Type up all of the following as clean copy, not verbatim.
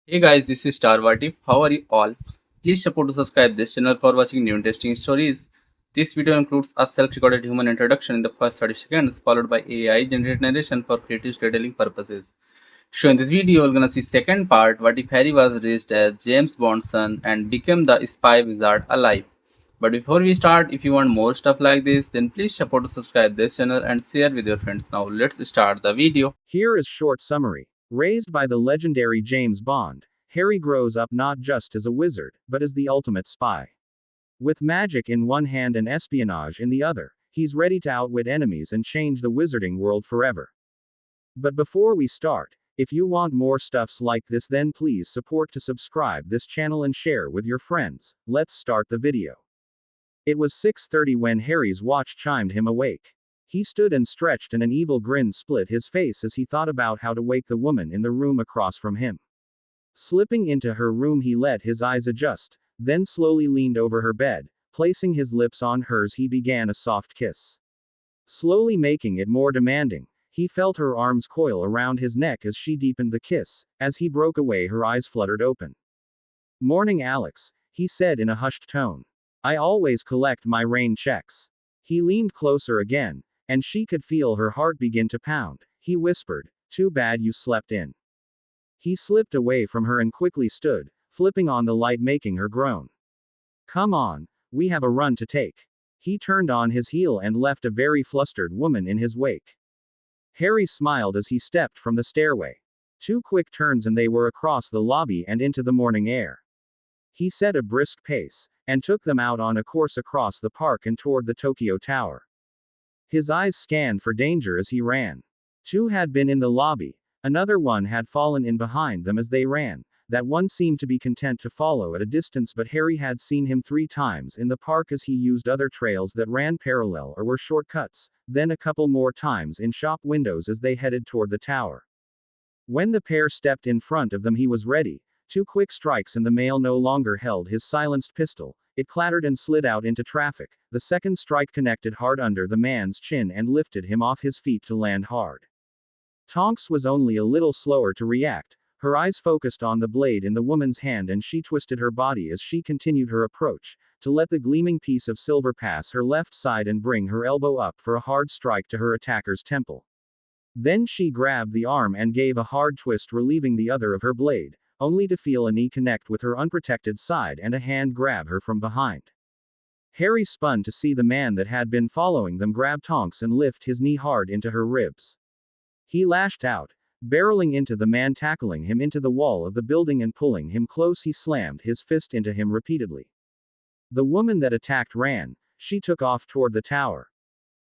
Hey guys, this is Starvati. How are you all? Please support to subscribe this channel for watching new interesting stories. This video includes a self-recorded human introduction in the first 30 seconds, followed by AI generated narration for creative storytelling purposes. So in this video, we're gonna see second part. What if Harry was raised as James Bond's son and became the spy wizard alive? But before we start, if you want more stuff like this, then please support to subscribe this channel and share with your friends. Now let's start the video. Here is short summary. Raised by the legendary James Bond, Harry grows up not just as a wizard, but as the ultimate spy. With magic in one hand and espionage in the other, he's ready to outwit enemies and change the wizarding world forever. But before we start, if you want more stuffs like this, then please support to subscribe this channel and share with your friends. Let's start the video. It was 6:30 when Harry's watch chimed him awake. He stood and stretched, and an evil grin split his face as he thought about how to wake the woman in the room across from him. Slipping into her room, he let his eyes adjust, then slowly leaned over her bed. Placing his lips on hers, he began a soft kiss. Slowly making it more demanding, he felt her arms coil around his neck as she deepened the kiss. As he broke away, her eyes fluttered open. "Morning, Alex," he said in a hushed tone. "I always collect my rain checks." He leaned closer again, and she could feel her heart begin to pound. He whispered, "Too bad you slept in." He slipped away from her and quickly stood, flipping on the light, making her groan. "Come on, we have a run to take." He turned on his heel and left a very flustered woman in his wake. Harry smiled as he stepped from the stairway. Two quick turns and they were across the lobby and into the morning air. He set a brisk pace, and took them out on a course across the park and toward the Tokyo Tower. His eyes scanned for danger as he ran. Two had been in the lobby. Another one had fallen in behind them as they ran. That one seemed to be content to follow at a distance, but Harry had seen him 3 times in the park as he used other trails that ran parallel or were shortcuts, then a couple more times in shop windows as they headed toward the tower. When the pair stepped in front of them, he was ready. 2 quick strikes and the male no longer held his silenced pistol. It clattered and slid out into traffic. The second strike connected hard under the man's chin and lifted him off his feet to land hard. Tonks was only a little slower to react. Her eyes focused on the blade in the woman's hand, and she twisted her body as she continued her approach, to let the gleaming piece of silver pass her left side and bring her elbow up for a hard strike to her attacker's temple. Then she grabbed the arm and gave a hard twist, relieving the other of her blade, only to feel a knee connect with her unprotected side and a hand grab her from behind. Harry spun to see the man that had been following them grab Tonks and lift his knee hard into her ribs. He lashed out, barreling into the man, tackling him into the wall of the building and pulling him close. He slammed his fist into him repeatedly. The woman that attacked ran. She took off toward the tower.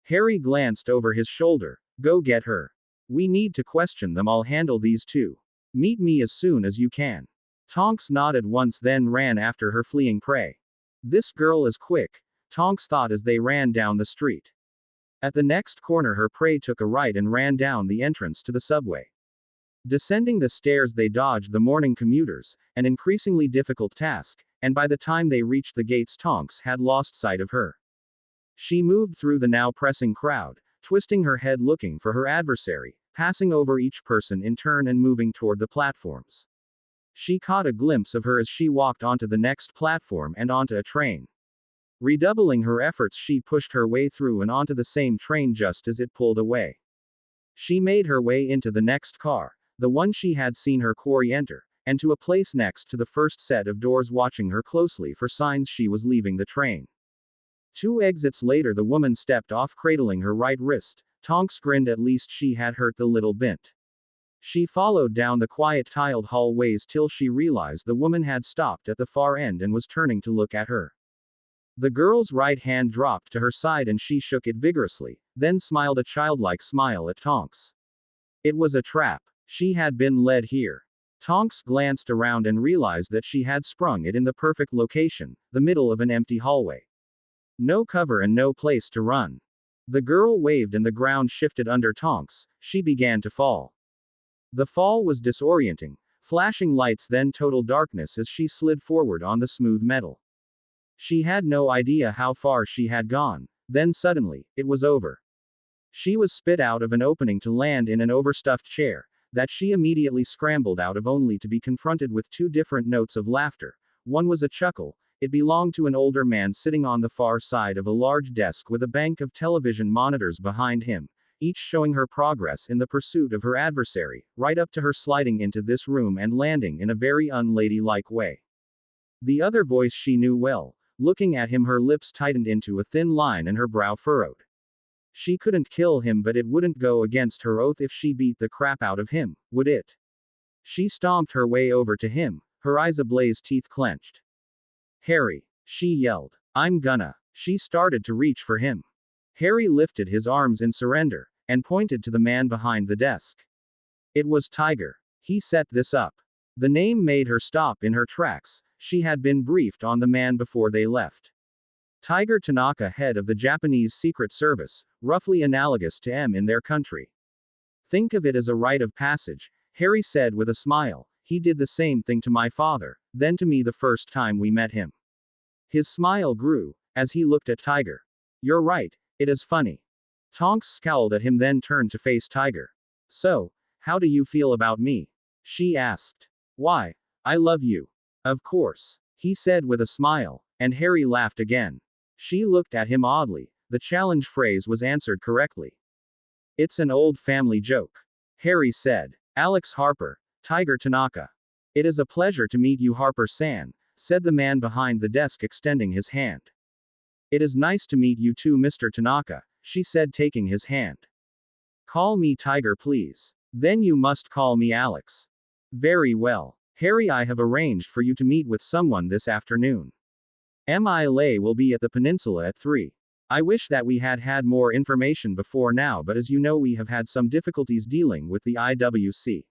Harry glanced over his shoulder. "Go get her. We need to question them. I'll handle these two. Meet me as soon as you can." Tonks nodded once, then ran after her fleeing prey. "This girl is quick," Tonks thought as they ran down the street. At the next corner, her prey took a right and ran down the entrance to the subway. Descending the stairs, they dodged the morning commuters, an increasingly difficult task, and by the time they reached the gates, Tonks had lost sight of her. She moved through the now pressing crowd, twisting her head looking for her adversary, passing over each person in turn and moving toward the platforms. She caught a glimpse of her as she walked onto the next platform and onto a train. Redoubling her efforts, she pushed her way through and onto the same train just as it pulled away. She made her way into the next car, the one she had seen her quarry enter, and to a place next to the first set of doors, watching her closely for signs she was leaving the train. 2 exits later, the woman stepped off, cradling her right wrist. Tonks grinned. At least she had hurt the little bit. She followed down the quiet tiled hallways till she realized the woman had stopped at the far end and was turning to look at her. The girl's right hand dropped to her side and she shook it vigorously, then smiled a childlike smile at Tonks. It was a trap. She had been led here. Tonks glanced around and realized that she had sprung it in the perfect location, the middle of an empty hallway. No cover and no place to run. The girl waved and the ground shifted under Tonks. She began to fall. The fall was disorienting. Flashing lights, then total darkness as she slid forward on the smooth metal. She had no idea how far she had gone. Then suddenly, it was over. She was spit out of an opening to land in an overstuffed chair. that she immediately scrambled out of, only to be confronted with two different notes of laughter. One was a chuckle. It belonged to an older man sitting on the far side of a large desk with a bank of television monitors behind him, each showing her progress in the pursuit of her adversary, right up to her sliding into this room and landing in a very unladylike way. The other voice she knew well. Looking at him, her lips tightened into a thin line and her brow furrowed. She couldn't kill him, but it wouldn't go against her oath if she beat the crap out of him, would it? She stomped her way over to him, her eyes ablaze, teeth clenched. "Harry," she yelled. "I'm gonna." She started to reach for him. Harry lifted his arms in surrender, and pointed to the man behind the desk. It was Tiger. He set this up. The name made her stop in her tracks. She had been briefed on the man before they left. Tiger Tanaka, head of the Japanese Secret Service, roughly analogous to M in their country. "Think of it as a rite of passage," Harry said with a smile. "He did the same thing to my father, then to me the first time we met him." His smile grew, as he looked at Tiger. "You're right, it is funny." Tonks scowled at him, then turned to face Tiger. "So, how do you feel about me?" she asked. "Why, I love you." "Of course," he said with a smile, and Harry laughed again. She looked at him oddly. The challenge phrase was answered correctly. "It's an old family joke," Harry said. "Alex Harper, Tiger Tanaka." "It is a pleasure to meet you, Harper-san," said the man behind the desk, extending his hand. "It is nice to meet you too, Mr. Tanaka," she said, taking his hand. "Call me Tiger, please." "Then you must call me Alex." "Very well. Harry, I have arranged for you to meet with someone this afternoon. MILA will be at the peninsula at 3. I wish that we had had more information before now, but as you know, we have had some difficulties dealing with the IWC.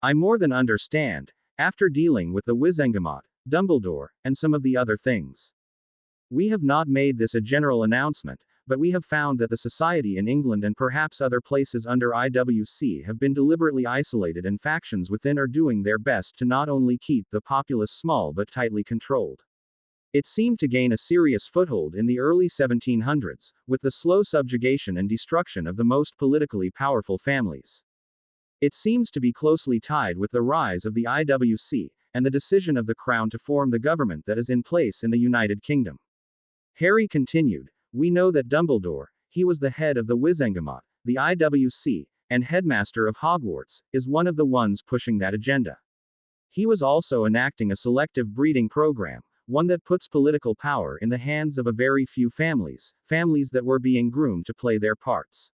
I more than understand, after dealing with the Wizengamot, Dumbledore, and some of the other things. We have not made this a general announcement, but we have found that the society in England and perhaps other places under IWC have been deliberately isolated, and factions within are doing their best to not only keep the populace small but tightly controlled. It seemed to gain a serious foothold in the early 1700s, with the slow subjugation and destruction of the most politically powerful families. It seems to be closely tied with the rise of the IWC, and the decision of the Crown to form the government that is in place in the United Kingdom. Harry continued, "We know that Dumbledore, he was the head of the Wizengamot, the IWC, and headmaster of Hogwarts, is one of the ones pushing that agenda. He was also enacting a selective breeding program, one that puts political power in the hands of a very few families, families that were being groomed to play their parts."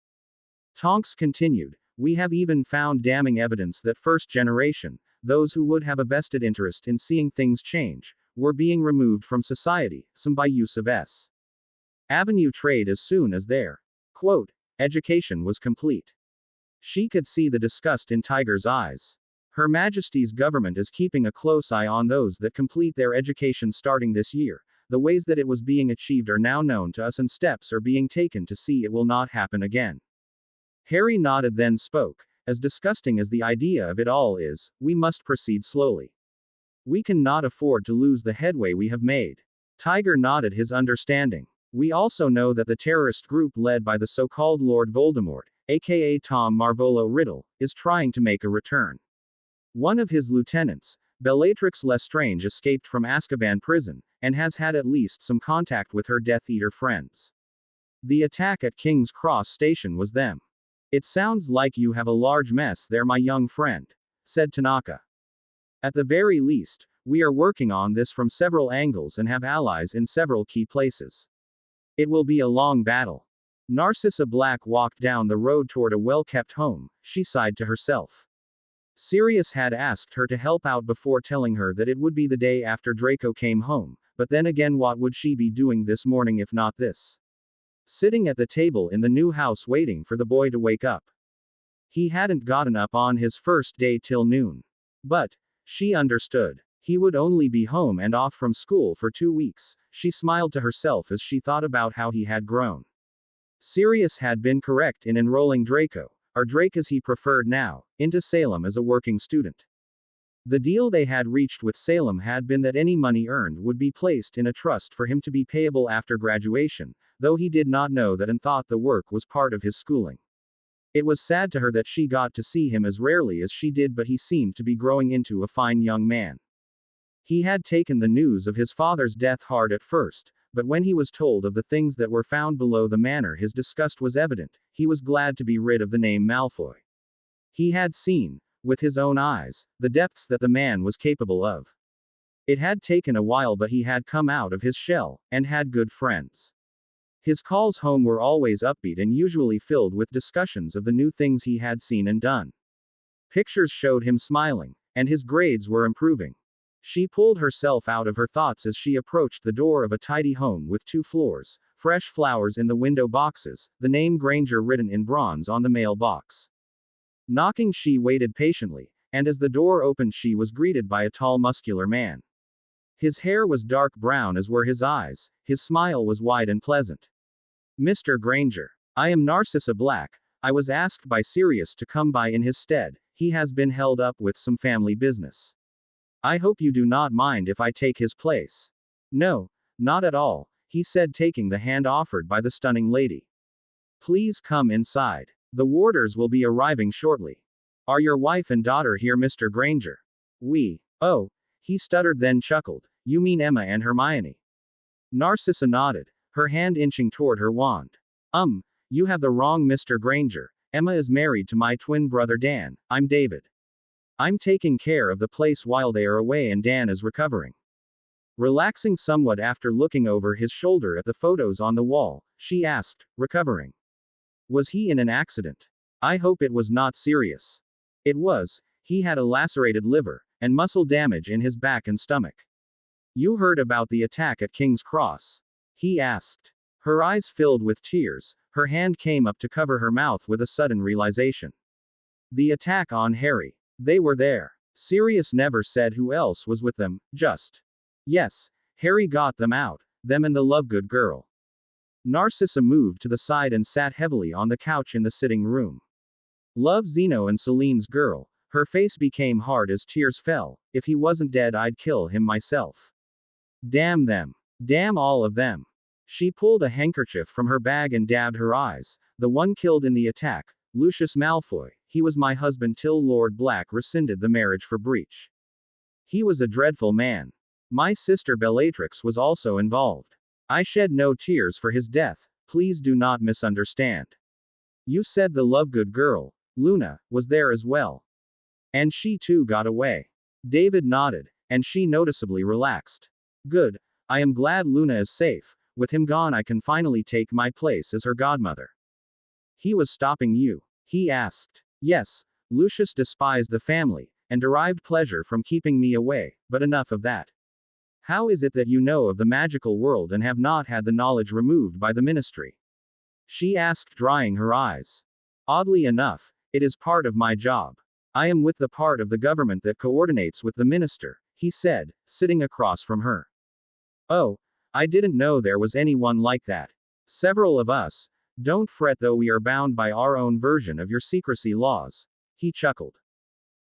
Tonks continued, "We have even found damning evidence that first generation, those who would have a vested interest in seeing things change, were being removed from society, some by use of Avenue trade as soon as their, quote, education was complete." She could see the disgust in Tiger's eyes. Her Majesty's government is keeping a close eye on those that complete their education starting this year. The ways that it was being achieved are now known to us, and steps are being taken to see it will not happen again. Harry nodded, then spoke. "As disgusting as the idea of it all is, we must proceed slowly. We cannot afford to lose the headway we have made." Tiger nodded his understanding. "We also know that the terrorist group led by the so-called Lord Voldemort, aka Tom Marvolo Riddle, is trying to make a return. One of his lieutenants, Bellatrix Lestrange, escaped from Azkaban prison, and has had at least some contact with her Death Eater friends. The attack at King's Cross Station was them." "It sounds like you have a large mess there, my young friend," said Tanaka. "At the very least, we are working on this from several angles and have allies in several key places. It will be a long battle." Narcissa Black walked down the road toward a well-kept home. She sighed to herself. Sirius had asked her to help out before, telling her that it would be the day after Draco came home, but then again, what would she be doing this morning if not this? Sitting at the table in the new house waiting for the boy to wake up. He hadn't gotten up on his first day till noon. But she understood. He would only be home and off from school for 2 weeks. She smiled to herself as she thought about how he had grown. Sirius had been correct in enrolling Draco, or Drake as he preferred now, into Salem as a working student. The deal they had reached with Salem had been that any money earned would be placed in a trust for him to be payable after graduation, though he did not know that and thought the work was part of his schooling. It was sad to her that she got to see him as rarely as she did, but he seemed to be growing into a fine young man. He had taken the news of his father's death hard at first, but when he was told of the things that were found below the manor, his disgust was evident. He was glad to be rid of the name Malfoy. He had seen, with his own eyes, the depths that the man was capable of. It had taken a while, but he had come out of his shell, and had good friends. His calls home were always upbeat and usually filled with discussions of the new things he had seen and done. Pictures showed him smiling, and his grades were improving. She pulled herself out of her thoughts as she approached the door of a tidy home with 2 floors, fresh flowers in the window boxes, the name Granger written in bronze on the mailbox. Knocking, she waited patiently, and as the door opened, she was greeted by a tall, muscular man. His hair was dark brown, as were his eyes. His smile was wide and pleasant. "Mr. Granger. I am Narcissa Black. I was asked by Sirius to come by in his stead. He has been held up with some family business. I hope you do not mind if I take his place." "No, not at all," he said, taking the hand offered by the stunning lady. "Please come inside. The warders will be arriving shortly." "Are your wife and daughter here, Mr. Granger?" "Oh," he stuttered, then chuckled. "You mean Emma and Hermione?" Narcissa nodded, her hand inching toward her wand. You have the wrong Mr. Granger. Emma is married to my twin brother Dan. I'm David. I'm taking care of the place while they are away and Dan is recovering." Relaxing somewhat after looking over his shoulder at the photos on the wall, she asked, "Recovering? Was he in an accident? I hope it was not serious." "It was. He had a lacerated liver, and muscle damage in his back and stomach." "You heard about the attack at King's Cross?" he asked. Her eyes filled with tears, her hand came up to cover her mouth with a sudden realization. "The attack on Harry. They were there. Sirius never said who else was with them, just. Yes, Harry got them out, them and the Lovegood girl." Narcissa moved to the side and sat heavily on the couch in the sitting room. "Love Zeno and Celine's girl." Her face became hard as tears fell. "If he wasn't dead, I'd kill him myself. Damn them. Damn all of them." She pulled a handkerchief from her bag and dabbed her eyes. "The one killed in the attack, Lucius Malfoy, he was my husband till Lord Black rescinded the marriage for breach. He was a dreadful man. My sister Bellatrix was also involved. I shed no tears for his death, please do not misunderstand. You said the Lovegood girl, Luna, was there as well. And she too got away." David nodded, and she noticeably relaxed. "Good. I am glad Luna is safe. With him gone, I can finally take my place as her godmother." "He was stopping you?" he asked. "Yes. Lucius despised the family, and derived pleasure from keeping me away, but enough of that. How is it that you know of the magical world and have not had the knowledge removed by the ministry?" she asked, drying her eyes. "Oddly enough, it is part of my job. I am with the part of the government that coordinates with the minister," he said, sitting across from her. "Oh, I didn't know there was anyone like that. Several of us. Don't fret though, we are bound by our own version of your secrecy laws." He chuckled.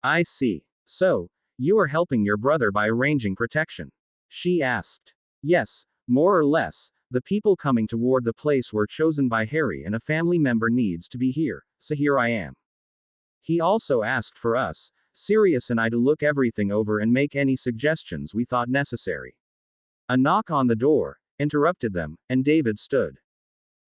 "I see. So, you are helping your brother by arranging protection?" she asked. "Yes, more or less. The people coming toward the place were chosen by Harry, and a family member needs to be here, so here I am. He also asked for us, Sirius and I, to look everything over and make any suggestions we thought necessary." A knock on the door interrupted them, and David stood.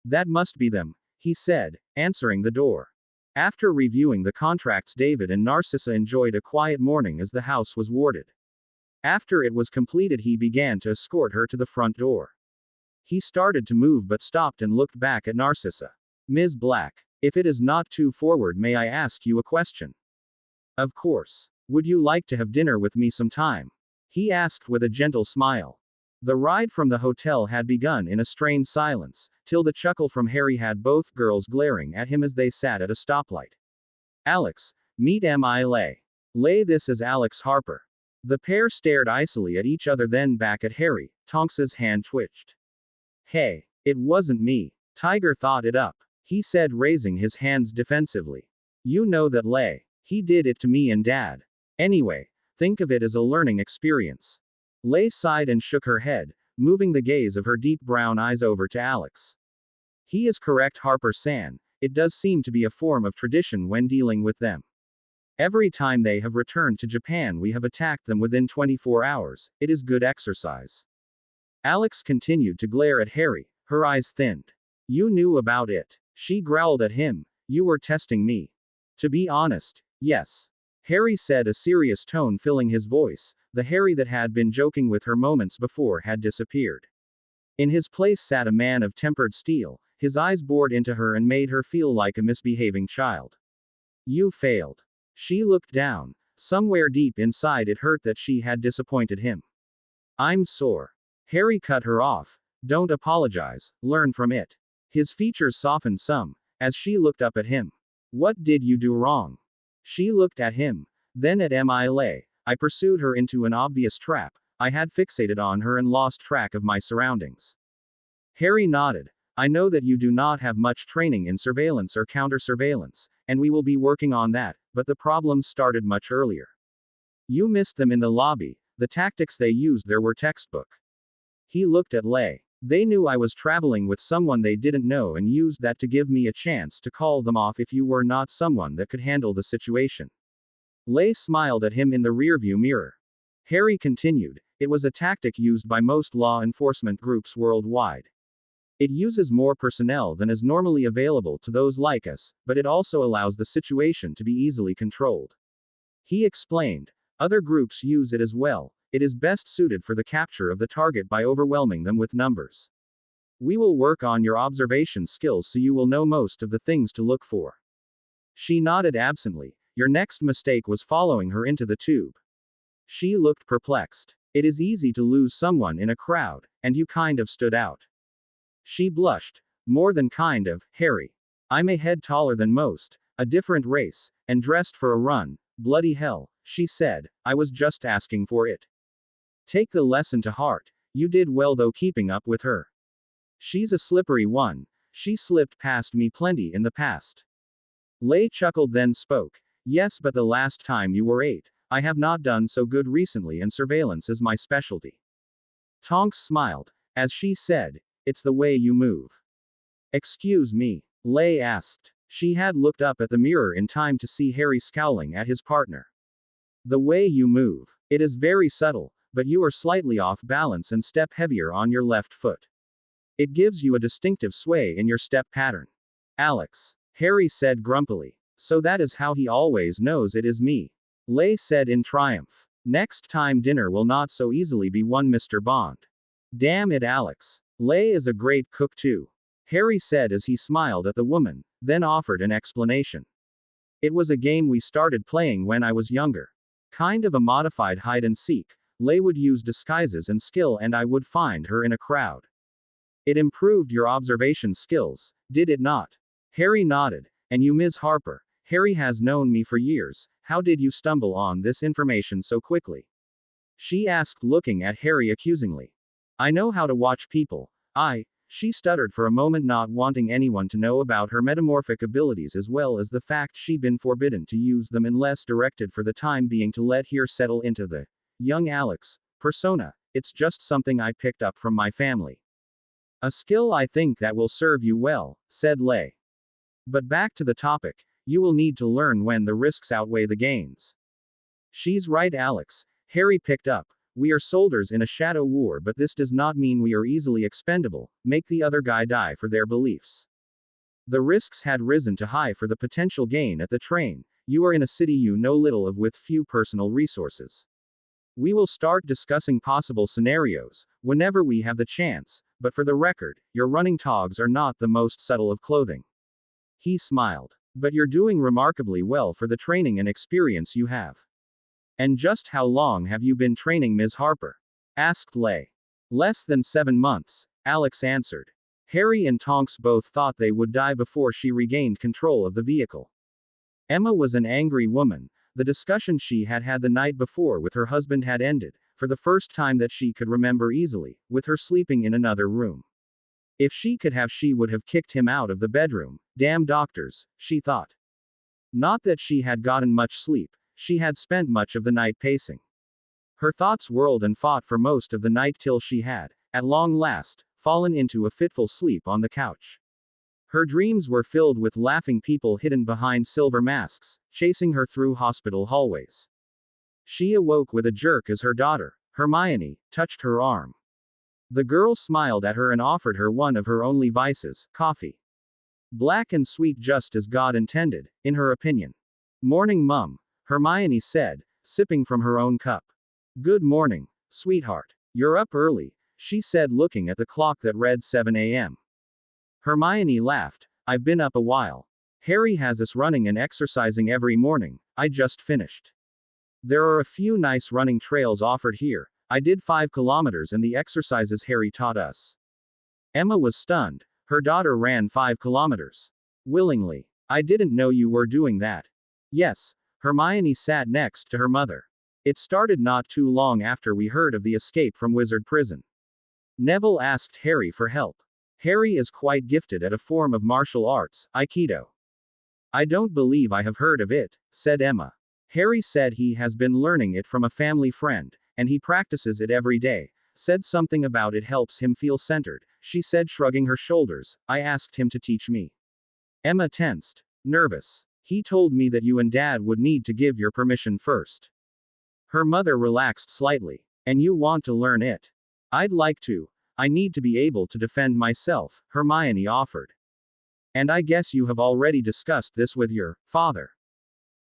"That must be them," he said, answering the door. After reviewing the contracts, David and Narcissa enjoyed a quiet morning as the house was warded. After it was completed, he began to escort her to the front door. He started to move but stopped and looked back at Narcissa. "Ms. Black, if it is not too forward, may I ask you a question?" "Of course. Would you like to have dinner with me sometime?" he asked with a gentle smile. The ride from the hotel had begun in a strained silence, till the chuckle from Harry had both girls glaring at him as they sat at a stoplight. "Alex, meet Emily. Lay, this is Alex Harper." The pair stared icily at each other, then back at Harry. Tonks's hand twitched. "Hey, it wasn't me. Tiger thought it up," he said, raising his hands defensively. "You know that Lay. He did it to me and Dad. Anyway, think of it as a learning experience." Lay sighed and shook her head, moving the gaze of her deep brown eyes over to Alex. "He is correct, Harper-san. it does seem to be a form of tradition when dealing with them. Every time they have returned to Japan, we have attacked them within 24 hours. It is good exercise. Alex continued to glare at Harry, her eyes thinned. You knew about it. She growled at him. You were testing me. To be honest, yes. Harry said, a serious tone filling his voice. The Harry that had been joking with her moments before had disappeared. In his place sat a man of tempered steel. His eyes bored into her and made her feel like a misbehaving child. You failed. She looked down. Somewhere deep inside it hurt that she had disappointed him. I'm sore. Harry cut her off. Don't apologize, learn from it. His features softened some, as she looked up at him. What did you do wrong? She looked at him. Then at Emile. I pursued her into an obvious trap. I had fixated on her and lost track of my surroundings. Harry nodded. I know that you do not have much training in surveillance or counter-surveillance, and we will be working on that, but the problems started much earlier. You missed them in the lobby. The tactics they used there were textbook. He looked at Lei. They knew I was traveling with someone they didn't know and used that to give me a chance to call them off if you were not someone that could handle the situation. Lei smiled at him in the rearview mirror. Harry continued, it was a tactic used by most law enforcement groups worldwide. It uses more personnel than is normally available to those like us, but it also allows the situation to be easily controlled. He explained. Other groups use it as well. It is best suited for the capture of the target by overwhelming them with numbers. We will work on your observation skills so you will know most of the things to look for. She nodded absently. Your next mistake was following her into the tube. She looked perplexed. It is easy to lose someone in a crowd, and you kind of stood out. She blushed. More than kind of, Harry. I'm a head taller than most, a different race, and dressed for a run. Bloody hell, she said, I was just asking for it. Take the lesson to heart. You did well though keeping up with her. She's a slippery one. She slipped past me plenty in the past. Lei chuckled then spoke. Yes, but the last time you were 8, I have not done so good recently and surveillance is my specialty. Tonks smiled. As she said, it's the way you move. Excuse me? Lei asked. She had looked up at the mirror in time to see Harry scowling at his partner. The way you move. It is very subtle, but you are slightly off balance and step heavier on your left foot. It gives you a distinctive sway in your step pattern. Alex. Harry said grumpily. So that is how he always knows it is me. Lei said in triumph. Next time dinner will not so easily be won, Mr. Bond. Damn it, Alex. Lei is a great cook too. Harry said as he smiled at the woman, then offered an explanation. It was a game we started playing when I was younger. Kind of a modified hide and seek. Lei would use disguises and skill and I would find her in a crowd. It improved your observation skills, did it not? Harry nodded. And you, Ms. Harper. Harry has known me for years. How did you stumble on this information so quickly? She asked, looking at Harry accusingly. I know how to watch people. She stuttered for a moment, not wanting anyone to know about her metamorphic abilities as well as the fact she'd been forbidden to use them unless directed for the time being to let here settle into the young Alex persona. It's just something I picked up from my family. A skill I think that will serve you well, said Lei. But back to the topic, you will need to learn when the risks outweigh the gains. She's right, Alex. Harry picked up. We are soldiers in a shadow war, but this does not mean we are easily expendable. Make the other guy die for their beliefs. The risks had risen to high for the potential gain at the train. You are in a city you know little of with few personal resources. We will start discussing possible scenarios whenever we have the chance, but for the record, your running togs are not the most subtle of clothing. He smiled. But you're doing remarkably well for the training and experience you have. And just how long have you been training, Ms. Harper? Asked Lei. Less than 7 months, Alex answered. Harry and Tonks both thought they would die before she regained control of the vehicle. Emma was an angry woman. The discussion she had had the night before with her husband had ended, for the first time that she could remember easily, with her sleeping in another room. If she could have, she would have kicked him out of the bedroom. Damn doctors, she thought. Not that she had gotten much sleep, she had spent much of the night pacing. Her thoughts whirled and fought for most of the night till she had, at long last, fallen into a fitful sleep on the couch. Her dreams were filled with laughing people hidden behind silver masks, chasing her through hospital hallways. She awoke with a jerk as her daughter, Hermione, touched her arm. The girl smiled at her and offered her one of her only vices, coffee. Black and sweet just as God intended, in her opinion. Morning, Mum, Hermione said, sipping from her own cup. Good morning, sweetheart. You're up early, she said, looking at the clock that read 7 a.m. Hermione laughed. I've been up a while. Harry has us running and exercising every morning. I just finished. There are a few nice running trails offered here. I did 5 kilometers and the exercises Harry taught us. Emma was stunned. Her daughter ran 5 kilometers. Willingly. I didn't know you were doing that. Yes. Hermione sat next to her mother. It started not too long after we heard of the escape from Wizard Prison. Neville asked Harry for help. Harry is quite gifted at a form of martial arts, Aikido. I don't believe I have heard of it, said Emma. Harry said he has been learning it from a family friend, and he practices it every day. Said something about it helps him feel centered, she said, shrugging her shoulders. I asked him to teach me. Emma tensed. Nervous. He told me that you and Dad would need to give your permission first. Her mother relaxed slightly. And you want to learn it? I'd like to. I need to be able to defend myself, Hermione offered. And I guess you have already discussed this with your father.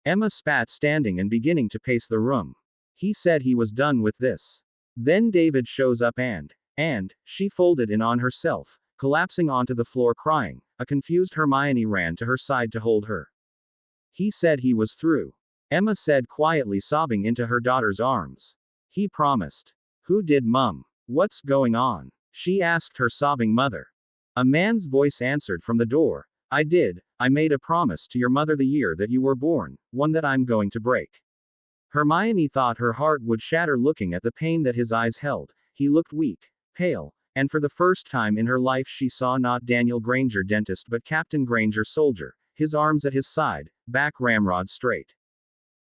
Emma spat, standing and beginning to pace the room. He said he was done with this. Then David shows up and, she folded in on herself, collapsing onto the floor crying. A confused Hermione ran to her side to hold her. He said he was through. Emma said quietly, sobbing into her daughter's arms. He promised. Who did, Mum? What's going on? She asked her sobbing mother. A man's voice answered from the door. I did. I made a promise to your mother the year that you were born, one that I'm going to break. Hermione thought her heart would shatter looking at the pain that his eyes held. He looked weak, pale, and for the first time in her life she saw not Daniel Granger, dentist, but Captain Granger, soldier, his arms at his side, back ramrod straight.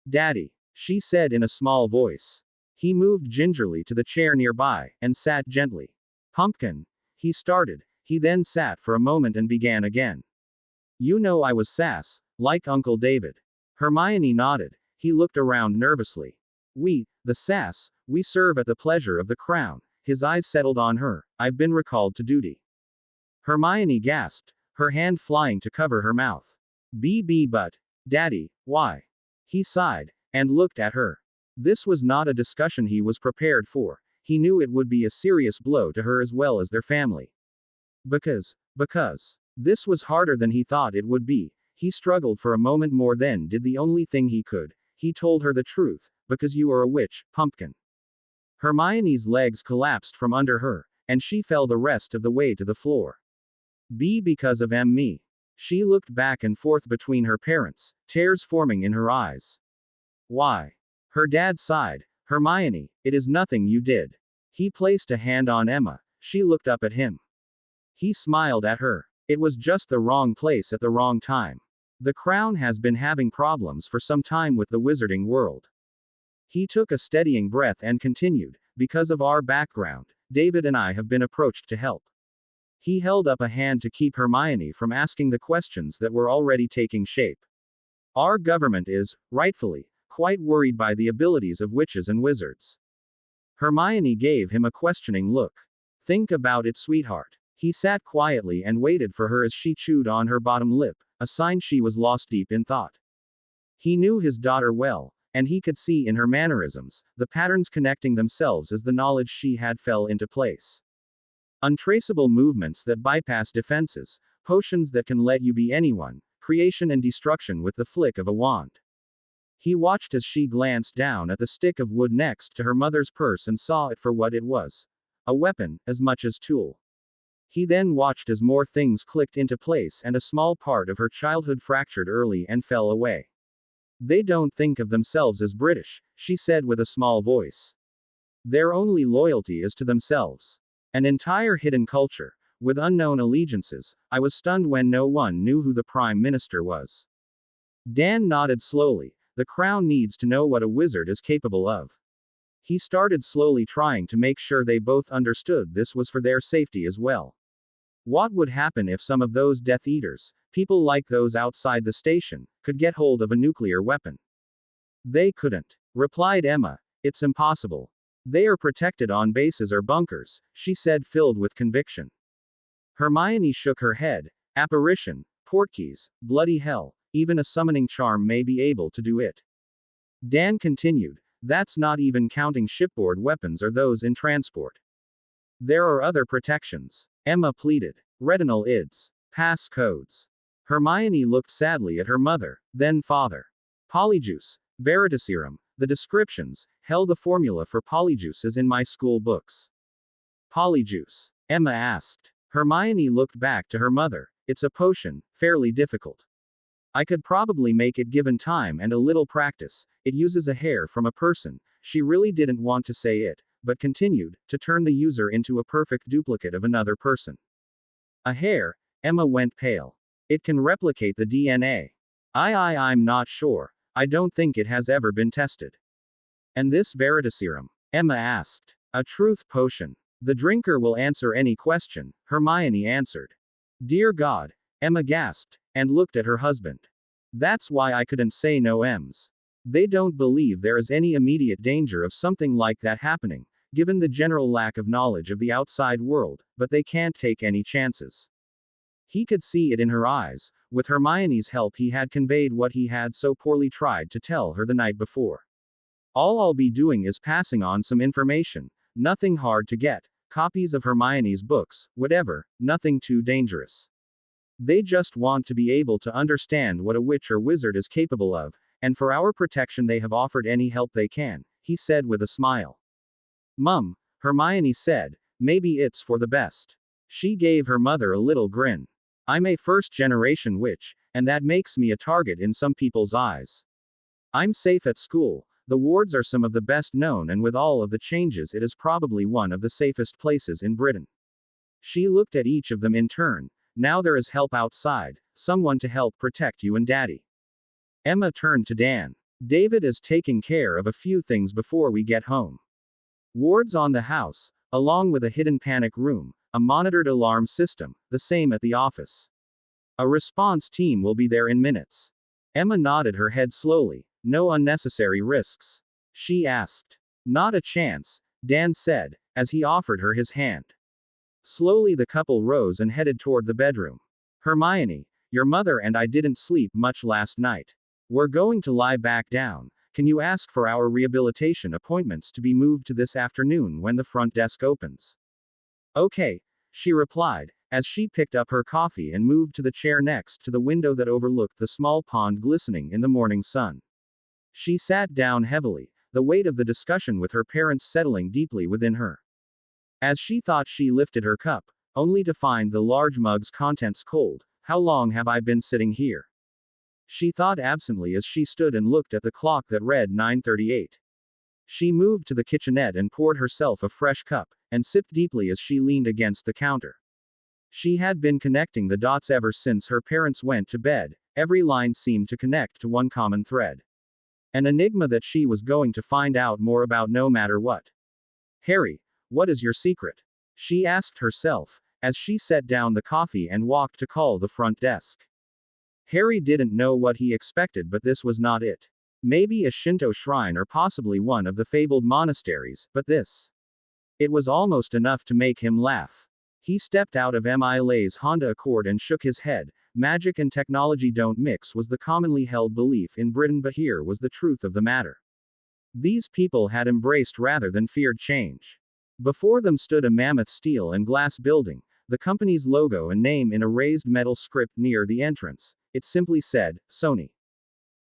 Daddy, she said in a small voice. He moved gingerly to the chair nearby, and sat gently. Pumpkin, he started. He then sat for a moment and began again. You know I was sass, like Uncle David. Hermione nodded. He looked around nervously. We, the sass, we serve at the pleasure of the crown. His eyes settled on her. I've been recalled to duty. Hermione gasped, her hand flying to cover her mouth. But, Daddy, why? He sighed, and looked at her. This was not a discussion he was prepared for. He knew it would be a serious blow to her as well as their family. Because. This was harder than he thought it would be. He struggled for a moment more, then did the only thing he could. He told her the truth. Because you are a witch, Pumpkin. Hermione's legs collapsed from under her, and she fell the rest of the way to the floor. Because of me. She looked back and forth between her parents, tears forming in her eyes. Why? Her dad sighed. Hermione, it is nothing you did. He placed a hand on Emma. She looked up at him. He smiled at her. It was just the wrong place at the wrong time. The crown has been having problems for some time with the wizarding world. He took a steadying breath and continued, because of our background, David and I have been approached to help. He held up a hand to keep Hermione from asking the questions that were already taking shape. Our government is, rightfully, quite worried by the abilities of witches and wizards. Hermione gave him a questioning look. Think about it, sweetheart. He sat quietly and waited for her as she chewed on her bottom lip, a sign she was lost deep in thought. He knew his daughter well, and he could see in her mannerisms, the patterns connecting themselves as the knowledge she had fell into place. Untraceable movements that bypass defenses, potions that can let you be anyone, creation and destruction with the flick of a wand. He watched as she glanced down at the stick of wood next to her mother's purse and saw it for what it was. A weapon, as much as tool. He then watched as more things clicked into place and a small part of her childhood fractured early and fell away. They don't think of themselves as British, she said with a small voice. Their only loyalty is to themselves. An entire hidden culture, with unknown allegiances. I was stunned when no one knew who the Prime Minister was. Dan nodded slowly. The crown needs to know what a wizard is capable of. He started slowly, trying to make sure they both understood this was for their safety as well. What would happen if some of those Death Eaters, people like those outside the station, could get hold of a nuclear weapon? They couldn't, replied Emma. It's impossible. They are protected on bases or bunkers, she said, filled with conviction. Hermione shook her head. Apparition, portkeys, bloody hell, even a summoning charm may be able to do it. Dan continued. That's not even counting shipboard weapons or those in transport. There are other protections. Emma pleaded. Retinal IDs. Pass codes. Hermione looked sadly at her mother, then father. Polyjuice. Veritaserum. The descriptions, hell, the formula for polyjuice is in my school books. Polyjuice? Emma asked. Hermione looked back to her mother. It's a potion, fairly difficult. I could probably make it given time and a little practice. It uses a hair from a person. She really didn't want to say it, but continued, to turn the user into a perfect duplicate of another person. A hair? Emma went pale. It can replicate the DNA. I'm not sure. I don't think it has ever been tested. And this Veritaserum? Emma asked. A truth potion. The drinker will answer any question, Hermione answered. Dear God, Emma gasped, and looked at her husband. That's why I couldn't say no, Ems. They don't believe there is any immediate danger of something like that happening, given the general lack of knowledge of the outside world, but they can't take any chances. He could see it in her eyes. With Hermione's help, he had conveyed what he had so poorly tried to tell her the night before. All I'll be doing is passing on some information. Nothing hard to get. Copies of Hermione's books, whatever, nothing too dangerous. They just want to be able to understand what a witch or wizard is capable of, and for our protection they have offered any help they can, he said with a smile. Mum, Hermione said, maybe it's for the best. She gave her mother a little grin. I'm a first-generation witch, and that makes me a target in some people's eyes. I'm safe at school. The wards are some of the best known, and with all of the changes it is probably one of the safest places in Britain. She looked at each of them in turn. Now there is help outside, someone to help protect you and Daddy. Emma turned to Dan. David is taking care of a few things before we get home. Wards on the house, along with a hidden panic room, a monitored alarm system, the same at the office. A response team will be there in minutes. Emma nodded her head slowly. No unnecessary risks? She asked. Not a chance, Dan said, as he offered her his hand. Slowly the couple rose and headed toward the bedroom. Hermione, your mother and I didn't sleep much last night. We're going to lie back down. Can you ask for our rehabilitation appointments to be moved to this afternoon when the front desk opens? Okay, she replied, as she picked up her coffee and moved to the chair next to the window that overlooked the small pond glistening in the morning sun. She sat down heavily, the weight of the discussion with her parents settling deeply within her. As she thought, she lifted her cup, only to find the large mug's contents cold. How long have I been sitting here? She thought absently as she stood and looked at the clock that read 9:38. She moved to the kitchenette and poured herself a fresh cup, and sipped deeply as she leaned against the counter. She had been connecting the dots ever since her parents went to bed. Every line seemed to connect to one common thread. An enigma that she was going to find out more about no matter what. Harry, what is your secret? She asked herself, as she set down the coffee and walked to call the front desk. Harry didn't know what he expected, but this was not it. Maybe a Shinto shrine or possibly one of the fabled monasteries, but this. It was almost enough to make him laugh. He stepped out of Emile's Honda Accord and shook his head. Magic and technology don't mix was the commonly held belief in Britain, but here was the truth of the matter. These people had embraced rather than feared change. Before them stood a mammoth steel and glass building, the company's logo and name in a raised metal script near the entrance. It simply said, Sony.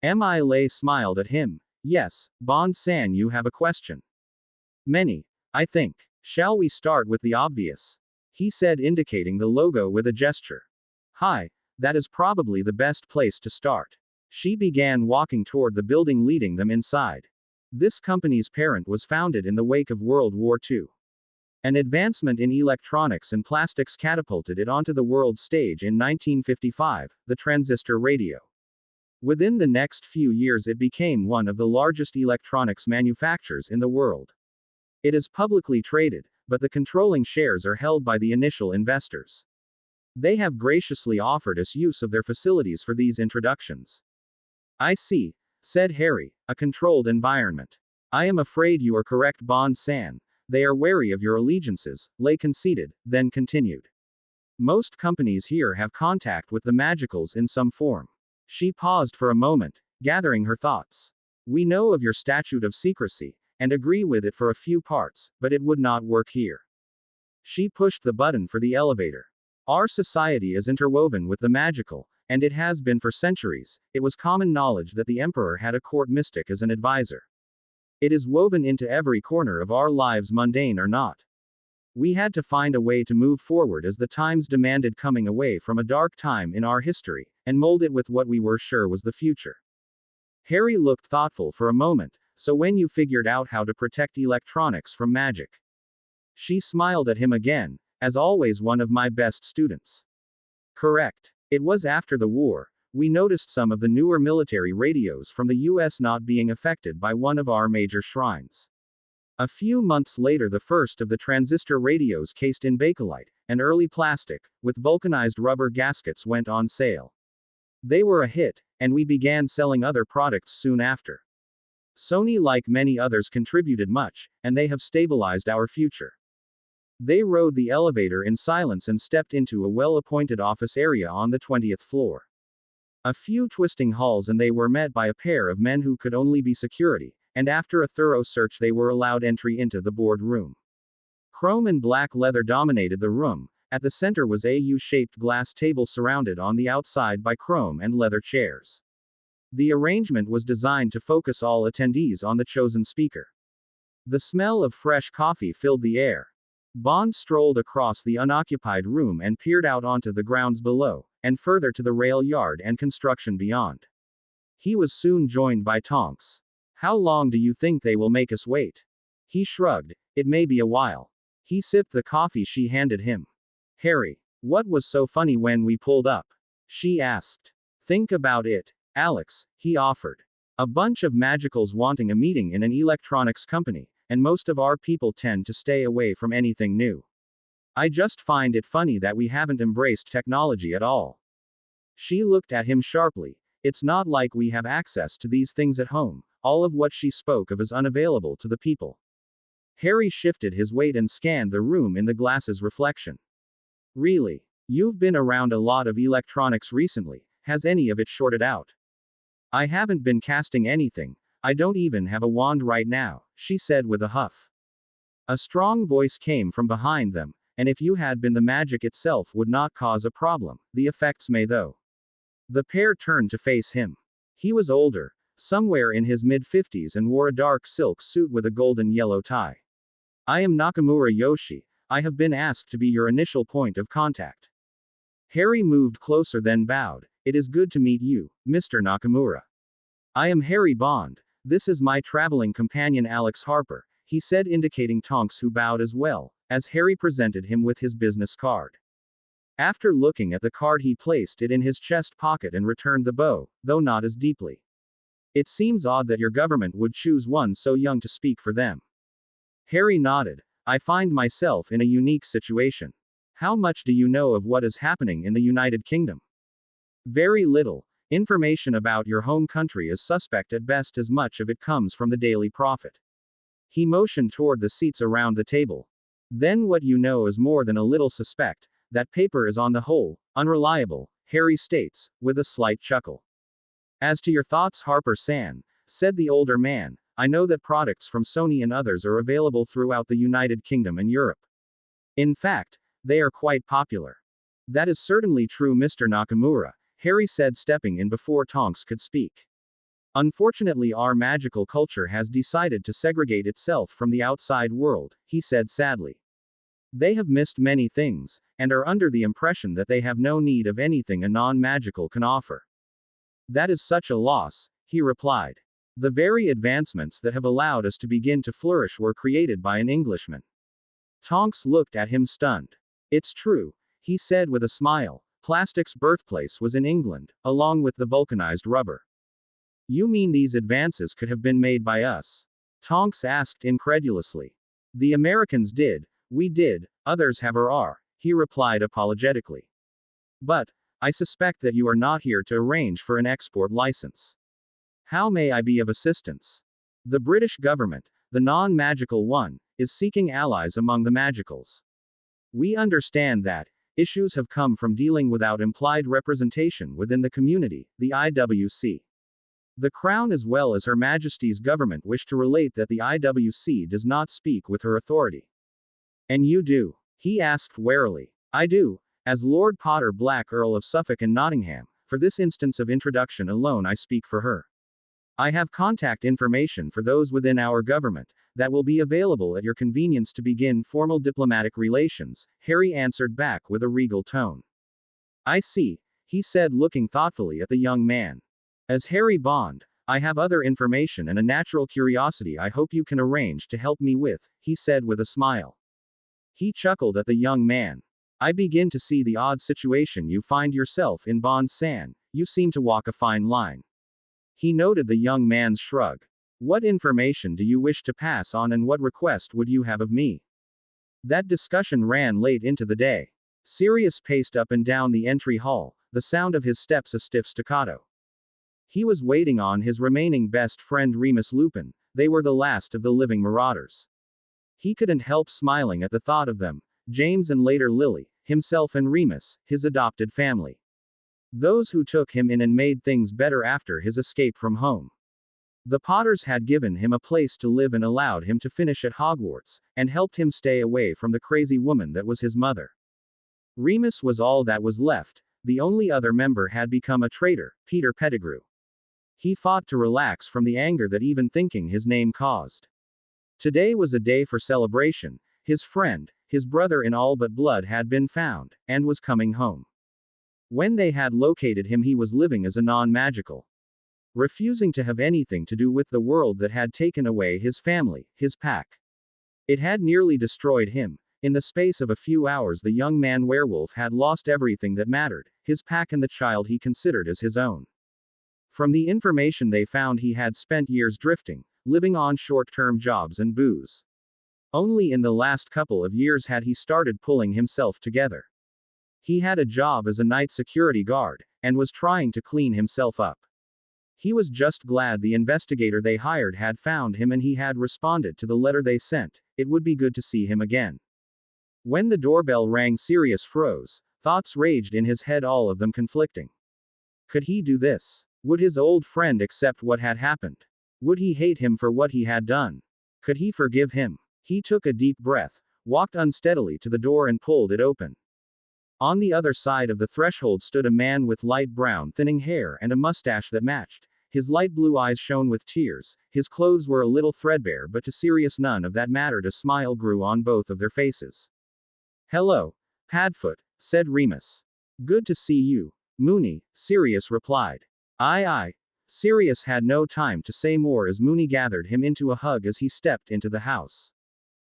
Emile smiled at him. Yes, Bond-san, you have a question. Many, I think. Shall we start with the obvious? He said, indicating the logo with a gesture. Hi. That is probably the best place to start. She began walking toward the building, leading them inside. This company's parent was founded in the wake of World War II. An advancement in electronics and plastics catapulted it onto the world stage in 1955, the transistor radio. Within the next few years it became one of the largest electronics manufacturers in the world. It is publicly traded, but the controlling shares are held by the initial investors. They have graciously offered us use of their facilities for these introductions. I see, said Harry, a controlled environment. I am afraid you are correct, Bond-san. They are wary of your allegiances, Lei conceded, then continued. Most companies here have contact with the magicals in some form. She paused for a moment, gathering her thoughts. We know of your statute of secrecy, and agree with it for a few parts, but it would not work here. She pushed the button for the elevator. Our society is interwoven with the magical, and it has been for centuries. It was common knowledge that the emperor had a court mystic as an advisor. It is woven into every corner of our lives, mundane or not. We had to find a way to move forward as the times demanded, coming away from a dark time in our history, and mold it with what we were sure was the future. Harry looked thoughtful for a moment. So when you figured out how to protect electronics from magic? She smiled at him again, as always one of my best students. Correct. It was after the war. We noticed some of the newer military radios from the US not being affected by one of our major shrines. A few months later, the first of the transistor radios cased in bakelite, an early plastic, with vulcanized rubber gaskets, went on sale. They were a hit, and we began selling other products soon after. Sony, like many others, contributed much, and they have stabilized our future. They rode the elevator in silence and stepped into a well-appointed office area on the 20th floor. A few twisting halls, and they were met by a pair of men who could only be security, and after a thorough search they were allowed entry into the board room. Chrome and black leather dominated the room. At the center was a U-shaped glass table surrounded on the outside by chrome and leather chairs. The arrangement was designed to focus all attendees on the chosen speaker. The smell of fresh coffee filled the air. Bond strolled across the unoccupied room and peered out onto the grounds below, and further to the rail yard and construction beyond. He was soon joined by Tonks. How long do you think they will make us wait? He shrugged. It may be a while. He sipped the coffee she handed him. Harry, what was so funny when we pulled up? She asked. Think about it, Alex, he offered. A bunch of magicals wanting a meeting in an electronics company, and most of our people tend to stay away from anything new. I just find it funny that we haven't embraced technology at all. She looked at him sharply. It's not like we have access to these things at home. All of what she spoke of is unavailable to the people. Harry shifted his weight and scanned the room in the glass's reflection. Really? You've been around a lot of electronics recently. Has any of it shorted out? I haven't been casting anything. I don't even have a wand right now, she said with a huff. A strong voice came from behind them. And if you had been, the magic itself would not cause a problem. The effects may, though. The pair turned to face him. He was older, somewhere in his mid-50s, and wore a dark silk suit with a golden yellow tie. I am Nakamura Yoshi. I have been asked to be your initial point of contact. Harry moved closer, then bowed. It is good to meet you, Mr. Nakamura. I am Harry Bond. This is my traveling companion Alex Harper, he said, indicating Tonks, who bowed as well, as Harry presented him with his business card. After looking at the card, he placed it in his chest pocket and returned the bow, though not as deeply. It seems odd that your government would choose one so young to speak for them. Harry nodded. I find myself in a unique situation. How much do you know of what is happening in the United Kingdom? Very little. Information about your home country is suspect at best, as much of it comes from the Daily Prophet. He motioned toward the seats around the table. Then what you know is more than a little suspect. That paper is on the whole unreliable, Harry states, with a slight chuckle. As to your thoughts, Harper-san, said the older man, I know that products from Sony and others are available throughout the United Kingdom and Europe. In fact, they are quite popular. That is certainly true, Mr. Nakamura, Harry said, stepping in before Tonks could speak. Unfortunately, our magical culture has decided to segregate itself from the outside world, he said sadly. They have missed many things, and are under the impression that they have no need of anything a non-magical can offer. That is such a loss, he replied. The very advancements that have allowed us to begin to flourish were created by an Englishman. Tonks looked at him stunned. It's true, he said with a smile. Plastic's birthplace was in England, along with the vulcanized rubber. You mean these advances could have been made by us? Tonks asked incredulously. The Americans did, we did, others have or are, he replied apologetically. But, I suspect that you are not here to arrange for an export license. How may I be of assistance? The British government, the non-magical one, is seeking allies among the magicals. We understand that issues have come from dealing without implied representation within the community, the IWC. The Crown as well as Her Majesty's government wish to relate that the IWC does not speak with her authority. And you do? He asked warily. I do, as Lord Potter Black, Earl of Suffolk and Nottingham. For this instance of introduction alone I speak for her. I have contact information for those within our government that will be available at your convenience to begin formal diplomatic relations, Harry answered back with a regal tone. I see, he said, looking thoughtfully at the young man. As Harry Bond, I have other information and a natural curiosity I hope you can arrange to help me with, he said with a smile. He chuckled at the young man. I begin to see the odd situation you find yourself in, Bond San. You seem to walk a fine line. He noted the young man's shrug. What information do you wish to pass on and what request would you have of me? That discussion ran late into the day. Sirius paced up and down the entry hall, the sound of his steps a stiff staccato. He was waiting on his remaining best friend Remus Lupin. They were the last of the living marauders. He couldn't help smiling at the thought of them, James and later Lily, himself and Remus, his adopted family. Those who took him in and made things better after his escape from home. The Potters had given him a place to live and allowed him to finish at Hogwarts, and helped him stay away from the crazy woman that was his mother. Remus was all that was left. The only other member had become a traitor, Peter Pettigrew. He fought to relax from the anger that even thinking his name caused. Today was a day for celebration. His friend, his brother in all but blood, had been found, and was coming home. When they had located him, he was living as a non-magical, refusing to have anything to do with the world that had taken away his family, his pack. It had nearly destroyed him. In the space of a few hours, the young man werewolf had lost everything that mattered, his pack and the child he considered as his own. From the information they found, he had spent years drifting, living on short-term jobs and booze. Only in the last couple of years had he started pulling himself together. He had a job as a night security guard, and was trying to clean himself up. He was just glad the investigator they hired had found him and he had responded to the letter they sent. It would be good to see him again. When the doorbell rang, Sirius froze. Thoughts raged in his head, all of them conflicting. Could he do this? Would his old friend accept what had happened? Would he hate him for what he had done? Could he forgive him? He took a deep breath, walked unsteadily to the door and pulled it open. On the other side of the threshold stood a man with light brown thinning hair and a mustache that matched. His light blue eyes shone with tears. His clothes were a little threadbare, but to Sirius none of that mattered. A smile grew on both of their faces. Hello, Padfoot, said Remus. Good to see you, Moony, Sirius replied. Aye. Sirius had no time to say more as Moony gathered him into a hug as he stepped into the house.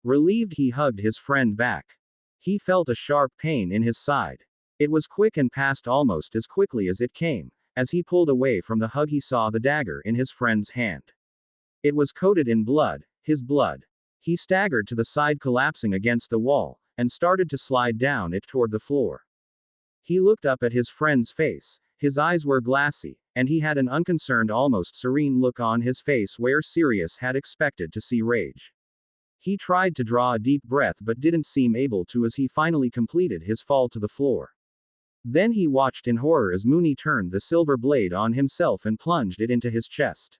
Relieved, he hugged his friend back. He felt a sharp pain in his side. It was quick and passed almost as quickly as it came. As he pulled away from the hug, he saw the dagger in his friend's hand. It was coated in blood, his blood. He staggered to the side, collapsing against the wall, and started to slide down it toward the floor. He looked up at his friend's face. His eyes were glassy, and he had an unconcerned, almost serene look on his face where Sirius had expected to see rage. He tried to draw a deep breath but didn't seem able to as he finally completed his fall to the floor. Then he watched in horror as Moony turned the silver blade on himself and plunged it into his chest.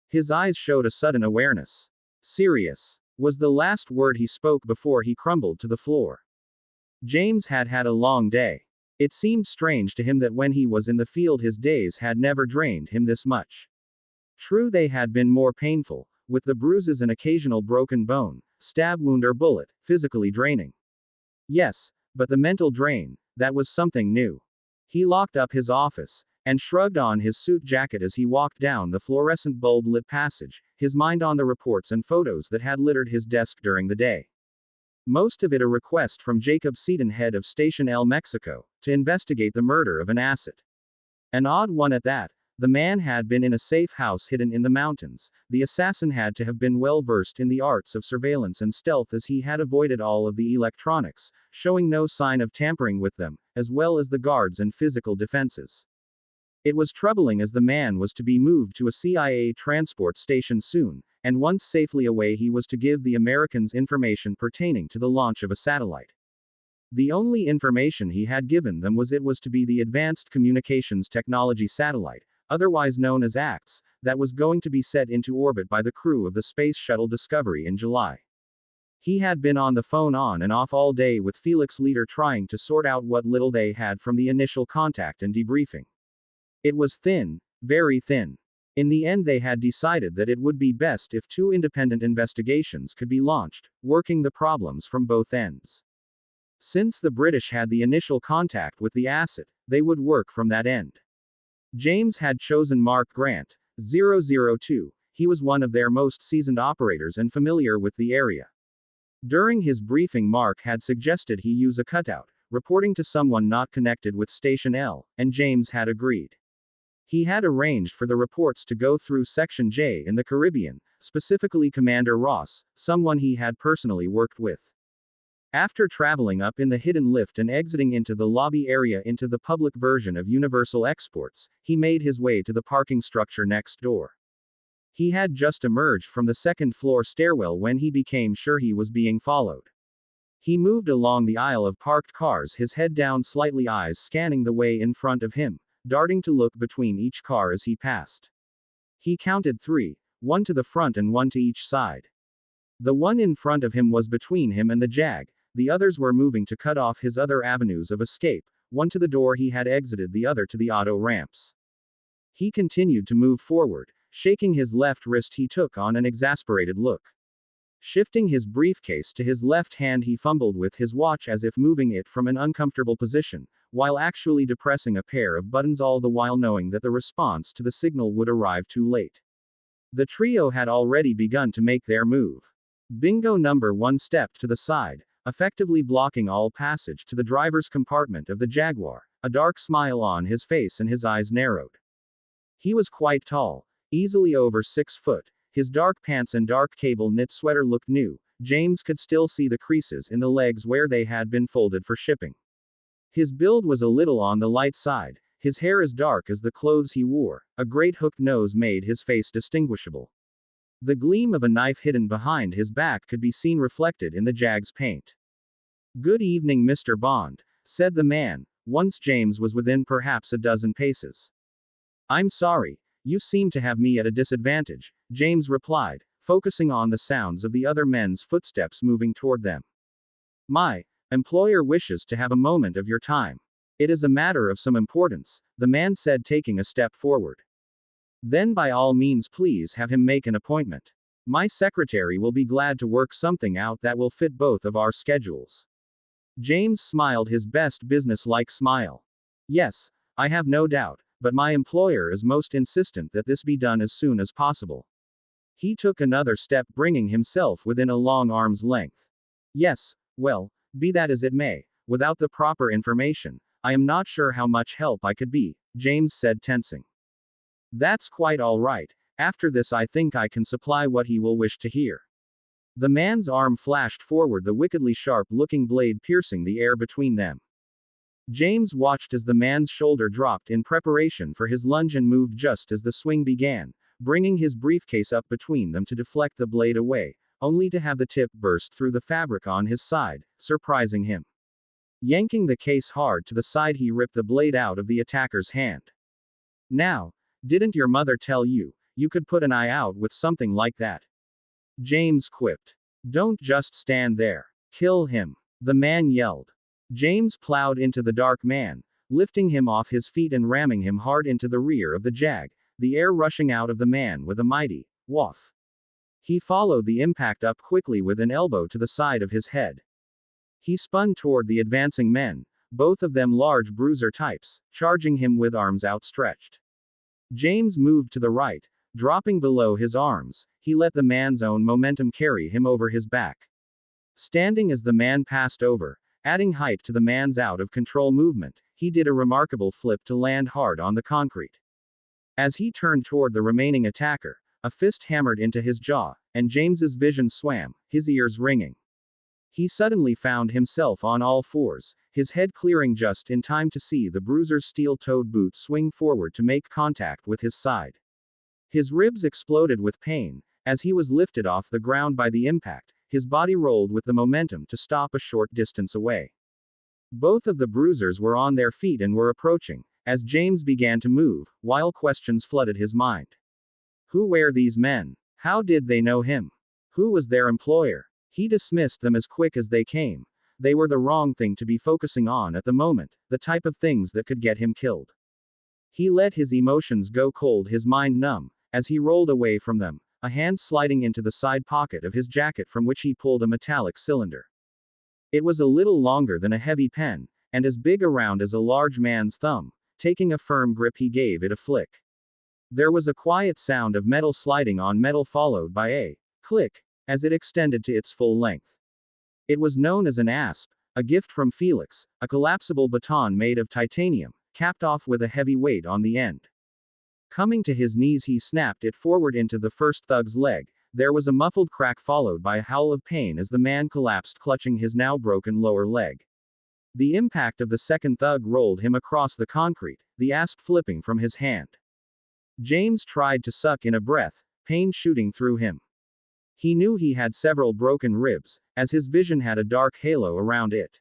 His eyes showed a sudden awareness. Sirius was the last word he spoke before he crumbled to the floor. James had had a long day. It seemed strange to him that when he was in the field his days had never drained him this much. True, they had been more painful, with the bruises and occasional broken bone, stab wound or bullet, physically draining. Yes, but the mental drain, that was something new. He locked up his office, and shrugged on his suit jacket as he walked down the fluorescent bulb-lit passage, his mind on the reports and photos that had littered his desk during the day. Most of it a request from Jacob Seaton, head of Station El Mexico, to investigate the murder of an asset. An odd one at that. The man had been in a safe house hidden in the mountains. The assassin had to have been well versed in the arts of surveillance and stealth, as he had avoided all of the electronics, showing no sign of tampering with them, as well as the guards and physical defenses. It was troubling as the man was to be moved to a CIA transport station soon, and once safely away he was to give the Americans information pertaining to the launch of a satellite. The only information he had given them was it was to be the Advanced Communications Technology Satellite, otherwise known as ACTS, that was going to be set into orbit by the crew of the Space Shuttle Discovery in July. He had been on the phone on and off all day with Felix Leiter trying to sort out what little they had from the initial contact and debriefing. It was thin, very thin. In the end, they had decided that it would be best if two independent investigations could be launched, working the problems from both ends. Since the British had the initial contact with the asset, they would work from that end. James had chosen Mark Grant, 002. He was one of their most seasoned operators and familiar with the area. During his briefing, Mark had suggested he use a cutout, reporting to someone not connected with Station L, and James had agreed. He had arranged for the reports to go through Section J in the Caribbean, specifically Commander Ross, someone he had personally worked with. After traveling up in the hidden lift and exiting into the lobby area into the public version of Universal Exports, he made his way to the parking structure next door. He had just emerged from the second-floor stairwell when he became sure he was being followed. He moved along the aisle of parked cars, his head down slightly, eyes scanning the way in front of him, darting to look between each car as he passed. He counted 3, one to the front and one to each side. The one in front of him was between him and the Jag, the others were moving to cut off his other avenues of escape, one to the door he had exited, the other to the auto ramps. He continued to move forward, shaking his left wrist. He took on an exasperated look. Shifting his briefcase to his left hand, he fumbled with his watch as if moving it from an uncomfortable position, while actually depressing a pair of buttons, all the while knowing that the response to the signal would arrive too late. The trio had already begun to make their move. Bingo number 1 stepped to the side, effectively blocking all passage to the driver's compartment of the Jaguar, a dark smile on his face and his eyes narrowed. He was quite tall, easily over 6 foot. His dark pants and dark cable knit sweater looked new. James could still see the creases in the legs where they had been folded for shipping. His build was a little on the light side, his hair as dark as the clothes he wore, a great hooked nose made his face distinguishable. The gleam of a knife hidden behind his back could be seen reflected in the Jag's paint. "Good evening, Mr. Bond," said the man, once James was within perhaps a dozen paces. "I'm sorry, you seem to have me at a disadvantage," James replied, focusing on the sounds of the other men's footsteps moving toward them. "My employer wishes to have a moment of your time. It is a matter of some importance," the man said, taking a step forward. "Then by all means please have him make an appointment. My secretary will be glad to work something out that will fit both of our schedules." James smiled his best business-like smile. "Yes, I have no doubt, but my employer is most insistent that this be done as soon as possible." He took another step, bringing himself within a long arm's length. "Yes, well, be that as it may, without the proper information, I am not sure how much help I could be," James said, tensing. "That's quite all right. After this I think I can supply what he will wish to hear." The man's arm flashed forward, the wickedly sharp-looking blade piercing the air between them. James watched as the man's shoulder dropped in preparation for his lunge and moved just as the swing began, bringing his briefcase up between them to deflect the blade away, only to have the tip burst through the fabric on his side, surprising him. Yanking the case hard to the side, he ripped the blade out of the attacker's hand. "Now, didn't your mother tell you, you could put an eye out with something like that?" James quipped. "Don't just stand there. Kill him," the man yelled. James plowed into the dark man, lifting him off his feet and ramming him hard into the rear of the Jag, the air rushing out of the man with a mighty woof. He followed the impact up quickly with an elbow to the side of his head. He spun toward the advancing men, both of them large bruiser types, charging him with arms outstretched. James moved to the right, dropping below his arms. He let the man's own momentum carry him over his back. Standing as the man passed over, adding height to the man's out-of-control movement, he did a remarkable flip to land hard on the concrete. As he turned toward the remaining attacker, a fist hammered into his jaw, and James's vision swam, his ears ringing. He suddenly found himself on all fours, his head clearing just in time to see the bruiser's steel-toed boot swing forward to make contact with his side. His ribs exploded with pain. As he was lifted off the ground by the impact, his body rolled with the momentum to stop a short distance away. Both of the bruisers were on their feet and were approaching, as James began to move, while questions flooded his mind. Who were these men? How did they know him? Who was their employer? He dismissed them as quick as they came. They were the wrong thing to be focusing on at the moment, the type of things that could get him killed. He let his emotions go cold, his mind numb, as he rolled away from them, a hand sliding into the side pocket of his jacket from which he pulled a metallic cylinder. It was a little longer than a heavy pen, and as big around as a large man's thumb. Taking a firm grip, he gave it a flick. There was a quiet sound of metal sliding on metal followed by a click as it extended to its full length. It was known as an asp, a gift from Felix, a collapsible baton made of titanium, capped off with a heavy weight on the end. Coming to his knees, he snapped it forward into the first thug's leg. There was a muffled crack followed by a howl of pain as the man collapsed, clutching his now broken lower leg. The impact of the second thug rolled him across the concrete, the asp flipping from his hand. James tried to suck in a breath, pain shooting through him. He knew he had several broken ribs, as his vision had a dark halo around it.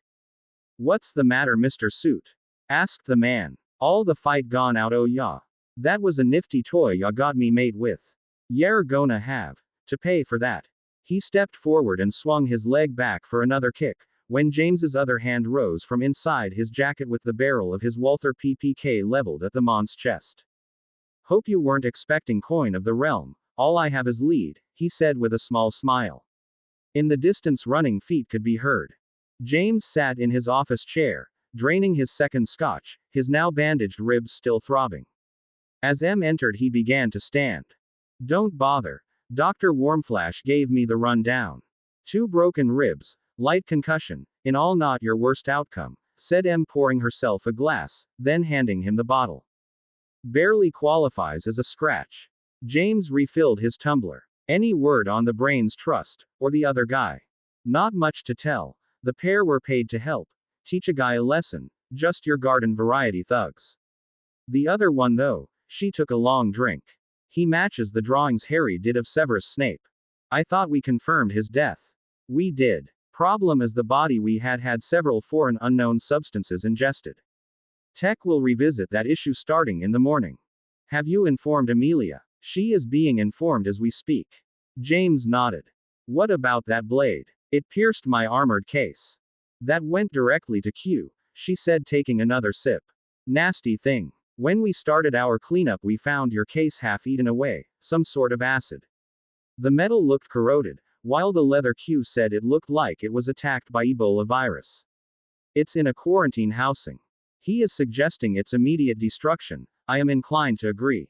"What's the matter, Mr. Suit?" asked the man. "All the fight gone out, oh yeah. That was a nifty toy ya got me mate with. You're gonna have to pay for that." He stepped forward and swung his leg back for another kick, when James's other hand rose from inside his jacket with the barrel of his Walther PPK leveled at the man's chest. "Hope you weren't expecting coin of the realm. All I have is lead," he said with a small smile. In the distance, running feet could be heard. James sat in his office chair, draining his second scotch, his now bandaged ribs still throbbing. As M entered, he began to stand. "Don't bother. Dr. Warmflash gave me the rundown. 2 broken ribs, light concussion, in all not your worst outcome," said M, pouring herself a glass, then handing him the bottle. "Barely qualifies as a scratch." James refilled his tumbler. "Any word on the brains trust, or the other guy?" "Not much to tell. The pair were paid to help teach a guy a lesson, just your garden variety thugs. The other one though," she took a long drink. "He matches the drawings Harry did of Severus Snape. I thought we confirmed his death." "We did. Problem is the body we had several foreign unknown substances ingested. Tech will revisit that issue starting in the morning. Have you informed Amelia?" "She is being informed as we speak." James nodded. "What about that blade? It pierced my armored case." "That went directly to Q," she said, taking another sip. "Nasty thing. When we started our cleanup, we found your case half eaten away, some sort of acid. The metal looked corroded, while the leather Q said it looked like it was attacked by Ebola virus. It's in a quarantine housing. He is suggesting its immediate destruction. I am inclined to agree."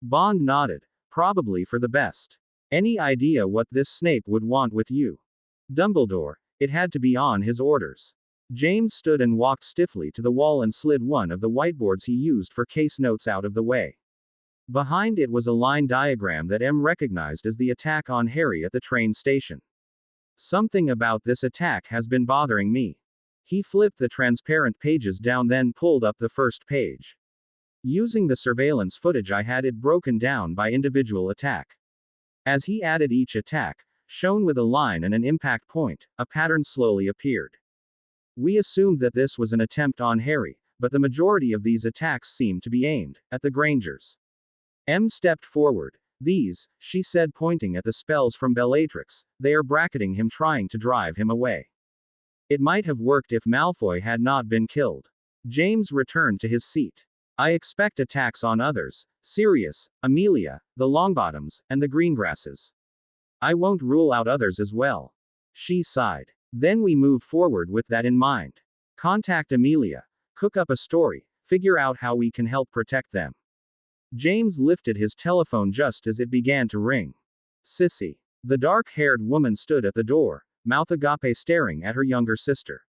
Bond nodded. "Probably for the best. Any idea what this Snape would want with you?" "Dumbledore. It had to be on his orders." James stood and walked stiffly to the wall and slid one of the whiteboards he used for case notes out of the way. Behind it was a line diagram that M recognized as the attack on Harry at the train station. "Something about this attack has been bothering me." He flipped the transparent pages down, then pulled up the first page. "Using the surveillance footage I had it broken down by individual attack." As he added each attack, shown with a line and an impact point, a pattern slowly appeared. "We assumed that this was an attempt on Harry, but the majority of these attacks seemed to be aimed at the Grangers." M stepped forward. "These," she said, pointing at the spells from Bellatrix, "they are bracketing him, trying to drive him away. It might have worked if Malfoy had not been killed." James returned to his seat. "I expect attacks on others: Sirius, Amelia, the Longbottoms, and the Greengrasses. I won't rule out others as well." She sighed. "Then we move forward with that in mind. Contact Amelia. Cook up a story. Figure out how we can help protect them." James lifted his telephone just as it began to ring. "Sissy." The dark-haired woman stood at the door, mouth agape, staring at her younger sister.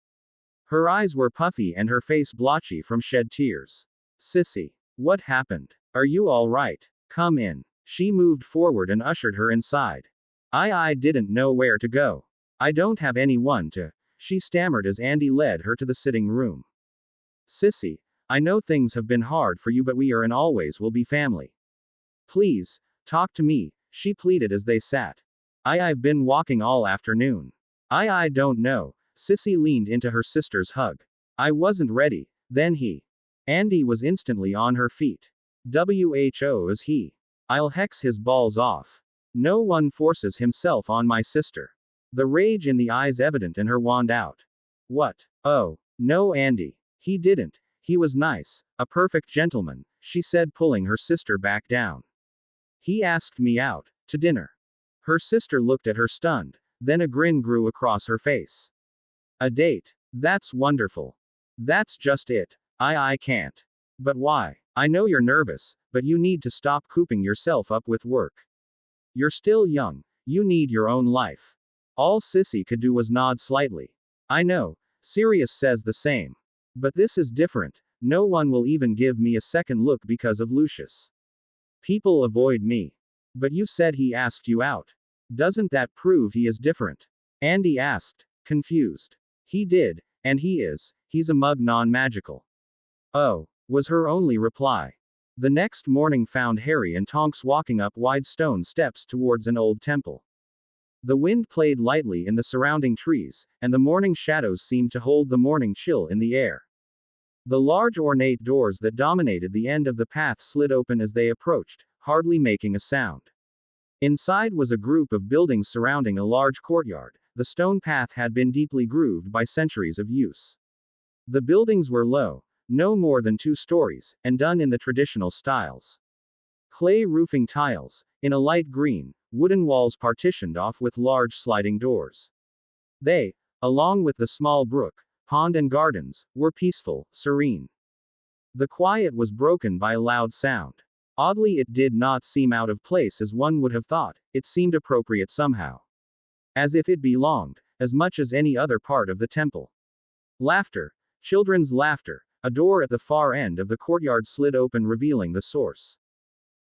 Her eyes were puffy and her face blotchy from shed tears. "Sissy. What happened? Are you all right? Come in." She moved forward and ushered her inside. I didn't know where to go. I don't have anyone to." she stammered as Andy led her to the sitting room. Sissy, I know things have been hard for you, but we are and always will be family. Please, talk to me, she pleaded as they sat. I've been walking all afternoon. I don't know. Sissy leaned into her sister's hug. I wasn't ready. Then he. Andy was instantly on her feet. Who is he? I'll hex his balls off. No one forces himself on my sister. The rage in the eyes evident and her wand out. What? Oh, no, Andy. He didn't. He was nice. A perfect gentleman, she said, pulling her sister back down. He asked me out to dinner. Her sister looked at her stunned, then a grin grew across her face. A date? That's wonderful. That's just it. I can't. But why? I know you're nervous, but you need to stop cooping yourself up with work. You're still young. You need your own life. All Sissy could do was nod slightly. I know. Sirius says the same. But this is different. No one will even give me a second look because of Lucius. People avoid me. But you said he asked you out. Doesn't that prove he is different? Andy asked, confused. He did, and he's a mug non-magical. Oh, was her only reply. The next morning found Harry and Tonks walking up wide stone steps towards an old temple. The wind played lightly in the surrounding trees, and the morning shadows seemed to hold the morning chill in the air. The large ornate doors that dominated the end of the path slid open as they approached, hardly making a sound. Inside was a group of buildings surrounding a large courtyard. The stone path had been deeply grooved by centuries of use. The buildings were low, no more than 2 stories, and done in the traditional styles. Clay roofing tiles, in a light green, wooden walls partitioned off with large sliding doors. They, along with the small brook, pond and gardens, were peaceful, serene. The quiet was broken by a loud sound. Oddly, it did not seem out of place as one would have thought. It seemed appropriate somehow. As if it belonged, as much as any other part of the temple. Laughter. Children's laughter. A door at the far end of the courtyard slid open, revealing the source.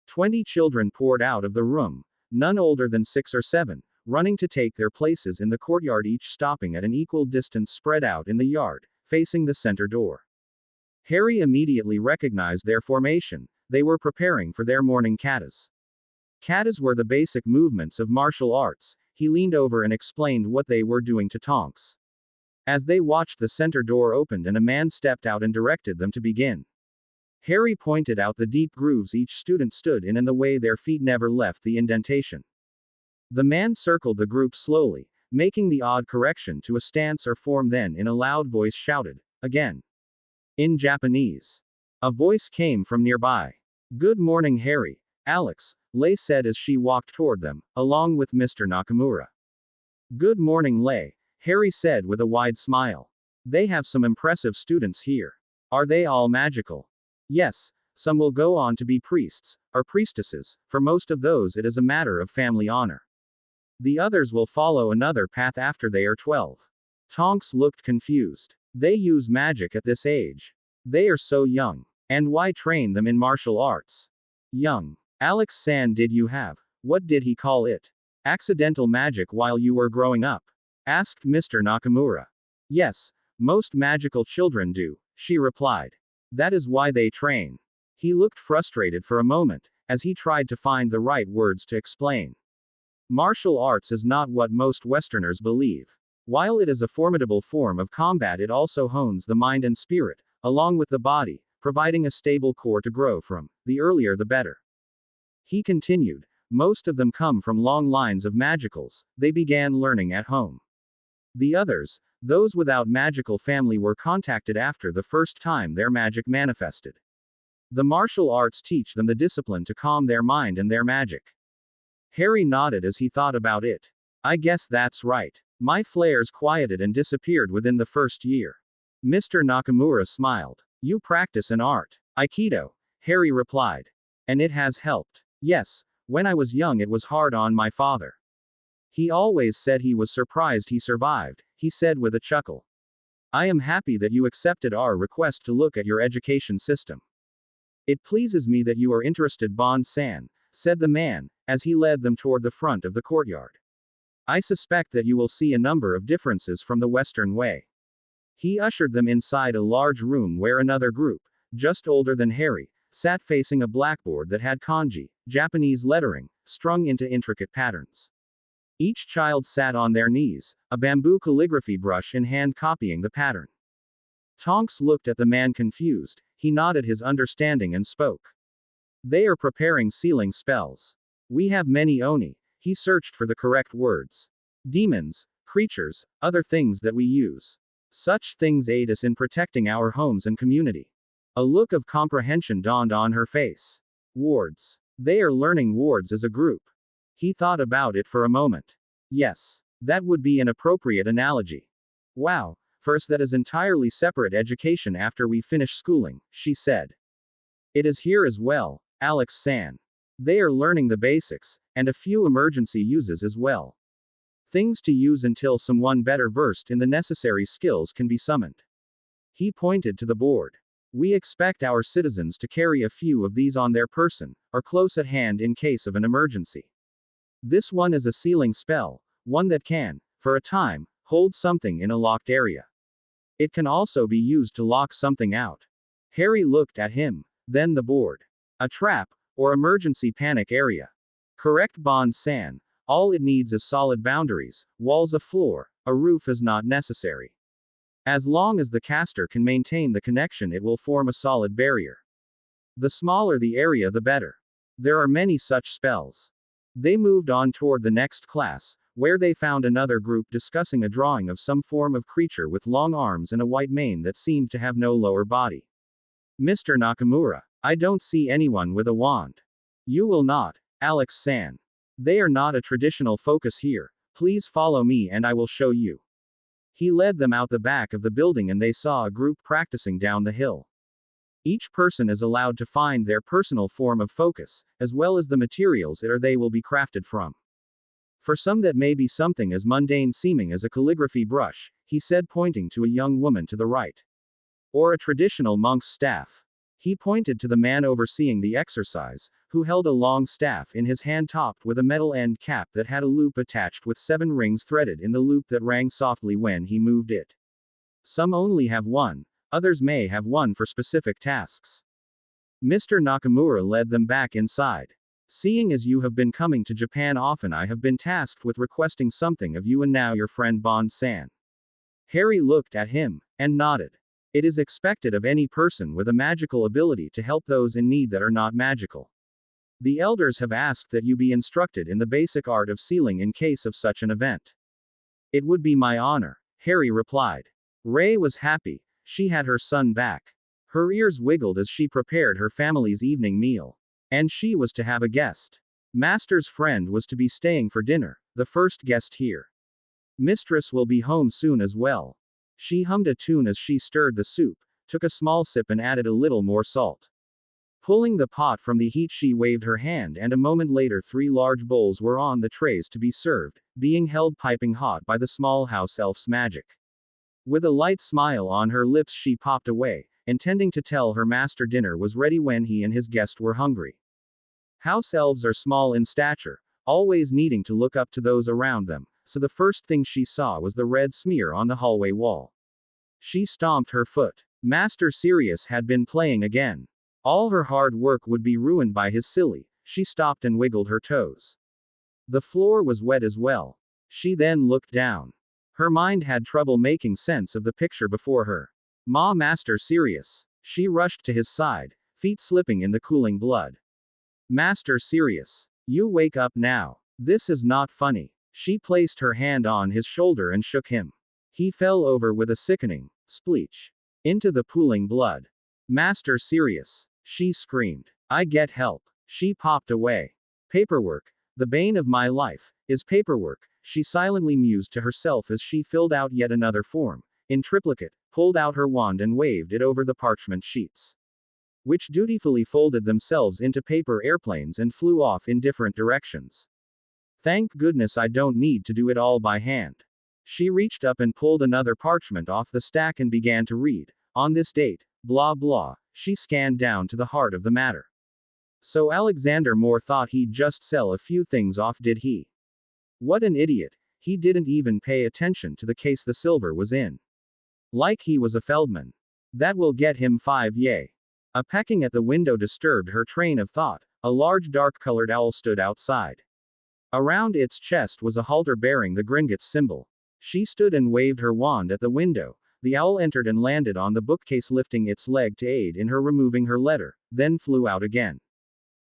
20 children poured out of the room, none older than 6 or 7, running to take their places in the courtyard, each stopping at an equal distance spread out in the yard, facing the center door. Harry immediately recognized their formation. They were preparing for their morning katas. Katas were the basic movements of martial arts. He leaned over and explained what they were doing to Tonks. As they watched, the center door opened and a man stepped out and directed them to begin. Harry pointed out the deep grooves each student stood in and the way their feet never left the indentation. The man circled the group slowly, making the odd correction to a stance or form, then in a loud voice shouted, again. In Japanese. A voice came from nearby. Good morning, Harry. Alex, Lei said as she walked toward them, along with Mr. Nakamura. Good morning, Lei, Harry said with a wide smile. They have some impressive students here. Are they all magical? Yes, some will go on to be priests, or priestesses. For most of those it is a matter of family honor. The others will follow another path after they are 12. Tonks looked confused. They use magic at this age. They are so young. And why train them in martial arts? Young. Alex-san, did you have, what did he call it? Accidental magic while you were growing up? Asked Mr. Nakamura. Yes, most magical children do, she replied. That is why they train. He looked frustrated for a moment, as he tried to find the right words to explain. Martial arts is not what most Westerners believe. While it is a formidable form of combat, it also hones the mind and spirit, along with the body, providing a stable core to grow from. The earlier the better. He continued, most of them come from long lines of magicals. They began learning at home. The others, those without magical family, were contacted after the first time their magic manifested. The martial arts teach them the discipline to calm their mind and their magic. Harry nodded as he thought about it. I guess that's right. My flares quieted and disappeared within the first year. Mr. Nakamura smiled. You practice an art. Aikido, Harry replied. And it has helped. Yes, when I was young it was hard on my father. He always said he was surprised he survived, he said with a chuckle. I am happy that you accepted our request to look at your education system. It pleases me that you are interested, Bond-san, said the man, as he led them toward the front of the courtyard. I suspect that you will see a number of differences from the Western way. He ushered them inside a large room where another group, just older than Harry, sat facing a blackboard that had kanji, Japanese lettering, strung into intricate patterns. Each child sat on their knees, a bamboo calligraphy brush in hand copying the pattern. Tonks looked at the man confused, he nodded his understanding and spoke. They are preparing sealing spells. We have many oni, he searched for the correct words. Demons, creatures, other things that we use. Such things aid us in protecting our homes and community. A look of comprehension dawned on her face. Wards. They are learning wards as a group. He thought about it for a moment. Yes, that would be an appropriate analogy. Wow, first that is entirely separate education after we finish schooling, she said. It is here as well, Alex-san. They are learning the basics, and a few emergency uses as well. Things to use until someone better versed in the necessary skills can be summoned. He pointed to the board. We expect our citizens to carry a few of these on their person, or close at hand in case of an emergency. This one is a sealing spell, one that can, for a time, hold something in a locked area. It can also be used to lock something out. Harry looked at him, then the board. A trap, or emergency panic area. Correct, Bond-san. All it needs is solid boundaries, walls of floor, a roof is not necessary. As long as the caster can maintain the connection, it will form a solid barrier. The smaller the area, the better. There are many such spells. They moved on toward the next class, where they found another group discussing a drawing of some form of creature with long arms and a white mane that seemed to have no lower body. Mr. Nakamura, I don't see anyone with a wand. You will not, Alex-san. They are not a traditional focus here. Please follow me and I will show you. He led them out the back of the building and they saw a group practicing down the hill. Each person is allowed to find their personal form of focus, as well as the materials that they will be crafted from. For some that may be something as mundane seeming as a calligraphy brush, he said, pointing to a young woman to the right. Or a traditional monk's staff. He pointed to the man overseeing the exercise, who held a long staff in his hand topped with a metal end cap that had a loop attached with 7 rings threaded in the loop that rang softly when he moved it. Some only have one, others may have one for specific tasks. Mr. Nakamura led them back inside. Seeing as you have been coming to Japan often, I have been tasked with requesting something of you and now your friend Bond-san. Harry looked at him, and nodded. It is expected of any person with a magical ability to help those in need that are not magical. The elders have asked that you be instructed in the basic art of sealing in case of such an event. It would be my honor, Harry replied. Ray was happy, she had her son back. Her ears wiggled as she prepared her family's evening meal. And she was to have a guest. Master's friend was to be staying for dinner, the first guest here. Mistress will be home soon as well. She hummed a tune as she stirred the soup, took a small sip and added a little more salt. Pulling the pot from the heat, she waved her hand and a moment later 3 large bowls were on the trays to be served, being held piping hot by the small house elf's magic. With a light smile on her lips she popped away, intending to tell her master dinner was ready when he and his guest were hungry. House elves are small in stature, always needing to look up to those around them, so the first thing she saw was the red smear on the hallway wall. She stomped her foot. Master Sirius had been playing again. All her hard work would be ruined by his silly. She stopped and wiggled her toes. The floor was wet as well. She then looked down. Her mind had trouble making sense of the picture before her. Master Sirius. She rushed to his side, feet slipping in the cooling blood. Master Sirius. You wake up now. This is not funny. She placed her hand on his shoulder and shook him. He fell over with a sickening spleech into the pooling blood. Master Sirius. She screamed. I get help. She popped away. Paperwork. The bane of my life is paperwork, she silently mused to herself as she filled out yet another form, in triplicate, pulled out her wand and waved it over the parchment sheets, which dutifully folded themselves into paper airplanes and flew off in different directions. Thank goodness I don't need to do it all by hand. She reached up and pulled another parchment off the stack and began to read. On this date, blah blah, she scanned down to the heart of the matter. So Alexander Moore thought he'd just sell a few things off, did he? What an idiot. He didn't even pay attention to the case the silver was in. Like he was a Feldman. That will get him 5 yay. A pecking at the window disturbed her train of thought. A large dark-colored owl stood outside. Around its chest was a halter bearing the Gringotts symbol. She stood and waved her wand at the window. The owl entered and landed on the bookcase, lifting its leg to aid in her removing her letter, then flew out again.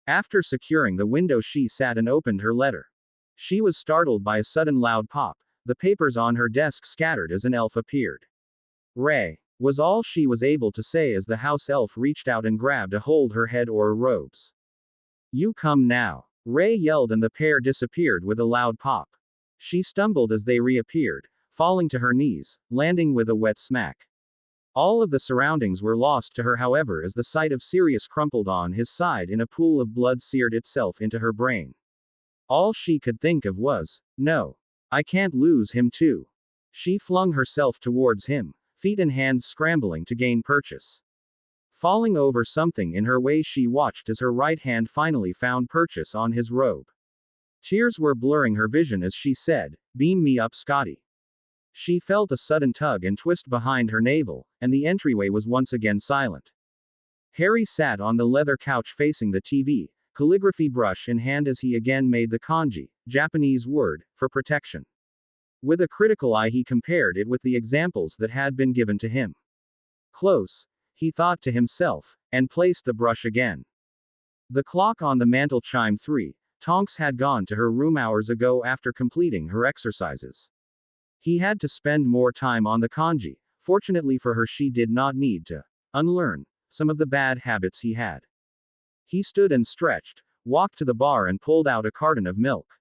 After securing the window, she sat and opened her letter. She was startled by a sudden loud pop. The papers on her desk scattered as an elf appeared. "Ray," was all she was able to say as the house elf reached out and grabbed a hold her head or her robes. "You come now," Ray yelled, and the pair disappeared with a loud pop. She stumbled as they reappeared, falling to her knees, landing with a wet smack. All of the surroundings were lost to her, however, as the sight of Sirius crumpled on his side in a pool of blood seared itself into her brain. All she could think of was, "No. I can't lose him too." She flung herself towards him, feet and hands scrambling to gain purchase. Falling over something in her way, she watched as her right hand finally found purchase on his robe. Tears were blurring her vision as she said, "Beam me up, Scotty." She felt a sudden tug and twist behind her navel, and the entryway was once again silent. Harry sat on the leather couch facing the TV, calligraphy brush in hand as he again made the kanji, Japanese word, for protection. With a critical eye he compared it with the examples that had been given to him. Close, he thought to himself, and placed the brush again. The clock on the mantel chimed 3. Tonks had gone to her room hours ago after completing her exercises. He had to spend more time on the kanji. Fortunately for her, she did not need to unlearn some of the bad habits he had. He stood and stretched, walked to the bar and pulled out a carton of milk.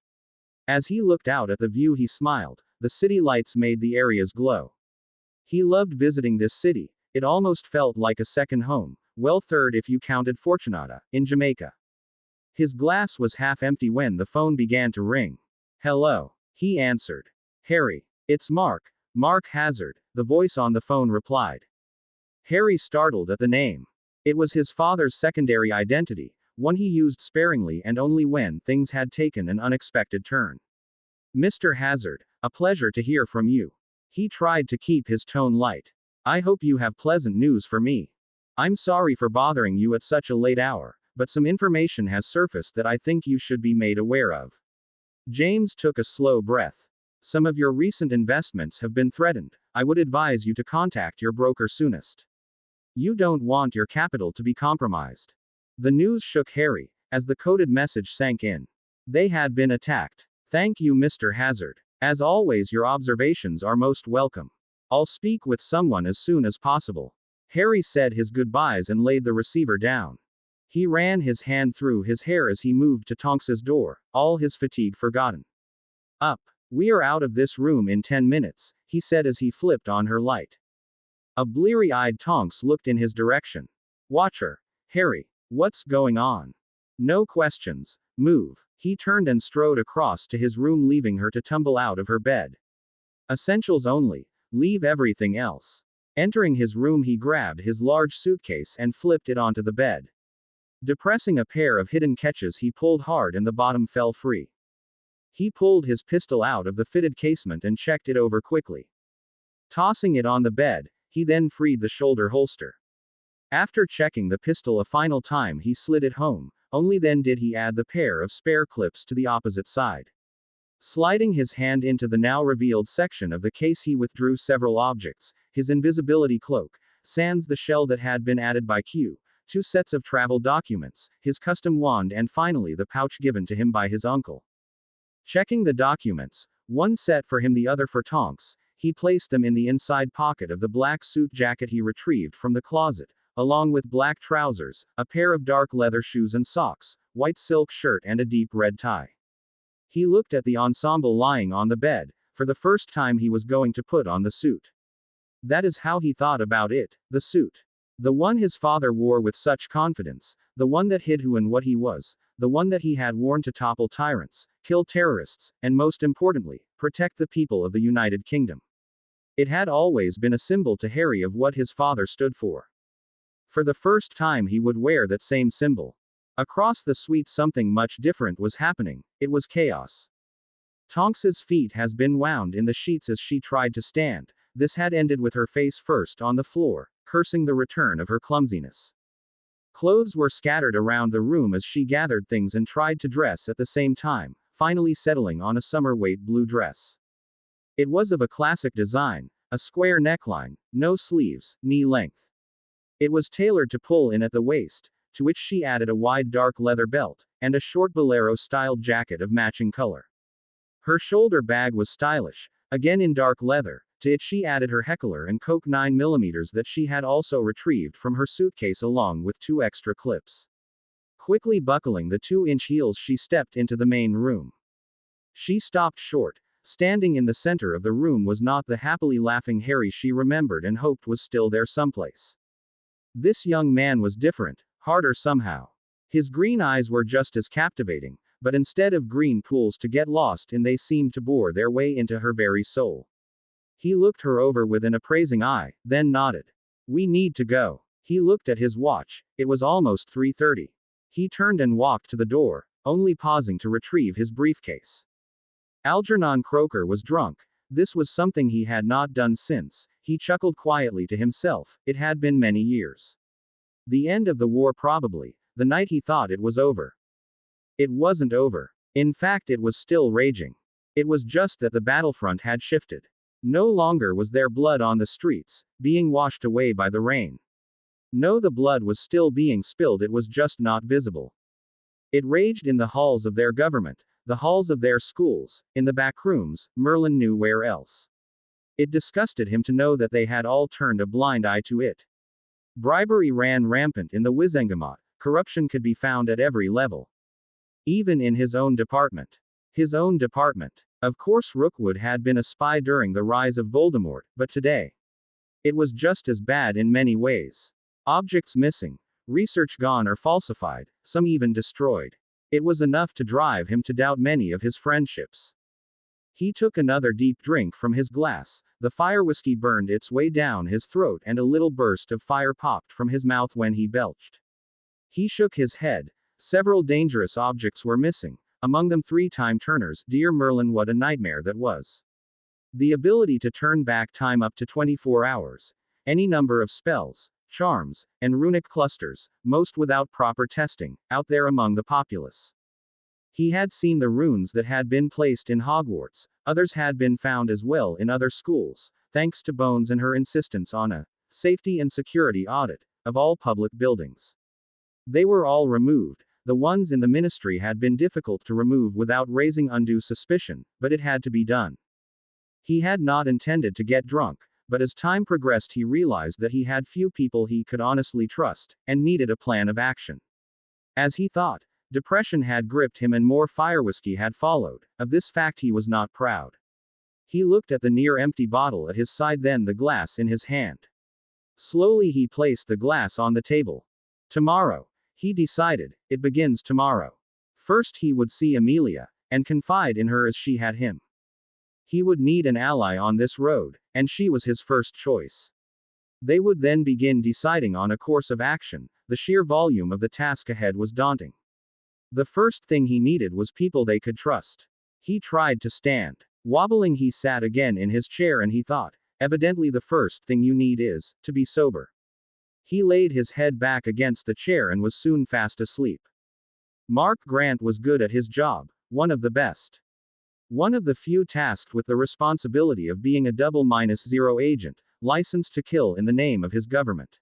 As he looked out at the view he smiled. The city lights made the areas glow. He loved visiting this city. It almost felt like a second home, well, third if you counted Fortunata, in Jamaica. His glass was half empty when the phone began to ring. "Hello," he answered. "Harry. It's Mark. Mark Hazard," the voice on the phone replied. Harry startled at the name. It was his father's secondary identity, one he used sparingly and only when things had taken an unexpected turn. "Mr. Hazard, a pleasure to hear from you." He tried to keep his tone light. "I hope you have pleasant news for me. I'm sorry for bothering you at such a late hour, but some information has surfaced that I think you should be made aware of." James took a slow breath. "Some of your recent investments have been threatened. I would advise you to contact your broker soonest. You don't want your capital to be compromised." The news shook Harry, as the coded message sank in. They had been attacked. "Thank you, Mr. Hazard. As always, your observations are most welcome. I'll speak with someone as soon as possible." Harry said his goodbyes and laid the receiver down. He ran his hand through his hair as he moved to Tonks's door, all his fatigue forgotten. "Up. We are out of this room in 10 minutes, he said as he flipped on her light. A bleary-eyed Tonks looked in his direction. "Watch her. Harry. What's going on?" "No questions. Move." He turned and strode across to his room, leaving her to tumble out of her bed. "Essentials only. Leave everything else." Entering his room, he grabbed his large suitcase and flipped it onto the bed. Depressing a pair of hidden catches, he pulled hard and the bottom fell free. He pulled his pistol out of the fitted casement and checked it over quickly. Tossing it on the bed, he then freed the shoulder holster. After checking the pistol a final time, he slid it home. Only then did he add the pair of spare clips to the opposite side. Sliding his hand into the now revealed section of the case, he withdrew several objects: his invisibility cloak, sans the shell that had been added by Q, 2 sets of travel documents, his custom wand, and finally the pouch given to him by his uncle. Checking the documents, one set for him, the other for Tonks, he placed them in the inside pocket of the black suit jacket he retrieved from the closet, along with black trousers, a pair of dark leather shoes and socks, white silk shirt, and a deep red tie. He looked at the ensemble lying on the bed. For the first time, he was going to put on the suit. That is how he thought about it, the suit. The one his father wore with such confidence, the one that hid who and what he was, the one that he had worn to topple tyrants, kill terrorists, and most importantly, protect the people of the United Kingdom. It had always been a symbol to Harry of what his father stood for. For the first time, he would wear that same symbol. Across the suite, something much different was happening. It was chaos. Tonks's feet has been wound in the sheets as she tried to stand. This had ended with her face first on the floor, cursing the return of her clumsiness. Clothes were scattered around the room as she gathered things and tried to dress at the same time, finally settling on a summer-weight blue dress. It was of a classic design, a square neckline, no sleeves, knee length. It was tailored to pull in at the waist, to which she added a wide dark leather belt, and a short bolero-styled jacket of matching color. Her shoulder bag was stylish, again in dark leather. To it she added her heckler and Coke 9mm that she had also retrieved from her suitcase along with 2 extra clips. Quickly buckling the 2-inch heels she stepped into the main room. She stopped short. Standing in the center of the room was not the happily laughing Harry she remembered and hoped was still there someplace. This young man was different, harder somehow. His green eyes were just as captivating, but instead of green pools to get lost in, they seemed to bore their way into her very soul. He looked her over with an appraising eye, then nodded. "We need to go." He looked at his watch. It was almost 3:30. He turned and walked to the door, only pausing to retrieve his briefcase. Algernon Croker was drunk. This was something he had not done since. He chuckled quietly to himself. It had been many years. The end of the war probably, the night he thought it was over. It wasn't over. In fact, it was still raging. It was just that the battlefront had shifted. No longer was there blood on the streets, being washed away by the rain. No, the blood was still being spilled, it was just not visible. It raged in the halls of their government, the halls of their schools, in the back rooms, Merlin knew where else. It disgusted him to know that they had all turned a blind eye to it. Bribery ran rampant in the Wizengamot, corruption could be found at every level. Even in his own department. His own department. Of course Rookwood had been a spy during the rise of Voldemort, but today. It was just as bad in many ways. Objects missing. Research gone or falsified, some even destroyed. It was enough to drive him to doubt many of his friendships. He took another deep drink from his glass. The fire whiskey burned its way down his throat and a little burst of fire popped from his mouth when he belched. He shook his head. Several dangerous objects were missing. Among them 3 time turners. Dear Merlin, what a nightmare that was. The ability to turn back time up to 24 hours. Any number of spells, charms, and runic clusters, most without proper testing, out there among the populace. He had seen the runes that had been placed in Hogwarts. Others had been found as well in other schools, thanks to Bones and her insistence on a safety and security audit of all public buildings. They were all removed. The ones in the ministry had been difficult to remove without raising undue suspicion, but it had to be done. He had not intended to get drunk, but as time progressed he realized that he had few people he could honestly trust, and needed a plan of action. As he thought, depression had gripped him and more fire whiskey had followed. Of this fact he was not proud. He looked at the near-empty bottle at his side, then the glass in his hand. Slowly he placed the glass on the table. Tomorrow. He decided, it begins tomorrow. First he would see Amelia, and confide in her as she had him. He would need an ally on this road, and she was his first choice. They would then begin deciding on a course of action. The sheer volume of the task ahead was daunting. The first thing he needed was people they could trust. He tried to stand. Wobbling he sat again in his chair and he thought, evidently the first thing you need is to be sober. He laid his head back against the chair and was soon fast asleep. Mark Grant was good at his job, one of the best. One of the few tasked with the responsibility of being a double-0 agent, licensed to kill in the name of his government.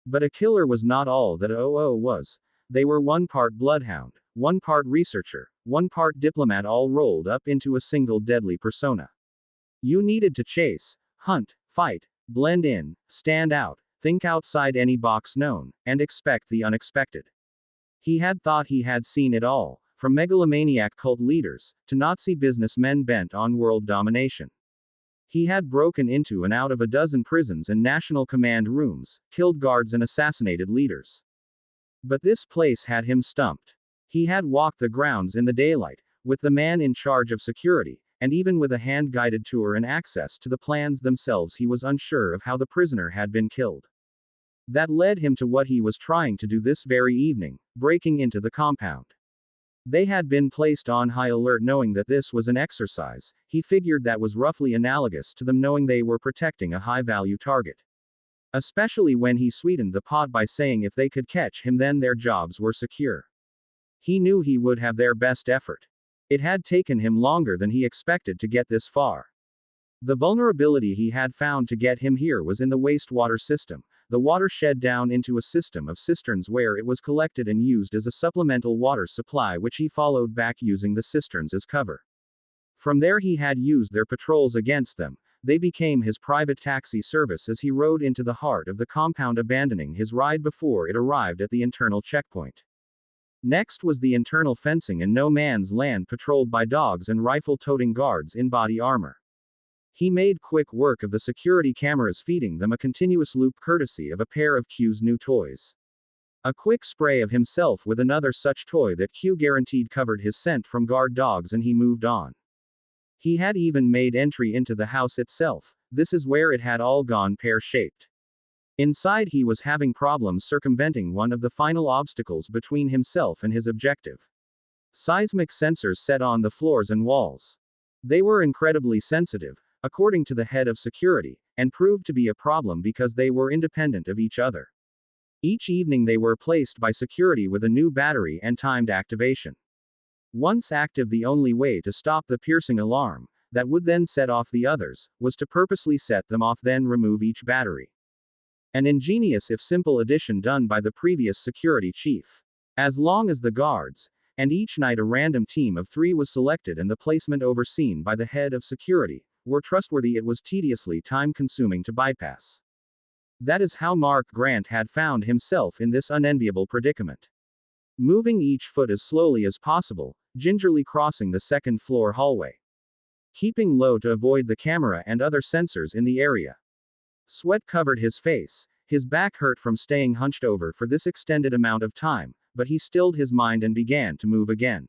But a killer was not all that OO was. They were 1 part bloodhound, 1 part researcher, 1 part diplomat, all rolled up into a single deadly persona. You needed to chase, hunt, fight, blend in, stand out, think outside any box known, and expect the unexpected. He had thought he had seen it all, from megalomaniac cult leaders, to Nazi businessmen bent on world domination. He had broken into and out of a dozen prisons and national command rooms, killed guards and assassinated leaders. But this place had him stumped. He had walked the grounds in the daylight, with the man in charge of security, and even with a hand-guided tour and access to the plans themselves he was unsure of how the prisoner had been killed. That led him to what he was trying to do this very evening, breaking into the compound. They had been placed on high alert knowing that this was an exercise. He figured that was roughly analogous to them knowing they were protecting a high-value target. Especially when he sweetened the pot by saying if they could catch him then their jobs were secure. He knew he would have their best effort. It had taken him longer than he expected to get this far. The vulnerability he had found to get him here was in the wastewater system. The water shed down into a system of cisterns where it was collected and used as a supplemental water supply, which he followed back using the cisterns as cover. From there he had used their patrols against them. They became his private taxi service as he rode into the heart of the compound, abandoning his ride before it arrived at the internal checkpoint. Next was the internal fencing and no man's land patrolled by dogs and rifle-toting guards in body armor. He made quick work of the security cameras, feeding them a continuous loop courtesy of a pair of Q's new toys. A quick spray of himself with another such toy that Q guaranteed covered his scent from guard dogs, and he moved on. He had even made entry into the house itself. This is where it had all gone pear-shaped. Inside he was having problems circumventing one of the final obstacles between himself and his objective. Seismic sensors set on the floors and walls. They were incredibly sensitive, according to the head of security, and proved to be a problem because they were independent of each other. Each evening they were placed by security with a new battery and timed activation. Once active, the only way to stop the piercing alarm, that would then set off the others, was to purposely set them off then remove each battery. An ingenious if simple addition done by the previous security chief. As long as the guards, and each night a random team of 3 was selected and the placement overseen by the head of security, were trustworthy, it was tediously time-consuming to bypass. That is how Mark Grant had found himself in this unenviable predicament. Moving each foot as slowly as possible, gingerly crossing the second-floor hallway. Keeping low to avoid the camera and other sensors in the area. Sweat covered his face, his back hurt from staying hunched over for this extended amount of time, but he stilled his mind and began to move again.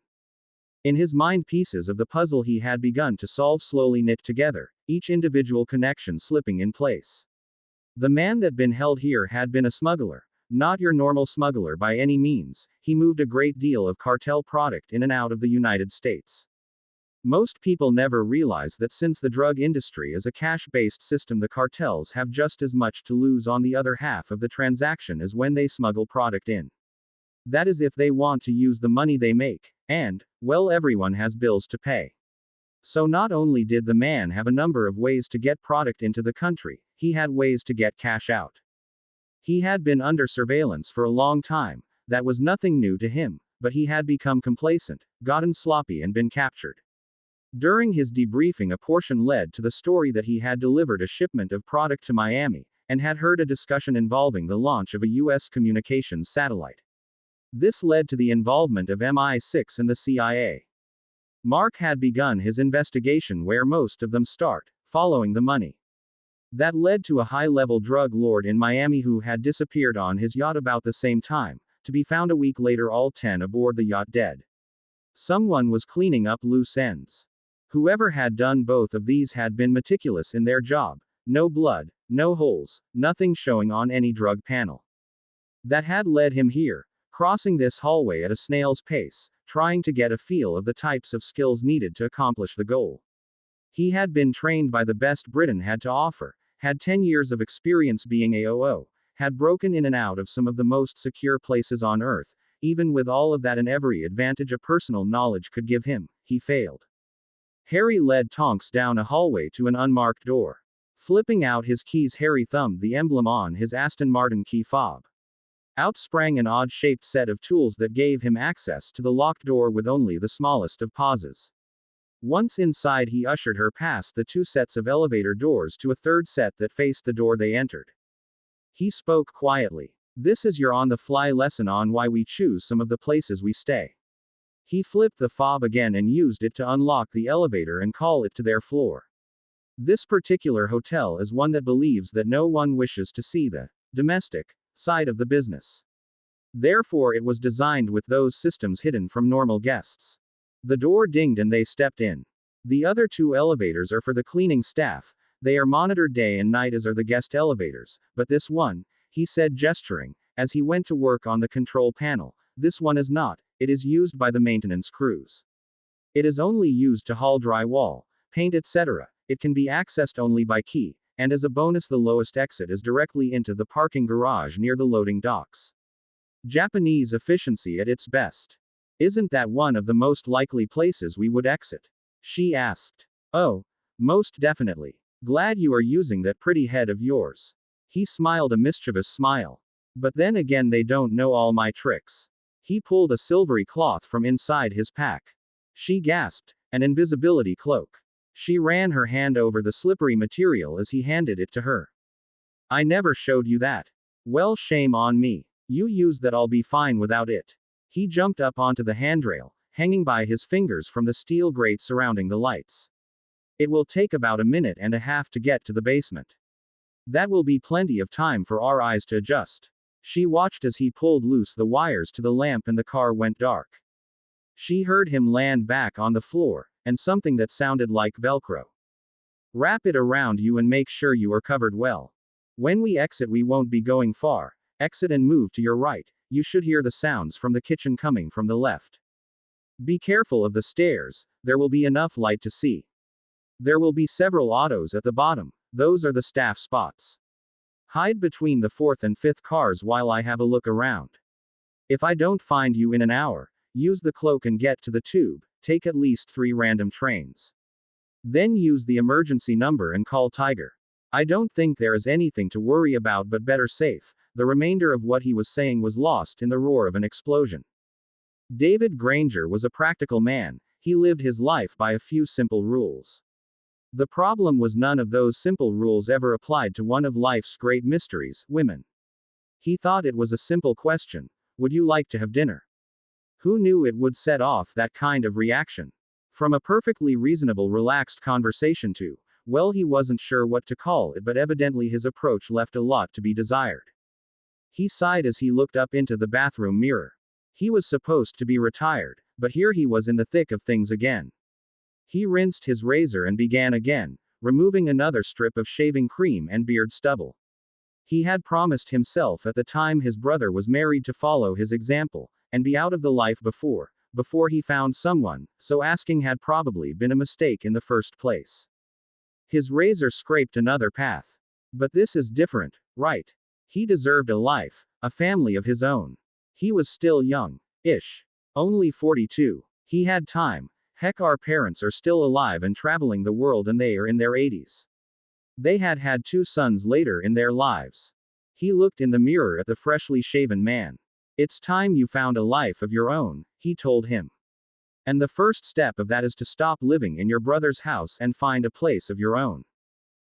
In his mind, pieces of the puzzle he had begun to solve slowly knit together, each individual connection slipping in place. The man that been held here had been a smuggler, not your normal smuggler by any means. He moved a great deal of cartel product in and out of the United States. Most people never realize that since the drug industry is a cash-based system, the cartels have just as much to lose on the other half of the transaction as when they smuggle product in. That is if they want to use the money they make, and, well, everyone has bills to pay. So not only did the man have a number of ways to get product into the country, he had ways to get cash out. He had been under surveillance for a long time. That was nothing new to him, but he had become complacent, gotten sloppy and been captured. During his debriefing, a portion led to the story that he had delivered a shipment of product to Miami, and had heard a discussion involving the launch of a U.S. communications satellite. This led to the involvement of MI6 and the CIA. Mark had begun his investigation where most of them start, following the money. That led to a high-level drug lord in Miami who had disappeared on his yacht about the same time, to be found a week later, all 10 aboard the yacht dead. Someone was cleaning up loose ends. Whoever had done both of these had been meticulous in their job. No blood, no holes, nothing showing on any drug panel. That had led him here, crossing this hallway at a snail's pace, trying to get a feel of the types of skills needed to accomplish the goal. He had been trained by the best Britain had to offer, had 10 years of experience being AOO, had broken in and out of some of the most secure places on Earth. Even with all of that and every advantage a personal knowledge could give him, he failed. Harry led Tonks down a hallway to an unmarked door. Flipping out his keys, Harry thumbed the emblem on his Aston Martin key fob. Out sprang an odd-shaped set of tools that gave him access to the locked door with only the smallest of pauses. Once inside, he ushered her past the 2 sets of elevator doors to a third set that faced the door they entered. He spoke quietly. "This is your on-the-fly lesson on why we choose some of the places we stay." He flipped the fob again and used it to unlock the elevator and call it to their floor. This particular hotel is one that believes that no one wishes to see the domestic side of the business. Therefore, it was designed with those systems hidden from normal guests. The door dinged and they stepped in. The other 2 elevators are for the cleaning staff. They are monitored day and night, as are the guest elevators, but this one, he said, gesturing, as he went to work on the control panel, this one is not. it is used by the maintenance crews. It is only used to haul drywall, paint, etc. It can be accessed only by key, and as a bonus, the lowest exit is directly into the parking garage near the loading docks. Japanese efficiency at its best. Isn't that one of the most likely places we would exit? She asked. Oh, most definitely. Glad you are using that pretty head of yours. He smiled a mischievous smile. But then again, they don't know all my tricks. He pulled a silvery cloth from inside his pack. She gasped, an invisibility cloak. She ran her hand over the slippery material as he handed it to her. I never showed you that. Well, shame on me. You use that, I'll be fine without it. He jumped up onto the handrail, hanging by his fingers from the steel grate surrounding the lights. It will take about a minute and a half to get to the basement. That will be plenty of time for our eyes to adjust. She watched as he pulled loose the wires to the lamp and the car went dark. She heard him land back on the floor, and something that sounded like Velcro. Wrap it around you and make sure you are covered well. When we exit, we won't be going far. Exit and move to your right. You should hear the sounds from the kitchen coming from the left. Be careful of the stairs, there will be enough light to see. There will be several autos at the bottom, those are the staff spots. Hide between the 4th and 5th cars while I have a look around. If I don't find you in an hour, use the cloak and get to the tube, take at least 3 random trains. Then use the emergency number and call Tiger. I don't think there is anything to worry about, but better safe. The remainder of what he was saying was lost in the roar of an explosion. David Granger was a practical man, he lived his life by a few simple rules. The problem was none of those simple rules ever applied to one of life's great mysteries, women. He thought it was a simple question. Would you like to have dinner? Who knew it would set off that kind of reaction? From a perfectly reasonable, relaxed conversation to, well, he wasn't sure what to call it, but evidently his approach left a lot to be desired. He sighed as he looked up into the bathroom mirror. He was supposed to be retired, but here he was in the thick of things again. He rinsed his razor and began again, removing another strip of shaving cream and beard stubble. He had promised himself at the time his brother was married to follow his example, and be out of the life before he found someone, so asking had probably been a mistake in the first place. His razor scraped another path. But this is different, right? He deserved a life, a family of his own. He was still young-ish. Only 42. He had time. Heck, our parents are still alive and traveling the world, and they are in their 80s. They had had 2 sons later in their lives. He looked in the mirror at the freshly shaven man. It's time you found a life of your own, he told him. And the first step of that is to stop living in your brother's house and find a place of your own.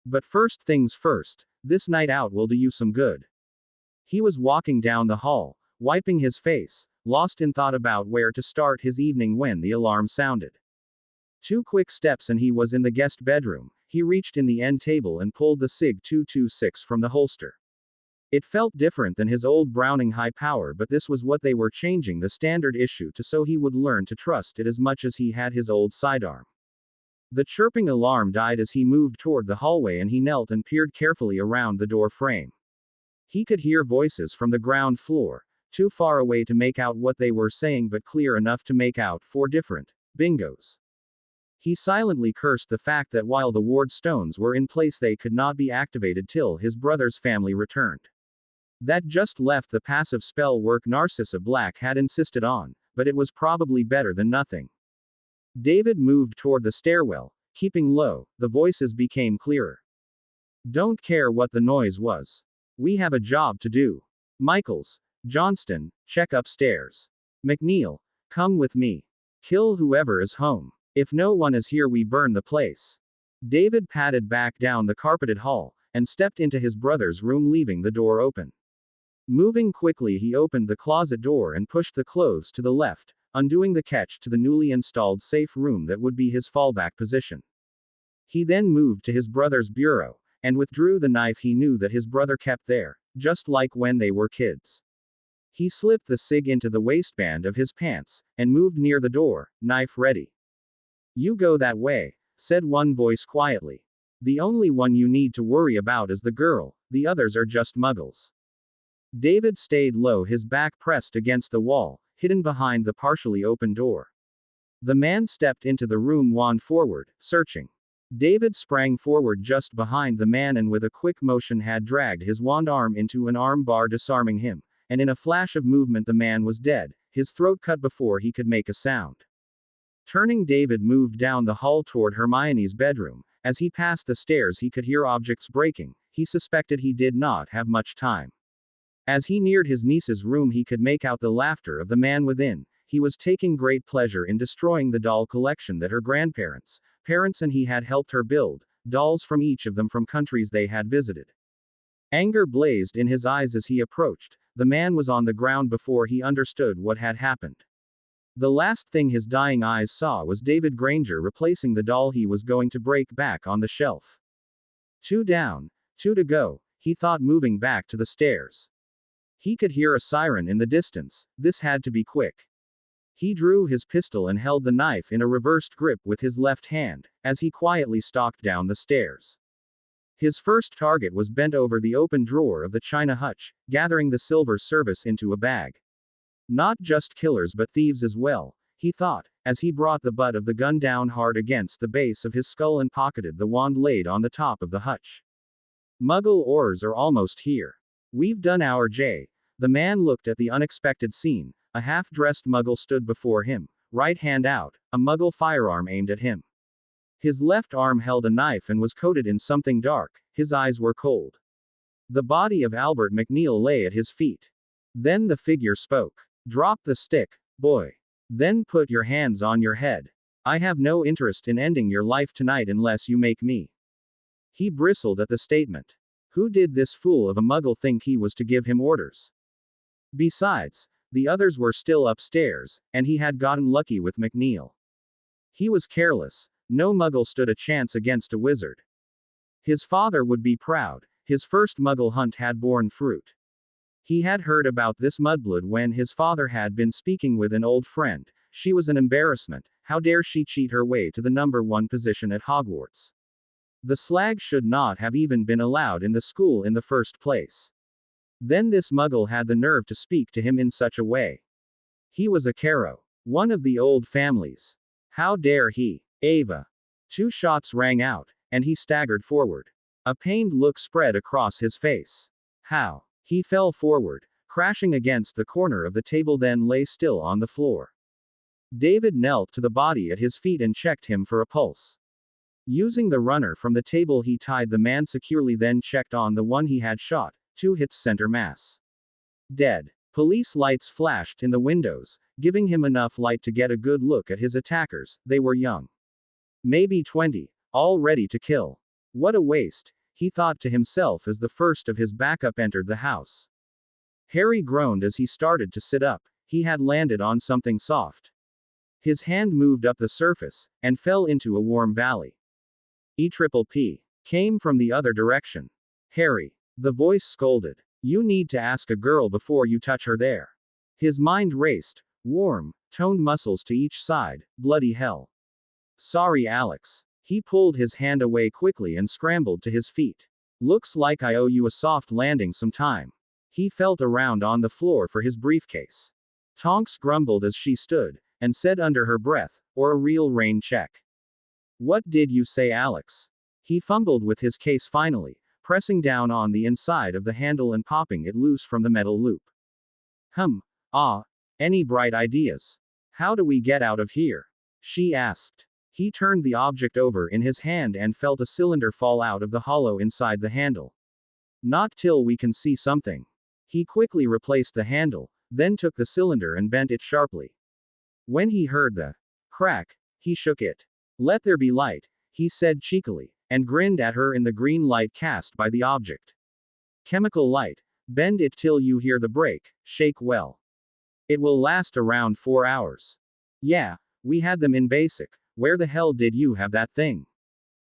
But first things first, this night out will do you some good. He was walking down the hall, wiping his face, lost in thought about where to start his evening when the alarm sounded. 2 quick steps and he was in the guest bedroom. He reached in the end table and pulled the SIG 226 from the holster. It felt different than his old Browning high power, but this was what they were changing the standard issue to, so he would learn to trust it as much as he had his old sidearm. The chirping alarm died as he moved toward the hallway, and he knelt and peered carefully around the door frame. He could hear voices from the ground floor, too far away to make out what they were saying, but clear enough to make out 4 different bingos. He silently cursed the fact that while the ward stones were in place, they could not be activated till his brother's family returned. That just left the passive spell work Narcissa Black had insisted on, but it was probably better than nothing. David moved toward the stairwell, keeping low. The voices became clearer. Don't care what the noise was. We have a job to do. Michaels, Johnston, check upstairs. McNeil, come with me. Kill whoever is home. If no one is here, we burn the place. David padded back down the carpeted hall, and stepped into his brother's room, leaving the door open. Moving quickly, he opened the closet door and pushed the clothes to the left, undoing the catch to the newly installed safe room that would be his fallback position. He then moved to his brother's bureau, and withdrew the knife he knew that his brother kept there, just like when they were kids. He slipped the SIG into the waistband of his pants, and moved near the door, knife ready. You go that way, said one voice quietly. The only one you need to worry about is the girl, the others are just muggles. David stayed low, his back pressed against the wall, hidden behind the partially open door. The man stepped into the room, wand forward, searching. David sprang forward just behind the man and with a quick motion had dragged his wand arm into an arm bar, disarming him, and in a flash of movement the man was dead, his throat cut before he could make a sound. Turning, David moved down the hall toward Hermione's bedroom. As he passed the stairs he could hear objects breaking. He suspected he did not have much time. As he neared his niece's room he could make out the laughter of the man within. He was taking great pleasure in destroying the doll collection that her grandparents, parents and he had helped her build, dolls from each of them from countries they had visited. Anger blazed in his eyes as he approached. The man was on the ground before he understood what had happened. The last thing his dying eyes saw was David Granger replacing the doll he was going to break back on the shelf. 2 down, 2 to go, he thought, moving back to the stairs. He could hear a siren in the distance. This had to be quick. He drew his pistol and held the knife in a reversed grip with his left hand, as he quietly stalked down the stairs. His first target was bent over the open drawer of the china hutch, gathering the silver service into a bag. Not just killers but thieves as well, he thought, as he brought the butt of the gun down hard against the base of his skull and pocketed the wand laid on the top of the hutch. Muggle ores are almost here. We've done our J. The man looked at the unexpected scene. A half-dressed Muggle stood before him, right hand out, a Muggle firearm aimed at him. His left arm held a knife and was coated in something dark. His eyes were cold. The body of Albert McNeil lay at his feet. Then the figure spoke. "Drop the stick, boy. Then put your hands on your head. I have no interest in ending your life tonight unless you make me." He bristled at the statement. Who did this fool of a Muggle think he was to give him orders? Besides, the others were still upstairs, and he had gotten lucky with McNeil. He was careless. No Muggle stood a chance against a wizard. His father would be proud. His first Muggle hunt had borne fruit. He had heard about this mudblood when his father had been speaking with an old friend. She was an embarrassment. How dare she cheat her way to the #1 position at Hogwarts? The slag should not have even been allowed in the school in the first place. Then this Muggle had the nerve to speak to him in such a way. He was a Carrow, one of the old families. How dare he? Ava. 2 shots rang out, and he staggered forward. A pained look spread across his face. How? He fell forward, crashing against the corner of the table, then lay still on the floor. David knelt to the body at his feet and checked him for a pulse. Using the runner from the table he tied the man securely, then checked on the one he had shot. 2 hits, center mass. Dead. Police lights flashed in the windows, giving him enough light to get a good look at his attackers. They were young. Maybe 20, all ready to kill. What a waste, he thought to himself as the first of his backup entered the house. Harry groaned as he started to sit up. He had landed on something soft. His hand moved up the surface, and fell into a warm valley. E-triple-P came from the other direction. Harry. The voice scolded. You need to ask a girl before you touch her there. His mind raced. Warm, toned muscles to each side. Bloody hell. Sorry, Alex. He pulled his hand away quickly and scrambled to his feet. Looks like I owe you a soft landing sometime. He felt around on the floor for his briefcase. Tonks grumbled as she stood, and said under her breath, or a real rain check. What did you say, Alex? He fumbled with his case finally, pressing down on the inside of the handle and popping it loose from the metal loop. Any bright ideas? How do we get out of here? She asked. He turned the object over in his hand and felt a cylinder fall out of the hollow inside the handle. Not till we can see something. He quickly replaced the handle, then took the cylinder and bent it sharply. When he heard the crack, he shook it. Let there be light, he said cheekily, and grinned at her in the green light cast by the object. Chemical light. Bend it till you hear the break, shake well. It will last around 4 hours. Yeah, we had them in basic. Where the hell did you have that thing?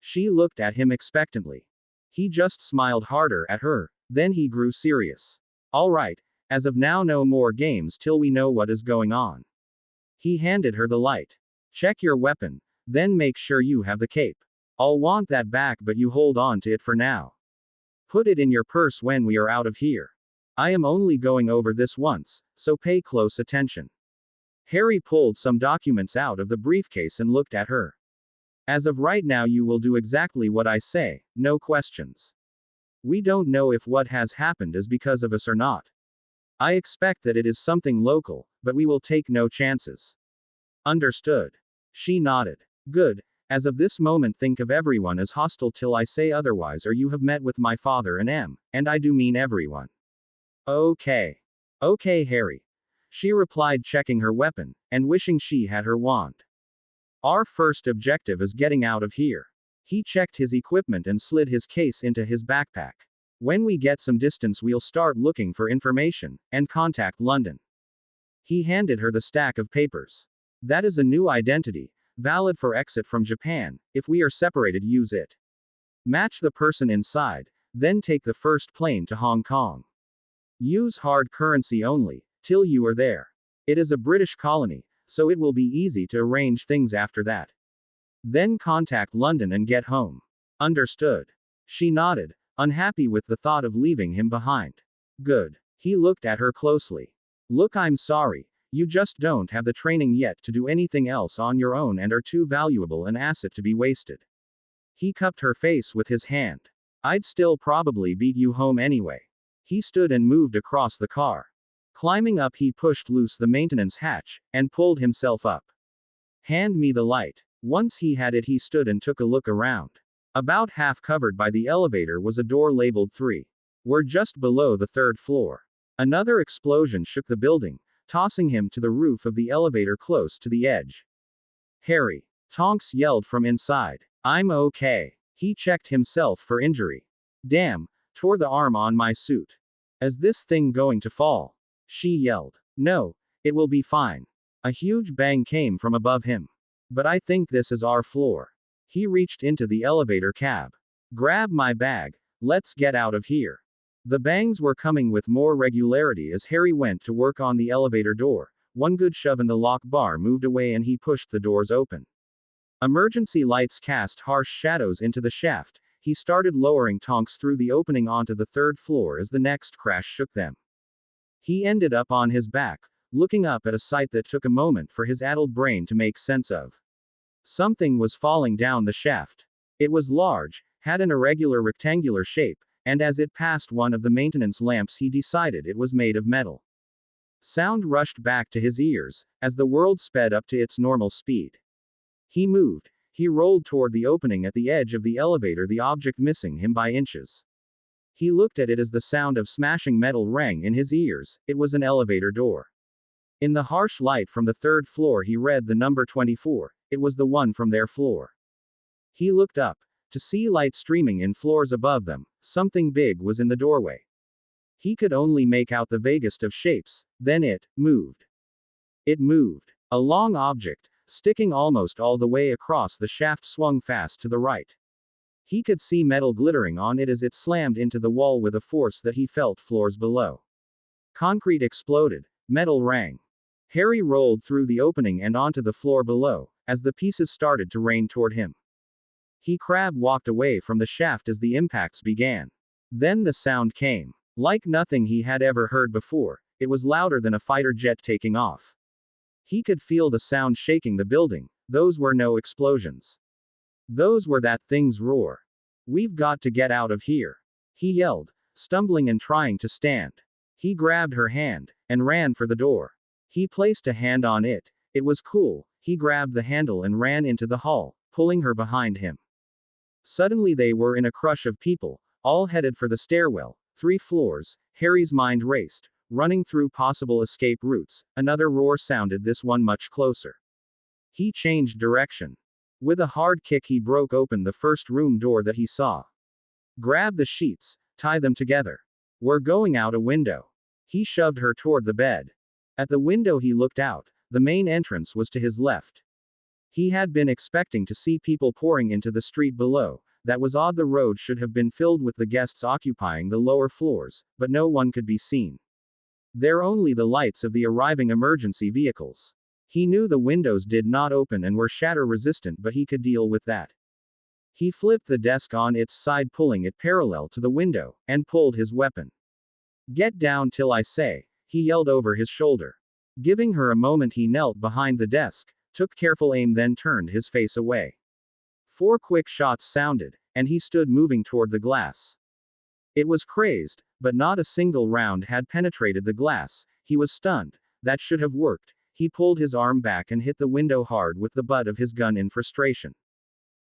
She looked at him expectantly. He just smiled harder at her, then he grew serious. All right, as of now no more games till we know what is going on. He handed her the light. Check your weapon, then make sure you have the cape. I'll want that back, but you hold on to it for now. Put it in your purse when we are out of here. I am only going over this once, so pay close attention. Harry pulled some documents out of the briefcase and looked at her. As of right now, you will do exactly what I say, no questions. We don't know if what has happened is because of us or not. I expect that it is something local, but we will take no chances. Understood. She nodded. Good. As of this moment, think of everyone as hostile till I say otherwise, or you have met with my father and I do mean everyone. Okay. Okay, Harry. She replied, checking her weapon, and wishing she had her wand. Our first objective is getting out of here. He checked his equipment and slid his case into his backpack. When we get some distance, we'll start looking for information and contact London. He handed her the stack of papers. That is a new identity, valid for exit from Japan. If we are separated, use it. Match the person inside, then take the first plane to Hong Kong. Use hard currency only, till you are there. It is a British colony, so it will be easy to arrange things after that. Then contact London and get home. Understood. She nodded, unhappy with the thought of leaving him behind. Good. He looked at her closely. Look, I'm sorry, you just don't have the training yet to do anything else on your own and are too valuable an asset to be wasted. He cupped her face with his hand. I'd still probably beat you home anyway. He stood and moved across the car. Climbing up, he pushed loose the maintenance hatch and pulled himself up. Hand me the light. Once he had it, he stood and took a look around. About half covered by the elevator was a door labeled 3. We're just below the 3rd floor. Another explosion shook the building, tossing him to the roof of the elevator close to the edge. Harry! Tonks yelled from inside. I'm okay. He checked himself for injury. Damn, tore the arm on my suit. Is this thing going to fall? She yelled. No, it will be fine. A huge bang came from above him. But I think this is our floor. He reached into the elevator cab. Grab my bag. Let's get out of here. The bangs were coming with more regularity as Harry went to work on the elevator door. One good shove and the lock bar moved away and he pushed the doors open. Emergency lights cast harsh shadows into the shaft. He started lowering Tonks through the opening onto the 3rd floor as the next crash shook them. He ended up on his back, looking up at a sight that took a moment for his addled brain to make sense of. Something was falling down the shaft. It was large, had an irregular rectangular shape, and as it passed one of the maintenance lamps, he decided it was made of metal. Sound rushed back to his ears as the world sped up to its normal speed. He moved. He rolled toward the opening at the edge of the elevator, the object missing him by inches. He looked at it as the sound of smashing metal rang in his ears. It was an elevator door. In the harsh light from the 3rd floor, he read the number 24. It was the one from their floor. He looked up to see light streaming in floors above them. Something big was in the doorway. He could only make out the vaguest of shapes. Then it moved. It moved. A long object, sticking almost all the way across the shaft, swung fast to the right. He could see metal glittering on it as it slammed into the wall with a force that he felt floors below. Concrete exploded. Metal rang. Harry rolled through the opening and onto the floor below, as the pieces started to rain toward him. He crab walked away from the shaft as the impacts began. Then the sound came. Like nothing he had ever heard before, it was louder than a fighter jet taking off. He could feel the sound shaking the building. Those were no explosions. Those were that thing's roar. We've got to get out of here. He yelled, stumbling and trying to stand. He grabbed her hand and ran for the door. He placed a hand on it. It was cool. He grabbed the handle and ran into the hall, pulling her behind him. Suddenly they were in a crush of people, all headed for the stairwell. 3 floors. Harry's mind raced, running through possible escape routes. Another roar sounded, this one much closer. He changed direction. With a hard kick he broke open the first room door that he saw. Grab the sheets, tie them together. We're going out a window. He shoved her toward the bed. At the window he looked out. The main entrance was to his left. He had been expecting to see people pouring into the street below. That was odd, the road should have been filled with the guests occupying the lower floors, but no one could be seen. There only the lights of the arriving emergency vehicles. He knew the windows did not open and were shatter resistant, but he could deal with that. He flipped the desk on its side, pulling it parallel to the window, and pulled his weapon. Get down till I say, he yelled over his shoulder. Giving her a moment, he knelt behind the desk, took careful aim, then turned his face away. 4 quick shots sounded, and he stood moving toward the glass. It was crazed, but not a single round had penetrated the glass. He was stunned. That should have worked. He pulled his arm back and hit the window hard with the butt of his gun in frustration.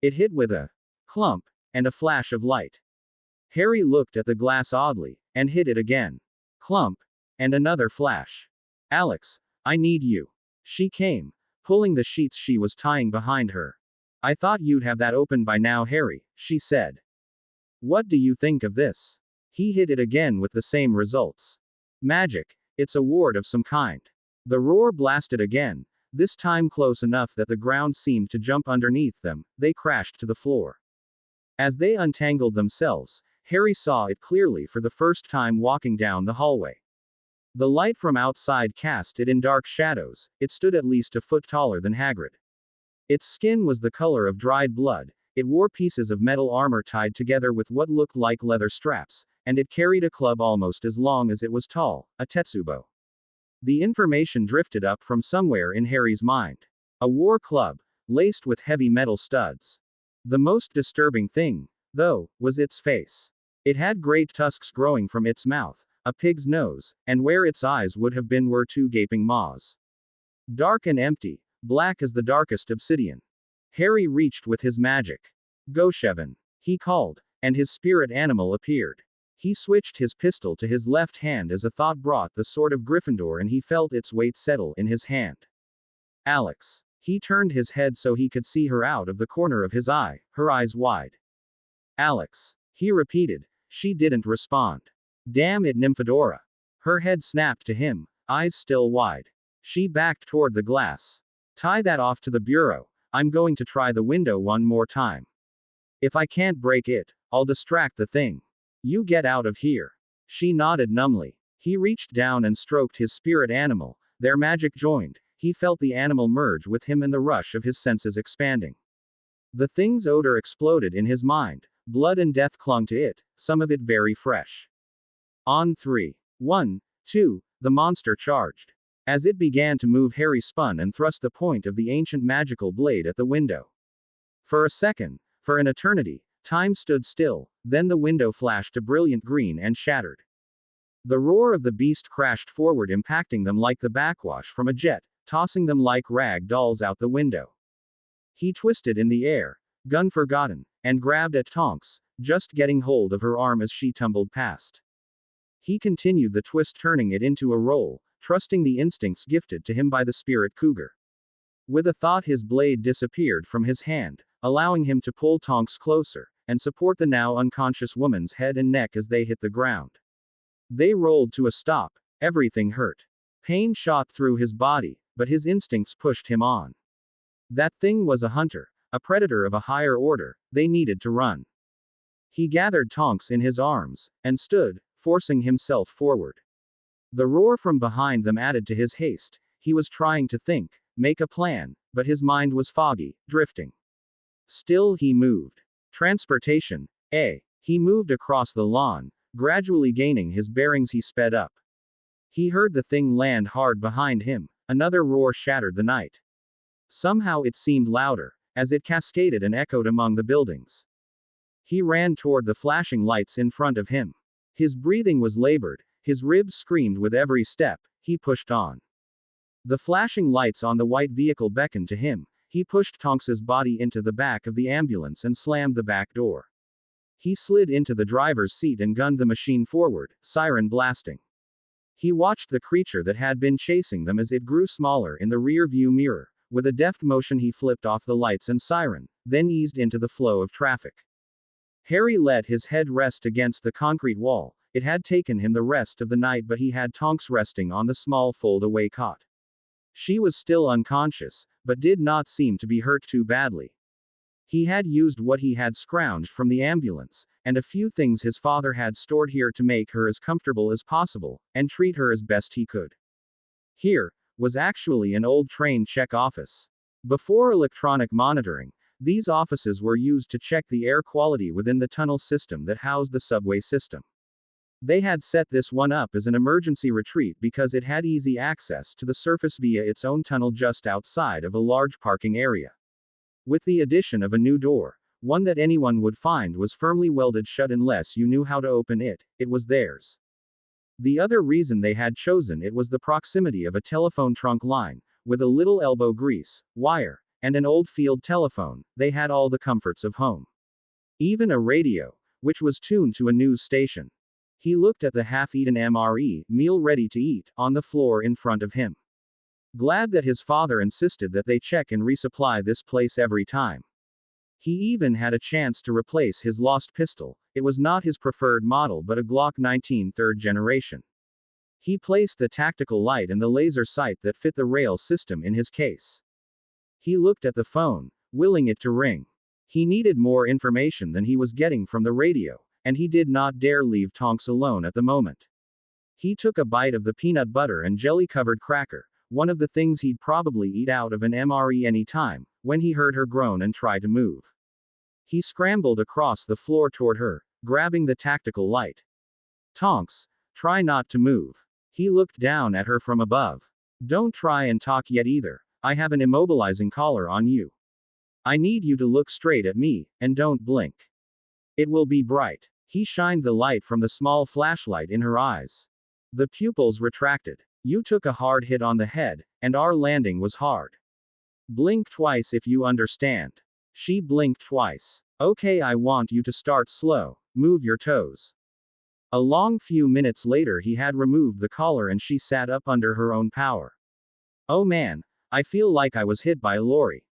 It hit with a clump and a flash of light. Harry looked at the glass oddly, and hit it again. Clump, and another flash. Alex, I need you. She came, pulling the sheets she was tying behind her. I thought you'd have that open by now, Harry, she said. What do you think of this? He hit it again with the same results. Magic, it's a ward of some kind. The roar blasted again, this time close enough that the ground seemed to jump underneath them. They crashed to the floor. As they untangled themselves, Harry saw it clearly for the first time walking down the hallway. The light from outside cast it in dark shadows. It stood at least a foot taller than Hagrid. Its skin was the color of dried blood. It wore pieces of metal armor tied together with what looked like leather straps, and it carried a club almost as long as it was tall, a tetsubo. The information drifted up from somewhere in Harry's mind. A war club, laced with heavy metal studs. The most disturbing thing, though, was its face. It had great tusks growing from its mouth, a pig's nose, and where its eyes would have been were 2 gaping maws. Dark and empty, black as the darkest obsidian. Harry reached with his magic. Goshevin, he called, and his spirit animal appeared. He switched his pistol to his left hand as a thought brought the sword of Gryffindor and he felt its weight settle in his hand. Alex. He turned his head so he could see her out of the corner of his eye, her eyes wide. Alex. He repeated. She didn't respond. Damn it, Nymphadora. Her head snapped to him, eyes still wide. She backed toward the glass. Tie that off to the bureau. I'm going to try the window one more time. If I can't break it, I'll distract the thing. You get out of here. She nodded numbly. He reached down and stroked his spirit animal. Their magic joined. He felt the animal merge with him and the rush of his senses expanding. The thing's odor exploded in his mind. Blood and death clung to it, some of it very fresh. On 3. 1, 2, the monster charged. As it began to move, Harry spun and thrust the point of the ancient magical blade at the window. For a second, for an eternity, time stood still, then the window flashed a brilliant green and shattered. The roar of the beast crashed forward, impacting them like the backwash from a jet, tossing them like rag dolls out the window. He twisted in the air, gun forgotten, and grabbed at Tonks, just getting hold of her arm as she tumbled past. He continued the twist, turning it into a roll, trusting the instincts gifted to him by the spirit cougar. With a thought, his blade disappeared from his hand, allowing him to pull Tonks closer, and support the now unconscious woman's head and neck as they hit the ground. They rolled to a stop. Everything hurt. Pain shot through his body, but his instincts pushed him on. That thing was a hunter, a predator of a higher order. They needed to run. He gathered Tonks in his arms, and stood, forcing himself forward. The roar from behind them added to his haste. He was trying to think, make a plan, but his mind was foggy, drifting. Still he moved. Transportation, eh? He moved across the lawn, gradually gaining his bearings. He sped up. He heard the thing land hard behind him. Another roar shattered the night. Somehow it seemed louder, as it cascaded and echoed among the buildings. He ran toward the flashing lights in front of him. His breathing was labored, his ribs screamed with every step. He pushed on. The flashing lights on the white vehicle beckoned to him. He pushed Tonks's body into the back of the ambulance and slammed the back door. He slid into the driver's seat and gunned the machine forward, siren blasting. He watched the creature that had been chasing them as it grew smaller in the rear view mirror. With a deft motion he flipped off the lights and siren, then eased into the flow of traffic. Harry let his head rest against the concrete wall. It had taken him the rest of the night, but he had Tonks resting on the small fold-away cot. She was still unconscious, but did not seem to be hurt too badly. He had used what he had scrounged from the ambulance, and a few things his father had stored here to make her as comfortable as possible, and treat her as best he could. Here was actually an old train check office. Before electronic monitoring, these offices were used to check the air quality within the tunnel system that housed the subway system. They had set this one up as an emergency retreat because it had easy access to the surface via its own tunnel just outside of a large parking area. With the addition of a new door, one that anyone would find was firmly welded shut unless you knew how to open it, it was theirs. The other reason they had chosen it was the proximity of a telephone trunk line, with a little elbow grease, wire, and an old field telephone. They had all the comforts of home. Even a radio, which was tuned to a news station. He looked at the half-eaten MRE, meal ready to eat, on the floor in front of him. Glad that his father insisted that they check and resupply this place every time. He even had a chance to replace his lost pistol. It was not his preferred model but a Glock 19 third generation. He placed the tactical light and the laser sight that fit the rail system in his case. He looked at the phone, willing it to ring. He needed more information than he was getting from the radio, and he did not dare leave Tonks alone at the moment. He took a bite of the peanut butter and jelly-covered cracker, one of the things he'd probably eat out of an MRE any time, when he heard her groan and try to move. He scrambled across the floor toward her, grabbing the tactical light. Tonks, try not to move. He looked down at her from above. Don't try and talk yet either. I have an immobilizing collar on you. I need you to look straight at me, and don't blink. It will be bright. He shined the light from the small flashlight in her eyes. The pupils retracted. You took a hard hit on the head, and our landing was hard. Blink twice if you understand. She blinked twice. Okay, I want you to start slow. Move your toes. A long few minutes later he had removed the collar and she sat up under her own power. Oh man, I feel like I was hit by a lorry.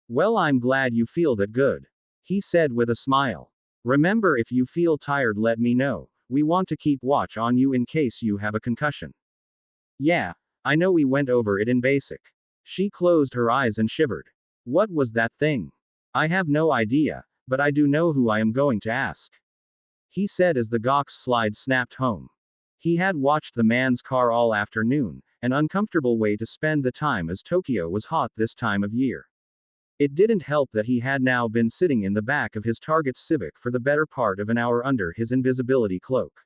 Well, I'm glad you feel that good. He said with a smile. Remember, if you feel tired, let me know. We want to keep watch on you in case you have a concussion. Yeah, I know, we went over it in basic. She closed her eyes and shivered. What was that thing? I have no idea, but I do know who I am going to ask. He said as the Gox slide snapped home. He had watched the man's car all afternoon, an uncomfortable way to spend the time as Tokyo was hot this time of year. It didn't help that he had now been sitting in the back of his Target Civic for the better part of an hour under his invisibility cloak.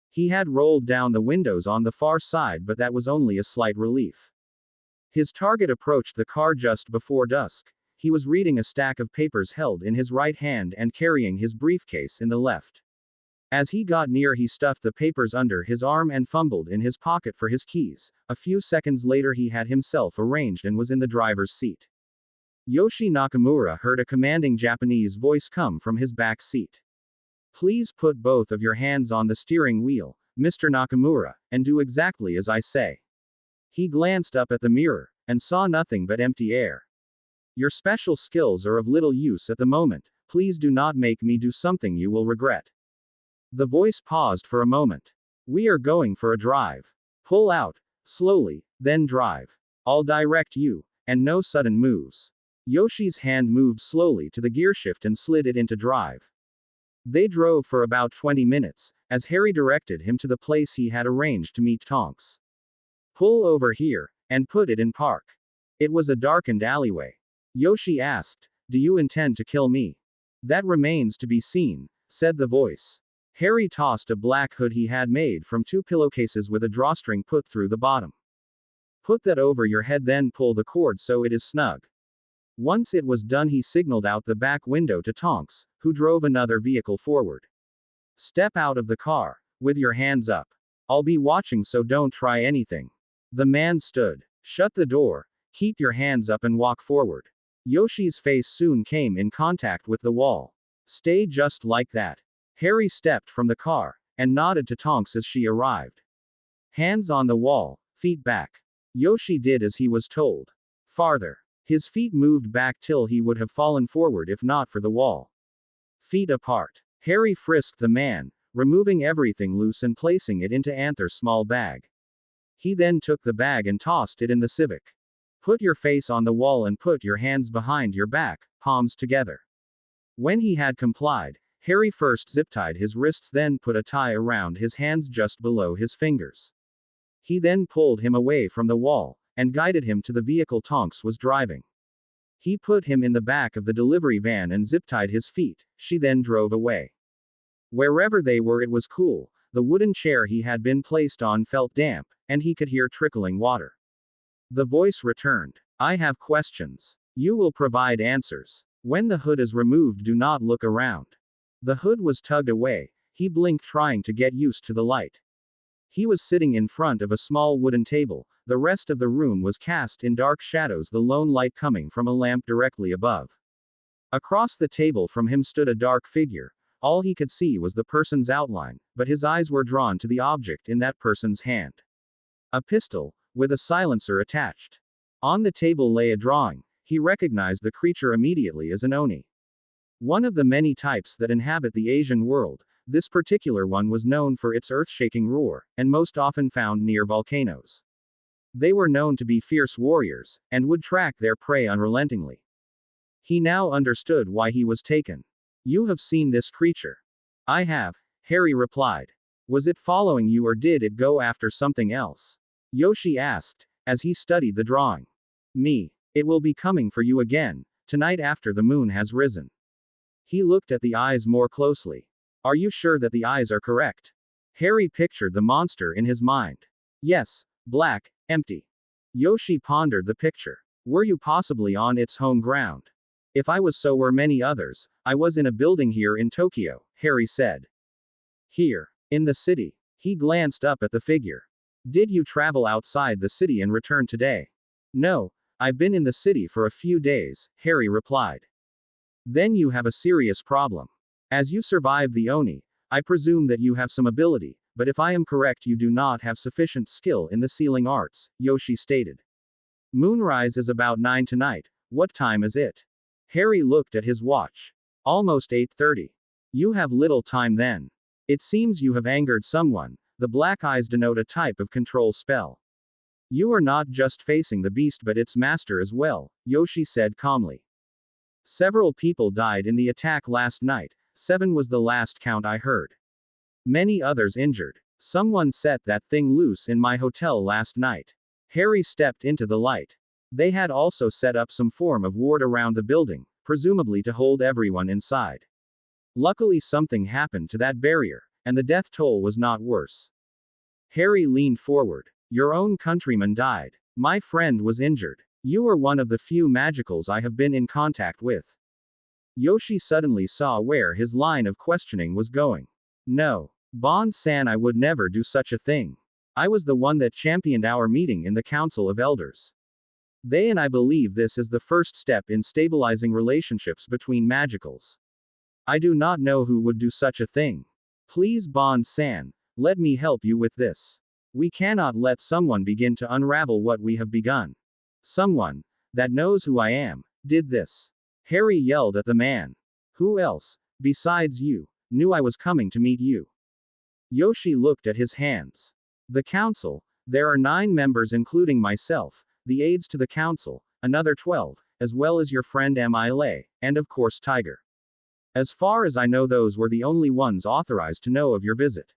He had rolled down the windows on the far side, but that was only a slight relief. His target approached the car just before dusk. He was reading a stack of papers held in his right hand and carrying his briefcase in the left. As he got near, he stuffed the papers under his arm and fumbled in his pocket for his keys. A few seconds later he had himself arranged and was in the driver's seat. Yoshi Nakamura heard a commanding Japanese voice come from his back seat. Please put both of your hands on the steering wheel, Mr. Nakamura, and do exactly as I say. He glanced up at the mirror, and saw nothing but empty air. Your special skills are of little use at the moment. Please do not make me do something you will regret. The voice paused for a moment. We are going for a drive. Pull out, slowly, then drive. I'll direct you, and no sudden moves. Yoshi's hand moved slowly to the gearshift and slid it into drive. They drove for about 20 minutes, as Harry directed him to the place he had arranged to meet Tonks. Pull over here, and put it in park. It was a darkened alleyway. Yoshi asked, Do you intend to kill me? That remains to be seen, said the voice. Harry tossed a black hood he had made from 2 pillowcases with a drawstring put through the bottom. Put that over your head, then pull the cord so it is snug. Once it was done, he signaled out the back window to Tonks, who drove another vehicle forward. Step out of the car, with your hands up. I'll be watching, so don't try anything. The man stood. Shut the door, keep your hands up and walk forward. Yoshi's face soon came in contact with the wall. Stay just like that. Harry stepped from the car, and nodded to Tonks as she arrived. Hands on the wall, feet back. Yoshi did as he was told. Farther. His feet moved back till he would have fallen forward if not for the wall. Feet apart. Harry frisked the man, removing everything loose and placing it into Anther's small bag. He then took the bag and tossed it in the Civic. Put your face on the wall and put your hands behind your back, palms together. When he had complied, Harry first zip-tied his wrists, then put a tie around his hands just below his fingers. He then pulled him away from the wall, and guided him to the vehicle Tonks was driving. He put him in the back of the delivery van and zip-tied his feet. She then drove away. Wherever they were, it was cool. The wooden chair he had been placed on felt damp, and he could hear trickling water. The voice returned. I have questions. You will provide answers. When the hood is removed, do not look around. The hood was tugged away. He blinked, trying to get used to the light. He was sitting in front of a small wooden table. The rest of the room was cast in dark shadows, the lone light coming from a lamp directly above. Across the table from him stood a dark figure. All he could see was the person's outline, but his eyes were drawn to the object in that person's hand. A pistol, with a silencer attached. On the table lay a drawing. He recognized the creature immediately as an Oni. One of the many types that inhabit the Asian world, this particular one was known for its earth-shaking roar, and most often found near volcanoes. They were known to be fierce warriors, and would track their prey unrelentingly. He now understood why he was taken. You have seen this creature. I have, Harry replied. Was it following you or did it go after something else? Yoshi asked, as he studied the drawing. Me. It will be coming for you again, tonight after the moon has risen. He looked at the eyes more closely. Are you sure that the eyes are correct? Harry pictured the monster in his mind. Yes, black, empty. Yoshi pondered the picture. Were you possibly on its home ground? If I was, so were many others. I was in a building here in Tokyo, Harry said. Here, in the city. He glanced up at the figure. Did you travel outside the city and return today? No, I've been in the city for a few days, Harry replied. Then you have a serious problem. As you survived the Oni, I presume that you have some ability, but if I am correct, you do not have sufficient skill in the sealing arts, Yoshi stated. Moonrise is about 9 tonight. What time is it? Harry looked at his watch. Almost 8:30. You have little time then. It seems you have angered someone. The black eyes denote a type of control spell. You are not just facing the beast but its master as well, Yoshi said calmly. Several people died in the attack last night. 7 was the last count I heard. Many others injured. Someone set that thing loose in my hotel last night. Harry stepped into the light. They had also set up some form of ward around the building, presumably to hold everyone inside. Luckily something happened to that barrier, and the death toll was not worse. Harry leaned forward. Your own countryman died. My friend was injured. You are one of the few magicals I have been in contact with. Yoshi suddenly saw where his line of questioning was going. No. Bond-san, I would never do such a thing. I was the one that championed our meeting in the Council of Elders. They and I believe this is the first step in stabilizing relationships between magicals. I do not know who would do such a thing. Please, Bond-san, let me help you with this. We cannot let someone begin to unravel what we have begun. Someone that knows who I am did this. Harry yelled at the man. Who else, besides you, knew I was coming to meet you? Yoshi looked at his hands. The council, there are 9 members including myself, the aides to the council, another 12, as well as your friend Emile, and of course Tiger. As far as I know, those were the only ones authorized to know of your visit.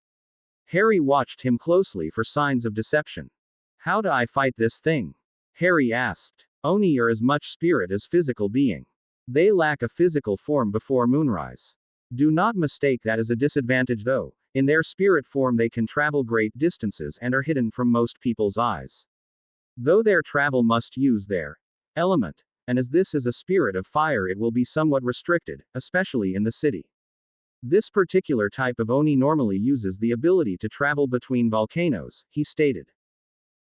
Harry watched him closely for signs of deception. How do I fight this thing? Harry asked. Oni are as much spirit as physical being. They lack a physical form before moonrise. Do not mistake that as a disadvantage though. In their spirit form they can travel great distances and are hidden from most people's eyes. Though their travel must use their element, and as this is a spirit of fire it will be somewhat restricted, especially in the city. This particular type of Oni normally uses the ability to travel between volcanoes, he stated.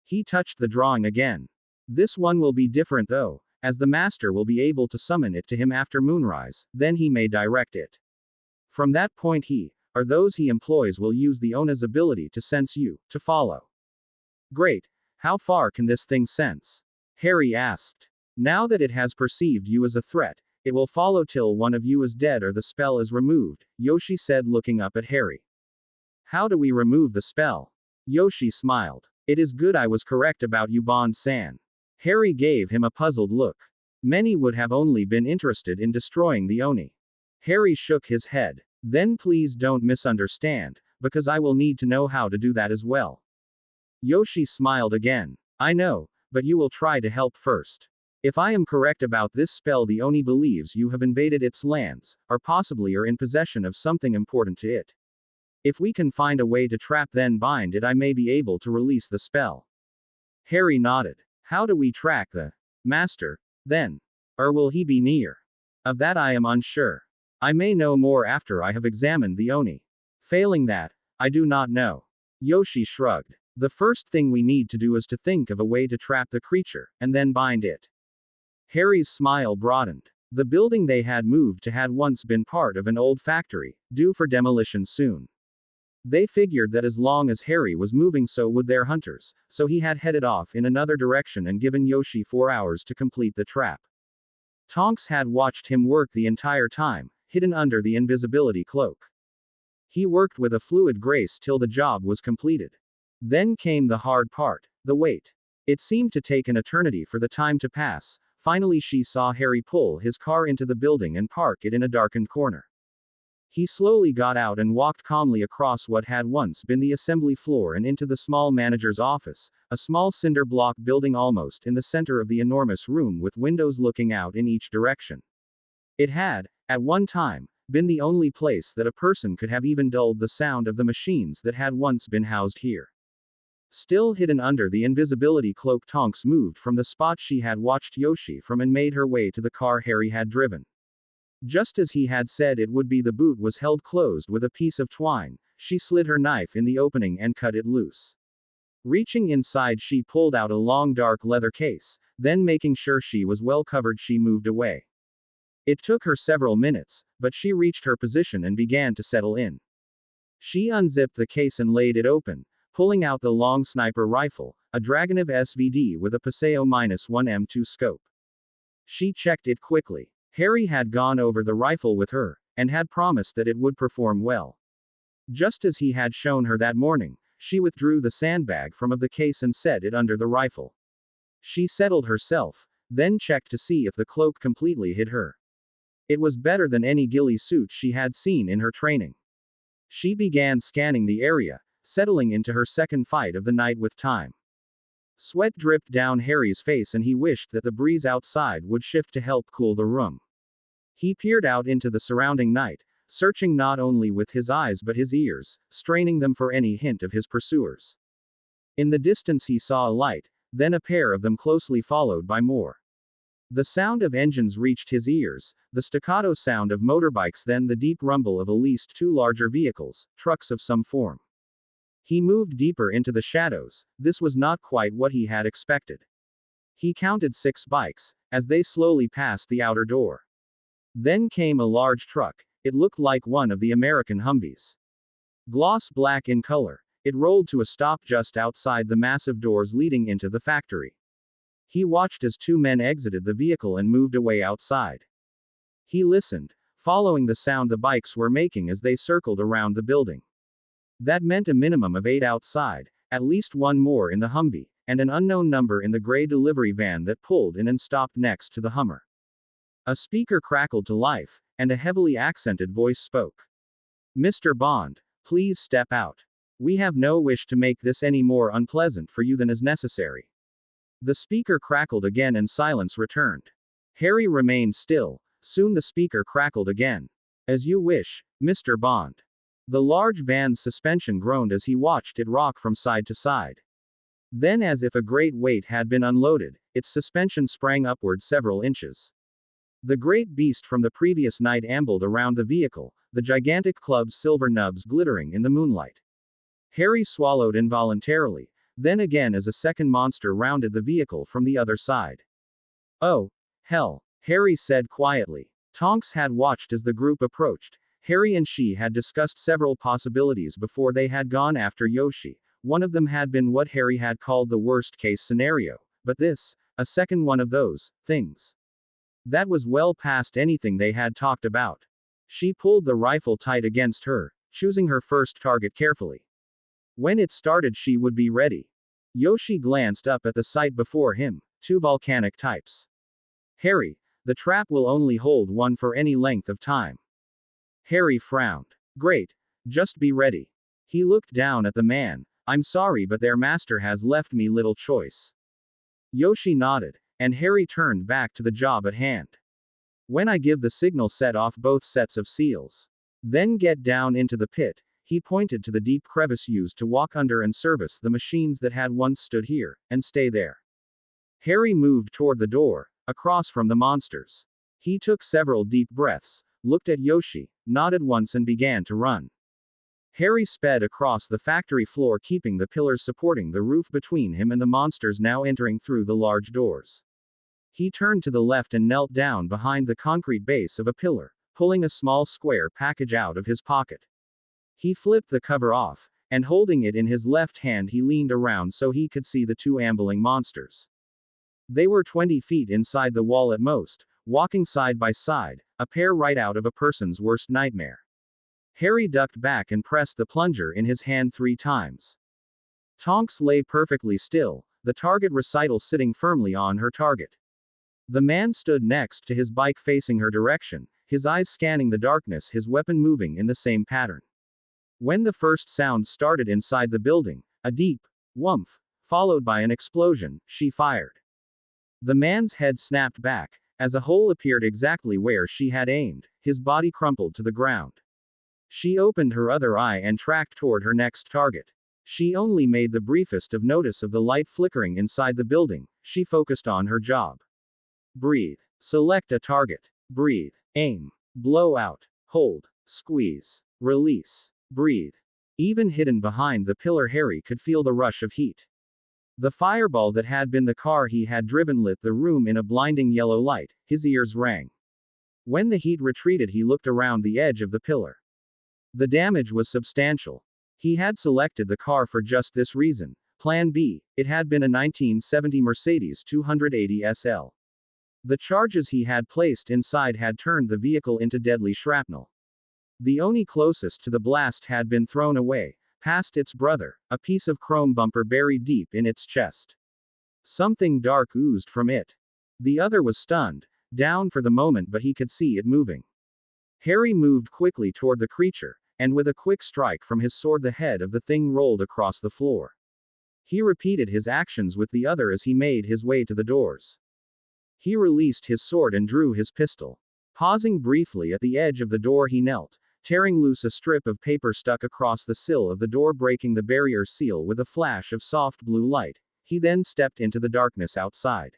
He touched the drawing again. This one will be different though, as the master will be able to summon it to him after moonrise, then he may direct it. From that point he, or those he employs will use the Ona's ability to sense you, to follow. Great. How far can this thing sense? Harry asked. Now that it has perceived you as a threat, it will follow till one of you is dead or the spell is removed, Yoshi said looking up at Harry. How do we remove the spell? Yoshi smiled. It is good I was correct about you, Bond-san. Harry gave him a puzzled look. Many would have only been interested in destroying the Oni. Harry shook his head. Then please don't misunderstand, because I will need to know how to do that as well. Yoshi smiled again. I know, but you will try to help first. If I am correct about this spell, the Oni believes you have invaded its lands, or possibly are in possession of something important to it. If we can find a way to trap then bind it, I may be able to release the spell. Harry nodded. How do we track the master, then? Or will he be near? Of that I am unsure. I may know more after I have examined the Oni. Failing that, I do not know. Yoshi shrugged. The first thing we need to do is to think of a way to trap the creature, and then bind it. Harry's smile broadened. The building they had moved to had once been part of an old factory, due for demolition soon. They figured that as long as Harry was moving, so would their hunters, so he had headed off in another direction and given Yoshi 4 hours to complete the trap. Tonks had watched him work the entire time, hidden under the invisibility cloak. He worked with a fluid grace till the job was completed. Then came the hard part, the wait. It seemed to take an eternity for the time to pass. Finally she saw Harry pull his car into the building and park it in a darkened corner. He slowly got out and walked calmly across what had once been the assembly floor and into the small manager's office, a small cinder block building almost in the center of the enormous room with windows looking out in each direction. It had, at one time, been the only place that a person could have even dulled the sound of the machines that had once been housed here. Still hidden under the invisibility cloak, Tonks moved from the spot she had watched Yoshi from and made her way to the car Harry had driven. Just as he had said it would be, the boot was held closed with a piece of twine. She slid her knife in the opening and cut it loose. Reaching inside, she pulled out a long dark leather case, then making sure she was well covered, she moved away. It took her several minutes, but she reached her position and began to settle in. She unzipped the case and laid it open, pulling out the long sniper rifle, a Dragunov SVD with a Paseo -1 M2 scope. She checked it quickly. Harry had gone over the rifle with her, and had promised that it would perform well. Just as he had shown her that morning, she withdrew the sandbag from the case and set it under the rifle. She settled herself, then checked to see if the cloak completely hid her. It was better than any ghillie suit she had seen in her training. She began scanning the area, settling into her second fight of the night with time. Sweat dripped down Harry's face and he wished that the breeze outside would shift to help cool the room. He peered out into the surrounding night, searching not only with his eyes but his ears, straining them for any hint of his pursuers. In the distance he saw a light, then a pair of them closely followed by more. The sound of engines reached his ears, the staccato sound of motorbikes, then the deep rumble of at least 2 larger vehicles, trucks of some form. He moved deeper into the shadows. This was not quite what he had expected. He counted 6 bikes, as they slowly passed the outer door. Then came a large truck. It looked like one of the American Humvees. Gloss black in color, it rolled to a stop just outside the massive doors leading into the factory. He watched as 2 men exited the vehicle and moved away outside. He listened, following the sound the bikes were making as they circled around the building. That meant a minimum of 8 outside, at least 1 more in the Humvee, and an unknown number in the gray delivery van that pulled in and stopped next to the Hummer. A speaker crackled to life, and a heavily accented voice spoke. "Mr. Bond, please step out. We have no wish to make this any more unpleasant for you than is necessary." The speaker crackled again and silence returned. Harry remained still. Soon the speaker crackled again. "As you wish, Mr. Bond." The large van's suspension groaned as he watched it rock from side to side. Then, as if a great weight had been unloaded, its suspension sprang upward several inches. The great beast from the previous night ambled around the vehicle, the gigantic club's silver nubs glittering in the moonlight. Harry swallowed involuntarily, then again as a second monster rounded the vehicle from the other side. "Oh, hell," Harry said quietly. Tonks had watched as the group approached. Harry and she had discussed several possibilities before they had gone after Yoshi. One of them had been what Harry had called the worst-case scenario, but this, a second one of those things. That was well past anything they had talked about. She pulled the rifle tight against her, choosing her first target carefully. When it started, she would be ready. Yoshi glanced up at the sight before him, 2 volcanic types. "Harry, the trap will only hold 1 for any length of time." Harry frowned. "Great. Just be ready." He looked down at the man. "I'm sorry, but their master has left me little choice." Yoshi nodded, and Harry turned back to the job at hand. "When I give the signal, set off both sets of seals. Then get down into the pit." He pointed to the deep crevice used to walk under and service the machines that had once stood here, and stay there. Harry moved toward the door, across from the monsters. He took several deep breaths, looked at Yoshi, nodded once and began to run. Harry sped across the factory floor, keeping the pillars supporting the roof between him and the monsters now entering through the large doors. He turned to the left and knelt down behind the concrete base of a pillar, pulling a small square package out of his pocket. He flipped the cover off, and holding it in his left hand he leaned around so he could see the two ambling monsters. They were 20 feet inside the wall at most, walking side by side, a pair right out of a person's worst nightmare. Harry ducked back and pressed the plunger in his hand 3 times. Tonks lay perfectly still, the target recital sitting firmly on her target. The man stood next to his bike facing her direction, his eyes scanning the darkness, his weapon moving in the same pattern. When the first sound started inside the building, a deep whoomph, followed by an explosion, she fired. The man's head snapped back, as a hole appeared exactly where she had aimed, his body crumpled to the ground. She opened her other eye and tracked toward her next target. She only made the briefest of notice of the light flickering inside the building. She focused on her job. Breathe. Select a target. Breathe. Aim. Blow out. Hold. Squeeze. Release. Breathe. Even hidden behind the pillar, Harry could feel the rush of heat. The fireball that had been the car he had driven lit the room in a blinding yellow light. His ears rang. When the heat retreated, he looked around the edge of the pillar. The damage was substantial. He had selected the car for just this reason. Plan B, it had been a 1970 Mercedes 280 SL. The charges he had placed inside had turned the vehicle into deadly shrapnel. The Oni closest to the blast had been thrown away, past its brother, a piece of chrome bumper buried deep in its chest. Something dark oozed from it. The other was stunned, down for the moment, but he could see it moving. Harry moved quickly toward the creature, and with a quick strike from his sword the head of the thing rolled across the floor. He repeated his actions with the other as he made his way to the doors. He released his sword and drew his pistol. Pausing briefly at the edge of the door, he knelt, tearing loose a strip of paper stuck across the sill of the door, breaking the barrier seal with a flash of soft blue light. He then stepped into the darkness outside.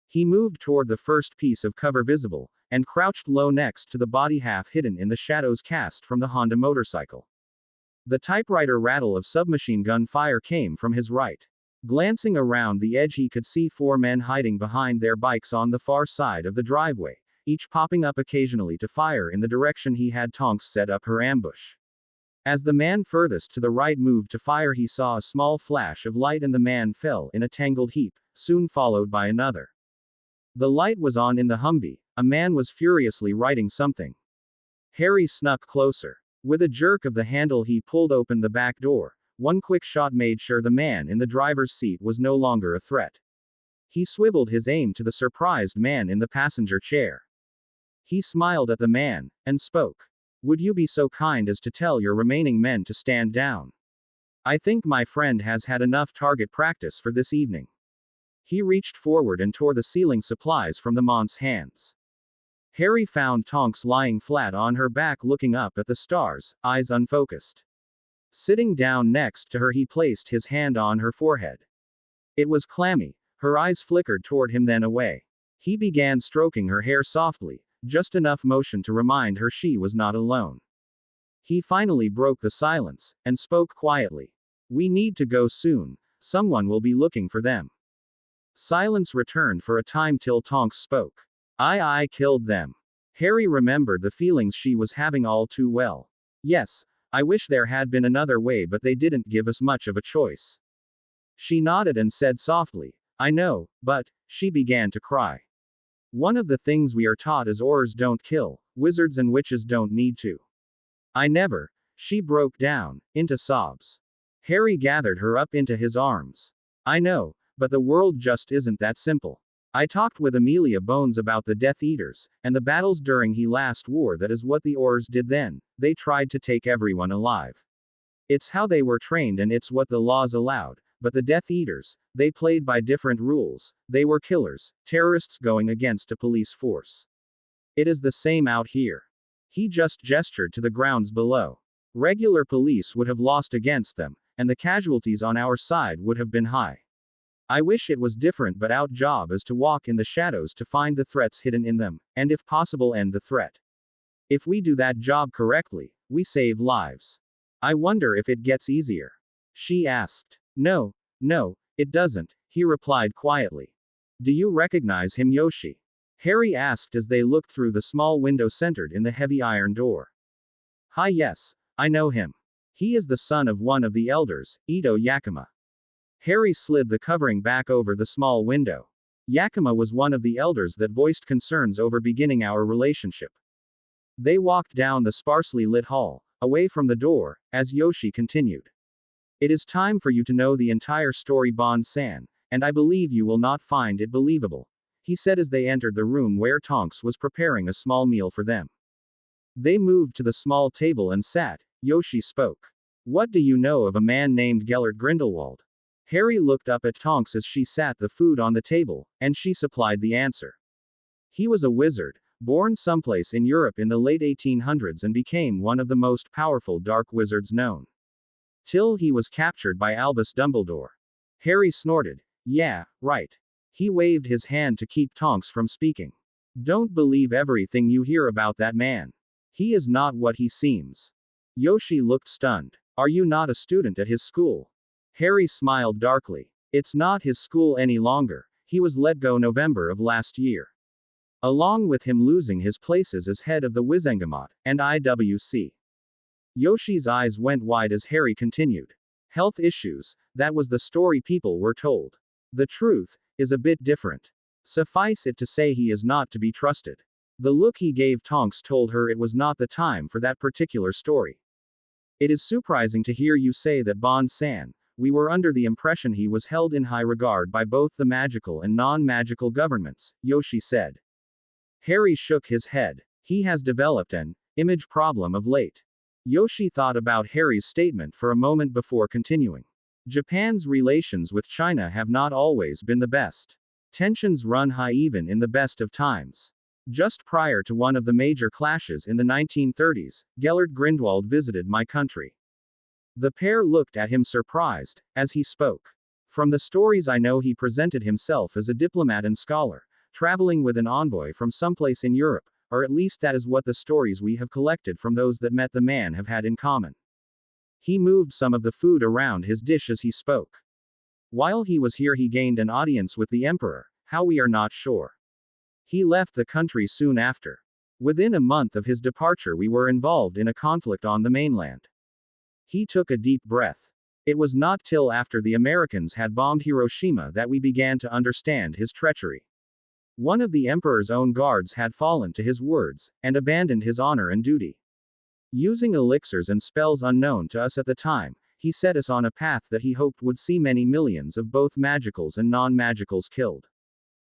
He moved toward the first piece of cover visible, and crouched low next to the body half hidden in the shadows cast from the Honda motorcycle. The typewriter rattle of submachine gun fire came from his right. Glancing around the edge, he could see 4 men hiding behind their bikes on the far side of the driveway, each popping up occasionally to fire in the direction he had Tonks set up her ambush. As the man furthest to the right moved to fire, he saw a small flash of light and the man fell in a tangled heap, soon followed by another. The light was on in the Humvee. A man was furiously writing something. Harry snuck closer. With a jerk of the handle, he pulled open the back door. One quick shot made sure the man in the driver's seat was no longer a threat. He swiveled his aim to the surprised man in the passenger chair. He smiled at the man, and spoke. "Would you be so kind as to tell your remaining men to stand down? I think my friend has had enough target practice for this evening." He reached forward and tore the sealing supplies from the mont's hands. Harry found Tonks lying flat on her back, looking up at the stars, eyes unfocused. Sitting down next to her, he placed his hand on her forehead. It was clammy. Her eyes flickered toward him, then away. He began stroking her hair softly, just enough motion to remind her she was not alone. He finally broke the silence, and spoke quietly. "We need to go soon. Someone will be looking for them." Silence returned for a time till Tonks spoke. I killed them." Harry remembered the feelings she was having all too well. "Yes, I wish there had been another way, but they didn't give us much of a choice." She nodded and said softly, "I know, but," she began to cry. "One of the things we are taught is Aurors don't kill, wizards and witches don't need to. I never." She broke down, into sobs. Harry gathered her up into his arms. "I know, but the world just isn't that simple. I talked with Amelia Bones about the Death Eaters, and the battles during the last war. That is what the Aurors did then. They tried to take everyone alive. It's how they were trained and it's what the laws allowed. But the Death Eaters, they played by different rules. They were killers, terrorists going against a police force. It is the same out here." He just gestured to the grounds below. Regular police would have lost against them, and the casualties on our side would have been high. I wish it was different, but our job is to walk in the shadows to find the threats hidden in them, and if possible end the threat. If we do that job correctly, we save lives. I wonder if it gets easier. She asked. No, it doesn't, he replied quietly. Do you recognize him, Yoshi? Harry asked as they looked through the small window centered in the heavy iron door. Hi, yes, I know him. He is the son of one of the elders, Ito Yakima. Harry slid the covering back over the small window. Yakima was one of the elders that voiced concerns over beginning our relationship. They walked down the sparsely lit hall, away from the door, as Yoshi continued. It is time for you to know the entire story, Bon-san, and I believe you will not find it believable, he said as they entered the room where Tonks was preparing a small meal for them. They moved to the small table and sat. Yoshi spoke. What do you know of a man named Gellert Grindelwald? Harry looked up at Tonks as she sat the food on the table, and she supplied the answer. He was a wizard, born someplace in Europe in the late 1800s and became one of the most powerful dark wizards known. Till he was captured by Albus Dumbledore. Harry snorted. Yeah, right. He waved his hand to keep Tonks from speaking. Don't believe everything you hear about that man. He is not what he seems. Yoshi looked stunned. Are you not a student at his school? Harry smiled darkly. It's not his school any longer. He was let go November of last year. Along with him losing his places as head of the Wizengamot and IWC. Yoshi's eyes went wide as Harry continued. Health issues, that was the story people were told. The truth is a bit different. Suffice it to say he is not to be trusted. The look he gave Tonks told her it was not the time for that particular story. It is surprising to hear you say that, Bon-san. We were under the impression he was held in high regard by both the magical and non-magical governments, Yoshi said. Harry shook his head. He has developed an image problem of late. Yoshi thought about Harry's statement for a moment before continuing. Japan's relations with China have not always been the best. Tensions run high even in the best of times. Just prior to one of the major clashes in the 1930s, Gellert Grindelwald visited my country. The pair looked at him surprised, as he spoke. From the stories I know, he presented himself as a diplomat and scholar, traveling with an envoy from someplace in Europe, or at least that is what the stories we have collected from those that met the man have had in common. He moved some of the food around his dish as he spoke. While he was here, he gained an audience with the emperor, how we are not sure. He left the country soon after. Within a month of his departure, we were involved in a conflict on the mainland. He took a deep breath. It was not till after the Americans had bombed Hiroshima that we began to understand his treachery. One of the emperor's own guards had fallen to his words, and abandoned his honor and duty. Using elixirs and spells unknown to us at the time, he set us on a path that he hoped would see many millions of both magicals and non-magicals killed.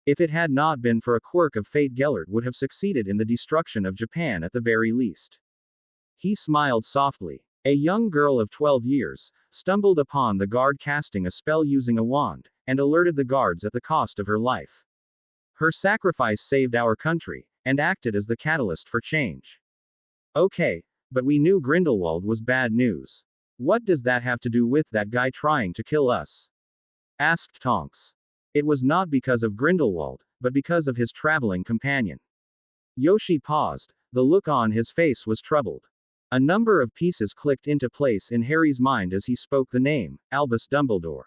If it had not been for a quirk of fate, Gellert would have succeeded in the destruction of Japan at the very least. He smiled softly. A young girl of 12 years stumbled upon the guard casting a spell using a wand, and alerted the guards at the cost of her life. Her sacrifice saved our country, and acted as the catalyst for change. Okay, but we knew Grindelwald was bad news. What does that have to do with that guy trying to kill us? Asked Tonks. It was not because of Grindelwald, but because of his traveling companion. Yoshi paused. The look on his face was troubled. A number of pieces clicked into place in Harry's mind as he spoke the name, Albus Dumbledore.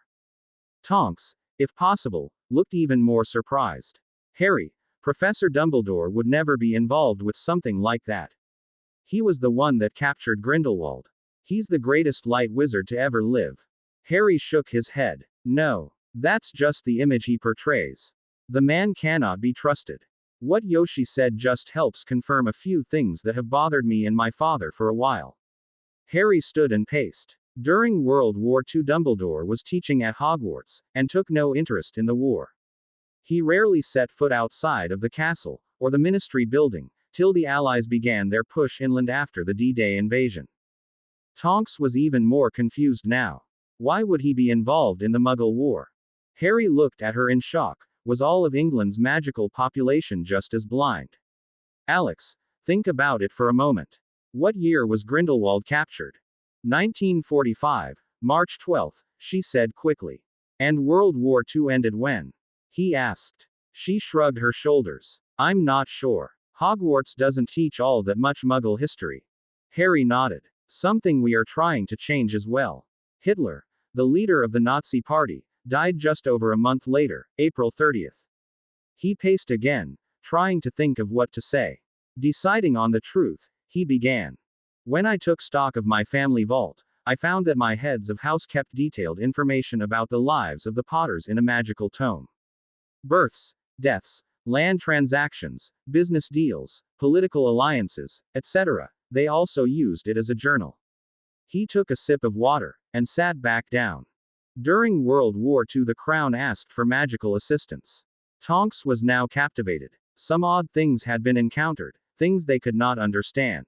Tonks, if possible, looked even more surprised. Harry, Professor Dumbledore would never be involved with something like that. He was the one that captured Grindelwald. He's the greatest light wizard to ever live. Harry shook his head. No, that's just the image he portrays. The man cannot be trusted. What Yoshi said just helps confirm a few things that have bothered me and my father for a while. Harry stood and paced. During World War II, Dumbledore was teaching at Hogwarts, and took no interest in the war. He rarely set foot outside of the castle, or the Ministry building, till the Allies began their push inland after the D-Day invasion. Tonks was even more confused now. Why would he be involved in the Muggle War? Harry looked at her in shock. Was all of England's magical population just as blind? Alex, think about it for a moment. What year was Grindelwald captured? 1945, March 12, she said quickly. And World War II ended when? He asked. She shrugged her shoulders. I'm not sure. Hogwarts doesn't teach all that much Muggle history. Harry nodded. Something we are trying to change as well. Hitler, the leader of the Nazi Party, died just over a month later, April 30th. He paced again, trying to think of what to say. Deciding on the truth, he began. When I took stock of my family vault, I found that my heads of house kept detailed information about the lives of the Potters in a magical tome. Births, deaths, land transactions, business deals, political alliances, etc. They also used it as a journal. He took a sip of water, and sat back down. During World War II, the Crown asked for magical assistance. Tonks was now captivated. Some odd things had been encountered, things they could not understand.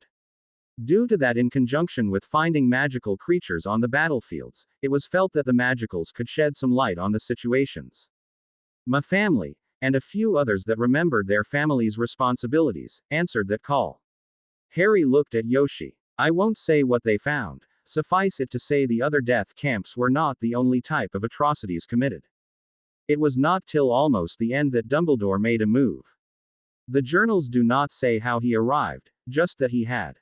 Due to that, in conjunction with finding magical creatures on the battlefields, it was felt that the magicals could shed some light on the situations. My family, and a few others that remembered their family's responsibilities, answered that call. Harry looked at Yoshi. I won't say what they found. Suffice it to say the other death camps were not the only type of atrocities committed. It was not till almost the end that Dumbledore made a move. The journals do not say how he arrived, just that he had.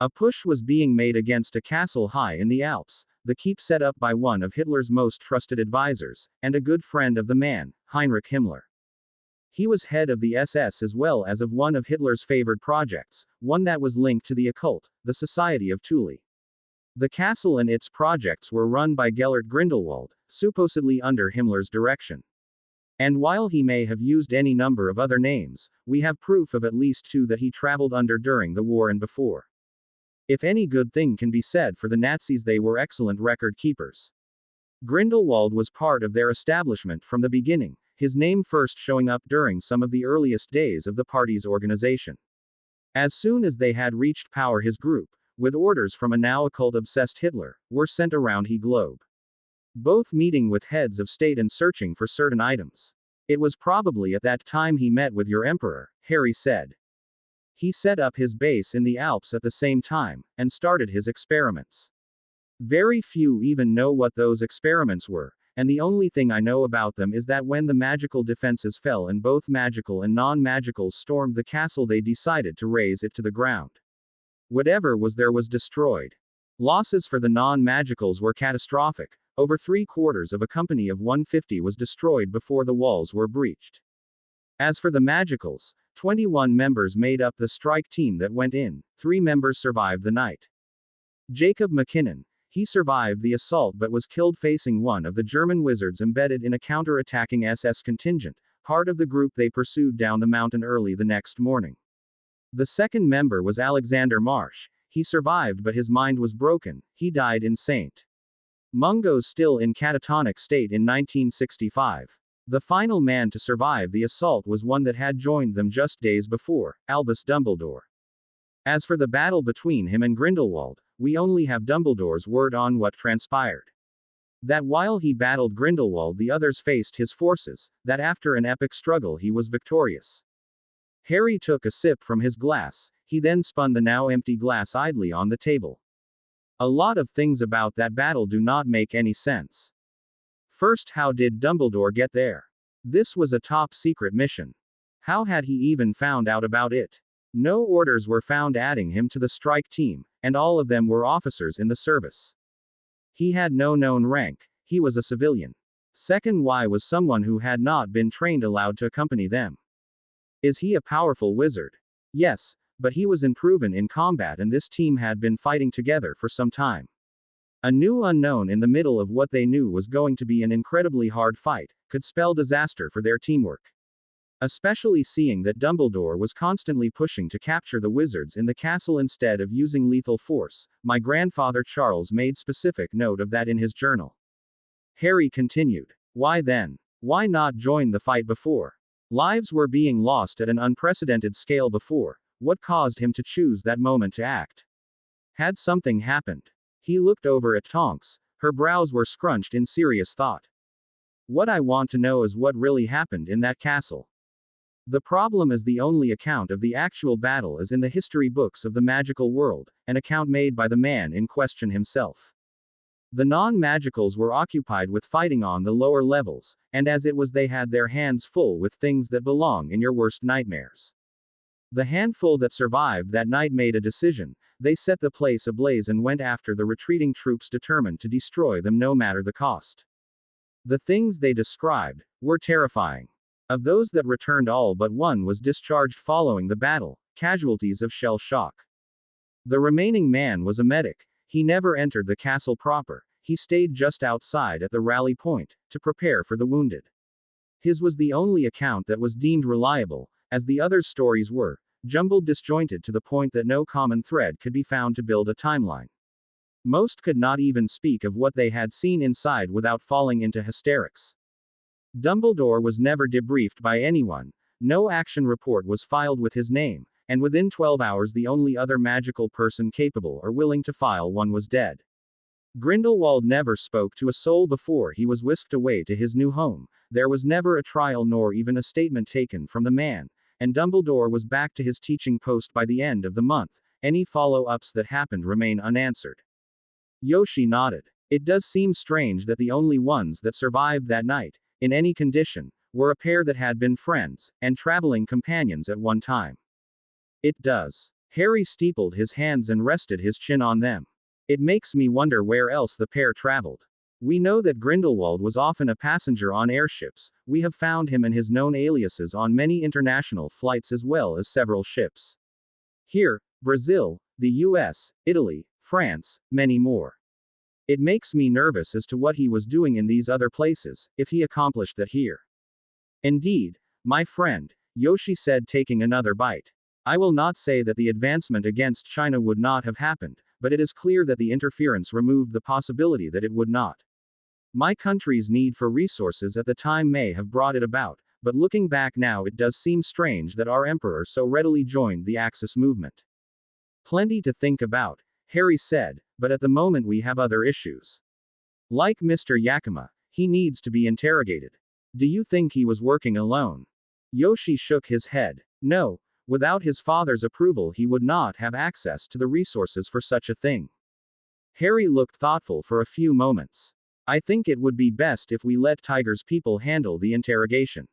A push was being made against a castle high in the Alps, the keep set up by one of Hitler's most trusted advisors, and a good friend of the man, Heinrich Himmler. He was head of the SS as well as of one of Hitler's favored projects, one that was linked to the occult, the Society of Thule. The castle and its projects were run by Gellert Grindelwald, supposedly under Himmler's direction. And while he may have used any number of other names, we have proof of at least two that he traveled under during the war and before. If any good thing can be said for the Nazis, they were excellent record keepers. Grindelwald was part of their establishment from the beginning, his name first showing up during some of the earliest days of the party's organization. As soon as they had reached power, his group, with orders from a now occult-obsessed Hitler, were sent around the globe. Both meeting with heads of state and searching for certain items. It was probably at that time he met with your emperor, Harry said. He set up his base in the Alps at the same time, and started his experiments. Very few even know what those experiments were, and the only thing I know about them is that when the magical defenses fell and both magical and non-magicals stormed the castle, they decided to raze it to the ground. Whatever was there was destroyed. Losses for the non-magicals were catastrophic. Over 3/4 of a company of 150 was destroyed before the walls were breached. As for the magicals, 21 members made up the strike team that went in. 3 members survived the night. Jacob McKinnon. He survived the assault but was killed facing one of the German wizards embedded in a counter-attacking SS contingent, part of the group they pursued down the mountain early the next morning. The second member was Alexander Marsh. He survived but his mind was broken. He died in St. Mungo's still in catatonic state in 1965. The final man to survive the assault was one that had joined them just days before, Albus Dumbledore. As for the battle between him and Grindelwald, we only have Dumbledore's word on what transpired. That while he battled Grindelwald, the others faced his forces, that after an epic struggle he was victorious. Harry took a sip from his glass, he then spun the now empty glass idly on the table. A lot of things about that battle do not make any sense. First, how did Dumbledore get there? This was a top-secret mission. How had he even found out about it? No orders were found adding him to the strike team, and all of them were officers in the service. He had no known rank, he was a civilian. Second, why was someone who had not been trained allowed to accompany them? Is he a powerful wizard? Yes, but he was unproven in combat and this team had been fighting together for some time. A new unknown in the middle of what they knew was going to be an incredibly hard fight, could spell disaster for their teamwork. Especially seeing that Dumbledore was constantly pushing to capture the wizards in the castle instead of using lethal force. My grandfather Charles made specific note of that in his journal. Harry continued. Why then? Why not join the fight before? Lives were being lost at an unprecedented scale before. What caused him to choose that moment to act? Had something happened? He looked over at Tonks. Her brows were scrunched in serious thought. What I want to know is what really happened in that castle. The problem is the only account of the actual battle is in the history books of the magical world, an account made by the man in question himself. The non-magicals were occupied with fighting on the lower levels, and as it was they had their hands full with things that belong in your worst nightmares. The handful that survived that night made a decision. They set the place ablaze and went after the retreating troops determined to destroy them no matter the cost. The things they described were terrifying. Of those that returned, all but one was discharged following the battle, casualties of shell shock. The remaining man was a medic. He never entered the castle proper. He stayed just outside at the rally point, to prepare for the wounded. His was the only account that was deemed reliable, as the other stories were jumbled, disjointed to the point that no common thread could be found to build a timeline. Most could not even speak of what they had seen inside without falling into hysterics. Dumbledore was never debriefed by anyone, no action report was filed with his name, and within 12 hours the only other magical person capable or willing to file one was dead. Grindelwald never spoke to a soul before he was whisked away to his new home. There was never a trial nor even a statement taken from the man, and Dumbledore was back to his teaching post by the end of the month. Any follow-ups that happened remain unanswered. Yoshi nodded. It does seem strange that the only ones that survived that night, in any condition, were a pair that had been friends, and traveling companions at one time. It does. Harry steepled his hands and rested his chin on them. It makes me wonder where else the pair traveled. We know that Grindelwald was often a passenger on airships. We have found him and his known aliases on many international flights as well as several ships. Here, Brazil, the US, Italy, France, many more. It makes me nervous as to what he was doing in these other places, if he accomplished that here. Indeed, my friend, Yoshi said, taking another bite. I will not say that the advancement against China would not have happened, but it is clear that the interference removed the possibility that it would not. My country's need for resources at the time may have brought it about, but looking back now it does seem strange that our emperor so readily joined the Axis movement. Plenty to think about, Harry said, but at the moment we have other issues. Like Mr. Yakima, he needs to be interrogated. Do you think he was working alone? Yoshi shook his head. No. Without his father's approval he would not have access to the resources for such a thing. Harry looked thoughtful for a few moments. I think it would be best if we let Tiger's people handle the interrogation.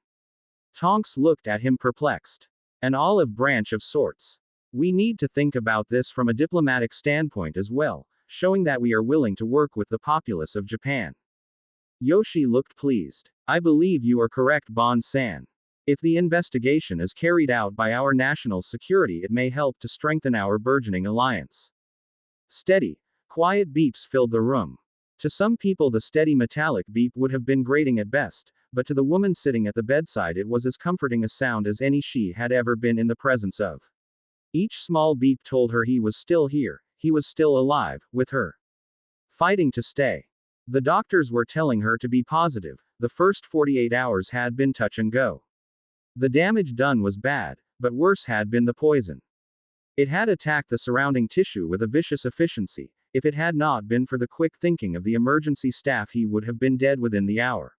Tonks looked at him perplexed. An olive branch of sorts. We need to think about this from a diplomatic standpoint as well, showing that we are willing to work with the populace of Japan. Yoshi looked pleased. I believe you are correct, Bon-san. If the investigation is carried out by our national security, it may help to strengthen our burgeoning alliance. Steady, quiet beeps filled the room. To some people the steady metallic beep would have been grating at best, but to the woman sitting at the bedside it was as comforting a sound as any she had ever been in the presence of. Each small beep told her he was still here, he was still alive, with her. Fighting to stay. The doctors were telling her to be positive. The first 48 hours had been touch and go. The damage done was bad, but worse had been the poison. It had attacked the surrounding tissue with a vicious efficiency. If it had not been for the quick thinking of the emergency staff, he would have been dead within the hour.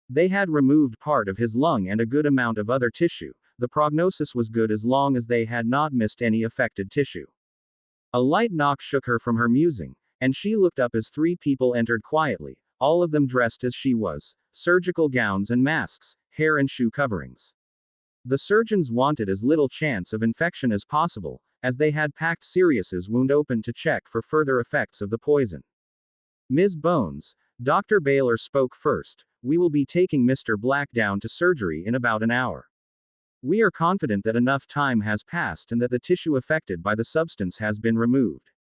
They had removed part of his lung and a good amount of other tissue. The prognosis was good as long as they had not missed any affected tissue. A light knock shook her from her musing, and she looked up as three people entered quietly, all of them dressed as she was, surgical gowns and masks, hair and shoe coverings. The surgeons wanted as little chance of infection as possible, as they had packed Sirius's wound open to check for further effects of the poison. Ms. Bones, Dr. Baylor spoke first. We will be taking Mr. Black down to surgery in about an hour. We are confident that enough time has passed and that the tissue affected by the substance has been removed.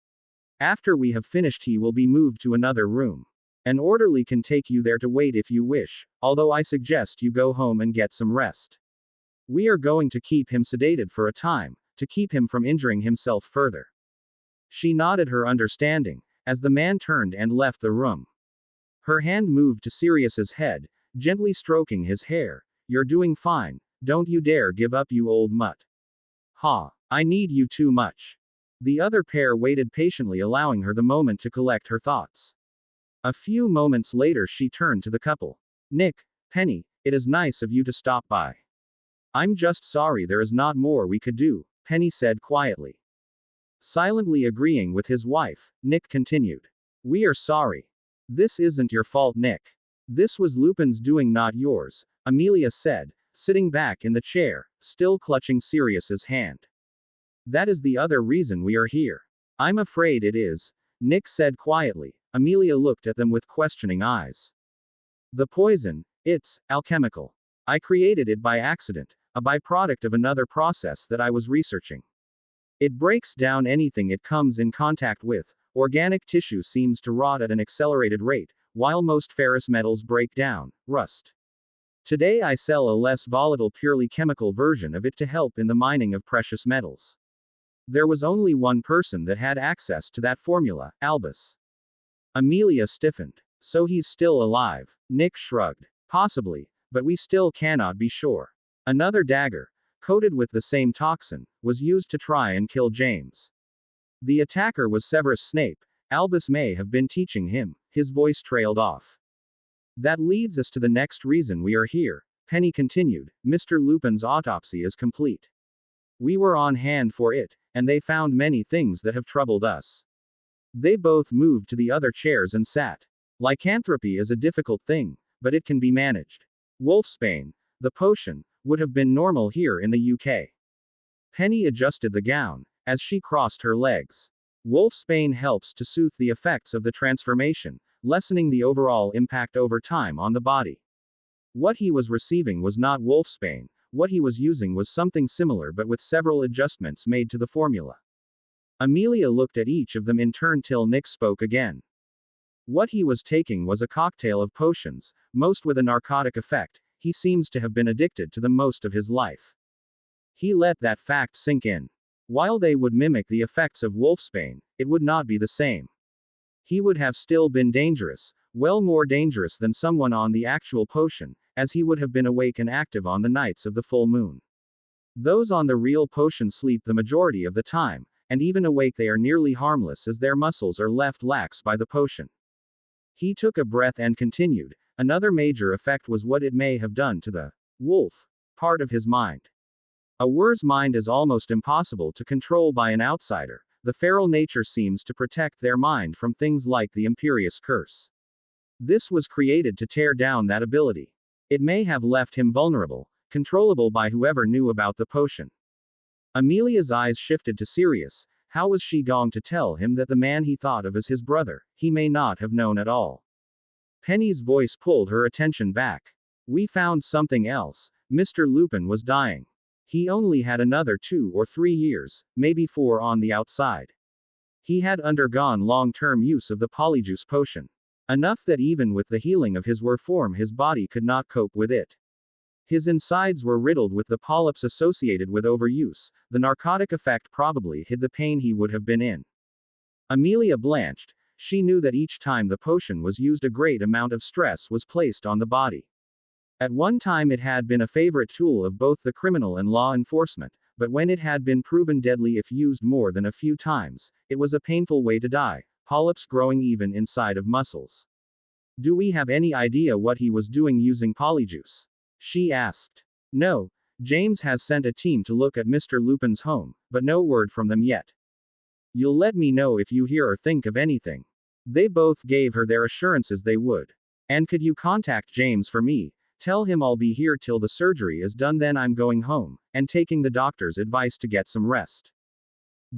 After we have finished, he will be moved to another room. An orderly can take you there to wait if you wish, although I suggest you go home and get some rest. We are going to keep him sedated for a time, to keep him from injuring himself further. She nodded her understanding, as the man turned and left the room. Her hand moved to Sirius's head, gently stroking his hair. You're doing fine, don't you dare give up, you old mutt. Ha, I need you too much. The other pair waited patiently, allowing her the moment to collect her thoughts. A few moments later she turned to the couple. Nick, Penny, it is nice of you to stop by. I'm just sorry there is not more we could do, Penny said quietly. Silently agreeing with his wife, Nick continued. We are sorry. This isn't your fault, Nick. This was Lupin's doing, not yours, Amelia said, sitting back in the chair, still clutching Sirius's hand. That is the other reason we are here. I'm afraid it is, Nick said quietly. Amelia looked at them with questioning eyes. The poison, it's alchemical. I created it by accident, a byproduct of another process that I was researching. It breaks down anything it comes in contact with. Organic tissue seems to rot at an accelerated rate, while most ferrous metals break down, rust. Today I sell a less volatile, purely chemical version of it to help in the mining of precious metals. There was only one person that had access to that formula, Albus. Amelia stiffened. So he's still alive? Nick shrugged. Possibly, but we still cannot be sure. Another dagger, coated with the same toxin, was used to try and kill James. The attacker was Severus Snape. Albus may have been teaching him. His voice trailed off. That leads us to the next reason we are here, Penny continued. Mr. Lupin's autopsy is complete. We were on hand for it, and they found many things that have troubled us. They both moved to the other chairs and sat. Lycanthropy is a difficult thing, but it can be managed. Wolfsbane, the potion, would have been normal here in the UK. Penny adjusted the gown, as she crossed her legs. Wolfsbane helps to soothe the effects of the transformation, lessening the overall impact over time on the body. What he was receiving was not Wolfsbane, what he was using was something similar but with several adjustments made to the formula. Amelia looked at each of them in turn till Nick spoke again. What he was taking was a cocktail of potions, most with a narcotic effect. He seems to have been addicted to them most of his life. He let that fact sink in. While they would mimic the effects of Wolfsbane, it would not be the same. He would have still been dangerous, well more dangerous than someone on the actual potion, as he would have been awake and active on the nights of the full moon. Those on the real potion sleep the majority of the time, and even awake they are nearly harmless as their muscles are left lax by the potion. He took a breath and continued. Another major effect was what it may have done to the wolf part of his mind. A Wur's mind is almost impossible to control by an outsider. The feral nature seems to protect their mind from things like the Imperious Curse. This was created to tear down that ability. It may have left him vulnerable, controllable by whoever knew about the potion. Amelia's eyes shifted to Sirius. How was she going to tell him that the man he thought of as his brother, he may not have known at all? Penny's voice pulled her attention back. We found something else. Mr. Lupin was dying. He only had another 2 or 3 years, maybe 4 on the outside. He had undergone long-term use of the polyjuice potion. Enough that even with the healing of his Wur form his body could not cope with it. His insides were riddled with the polyps associated with overuse. The narcotic effect probably hid the pain he would have been in. Amelia blanched. She knew that each time the potion was used a great amount of stress was placed on the body. At one time it had been a favorite tool of both the criminal and law enforcement, but when it had been proven deadly if used more than a few times, it was a painful way to die, polyps growing even inside of muscles. Do we have any idea what he was doing using polyjuice? She asked. No. James has sent a team to look at Mr. Lupin's home, but no word from them yet. You'll let me know if you hear or think of anything. They both gave her their assurances they would. And could you contact James for me? Tell him I'll be here till the surgery is done, then I'm going home, and taking the doctor's advice to get some rest.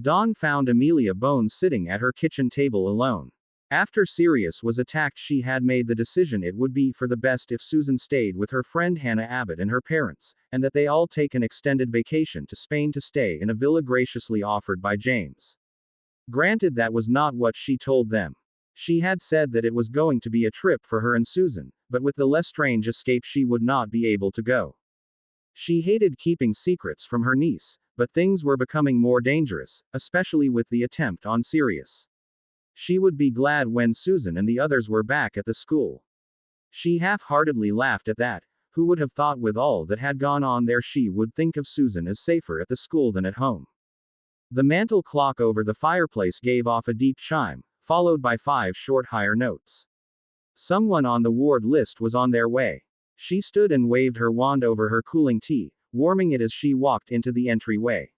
Dawn found Amelia Bones sitting at her kitchen table alone. After Sirius was attacked, she had made the decision it would be for the best if Susan stayed with her friend Hannah Abbott and her parents, and that they all take an extended vacation to Spain to stay in a villa graciously offered by James. Granted, that was not what she told them. She had said that it was going to be a trip for her and Susan, but with the Lestrange escape she would not be able to go. She hated keeping secrets from her niece, but things were becoming more dangerous, especially with the attempt on Sirius. She would be glad when Susan and the others were back at the school. She half-heartedly laughed at that. Who would have thought with all that had gone on there she would think of Susan as safer at the school than at home. The mantel clock over the fireplace gave off a deep chime, followed by 5 short higher notes. Someone on the ward list was on their way. She stood and waved her wand over her cooling tea, warming it as she walked into the entryway.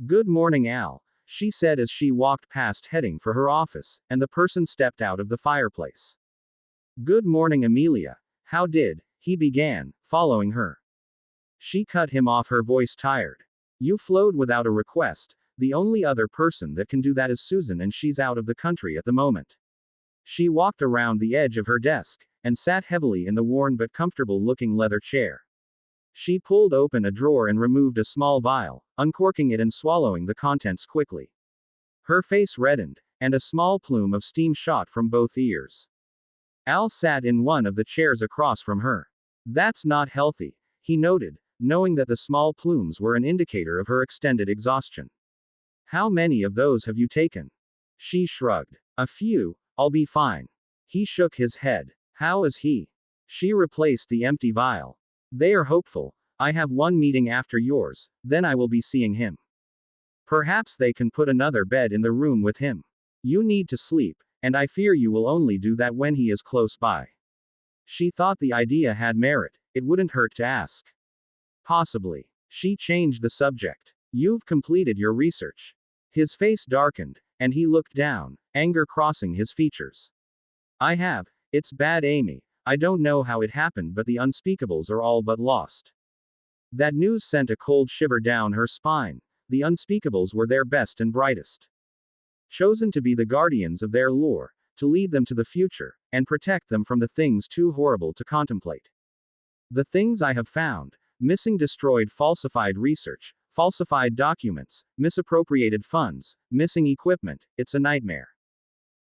"Good morning, Al," she said as she walked past heading for her office, and the person stepped out of the fireplace. "Good morning, Amelia. How did," he began, following her. She cut him off, her voice tired. "You flowed without a request. The only other person that can do that is Susan, and she's out of the country at the moment." She walked around the edge of her desk, and sat heavily in the worn but comfortable looking leather chair. She pulled open a drawer and removed a small vial, uncorking it and swallowing the contents quickly. Her face reddened, and a small plume of steam shot from both ears. Al sat in one of the chairs across from her. "That's not healthy," he noted, knowing that the small plumes were an indicator of her extended exhaustion. "How many of those have you taken?" She shrugged. "A few. I'll be fine." He shook his head. "How is he?" She replaced the empty vial. "They are hopeful. I have one meeting after yours, then I will be seeing him. Perhaps they can put another bed in the room with him. You need to sleep, and I fear you will only do that when he is close by." She thought the idea had merit, it wouldn't hurt to ask. "Possibly." She changed the subject. "You've completed your research." His face darkened, and he looked down, anger crossing his features. "I have. It's bad, Amy. I don't know how it happened, but the unspeakables are all but lost." That news sent a cold shiver down her spine. The unspeakables were their best and brightest. Chosen to be the guardians of their lore, to lead them to the future, and protect them from the things too horrible to contemplate. "The things I have found: missing, destroyed, falsified research, falsified documents, misappropriated funds, missing equipment, it's a nightmare.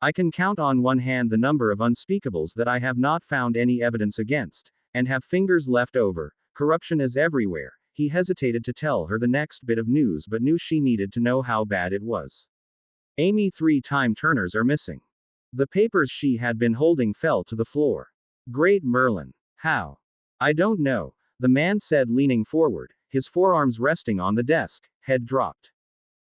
I can count on one hand the number of unspeakables that I have not found any evidence against, and have fingers left over. Corruption is everywhere." He hesitated to tell her the next bit of news, but knew she needed to know how bad it was. "Amy, 3 time turners are missing." The papers she had been holding fell to the floor. "Great Merlin. How?" "I don't know," the man said, leaning forward, his forearms resting on the desk, head dropped.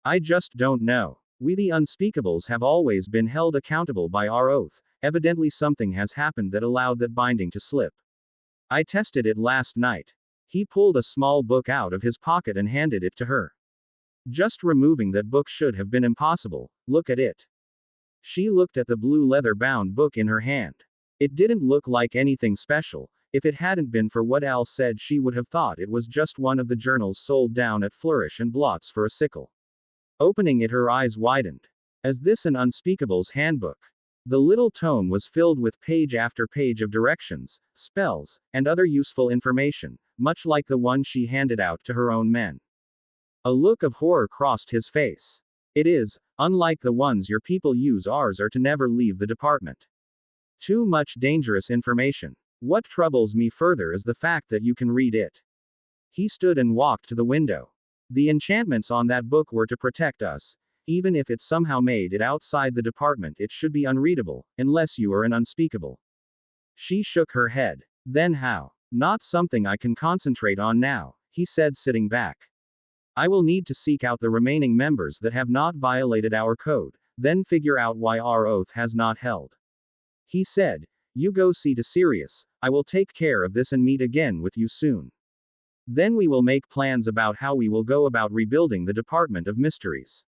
"I just don't know. We the unspeakables have always been held accountable by our oath. Evidently something has happened that allowed that binding to slip. I tested it last night." He pulled a small book out of his pocket and handed it to her. "Just removing that book should have been impossible. Look at it." She looked at the blue leather-bound book in her hand. It didn't look like anything special. If it hadn't been for what Al said, she would have thought it was just one of the journals sold down at Flourish and Blots for a sickle. Opening it, her eyes widened. "Is this an Unspeakable's handbook?" The little tome was filled with page after page of directions, spells, and other useful information, much like the one she handed out to her own men. A look of horror crossed his face. "It is. Unlike the ones your people use, ours are to never leave the department. Too much dangerous information. What troubles me further is the fact that you can read it." He stood and walked to the window. "The enchantments on that book were to protect us. Even if it somehow made it outside the department, it should be unreadable, unless you are an unspeakable." She shook her head. "Then how?" "Not something I can concentrate on now," he said, sitting back. "I will need to seek out the remaining members that have not violated our code, then figure out why our oath has not held." He said, "You go see to Sirius. I will take care of this and meet again with you soon. Then we will make plans about how we will go about rebuilding the Department of Mysteries."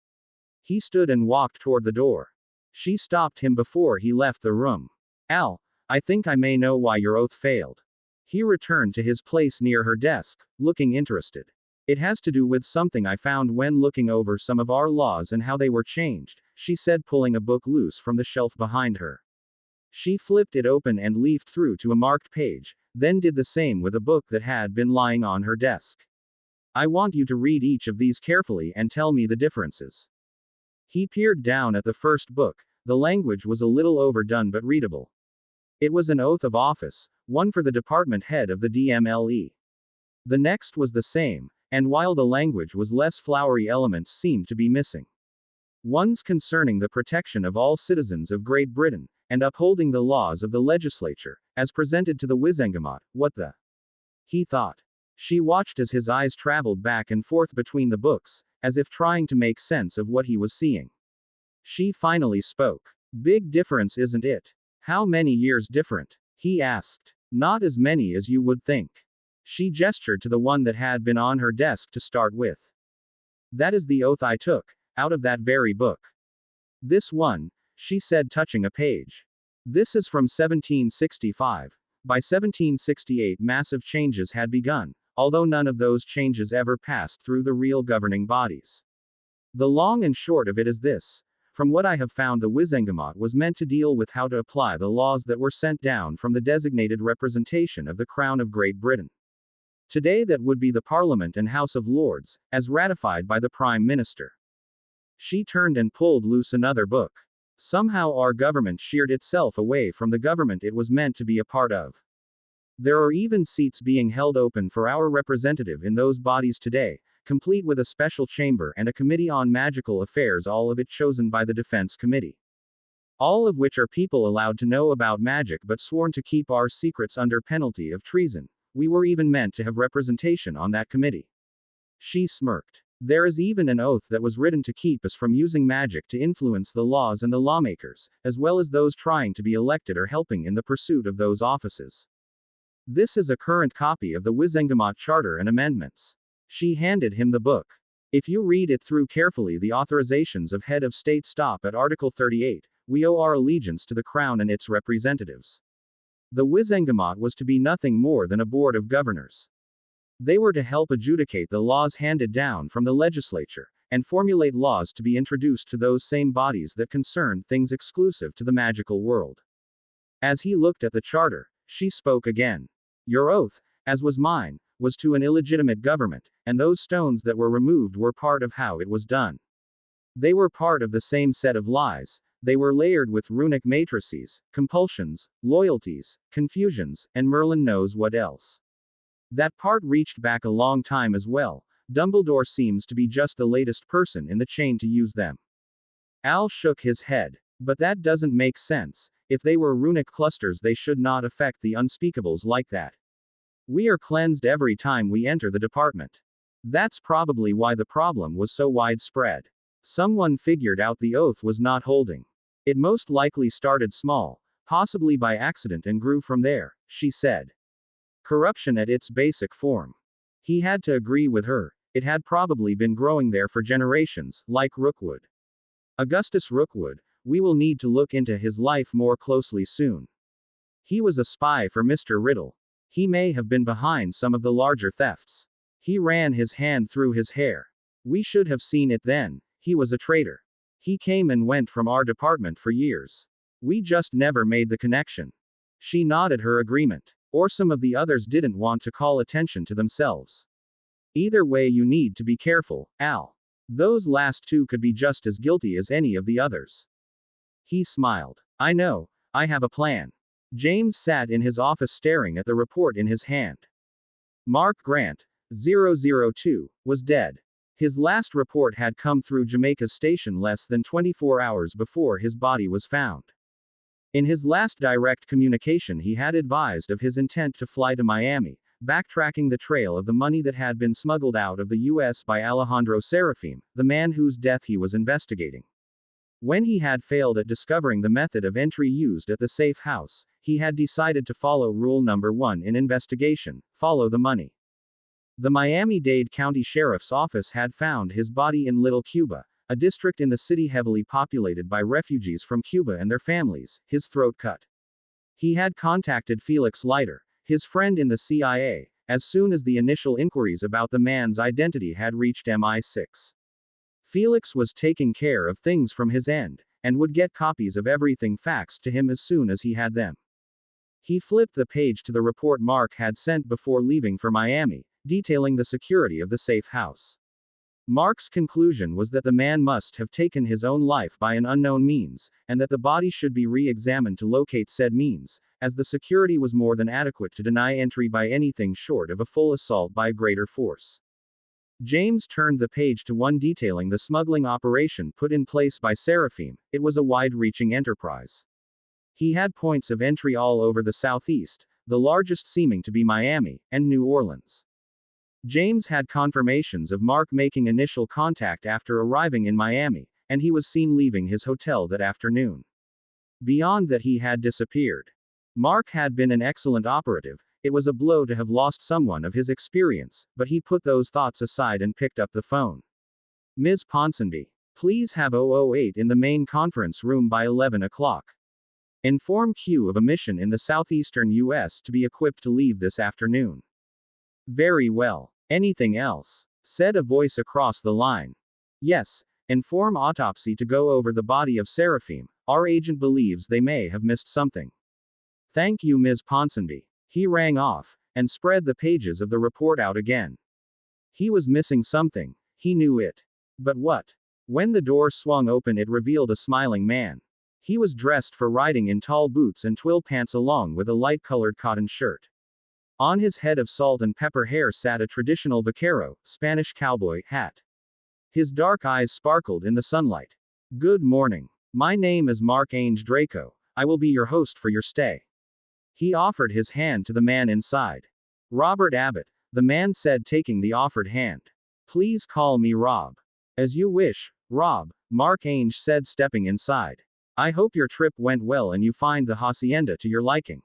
He stood and walked toward the door. She stopped him before he left the room. "Al, I think I may know why your oath failed." He returned to his place near her desk, looking interested. "It has to do with something I found when looking over some of our laws and how they were changed," she said, pulling a book loose from the shelf behind her. She flipped it open and leafed through to a marked page, then did the same with a book that had been lying on her desk. "I want you to read each of these carefully and tell me the differences." He peered down at the first book. The language was a little overdone but readable. It was an oath of office, one for the department head of the DMLE. The next was the same, and while the language was less flowery, elements seemed to be missing. One's concerning the protection of all citizens of Great Britain, and upholding the laws of the legislature, as presented to the Wizengamot. What the? He thought. She watched as his eyes traveled back and forth between the books, as if trying to make sense of what he was seeing. She finally spoke. "Big difference, isn't it?" "How many years different?" he asked. "Not as many as you would think." She gestured to the one that had been on her desk to start with. That is the oath I took, out of that very book. This one, she said, touching a page. This is from 1765. By 1768, massive changes had begun, although none of those changes ever passed through the real governing bodies. The long and short of it is this. From what I have found, the Wizengamot was meant to deal with how to apply the laws that were sent down from the designated representation of the Crown of Great Britain. Today, that would be the Parliament and House of Lords, as ratified by the Prime Minister. She turned and pulled loose another book. Somehow our government sheared itself away from the government it was meant to be a part of. There are even seats being held open for our representative in those bodies today, complete with a special chamber and a committee on magical affairs, all of it chosen by the Defense Committee. All of which are people allowed to know about magic but sworn to keep our secrets under penalty of treason. We were even meant to have representation on that committee. She smirked. There is even an oath that was written to keep us from using magic to influence the laws and the lawmakers, as well as those trying to be elected or helping in the pursuit of those offices. This is a current copy of the Wizengamot Charter and Amendments. She handed him the book. If you read it through carefully, the authorizations of head of state stop at Article 38. We owe our allegiance to the Crown and its representatives. The Wizengamot was to be nothing more than a board of governors. They were to help adjudicate the laws handed down from the legislature, and formulate laws to be introduced to those same bodies that concerned things exclusive to the magical world. As he looked at the charter, she spoke again. Your oath, as was mine, was to an illegitimate government, and those stones that were removed were part of how it was done. They were part of the same set of lies. They were layered with runic matrices, compulsions, loyalties, confusions, and Merlin knows what else. That part reached back a long time as well. Dumbledore seems to be just the latest person in the chain to use them. Al shook his head. But that doesn't make sense. If they were runic clusters, they should not affect the unspeakables like that. We are cleansed every time we enter the department. That's probably why the problem was so widespread. Someone figured out the oath was not holding. It most likely started small, possibly by accident, and grew from there, she said. Corruption at its basic form. He had to agree with her. It had probably been growing there for generations, like Rookwood. Augustus Rookwood, we will need to look into his life more closely soon. He was a spy for Mr. Riddle. He may have been behind some of the larger thefts. He ran his hand through his hair. We should have seen it then. He was a traitor. He came and went from our department for years. We just never made the connection. She nodded her agreement. Or some of the others didn't want to call attention to themselves. Either way, you need to be careful, Al. Those last two could be just as guilty as any of the others. He smiled. I know, I have a plan. James sat in his office staring at the report in his hand. Mark Grant, 002, was dead. His last report had come through Jamaica's station less than 24 hours before his body was found. In his last direct communication, he had advised of his intent to fly to Miami, backtracking the trail of the money that had been smuggled out of the U.S. by Alejandro Serafim, the man whose death he was investigating. When he had failed at discovering the method of entry used at the safe house, he had decided to follow rule number 1 in investigation: follow the money. The Miami-Dade County Sheriff's Office had found his body in Little Cuba, a district in the city heavily populated by refugees from Cuba and their families, his throat cut. He had contacted Felix Leiter, his friend in the CIA, as soon as the initial inquiries about the man's identity had reached MI6. Felix was taking care of things from his end, and would get copies of everything faxed to him as soon as he had them. He flipped the page to the report Mark had sent before leaving for Miami, detailing the security of the safe house. Mark's conclusion was that the man must have taken his own life by an unknown means, and that the body should be re-examined to locate said means, as the security was more than adequate to deny entry by anything short of a full assault by greater force. James turned the page to one detailing the smuggling operation put in place by Serafim. It was a wide-reaching enterprise. He had points of entry all over the Southeast, the largest seeming to be Miami and New Orleans. James had confirmations of Mark making initial contact after arriving in Miami, and he was seen leaving his hotel that afternoon. Beyond that, he had disappeared. Mark had been an excellent operative. It was a blow to have lost someone of his experience, but he put those thoughts aside and picked up the phone. Ms. Ponsonby, please have 008 in the main conference room by 11 o'clock. Inform Q of a mission in the southeastern U.S. to be equipped to leave this afternoon. Very well. Anything else? Said a voice across the line. Yes, inform autopsy to go over the body of Seraphim. Our agent believes they may have missed something. Thank you, Ms. Ponsonby. He rang off, and spread the pages of the report out again. He was missing something. He knew it. But what? When the door swung open, it revealed a smiling man. He was dressed for riding in tall boots and twill pants along with a light-colored cotton shirt. On his head of salt and pepper hair sat a traditional vaquero, Spanish cowboy, hat. His dark eyes sparkled in the sunlight. Good morning. My name is Mark Ainge Draco. I will be your host for your stay. He offered his hand to the man inside. Robert Abbott, the man said, taking the offered hand. Please call me Rob. As you wish, Rob, Mark Ainge said, stepping inside. I hope your trip went well and you find the hacienda to your liking.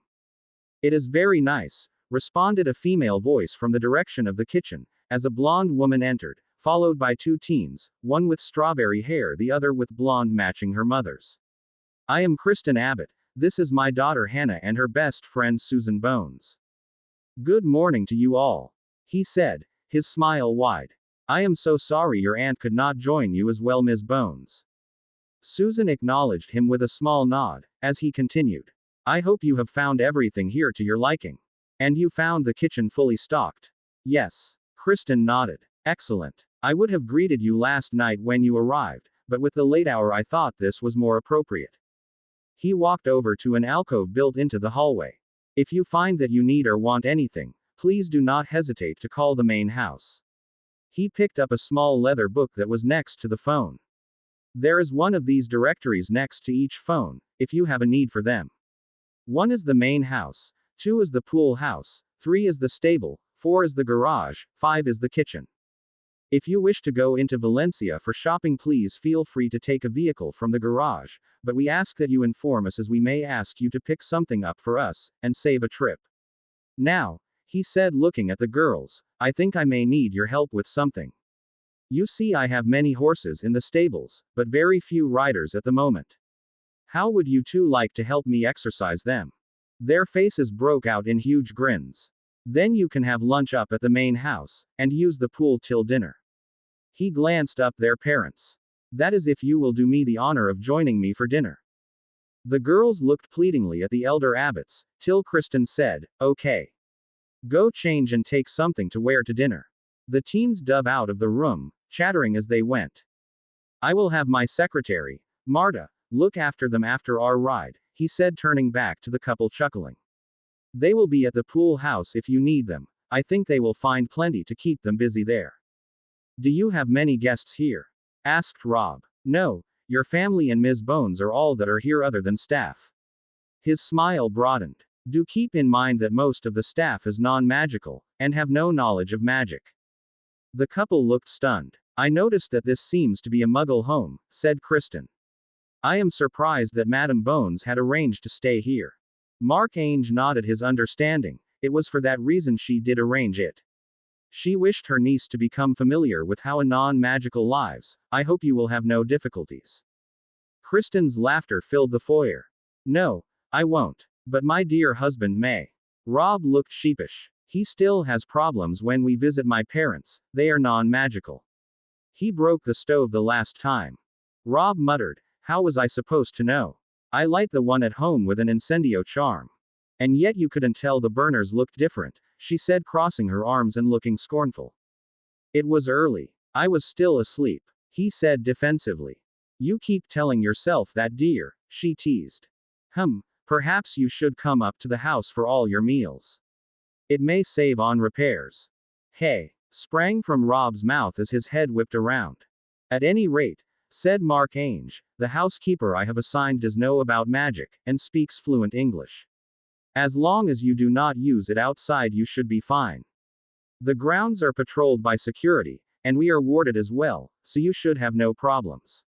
It is very nice, responded a female voice from the direction of the kitchen, as a blonde woman entered, followed by two teens, one with strawberry hair, the other with blonde matching her mother's. I am Kristen Abbott. This is my daughter Hannah and her best friend Susan Bones. Good morning to you all, he said, his smile wide. I am so sorry your aunt could not join you as well, Ms. Bones. Susan acknowledged him with a small nod, as he continued. I hope you have found everything here to your liking. And you found the kitchen fully stocked? Yes. Kristen nodded. Excellent. I would have greeted you last night when you arrived, but with the late hour I thought this was more appropriate. He walked over to an alcove built into the hallway. If you find that you need or want anything, please do not hesitate to call the main house. He picked up a small leather book that was next to the phone. There is one of these directories next to each phone, if you have a need for them. 1 is the main house, 2 is the pool house, 3 is the stable, 4 is the garage, 5 is the kitchen. If you wish to go into Valencia for shopping, please feel free to take a vehicle from the garage, but we ask that you inform us as we may ask you to pick something up for us, and save a trip. Now, he said, looking at the girls, I think I may need your help with something. You see, I have many horses in the stables, but very few riders at the moment. How would you two like to help me exercise them? Their faces broke out in huge grins. Then you can have lunch up at the main house, and use the pool till dinner. He glanced up their parents. That is if you will do me the honor of joining me for dinner. The girls looked pleadingly at the elder Abbotts, till Kristen said, okay. Go change and take something to wear to dinner. The teens dove out of the room, chattering as they went. I will have my secretary, Marta, look after them after our ride, he said, turning back to the couple, chuckling. They will be at the pool house if you need them. I think they will find plenty to keep them busy there. Do you have many guests here? Asked Rob. No, your family and Ms. Bones are all that are here other than staff. His smile broadened. Do keep in mind that most of the staff is non-magical, and have no knowledge of magic. The couple looked stunned. I noticed that this seems to be a Muggle home, said Kristen. I am surprised that Madame Bones had arranged to stay here. Mark Ainge nodded his understanding. It was for that reason she did arrange it. She wished her niece to become familiar with how a non-magical lives. I hope you will have no difficulties. Kristen's laughter filled the foyer. No, I won't. But my dear husband may. Rob looked sheepish. He still has problems when we visit my parents, they are non-magical. He broke the stove the last time. Rob muttered, how was I supposed to know? I light the one at home with an incendio charm. And yet you couldn't tell the burners looked different, she said, crossing her arms and looking scornful. It was early. I was still asleep, he said defensively. You keep telling yourself that, dear, she teased. Perhaps you should come up to the house for all your meals. It may save on repairs. Hey, sprang from Rob's mouth as his head whipped around. At any rate, said Mark Ainge, the housekeeper I have assigned does know about magic, and speaks fluent English. As long as you do not use it outside, you should be fine. The grounds are patrolled by security, and we are warded as well, so you should have no problems.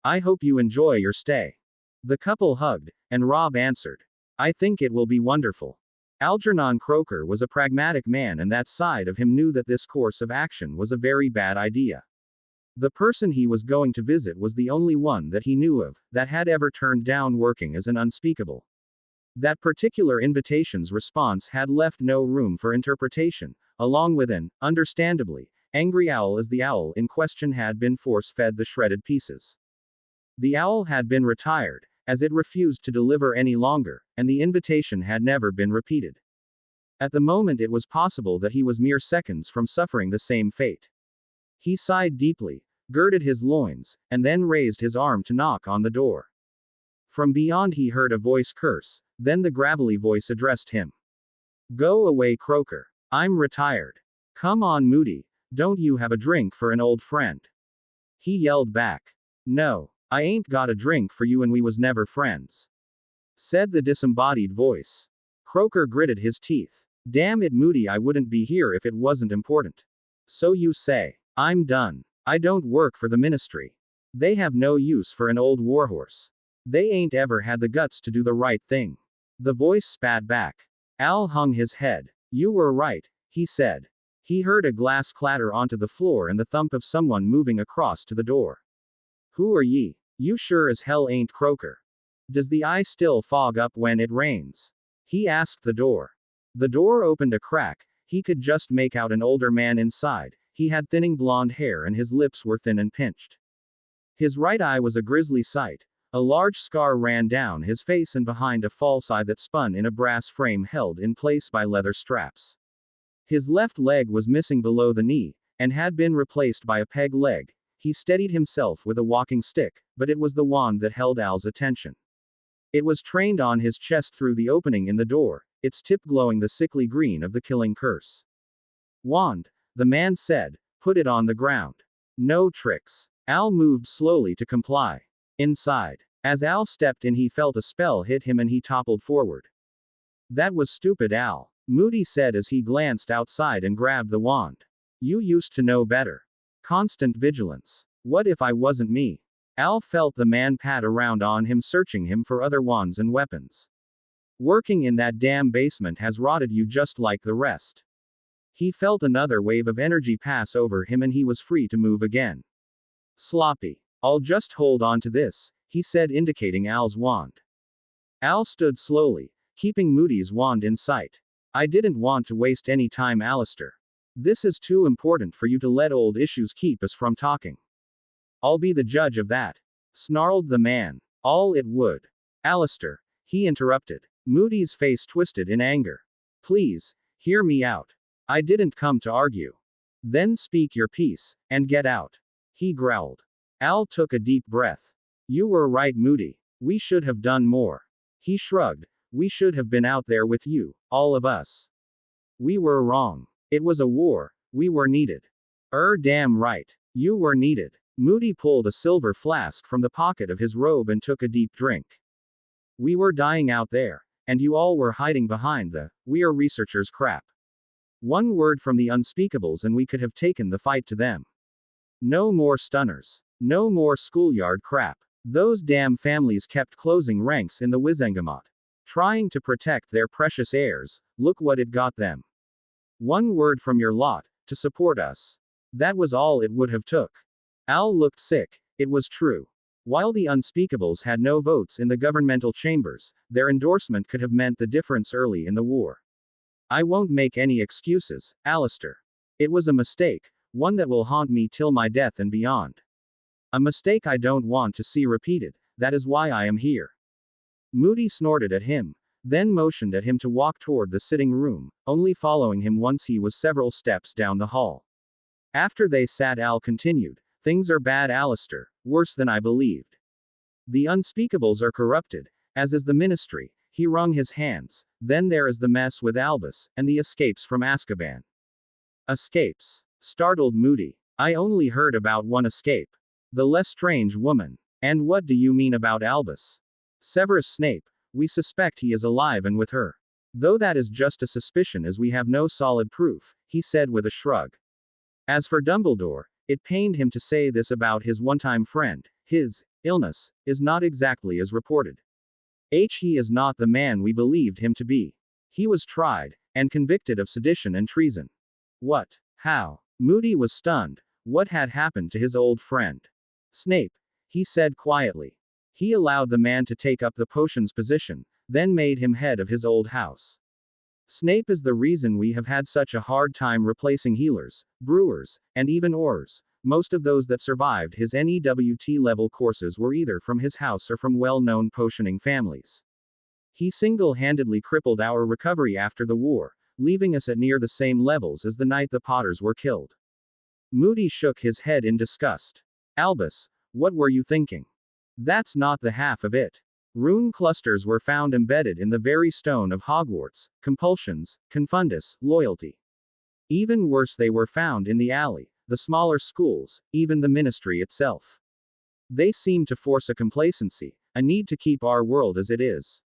I hope you enjoy your stay. The couple hugged, and Rob answered, I think it will be wonderful. Algernon Croker was a pragmatic man, and that side of him knew that this course of action was a very bad idea. The person he was going to visit was the only one that he knew of that had ever turned down working as an unspeakable. That particular invitation's response had left no room for interpretation, along with an, understandably, angry owl, as the owl in question had been force-fed the shredded pieces. The owl had been retired, as it refused to deliver any longer, and the invitation had never been repeated. At the moment it was possible that he was mere seconds from suffering the same fate. He sighed deeply, girded his loins, and then raised his arm to knock on the door. From beyond he heard a voice curse, then the gravelly voice addressed him. "Go away, Croker. I'm retired. Come on, Moody, don't you have a drink for an old friend?" He yelled back. "No, I ain't got a drink for you, and we was never friends," said the disembodied voice. Croker gritted his teeth. "Damn it, Moody, I wouldn't be here if it wasn't important." "So you say. I'm done. I don't work for the ministry. They have no use for an old warhorse. They ain't ever had the guts to do the right thing." The voice spat back. Al hung his head. "You were right," he said. He heard a glass clatter onto the floor and the thump of someone moving across to the door. "Who are ye? You sure as hell ain't Croker. Does the eye still fog up when it rains?" he asked the door. The door opened a crack. He could just make out an older man inside. He had thinning blonde hair and his lips were thin and pinched. His right eye was a grisly sight. A large scar ran down his face and behind a false eye that spun in a brass frame held in place by leather straps. His left leg was missing below the knee, and had been replaced by a peg leg. He steadied himself with a walking stick, but it was the wand that held Al's attention. It was trained on his chest through the opening in the door, its tip glowing the sickly green of the killing curse. "Wand," the man said, "put it on the ground. No tricks." Al moved slowly to comply. Inside. As Al stepped in, he felt a spell hit him and he toppled forward. "That was stupid, Al," Moody said as he glanced outside and grabbed the wand. "You used to know better. Constant vigilance. What if I wasn't me?" Al felt the man pat around on him, searching him for other wands and weapons. "Working in that damn basement has rotted you just like the rest." He felt another wave of energy pass over him and he was free to move again. "Sloppy. I'll just hold on to this," he said, indicating Al's wand. Al stood slowly, keeping Moody's wand in sight. "I didn't want to waste any time, Alistair. This is too important for you to let old issues keep us from talking." "I'll be the judge of that," snarled the man. "All it would." "Alistair," he interrupted. Moody's face twisted in anger. "Please, hear me out. I didn't come to argue." "Then speak your piece, and get out," he growled. Al took a deep breath. "You were right, Moody. We should have done more." He shrugged. "We should have been out there with you, all of us. We were wrong. It was a war. We were needed." Damn right. You were needed." Moody pulled a silver flask from the pocket of his robe and took a deep drink. "We were dying out there. And you all were hiding behind the, 'we're researchers' crap. One word from the unspeakables and we could have taken the fight to them. No more stunners. No more schoolyard crap. Those damn families kept closing ranks in the Wizengamot. Trying to protect their precious heirs. Look what it got them. One word from your lot, to support us. That was all it would have took." Al looked sick. It was true. While the unspeakables had no votes in the governmental chambers, their endorsement could have meant the difference early in the war. "I won't make any excuses, Alistair. It was a mistake, one that will haunt me till my death and beyond. A mistake I don't want to see repeated. That is why I am here." Moody snorted at him, then motioned at him to walk toward the sitting room, only following him once he was several steps down the hall. After they sat, Al continued, "Things are bad, Alistair, worse than I believed. The unspeakables are corrupted, as is the ministry." He wrung his hands. "Then there is the mess with Albus, and the escapes from Azkaban." "Escapes?" startled Moody. "I only heard about one escape. The Lestrange woman. And what do you mean about Albus?" "Severus Snape. We suspect he is alive and with her. Though that is just a suspicion, as we have no solid proof," he said with a shrug. As for Dumbledore, it pained him to say this about his one-time friend. His illness is not exactly as reported. He is not the man we believed him to be. He was tried, and convicted of sedition and treason. What? How? Moody was stunned. What had happened to his old friend? Snape, he said quietly. He allowed the man to take up the potion's position, then made him head of his old house. Snape is the reason we have had such a hard time replacing healers, brewers, and even aurors. Most of those that survived his NEWT level courses were either from his house or from well-known potioning families. He single-handedly crippled our recovery after the war, leaving us at near the same levels as the night the Potters were killed. Moody shook his head in disgust. Albus, what were you thinking? That's not the half of it. Rune clusters were found embedded in the very stone of Hogwarts, compulsions, confundus, loyalty. Even worse, they were found in the alley, the smaller schools, even the ministry itself. They seem to force a complacency, a need to keep our world as it is.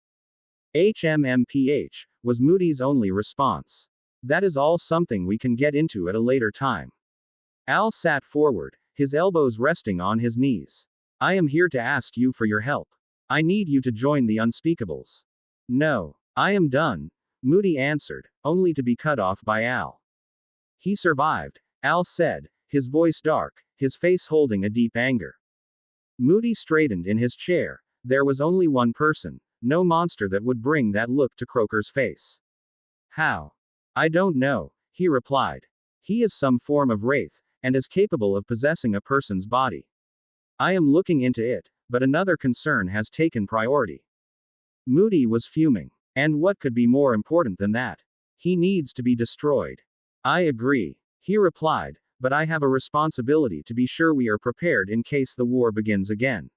HMMPH, was Moody's only response. That is all something we can get into at a later time. Al sat forward, his elbows resting on his knees. I am here to ask you for your help. I need you to join the Unspeakables. No, I am done, Moody answered, only to be cut off by Al. He survived, Al said, his voice dark, his face holding a deep anger. Moody straightened in his chair. There was only one person, no monster that would bring that look to Croaker's face. How? I don't know, he replied. He is some form of wraith, and is capable of possessing a person's body. I am looking into it, but another concern has taken priority. Moody was fuming. And what could be more important than that? He needs to be destroyed. I agree, he replied, but I have a responsibility to be sure we are prepared in case the war begins again.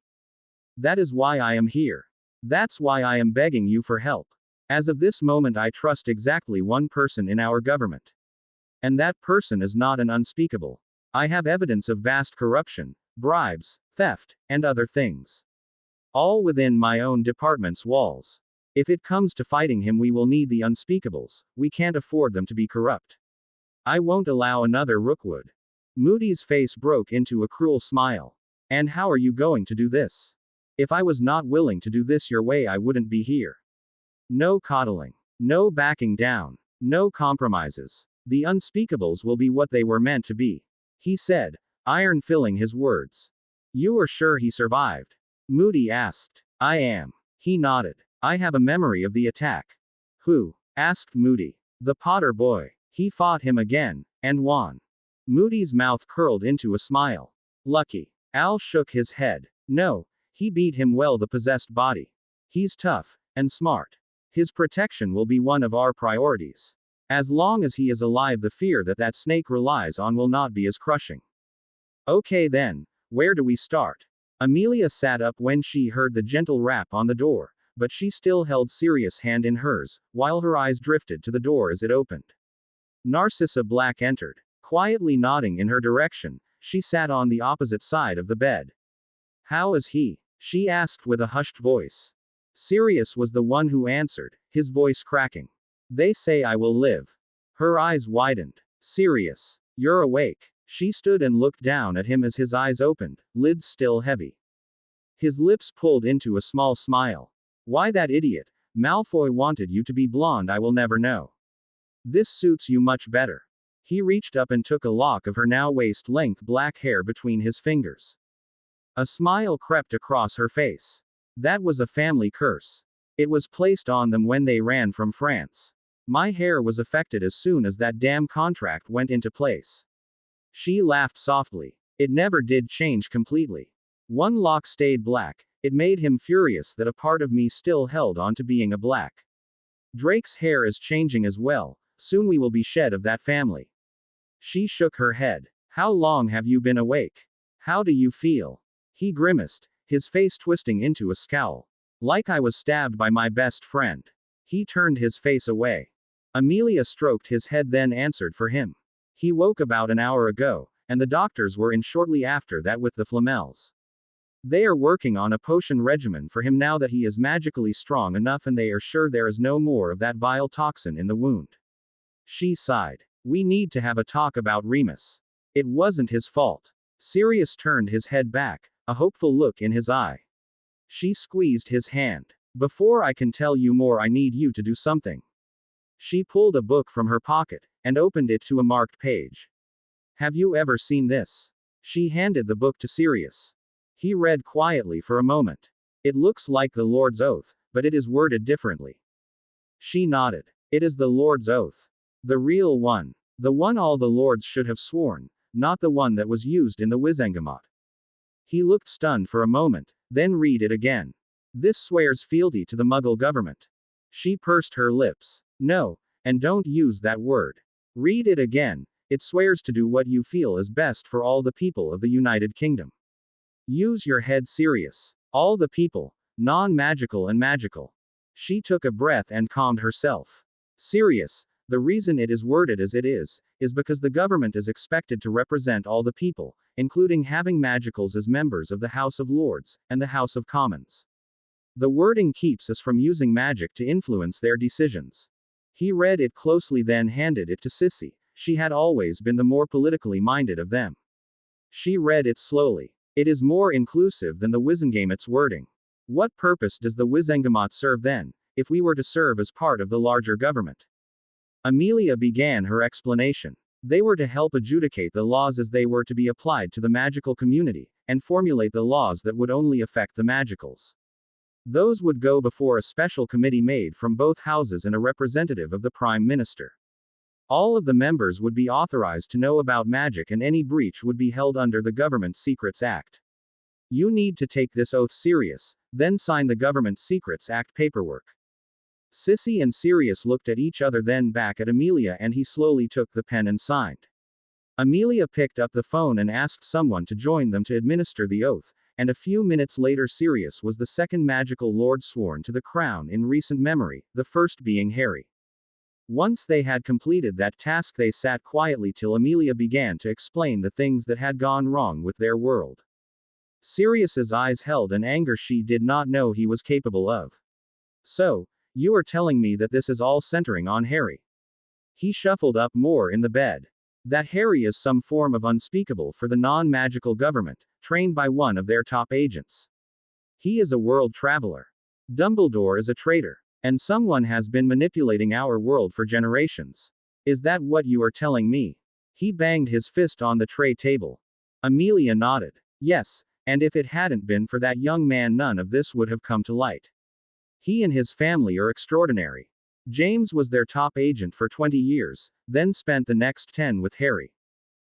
That is why I am here. That's why I am begging you for help. As of this moment, I trust exactly one person in our government. And that person is not an unspeakable. I have evidence of vast corruption, bribes, theft, and other things. All within my own department's walls. If it comes to fighting him, we will need the unspeakables. We can't afford them to be corrupt. I won't allow another Rookwood. Moody's face broke into a cruel smile. And how are you going to do this? If I was not willing to do this your way, I wouldn't be here. No coddling. No backing down. No compromises. The unspeakables will be what they were meant to be, he said, iron filling his words. You are sure he survived? Moody asked. I am. He nodded. I have a memory of the attack. Who? Asked Moody. The Potter boy. He fought him again, and won. Moody's mouth curled into a smile. Lucky. Al shook his head. No, he beat him well, the possessed body. He's tough, and smart. His protection will be one of our priorities. As long as he is alive, the fear that that snake relies on will not be as crushing. Okay then, where do we start? Amelia sat up when she heard the gentle rap on the door, but she still held Sirius' hand in hers, while her eyes drifted to the door as it opened. Narcissa Black entered. Quietly nodding in her direction, she sat on the opposite side of the bed. How is he? She asked with a hushed voice. Sirius was the one who answered, his voice cracking. They say I will live. Her eyes widened. Sirius, you're awake. She stood and looked down at him as his eyes opened, lids still heavy. His lips pulled into a small smile. Why that idiot? Malfoy wanted you to be blonde, I will never know. This suits you much better. He reached up and took a lock of her now waist-length black hair between his fingers. A smile crept across her face. That was a family curse. It was placed on them when they ran from France. My hair was affected as soon as that damn contract went into place. She laughed softly. It never did change completely. One lock stayed black. It made him furious that a part of me still held on to being a black. Drake's hair is changing as well. Soon we will be shed of that family. She shook her head. How long have you been awake? How do you feel? He grimaced, his face twisting into a scowl. Like I was stabbed by my best friend. He turned his face away. Amelia stroked his head, then answered for him. He woke about an hour ago, and the doctors were in shortly after that with the Flamels. They are working on a potion regimen for him now that he is magically strong enough, and they are sure there is no more of that vile toxin in the wound. She sighed. We need to have a talk about Remus. It wasn't his fault. Sirius turned his head back, a hopeful look in his eye. She squeezed his hand. Before I can tell you more, I need you to do something. She pulled a book from her pocket, and opened it to a marked page. Have you ever seen this? She handed the book to Sirius. He read quietly for a moment. It looks like the Lord's Oath, but it is worded differently. She nodded. It is the Lord's Oath. The real one. The one all the lords should have sworn, not the one that was used in the Wizengamot. He looked stunned for a moment, then read it again. This swears fealty to the Muggle government. She pursed her lips. No, and don't use that word. Read it again. It swears to do what you feel is best for all the people of the United Kingdom. Use your head, Sirius. All the people, non-magical and magical. She took a breath and calmed herself. Sirius, the reason it is worded as it is because the government is expected to represent all the people, including having magicals as members of the House of Lords and the House of Commons. The wording keeps us from using magic to influence their decisions. He read it closely, then handed it to Sissy. She had always been the more politically minded of them. She read it slowly. It is more inclusive than the Wizengamot's wording. What purpose does the Wizengamot serve then, if we were to serve as part of the larger government? Amelia began her explanation. They were to help adjudicate the laws as they were to be applied to the magical community, and formulate the laws that would only affect the magicals. Those would go before a special committee made from both houses and a representative of the Prime Minister. All of the members would be authorized to know about magic, and any breach would be held under the Government Secrets Act. You need to take this oath serious, then sign the Government Secrets Act paperwork. Sissy and Sirius looked at each other, then back at Amelia, and he slowly took the pen and signed. Amelia picked up the phone and asked someone to join them to administer the oath, and a few minutes later Sirius was the second magical lord sworn to the crown in recent memory, the first being Harry. Once they had completed that task, they sat quietly till Amelia began to explain the things that had gone wrong with their world. Sirius's eyes held an anger she did not know he was capable of. So, you are telling me that this is all centering on Harry? He shuffled up more in the bed. That Harry is some form of unspeakable for the non-magical government, trained by one of their top agents. He is a world traveler. Dumbledore is a traitor. And someone has been manipulating our world for generations. Is that what you are telling me? He banged his fist on the tray table. Amelia nodded. Yes, and if it hadn't been for that young man, none of this would have come to light. He and his family are extraordinary. James was their top agent for 20 years, then spent the next 10 with Harry.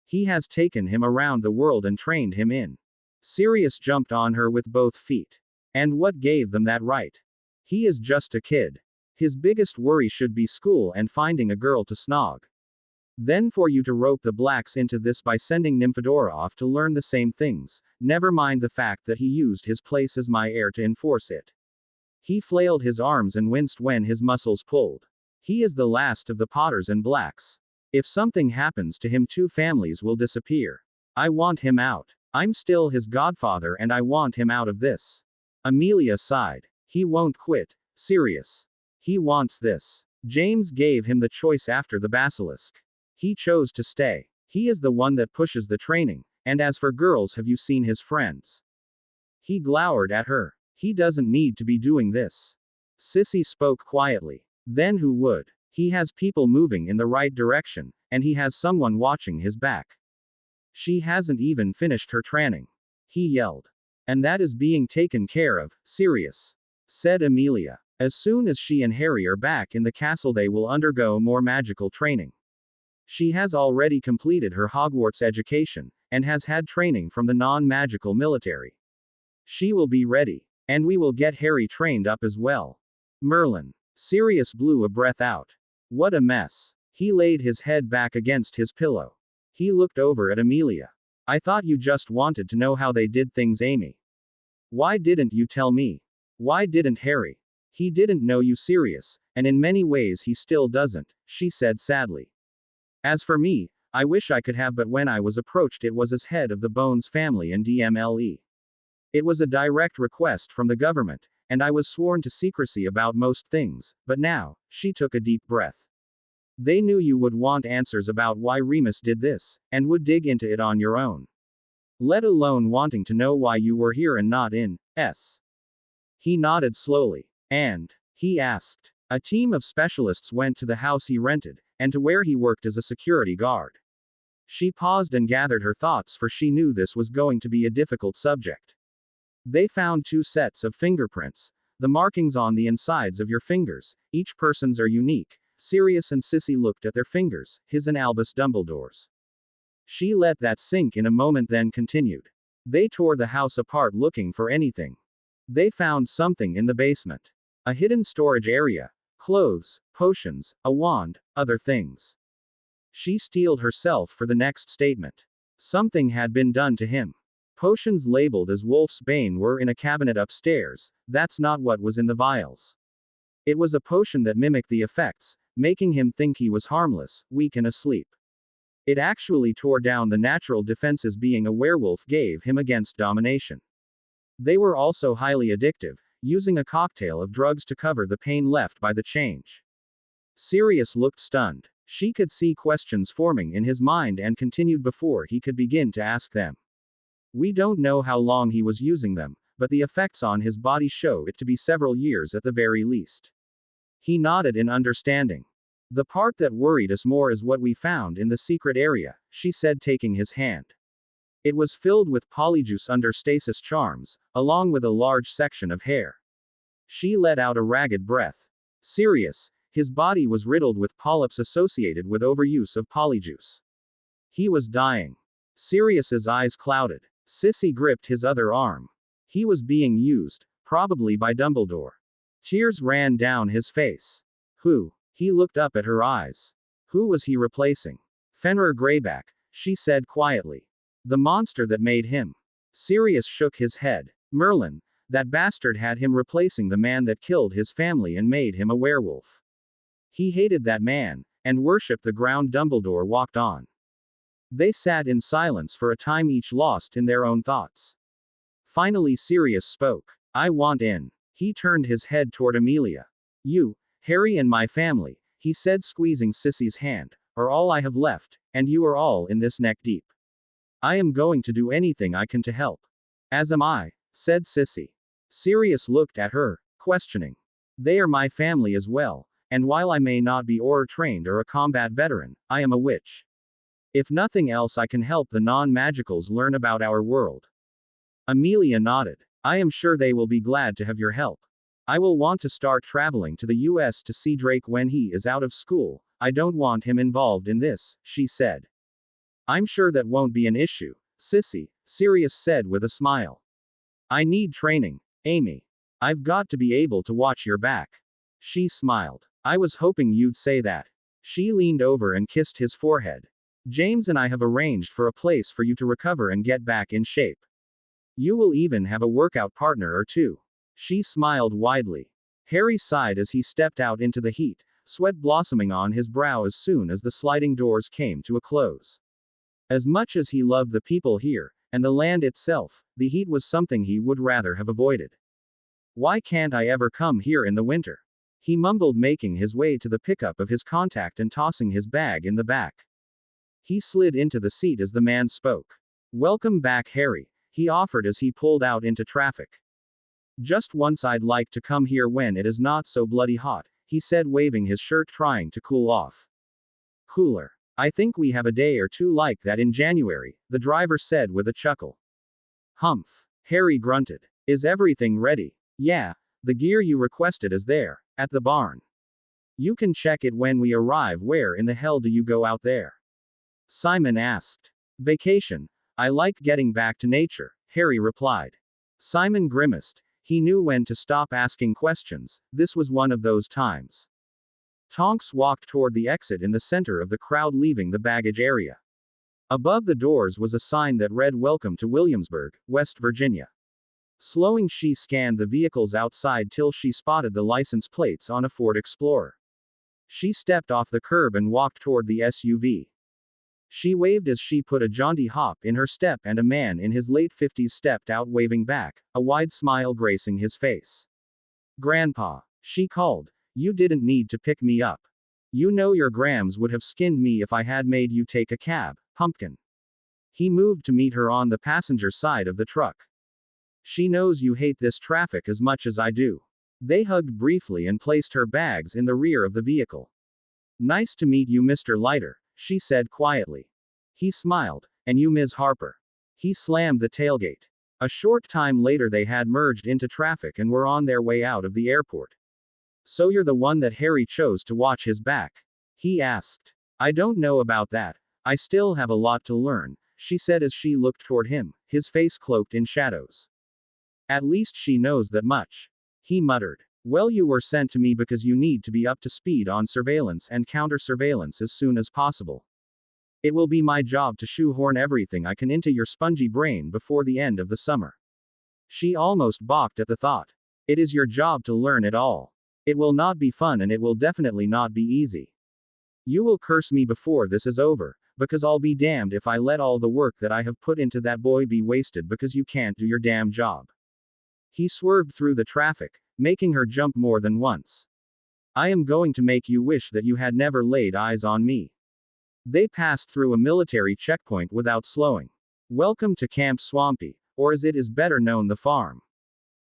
He has taken him around the world and trained him in. Sirius jumped on her with both feet. And what gave them that right? He is just a kid. His biggest worry should be school and finding a girl to snog. Then for you to rope the blacks into this by sending Nymphadora off to learn the same things, never mind the fact that he used his place as my heir to enforce it. He flailed his arms and winced when his muscles pulled. He is the last of the Potters and Blacks. If something happens to him, 2 families will disappear. I want him out. I'm still his godfather and I want him out of this. Amelia sighed. He won't quit, Sirius. He wants this. James gave him the choice after the basilisk. He chose to stay. He is the one that pushes the training, and as for girls, have you seen his friends? He glowered at her. He doesn't need to be doing this. Sissy spoke quietly. Then who would? He has people moving in the right direction, and he has someone watching his back. She hasn't even finished her training. He yelled. And that is being taken care of, Sirius, said Amelia. As soon as she and Harry are back in the castle, they will undergo more magical training. She has already completed her Hogwarts education, and has had training from the non-magical military. She will be ready. And we will get Harry trained up as well. Merlin. Sirius blew a breath out. What a mess. He laid his head back against his pillow. He looked over at Amelia. I thought you just wanted to know how they did things, Amy. Why didn't you tell me? Why didn't Harry? He didn't know you, Sirius, and in many ways he still doesn't, she said sadly. As for me, I wish I could have, but when I was approached, it was as head of the Bones family and DMLE. It was a direct request from the government, and I was sworn to secrecy about most things, but now, she took a deep breath. They knew you would want answers about why Remus did this, and would dig into it on your own. Let alone wanting to know why you were here and not in S. He nodded slowly. And, he asked, A team of specialists went to the house he rented, and to where he worked as a security guard. She paused and gathered her thoughts, for she knew this was going to be a difficult subject. They found 2 sets of fingerprints. The markings on the insides of your fingers, each person's, are unique. Sirius and Sissy looked at their fingers, his and Albus Dumbledore's. She let that sink in a moment, then continued. They tore the house apart looking for anything. They found something in the basement. A hidden storage area. Clothes, potions, a wand, other things. She steeled herself for the next statement. Something had been done to him. Potions labeled as Wolf's Bane were in a cabinet upstairs. That's not what was in the vials. It was a potion that mimicked the effects, making him think he was harmless, weak and asleep. It actually tore down the natural defenses being a werewolf gave him against domination. They were also highly addictive, using a cocktail of drugs to cover the pain left by the change. Sirius looked stunned. She could see questions forming in his mind and continued before he could begin to ask them. We don't know how long he was using them, but the effects on his body show it to be several years at the very least. He nodded in understanding. The part that worried us more is what we found in the secret area, she said, taking his hand. It was filled with polyjuice under stasis charms, along with a large section of hair. She let out a ragged breath. Sirius, his body was riddled with polyps associated with overuse of polyjuice. He was dying. Sirius's eyes clouded. Sissy gripped his other arm. He was being used, probably by Dumbledore. Tears ran down his face. Who? He looked up at her eyes. Who was he replacing? Fenrir Greyback, she said quietly. The monster that made him. Sirius shook his head. Merlin, that bastard had him replacing the man that killed his family and made him a werewolf. He hated that man, and worshipped the ground. Dumbledore walked on. They sat in silence for a time, each lost in their own thoughts. Finally Sirius spoke. I want in. He turned his head toward Amelia. You, Harry, and my family, he said, squeezing Sissy's hand, are all I have left, and you are all in this neck deep. I am going to do anything I can to help. As am I, said Sissy. Sirius looked at her, questioning. They are my family as well, and while I may not be Auror trained or a combat veteran, I am a witch. If nothing else, I can help the non-magicals learn about our world. Amelia nodded. I am sure they will be glad to have your help. I will want to start traveling to the US to see Drake when he is out of school. I don't want him involved in this, she said. I'm sure that won't be an issue, Sissy, Sirius said with a smile. I need training, Amy. I've got to be able to watch your back. She smiled. I was hoping you'd say that. She leaned over and kissed his forehead. James and I have arranged for a place for you to recover and get back in shape. You will even have a workout partner or two. She smiled widely. Harry sighed as he stepped out into the heat, sweat blossoming on his brow as soon as the sliding doors came to a close. As much as he loved the people here, and the land itself, the heat was something he would rather have avoided. Why can't I ever come here in the winter? He mumbled, making his way to the pickup of his contact and tossing his bag in the back. He slid into the seat as the man spoke. Welcome back, Harry, he offered as he pulled out into traffic. Just once I'd like to come here when it is not so bloody hot, he said, waving his shirt, trying to cool off. Cooler. I think we have a day or two like that in January, the driver said with a chuckle. Humph. Harry grunted. Is everything ready? Yeah, the gear you requested is there, at the barn. You can check it when we arrive. Where in the hell do you go out there? Simon asked. Vacation. I like getting back to nature, Harry replied. Simon grimaced. He knew when to stop asking questions. This was one of those times. Tonks walked toward the exit in the center of the crowd, leaving the baggage area. Above the doors was a sign that read Welcome to Williamsburg, West Virginia. Slowing, she scanned the vehicles outside till she spotted the license plates on a Ford Explorer. She stepped off the curb and walked toward the SUV. She waved as she put a jaunty hop in her step, and a man in his late 50s stepped out, waving back, a wide smile gracing his face. Grandpa, she called, you didn't need to pick me up. You know your Grams would have skinned me if I had made you take a cab, pumpkin. He moved to meet her on the passenger side of the truck. She knows you hate this traffic as much as I do. They hugged briefly and placed her bags in the rear of the vehicle. Nice to meet you, Mr. Leiter, she said quietly. He smiled. And you, Ms. Harper. He slammed the tailgate. A short time later, they had merged into traffic and were on their way out of the airport. So you're the one that Harry chose to watch his back? He asked. I don't know about that. I still have a lot to learn, she said as she looked toward him, his face cloaked in shadows. At least she knows that much. He muttered. Well, you were sent to me because you need to be up to speed on surveillance and counter-surveillance as soon as possible. It will be my job to shoehorn everything I can into your spongy brain before the end of the summer. She almost balked at the thought. It is your job to learn it all. It will not be fun and it will definitely not be easy. You will curse me before this is over, because I'll be damned if I let all the work that I have put into that boy be wasted because you can't do your damn job. He swerved through the traffic, making her jump more than once. I am going to make you wish that you had never laid eyes on me. They passed through a military checkpoint without slowing. Welcome to Camp Swampy, or as it is better known, the farm.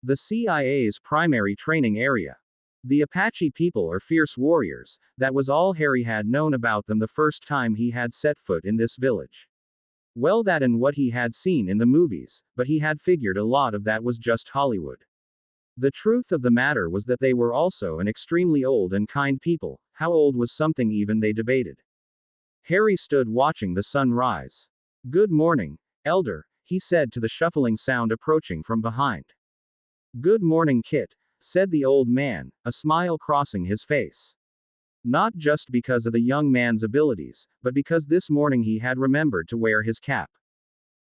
The CIA's primary training area. The Apache people are fierce warriors, that was all Harry had known about them the first time he had set foot in this village. Well, that and what he had seen in the movies, but he had figured a lot of that was just Hollywood. The truth of the matter was that they were also an extremely old and kind people. How old was something even they debated. Harry stood watching the sun rise. Good morning, Elder, he said to the shuffling sound approaching from behind. Good morning, Kit, said the old man, a smile crossing his face. Not just because of the young man's abilities, but because this morning he had remembered to wear his cap.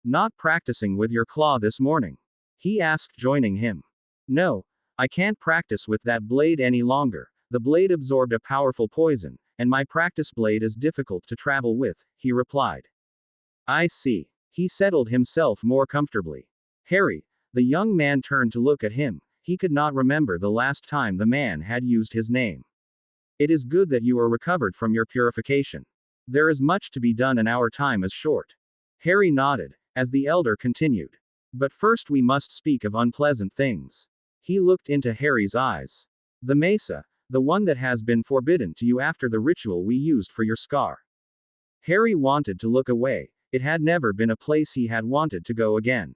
Not practicing with your claw this morning? He asked, joining him. No, I can't practice with that blade any longer. The blade absorbed a powerful poison, and my practice blade is difficult to travel with, he replied. I see. He settled himself more comfortably. Harry, the young man turned to look at him. He could not remember the last time the man had used his name. It is good that you are recovered from your purification. There is much to be done and our time is short. Harry nodded, as the elder continued. But first we must speak of unpleasant things. He looked into Harry's eyes. The mesa, the one that has been forbidden to you after the ritual we used for your scar. Harry wanted to look away. It had never been a place he had wanted to go again.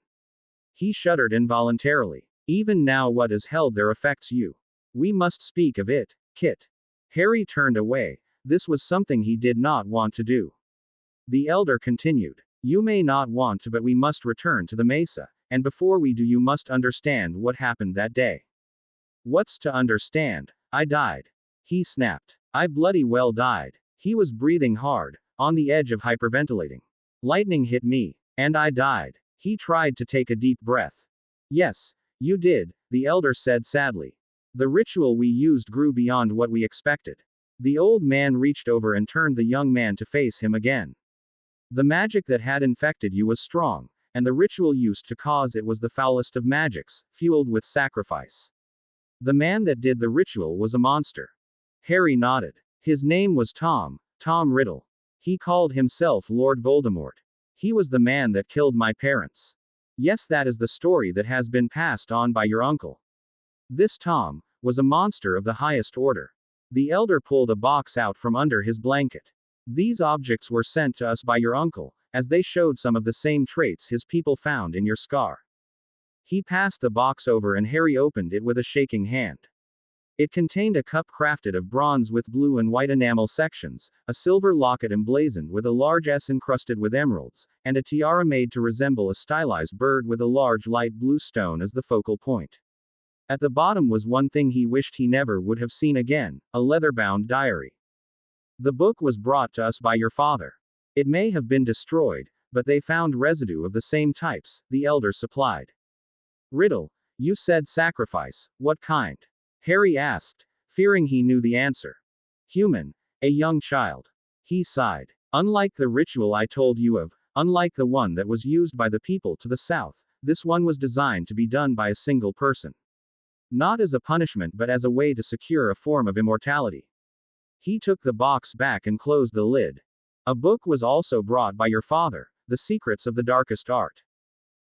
He shuddered involuntarily. Even now what is held there affects you. We must speak of it, Kit. Harry turned away. This was something he did not want to do. The elder continued. You may not want to, but we must return to the mesa, and before we do you must understand what happened that day. What's to understand? I died. He snapped. I bloody well died. He was breathing hard, on the edge of hyperventilating. Lightning hit me, and I died. He tried to take a deep breath. Yes, you did, the elder said sadly. The ritual we used grew beyond what we expected. The old man reached over and turned the young man to face him again. The magic that had infected you was strong, and the ritual used to cause it was the foulest of magics, fueled with sacrifice. The man that did the ritual was a monster. Harry nodded. His name was Tom Riddle. He called himself Lord Voldemort. He was the man that killed my parents. Yes, that is the story that has been passed on by your uncle. This Tom was a monster of the highest order. The elder pulled a box out from under his blanket. These objects were sent to us by your uncle, as they showed some of the same traits his people found in your scar. He passed the box over and Harry opened it with a shaking hand. It contained a cup crafted of bronze with blue and white enamel sections, a silver locket emblazoned with a large S encrusted with emeralds, and a tiara made to resemble a stylized bird with a large light blue stone as the focal point. At the bottom was one thing he wished he never would have seen again, a leather-bound diary. The book was brought to us by your father. It may have been destroyed, but they found residue of the same types, the elder supplied. Riddle, you said sacrifice, what kind? Harry asked, fearing he knew the answer. Human, a young child. He sighed. Unlike the ritual I told you of, unlike the one that was used by the people to the south, this one was designed to be done by a single person. Not as a punishment but as a way to secure a form of immortality. He took the box back and closed the lid. A book was also brought by your father, The Secrets of the Darkest Art.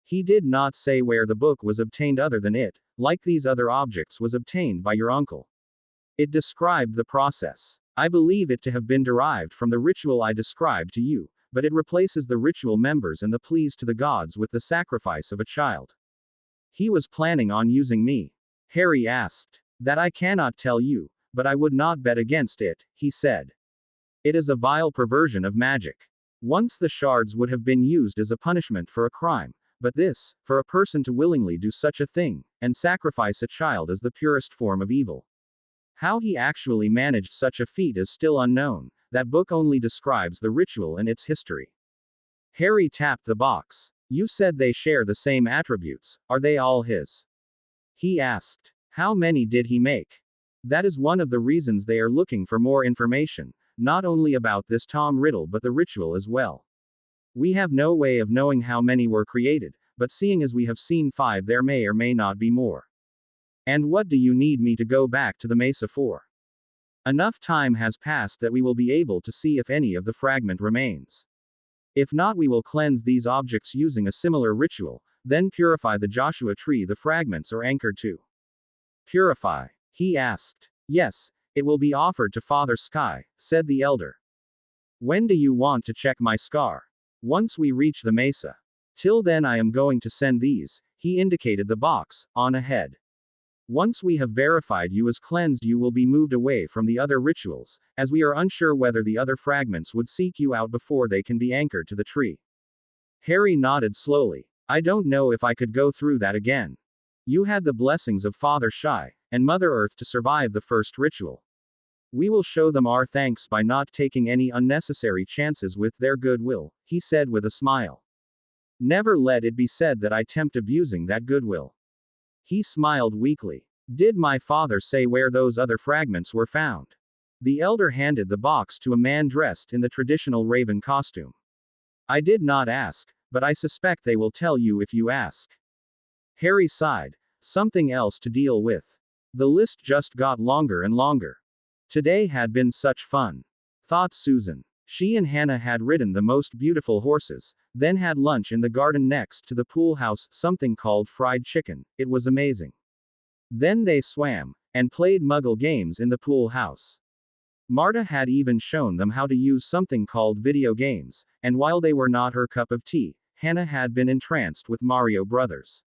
He did not say where the book was obtained other than it like these other objects, was obtained by your uncle. It described the process. I believe it to have been derived from the ritual I described to you, but it replaces the ritual members and the pleas to the gods with the sacrifice of a child. He was planning on using me. Harry asked. That I cannot tell you, but I would not bet against it, he said. It is a vile perversion of magic. Once the shards would have been used as a punishment for a crime, but this, for a person to willingly do such a thing, and sacrifice a child, is the purest form of evil. How he actually managed such a feat is still unknown. That book only describes the ritual and its history. Harry tapped the box. You said they share the same attributes. Are they all his? He asked. How many did he make? That is one of the reasons they are looking for more information, not only about this Tom Riddle but the ritual as well. We have no way of knowing how many were created, but seeing as we have seen 5, there may or may not be more. And what do you need me to go back to the Mesa for? Enough time has passed that we will be able to see if any of the fragment remains. If not, we will cleanse these objects using a similar ritual, then purify the Joshua tree the fragments are anchored to. Purify? He asked. Yes, it will be offered to Father Sky, said the elder. When do you want to check my scar? Once we reach the Mesa. Till then I am going to send these, he indicated the box, on ahead. Once we have verified you as cleansed, you will be moved away from the other rituals, as we are unsure whether the other fragments would seek you out before they can be anchored to the tree. Harry nodded slowly. I don't know if I could go through that again. You had the blessings of Father Shy and Mother Earth to survive the first ritual. We will show them our thanks by not taking any unnecessary chances with their goodwill, he said with a smile. Never let it be said that I tempt abusing that goodwill. He smiled weakly. Did my father say where those other fragments were found? The elder handed the box to a man dressed in the traditional raven costume. I did not ask, but I suspect they will tell you if you ask. Harry sighed. Something else to deal with. The list just got longer and longer. Today had been such fun, thought Susan. She and Hannah had ridden the most beautiful horses, then had lunch in the garden next to the pool house, something called fried chicken. It was amazing. Then they swam, and played muggle games in the pool house. Marta had even shown them how to use something called video games, and while they were not her cup of tea, Hannah had been entranced with Mario Brothers.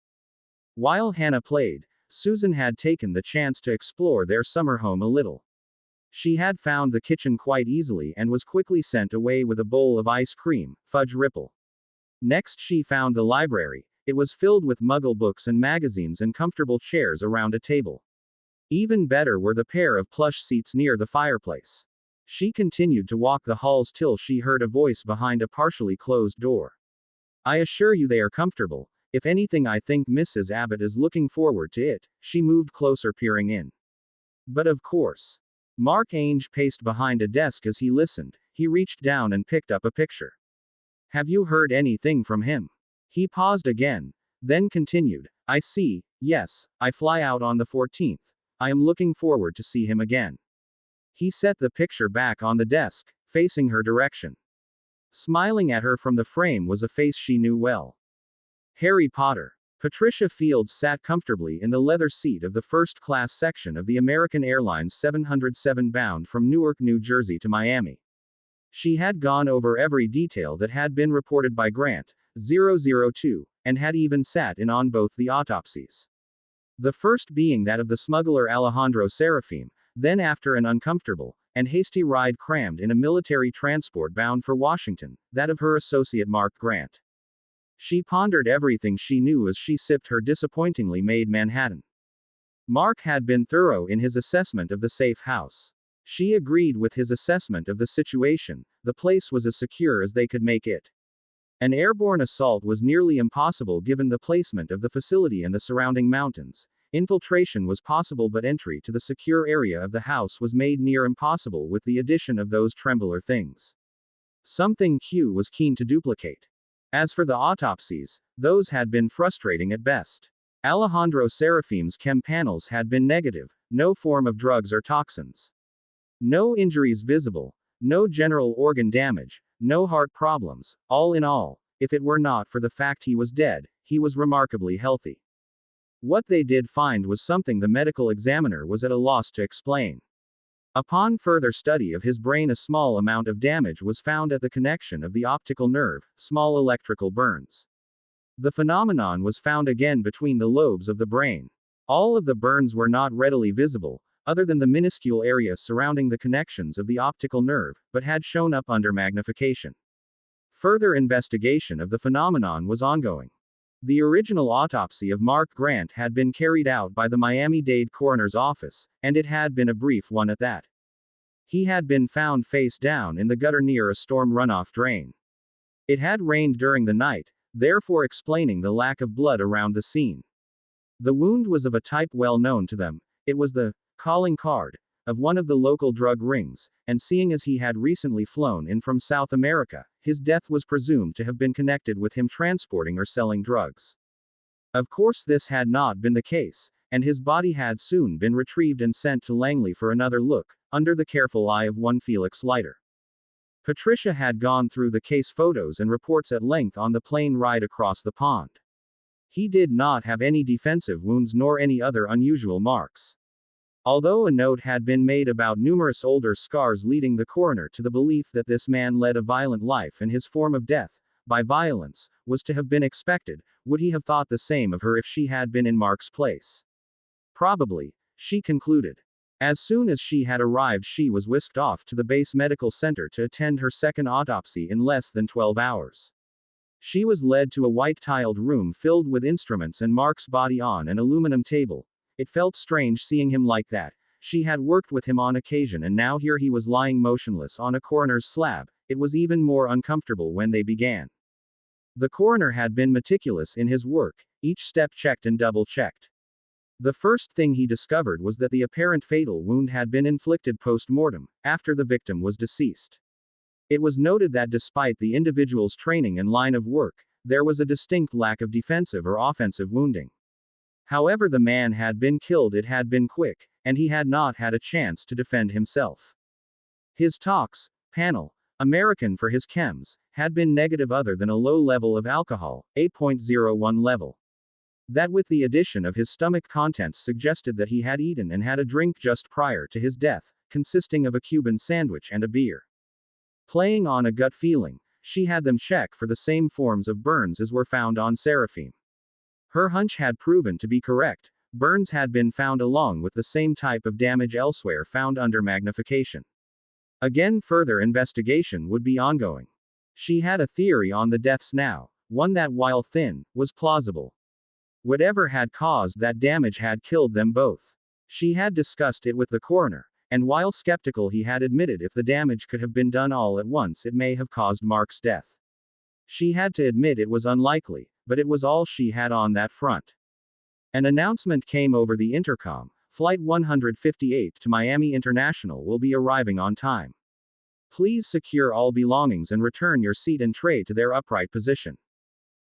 While Hannah played, Susan had taken the chance to explore their summer home a little. She had found the kitchen quite easily and was quickly sent away with a bowl of ice cream, fudge ripple. Next she found the library. It was filled with muggle books and magazines and comfortable chairs around a table. Even better were the pair of plush seats near the fireplace. She continued to walk the halls till she heard a voice behind a partially closed door. I assure you they are comfortable. If anything, I think Mrs. Abbott is looking forward to it. She moved closer, peering in. But of course. Mark Ainge paced behind a desk as he listened. He reached down and picked up a picture. Have you heard anything from him? He paused again, then continued. I see, yes, I fly out on the 14th. I am looking forward to see him again. He set the picture back on the desk, facing her direction. Smiling at her from the frame was a face she knew well. Harry Potter. Patricia Fields sat comfortably in the leather seat of the first-class section of the American Airlines 707 bound from Newark, New Jersey to Miami. She had gone over every detail that had been reported by Grant, 002, and had even sat in on both the autopsies. The first being that of the smuggler Alejandro Serafim, then after an uncomfortable and hasty ride crammed in a military transport bound for Washington, that of her associate Mark Grant. She pondered everything she knew as she sipped her disappointingly made Manhattan. Mark had been thorough in his assessment of the safe house. She agreed with his assessment of the situation. The place was as secure as they could make it. An airborne assault was nearly impossible given the placement of the facility and the surrounding mountains. Infiltration was possible, but entry to the secure area of the house was made near impossible with the addition of those trembler things. Something Q was keen to duplicate. As for the autopsies, those had been frustrating at best. Alejandro Serafim's chem panels had been negative, no form of drugs or toxins. No injuries visible, no general organ damage, no heart problems. All in all, if it were not for the fact he was dead, he was remarkably healthy. What they did find was something the medical examiner was at a loss to explain. Upon further study of his brain, a small amount of damage was found at the connection of the optical nerve, small electrical burns. The phenomenon was found again between the lobes of the brain. All of the burns were not readily visible, other than the minuscule area surrounding the connections of the optical nerve, but had shown up under magnification. Further investigation of the phenomenon was ongoing. The original autopsy of Mark Grant had been carried out by the Miami-Dade coroner's office, and it had been a brief one at that. He had been found face down in the gutter near a storm runoff drain. It had rained during the night, therefore explaining the lack of blood around the scene. The wound was of a type well known to them. It was the calling card of one of the local drug rings, and seeing as he had recently flown in from South America, his death was presumed to have been connected with him transporting or selling drugs. Of course, this had not been the case, and his body had soon been retrieved and sent to Langley for another look, under the careful eye of one Felix Leiter. Patricia had gone through the case photos and reports at length on the plane ride across the pond. He did not have any defensive wounds nor any other unusual marks. Although a note had been made about numerous older scars leading the coroner to the belief that this man led a violent life and his form of death, by violence, was to have been expected, would he have thought the same of her if she had been in Mark's place? Probably, she concluded. As soon as she had arrived, she was whisked off to the base medical center to attend her second autopsy in less than 12 hours. She was led to a white-tiled room filled with instruments and Mark's body on an aluminum table. It felt strange seeing him like that. She had worked with him on occasion, and now here he was lying motionless on a coroner's slab. It was even more uncomfortable when they began. The coroner had been meticulous in his work, each step checked and double-checked. The first thing he discovered was that the apparent fatal wound had been inflicted post-mortem, after the victim was deceased. It was noted that despite the individual's training and line of work, there was a distinct lack of defensive or offensive wounding. However the man had been killed, it had been quick, and he had not had a chance to defend himself. His tox, panel, American for his chems, had been negative other than a low level of alcohol, 8.01 level. That with the addition of his stomach contents suggested that he had eaten and had a drink just prior to his death, consisting of a Cuban sandwich and a beer. Playing on a gut feeling, she had them check for the same forms of burns as were found on Seraphim. Her hunch had proven to be correct. Burns had been found along with the same type of damage elsewhere found under magnification. Again, further investigation would be ongoing. She had a theory on the deaths now, one that, while thin, was plausible. Whatever had caused that damage had killed them both. She had discussed it with the coroner, and while skeptical, he had admitted if the damage could have been done all at once, it may have caused Mark's death. She had to admit it was unlikely, but it was all she had on that front. An announcement came over the intercom: Flight 158 to Miami International will be arriving on time. Please secure all belongings and return your seat and tray to their upright position.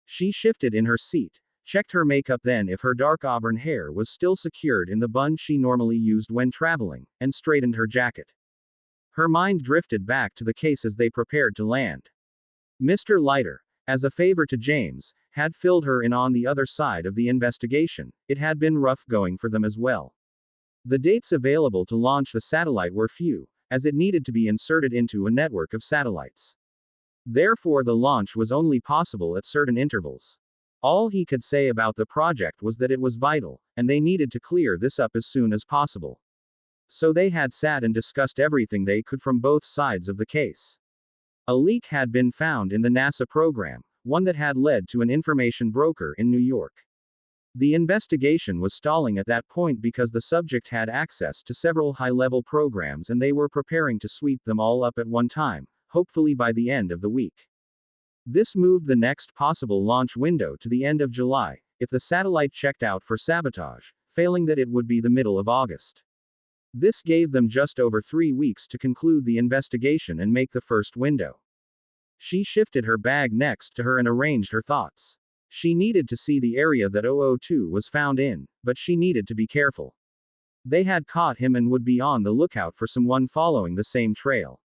She shifted in her seat, checked her makeup, then if her dark auburn hair was still secured in the bun she normally used when traveling, and straightened her jacket. Her mind drifted back to the case as they prepared to land. Mr. Leiter, as a favor to James, had filled her in on the other side of the investigation. It had been rough going for them as well. The dates available to launch the satellite were few, as it needed to be inserted into a network of satellites. Therefore, the launch was only possible at certain intervals. All he could say about the project was that it was vital, and they needed to clear this up as soon as possible. So they had sat and discussed everything they could from both sides of the case. A leak had been found in the NASA program, one that had led to an information broker in New York. The investigation was stalling at that point because the subject had access to several high-level programs and they were preparing to sweep them all up at one time, hopefully by the end of the week. This moved the next possible launch window to the end of July, if the satellite checked out for sabotage. Failing that, it would be the middle of August. This gave them just over 3 weeks to conclude the investigation and make the first window. She shifted her bag next to her and arranged her thoughts. She needed to see the area that 002 was found in, but she needed to be careful. They had caught him and would be on the lookout for someone following the same trail.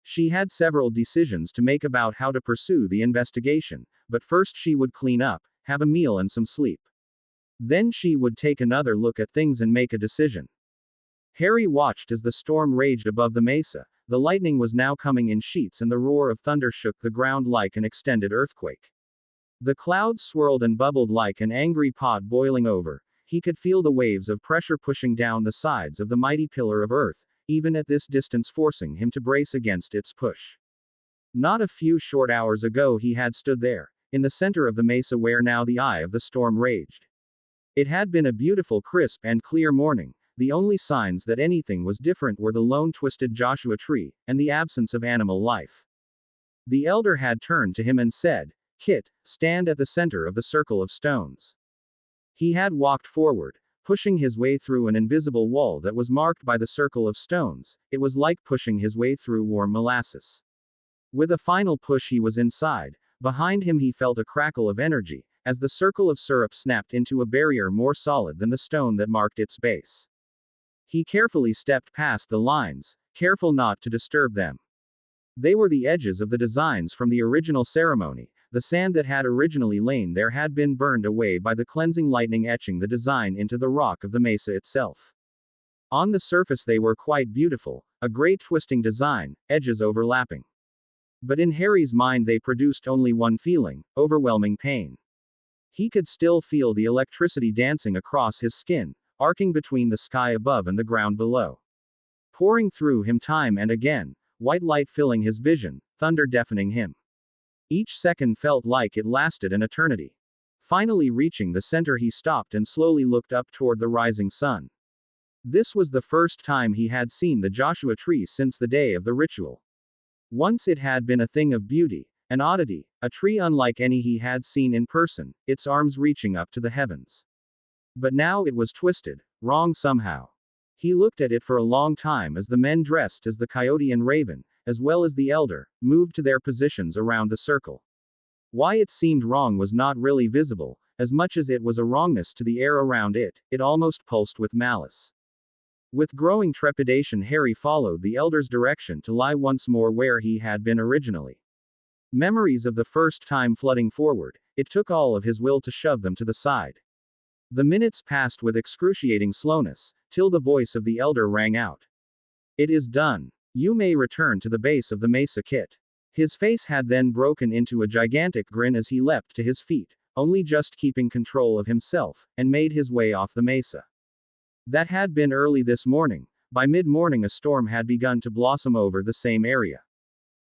She had several decisions to make about how to pursue the investigation, but first she would clean up, have a meal and some sleep. Then she would take another look at things and make a decision. Harry watched as the storm raged above the mesa. The lightning was now coming in sheets and the roar of thunder shook the ground like an extended earthquake. The clouds swirled and bubbled like an angry pot boiling over. He could feel the waves of pressure pushing down the sides of the mighty pillar of earth, even at this distance forcing him to brace against its push. Not a few short hours ago he had stood there, in the center of the mesa where now the eye of the storm raged. It had been a beautiful, crisp, and clear morning. The only signs that anything was different were the lone twisted Joshua tree, and the absence of animal life. The elder had turned to him and said, "Kit, stand at the center of the circle of stones." He had walked forward, pushing his way through an invisible wall that was marked by the circle of stones. It was like pushing his way through warm molasses. With a final push he was inside. Behind him he felt a crackle of energy, as the circle of syrup snapped into a barrier more solid than the stone that marked its base. He carefully stepped past the lines, careful not to disturb them. They were the edges of the designs from the original ceremony. The sand that had originally lain there had been burned away by the cleansing lightning, etching the design into the rock of the mesa itself. On the surface they were quite beautiful, a great twisting design, edges overlapping. But in Harry's mind they produced only one feeling: overwhelming pain. He could still feel the electricity dancing across his skin, arcing between the sky above and the ground below. Pouring through him time and again, white light filling his vision, thunder deafening him. Each second felt like it lasted an eternity. Finally reaching the center he stopped and slowly looked up toward the rising sun. This was the first time he had seen the Joshua tree since the day of the ritual. Once it had been a thing of beauty, an oddity, a tree unlike any he had seen in person, its arms reaching up to the heavens. But now it was twisted, wrong somehow. He looked at it for a long time as the men dressed as the coyote and raven, as well as the elder, moved to their positions around the circle. Why it seemed wrong was not really visible, as much as it was a wrongness to the air around it. It almost pulsed with malice. With growing trepidation Harry followed the elder's direction to lie once more where he had been originally. Memories of the first time flooding forward, it took all of his will to shove them to the side. The minutes passed with excruciating slowness, till the voice of the elder rang out. "It is done. You may return to the base of the mesa, Kit." His face had then broken into a gigantic grin as he leapt to his feet, only just keeping control of himself, and made his way off the mesa. That had been early this morning. By mid-morning a storm had begun to blossom over the same area.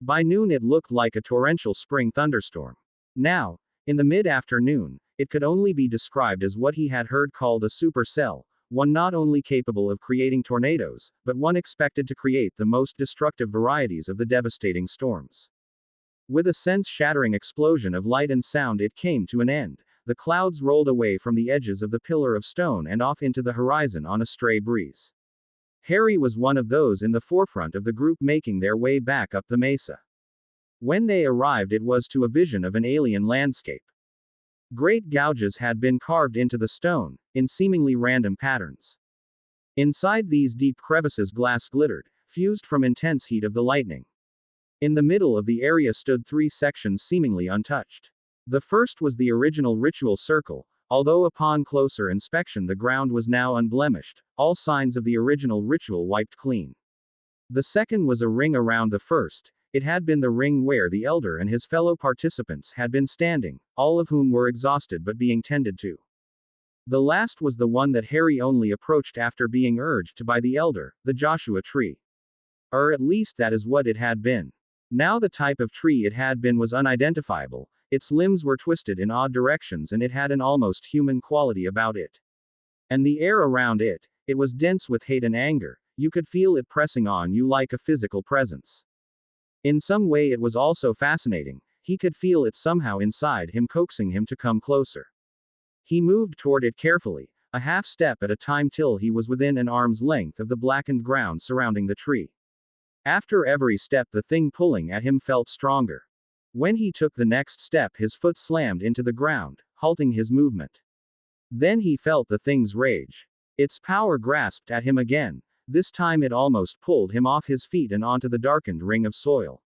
By noon it looked like a torrential spring thunderstorm. Now, in the mid-afternoon, it could only be described as what he had heard called a supercell, one not only capable of creating tornadoes, but one expected to create the most destructive varieties of the devastating storms. With a sense-shattering explosion of light and sound it came to an end. The clouds rolled away from the edges of the pillar of stone and off into the horizon on a stray breeze. Harry was one of those in the forefront of the group making their way back up the mesa. When they arrived it was to a vision of an alien landscape. Great gouges had been carved into the stone, in seemingly random patterns. Inside these deep crevices glass glittered, fused from intense heat of the lightning. In the middle of the area stood three sections seemingly untouched. The first was the original ritual circle, although upon closer inspection the ground was now unblemished, all signs of the original ritual wiped clean. The second was a ring around the first. It had been the ring where the elder and his fellow participants had been standing, all of whom were exhausted but being tended to. The last was the one that Harry only approached after being urged to by the elder, the Joshua tree. Or at least that is what it had been. Now the type of tree it had been was unidentifiable. Its limbs were twisted in odd directions and it had an almost human quality about it. And the air around it, it was dense with hate and anger. You could feel it pressing on you like a physical presence. In some way it was also fascinating. He could feel it somehow inside him coaxing him to come closer. He moved toward it carefully, a half step at a time till he was within an arm's length of the blackened ground surrounding the tree. After every step the thing pulling at him felt stronger. When he took the next step his foot slammed into the ground, halting his movement. Then he felt the thing's rage. Its power grasped at him again. This time it almost pulled him off his feet and onto the darkened ring of soil.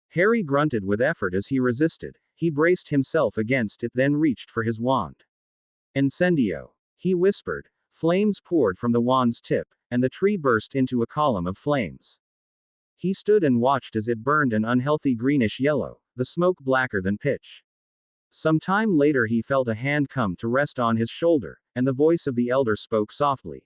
Harry grunted with effort as he resisted. He braced himself against it then reached for his wand. Incendio. He whispered. Flames poured from the wand's tip, and the tree burst into a column of flames. He stood and watched as it burned an unhealthy greenish yellow, the smoke blacker than pitch. Some time later he felt a hand come to rest on his shoulder, and the voice of the elder spoke softly.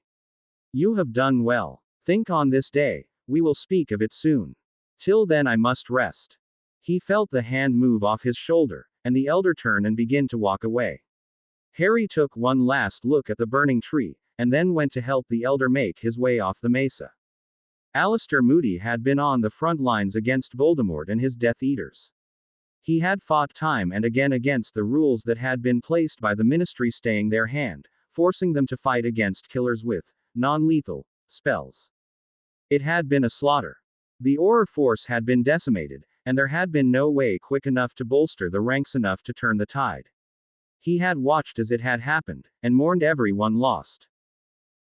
You have done well. Think on this day, we will speak of it soon. Till then I must rest. He felt the hand move off his shoulder, and the elder turn and begin to walk away. Harry took one last look at the burning tree, and then went to help the elder make his way off the mesa. Alistair Moody had been on the front lines against Voldemort and his Death Eaters. He had fought time and again against the rules that had been placed by the Ministry, staying their hand, forcing them to fight against killers with non-lethal spells. It had been a slaughter. The Auror force had been decimated, and there had been no way quick enough to bolster the ranks enough to turn the tide. He had watched as it had happened, and mourned everyone lost.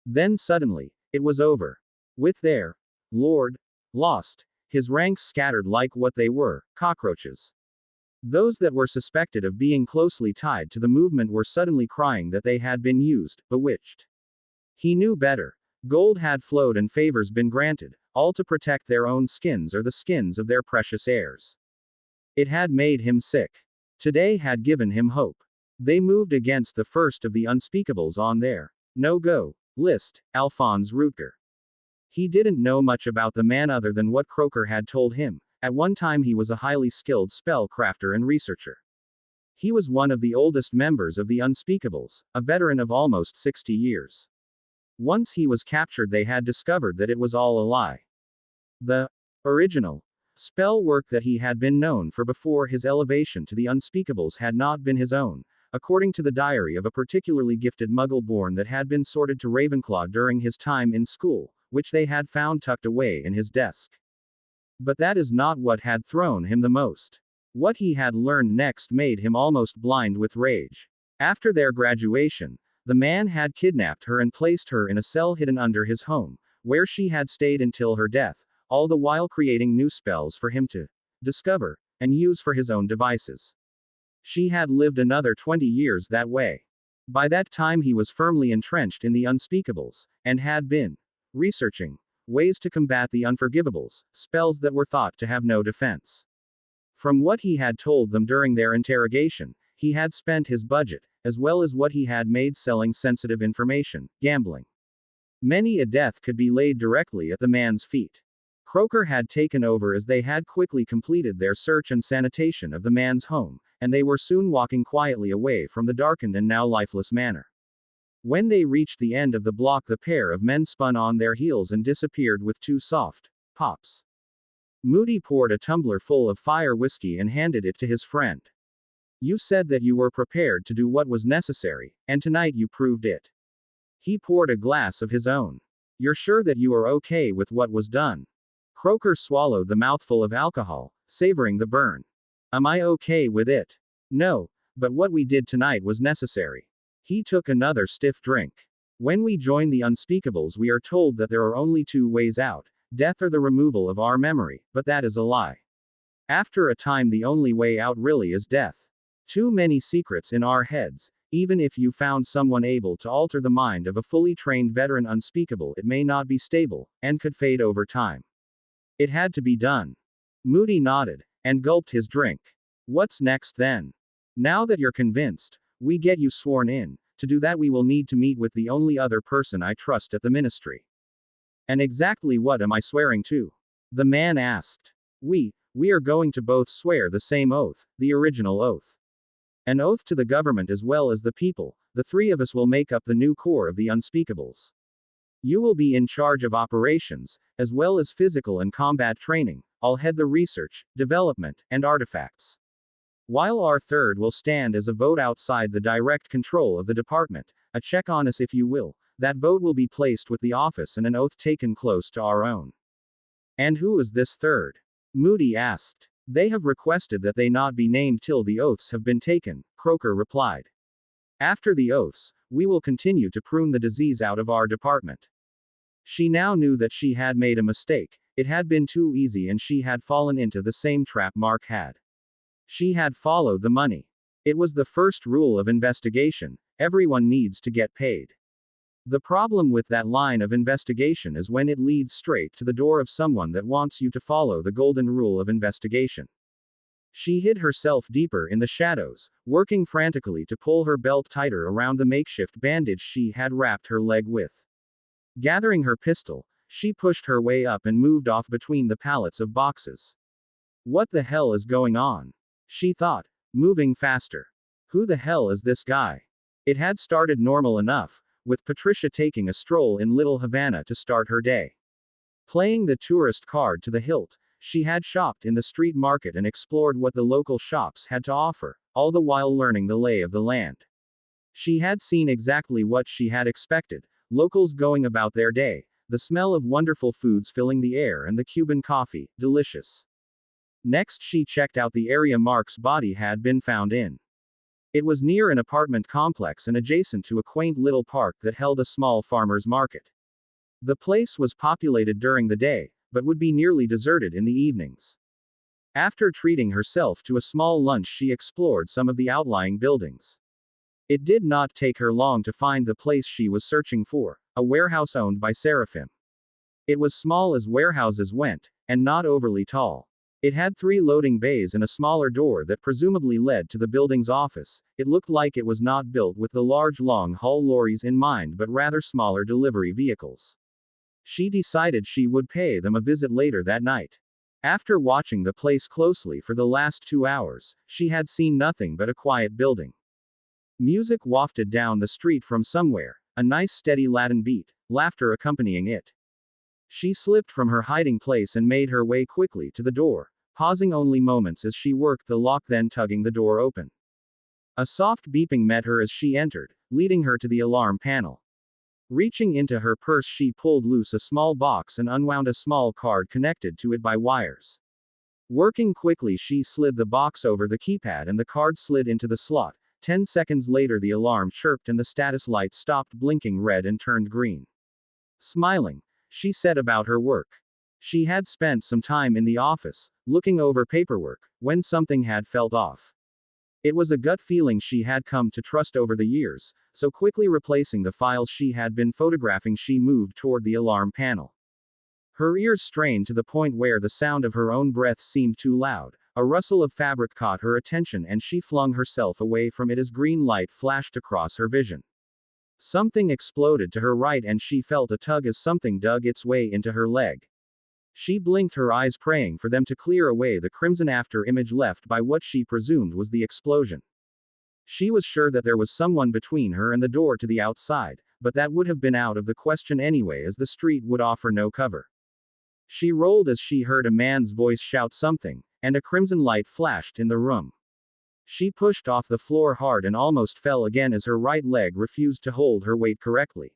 Then suddenly, it was over. With their Lord lost, his ranks scattered like what they were, cockroaches. Those that were suspected of being closely tied to the movement were suddenly crying that they had been used, bewitched. He knew better. Gold had flowed and favors been granted, all to protect their own skins or the skins of their precious heirs. It had made him sick. Today had given him hope. They moved against the first of the unspeakables on their no-go list, Alphonse Rootger. He didn't know much about the man other than what Croker had told him. At one time he was a highly skilled spell crafter and researcher. He was one of the oldest members of the Unspeakables, a veteran of almost 60 years. Once he was captured, they had discovered that it was all a lie. The original spell work that he had been known for before his elevation to the Unspeakables had not been his own, according to the diary of a particularly gifted Muggle-born that had been sorted to Ravenclaw during his time in school, which they had found tucked away in his desk. But that is not what had thrown him the most. What he had learned next made him almost blind with rage. After their graduation, the man had kidnapped her and placed her in a cell hidden under his home, where she had stayed until her death, all the while creating new spells for him to discover and use for his own devices. She had lived another 20 years that way. By that time he was firmly entrenched in the Unspeakables, and had been researching ways to combat the Unforgivables, spells that were thought to have no defense. From what he had told them during their interrogation, he had spent his budget, as well as what he had made selling sensitive information, gambling. Many a death could be laid directly at the man's feet. Croker had taken over as they had quickly completed their search and sanitation of the man's home, and they were soon walking quietly away from the darkened and now lifeless manor. When they reached the end of the block, the pair of men spun on their heels and disappeared with two soft pops. Moody poured a tumbler full of fire whiskey and handed it to his friend. You said that you were prepared to do what was necessary, and tonight you proved it. He poured a glass of his own. You're sure that you are okay with what was done? Croker swallowed the mouthful of alcohol, savoring the burn. Am I okay with it? No, but what we did tonight was necessary. He took another stiff drink. When we join the Unspeakables, we are told that there are only two ways out, death or the removal of our memory, but that is a lie. After a time, the only way out really is death. Too many secrets in our heads. Even if you found someone able to alter the mind of a fully trained veteran Unspeakable, it may not be stable, and could fade over time. It had to be done. Moody nodded, and gulped his drink. What's next then? Now that you're convinced, we get you sworn in. To do that we will need to meet with the only other person I trust at the Ministry. And exactly what am I swearing to? The man asked. We are going to both swear the same oath, the original oath. An oath to the government as well as the people. The three of us will make up the new core of the Unspeakables. You will be in charge of operations, as well as physical and combat training. I'll head the research, development, and artifacts. While our third will stand as a vote outside the direct control of the department, a check on us if you will. That vote will be placed with the office and an oath taken close to our own. And who is this third? Moody asked. They have requested that they not be named till the oaths have been taken, Croker replied. After the oaths, we will continue to prune the disease out of our department. She now knew that she had made a mistake. It had been too easy and she had fallen into the same trap Mark had. She had followed the money. It was the first rule of investigation. Everyone needs to get paid. The problem with that line of investigation is when it leads straight to the door of someone that wants you to follow the golden rule of investigation. She hid herself deeper in the shadows, working frantically to pull her belt tighter around the makeshift bandage she had wrapped her leg with. Gathering her pistol, she pushed her way up and moved off between the pallets of boxes. What the hell is going on? She thought, moving faster. Who the hell is this guy? It had started normal enough, with Patricia taking a stroll in Little Havana to start her day. Playing the tourist card to the hilt, she had shopped in the street market and explored what the local shops had to offer, all the while learning the lay of the land. She had seen exactly what she had expected, locals going about their day, the smell of wonderful foods filling the air and the Cuban coffee, delicious. Next she checked out the area Mark's body had been found in. It was near an apartment complex and adjacent to a quaint little park that held a small farmer's market. The place was populated during the day, but would be nearly deserted in the evenings. After treating herself to a small lunch, she explored some of the outlying buildings. It did not take her long to find the place she was searching for, a warehouse owned by Seraphim. It was small as warehouses went, and not overly tall. It had 3 loading bays and a smaller door that presumably led to the building's office. It looked like it was not built with the large long-haul lorries in mind but rather smaller delivery vehicles. She decided she would pay them a visit later that night. After watching the place closely for the last 2 hours, she had seen nothing but a quiet building. Music wafted down the street from somewhere, a nice steady Latin beat, laughter accompanying it. She slipped from her hiding place and made her way quickly to the door, pausing only moments as she worked the lock, then tugging the door open. A soft beeping met her as she entered, leading her to the alarm panel. Reaching into her purse, she pulled loose a small box and unwound a small card connected to it by wires. Working quickly, she slid the box over the keypad and the card slid into the slot. 10 seconds later, the alarm chirped and the status light stopped blinking red and turned green. Smiling, she set about her work. She had spent some time in the office, looking over paperwork, when something had felt off. It was a gut feeling she had come to trust over the years, so quickly replacing the files she had been photographing, she moved toward the alarm panel. Her ears strained to the point where the sound of her own breath seemed too loud. A rustle of fabric caught her attention and she flung herself away from it as green light flashed across her vision. Something exploded to her right and she felt a tug as something dug its way into her leg. She blinked her eyes, praying for them to clear away the crimson after image left by what she presumed was the explosion. She was sure that there was someone between her and the door to the outside, but that would have been out of the question anyway, as the street would offer no cover. She rolled as she heard a man's voice shout something, and a crimson light flashed in the room. She pushed off the floor hard and almost fell again as her right leg refused to hold her weight correctly.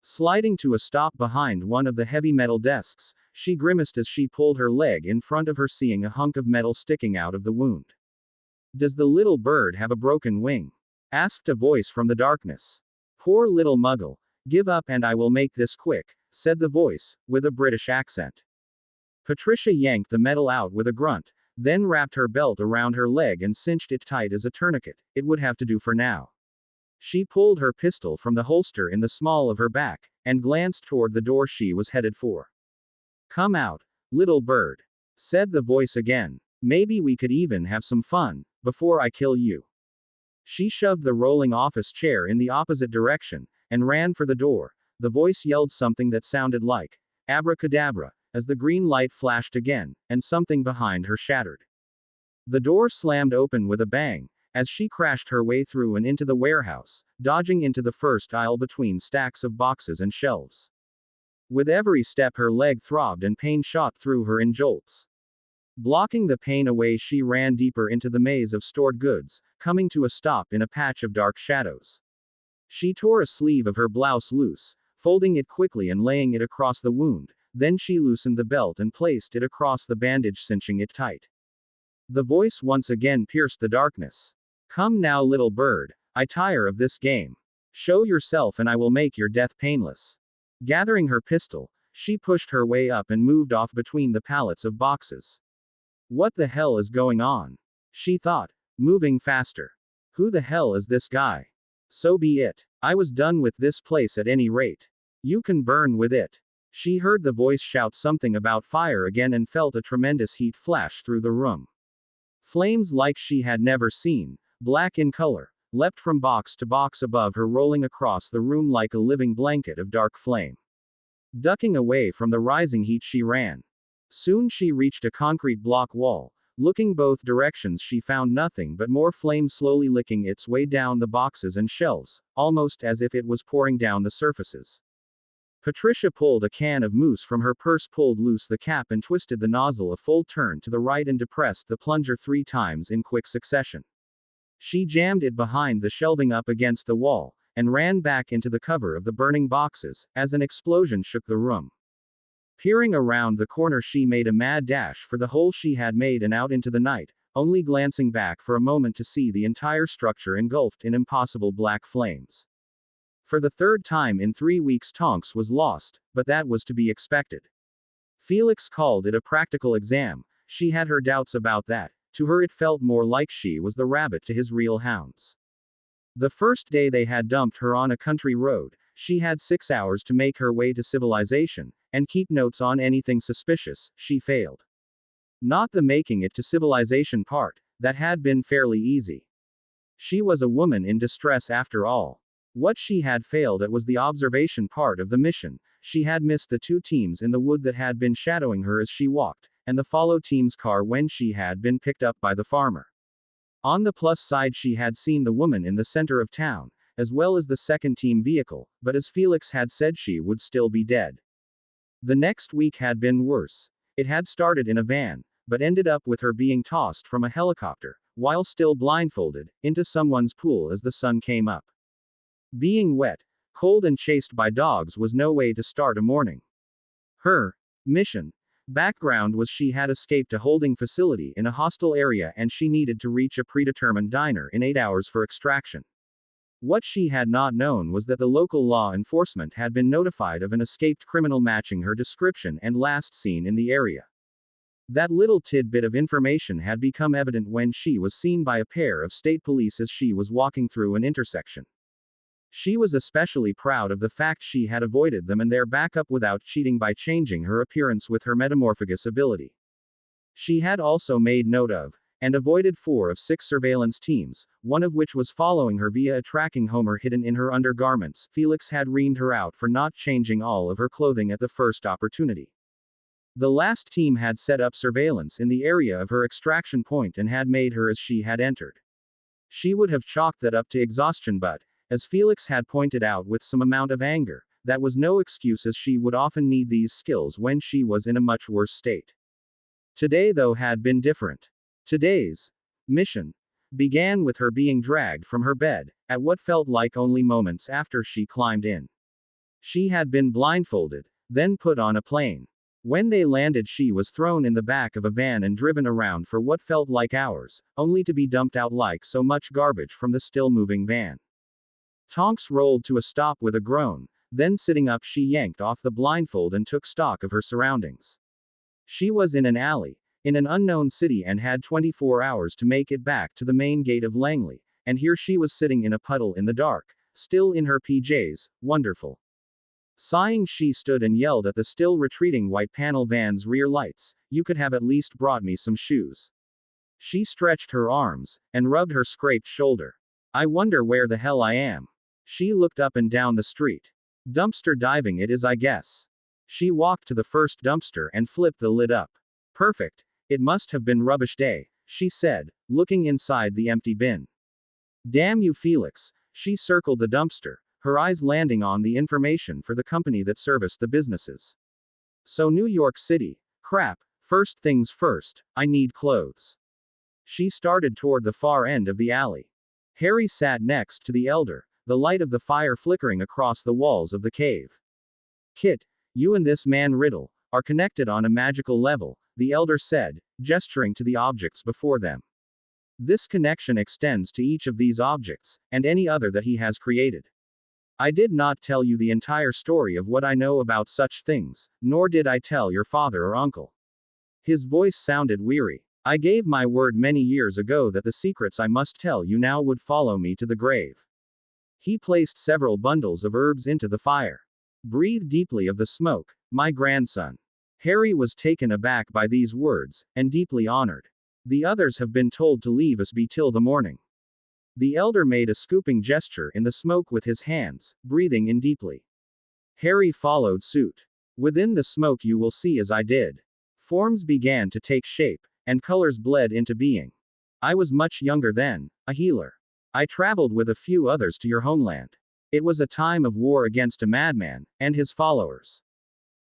Sliding to a stop behind one of the heavy metal desks, she grimaced as she pulled her leg in front of her, seeing a hunk of metal sticking out of the wound. "Does the little bird have a broken wing?" asked a voice from the darkness. "Poor little muggle. Give up and I will make this quick," said the voice, with a British accent. Patricia yanked the metal out with a grunt, then wrapped her belt around her leg and cinched it tight as a tourniquet. It would have to do for now. She pulled her pistol from the holster in the small of her back, and glanced toward the door she was headed for. "Come out, little bird," said the voice again. "Maybe we could even have some fun, before I kill you." She shoved the rolling office chair in the opposite direction, and ran for the door. The voice yelled something that sounded like abracadabra, as the green light flashed again, and something behind her shattered. The door slammed open with a bang, as she crashed her way through and into the warehouse, dodging into the first aisle between stacks of boxes and shelves. With every step her leg throbbed and pain shot through her in jolts. Blocking the pain away, she ran deeper into the maze of stored goods, coming to a stop in a patch of dark shadows. She tore a sleeve of her blouse loose, folding it quickly and laying it across the wound. Then she loosened the belt and placed it across the bandage, cinching it tight. The voice once again pierced the darkness. "Come now, little bird. I tire of this game. Show yourself and I will make your death painless." Gathering her pistol, she pushed her way up and moved off between the pallets of boxes. What the hell is going on? She thought, moving faster. Who the hell is this guy? So be it. I was done with this place at any rate. You can burn with it. She heard the voice shout something about fire again and felt a tremendous heat flash through the room. Flames like she had never seen, black in color, leapt from box to box above her, rolling across the room like a living blanket of dark flame. Ducking away from the rising heat, she ran. Soon she reached a concrete block wall. Looking both directions, she found nothing but more flame slowly licking its way down the boxes and shelves, almost as if it was pouring down the surfaces. Patricia pulled a can of mousse from her purse, pulled loose the cap and twisted the nozzle a full turn to the right and depressed the plunger 3 times in quick succession. She jammed it behind the shelving up against the wall, and ran back into the cover of the burning boxes, as an explosion shook the room. Peering around the corner, she made a mad dash for the hole she had made and out into the night, only glancing back for a moment to see the entire structure engulfed in impossible black flames. For the 3rd time in 3 weeks, Tonks was lost, but that was to be expected. Felix called it a practical exam. She had her doubts about that. To her it felt more like she was the rabbit to his real hounds. The first day they had dumped her on a country road. She had 6 hours to make her way to civilization, and keep notes on anything suspicious. She failed. Not the making it to civilization part, that had been fairly easy. She was a woman in distress after all. What she had failed at was the observation part of the mission. She had missed the 2 teams in the wood that had been shadowing her as she walked, and the follow team's car when she had been picked up by the farmer. On the plus side, she had seen the woman in the center of town, as well as the 2nd team vehicle, but as Felix had said, she would still be dead. The next week had been worse. It had started in a van, but ended up with her being tossed from a helicopter, while still blindfolded, into someone's pool as the sun came up. Being wet, cold and chased by dogs was no way to start a morning. Her mission background was she had escaped a holding facility in a hostile area and she needed to reach a predetermined diner in 8 hours for extraction. What she had not known was that the local law enforcement had been notified of an escaped criminal matching her description and last seen in the area. That little tidbit of information had become evident when she was seen by a pair of state police as she was walking through an intersection. She was especially proud of the fact she had avoided them and their backup without cheating by changing her appearance with her metamorphagus ability. She had also made note of, and avoided 4 of 6 surveillance teams, one of which was following her via a tracking homer hidden in her undergarments. Felix had reamed her out for not changing all of her clothing at the first opportunity. The last team had set up surveillance in the area of her extraction point and had made her as she had entered. She would have chalked that up to exhaustion, but, as Felix had pointed out with some amount of anger, that was no excuse, as she would often need these skills when she was in a much worse state. Today, though, had been different. Today's mission began with her being dragged from her bed, at what felt like only moments after she climbed in. She had been blindfolded, then put on a plane. When they landed, she was thrown in the back of a van and driven around for what felt like hours, only to be dumped out like so much garbage from the still moving van. Tonks rolled to a stop with a groan, then sitting up, she yanked off the blindfold and took stock of her surroundings. She was in an alley, in an unknown city, and had 24 hours to make it back to the main gate of Langley, and here she was sitting in a puddle in the dark, still in her PJs. Wonderful. Sighing, she stood and yelled at the still retreating white panel van's rear lights, "You could have at least brought me some shoes." She stretched her arms, and rubbed her scraped shoulder. "I wonder where the hell I am." She looked up and down the street. "Dumpster diving it is, I guess." She walked to the first dumpster and flipped the lid up. "Perfect. It must have been rubbish day," she said, looking inside the empty bin. "Damn you, Felix." She circled the dumpster, her eyes landing on the information for the company that serviced the businesses. "So New York City. Crap. First things first, I need clothes." She started toward the far end of the alley. Harry sat next to the elder, the light of the fire flickering across the walls of the cave. "Kit, you and this man Riddle are connected on a magical level," the elder said, gesturing to the objects before them. "This connection extends to each of these objects, and any other that he has created. I did not tell you the entire story of what I know about such things, nor did I tell your father or uncle." His voice sounded weary. "I gave my word many years ago that the secrets I must tell you now would follow me to the grave. He placed several bundles of herbs into the fire. Breathe deeply of the smoke, my grandson. Harry was taken aback by these words, and deeply honored. The others have been told to leave us be till the morning. The elder made a scooping gesture in the smoke with his hands, breathing in deeply. Harry followed suit. Within the smoke you will see as I did. Forms began to take shape, and colors bled into being. I was much younger then, a healer. I traveled with a few others to your homeland. It was a time of war against a madman, and his followers.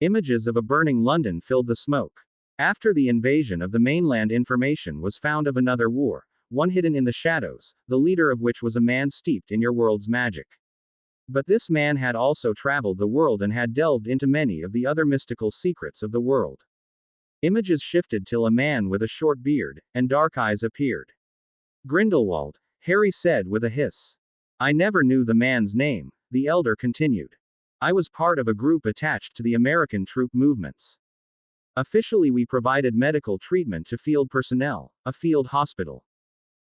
Images of a burning London filled the smoke. After the invasion of the mainland, information was found of another war, one hidden in the shadows, the leader of which was a man steeped in your world's magic. But this man had also traveled the world and had delved into many of the other mystical secrets of the world. Images shifted till a man with a short beard and dark eyes appeared. Grindelwald, Harry said with a hiss. I never knew the man's name, the elder continued. I was part of a group attached to the American troop movements. Officially, we provided medical treatment to field personnel, a field hospital.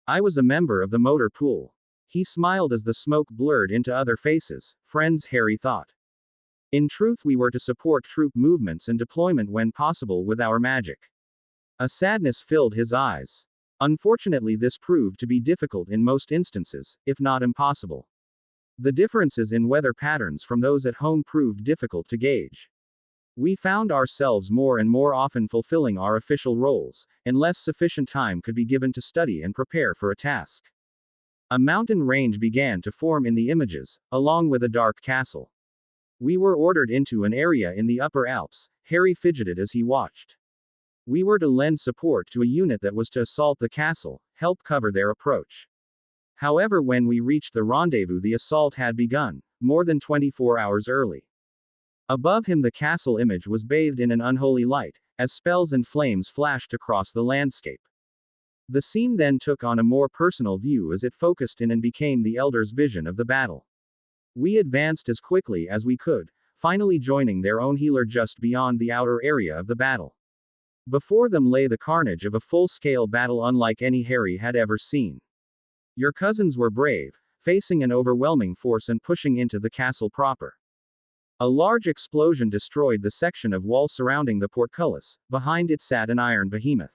I was a member of the motor pool. He smiled as the smoke blurred into other faces, friends, Harry thought. In truth, we were to support troop movements and deployment when possible with our magic. A sadness filled his eyes. Unfortunately, this proved to be difficult in most instances, if not impossible. The differences in weather patterns from those at home proved difficult to gauge. We found ourselves more and more often fulfilling our official roles, unless sufficient time could be given to study and prepare for a task. A mountain range began to form in the images, along with a dark castle. We were ordered into an area in the Upper Alps. Harry fidgeted as he watched. We were to lend support to a unit that was to assault the castle, help cover their approach. However, when we reached the rendezvous, the assault had begun, more than 24 hours early. Above him, the castle image was bathed in an unholy light, as spells and flames flashed across the landscape. The scene then took on a more personal view as it focused in and became the elder's vision of the battle. We advanced as quickly as we could, finally joining their own healer just beyond the outer area of the battle. Before them lay the carnage of a full-scale battle unlike any Harry had ever seen. Your cousins were brave, facing an overwhelming force and pushing into the castle proper. A large explosion destroyed the section of wall surrounding the portcullis. Behind it sat an iron behemoth.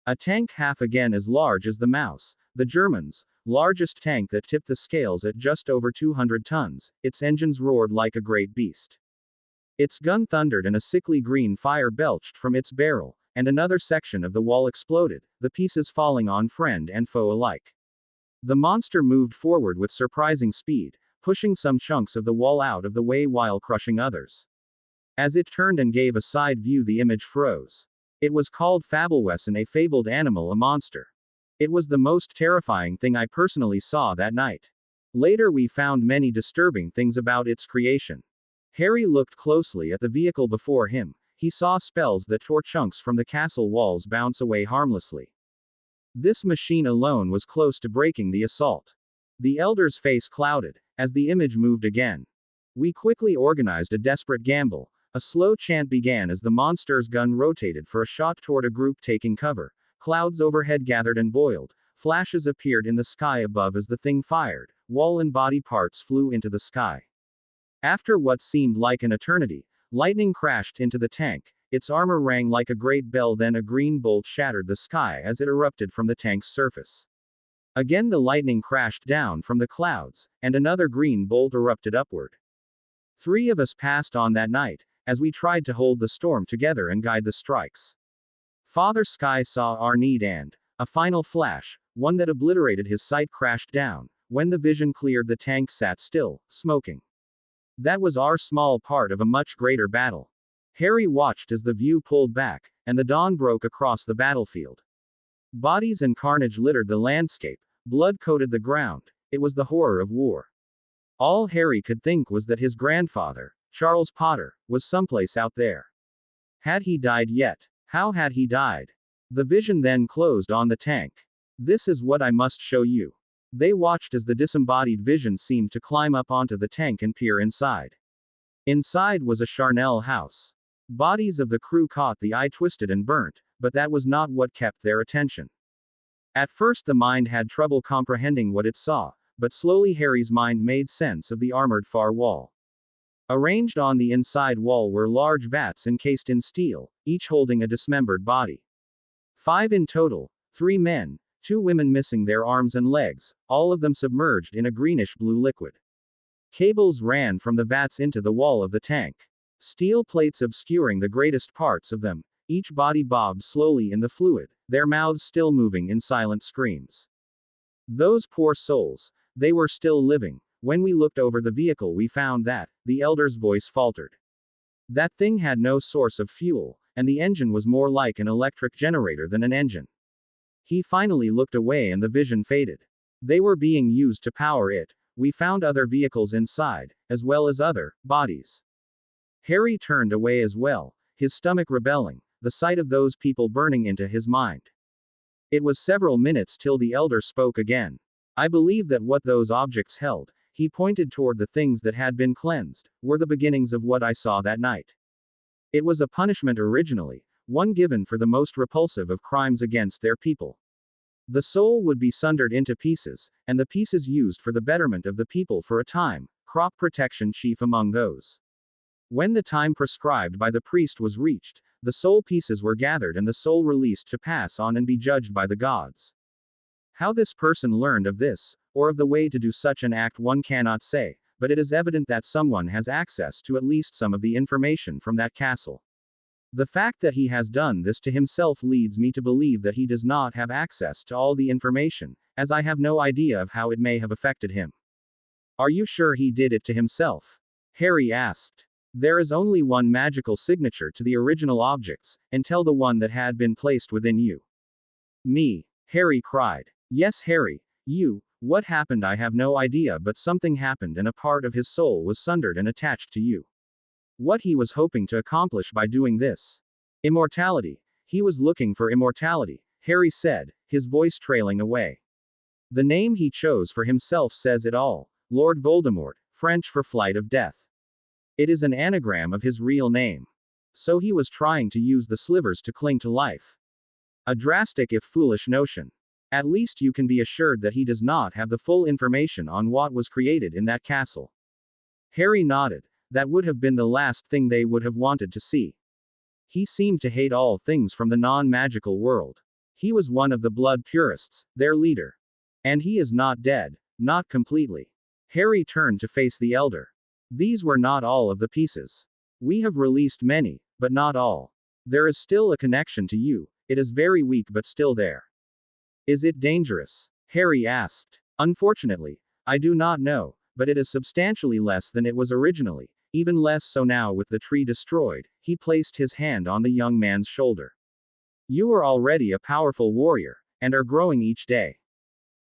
A tank half again as large as the Mouse, the Germans' largest tank that tipped the scales at just over 200 tons, its engines roared like a great beast. Its gun thundered and a sickly green fire belched from its barrel, and another section of the wall exploded, the pieces falling on friend and foe alike. The monster moved forward with surprising speed, pushing some chunks of the wall out of the way while crushing others. As it turned and gave a side view, the image froze. It was called Fabelwesen, a fabled animal, a monster. It was the most terrifying thing I personally saw that night. Later we found many disturbing things about its creation. Harry looked closely at the vehicle before him. He saw spells that tore chunks from the castle walls bounce away harmlessly. This machine alone was close to breaking the assault. The elder's face clouded, as the image moved again. We quickly organized a desperate gamble. A slow chant began as the monster's gun rotated for a shot toward a group taking cover. Clouds overhead gathered and boiled. Flashes appeared in the sky above as the thing fired. Wall and body parts flew into the sky. After what seemed like an eternity, lightning crashed into the tank. Its armor rang like a great bell, then a green bolt shattered the sky as it erupted from the tank's surface. Again the lightning crashed down from the clouds, and another green bolt erupted upward. 3 of us passed on that night, as we tried to hold the storm together and guide the strikes. Father Sky saw our need and, a final flash, one that obliterated his sight, crashed down. When the vision cleared, the tank sat still, smoking. That was our small part of a much greater battle. Harry watched as the view pulled back, and the dawn broke across the battlefield. Bodies and carnage littered the landscape, blood coated the ground. It was the horror of war. All Harry could think was that his grandfather, Charles Potter, was someplace out there. Had he died yet? How had he died? The vision then closed on the tank. This is what I must show you. They watched as the disembodied vision seemed to climb up onto the tank and peer inside. Inside was a charnel house. Bodies of the crew caught the eye, twisted and burnt, but that was not what kept their attention. At first the mind had trouble comprehending what it saw, but slowly Harry's mind made sense of the armored far wall. Arranged on the inside wall were large vats encased in steel, each holding a dismembered body. 5 in total, 3 men, 2 women missing their arms and legs, all of them submerged in a greenish-blue liquid. Cables ran from the vats into the wall of the tank. Steel plates obscuring the greatest parts of them, each body bobbed slowly in the fluid, their mouths still moving in silent screams. Those poor souls, they were still living. When we looked over the vehicle we found that, the elder's voice faltered. That thing had no source of fuel, and the engine was more like an electric generator than an engine. He finally looked away and the vision faded. They were being used to power it. We found other vehicles inside, as well as other bodies. Harry turned away as well, his stomach rebelling, the sight of those people burning into his mind. It was several minutes till the elder spoke again. I believe that what those objects held, he pointed toward the things that had been cleansed, were the beginnings of what I saw that night. It was a punishment originally, one given for the most repulsive of crimes against their people. The soul would be sundered into pieces, and the pieces used for the betterment of the people for a time, crop protection chief among those. When the time prescribed by the priest was reached, the soul pieces were gathered and the soul released to pass on and be judged by the gods. How this person learned of this, or of the way to do such an act one cannot say, but it is evident that someone has access to at least some of the information from that castle. The fact that he has done this to himself leads me to believe that he does not have access to all the information, as I have no idea of how it may have affected him. Are you sure he did it to himself? Harry asked. There is only one magical signature to the original objects, until the one that had been placed within you. Me, Harry cried. Yes, Harry, you. What happened I have no idea, but something happened and a part of his soul was sundered and attached to you. What he was hoping to accomplish by doing this? Immortality. He was looking for immortality, Harry said, his voice trailing away. The name he chose for himself says it all, Lord Voldemort, French for flight of death. It is an anagram of his real name. So he was trying to use the slivers to cling to life. A drastic if foolish notion. At least you can be assured that he does not have the full information on what was created in that castle. Harry nodded. That would have been the last thing they would have wanted to see. He seemed to hate all things from the non-magical world. He was one of the blood purists, their leader. And he is not dead, not completely. Harry turned to face the elder. These were not all of the pieces. We have released many, but not all. There is still a connection to you, it is very weak but still there. Is it dangerous? Harry asked. Unfortunately, I do not know, but it is substantially less than it was originally. Even less so now with the tree destroyed. He placed his hand on the young man's shoulder. You are already a powerful warrior, and are growing each day.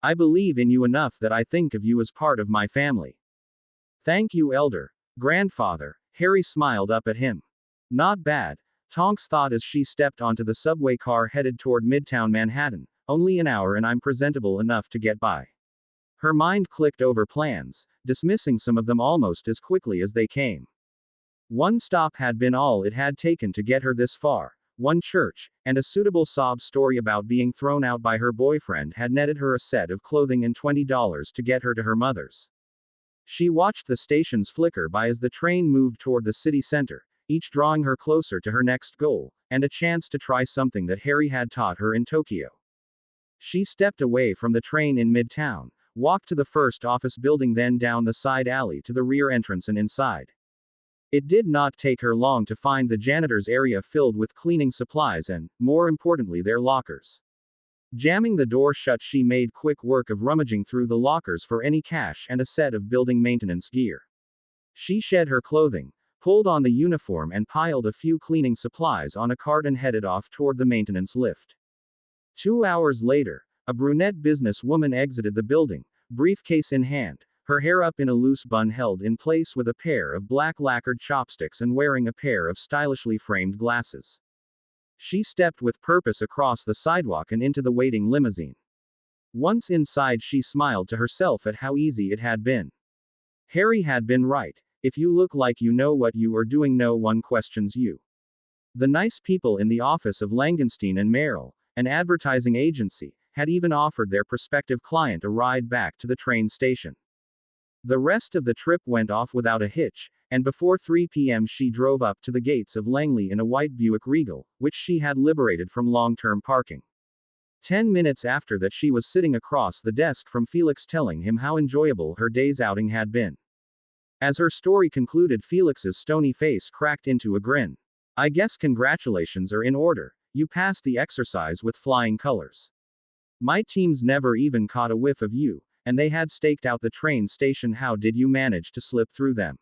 I believe in you enough that I think of you as part of my family. Thank you, elder. Grandfather. Harry smiled up at him. Not bad, Tonks thought as she stepped onto the subway car headed toward Midtown Manhattan. Only an hour and I'm presentable enough to get by. Her mind clicked over plans, dismissing some of them almost as quickly as they came. One stop had been all it had taken to get her this far. One church, and a suitable sob story about being thrown out by her boyfriend had netted her a set of clothing and $20 to get her to her mother's. She watched the stations flicker by as the train moved toward the city center, each drawing her closer to her next goal, and a chance to try something that Harry had taught her in Tokyo. She stepped away from the train in Midtown, walked to the first office building, then down the side alley to the rear entrance and inside. It did not take her long to find the janitor's area filled with cleaning supplies and, more importantly, their lockers. Jamming the door shut, she made quick work of rummaging through the lockers for any cash and a set of building maintenance gear. She shed her clothing, pulled on the uniform and piled a few cleaning supplies on a cart and headed off toward the maintenance lift. 2 hours later, a brunette businesswoman exited the building, briefcase in hand, her hair up in a loose bun held in place with a pair of black lacquered chopsticks and wearing a pair of stylishly framed glasses. She stepped with purpose across the sidewalk and into the waiting limousine. Once inside, she smiled to herself at how easy it had been. Harry had been right. If you look like you know what you are doing, no one questions you. The nice people in the office of Langenstein and Merrill, an advertising agency, had even offered their prospective client a ride back to the train station. The rest of the trip went off without a hitch, and before 3 p.m. she drove up to the gates of Langley in a white Buick Regal, which she had liberated from long-term parking. 10 minutes after that, she was sitting across the desk from Felix, telling him how enjoyable her day's outing had been. As her story concluded, Felix's stony face cracked into a grin. "I guess congratulations are in order. You passed the exercise with flying colors. My teams never even caught a whiff of you, and they had staked out the train station. How did you manage to slip through them?"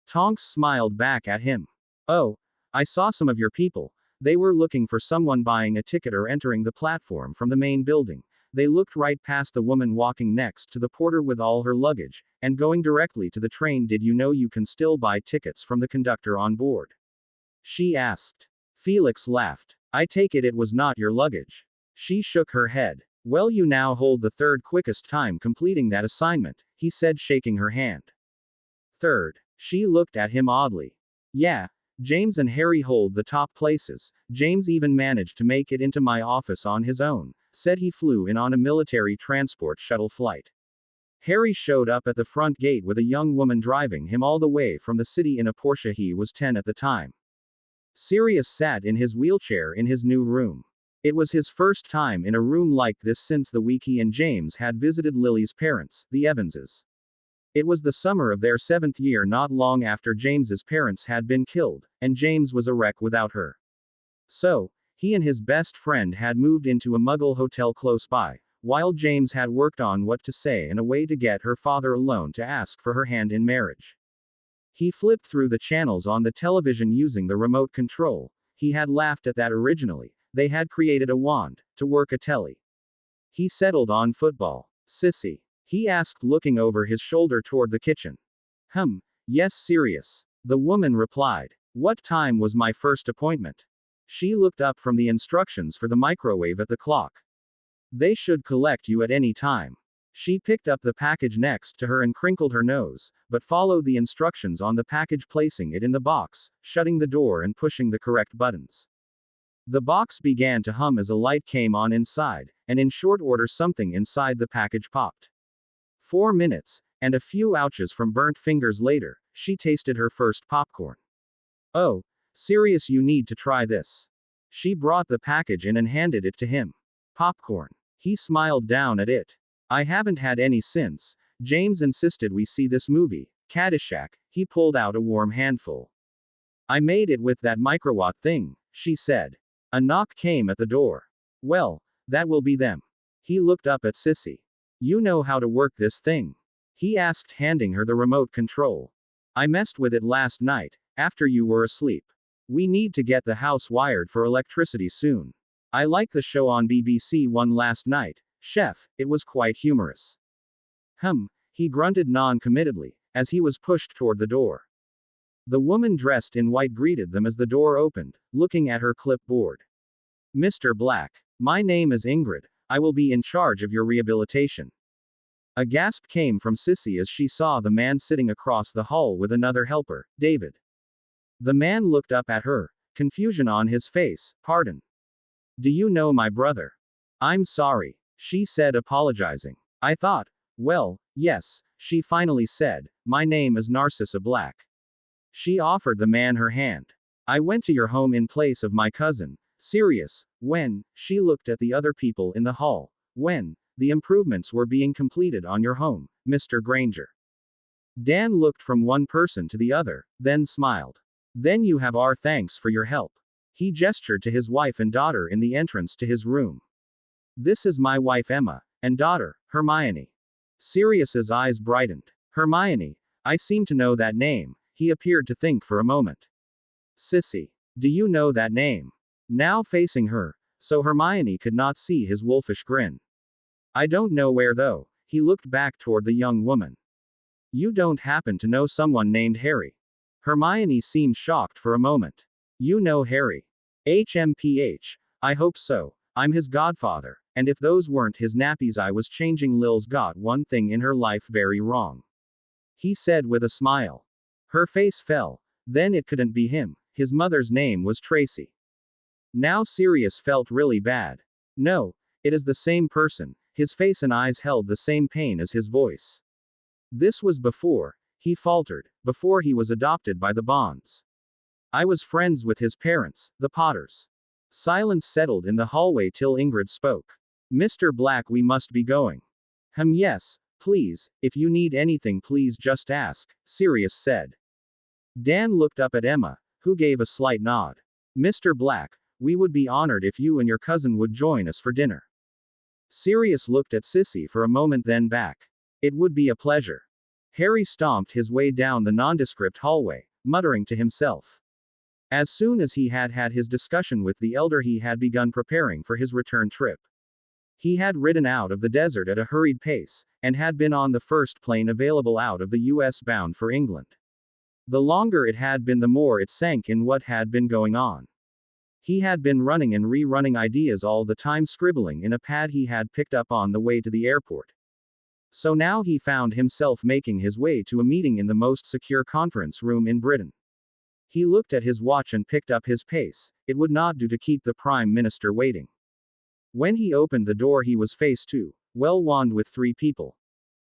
Tonks smiled back at him. "Oh, I saw some of your people. They were looking for someone buying a ticket or entering the platform from the main building. They looked right past the woman walking next to the porter with all her luggage, and going directly to the train. Did you know you can still buy tickets from the conductor on board?" she asked. Felix laughed. "I take it was not your luggage." She shook her head. "Well, you now hold the third quickest time completing that assignment," he said, shaking her hand. "Third?" She looked at him oddly. "Yeah. James and Harry hold the top places. James even managed to make it into my office on his own. Said he flew in on a military transport shuttle flight. Harry showed up at the front gate with a young woman driving him all the way from the city in a Porsche. He was 10 at the time. Sirius sat in his wheelchair in his new room. It was his first time in a room like this since the week he and James had visited Lily's parents, the Evanses. It was the summer of their 7th year, not long after James's parents had been killed, and James was a wreck without her. So, he and his best friend had moved into a Muggle hotel close by, while James had worked on what to say and a way to get her father alone to ask for her hand in marriage. He flipped through the channels on the television using the remote control. He had laughed at that originally. They had created a wand to work a telly. He settled on football. "Sissy?" he asked, looking over his shoulder toward the kitchen. Yes, Sirius," the woman replied. "What time was my first appointment?" She looked up from the instructions for the microwave at the clock. "They should collect you at any time." She picked up the package next to her and crinkled her nose, but followed the instructions on the package, placing it in the box, shutting the door and pushing the correct buttons. The box began to hum as a light came on inside, and in short order something inside the package popped. 4 minutes, and a few ouches from burnt fingers later, she tasted her first popcorn. "Oh, Sirius, you need to try this." She brought the package in and handed it to him. "Popcorn." He smiled down at it. "I haven't had any since James insisted we see this movie, Caddyshack." He pulled out a warm handful. "I made it with that microwatt thing," she said. A knock came at the door. "Well, that will be them." He looked up at Sissy. "You know how to work this thing?" he asked, handing her the remote control. "I messed with it last night, after you were asleep. We need to get the house wired for electricity soon. I liked the show on BBC One last night, Chef. It was quite humorous." He grunted non-committedly, as he was pushed toward the door. The woman dressed in white greeted them as the door opened, looking at her clipboard. "Mr. Black. My name is Ingrid. I will be in charge of your rehabilitation." A gasp came from Sissy as she saw the man sitting across the hall with another helper, David. The man looked up at her, confusion on his face. "Pardon. Do you know my brother?" "I'm sorry," she said, apologizing. "I thought, well, yes," she finally said. "My name is Narcissa Black." She offered the man her hand. "I went to your home in place of my cousin, Sirius, when," she looked at the other people in the hall, "when the improvements were being completed on your home, Mr. Granger." Dan looked from one person to the other, then smiled. "Then you have our thanks for your help." He gestured to his wife and daughter in the entrance to his room. "This is my wife Emma, and daughter, Hermione." Sirius's eyes brightened. "Hermione, I seem to know that name." He appeared to think for a moment. "Sissy. Do you know that name?" Now facing her, so Hermione could not see his wolfish grin. "I don't know where though." He looked back toward the young woman. "You don't happen to know someone named Harry?" Hermione seemed shocked for a moment. "You know Harry? HMPH. I hope so. I'm his godfather, and if those weren't his nappies I was changing. Lil's got one thing in her life very wrong," he said with a smile. Her face fell. Then it couldn't be him. His mother's name was Tracy. Now Sirius felt really bad. No, It is the same person. His face and eyes held the same pain as his voice. This was before, he faltered, before he was adopted by the Bonds. I was friends with his parents, the Potters. Silence settled in the hallway till Ingrid spoke. Mr. Black, we must be going. Yes, please, if you need anything, please just ask, Sirius said. Dan looked up at Emma, who gave a slight nod. Mr. Black, we would be honored if you and your cousin would join us for dinner. Sirius looked at Sissy for a moment, then back. It would be a pleasure. Harry stomped his way down the nondescript hallway, muttering to himself. As soon as he had had his discussion with the elder, he had begun preparing for his return trip. He had ridden out of the desert at a hurried pace, and had been on the first plane available out of the US bound for England. The longer it had been, the more it sank in what had been going on. He had been running and rerunning ideas all the time, scribbling in a pad he had picked up on the way to the airport. So now he found himself making his way to a meeting in the most secure conference room in Britain. He looked at his watch and picked up his pace. It would not do to keep the Prime Minister waiting. When he opened the door, he was face to, well, wand with 3 people.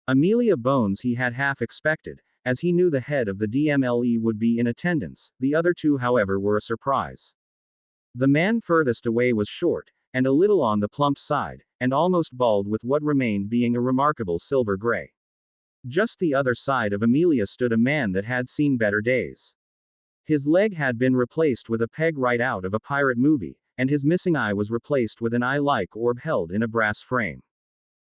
Amelia Bones he had half expected, as he knew the head of the DMLE would be in attendance. The other 2, however, were a surprise. The man furthest away was short, and a little on the plump side, and almost bald, with what remained being a remarkable silver gray. Just the other side of Amelia stood a man that had seen better days. His leg had been replaced with a peg right out of a pirate movie, and his missing eye was replaced with an eye-like orb held in a brass frame.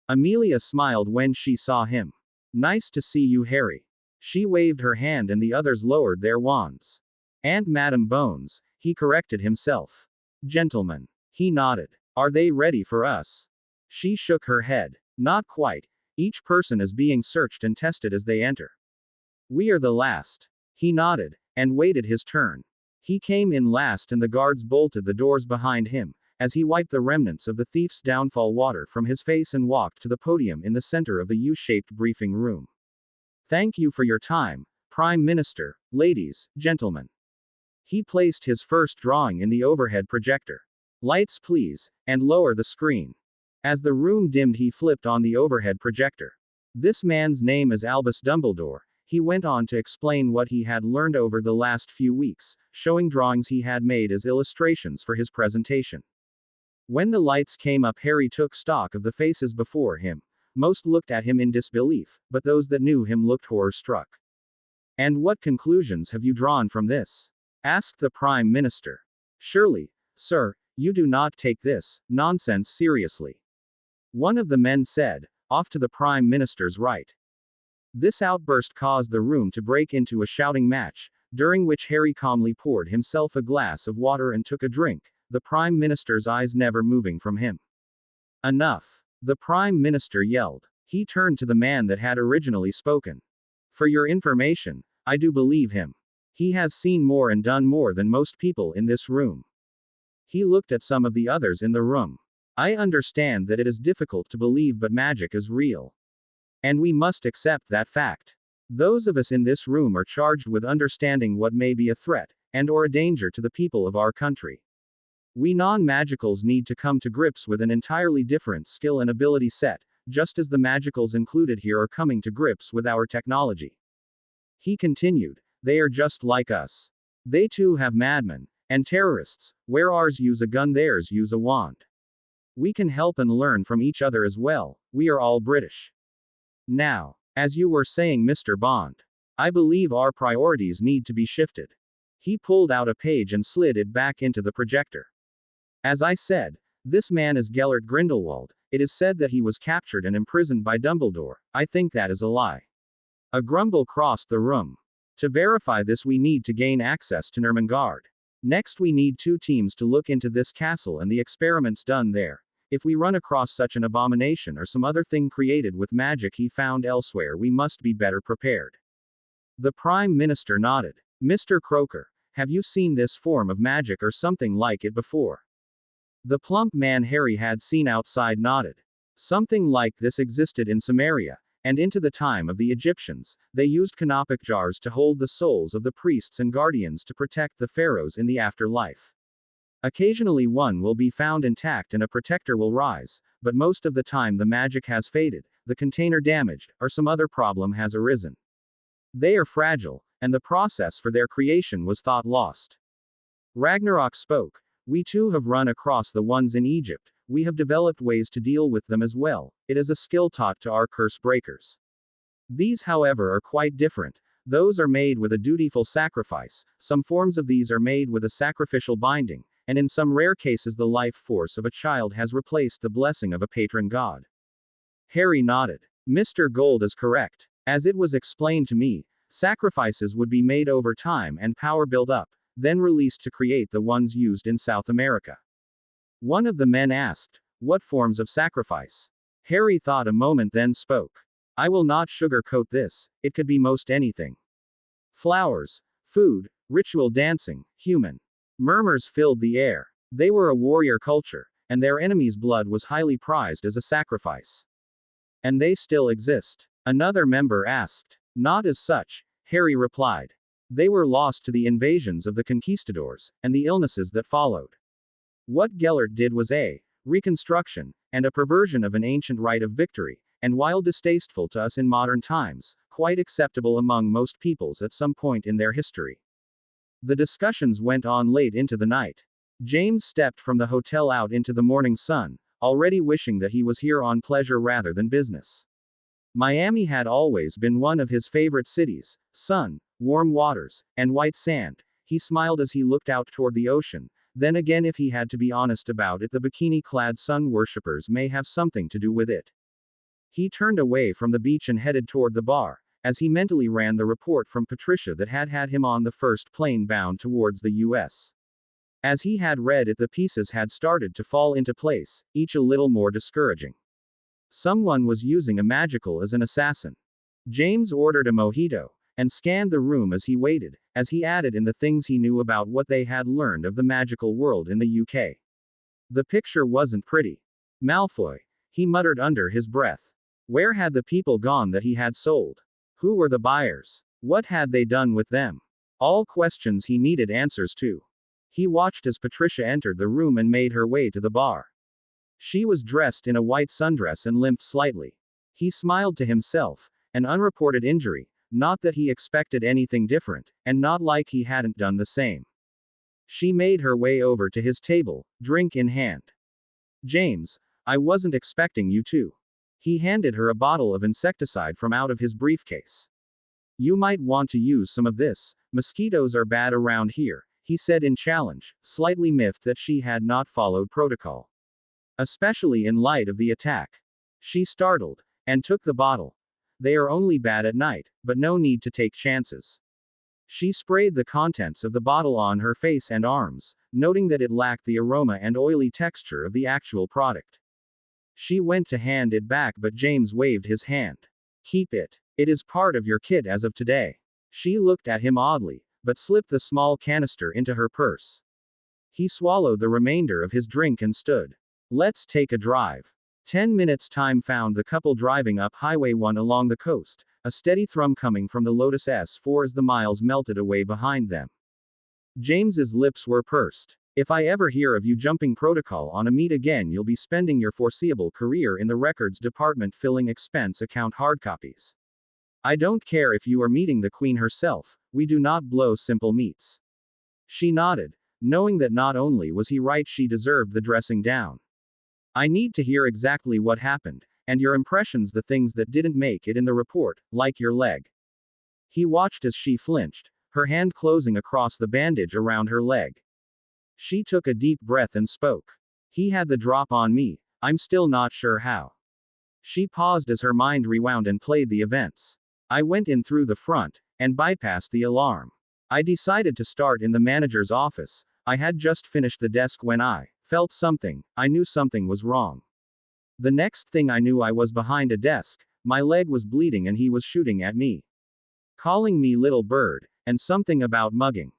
Amelia smiled when she saw him. Nice to see you, Harry. She waved her hand and the others lowered their wands. And Madam Bones, he corrected himself. Gentlemen. He nodded. Are they ready for us? She shook her head. Not quite. Each person is being searched and tested as they enter. We are the last. He nodded, and waited his turn. He came in last and the guards bolted the doors behind him, as he wiped the remnants of the thief's downfall water from his face and walked to the podium in the center of the U-shaped briefing room. Thank you for your time, Prime Minister, ladies, gentlemen. He placed his first drawing in the overhead projector. Lights please, and lower the screen. As the room dimmed, he flipped on the overhead projector. This man's name is Albus Dumbledore. He went on to explain what he had learned over the last few weeks, showing drawings he had made as illustrations for his presentation. When the lights came up, Harry took stock of the faces before him. Most looked at him in disbelief, but those that knew him looked horror-struck. And what conclusions have you drawn from this? Asked the Prime Minister. Surely, sir, you do not take this nonsense seriously. One of the men said, off to the Prime Minister's right. This outburst caused the room to break into a shouting match, during which Harry calmly poured himself a glass of water and took a drink, the Prime Minister's eyes never moving from him. Enough. The Prime Minister yelled. He turned to the man that had originally spoken. For your information, I do believe him. He has seen more and done more than most people in this room. He looked at some of the others in the room. I understand that it is difficult to believe, but magic is real. And we must accept that fact. Those of us in this room are charged with understanding what may be a threat, and or a danger to the people of our country. We non-magicals need to come to grips with an entirely different skill and ability set, just as the magicals included here are coming to grips with our technology. He continued, they are just like us. They too have madmen, and terrorists, where ours use a gun, theirs use a wand. We can help and learn from each other as well, we are all British. Now, as you were saying, Mr. Bond, I believe our priorities need to be shifted. He pulled out a page and slid it back into the projector. As I said, this man is Gellert Grindelwald. It is said that he was captured and imprisoned by Dumbledore. I think that is a lie. A grumble crossed the room. To verify this, we need to gain access to Nurmengard. Next, we need 2 teams to look into this castle and the experiments done there. If we run across such an abomination or some other thing created with magic he found elsewhere, we must be better prepared. The Prime Minister nodded. Mr. Croker, have you seen this form of magic or something like it before? The plump man Harry had seen outside nodded. Something like this existed in Samaria, and into the time of the Egyptians, they used canopic jars to hold the souls of the priests and guardians to protect the pharaohs in the afterlife. Occasionally one will be found intact and a protector will rise, but most of the time the magic has faded, the container damaged, or some other problem has arisen. They are fragile, and the process for their creation was thought lost. Ragnarok spoke. We too have run across the ones in Egypt, we have developed ways to deal with them as well, it is a skill taught to our curse breakers. These, however, are quite different. Those are made with a dutiful sacrifice, some forms of these are made with a sacrificial binding, and in some rare cases the life force of a child has replaced the blessing of a patron god. Harry nodded. Mr. Gold is correct. As it was explained to me, sacrifices would be made over time and power built up, then released to create the ones used in South America. One of the men asked, "What forms of sacrifice?" Harry thought a moment then spoke. "I will not sugarcoat this, it could be most anything. Flowers, food, ritual dancing, human." Murmurs filled the air. They were a warrior culture, and their enemy's blood was highly prized as a sacrifice. And they still exist? Another member asked. Not as such, Harry replied. They were lost to the invasions of the conquistadors, and the illnesses that followed. What Gellert did was a reconstruction, and a perversion of an ancient rite of victory, and while distasteful to us in modern times, quite acceptable among most peoples at some point in their history. The discussions went on late into the night. James stepped from the hotel out into the morning sun, already wishing that he was here on pleasure rather than business. Miami had always been one of his favorite cities: sun, warm waters, and white sand. He smiled as he looked out toward the ocean. Then again, if he had to be honest about it, the bikini-clad sun worshippers may have something to do with it. He turned away from the beach and headed toward the bar, as he mentally ran the report from Patricia that had had him on the first plane bound towards the U.S. As he had read it, the pieces had started to fall into place, each a little more discouraging. Someone was using a magical as an assassin. James ordered a mojito, and scanned the room as he waited, as he added in the things he knew about what they had learned of the magical world in the UK. The picture wasn't pretty. Malfoy, he muttered under his breath. Where had the people gone that he had sold? Who were the buyers? What had they done with them? All questions he needed answers to. He watched as Patricia entered the room and made her way to the bar. She was dressed in a white sundress and limped slightly. He smiled to himself. An unreported injury, not that he expected anything different, and not like he hadn't done the same. She made her way over to his table, drink in hand. James, I wasn't expecting you to. He handed her a bottle of insecticide from out of his briefcase. You might want to use some of this. Mosquitoes are bad around here, he said in challenge, slightly miffed that she had not followed protocol. Especially in light of the attack. She startled, and took the bottle. They are only bad at night, but no need to take chances. She sprayed the contents of the bottle on her face and arms, noting that it lacked the aroma and oily texture of the actual product. She went to hand it back, but James waved his hand. Keep it. It is part of your kit as of today. She looked at him oddly, but slipped the small canister into her purse. He swallowed the remainder of his drink and stood. Let's take a drive. 10 minutes time found the couple driving up Highway 1 along the coast, a steady thrum coming from the Lotus S4 as the miles melted away behind them. James's lips were pursed. If I ever hear of you jumping protocol on a meet again, you'll be spending your foreseeable career in the records department filling expense account hard copies. I don't care if you are meeting the Queen herself, we do not blow simple meets. She nodded, knowing that not only was he right, she deserved the dressing down. I need to hear exactly what happened, and your impressions, the things that didn't make it in the report, like your leg. He watched as she flinched, her hand closing across the bandage around her leg. She took a deep breath and spoke. He had the drop on me, I'm still not sure how. She paused as her mind rewound and played the events. I went in through the front, and bypassed the alarm. I decided to start in the manager's office. I had just finished the desk when I felt something. I knew something was wrong. The next thing I knew, I was behind a desk, my leg was bleeding and he was shooting at me. Calling me little bird, and something about mugging.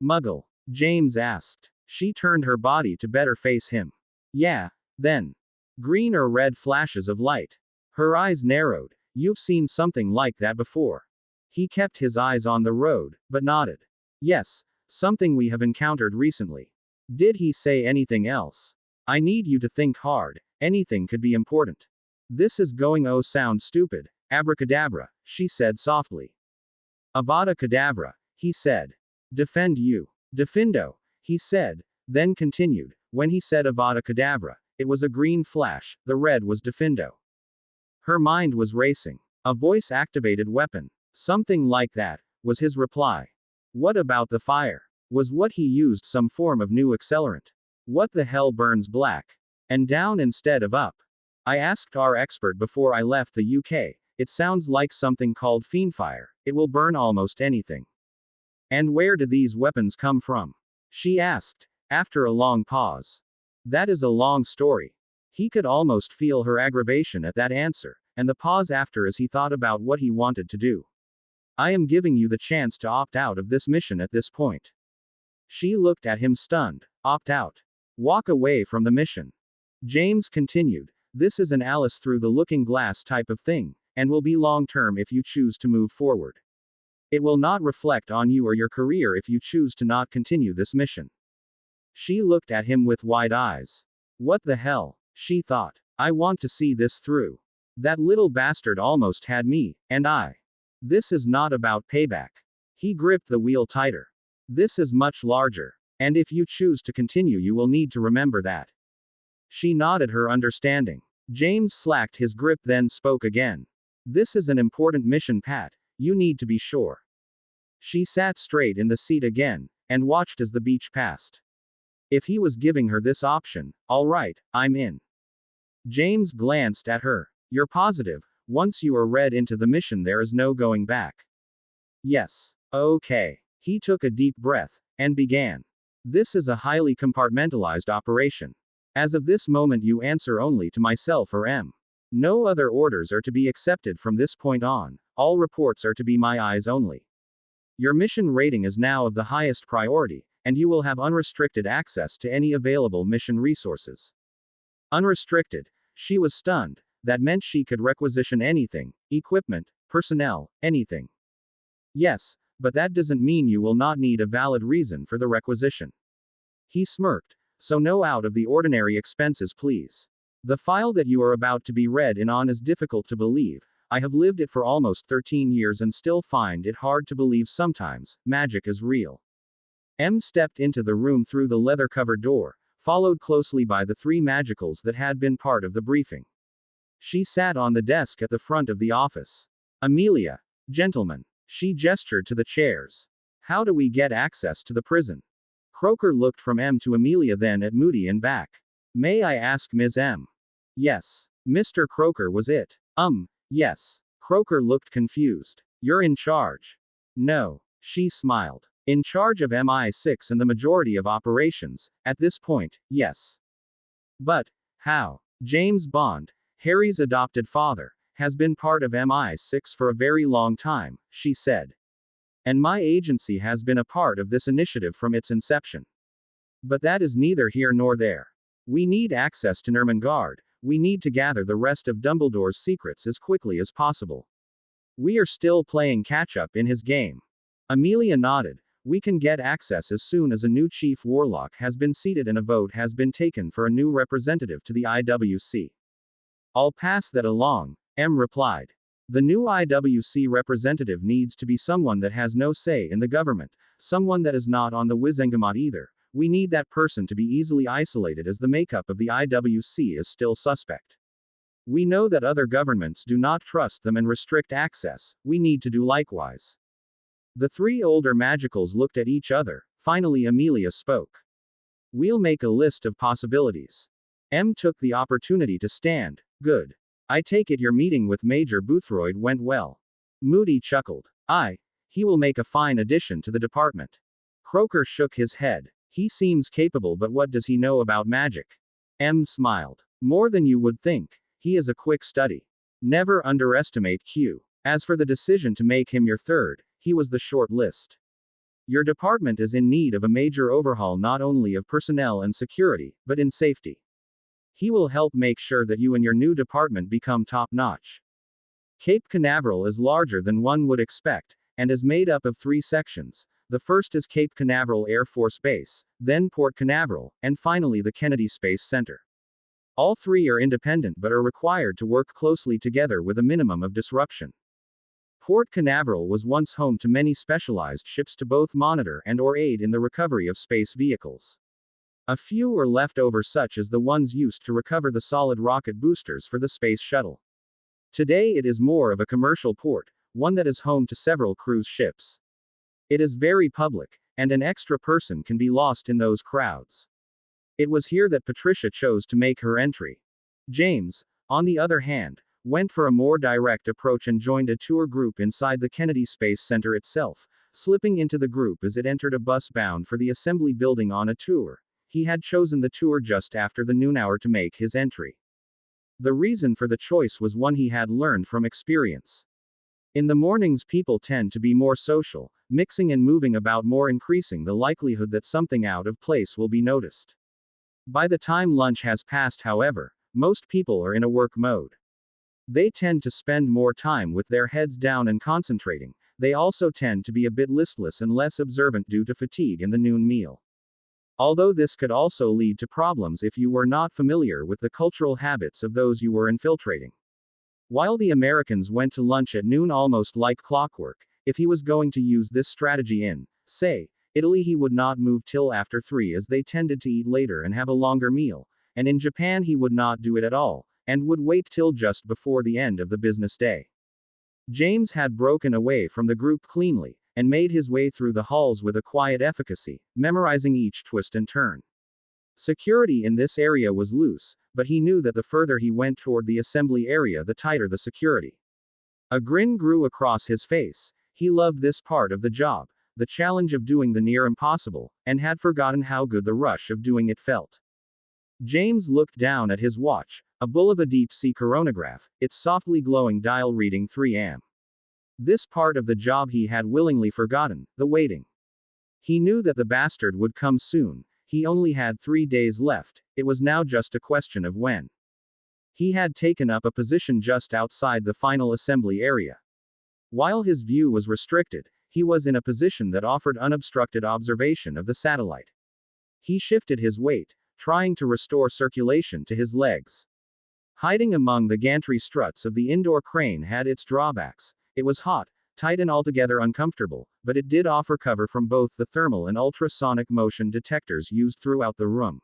Muggle? James asked. She turned her body to better face him. Yeah, then. Green or red flashes of light. Her eyes narrowed. You've seen something like that before. He kept his eyes on the road, but nodded. Yes, something we have encountered recently. Did he say anything else? I need you to think hard. Anything could be important. This is going oh sound stupid. Abracadabra, she said softly. Avada Kedavra, he said. Defend you. Defindo, he said, then continued. When he said Avada Kedavra, it was a green flash, the red was Defindo. Her mind was racing. A voice activated weapon. Something like that, was his reply. What about the fire? Was what he used some form of new accelerant? What the hell burns black? And down instead of up? I asked our expert before I left the UK. It sounds like something called fiendfire. It will burn almost anything. And where do these weapons come from? She asked, after a long pause. That is a long story. He could almost feel her aggravation at that answer, and the pause after as he thought about what he wanted to do. I am giving you the chance to opt out of this mission at this point. She looked at him stunned. Opt out. Walk away from the mission. James continued. This is an Alice through the looking glass type of thing, and will be long term if you choose to move forward. It will not reflect on you or your career if you choose to not continue this mission. She looked at him with wide eyes. What the hell? She thought. I want to see this through. That little bastard almost had me, and I. This is not about payback. He gripped the wheel tighter. This is much larger. And if you choose to continue, you will need to remember that. She nodded her understanding. James slacked his grip, then spoke again. This is an important mission, Pat. You need to be sure. She sat straight in the seat again, and watched as the beach passed. If he was giving her this option, all right, I'm in. James glanced at her. You're positive? Once you are read into the mission, there is no going back. Yes. Okay. He took a deep breath, and began. This is a highly compartmentalized operation. As of this moment, you answer only to myself or M. No other orders are to be accepted from this point on. All reports are to be my eyes only. Your mission rating is now of the highest priority, and you will have unrestricted access to any available mission resources. Unrestricted. She was stunned. That meant she could requisition anything, equipment, personnel, anything. Yes, but that doesn't mean you will not need a valid reason for the requisition. He smirked. So no out of the ordinary expenses, please. The file that you are about to be read in on is difficult to believe. I have lived it for almost 13 years and still find it hard to believe sometimes. Magic is real. M stepped into the room through the leather-covered door, followed closely by the three magicals that had been part of the briefing. She sat on the desk at the front of the office. Amelia. Gentlemen. She gestured to the chairs. How do we get access to the prison? Croker looked from M to Amelia, then at Moody and back. May I ask Ms. M? Yes. Mr. Croker was it? Yes. Croker looked confused. You're in charge? No. She smiled. In charge of MI6 and the majority of operations, at this point, yes. But, how? James Bond, Harry's adopted father, has been part of MI6 for a very long time, she said. And my agency has been a part of this initiative from its inception. But that is neither here nor there. We need access to Nermangard. We need to gather the rest of Dumbledore's secrets as quickly as possible. We are still playing catch-up in his game. Amelia nodded. We can get access as soon as a new chief warlock has been seated and a vote has been taken for a new representative to the IWC. I'll pass that along, M replied. The new IWC representative needs to be someone that has no say in the government, someone that is not on the Wizengamot either. We need that person to be easily isolated, as the makeup of the IWC is still suspect. We know that other governments do not trust them and restrict access. We need to do likewise. The three older magicals looked at each other. Finally, Amelia spoke. We'll make a list of possibilities. M took the opportunity to stand. Good. I take it your meeting with Major Boothroyd went well. Moody chuckled. He will make a fine addition to the department. Croker shook his head. He seems capable, but what does he know about magic? M smiled. More than you would think. He is a quick study. Never underestimate Q. As for the decision to make him your third, he was the short list. Your department is in need of a major overhaul, not only of personnel and security, but in safety. He will help make sure that you and your new department become top-notch. Cape Canaveral is larger than one would expect, and is made up of 3 sections, The first is Cape Canaveral Air Force Base, then Port Canaveral, and finally the Kennedy Space Center. All three are independent but are required to work closely together with a minimum of disruption. Port Canaveral was once home to many specialized ships to both monitor and/or aid in the recovery of space vehicles. A few are left over, such as the ones used to recover the solid rocket boosters for the Space Shuttle. Today it is more of a commercial port, one that is home to several cruise ships. It is very public, and an extra person can be lost in those crowds. It was here that Patricia chose to make her entry. James, on the other hand, went for a more direct approach and joined a tour group inside the Kennedy Space Center itself, slipping into the group as it entered a bus bound for the assembly building on a tour. He had chosen the tour just after the noon hour to make his entry. The reason for the choice was one he had learned from experience. In the mornings, people tend to be more social, mixing and moving about more, increasing the likelihood that something out of place will be noticed. By the time lunch has passed, however, most people are in a work mode. They tend to spend more time with their heads down and concentrating. They also tend to be a bit listless and less observant due to fatigue in the noon meal. Although this could also lead to problems if you were not familiar with the cultural habits of those you were infiltrating. While the Americans went to lunch at noon almost like clockwork, if he was going to use this strategy in, say, Italy, he would not move till after 3, as they tended to eat later and have a longer meal, and in Japan he would not do it at all, and would wait till just before the end of the business day. James had broken away from the group cleanly, and made his way through the halls with a quiet efficacy, memorizing each twist and turn. Security in this area was loose, but he knew that the further he went toward the assembly area, the tighter the security. A grin grew across his face. He loved this part of the job, the challenge of doing the near impossible, and had forgotten how good the rush of doing it felt. James looked down at his watch, a Bulova deep-sea chronograph, its softly glowing dial reading 3 am. This part of the job he had willingly forgotten, the waiting. He knew that the bastard would come soon. He only had 3 days left. It was now just a question of when. He had taken up a position just outside the final assembly area. While his view was restricted, he was in a position that offered unobstructed observation of the satellite. He shifted his weight, trying to restore circulation to his legs. Hiding among the gantry struts of the indoor crane had its drawbacks. It was hot, tight, and altogether uncomfortable, but it did offer cover from both the thermal and ultrasonic motion detectors used throughout the room.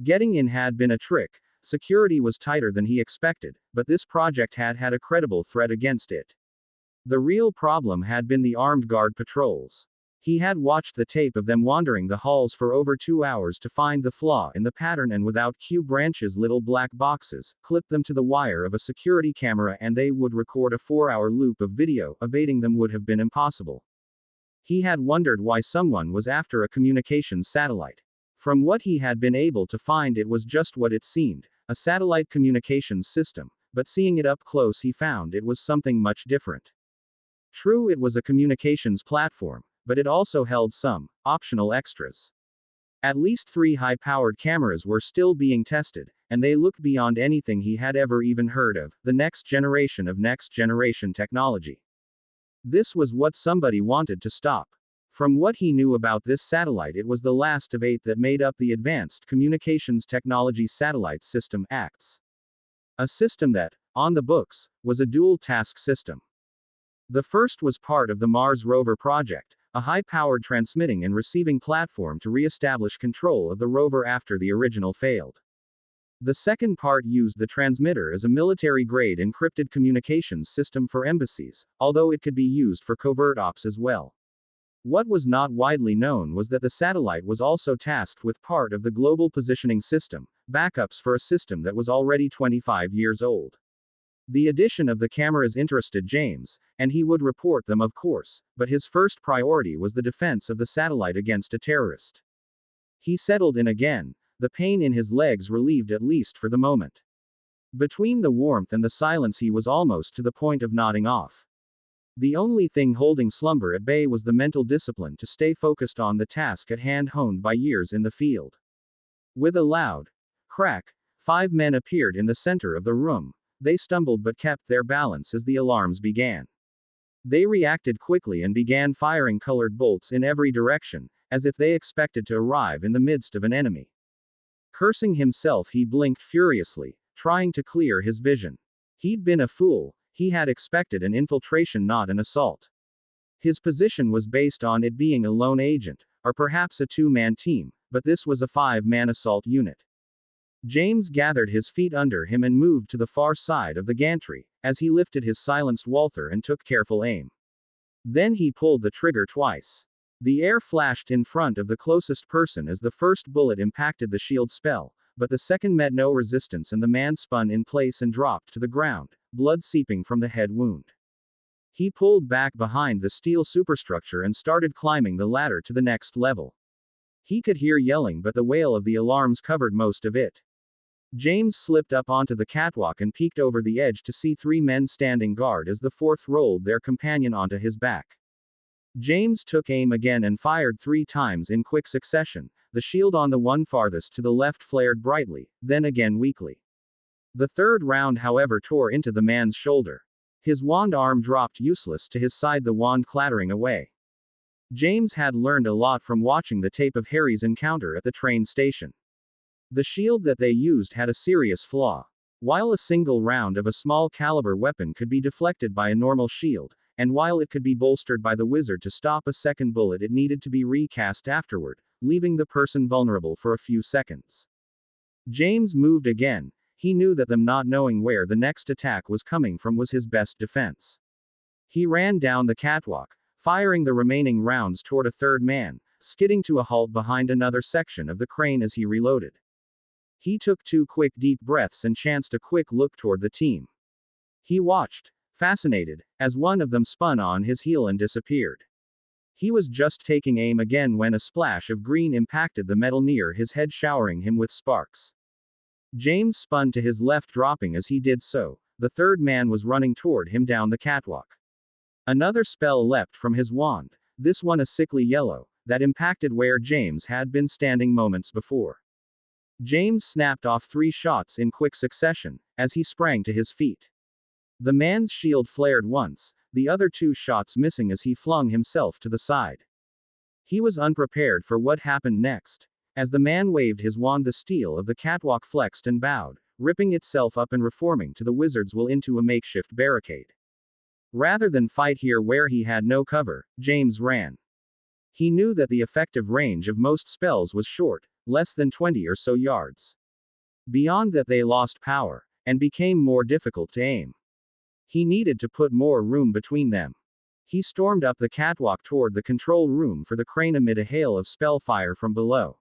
Getting in had been a trick. Security was tighter than he expected, but this project had had a credible threat against it. The real problem had been the armed guard patrols. He had watched the tape of them wandering the halls for over 2 hours to find the flaw in the pattern, and without Q Branch's little black boxes, clip them to the wire of a security camera and they would record a 4-hour loop of video. Evading them would have been impossible. He had wondered why someone was after a communications satellite. From what he had been able to find, it was just what it seemed, a satellite communications system, but seeing it up close he found it was something much different. True, it was a communications platform, but it also held some optional extras. At least 3 high-powered cameras were still being tested, and they looked beyond anything he had ever even heard of, the next generation of next-generation technology. This was what somebody wanted to stop. From what he knew about this satellite, it was the last of 8 that made up the Advanced Communications Technology Satellite System (ACTS). A system that, on the books, was a dual-task system. The first was part of the Mars rover project, a high-powered transmitting and receiving platform to re-establish control of the rover after the original failed. The second part used the transmitter as a military-grade encrypted communications system for embassies, although it could be used for covert ops as well. What was not widely known was that the satellite was also tasked with part of the Global Positioning System, backups for a system that was already 25 years old. The addition of the cameras interested James, and he would report them, of course, but his first priority was the defense of the satellite against a terrorist. He settled in again, the pain in his legs relieved at least for the moment. Between the warmth and the silence he was almost to the point of nodding off. The only thing holding slumber at bay was the mental discipline to stay focused on the task at hand, honed by years in the field. With a loud crack, 5 men appeared in the center of the room. They stumbled but kept their balance as the alarms began. They reacted quickly and began firing colored bolts in every direction, as if they expected to arrive in the midst of an enemy. Cursing himself, he blinked furiously, trying to clear his vision. He'd been a fool. He had expected an infiltration, not an assault. His position was based on it being a lone agent, or perhaps a two-man team, but this was a five-man assault unit. James gathered his feet under him and moved to the far side of the gantry, as he lifted his silenced Walther and took careful aim. Then he pulled the trigger twice. The air flashed in front of the closest person as the first bullet impacted the shield spell, but the second met no resistance and the man spun in place and dropped to the ground, blood seeping from the head wound. He pulled back behind the steel superstructure and started climbing the ladder to the next level. He could hear yelling, but the wail of the alarms covered most of it. James slipped up onto the catwalk and peeked over the edge to see three men standing guard as the fourth rolled their companion onto his back. James took aim again and fired 3 times in quick succession. The shield on the one farthest to the left flared brightly, then again weakly. The third round, however, tore into the man's shoulder. His wand arm dropped useless to his side, the wand clattering away. James had learned a lot from watching the tape of Harry's encounter at the train station. The shield that they used had a serious flaw. While a single round of a small caliber weapon could be deflected by a normal shield, and while it could be bolstered by the wizard to stop a second bullet, it needed to be recast afterward, leaving the person vulnerable for a few seconds. James moved again. He knew that them not knowing where the next attack was coming from was his best defense. He ran down the catwalk, firing the remaining rounds toward a third man, skidding to a halt behind another section of the crane as he reloaded. He took 2 quick deep breaths and chanced a quick look toward the team. He watched, fascinated, as one of them spun on his heel and disappeared. He was just taking aim again when a splash of green impacted the metal near his head, showering him with sparks. James spun to his left, dropping as he did so. The third man was running toward him down the catwalk. Another spell leapt from his wand, this one a sickly yellow, that impacted where James had been standing moments before. James snapped off 3 shots in quick succession, as he sprang to his feet. The man's shield flared once, the other 2 shots missing as he flung himself to the side. He was unprepared for what happened next. As the man waved his wand, the steel of the catwalk flexed and bowed, ripping itself up and reforming to the wizard's will into a makeshift barricade. Rather than fight here where he had no cover, James ran. He knew that the effective range of most spells was short, less than 20 or so yards. Beyond that they lost power, and became more difficult to aim. He needed to put more room between them. He stormed up the catwalk toward the control room for the crane amid a hail of spellfire from below.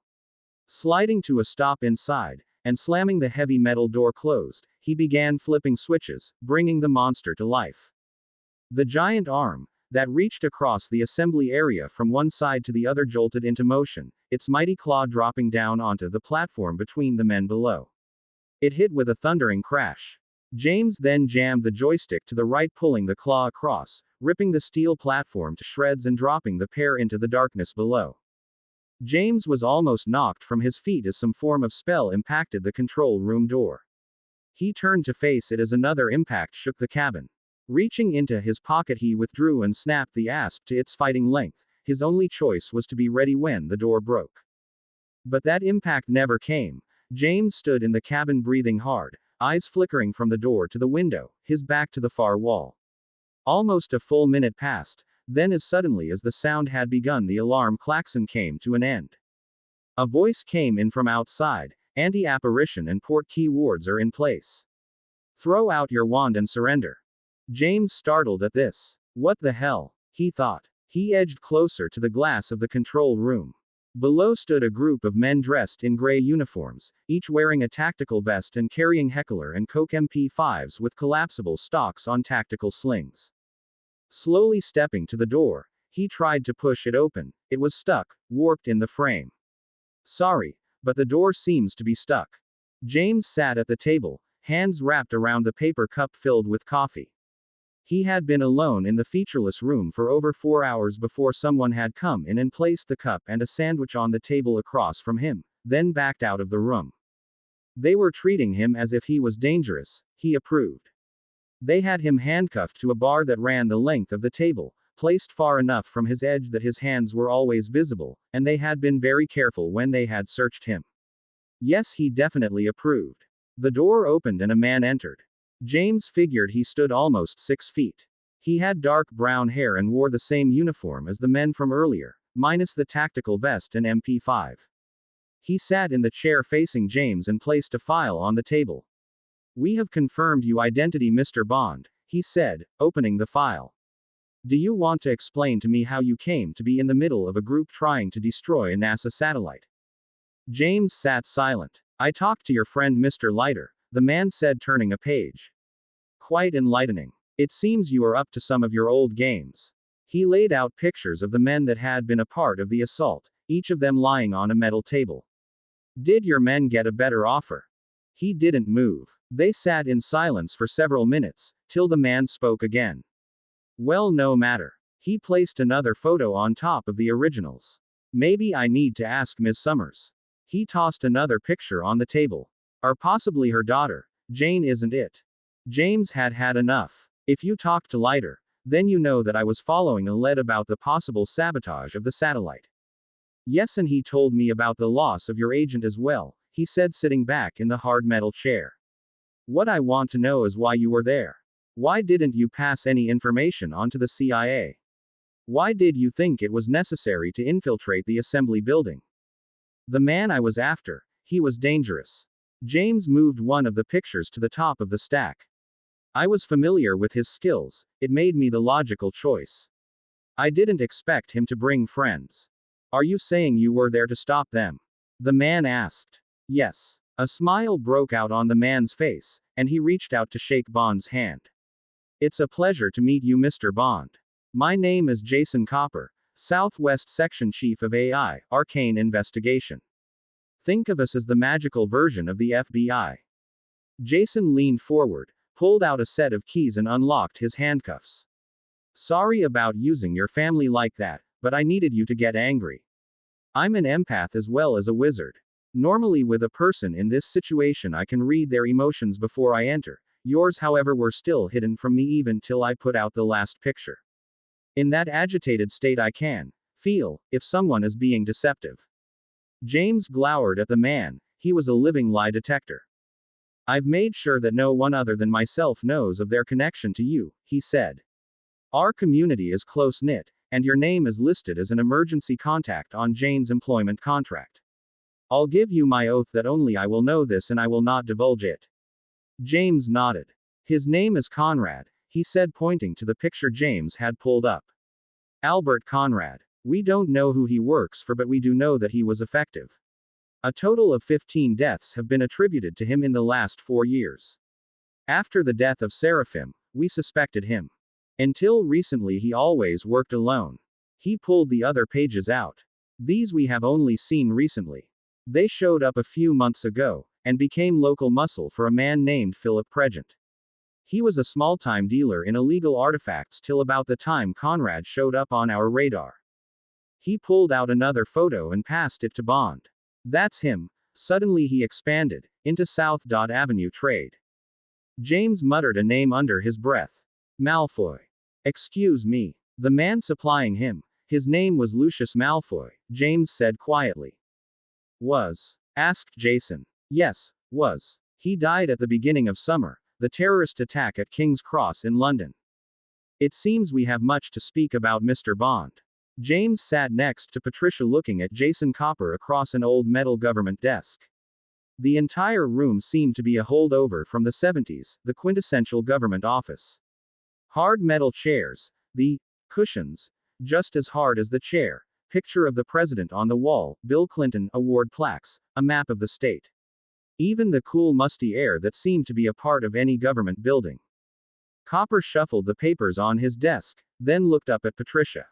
Sliding to a stop inside, and slamming the heavy metal door closed, he began flipping switches, bringing the monster to life. The giant arm, that reached across the assembly area from one side to the other, jolted into motion, its mighty claw dropping down onto the platform between the men below. It hit with a thundering crash. James then jammed the joystick to the right, pulling the claw across, ripping the steel platform to shreds and dropping the pair into the darkness below. James was almost knocked from his feet as some form of spell impacted the control room door. He turned to face it as another impact shook the cabin. Reaching into his pocket, he withdrew and snapped the asp to its fighting length. His only choice was to be ready when the door broke. But that impact never came. James stood in the cabin breathing hard, eyes flickering from the door to the window, his back to the far wall. Almost a full minute passed, then as suddenly as the sound had begun, the alarm klaxon came to an end. A voice came in from outside. Anti-apparition and port key wards are in place. Throw out your wand and surrender. James startled at this. What the hell? He thought. He edged closer to the glass of the control room. Below stood a group of men dressed in gray uniforms, each wearing a tactical vest and carrying Heckler & Koch MP5s with collapsible stocks on tactical slings. Slowly stepping to the door, he tried to push it open. It was stuck, warped in the frame. Sorry, but the door seems to be stuck. James sat at the table, hands wrapped around the paper cup filled with coffee. He had been alone in the featureless room for over 4 hours before someone had come in and placed the cup and a sandwich on the table across from him, then backed out of the room. They were treating him as if he was dangerous, he approved. They had him handcuffed to a bar that ran the length of the table, placed far enough from his edge that his hands were always visible, and they had been very careful when they had searched him. Yes, he definitely approved. The door opened and a man entered. James figured he stood almost 6 feet. He had dark brown hair and wore the same uniform as the men from earlier, minus the tactical vest and MP5. He sat in the chair facing James and placed a file on the table. "We have confirmed your identity, Mr. Bond," he said, opening the file. "Do you want to explain to me how you came to be in the middle of a group trying to destroy a NASA satellite?" James sat silent. "I talked to your friend Mr. Leiter," the man said, turning a page. "Quite enlightening. It seems you are up to some of your old games." He laid out pictures of the men that had been a part of the assault, each of them lying on a metal table. "Did your men get a better offer?" He didn't move. They sat in silence for several minutes, till the man spoke again. "Well, no matter." He placed another photo on top of the originals. "Maybe I need to ask Ms. Summers." He tossed another picture on the table. "Or possibly her daughter. Jane, isn't it?" James had had enough. "If you talked to Leiter, then you know that I was following a lead about the possible sabotage of the satellite." "Yes, and he told me about the loss of your agent as well," he said, sitting back in the hard metal chair. "What I want to know is why you were there. Why didn't you pass any information on to the CIA? Why did you think it was necessary to infiltrate the assembly building?" "The man I was after, he was dangerous." James moved one of the pictures to the top of the stack. "I was familiar with his skills, it made me the logical choice. I didn't expect him to bring friends." "Are you saying you were there to stop them?" the man asked. "Yes." A smile broke out on the man's face, and he reached out to shake Bond's hand. "It's a pleasure to meet you, Mr. Bond. My name is Jason Copper, Southwest Section Chief of AI, Arcane Investigation. Think of us as the magical version of the FBI." Jason leaned forward, pulled out a set of keys and unlocked his handcuffs. "Sorry about using your family like that, but I needed you to get angry. I'm an empath as well as a wizard. Normally with a person in this situation I can read their emotions before I enter. Yours, however, were still hidden from me even till I put out the last picture. In that agitated state I can feel if someone is being deceptive." James glowered at the man. He was a living lie detector. "I've made sure that no one other than myself knows of their connection to you," he said. "Our community is close-knit, and your name is listed as an emergency contact on Jane's employment contract. I'll give you my oath that only I will know this and I will not divulge it." James nodded. "His name is Conrad," he said, pointing to the picture James had pulled up. "Albert Conrad. We don't know who he works for, but we do know that he was effective. A total of 15 deaths have been attributed to him in the last 4 years. After the death of Seraphim, we suspected him. Until recently he always worked alone." He pulled the other pages out. "These we have only seen recently. They showed up a few months ago, and became local muscle for a man named Philip Pregent. He was a small-time dealer in illegal artifacts till about the time Conrad showed up on our radar." He pulled out another photo and passed it to Bond. "That's him." Suddenly he expanded, into South Avenue Trade. James muttered a name under his breath. "Malfoy. Excuse me." The man supplying him, his name was Lucius Malfoy, James said quietly. "Was?" asked Jason. "Yes, was. He died at the beginning of summer, the terrorist attack at King's Cross in London." "It seems we have much to speak about, Mr. Bond." James sat next to Patricia, looking at Jason Copper across an old metal government desk. The entire room seemed to be a holdover from the 70s, the quintessential government office. Hard metal chairs, the cushions, just as hard as the chair, picture of the president on the wall, Bill Clinton, award plaques, a map of the state. Even the cool, musty air that seemed to be a part of any government building. Copper shuffled the papers on his desk, then looked up at Patricia.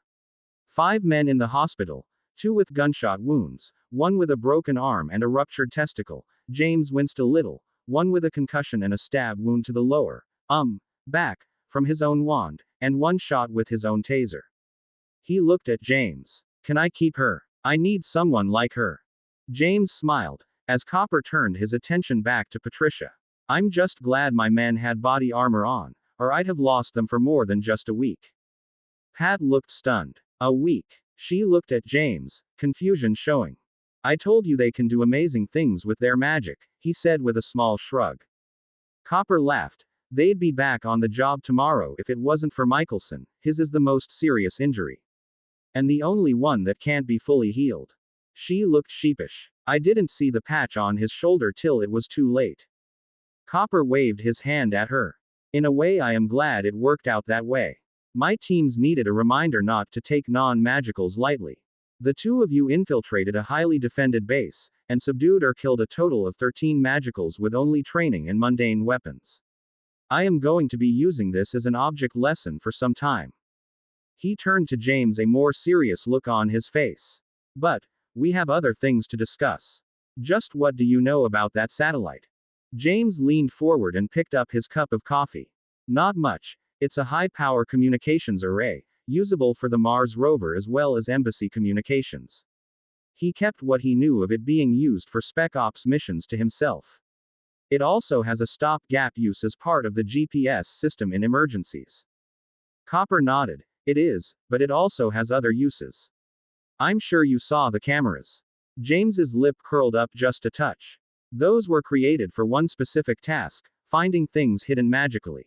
5 men in the hospital, 2 with gunshot wounds, 1 with a broken arm and a ruptured testicle. James winced a little. 1 with a concussion and a stab wound to the lower back, from his own wand, and 1 shot with his own taser. He looked at James. "Can I keep her? I need someone like her." James smiled, as Copper turned his attention back to Patricia. "I'm just glad my men had body armor on, or I'd have lost them for more than just a week. Pat looked stunned. A week. She looked at James, confusion showing. I told you they can do amazing things with their magic, he said with a small shrug. Copper laughed. They'd be back on the job tomorrow if it wasn't for Michelson. His is the most serious injury. And the only one that can't be fully healed. She looked sheepish. I didn't see the patch on his shoulder till it was too late. Copper waved his hand at her. In a way, I am glad it worked out that way. My teams needed a reminder not to take non-magicals lightly. The two of you infiltrated a highly defended base, and subdued or killed a total of 13 magicals with only training and mundane weapons. I am going to be using this as an object lesson for some time. He turned to James, a more serious look on his face. But, we have other things to discuss. Just what do you know about that satellite? James leaned forward and picked up his cup of coffee. Not much. It's a high-power communications array, usable for the Mars rover as well as embassy communications. He kept what he knew of it being used for Spec Ops missions to himself. It also has a stop-gap use as part of the GPS system in emergencies. Copper nodded. It is, but it also has other uses. I'm sure you saw the cameras. James's lip curled up just a touch. Those were created for one specific task, finding things hidden magically.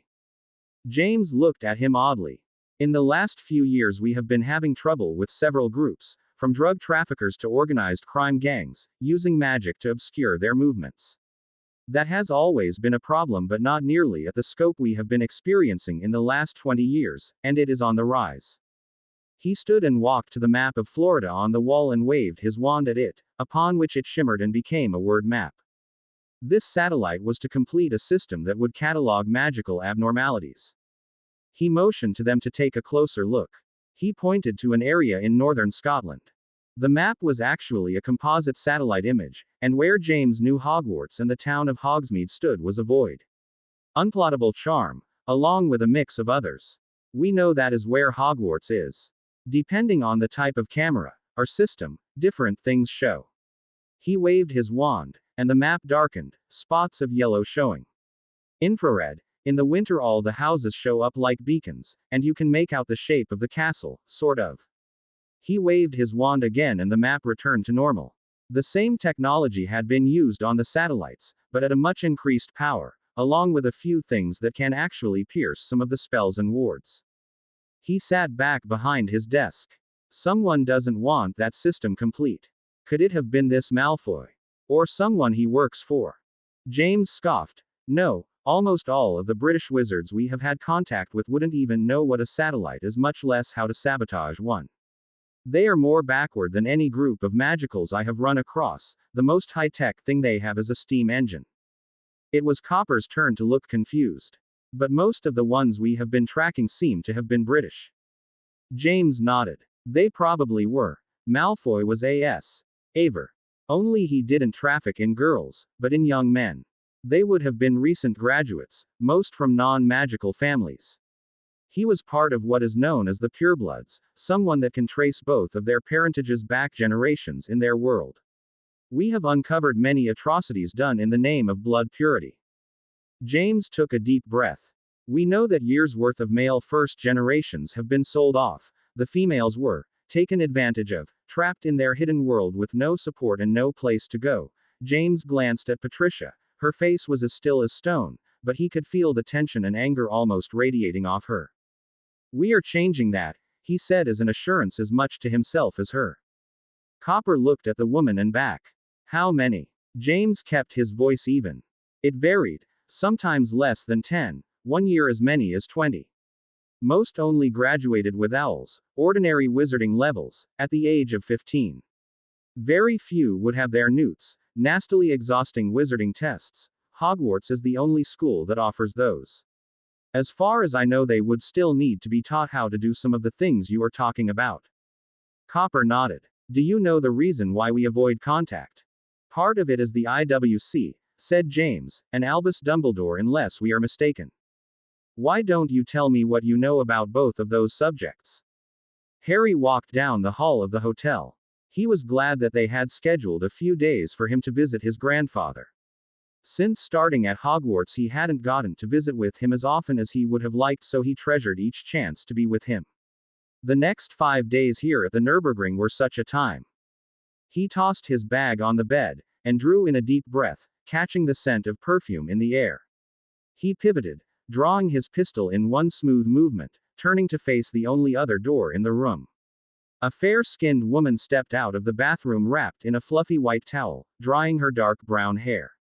James looked at him oddly. In the last few years we have been having trouble with several groups, from drug traffickers to organized crime gangs, using magic to obscure their movements. That has always been a problem, but not nearly at the scope we have been experiencing in the last 20 years, and it is on the rise. He stood and walked to the map of Florida on the wall and waved his wand at it, upon which it shimmered and became a word map. This satellite was to complete a system that would catalog magical abnormalities. He motioned to them to take a closer look. He pointed to an area in northern Scotland. The map was actually a composite satellite image, and where James knew Hogwarts and the town of Hogsmeade stood was a void. Unplottable charm, along with a mix of others. We know that is where Hogwarts is. Depending on the type of camera, or system, different things show. He waved his wand, and the map darkened, spots of yellow showing. Infrared. In the winter all the houses show up like beacons, and you can make out the shape of the castle, sort of. He waved his wand again and the map returned to normal. The same technology had been used on the satellites, but at a much increased power, along with a few things that can actually pierce some of the spells and wards. He sat back behind his desk. Someone doesn't want that system complete. Could it have been this Malfoy? Or someone he works for? James scoffed. No, almost all of the British wizards we have had contact with wouldn't even know what a satellite is, much less how to sabotage one. They are more backward than any group of magicals I have run across. The most high-tech thing they have is a steam engine. It was Copper's turn to look confused. But most of the ones we have been tracking seem to have been British. James nodded. They probably were. Malfoy was A.S. Aver. Only he didn't traffic in girls, but in young men. They would have been recent graduates, most from non-magical families. He was part of what is known as the purebloods, someone that can trace both of their parentages back generations in their world. We have uncovered many atrocities done in the name of blood purity. James took a deep breath. We know that years' worth of male first generations have been sold off. The females were taken advantage of, trapped in their hidden world with no support and no place to go. James glanced at Patricia. Her face was as still as stone, but he could feel the tension and anger almost radiating off her. We are changing that, he said as an assurance as much to himself as her. Copper looked at the woman and back. How many? James kept his voice even. It varied, sometimes less than 10, one year as many as 20. Most only graduated with owls, ordinary wizarding levels, at the age of 15. Very few would have their newts, nastily exhausting wizarding tests. Hogwarts is the only school that offers those. As far as I know, they would still need to be taught how to do some of the things you are talking about. Copper nodded. Do you know the reason why we avoid contact? Part of it is the IWC, said James, and Albus Dumbledore, unless we are mistaken. Why don't you tell me what you know about both of those subjects? Harry walked down the hall of the hotel. He was glad that they had scheduled a few days for him to visit his grandfather. Since starting at Hogwarts, he hadn't gotten to visit with him as often as he would have liked, so he treasured each chance to be with him. The next 5 days here at the Nürburgring were such a time. He tossed his bag on the bed, and drew in a deep breath, catching the scent of perfume in the air. He pivoted, drawing his pistol in one smooth movement, turning to face the only other door in the room. A fair-skinned woman stepped out of the bathroom wrapped in a fluffy white towel, drying her dark brown hair.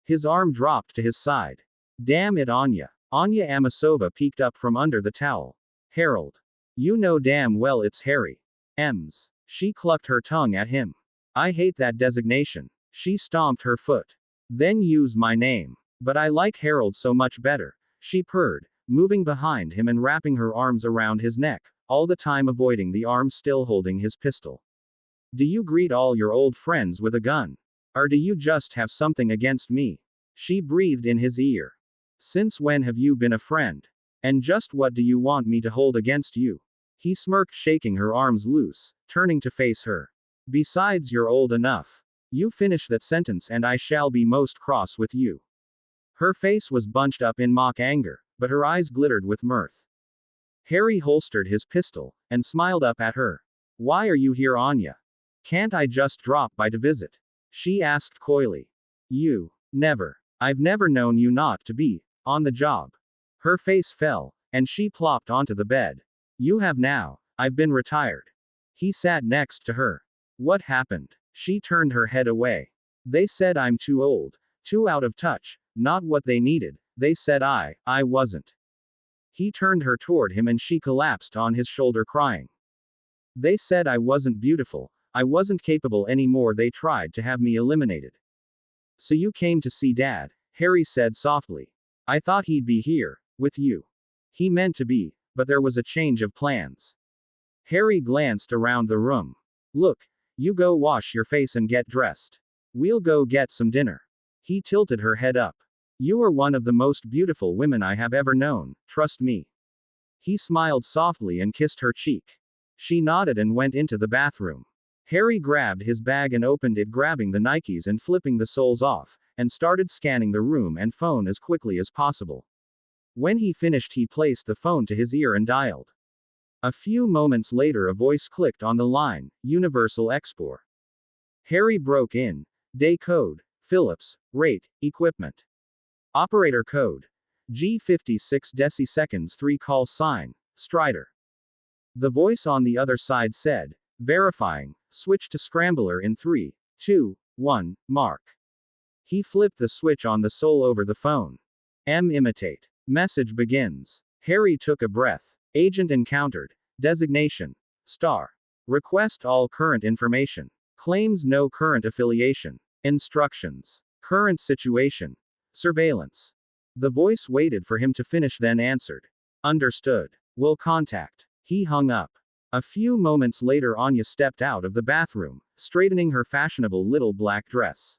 His arm dropped to his side. Damn it, Anya. Anya Amasova peeked up from under the towel. Harold. You know damn well it's Harry. Ems. She clucked her tongue at him. I hate that designation. She stomped her foot. Then use my name. But I like Harold so much better, she purred, moving behind him and wrapping her arms around his neck, all the time avoiding the arm still holding his pistol. Do you greet all your old friends with a gun? Or do you just have something against me? She breathed in his ear. Since when have you been a friend? And just what do you want me to hold against you? He smirked, shaking her arms loose, turning to face her. Besides, you're old enough. You finish that sentence and I shall be most cross with you. Her face was bunched up in mock anger, but her eyes glittered with mirth. Harry holstered his pistol, and smiled up at her. Why are you here, Anya? Can't I just drop by to visit? She asked coyly. You. Never. I've never known you not to be on the job. Her face fell, and she plopped onto the bed. You have now. I've been retired. He sat next to her. What happened? She turned her head away. They said I'm too old, too out of touch, not what they needed. They said I wasn't. He turned her toward him and she collapsed on his shoulder crying. They said I wasn't beautiful, I wasn't capable anymore, they tried to have me eliminated. So you came to see Dad, Harry said softly. I thought he'd be here, with you. He meant to be, but there was a change of plans. Harry glanced around the room. Look, you go wash your face and get dressed. We'll go get some dinner. He tilted her head up. You are one of the most beautiful women I have ever known, trust me. He smiled softly and kissed her cheek. She nodded and went into the bathroom. Harry grabbed his bag and opened it, grabbing the Nikes and flipping the soles off, and started scanning the room and phone as quickly as possible. When he finished, he placed the phone to his ear and dialed. A few moments later, a voice clicked on the line, Universal Export. Harry broke in. Day code, Phillips, rate, equipment. Operator code. G56 deciseconds 3 call sign, Strider. The voice on the other side said, verifying, switch to scrambler in 3, 2, 1, mark. He flipped the switch on the sole over the phone. Imitate. Message begins. Harry took a breath. Agent encountered. Designation. Star. Request all current information. Claims no current affiliation. Instructions. Current situation. Surveillance. The voice waited for him to finish, then answered. Understood. Will contact. He hung up. A few moments later, Anya stepped out of the bathroom, straightening her fashionable little black dress.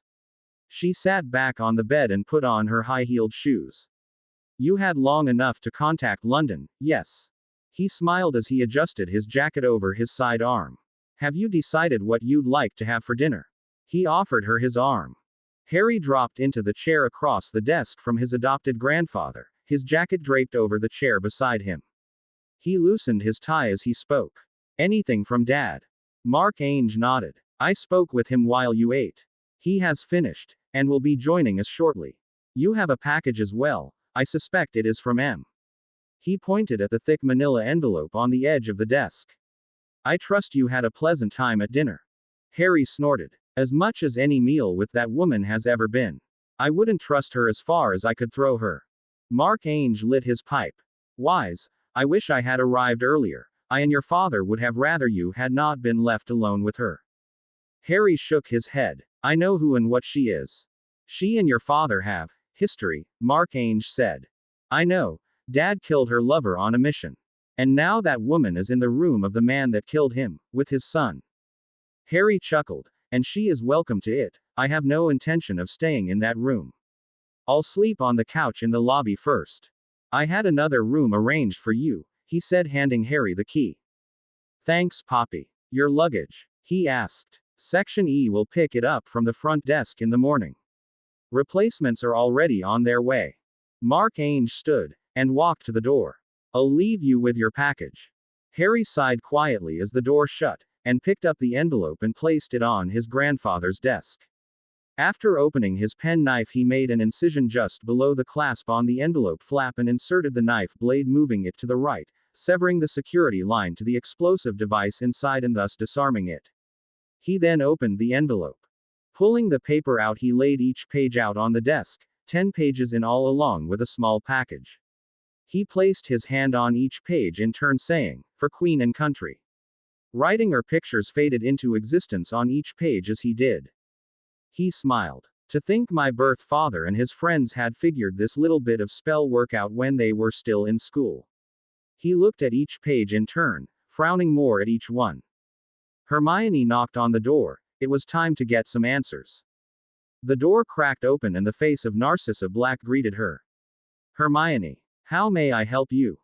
She sat back on the bed and put on her high-heeled shoes. You had long enough to contact London, yes. He smiled as he adjusted his jacket over his side arm. Have you decided what you'd like to have for dinner? He offered her his arm. Harry dropped into the chair across the desk from his adopted grandfather, his jacket draped over the chair beside him. He loosened his tie as he spoke. Anything from Dad? Mark Ainge nodded. I spoke with him while you ate. He has finished, and will be joining us shortly. You have a package as well, I suspect it is from M. He pointed at the thick manila envelope on the edge of the desk. I trust you had a pleasant time at dinner. Harry snorted. As much as any meal with that woman has ever been. I wouldn't trust her as far as I could throw her. Mark Ainge lit his pipe. Wise, I wish I had arrived earlier. I and your father would have rather you had not been left alone with her. Harry shook his head. I know who and what she is. She and your father have history, Mark Ainge said. I know. Dad killed her lover on a mission. And now that woman is in the room of the man that killed him, with his son. Harry chuckled. And she is welcome to it. I have no intention of staying in that room. I'll sleep on the couch in the lobby first. I had another room arranged for you, he said, handing Harry the key. Thanks, Poppy. Your luggage? He asked. Section E will pick it up from the front desk in the morning. Replacements are already on their way. Mark Ainge stood and walked to the door. I'll leave you with your package. Harry sighed quietly as the door shut, and picked up the envelope and placed it on his grandfather's desk. After opening his penknife, he made an incision just below the clasp on the envelope flap and inserted the knife blade, moving it to the right, severing the security line to the explosive device inside and thus disarming it. He then opened the envelope. Pulling the paper out, he laid each page out on the desk, 10 pages in all, along with a small package. He placed his hand on each page in turn, saying, "For Queen and Country." Writing or pictures faded into existence on each page as he did. He smiled. To think my birth father and his friends had figured this little bit of spell work out when they were still in school. He looked at each page in turn, frowning more at each one. Hermione knocked on the door. It was time to get some answers. The door cracked open and the face of Narcissa Black greeted her. "Hermione, how may I help you?"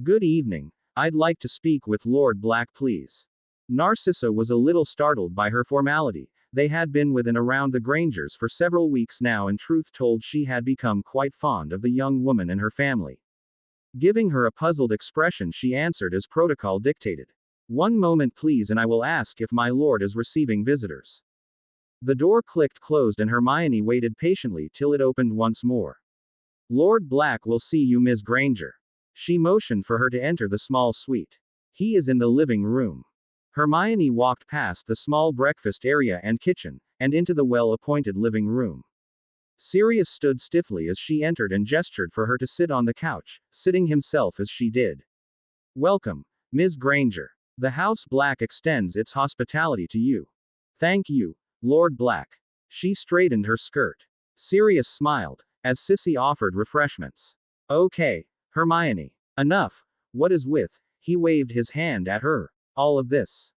"Good evening. I'd like to speak with Lord Black, please." Narcissa was a little startled by her formality. They had been with and around the Grangers for several weeks now, and truth told, she had become quite fond of the young woman and her family. Giving her a puzzled expression, she answered as protocol dictated. "One moment please, and I will ask if my lord is receiving visitors." The door clicked closed and Hermione waited patiently till it opened once more. "Lord Black will see you, Miss Granger." She motioned for her to enter the small suite. "He is in the living room." Hermione walked past the small breakfast area and kitchen, and into the well-appointed living room. Sirius stood stiffly as she entered and gestured for her to sit on the couch, sitting himself as she did. "Welcome, Ms. Granger. The House Black extends its hospitality to you." "Thank you, Lord Black." She straightened her skirt. Sirius smiled, as Sissy offered refreshments. "Okay, Hermione. Enough. What is with?" He waved his hand at her. "All of this?"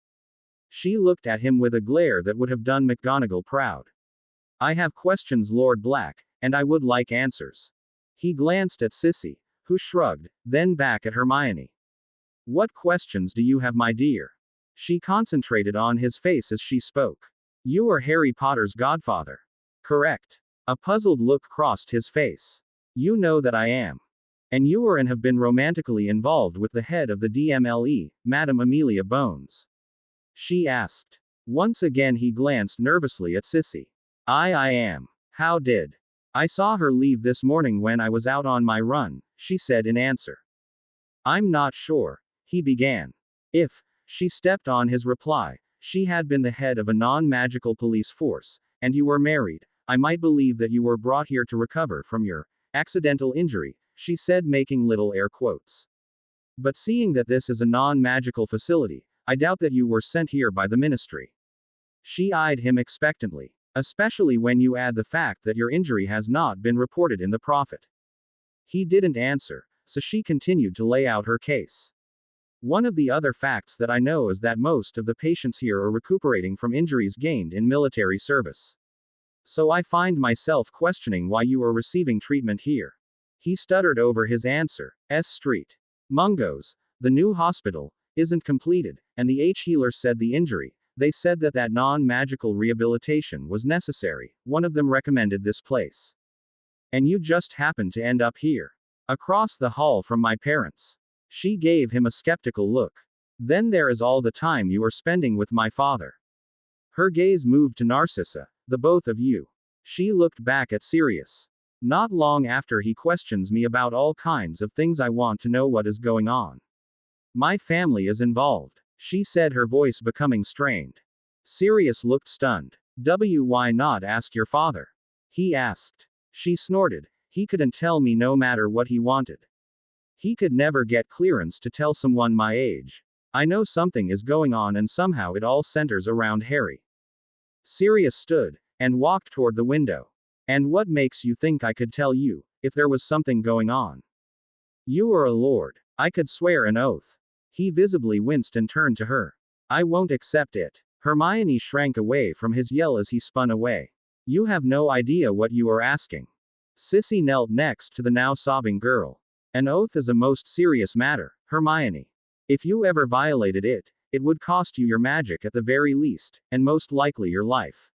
She looked at him with a glare that would have done McGonagall proud. "I have questions, Lord Black, and I would like answers." He glanced at Sissy, who shrugged, then back at Hermione. "What questions do you have, my dear?" She concentrated on his face as she spoke. "You are Harry Potter's godfather." "Correct." A puzzled look crossed his face. "You know that I am. And you are and have been romantically involved with the head of the DMLE, Madame Amelia Bones?" She asked. Once again he glanced nervously at Sissy. I am. How did? I saw her leave this morning when I was out on my run," she said in answer. "I'm not sure," he began. "If," she stepped on his reply, "she had been the head of a non-magical police force, and you were married, I might believe that you were brought here to recover from your accidental injury," she said, making little air quotes. "But seeing that this is a non-magical facility, I doubt that you were sent here by the ministry." She eyed him expectantly. "Especially when you add the fact that your injury has not been reported in the Prophet." He didn't answer, so she continued to lay out her case. "One of the other facts that I know is that most of the patients here are recuperating from injuries gained in military service. So I find myself questioning why you are receiving treatment here." He stuttered over his answer. "S Street. Mungo's. The new hospital isn't completed, and the H-healer said the injury, they said that non-magical rehabilitation was necessary. One of them recommended this place. And you just happened to end up here. Across the hall from my parents." She gave him a skeptical look. "Then there is all the time you are spending with my father." Her gaze moved to Narcissa. "The both of you." She looked back at Sirius. "Not long after he questions me about all kinds of things, I want to know what is going on. My family is involved," she said, her voice becoming strained. Sirius looked stunned. Why not ask your father?" he asked. She snorted. "He couldn't tell me no matter what he wanted. He could never get clearance to tell someone my age. I know something is going on, and somehow it all centers around Harry." Sirius stood and walked toward the window. "And what makes you think I could tell you, if there was something going on? You are a lord. I could swear an oath." He visibly winced and turned to her. "I won't accept it." Hermione shrank away from his yell as he spun away. "You have no idea what you are asking." Sissy knelt next to the now sobbing girl. "An oath is a most serious matter, Hermione. If you ever violated it, it would cost you your magic at the very least, and most likely your life.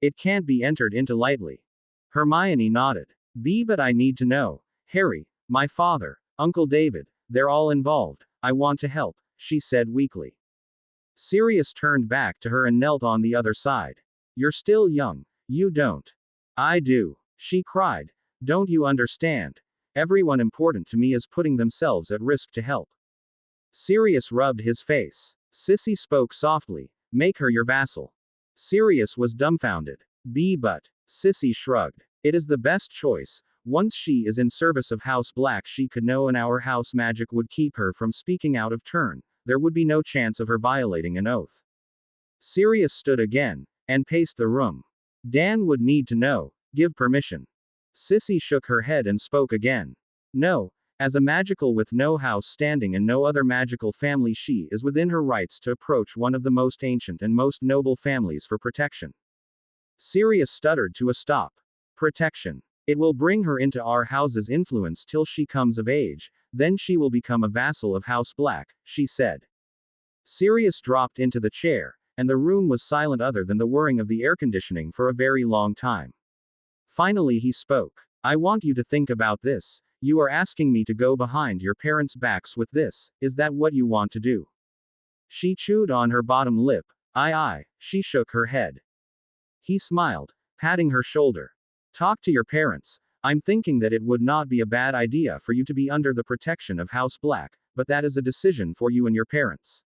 It can't be entered into lightly." Hermione nodded. But I need to know. Harry, my father, Uncle David, they're all involved. I want to help, she said weakly. Sirius turned back to her and knelt on the other side. You're still young. You don't. I do, she cried. Don't you understand? Everyone important to me is putting themselves at risk to help. Sirius rubbed his face. Sissy spoke softly. Make her your vassal. Sirius was dumbfounded. But. Sissy shrugged. It is the best choice. Once she is in service of House Black, she could know, and our house magic would keep her from speaking out of turn. There would be no chance of her violating an oath. Sirius stood again, and paced the room. Dan would need to know. Give permission. Sissy shook her head and spoke again. No. As a magical with no house standing and no other magical family, she is within her rights to approach one of the most ancient and most noble families for protection. Sirius stuttered to a stop. Protection. It will bring her into our house's influence till she comes of age, then she will become a vassal of House Black, she said. Sirius dropped into the chair, and the room was silent other than the whirring of the air conditioning for a very long time. Finally he spoke. I want you to think about this. You are asking me to go behind your parents' backs with this, is that what you want to do? She chewed on her bottom lip. Aye, she shook her head. He smiled, patting her shoulder. Talk to your parents. I'm thinking that it would not be a bad idea for you to be under the protection of House Black, but that is a decision for you and your parents.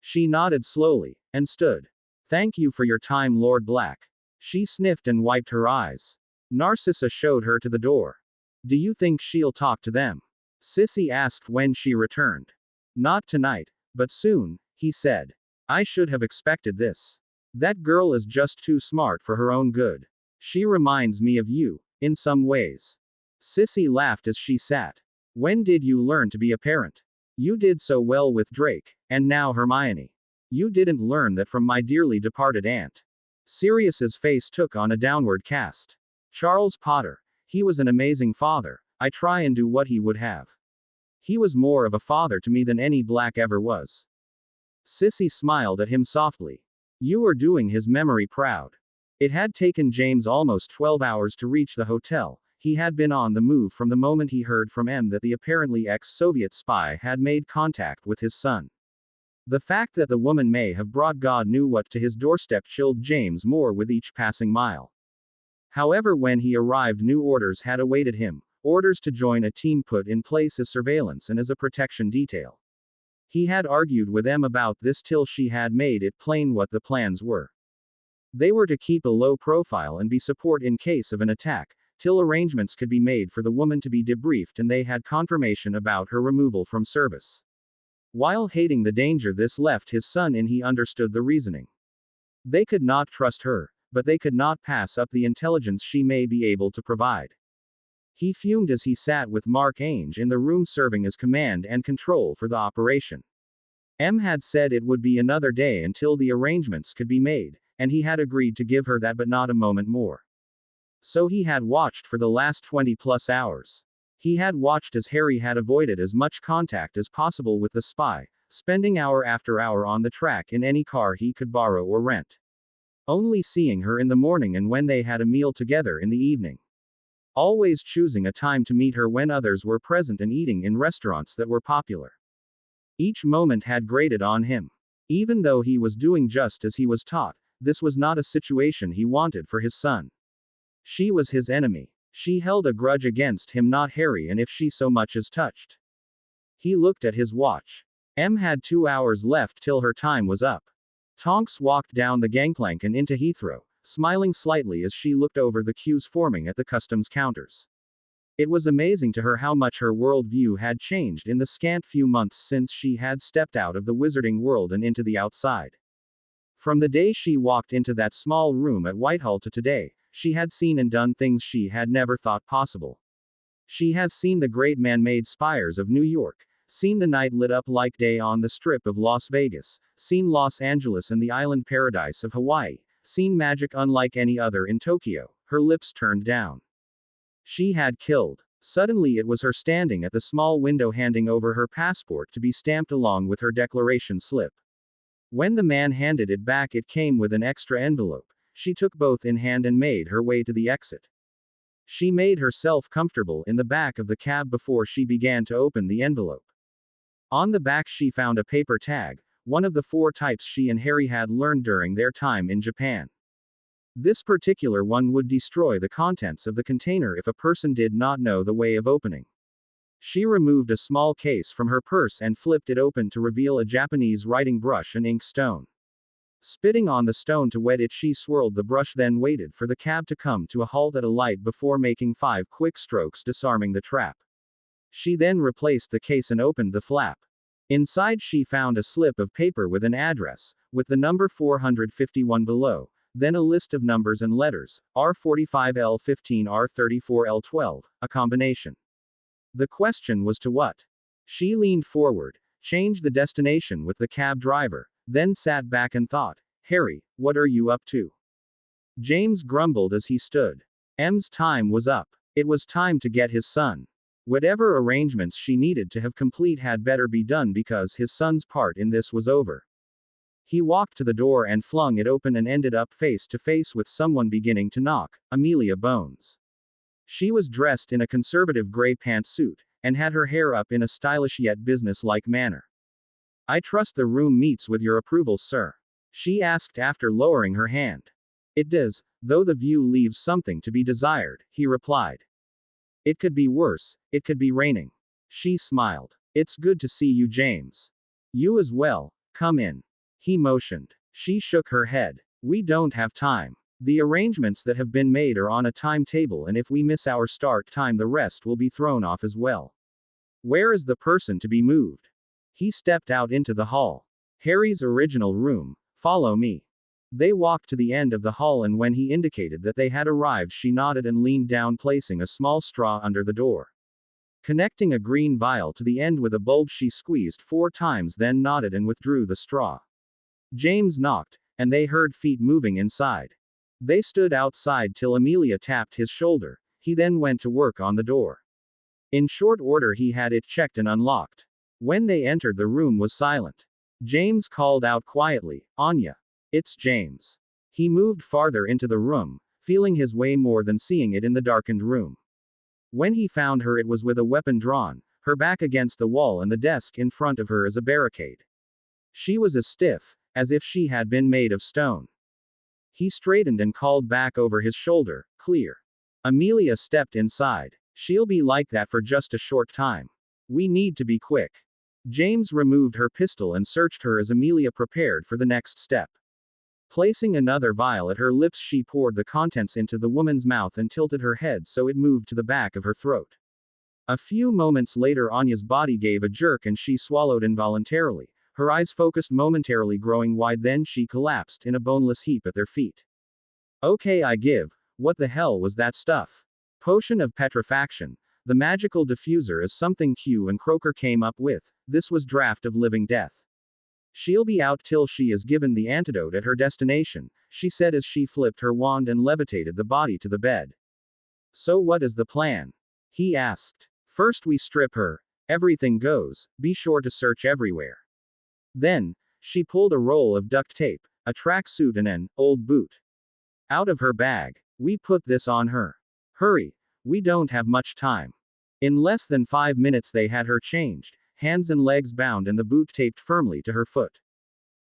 She nodded slowly, and stood. Thank you for your time, Lord Black. She sniffed and wiped her eyes. Narcissa showed her to the door. Do you think she'll talk to them? Sissy asked when she returned. Not tonight, but soon, he said. I should have expected this. That girl is just too smart for her own good. She reminds me of you, in some ways. Sissy laughed as she sat. When did you learn to be a parent? You did so well with Drake, and now Hermione. You didn't learn that from my dearly departed aunt. Sirius's face took on a downward cast. Charles Potter. He was an amazing father. I try and do what he would have. He was more of a father to me than any Black ever was. Sissy smiled at him softly. You were doing his memory proud. It had taken James almost 12 hours to reach the hotel. He had been on the move from the moment he heard from M that the apparently ex-Soviet spy had made contact with his son. The fact that the woman may have brought God knew what to his doorstep chilled James more with each passing mile. However, when he arrived, new orders had awaited him, orders to join a team put in place as surveillance and as a protection detail. He had argued with M about this till she had made it plain what the plans were. They were to keep a low profile and be support in case of an attack, till arrangements could be made for the woman to be debriefed and they had confirmation about her removal from service. While hating the danger this left his son in, he understood the reasoning. They could not trust her, but they could not pass up the intelligence she may be able to provide. He fumed as he sat with Mark Ainge in the room serving as command and control for the operation. M had said it would be another day until the arrangements could be made, and he had agreed to give her that but not a moment more. So he had watched for the last 20+ hours. He had watched as Harry had avoided as much contact as possible with the spy, spending hour after hour on the track in any car he could borrow or rent. Only seeing her in the morning and when they had a meal together in the evening. Always choosing a time to meet her when others were present and eating in restaurants that were popular. Each moment had grated on him. Even though he was doing just as he was taught, this was not a situation he wanted for his son. She was his enemy. She held a grudge against him, not Harry, and if she so much as touched. He looked at his watch. M had 2 hours left till her time was up. Tonks walked down the gangplank and into Heathrow, smiling slightly as she looked over the queues forming at the customs counters. It was amazing to her how much her worldview had changed in the scant few months since she had stepped out of the wizarding world and into the outside. From the day she walked into that small room at Whitehall to today, she had seen and done things she had never thought possible. She has seen the great man-made spires of New York, seen the night lit up like day on the Strip of Las Vegas, seen Los Angeles and the island paradise of Hawaii, seen magic unlike any other in Tokyo, her lips turned down. She had killed. Suddenly it was her standing at the small window handing over her passport to be stamped along with her declaration slip. When the man handed it back, it came with an extra envelope. She took both in hand and made her way to the exit. She made herself comfortable in the back of the cab before she began to open the envelope. On the back she found a paper tag, one of the 4 types she and Harry had learned during their time in Japan. This particular one would destroy the contents of the container if a person did not know the way of opening. She removed a small case from her purse and flipped it open to reveal a Japanese writing brush and ink stone. Spitting on the stone to wet it, she swirled the brush, then waited for the cab to come to a halt at a light before making 5 quick strokes, disarming the trap. She then replaced the case and opened the flap. Inside she found a slip of paper with an address, with the number 451 below, then a list of numbers and letters, R45L15 R34L12, a combination. The question was to what? She leaned forward, changed the destination with the cab driver, then sat back and thought, Harry, what are you up to? James grumbled as he stood. M's time was up. It was time to get his son. Whatever arrangements she needed to have complete had better be done because his son's part in this was over. He walked to the door and flung it open and ended up face to face with someone beginning to knock, Amelia Bones. She was dressed in a conservative gray pantsuit, and had her hair up in a stylish yet business-like manner. I trust the room meets with your approval, sir? She asked after lowering her hand. It does, though the view leaves something to be desired, he replied. It could be worse, it could be raining. She smiled. It's good to see you, James. You as well, come in. He motioned. She shook her head. We don't have time. The arrangements that have been made are on a timetable, and if we miss our start time, the rest will be thrown off as well. Where is the person to be moved? He stepped out into the hall. Harry's original room. Follow me. They walked to the end of the hall, and when he indicated that they had arrived, she nodded and leaned down, placing a small straw under the door. Connecting a green vial to the end with a bulb, she squeezed 4 times, then nodded and withdrew the straw. James knocked, and they heard feet moving inside. They stood outside till Amelia tapped his shoulder. He then went to work on the door. In short order he had it checked and unlocked. When they entered, the room was silent. James called out quietly, Anya. It's James. He moved farther into the room, feeling his way more than seeing it in the darkened room. When he found her, it was with a weapon drawn, her back against the wall and the desk in front of her as a barricade. She was as stiff as if she had been made of stone. He straightened and called back over his shoulder, clear. Amelia stepped inside. She'll be like that for just a short time. We need to be quick. James removed her pistol and searched her as Amelia prepared for the next step. Placing another vial at her lips, she poured the contents into the woman's mouth and tilted her head so it moved to the back of her throat. A few moments later, Anya's body gave a jerk and she swallowed involuntarily. Her eyes focused, momentarily growing wide, then she collapsed in a boneless heap at their feet. Okay, I give. What the hell was that stuff? Potion of petrifaction. The magical diffuser is something Q and Croker came up with. This was draft of living death. She'll be out till she is given the antidote at her destination, she said as she flipped her wand and levitated the body to the bed. So what is the plan? He asked. First we strip her. Everything goes. Be sure to search everywhere. Then, she pulled a roll of duct tape, a tracksuit and an old boot out of her bag. We put this on her. Hurry. We don't have much time. In less than 5 minutes they had her changed, hands and legs bound and the boot taped firmly to her foot.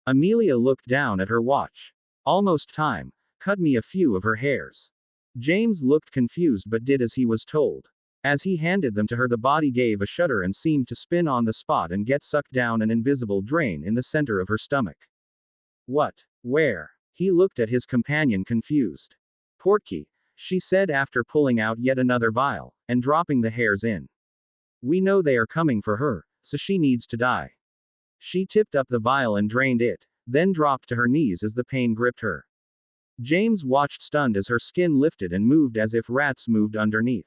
Amelia looked down at her watch. Almost time. Cut me a few of her hairs. James looked confused but did as he was told. As he handed them to her, the body gave a shudder and seemed to spin on the spot and get sucked down an invisible drain in the center of her stomach. What? Where? He looked at his companion, confused. Portkey, she said after pulling out yet another vial, and dropping the hairs in. We know they are coming for her, so she needs to die. She tipped up the vial and drained it, then dropped to her knees as the pain gripped her. James watched stunned as her skin lifted and moved as if rats moved underneath.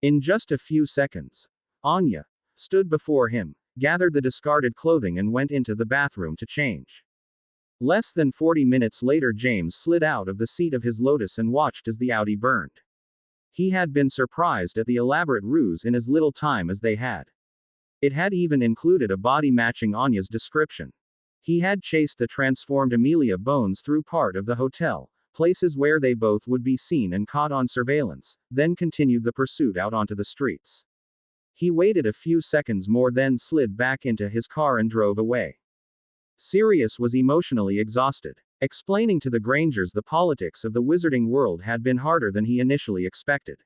In just a few seconds, Anya stood before him, gathered the discarded clothing and went into the bathroom to change. Less than 40 minutes later, James slid out of the seat of his Lotus and watched as the Audi burned. He had been surprised at the elaborate ruse in as little time as they had. It had even included a body matching Anya's description. He had chased the transformed Amelia Bones through part of the hotel, places where they both would be seen and caught on surveillance, then continued the pursuit out onto the streets. He waited a few seconds more, then slid back into his car and drove away. Sirius was emotionally exhausted. Explaining to the Grangers the politics of the wizarding world had been harder than he initially expected.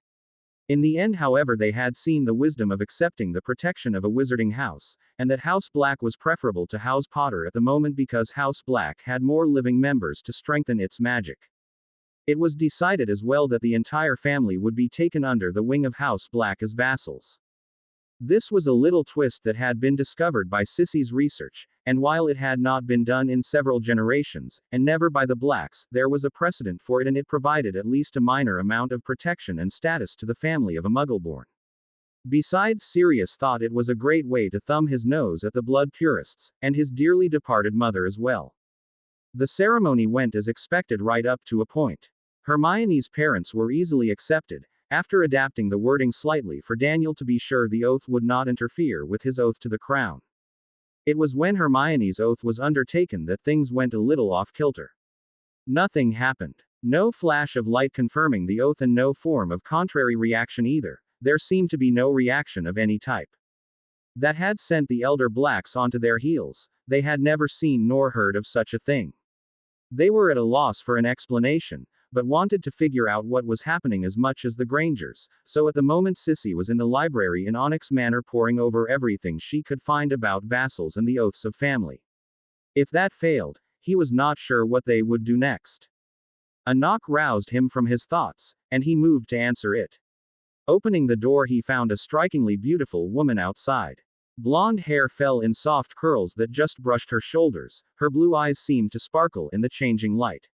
In the end, however, they had seen the wisdom of accepting the protection of a wizarding house, and that House Black was preferable to House Potter at the moment because House Black had more living members to strengthen its magic. It was decided as well that the entire family would be taken under the wing of House Black as vassals. This was a little twist that had been discovered by Sissy's research, and while it had not been done in several generations, and never by the Blacks, there was a precedent for it, and it provided at least a minor amount of protection and status to the family of a Muggleborn. Besides, Sirius thought it was a great way to thumb his nose at the blood purists, and his dearly departed mother as well. The ceremony went as expected right up to a point. Hermione's parents were easily accepted, after adapting the wording slightly for Daniel to be sure the oath would not interfere with his oath to the crown. It was when Hermione's oath was undertaken that things went a little off kilter. Nothing happened. No flash of light confirming the oath and no form of contrary reaction either. There seemed to be no reaction of any type. That had sent the elder Blacks onto their heels. They had never seen nor heard of such a thing. They were at a loss for an explanation, but wanted to figure out what was happening as much as the Grangers, so at the moment Sissy was in the library in Onyx Manor poring over everything she could find about vassals and the oaths of family. If that failed, he was not sure what they would do next. A knock roused him from his thoughts, and he moved to answer it. Opening the door, he found a strikingly beautiful woman outside. Blonde hair fell in soft curls that just brushed her shoulders, her blue eyes seemed to sparkle in the changing light.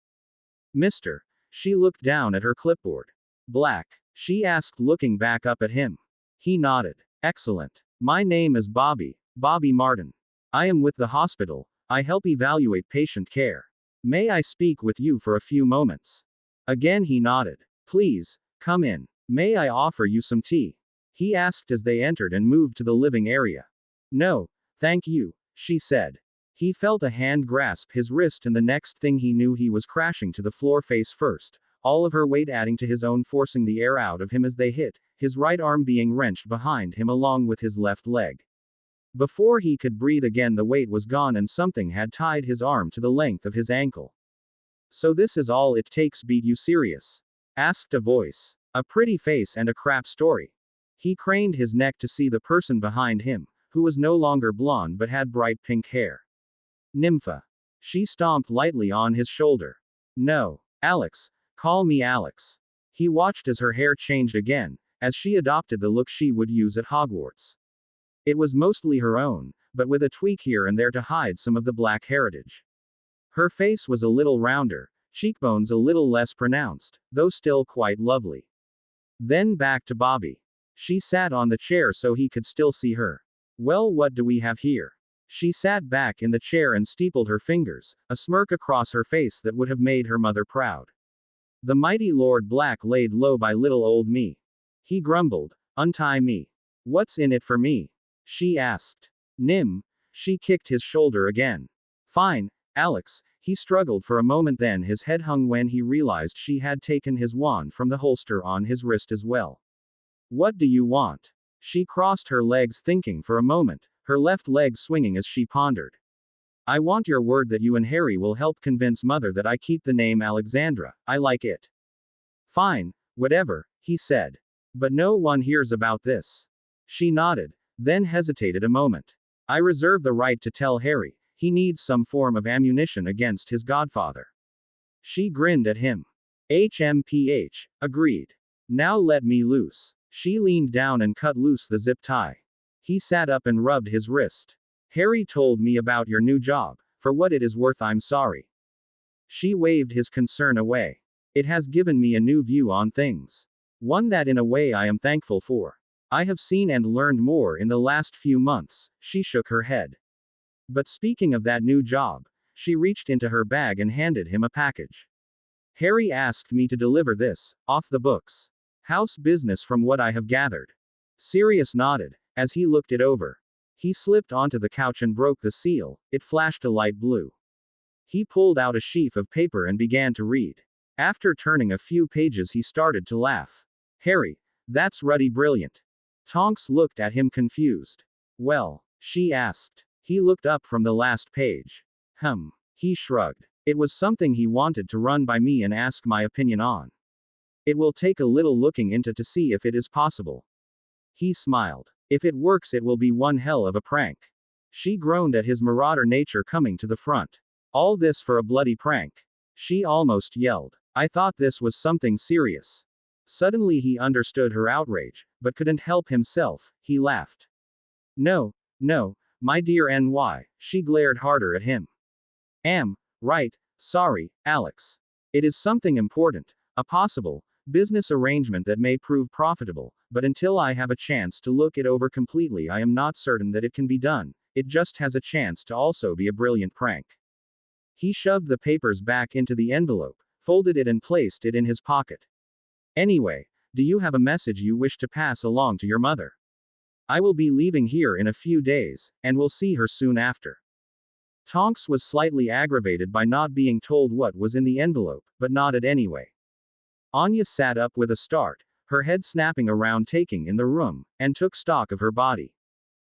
"Mr." She looked down at her clipboard. "Black?" she asked, looking back up at him. He nodded. "Excellent. My name is Bobby Martin. I am with the hospital. I help evaluate patient care. May I speak with you for a few moments?" Again he nodded. "Please, come in. May I offer you some tea?" he asked as they entered and moved to the living area. "No, thank you," she said. He felt a hand grasp his wrist, and the next thing he knew he was crashing to the floor face first, all of her weight adding to his own, forcing the air out of him as they hit, his right arm being wrenched behind him along with his left leg. Before he could breathe again, the weight was gone and something had tied his arm to the length of his ankle. "So this is all it takes, beat you serious?" asked a voice. "A pretty face and a crap story." He craned his neck to see the person behind him, who was no longer blonde but had bright pink hair. "Nympha." She stomped lightly on his shoulder. "No. Alex. Call me Alex." He watched as her hair changed again, as she adopted the look she would use at Hogwarts. It was mostly her own, but with a tweak here and there to hide some of the Black heritage. Her face was a little rounder, cheekbones a little less pronounced, though still quite lovely. Then back to Bobby. She sat on the chair so he could still see her. "Well, what do we have here?" She sat back in the chair and steepled her fingers, a smirk across her face that would have made her mother proud. "The mighty Lord Black laid low by little old me," he grumbled. "Untie me." "What's in it for me?" she asked. "Nim." She kicked his shoulder again. "Fine, Alex." He struggled for a moment, then his head hung when he realized she had taken his wand from the holster on his wrist as well. "What do you want?" She crossed her legs, thinking for a moment, her left leg swinging as she pondered. "I want your word that you and Harry will help convince Mother that I keep the name Alexandra. I like it." "Fine, whatever," he said. "But no one hears about this." She nodded, then hesitated a moment. "I reserve the right to tell Harry. He needs some form of ammunition against his godfather." She grinned at him. "HMPH, agreed. Now let me loose." She leaned down and cut loose the zip tie. He sat up and rubbed his wrist. "Harry told me about your new job. For what it is worth, I'm sorry." She waved his concern away. "It has given me a new view on things. One that in a way I am thankful for. I have seen and learned more in the last few months." She shook her head. "But speaking of that new job," she reached into her bag and handed him a package. "Harry asked me to deliver this, off the books. House business from what I have gathered." Sirius nodded, as he looked it over. He slipped onto the couch and broke the seal. It flashed a light blue. He pulled out a sheaf of paper and began to read. After turning a few pages, he started to laugh. Harry, that's ruddy brilliant. Tonks looked at him confused. Well, she asked. He looked up from the last page. He shrugged. It was something he wanted to run by me and ask my opinion on. It will take a little looking into to see if it is possible. He smiled. If it works, it will be one hell of a prank. She groaned at his marauder nature coming to the front. All this for a bloody prank. She almost yelled. I thought this was something serious. Suddenly he understood her outrage, but couldn't help himself. He laughed. No, my dear NY, she glared harder at him. Right, sorry, Alex. It is something important, a possible business arrangement that may prove profitable, but until I have a chance to look it over completely, I am not certain that it can be done. It just has a chance to also be a brilliant prank. He shoved the papers back into the envelope, folded it and placed it in his pocket. Anyway, do you have a message you wish to pass along to your mother? I will be leaving here in a few days, and will see her soon after. Tonks was slightly aggravated by not being told what was in the envelope, but nodded anyway. Anya sat up with a start, her head snapping around taking in the room, and took stock of her body.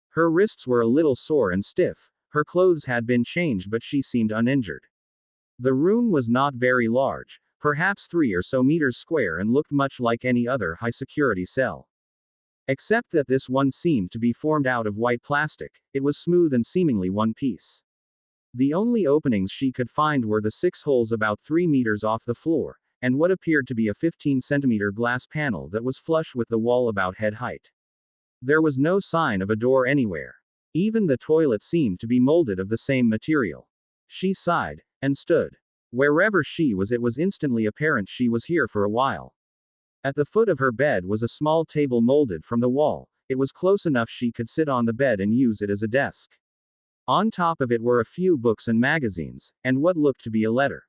Her wrists were a little sore and stiff, her clothes had been changed but she seemed uninjured. The room was not very large, perhaps 3 or so meters square, and looked much like any other high-security cell. Except that this one seemed to be formed out of white plastic, it was smooth and seemingly one piece. The only openings she could find were the 6 holes about 3 meters off the floor, and what appeared to be a 15-centimeter glass panel that was flush with the wall about head height. There was no sign of a door anywhere. Even the toilet seemed to be molded of the same material. She sighed, and stood. Wherever she was, it was instantly apparent she was here for a while. At the foot of her bed was a small table molded from the wall. It was close enough she could sit on the bed and use it as a desk. On top of it were a few books and magazines, and what looked to be a letter.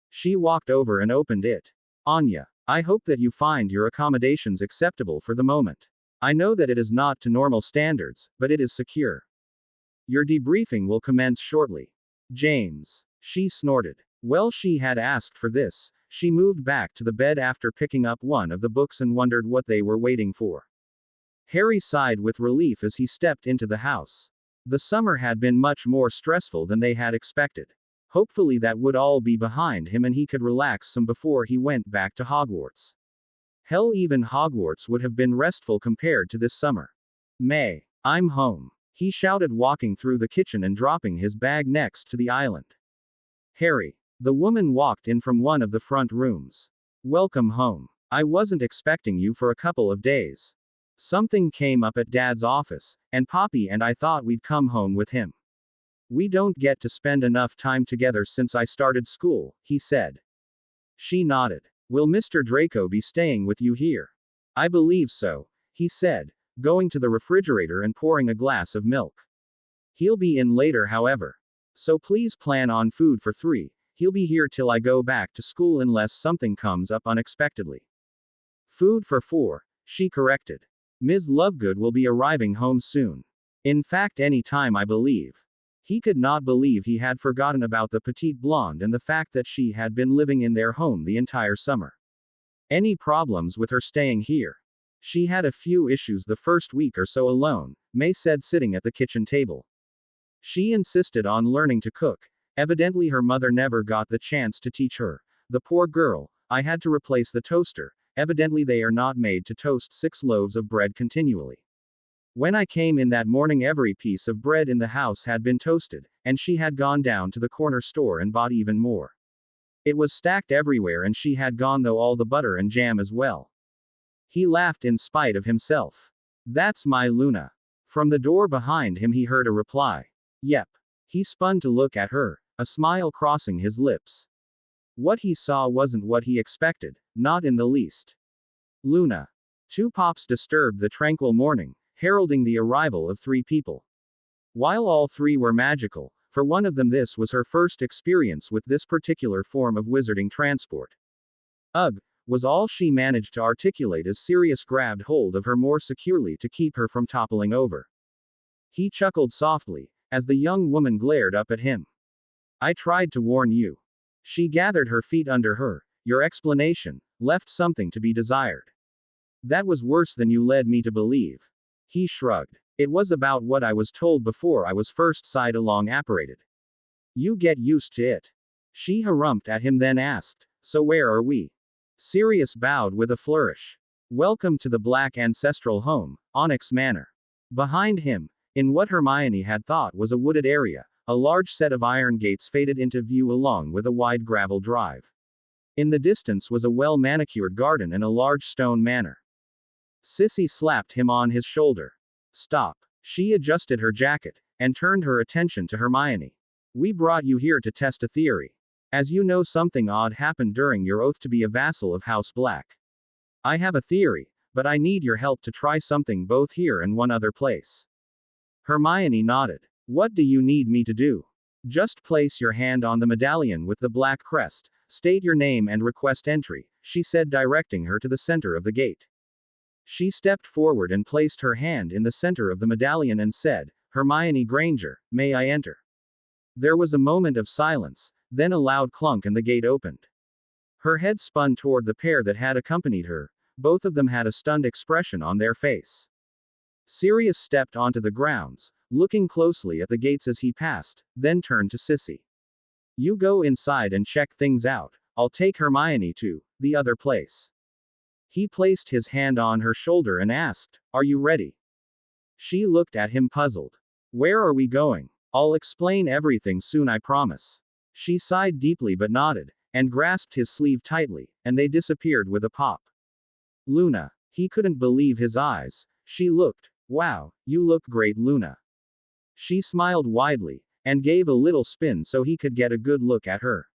She walked over and opened it. Anya, I hope that you find your accommodations acceptable for the moment. I know that it is not to normal standards, but it is secure. Your debriefing will commence shortly. James. She snorted. Well, she had asked for this. She moved back to the bed after picking up one of the books and wondered what they were waiting for. Harry sighed with relief as he stepped into the house. The summer had been much more stressful than they had expected. Hopefully that would all be behind him and he could relax some before he went back to Hogwarts. Hell, even Hogwarts would have been restful compared to this summer. May, I'm home, he shouted, walking through the kitchen and dropping his bag next to the island. Harry. The woman walked in from one of the front rooms. Welcome home. I wasn't expecting you for a couple of days. Something came up at Dad's office, and Poppy and I thought we'd come home with him. We don't get to spend enough time together since I started school, he said. She nodded. Will Mr. Draco be staying with you here? I believe so, he said, going to the refrigerator and pouring a glass of milk. He'll be in later, however. So please plan on food for 3. He'll be here till I go back to school unless something comes up unexpectedly. Food for 4, she corrected. Ms. Lovegood will be arriving home soon. In fact, any time, I believe. He could not believe he had forgotten about the petite blonde and the fact that she had been living in their home the entire summer. Any problems with her staying here? She had a few issues the first week or so alone, May said, sitting at the kitchen table. She insisted on learning to cook. Evidently her mother never got the chance to teach her. The poor girl. I had to replace the toaster. Evidently they are not made to toast 6 loaves of bread continually. When I came in that morning, every piece of bread in the house had been toasted, and she had gone down to the corner store and bought even more. It was stacked everywhere, and she had gone through all the butter and jam as well. He laughed in spite of himself. That's my Luna. From the door behind him he heard a reply. Yep. He spun to look at her, a smile crossing his lips. What he saw wasn't what he expected, not in the least. Luna. 2 pops disturbed the tranquil morning, heralding the arrival of 3 people. While all 3 were magical, for one of them this was her first experience with this particular form of wizarding transport. Ugh, was all she managed to articulate as Sirius grabbed hold of her more securely to keep her from toppling over. He chuckled softly, as the young woman glared up at him. I tried to warn you. She gathered her feet under her, your explanation left something to be desired. That was worse than you led me to believe. He shrugged. It was about what I was told before I was first side-along apparated. You get used to it. She harumphed at him, then asked, so where are we? Sirius bowed with a flourish. Welcome to the Black ancestral home, Onyx Manor. Behind him, in what Hermione had thought was a wooded area, a large set of iron gates faded into view along with a wide gravel drive. In the distance was a well-manicured garden and a large stone manor. Sissy slapped him on his shoulder. Stop. She adjusted her jacket, and turned her attention to Hermione. We brought you here to test a theory. As you know, something odd happened during your oath to be a vassal of House Black. I have a theory, but I need your help to try something both here and one other place. Hermione nodded. What do you need me to do? Just place your hand on the medallion with the black crest, state your name and request entry, she said, directing her to the center of the gate. She stepped forward and placed her hand in the center of the medallion and said, Hermione Granger, may I enter? There was a moment of silence, then a loud clunk and the gate opened. Her head spun toward the pair that had accompanied her. Both of them had a stunned expression on their face. Sirius stepped onto the grounds, looking closely at the gates as he passed, then turned to Sissy. You go inside and check things out. I'll take Hermione to the other place. He placed his hand on her shoulder and asked, Are you ready? She looked at him puzzled. Where are we going? I'll explain everything soon, I promise. She sighed deeply but nodded, and grasped his sleeve tightly, and they disappeared with a pop. Luna. He couldn't believe his eyes. She looked. Wow, you look great, Luna. She smiled widely, and gave a little spin so he could get a good look at her.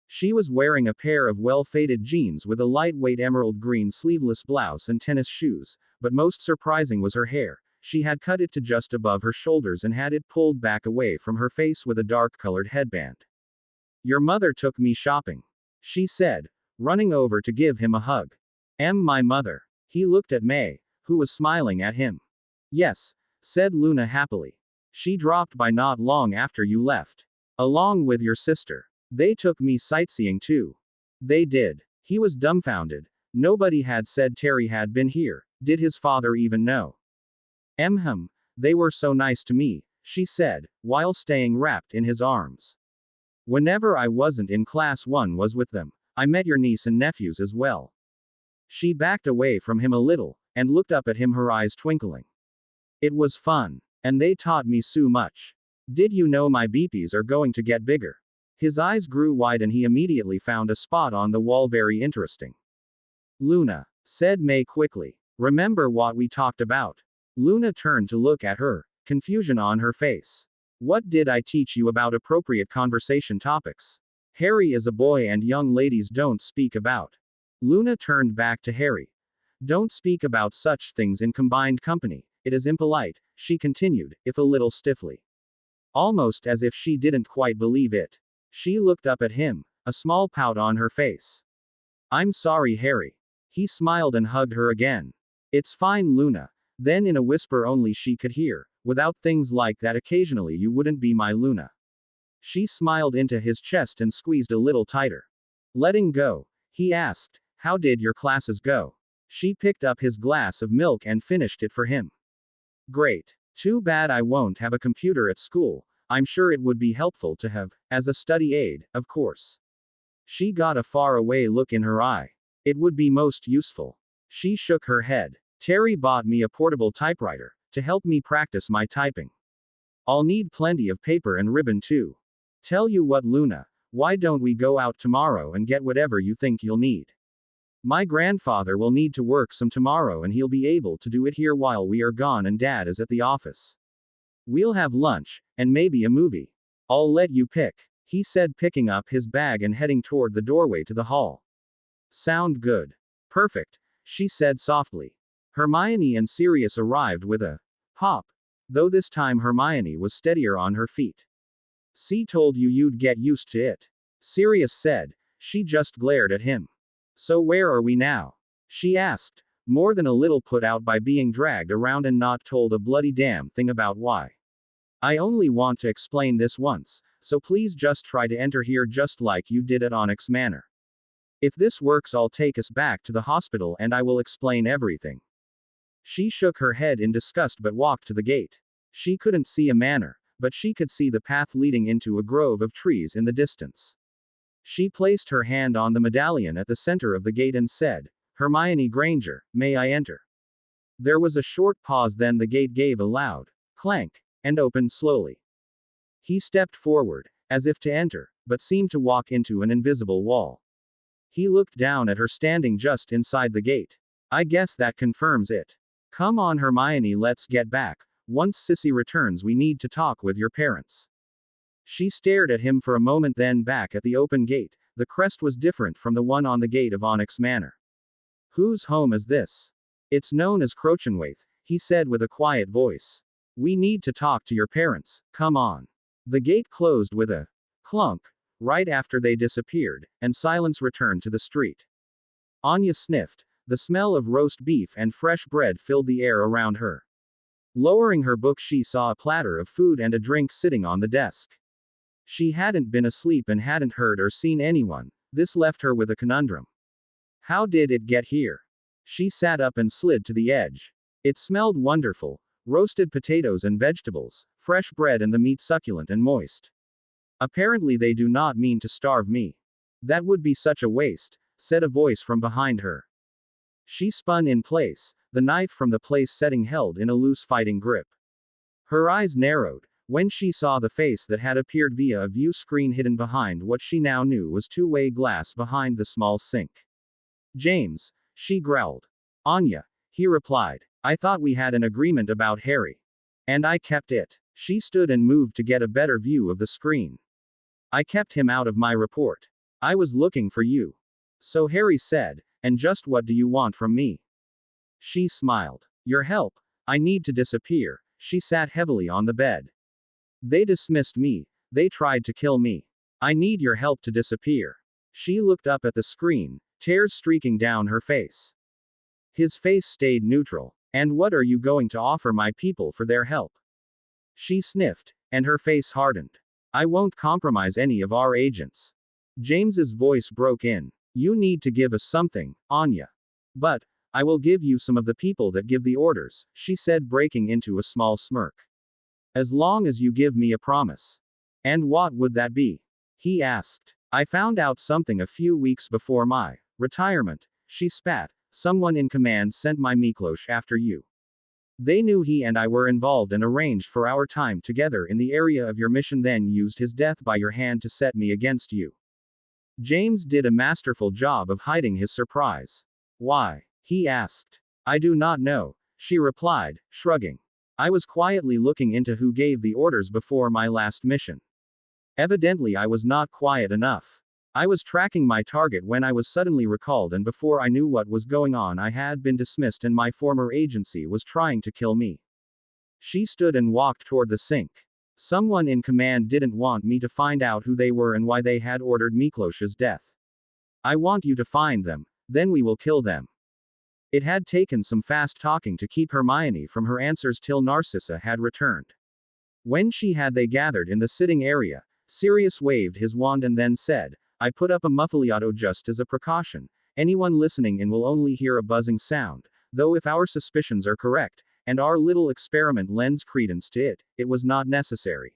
She was wearing a pair of well-faded jeans with a lightweight emerald green sleeveless blouse and tennis shoes, but most surprising was her hair. She had cut it to just above her shoulders and had it pulled back away from her face with a dark-colored headband. Your mother took me shopping, she said, running over to give him a hug. My mother. He looked at May, who was smiling at him. Yes, said Luna happily. She dropped by not long after you left. Along with your sister. They took me sightseeing too. They did. He was dumbfounded. Nobody had said Terry had been here. Did his father even know? They were so nice to me, she said, while staying wrapped in his arms. Whenever I wasn't in class, one was with them. I met your niece and nephews as well. She backed away from him a little, and looked up at him, her eyes twinkling. It was fun. And they taught me so much. Did you know my beepies are going to get bigger? His eyes grew wide and he immediately found a spot on the wall very interesting. Luna, said May quickly. Remember what we talked about? Luna turned to look at her, confusion on her face. What did I teach you about appropriate conversation topics? Harry is a boy and young ladies don't speak about. Luna turned back to Harry. Don't speak about such things in combined company. It is impolite, she continued, if a little stiffly. Almost as if she didn't quite believe it. She looked up at him, a small pout on her face. I'm sorry, Harry. He smiled and hugged her again. It's fine, Luna. Then in a whisper only she could hear, without things like that occasionally you wouldn't be my Luna. She smiled into his chest and squeezed a little tighter. Letting go, he asked, how did your classes go? She picked up his glass of milk and finished it for him. Great. Too bad I won't have a computer at school. I'm sure it would be helpful to have, as a study aid, of course. She got a far-away look in her eye. It would be most useful. She shook her head. Terry bought me a portable typewriter, to help me practice my typing. I'll need plenty of paper and ribbon too. Tell you what, Luna, why don't we go out tomorrow and get whatever you think you'll need? My grandfather will need to work some tomorrow and he'll be able to do it here while we are gone and Dad is at the office. We'll have lunch, and maybe a movie. I'll let you pick, he said, picking up his bag and heading toward the doorway to the hall. Sound good? Perfect, she said softly. Hermione and Sirius arrived with a pop, though this time Hermione was steadier on her feet. "See, told you you'd get used to it," Sirius said. She just glared at him. "So where are we now?" she asked, more than a little put out by being dragged around and not told a bloody damn thing about why. "I only want to explain this once, so please just try to enter here just like you did at Onyx Manor. If this works, I'll take us back to the hospital and I will explain everything. She shook her head in disgust but walked to the gate. She couldn't see a manor, but she could see the path leading into a grove of trees in the distance. She placed her hand on the medallion at the center of the gate and said, "Hermione Granger, may I enter?" There was a short pause, then the gate gave a loud clank and opened slowly. He stepped forward, as if to enter, but seemed to walk into an invisible wall. He looked down at her standing just inside the gate. "I guess that confirms it. Come on, Hermione, let's get back. Once Sissy returns, we need to talk with your parents." She stared at him for a moment, then back at the open gate. The crest was different from the one on the gate of Onyx Manor. "Whose home is this?" "It's known as Crochenwaith," he said with a quiet voice. "We need to talk to your parents, come on." The gate closed with a clunk right after they disappeared, and silence returned to the street. Anya sniffed. The smell of roast beef and fresh bread filled the air around her. Lowering her book, she saw a platter of food and a drink sitting on the desk. She hadn't been asleep and hadn't heard or seen anyone. This left her with a conundrum. How did it get here? She sat up and slid to the edge. It smelled wonderful. Roasted potatoes and vegetables, fresh bread and the meat succulent and moist. "Apparently they do not mean to starve me. That would be such a waste," said a voice from behind her. She spun in place, the knife from the place setting held in a loose fighting grip. Her eyes narrowed when she saw the face that had appeared via a view screen hidden behind what she now knew was two-way glass behind the small sink. "James," she growled. "Anya," he replied. "I thought we had an agreement about Harry. And I kept it." She stood and moved to get a better view of the screen. "I kept him out of my report. I was looking for you." "So Harry said, and just what do you want from me?" She smiled. "Your help. I need to disappear." She sat heavily on the bed. "They dismissed me. They tried to kill me. I need your help to disappear." She looked up at the screen, tears streaking down her face. His face stayed neutral. "And what are you going to offer my people for their help?" She sniffed, and her face hardened. "I won't compromise any of our agents." James's voice broke in. "You need to give us something, Anya." "But I will give you some of the people that give the orders," she said, breaking into a small smirk. "As long as you give me a promise." "And what would that be?" he asked. "I found out something a few weeks before my retirement." She spat. "Someone in command sent my Miklos after you. They knew he and I were involved and arranged for our time together in the area of your mission, then used his death by your hand to set me against you." James did a masterful job of hiding his surprise. "Why?" he asked. "I do not know," she replied, shrugging. "I was quietly looking into who gave the orders before my last mission. Evidently I was not quiet enough. I was tracking my target when I was suddenly recalled, and before I knew what was going on I had been dismissed and my former agency was trying to kill me." She stood and walked toward the sink. "Someone in command didn't want me to find out who they were and why they had ordered Miklos's death. I want you to find them, then we will kill them." It had taken some fast talking to keep Hermione from her answers till Narcissa had returned. When she had they gathered in the sitting area, Sirius waved his wand and then said, "I put up a muffliato just as a precaution. Anyone listening in will only hear a buzzing sound, though if our suspicions are correct, and our little experiment lends credence to it, it was not necessary."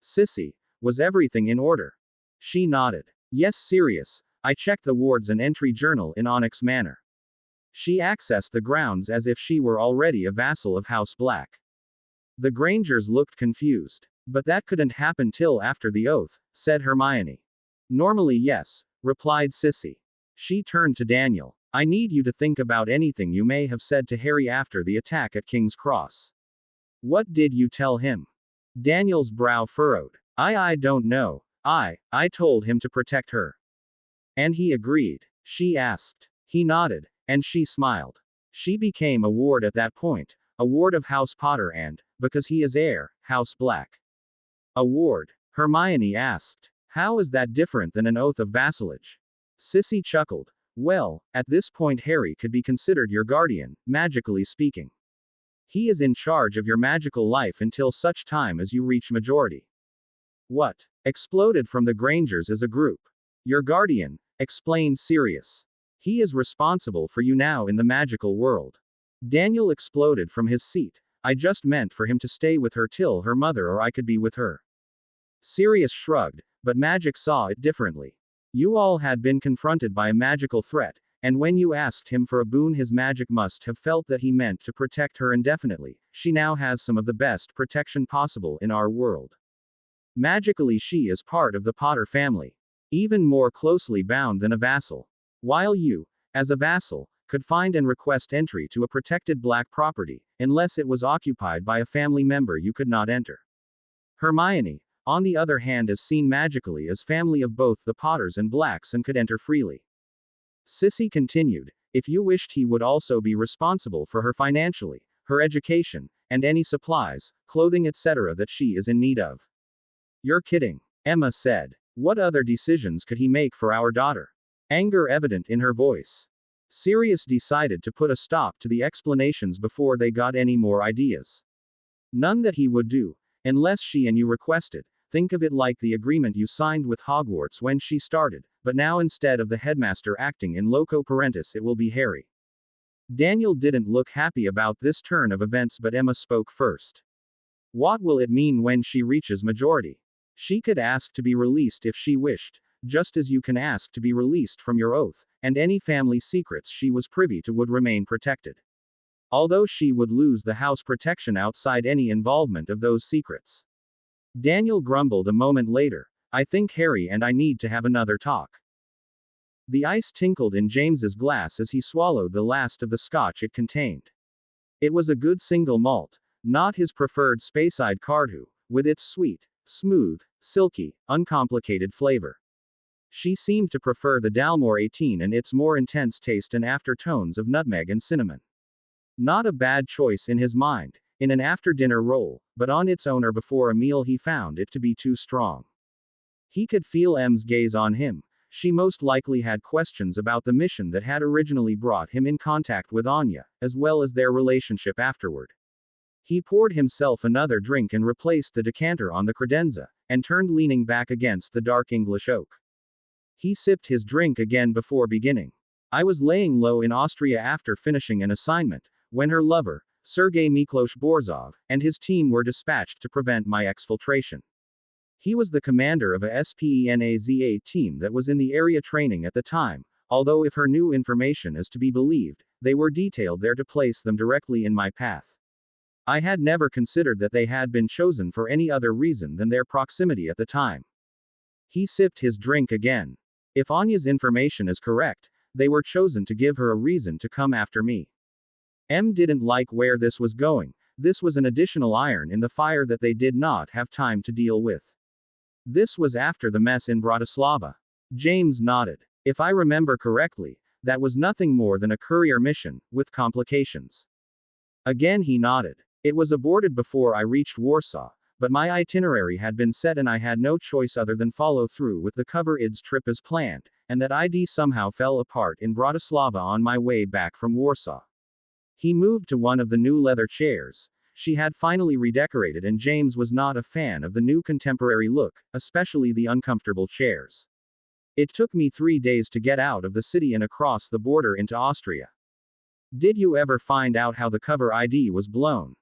"Sissy, was everything in order?" She nodded. "Yes, Sirius. I checked the wards and entry journal in Onyx Manor." She accessed the grounds as if she were already a vassal of House Black. The Grangers looked confused. "But that couldn't happen till after the oath," said Hermione. "Normally yes," replied Sissy. She turned to Daniel. "I need you to think about anything you may have said to Harry after the attack at King's Cross. What did you tell him?" Daniel's brow furrowed. I don't know. I told him to protect her." "And he agreed?" she asked. He nodded, and she smiled. She became a ward at that point, a ward of House Potter and, because he is heir, House Black. "A ward?" Hermione asked. "How is that different than an oath of vassalage?" Sissy chuckled. "Well, at this point Harry could be considered your guardian, magically speaking. He is in charge of your magical life until such time as you reach majority." "What?" exploded from the Grangers as a group. "Your guardian," explained Sirius. He is responsible for you now in the magical world. Daniel exploded from his seat. I just meant for him to stay with her till her mother or I could be with her. Sirius shrugged, but Magic saw it differently. You all had been confronted by a magical threat, and when you asked him for a boon, his magic must have felt that he meant to protect her indefinitely. She now has some of the best protection possible in our world. Magically, she is part of the Potter family, even more closely bound than a vassal. While you, as a vassal, could find and request entry to a protected black property, unless it was occupied by a family member, you could not enter. Hermione, on the other hand, is seen magically as family of both the Potters and Blacks and could enter freely. Sissy continued, if you wished, he would also be responsible for her financially, her education, and any supplies, clothing, etc. that she is in need of. You're kidding, Emma said. What other decisions could he make for our daughter? Anger evident in her voice. Sirius decided to put a stop to the explanations before they got any more ideas. None that he would do, unless she and you requested. Think of it like the agreement you signed with Hogwarts when she started, but now instead of the headmaster acting in loco parentis, it will be Harry. Daniel didn't look happy about this turn of events, but Emma spoke first. What will it mean when she reaches majority? She could ask to be released if she wished, just as you can ask to be released from your oath, and any family secrets she was privy to would remain protected. Although she would lose the house protection outside any involvement of those secrets. Daniel grumbled a moment later. I think Harry and I need to have another talk. The ice tinkled in James's glass as he swallowed the last of the scotch it contained. It was a good single malt, not his preferred Speyside Cardhu, with its sweet, smooth, silky, uncomplicated flavor. She seemed to prefer the Dalmore 18 and its more intense taste and aftertones of nutmeg and cinnamon. Not a bad choice in his mind, in an after-dinner roll, but on its own or before a meal he found it to be too strong. He could feel M's gaze on him. She most likely had questions about the mission that had originally brought him in contact with Anya, as well as their relationship afterward. He poured himself another drink and replaced the decanter on the credenza, and turned leaning back against the dark English oak. He sipped his drink again before beginning. I was laying low in Austria after finishing an assignment, when her lover, Sergei Miklos Borzov, and his team were dispatched to prevent my exfiltration. He was the commander of a SPENAZA team that was in the area training at the time, although if her new information is to be believed, they were detailed there to place them directly in my path. I had never considered that they had been chosen for any other reason than their proximity at the time. He sipped his drink again. If Anya's information is correct, they were chosen to give her a reason to come after me. M didn't like where this was going. This was an additional iron in the fire that they did not have time to deal with. This was after the mess in Bratislava. James nodded. If I remember correctly, that was nothing more than a courier mission, with complications. Again he nodded. It was aborted before I reached Warsaw, but my itinerary had been set and I had no choice other than follow through with the Cover Ids trip as planned, and that ID somehow fell apart in Bratislava on my way back from Warsaw. He moved to one of the new leather chairs. She had finally redecorated, and James was not a fan of the new contemporary look, especially the uncomfortable chairs. It took me 3 days to get out of the city and across the border into Austria. Did you ever find out how the cover ID was blown?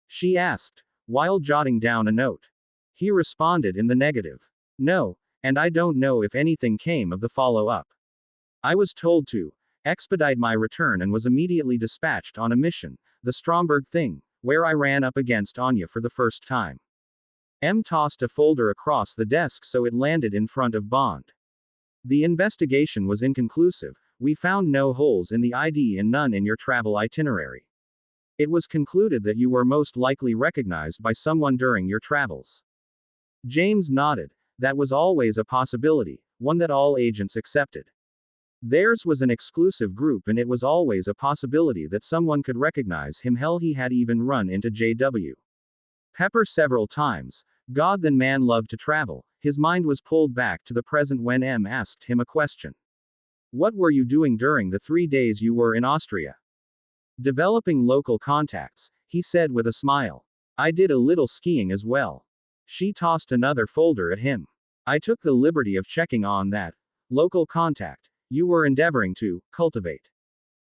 She asked, while jotting down a note. He responded in the negative. No, and I don't know if anything came of the follow-up. I was told to expedite my return and was immediately dispatched on a mission, the Stromberg thing, where I ran up against Anya for the first time. M tossed a folder across the desk so it landed in front of Bond. The investigation was inconclusive. We found no holes in the ID and none in your travel itinerary. It was concluded that you were most likely recognized by someone during your travels. James nodded. That was always a possibility, one that all agents accepted. Theirs was an exclusive group and it was always a possibility that someone could recognize him. Hell, he had even run into J.W. Pepper several times. God, the man loved to travel. His mind was pulled back to the present when M asked him a question. What were you doing during the 3 days you were in Austria? Developing local contacts, he said with a smile. I did a little skiing as well. She tossed another folder at him. I took the liberty of checking on that. local contact, you were endeavoring to cultivate.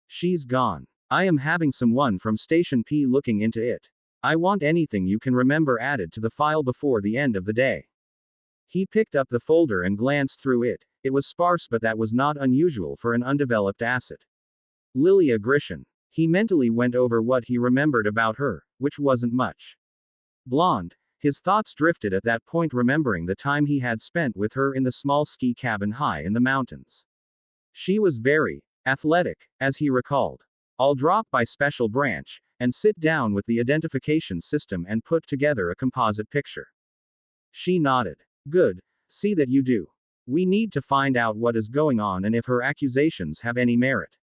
She's gone. I am having someone from Station P looking into it. I want anything you can remember added to the file before the end of the day. He picked up the folder and glanced through it. It was sparse, but that was not unusual for an undeveloped asset. Lilia Grishin. He mentally went over what he remembered about her, which wasn't much. Blonde. His thoughts drifted at that point, remembering the time he had spent with her in the small ski cabin high in the mountains. She was very athletic, as he recalled. I'll drop by Special Branch and sit down with the identification system and put together a composite picture. She nodded. Good. See that you do. We need to find out what is going on and if her accusations have any merit.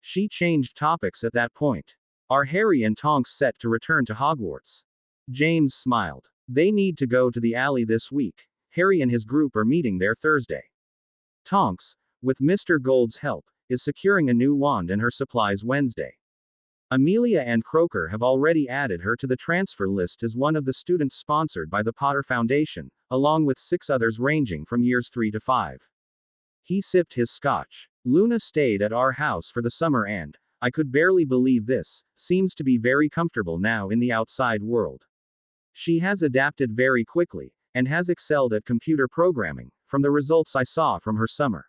She changed topics at that point. Are Harry and Tonks set to return to Hogwarts? James smiled. They need to go to the alley this week. Harry and his group are meeting there Thursday. Tonks, with Mr. Gold's help, is securing a new wand and her supplies Wednesday. Amelia and Croker have already added her to the transfer list as one of the students sponsored by the Potter Foundation, along with 6 others ranging from years 3 to 5. He sipped his scotch. Luna stayed at our house for the summer and, I could barely believe this, seems to be very comfortable now in the outside world. She has adapted very quickly, and has excelled at computer programming, from the results I saw from her summer.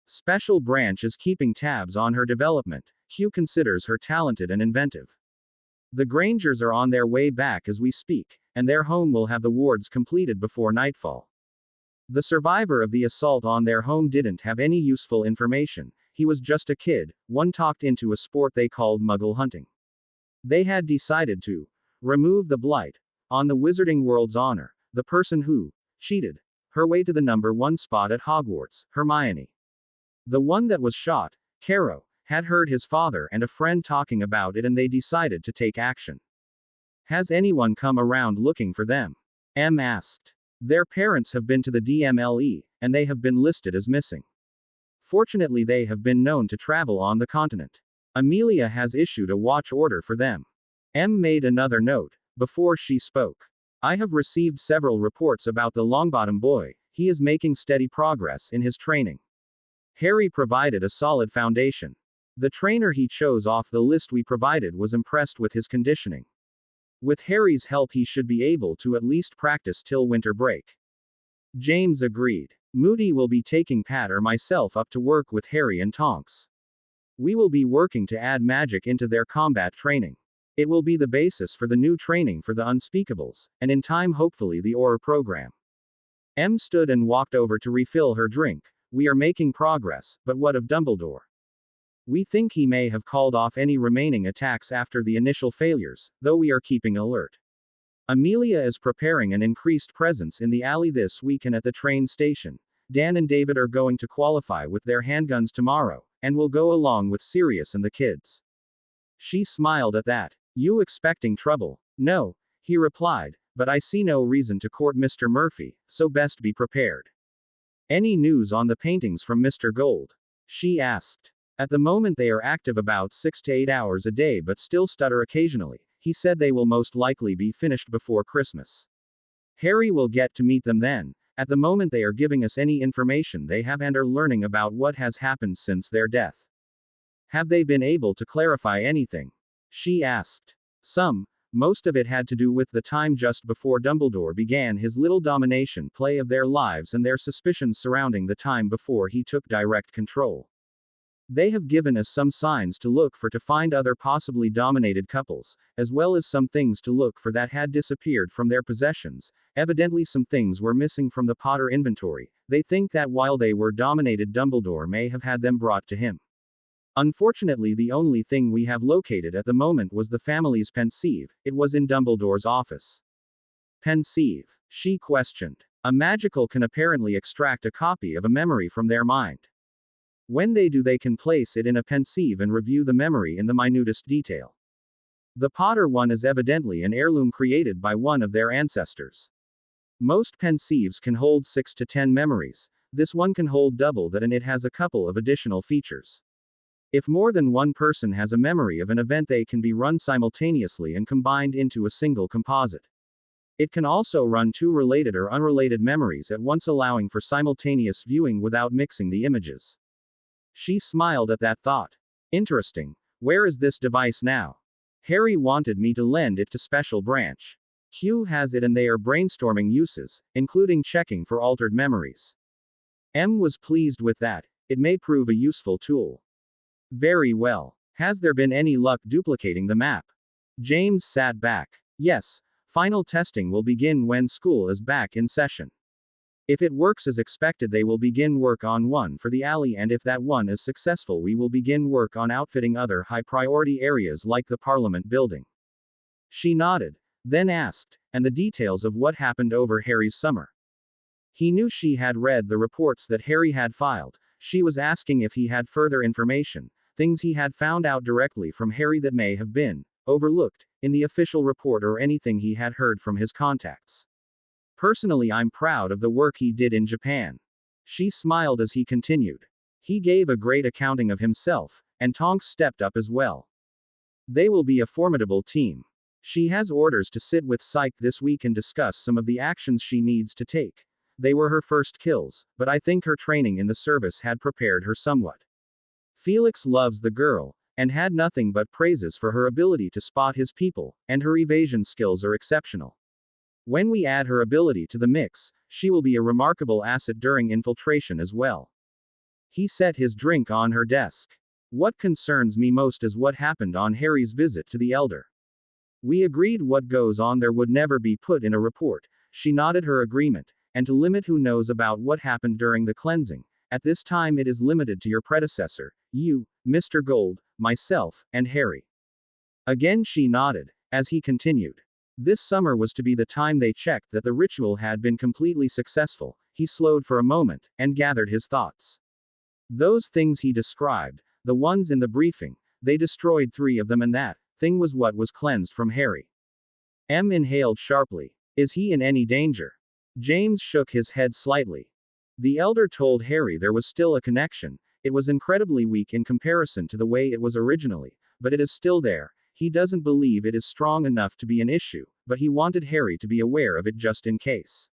Special Branch is keeping tabs on her development. Hugh considers her talented and inventive. The Grangers are on their way back as we speak, and their home will have the wards completed before nightfall. The survivor of the assault on their home didn't have any useful information. He was just a kid, one talked into a sport they called muggle hunting. They had decided to remove the blight on the Wizarding World's honor, the person who cheated her way to the #1 spot at Hogwarts, Hermione. The one that was shot, Caro, had heard his father and a friend talking about it and they decided to take action. Has anyone come around looking for them? M asked. Their parents have been to the DMLE, and they have been listed as missing. Fortunately, they have been known to travel on the continent. Amelia has issued a watch order for them. M made another note before she spoke. I have received several reports about the Longbottom boy. He is making steady progress in his training. Harry provided a solid foundation. The trainer he chose off the list we provided was impressed with his conditioning. With Harry's help, he should be able to at least practice till winter break. James agreed. Moody will be taking Pat or myself up to work with Harry and Tonks. We will be working to add magic into their combat training. It will be the basis for the new training for the Unspeakables, and in time hopefully the Auror program. M stood and walked over to refill her drink. We are making progress, but what of Dumbledore? We think he may have called off any remaining attacks after the initial failures, though we are keeping alert. Amelia is preparing an increased presence in the alley this week and at the train station. Dan and David are going to qualify with their handguns tomorrow, and will go along with Sirius and the kids. She smiled at that. You expecting trouble? No, he replied, but I see no reason to court Mr. Murphy, so best be prepared. Any news on the paintings from Mr. Gold? She asked. At the moment they are active about 6 to 8 hours a day but still stutter occasionally. He said they will most likely be finished before Christmas. Harry will get to meet them then. At the moment they are giving us any information they have and are learning about what has happened since their death. Have they been able to clarify anything? She asked. Some. Most of it had to do with the time just before Dumbledore began his little domination play of their lives and their suspicions surrounding the time before he took direct control. They have given us some signs to look for to find other possibly dominated couples, as well as some things to look for that had disappeared from their possessions. Evidently some things were missing from the Potter inventory. They think that while they were dominated, Dumbledore may have had them brought to him. Unfortunately, the only thing we have located at the moment was the family's pensieve. It was in Dumbledore's office. Pensieve? She questioned. A magical can apparently extract a copy of a memory from their mind. When they do, they can place it in a pensieve and review the memory in the minutest detail. The Potter one is evidently an heirloom created by one of their ancestors. Most pensieves can hold 6 to 10 memories. This one can hold double that, and it has a couple of additional features. If more than one person has a memory of an event, they can be run simultaneously and combined into a single composite. It can also run two related or unrelated memories at once, allowing for simultaneous viewing without mixing the images. She smiled at that thought. Interesting. Where is this device now? Harry wanted me to lend it to Special Branch. Q has it and they are brainstorming uses, including checking for altered memories. M was pleased with that. It may prove a useful tool. Very well. Has there been any luck duplicating the map? James sat back. Yes. Final testing will begin when school is back in session. If it works as expected, they will begin work on one for the alley, and if that one is successful, we will begin work on outfitting other high priority areas like the Parliament building. She nodded, then asked, and the details of what happened over Harry's summer. He knew she had read the reports that Harry had filed. She was asking if he had further information, things he had found out directly from Harry that may have been overlooked in the official report, or anything he had heard from his contacts. Personally, I'm proud of the work he did in Japan. She smiled as he continued. He gave a great accounting of himself, and Tonks stepped up as well. They will be a formidable team. She has orders to sit with Psyche this week and discuss some of the actions she needs to take. They were her first kills, but I think her training in the service had prepared her somewhat. Felix loves the girl, and had nothing but praises for her ability to spot his people, and her evasion skills are exceptional. When we add her ability to the mix, she will be a remarkable asset during infiltration as well. He set his drink on her desk. What concerns me most is what happened on Harry's visit to the Elder. We agreed what goes on there would never be put in a report. She nodded her agreement, and to limit who knows about what happened during the cleansing. At this time it is limited to your predecessor, you, Mr. Gold, myself, and Harry. Again she nodded, as he continued. This summer was to be the time they checked that the ritual had been completely successful. He slowed for a moment, and gathered his thoughts. Those things he described, the ones in the briefing, they destroyed 3 of them, and that thing was what was cleansed from Harry. M inhaled sharply. Is he in any danger? James shook his head slightly. The Elder told Harry there was still a connection. It was incredibly weak in comparison to the way it was originally, but it is still there. He doesn't believe it is strong enough to be an issue, but he wanted Harry to be aware of it just in case.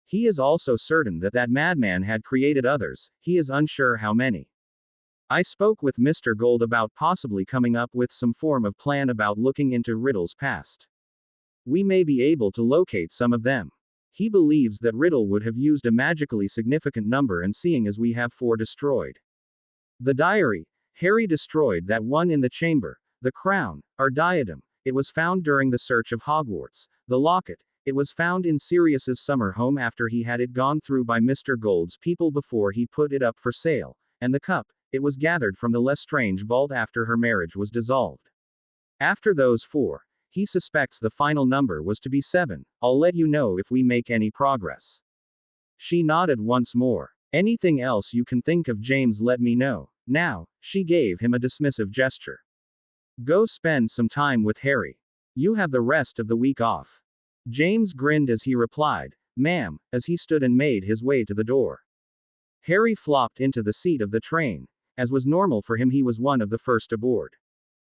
He is also certain that that madman had created others. He is unsure how many. I spoke with Mr. Gold about possibly coming up with some form of plan about looking into Riddle's past. We may be able to locate some of them. He believes that Riddle would have used a magically significant number, and seeing as we have 4 destroyed. The diary, Harry destroyed that one in the chamber. The crown, or diadem, it was found during the search of Hogwarts. The locket, it was found in Sirius's summer home after he had it gone through by Mr. Gold's people before he put it up for sale. And the cup, it was gathered from the Lestrange vault after her marriage was dissolved. After those 4, he suspects the final number was to be 7. I'll let you know if we make any progress. She nodded once more. Anything else you can think of, James, let me know. Now, she gave him a dismissive gesture. Go spend some time with Harry. You have the rest of the week off. James grinned as he replied, ma'am, as he stood and made his way to the door. Harry flopped into the seat of the train. As was normal for him, he was one of the first aboard.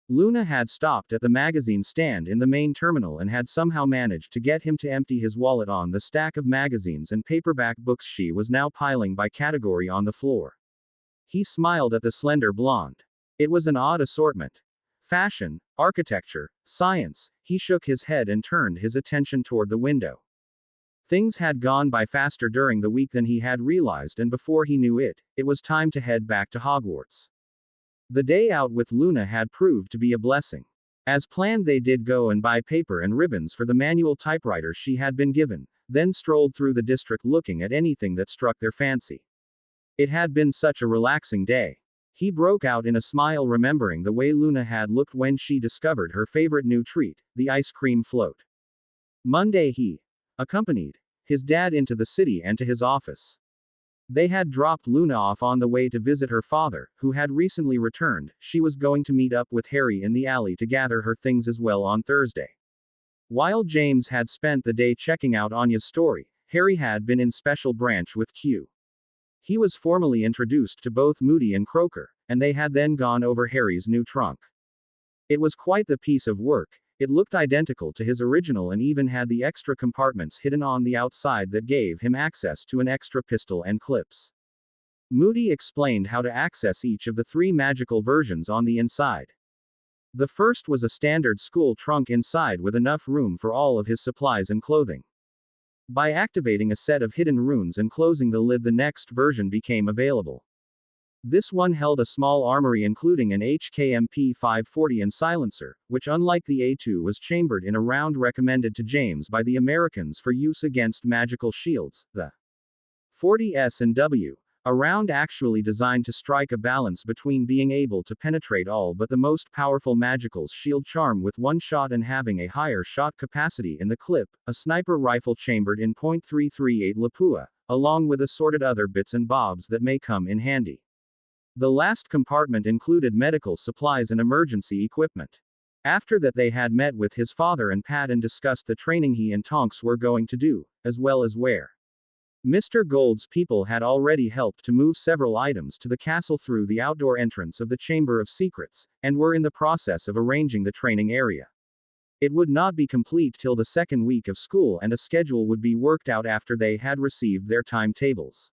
Luna had stopped at the magazine stand in the main terminal and had somehow managed to get him to empty his wallet on the stack of magazines and paperback books she was now piling by category on the floor. He smiled at the slender blonde. It was an odd assortment. Fashion, architecture, science. He shook his head and turned his attention toward the window. Things had gone by faster during the week than he had realized, and before he knew it, it was time to head back to Hogwarts. The day out with Luna had proved to be a blessing. As planned, they did go and buy paper and ribbons for the manual typewriter she had been given, then strolled through the district looking at anything that struck their fancy. It had been such a relaxing day. He broke out in a smile, remembering the way Luna had looked when she discovered her favorite new treat, the ice cream float. Monday he accompanied his dad into the city and to his office. They had dropped Luna off on the way to visit her father, who had recently returned. She was going to meet up with Harry in the alley to gather her things as well on Thursday. While James had spent the day checking out Anya's story, Harry had been in Special Branch with Q. He was formally introduced to both Moody and Croaker, and they had then gone over Harry's new trunk. It was quite the piece of work. It looked identical to his original and even had the extra compartments hidden on the outside that gave him access to an extra pistol and clips. Moody explained how to access each of the 3 magical versions on the inside. The first was a standard school trunk inside with enough room for all of his supplies and clothing. By activating a set of hidden runes and closing the lid, the next version became available. This one held a small armory including an HKMP 540 and silencer, which unlike the A2 was chambered in a round recommended to James by the Americans for use against magical shields, the 40S and W. A round actually designed to strike a balance between being able to penetrate all but the most powerful magical's shield charm with one shot and having a higher shot capacity in the clip, a sniper rifle chambered in .338 Lapua, along with assorted other bits and bobs that may come in handy. The last compartment included medical supplies and emergency equipment. After that, they had met with his father and Pat and discussed the training he and Tonks were going to do, as well as where Mr. Gold's people had already helped to move several items to the castle through the outdoor entrance of the Chamber of Secrets, and were in the process of arranging the training area. It would not be complete till the second week of school, and a schedule would be worked out after they had received their timetables.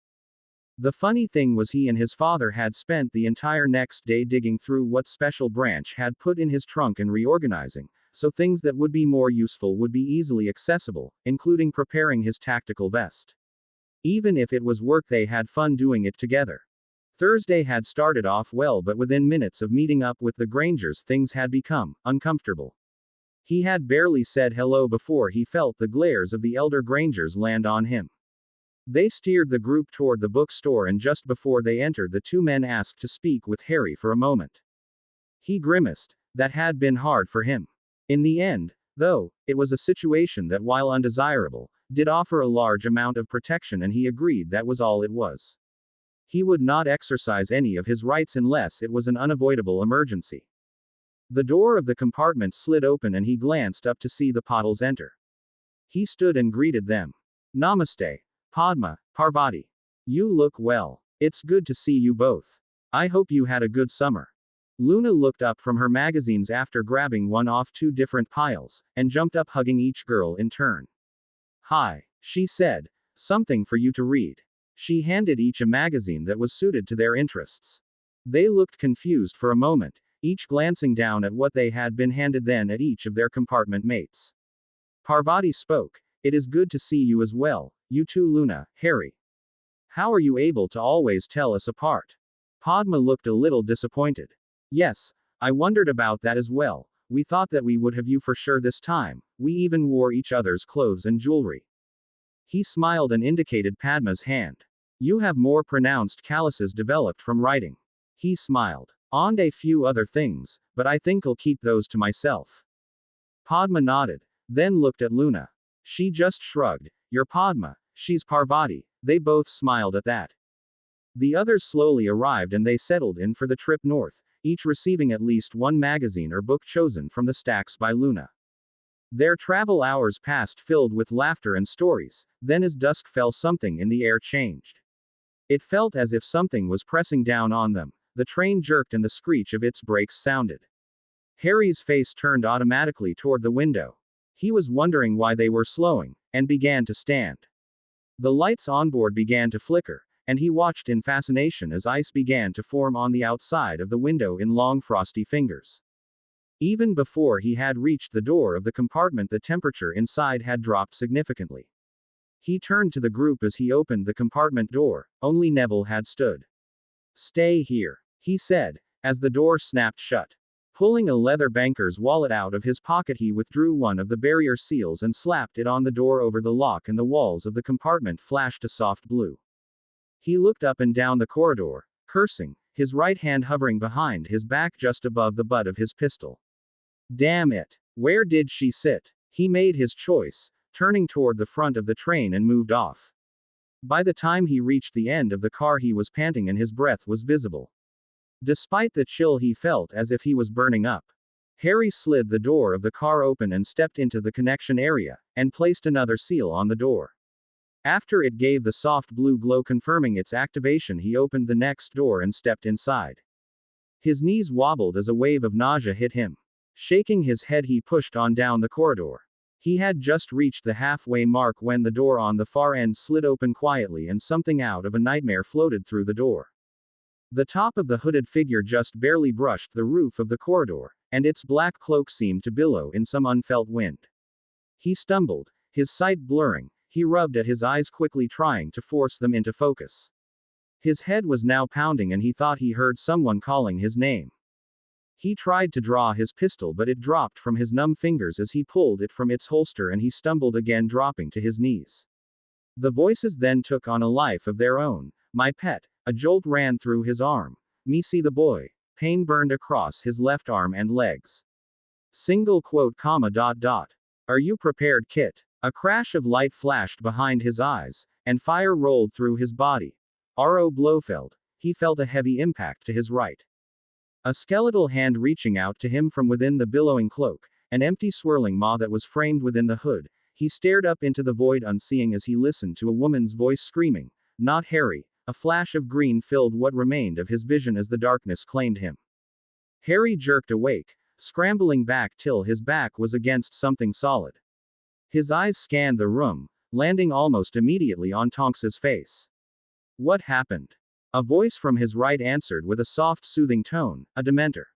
The funny thing was he and his father had spent the entire next day digging through what Special Branch had put in his trunk and reorganizing, so things that would be more useful would be easily accessible, including preparing his tactical vest. Even if it was work, they had fun doing it together. Thursday had started off well, but within minutes of meeting up with the Grangers, things had become uncomfortable. He had barely said hello before he felt the glares of the elder Grangers land on him. They steered the group toward the bookstore, and just before they entered, the 2 men asked to speak with Harry for a moment. He grimaced. That had been hard for him. In the end, though, it was a situation that, while undesirable, did offer a large amount of protection, and he agreed that was all it was. He would not exercise any of his rights unless it was an unavoidable emergency. The door of the compartment slid open and he glanced up to see the Pottles enter. He stood and greeted them. Namaste, Padma, Parvati. You look well. It's good to see you both. I hope you had a good summer. Luna looked up from her magazines after grabbing one off 2 different piles, and jumped up, hugging each girl in turn. Hi, she said. Something for you to read. She handed each a magazine that was suited to their interests. They looked confused for a moment, each glancing down at what they had been handed, then at each of their compartment mates. Parvati spoke. It is good to see you as well, you too, Luna, Harry. How are you able to always tell us apart? Padma looked a little disappointed. Yes, I wondered about that as well. We thought that we would have you for sure this time. We even wore each other's clothes and jewelry. He smiled and indicated Padma's hand. You have more pronounced calluses developed from writing. He smiled. And a few other things, but I think I'll keep those to myself. Padma nodded, then looked at Luna. She just shrugged. You're Padma, she's Parvati. They both smiled at that. The others slowly arrived and they settled in for the trip north, each receiving at least 1 magazine or book chosen from the stacks by Luna. Their travel hours passed filled with laughter and stories, then as dusk fell, something in the air changed. It felt as if something was pressing down on them. The train jerked and the screech of its brakes sounded. Harry's face turned automatically toward the window. He was wondering why they were slowing, and began to stand. The lights on board began to flicker, and he watched in fascination as ice began to form on the outside of the window in long frosty fingers. Even before he had reached the door of the compartment, the temperature inside had dropped significantly. He turned to the group as he opened the compartment door. Only Neville had stood. Stay here, he said, as the door snapped shut. Pulling a leather banker's wallet out of his pocket, he withdrew one of the barrier seals and slapped it on the door over the lock, and the walls of the compartment flashed a soft blue. He looked up and down the corridor, cursing, his right hand hovering behind his back just above the butt of his pistol. Damn it! Where did she sit? He made his choice, turning toward the front of the train, and moved off. By the time he reached the end of the car, he was panting and his breath was visible. Despite the chill, he felt as if he was burning up. Harry slid the door of the car open and stepped into the connection area, and placed another seal on the door. After it gave the soft blue glow confirming its activation, he opened the next door and stepped inside. His knees wobbled as a wave of nausea hit him. Shaking his head, he pushed on down the corridor. He had just reached the halfway mark when the door on the far end slid open quietly and something out of a nightmare floated through the door. The top of the hooded figure just barely brushed the roof of the corridor, and its black cloak seemed to billow in some unfelt wind. He stumbled, his sight blurring. He rubbed at his eyes quickly, trying to force them into focus. His head was now pounding and he thought he heard someone calling his name. He tried to draw his pistol, but it dropped from his numb fingers as he pulled it from its holster, and he stumbled again, dropping to his knees. The voices then took on a life of their own. "My pet." A jolt ran through his arm. "Me see the boy." Pain burned across his left arm and legs. Single quote, comma, dot, dot. "Are you prepared, Kit?" A crash of light flashed behind his eyes, and fire rolled through his body. R.O. Blofeld. He felt a heavy impact to his right. A skeletal hand reaching out to him from within the billowing cloak, an empty swirling maw that was framed within the hood. He stared up into the void, unseeing, as he listened to a woman's voice screaming, "Not Harry." A flash of green filled what remained of his vision as the darkness claimed him. Harry jerked awake, scrambling back till his back was against something solid. His eyes scanned the room, landing almost immediately on Tonks's face. "What happened?" A voice from his right answered with a soft, soothing tone, "A Dementor."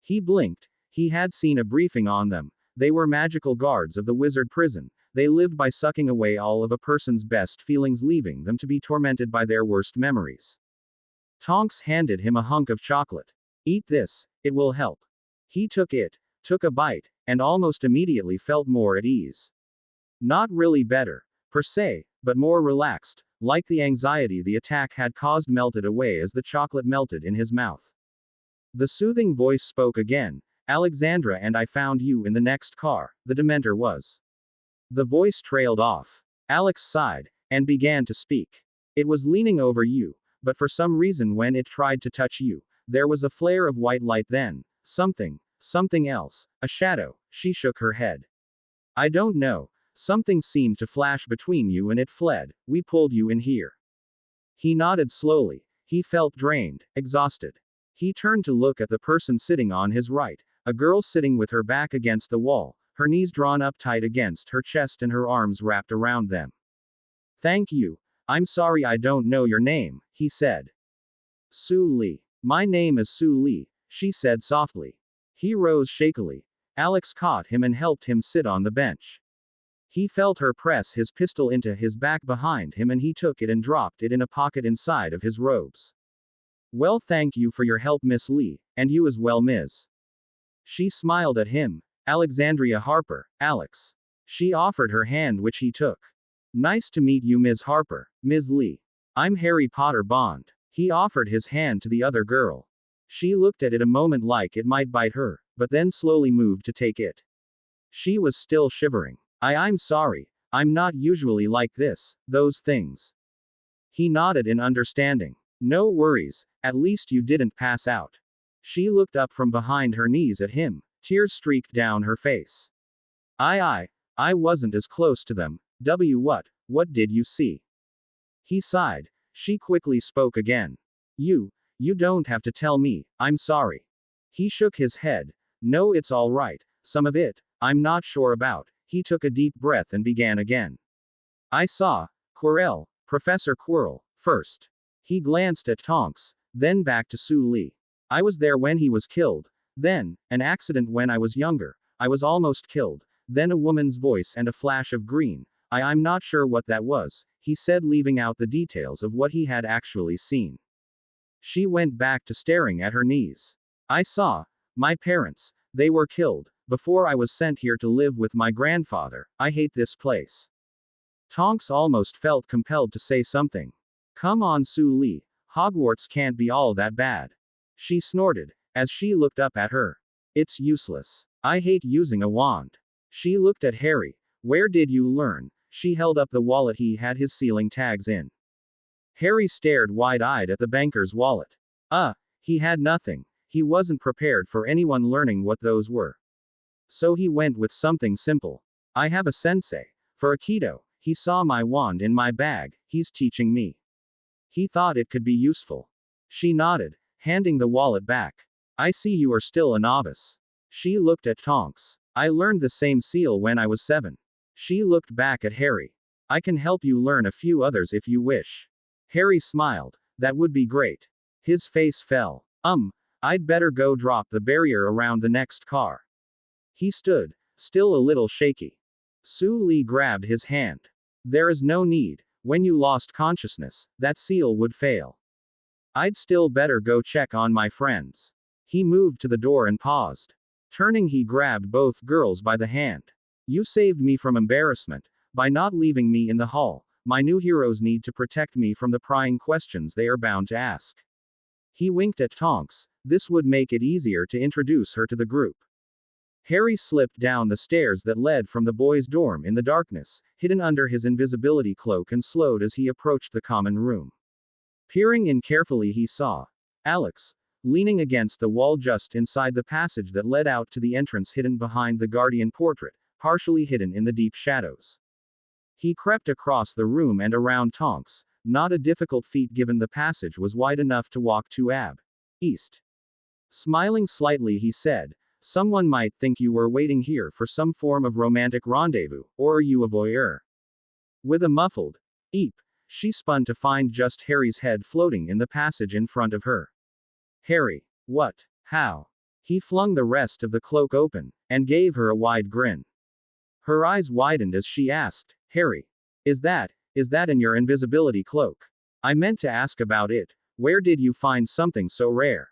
He blinked. He had seen a briefing on them. They were magical guards of the wizard prison. They lived by sucking away all of a person's best feelings, leaving them to be tormented by their worst memories. Tonks handed him a hunk of chocolate. "Eat this, it will help." He took it, took a bite, and almost immediately felt more at ease. Not really better, per se, but more relaxed, like the anxiety the attack had caused melted away as the chocolate melted in his mouth. The soothing voice spoke again. "Alexandra and I found you in the next car," the Dementor was. The voice trailed off. Alex sighed, and began to speak. "It was leaning over you, but for some reason when it tried to touch you, there was a flare of white light, then something else, a shadow." She shook her head. "I don't know. Something seemed to flash between you and it fled. We pulled you in here." He nodded slowly. He felt drained, exhausted. He turned to look at the person sitting on his right, a girl sitting with her back against the wall, her knees drawn up tight against her chest and her arms wrapped around them. "Thank you. I'm sorry I don't know your name," he said. "Sue Lee." "My name is Sue Lee," she said softly. He rose shakily. Alex caught him and helped him sit on the bench. He felt her press his pistol into his back behind him, and he took it and dropped it in a pocket inside of his robes. "Well, thank you for your help, Miss Lee, and you as well, Ms." She smiled at him. "Alexandria Harper, Alex." She offered her hand, which he took. "Nice to meet you, Ms. Harper, Ms. Lee. I'm Harry Potter Bond." He offered his hand to the other girl. She looked at it a moment like it might bite her, but then slowly moved to take it. She was still shivering. I'm sorry. I'm not usually like this, those things." He nodded in understanding. "No worries, at least you didn't pass out." She looked up from behind her knees at him, tears streaked down her face. I wasn't as close to them. What did you see?" He sighed. She quickly spoke again. You don't have to tell me, I'm sorry." He shook his head. "No, it's all right. Some of it, I'm not sure about." He took a deep breath and began again. "I saw Quirrell, Professor Quirrell, first." He glanced at Tonks, then back to Sue Lee. "I was there when he was killed. Then, an accident when I was younger. I was almost killed." Then a woman's voice and a flash of green. I'm not sure what that was," he said, leaving out the details of what he had actually seen. She went back to staring at her knees. "I saw my parents. They were killed before I was sent here to live with my grandfather. I hate this place." Tonks almost felt compelled to say something. "Come on, Sue Lee. Hogwarts can't be all that bad." She snorted, as she looked up at her. "It's useless. I hate using a wand." She looked at Harry. "Where did you learn?" She held up the wallet he had his sealing tags in. Harry stared wide-eyed at the banker's wallet. He had nothing. He wasn't prepared for anyone learning what those were. So he went with something simple. "I have a sensei. For Aikido. He saw my wand in my bag. He's teaching me. He thought it could be useful." She nodded, handing the wallet back. "I see you are still a novice." She looked at Tonks. I learned the same seal when I was 7. She looked back at Harry. I can help you learn a few others if you wish. Harry smiled. That would be great. His face fell. I'd better go drop the barrier around the next car. He stood, still a little shaky. Su Li grabbed his hand. There is no need. When you lost consciousness, that seal would fail. I'd still better go check on my friends. He moved to the door and paused. Turning, he grabbed both girls by the hand. You saved me from embarrassment. By not leaving me in the hall, my new heroes need to protect me from the prying questions they are bound to ask. He winked at Tonks. This would make it easier to introduce her to the group. Harry slipped down the stairs that led from the boys' dorm in the darkness, hidden under his invisibility cloak, and slowed as he approached the common room. Peering in carefully, he saw Alex, leaning against the wall just inside the passage that led out to the entrance, hidden behind the Guardian portrait, partially hidden in the deep shadows. He crept across the room and around Tonks, not a difficult feat given the passage was wide enough to walk to east. Smiling slightly, he said, someone might think you were waiting here for some form of romantic rendezvous, or are you a voyeur? With a muffled eep, she spun to find just Harry's head floating in the passage in front of her. Harry, what? How? He flung the rest of the cloak open, and gave her a wide grin. Her eyes widened as she asked, Harry, is that in your invisibility cloak? I meant to ask about it. Where did you find something so rare?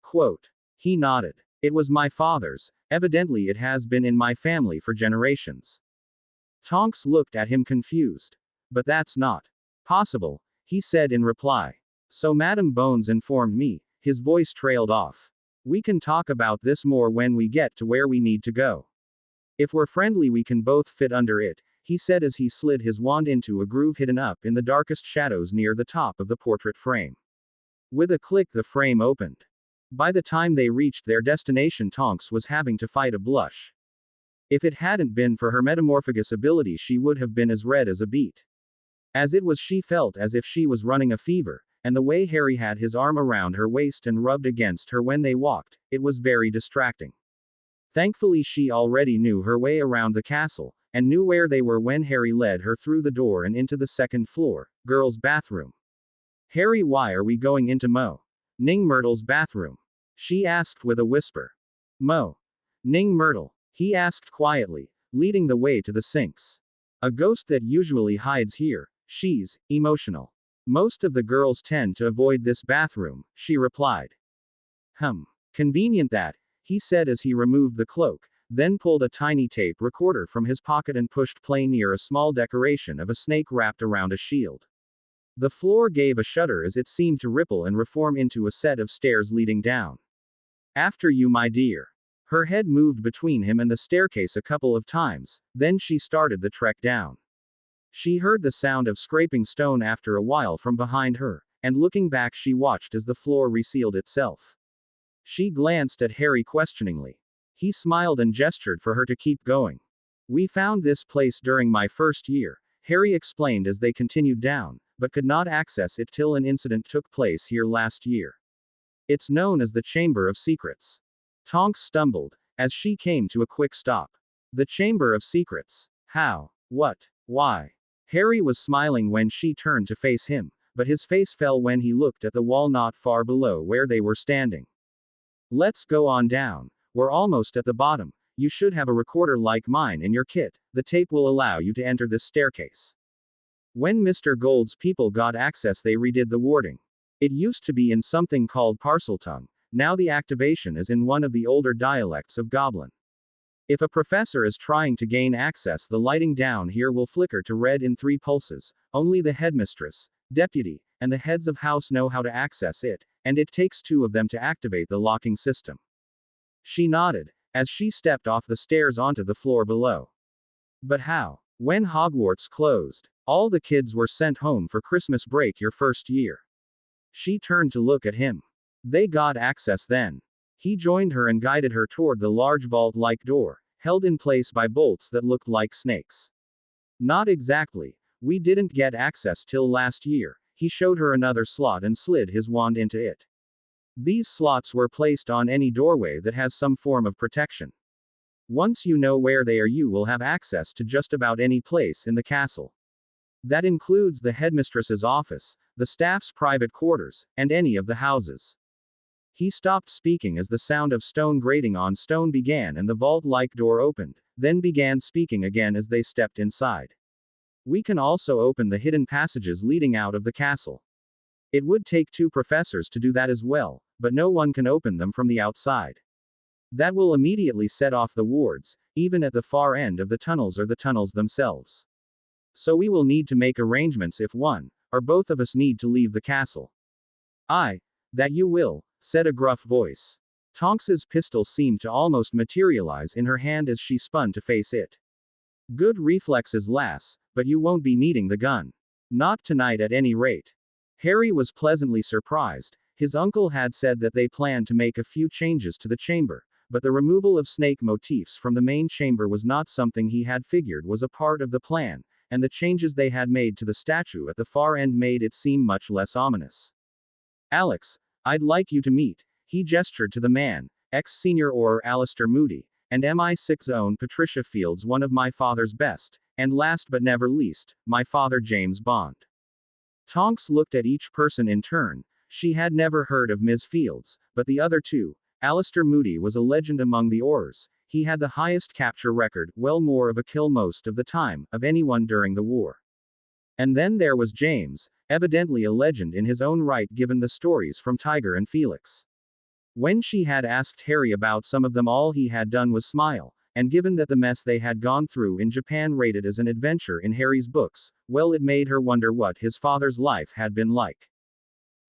Quote. He nodded. It was my father's. Evidently it has been in my family for generations. Tonks looked at him confused. But that's not possible, he said in reply. So Madame Bones informed me. His voice trailed off. We can talk about this more when we get to where we need to go. If we're friendly, we can both fit under it, he said as he slid his wand into a groove hidden up in the darkest shadows near the top of the portrait frame. With a click, the frame opened. By the time they reached their destination, Tonks was having to fight a blush. If it hadn't been for her metamorphagus ability, she would have been as red as a beet. As it was, she felt as if she was running a fever, and the way Harry had his arm around her waist and rubbed against her when they walked, it was very distracting. Thankfully, she already knew her way around the castle, and knew where they were when Harry led her through the door and into the second floor, girls' bathroom. Harry, why are we going into Ning Myrtle's bathroom? She asked with a whisper. Ning Myrtle, he asked quietly, leading the way to the sinks. A ghost that usually hides here. She's emotional. Most of the girls tend to avoid this bathroom, she replied. Convenient that, he said as he removed the cloak, then pulled a tiny tape recorder from his pocket and pushed play near a small decoration of a snake wrapped around a shield. The floor gave a shudder as it seemed to ripple and reform into a set of stairs leading down. After you, my dear. Her head moved between him and the staircase a couple of times, then she started the trek down. She heard the sound of scraping stone after a while from behind her, and looking back, she watched as the floor resealed itself. She glanced at Harry questioningly. He smiled and gestured for her to keep going. We found this place during my first year, Harry explained as they continued down, but could not access it till an incident took place here last year. It's known as the Chamber of Secrets. Tonks stumbled, as she came to a quick stop. The Chamber of Secrets. How? What? Why? Harry was smiling when she turned to face him, but his face fell when he looked at the wall not far below where they were standing. Let's go on down. We're almost at the bottom. You should have a recorder like mine in your kit. The tape will allow you to enter this staircase. When Mr. Gold's people got access, they redid the warding. It used to be in something called Parseltongue. Now the activation is in one of the older dialects of Goblin. If a professor is trying to gain access, the lighting down here will flicker to red in 3 pulses. Only the headmistress, deputy, and the heads of house know how to access it, and it takes 2 of them to activate the locking system. She nodded, as she stepped off the stairs onto the floor below. But how? When Hogwarts closed, all the kids were sent home for Christmas break your first year. She turned to look at him. They got access then. He joined her and guided her toward the large vault-like door, held in place by bolts that looked like snakes. Not exactly. We didn't get access till last year. He showed her another slot and slid his wand into it. These slots were placed on any doorway that has some form of protection. Once you know where they are, you will have access to just about any place in the castle. That includes the headmistress's office, the staff's private quarters, and any of the houses. He stopped speaking as the sound of stone grating on stone began and the vault-like door opened, then began speaking again as they stepped inside. We can also open the hidden passages leading out of the castle. It would take 2 professors to do that as well, but no one can open them from the outside. That will immediately set off the wards, even at the far end of the tunnels or the tunnels themselves. So we will need to make arrangements if one, or both of us need to leave the castle. Aye, that you will, said a gruff voice. Tonks's pistol seemed to almost materialize in her hand as she spun to face it. Good reflexes, lass, but you won't be needing the gun. Not tonight at any rate. Harry was pleasantly surprised. His uncle had said that they planned to make a few changes to the chamber, but the removal of snake motifs from the main chamber was not something he had figured was a part of the plan, and the changes they had made to the statue at the far end made it seem much less ominous. Alex, I'd like you to meet, he gestured to the man, ex-senior Auror Alistair Moody, and MI6's own Patricia Fields, one of my father's best, and last but never least, my father James Bond. Tonks looked at each person in turn. She had never heard of Ms. Fields, but the other two. Alistair Moody was a legend among the Aurors. He had the highest capture record, well more of a kill most of the time, of anyone during the war. And then there was James, evidently a legend in his own right given the stories from Tiger and Felix. When she had asked Harry about some of them, all he had done was smile, and given that the mess they had gone through in Japan rated as an adventure in Harry's books, well, it made her wonder what his father's life had been like.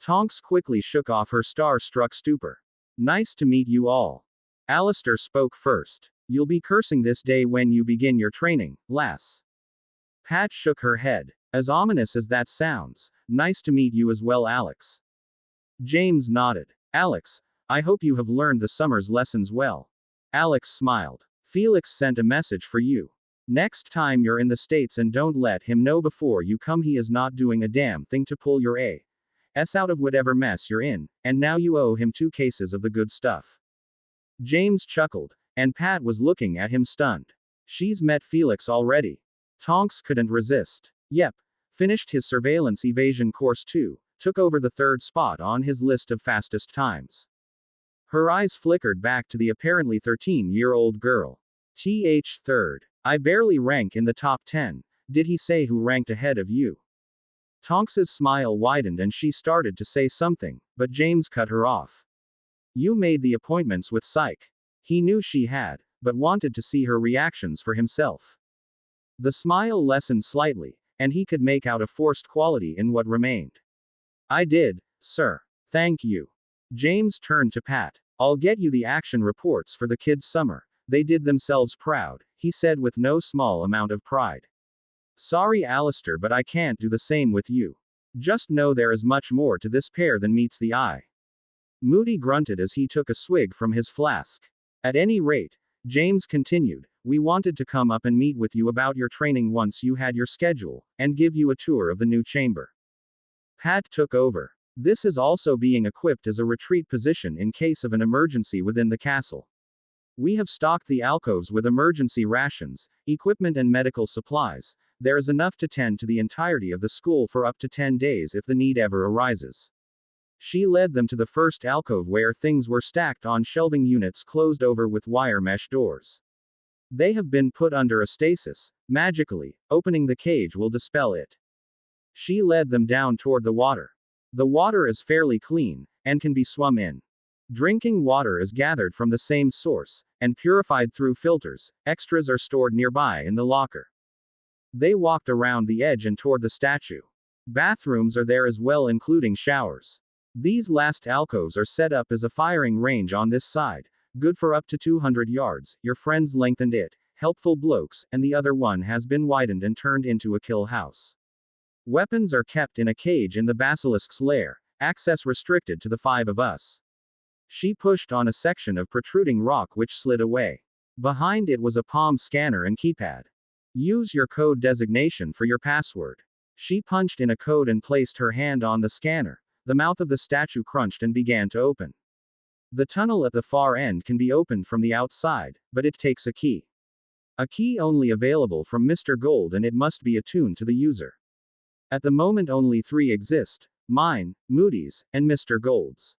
Tonks quickly shook off her star-struck stupor. Nice to meet you all. Alistair spoke first. You'll be cursing this day when you begin your training, lass. Pat shook her head. As ominous as that sounds, nice to meet you as well, Alex. James nodded. Alex, I hope you have learned the summer's lessons well. Alex smiled. Felix sent a message for you. Next time you're in the States and don't let him know before you come, he is not doing a damn thing to pull your ass out of whatever mess you're in, and now you owe him 2 cases of the good stuff. James chuckled, and Pat was looking at him stunned. She's met Felix already. Tonks couldn't resist. Yep. Finished his surveillance evasion course too, took over the 3rd spot on his list of fastest times. Her eyes flickered back to the apparently 13-year-old girl. Th 3rd. I barely rank in the top 10. Did he say who ranked ahead of you? Tonks's smile widened and she started to say something, but James cut her off. You made the appointments with Psych. He knew she had, but wanted to see her reactions for himself. The smile lessened slightly, and he could make out a forced quality in what remained. I did, sir. Thank you. James turned to Pat. I'll get you the action reports for the kids' summer. They did themselves proud, he said with no small amount of pride. Sorry, Alistair, but I can't do the same with you. Just know there is much more to this pair than meets the eye. Moody grunted as he took a swig from his flask. At any rate, James continued, we wanted to come up and meet with you about your training once you had your schedule, and give you a tour of the new chamber. Pat took over. This is also being equipped as a retreat position in case of an emergency within the castle. We have stocked the alcoves with emergency rations, equipment and medical supplies. There is enough to tend to the entirety of the school for up to 10 days if the need ever arises. She led them to the first alcove where things were stacked on shelving units closed over with wire mesh doors. They have been put under a stasis. Magically, opening the cage will dispel it. She led them down toward the water. The water is fairly clean, and can be swum in. Drinking water is gathered from the same source, and purified through filters. Extras are stored nearby in the locker. They walked around the edge and toward the statue. Bathrooms are there as well, including showers. These last alcoves are set up as a firing range on this side, good for up to 200 yards. Your friends lengthened it, helpful blokes, and the other one has been widened and turned into a kill house. Weapons are kept in a cage in the basilisk's lair, access restricted to the 5 of us. She pushed on a section of protruding rock which slid away. Behind it was a palm scanner and keypad. Use your code designation for your password. She punched in a code and placed her hand on the scanner. The mouth of the statue crunched and began to open. The tunnel at the far end can be opened from the outside, but it takes a key. A key only available from Mr. Gold, and it must be attuned to the user. At the moment only 3 exist: mine, Moody's, and Mr. Gold's.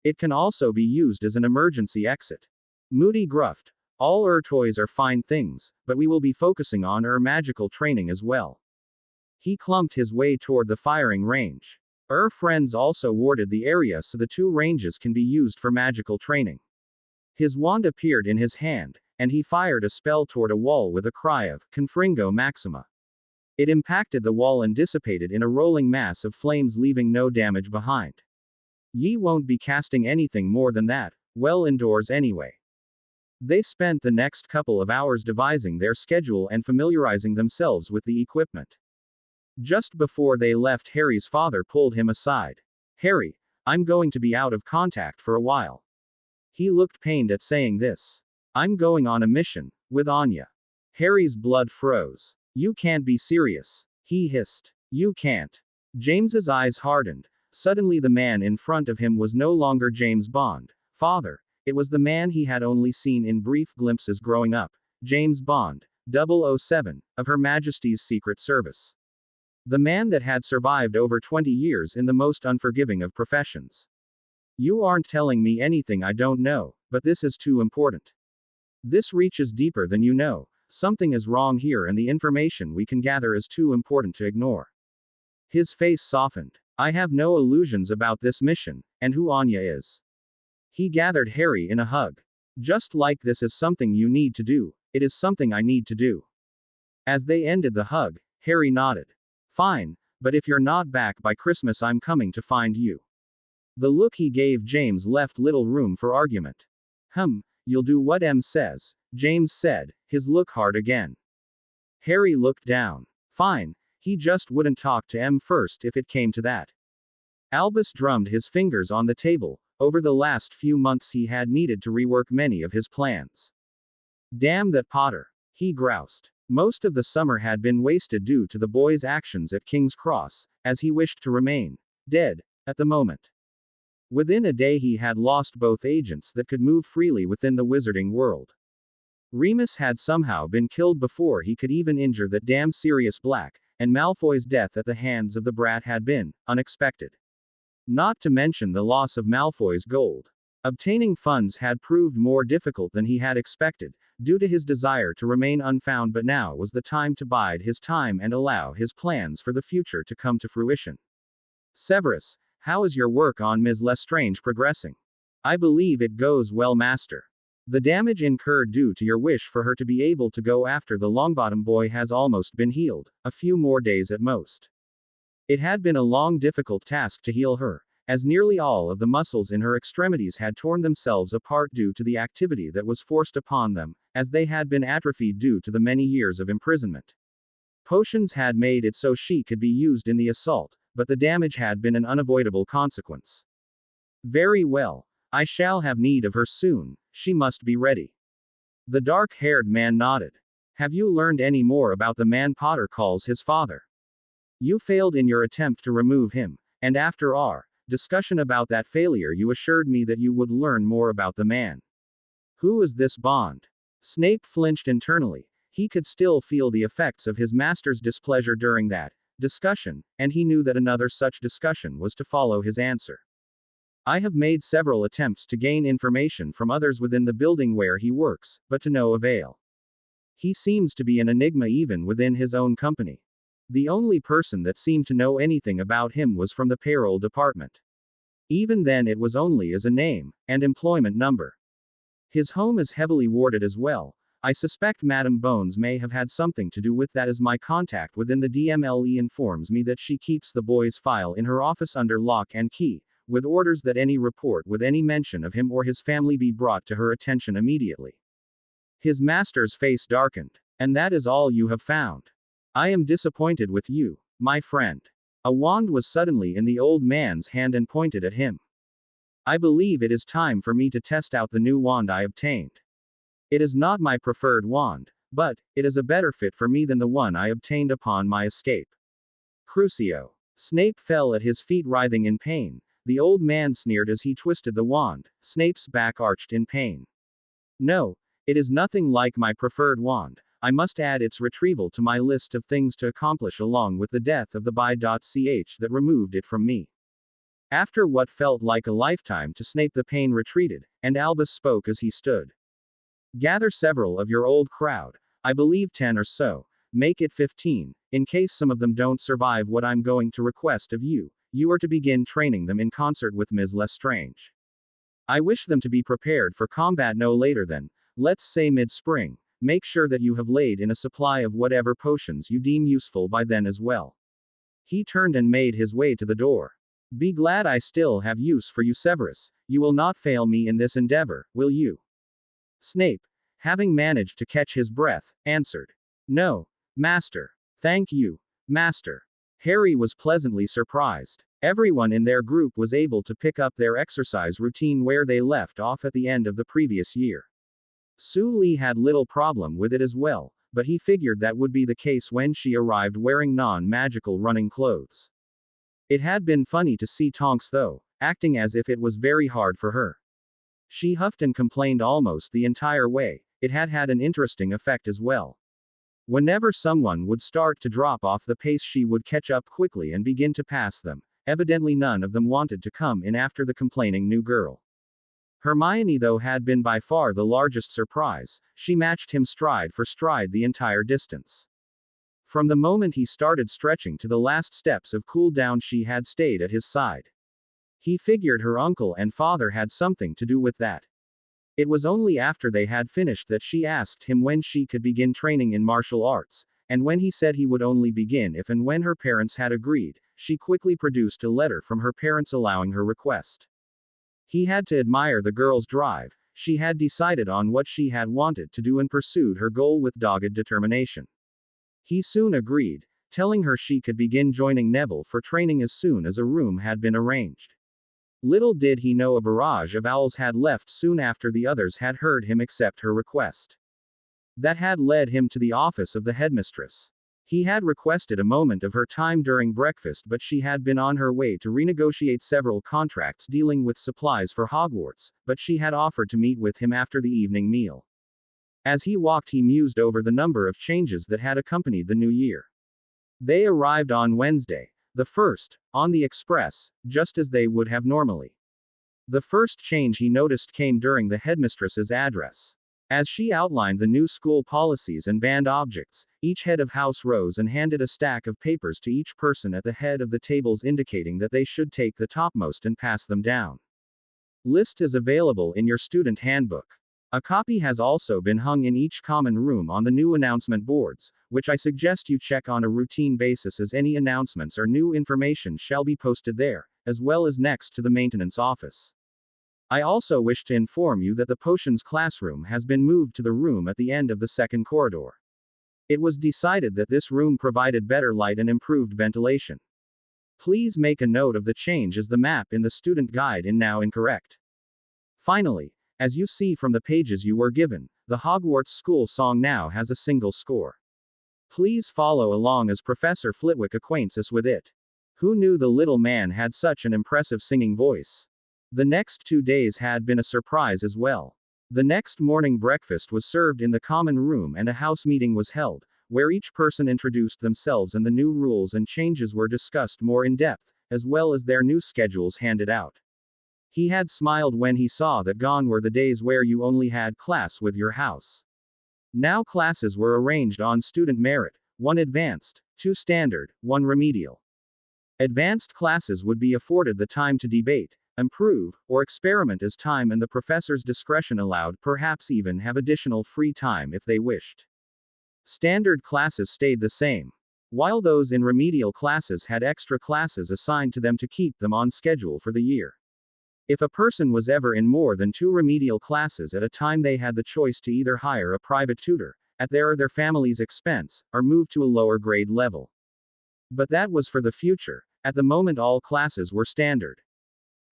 It can also be used as an emergency exit. Moody gruffed, "All toys are fine things, but we will be focusing on magical training as well." He clumped his way toward the firing range. Friends also warded the area so the 2 ranges can be used for magical training. His wand appeared in his hand, and he fired a spell toward a wall with a cry of Confringo Maxima. It impacted the wall and dissipated in a rolling mass of flames, leaving no damage behind. Ye won't be casting anything more than that, well indoors anyway. They spent the next couple of hours devising their schedule and familiarizing themselves with the equipment. Just before they left, Harry's father pulled him aside. "Harry, I'm going to be out of contact for a while." He looked pained at saying this. "I'm going on a mission, with Anya." Harry's blood froze. "You can't be serious," he hissed. "You can't." James's eyes hardened. Suddenly the man in front of him was no longer James Bond, father. It was the man he had only seen in brief glimpses growing up, James Bond, 007, of Her Majesty's Secret Service. The man that had survived over 20 years in the most unforgiving of professions. "You aren't telling me anything I don't know, but this is too important. This reaches deeper than you know. Something is wrong here, and the information we can gather is too important to ignore." His face softened. "I have no illusions about this mission, and who Anya is." He gathered Harry in a hug. "Just like this is something you need to do, it is something I need to do." As they ended the hug, Harry nodded. "Fine, but if you're not back by Christmas, I'm coming to find you." The look he gave James left little room for argument. You'll do what Em says," James said, his look hard again. Harry looked down. "Fine, he just wouldn't talk to Em first if it came to that." Albus drummed his fingers on the table. Over the last few months he had needed to rework many of his plans. "Damn that Potter," he groused. Most of the summer had been wasted due to the boy's actions at King's Cross, as he wished to remain dead at the moment. Within a day he had lost both agents that could move freely within the wizarding world. Remus had somehow been killed before he could even injure that damn Sirius Black, and Malfoy's death at the hands of the brat had been unexpected. Not to mention the loss of Malfoy's gold. Obtaining funds had proved more difficult than he had expected, due to his desire to remain unfound, but now was the time to bide his time and allow his plans for the future to come to fruition. "Severus, how is your work on Ms. Lestrange progressing?" "I believe it goes well, Master. The damage incurred due to your wish for her to be able to go after the Longbottom boy has almost been healed, a few more days at most. It had been a long, difficult task to heal her, as nearly all of the muscles in her extremities had torn themselves apart due to the activity that was forced upon them, as they had been atrophied due to the many years of imprisonment. Potions had made it so she could be used in the assault, but the damage had been an unavoidable consequence." "Very well. I shall have need of her soon. She must be ready." The dark-haired man nodded. "Have you learned any more about the man Potter calls his father? You failed in your attempt to remove him, and after our discussion about that failure you assured me that you would learn more about the man. Who is this Bond?" Snape flinched internally. He could still feel the effects of his master's displeasure during that discussion, and he knew that another such discussion was to follow his answer. "I have made several attempts to gain information from others within the building where he works, but to no avail. He seems to be an enigma even within his own company. The only person that seemed to know anything about him was from the payroll department. Even then it was only as a name and employment number. His home is heavily warded as well. I suspect Madame Bones may have had something to do with that, as my contact within the DMLE informs me that she keeps the boy's file in her office under lock and key, with orders that any report with any mention of him or his family be brought to her attention immediately." His master's face darkened. "And that is all you have found? I am disappointed with you, my friend." A wand was suddenly in the old man's hand and pointed at him. "I believe it is time for me to test out the new wand I obtained. It is not my preferred wand, but it is a better fit for me than the one I obtained upon my escape. Crucio." Snape fell at his feet writhing in pain. The old man sneered as he twisted the wand. Snape's back arched in pain. No, it is nothing like my preferred wand. I must add its retrieval to my list of things to accomplish along with the death of the Bi.ch that removed it from me. After what felt like a lifetime to Snape, the pain retreated, and Albus spoke as he stood. Gather several of your old crowd. I believe 10 or so. Make it 15. In case some of them don't survive what I'm going to request of you, you are to begin training them in concert with Ms. Lestrange. I wish them to be prepared for combat no later than, let's say mid-spring. Make sure that you have laid in a supply of whatever potions you deem useful by then as well. He turned and made his way to the door. Be glad I still have use for you, Severus. You will not fail me in this endeavor, will you? Snape, having managed to catch his breath, answered. No, Master. Thank you, Master. Harry was pleasantly surprised. Everyone in their group was able to pick up their exercise routine where they left off at the end of the previous year. Su Li had little problem with it as well, but he figured that would be the case when she arrived wearing non-magical running clothes. It had been funny to see Tonks though, acting as if it was very hard for her. She huffed and complained almost the entire way. It had had an interesting effect as well. Whenever someone would start to drop off the pace, she would catch up quickly and begin to pass them. Evidently none of them wanted to come in after the complaining new girl. Hermione though had been by far the largest surprise. She matched him stride for stride the entire distance. From the moment he started stretching to the last steps of cool down, she had stayed at his side. He figured her uncle and father had something to do with that. It was only after they had finished that she asked him when she could begin training in martial arts, and when he said he would only begin if and when her parents had agreed, she quickly produced a letter from her parents allowing her request. He had to admire the girl's drive. She had decided on what she had wanted to do and pursued her goal with dogged determination. He soon agreed, telling her she could begin joining Neville for training as soon as a room had been arranged. Little did he know a barrage of owls had left soon after the others had heard him accept her request. That had led him to the office of the headmistress. He had requested a moment of her time during breakfast, but she had been on her way to renegotiate several contracts dealing with supplies for Hogwarts, but she had offered to meet with him after the evening meal. As he walked, he mused over the number of changes that had accompanied the new year. They arrived on Wednesday, the 1st, on the express, just as they would have normally. The first change he noticed came during the headmistress's address. As she outlined the new school policies and banned objects, each head of house rose and handed a stack of papers to each person at the head of the tables, indicating that they should take the topmost and pass them down. List is available in your student handbook. A copy has also been hung in each common room on the new announcement boards, which I suggest you check on a routine basis, as any announcements or new information shall be posted there, as well as next to the maintenance office. I also wish to inform you that the potions classroom has been moved to the room at the end of the second corridor. It was decided that this room provided better light and improved ventilation. Please make a note of the change, as the map in the student guide is now incorrect. Finally, as you see from the pages you were given, the Hogwarts school song now has a single score. Please follow along as Professor Flitwick acquaints us with it. Who knew the little man had such an impressive singing voice? The next 2 days had been a surprise as well. The next morning breakfast was served in the common room and a house meeting was held, where each person introduced themselves and the new rules and changes were discussed more in depth, as well as their new schedules handed out. He had smiled when he saw that gone were the days where you only had class with your house. Now classes were arranged on student merit, 1 advanced, 2 standard, 1 remedial. Advanced classes would be afforded the time to debate, improve, or experiment as time and the professor's discretion allowed, perhaps even have additional free time if they wished. Standard classes stayed the same, while those in remedial classes had extra classes assigned to them to keep them on schedule for the year. If a person was ever in more than 2 remedial classes at a time, they had the choice to either hire a private tutor, at their or their family's expense, or move to a lower grade level. But that was for the future. At the moment all classes were standard.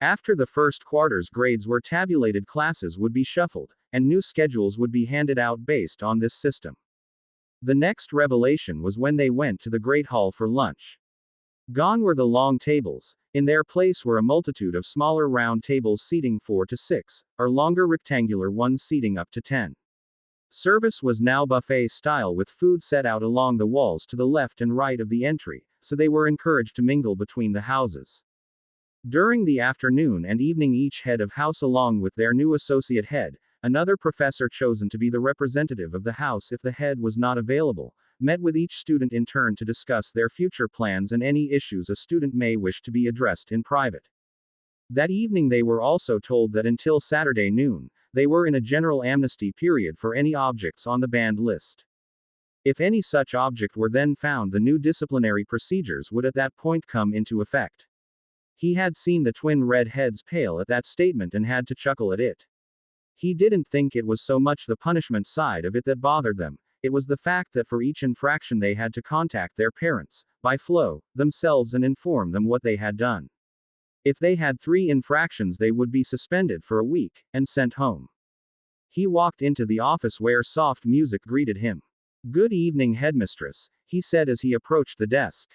After the first quarter's grades were tabulated, classes would be shuffled, and new schedules would be handed out based on this system. The next revelation was when they went to the Great Hall for lunch. Gone were the long tables. In their place were a multitude of smaller round tables seating 4 to 6, or longer rectangular ones seating up to 10. Service was now buffet style with food set out along the walls to the left and right of the entry, so they were encouraged to mingle between the houses. During the afternoon and evening, each head of house, along with their new associate head, another professor chosen to be the representative of the house if the head was not available, met with each student in turn to discuss their future plans and any issues a student may wish to be addressed in private. That evening they were also told that until Saturday noon, they were in a general amnesty period for any objects on the banned list. If any such object were then found, the new disciplinary procedures would at that point come into effect. He had seen the twin red heads pale at that statement and had to chuckle at it. He didn't think it was so much the punishment side of it that bothered them, it was the fact that for each infraction they had to contact their parents, by flow, themselves, and inform them what they had done. If they had 3 infractions, they would be suspended for a week, and sent home. He walked into the office where soft music greeted him. "Good evening, headmistress," he said as he approached the desk.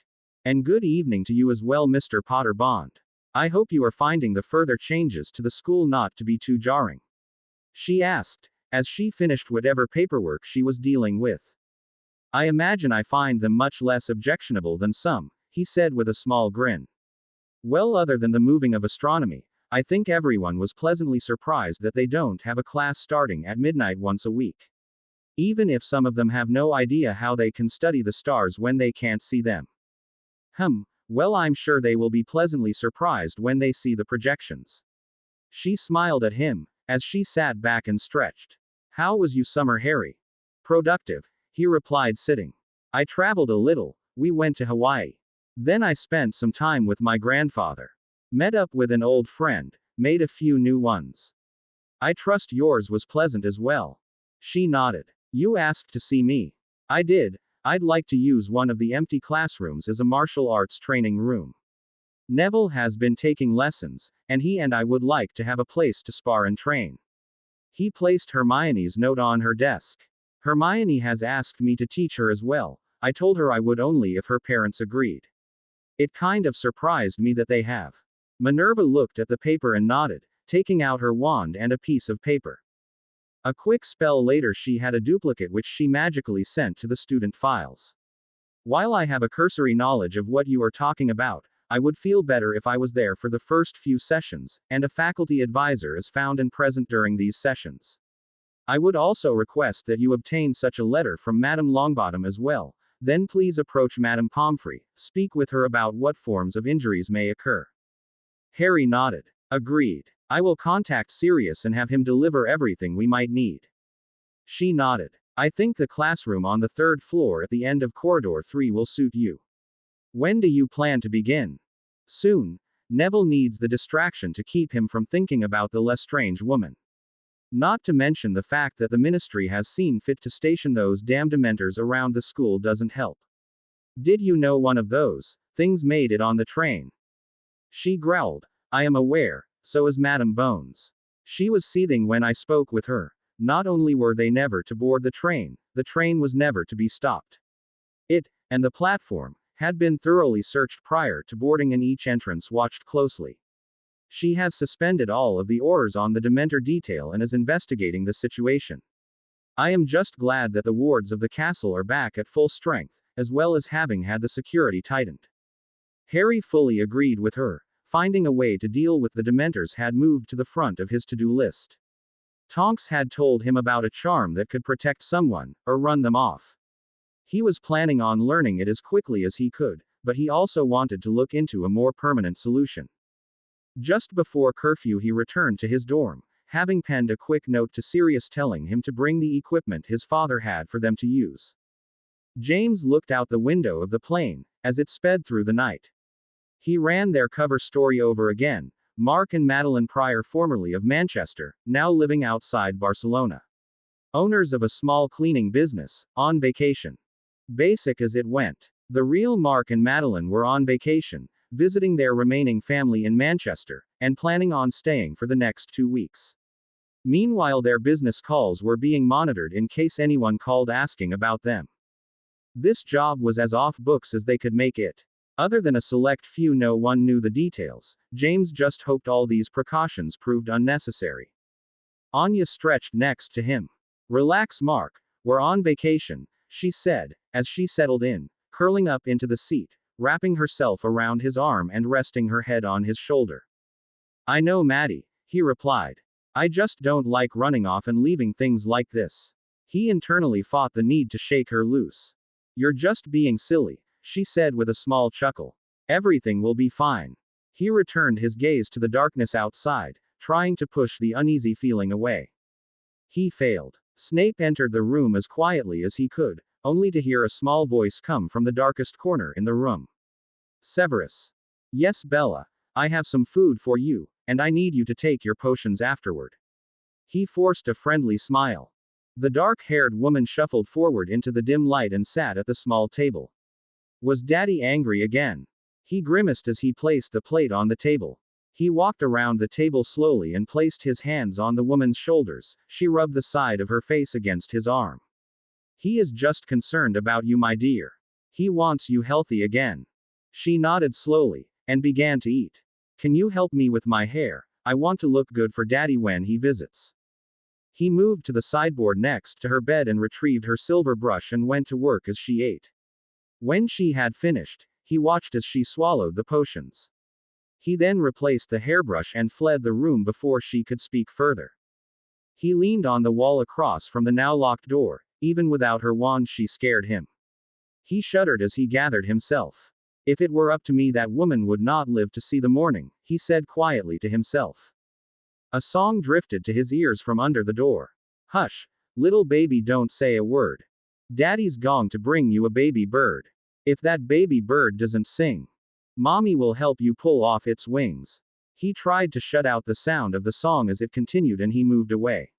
"And good evening to you as well, Mr. Potter Bond. I hope you are finding the further changes to the school not to be too jarring," she asked, as she finished whatever paperwork she was dealing with. "I imagine I find them much less objectionable than some," he said with a small grin. "Well, other than the moving of astronomy, I think everyone was pleasantly surprised that they don't have a class starting at midnight once a week. Even if some of them have no idea how they can study the stars when they can't see them. Well, I'm sure they will be pleasantly surprised when they see the projections." She smiled at him, as she sat back and stretched. "How was your summer, Harry?" "Productive," he replied, sitting. "I traveled a little. We went to Hawaii. Then I spent some time with my grandfather. Met up with an old friend, made a few new ones. I trust yours was pleasant as well." She nodded. "You asked to see me." "I did. I'd like to use one of the empty classrooms as a martial arts training room. Neville has been taking lessons, and he and I would like to have a place to spar and train." He placed Hermione's note on her desk. "Hermione has asked me to teach her as well. I told her I would only if her parents agreed. It kind of surprised me that they have." Minerva looked at the paper and nodded, taking out her wand and a piece of paper. A quick spell later she had a duplicate which she magically sent to the student files. "While I have a cursory knowledge of what you are talking about, I would feel better if I was there for the first few sessions, and a faculty advisor is found and present during these sessions. I would also request that you obtain such a letter from Madame Longbottom as well. Then please approach Madame Pomfrey, speak with her about what forms of injuries may occur." Harry nodded. "Agreed. I will contact Sirius and have him deliver everything we might need." She nodded. "I think the classroom on the 3rd floor at the end of Corridor 3 will suit you. When do you plan to begin?" "Soon. Neville needs the distraction to keep him from thinking about the Lestrange woman. Not to mention the fact that the Ministry has seen fit to station those damn Dementors around the school doesn't help. Did you know one of those things made it on the train?" She growled. "I am aware, so is Madame Bones. She was seething when I spoke with her. Not only were they never to board the train was never to be stopped. It, and the platform, had been thoroughly searched prior to boarding and each entrance watched closely. She has suspended all of the orders on the Dementor detail and is investigating the situation. I am just glad that the wards of the castle are back at full strength, as well as having had the security tightened." Harry fully agreed with her. Finding a way to deal with the Dementors had moved to the front of his to-do list. Tonks had told him about a charm that could protect someone, or run them off. He was planning on learning it as quickly as he could, but he also wanted to look into a more permanent solution. Just before curfew he returned to his dorm, having penned a quick note to Sirius telling him to bring the equipment his father had for them to use. James looked out the window of the plane, as it sped through the night. He ran their cover story over again, Mark and Madeline Pryor, formerly of Manchester, now living outside Barcelona. Owners of a small cleaning business, on vacation. Basic as it went. The real Mark and Madeline were on vacation, visiting their remaining family in Manchester, and planning on staying for the next 2 weeks. Meanwhile, their business calls were being monitored in case anyone called asking about them. This job was as off books as they could make it. Other than a select few, no one knew the details. James just hoped all these precautions proved unnecessary. Anya stretched next to him. Relax, Mark. We're on vacation, she said, as she settled in, curling up into the seat, wrapping herself around his arm and resting her head on his shoulder. I know, Maddie, he replied. I just don't like running off and leaving things like this. He internally fought the need to shake her loose. You're just being silly, she said with a small chuckle. Everything will be fine. He returned his gaze to the darkness outside, trying to push the uneasy feeling away. He failed. Snape entered the room as quietly as he could, only to hear a small voice come from the darkest corner in the room. Severus. Yes, Bella. I have some food for you, and I need you to take your potions afterward. He forced a friendly smile. The dark-haired woman shuffled forward into the dim light and sat at the small table. Was Daddy angry again? He grimaced as he placed the plate on the table. He walked around the table slowly and placed his hands on the woman's shoulders. She rubbed the side of her face against his arm. He is just concerned about you, my dear. He wants you healthy again. She nodded slowly, and began to eat. Can you help me with my hair? I want to look good for Daddy when he visits. He moved to the sideboard next to her bed and retrieved her silver brush and went to work as she ate. When she had finished, he watched as she swallowed the potions. He then replaced the hairbrush and fled the room before she could speak further. He leaned on the wall across from the now locked door. Even without her wand, she scared him. He shuddered as he gathered himself. If it were up to me, that woman would not live to see the morning, he said quietly to himself. A song drifted to his ears from under the door. Hush, little baby, don't say a word. Daddy's gone to bring you a baby bird. If that baby bird doesn't sing, Mommy will help you pull off its wings. He tried to shut out the sound of the song as it continued and he moved away.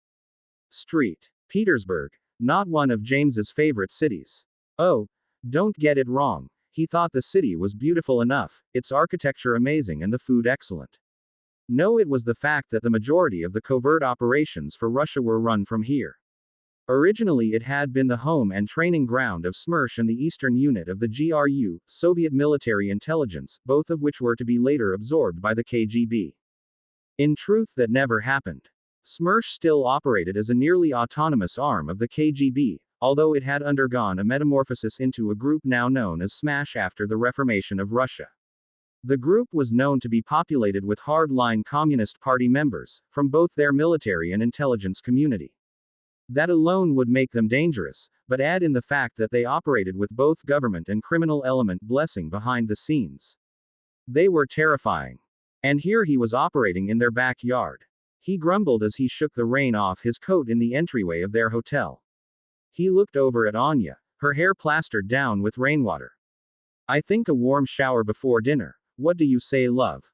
Street. Petersburg. Not one of James's favorite cities. Oh, don't get it wrong. He thought the city was beautiful enough, its architecture amazing and the food excellent. No, it was the fact that the majority of the covert operations for Russia were run from here. Originally, it had been the home and training ground of SMERSH and the Eastern Unit of the GRU, Soviet Military Intelligence, both of which were to be later absorbed by the KGB. In truth, that never happened. SMERSH still operated as a nearly autonomous arm of the KGB, although it had undergone a metamorphosis into a group now known as SMASH after the reformation of Russia. The group was known to be populated with hard-line Communist Party members, from both their military and intelligence community. That alone would make them dangerous, but add in the fact that they operated with both government and criminal element blessing behind the scenes. They were terrifying. And here he was operating in their backyard. He grumbled as he shook the rain off his coat in the entryway of their hotel. He looked over at Anya, her hair plastered down with rainwater. I think a warm shower before dinner. What do you say, love?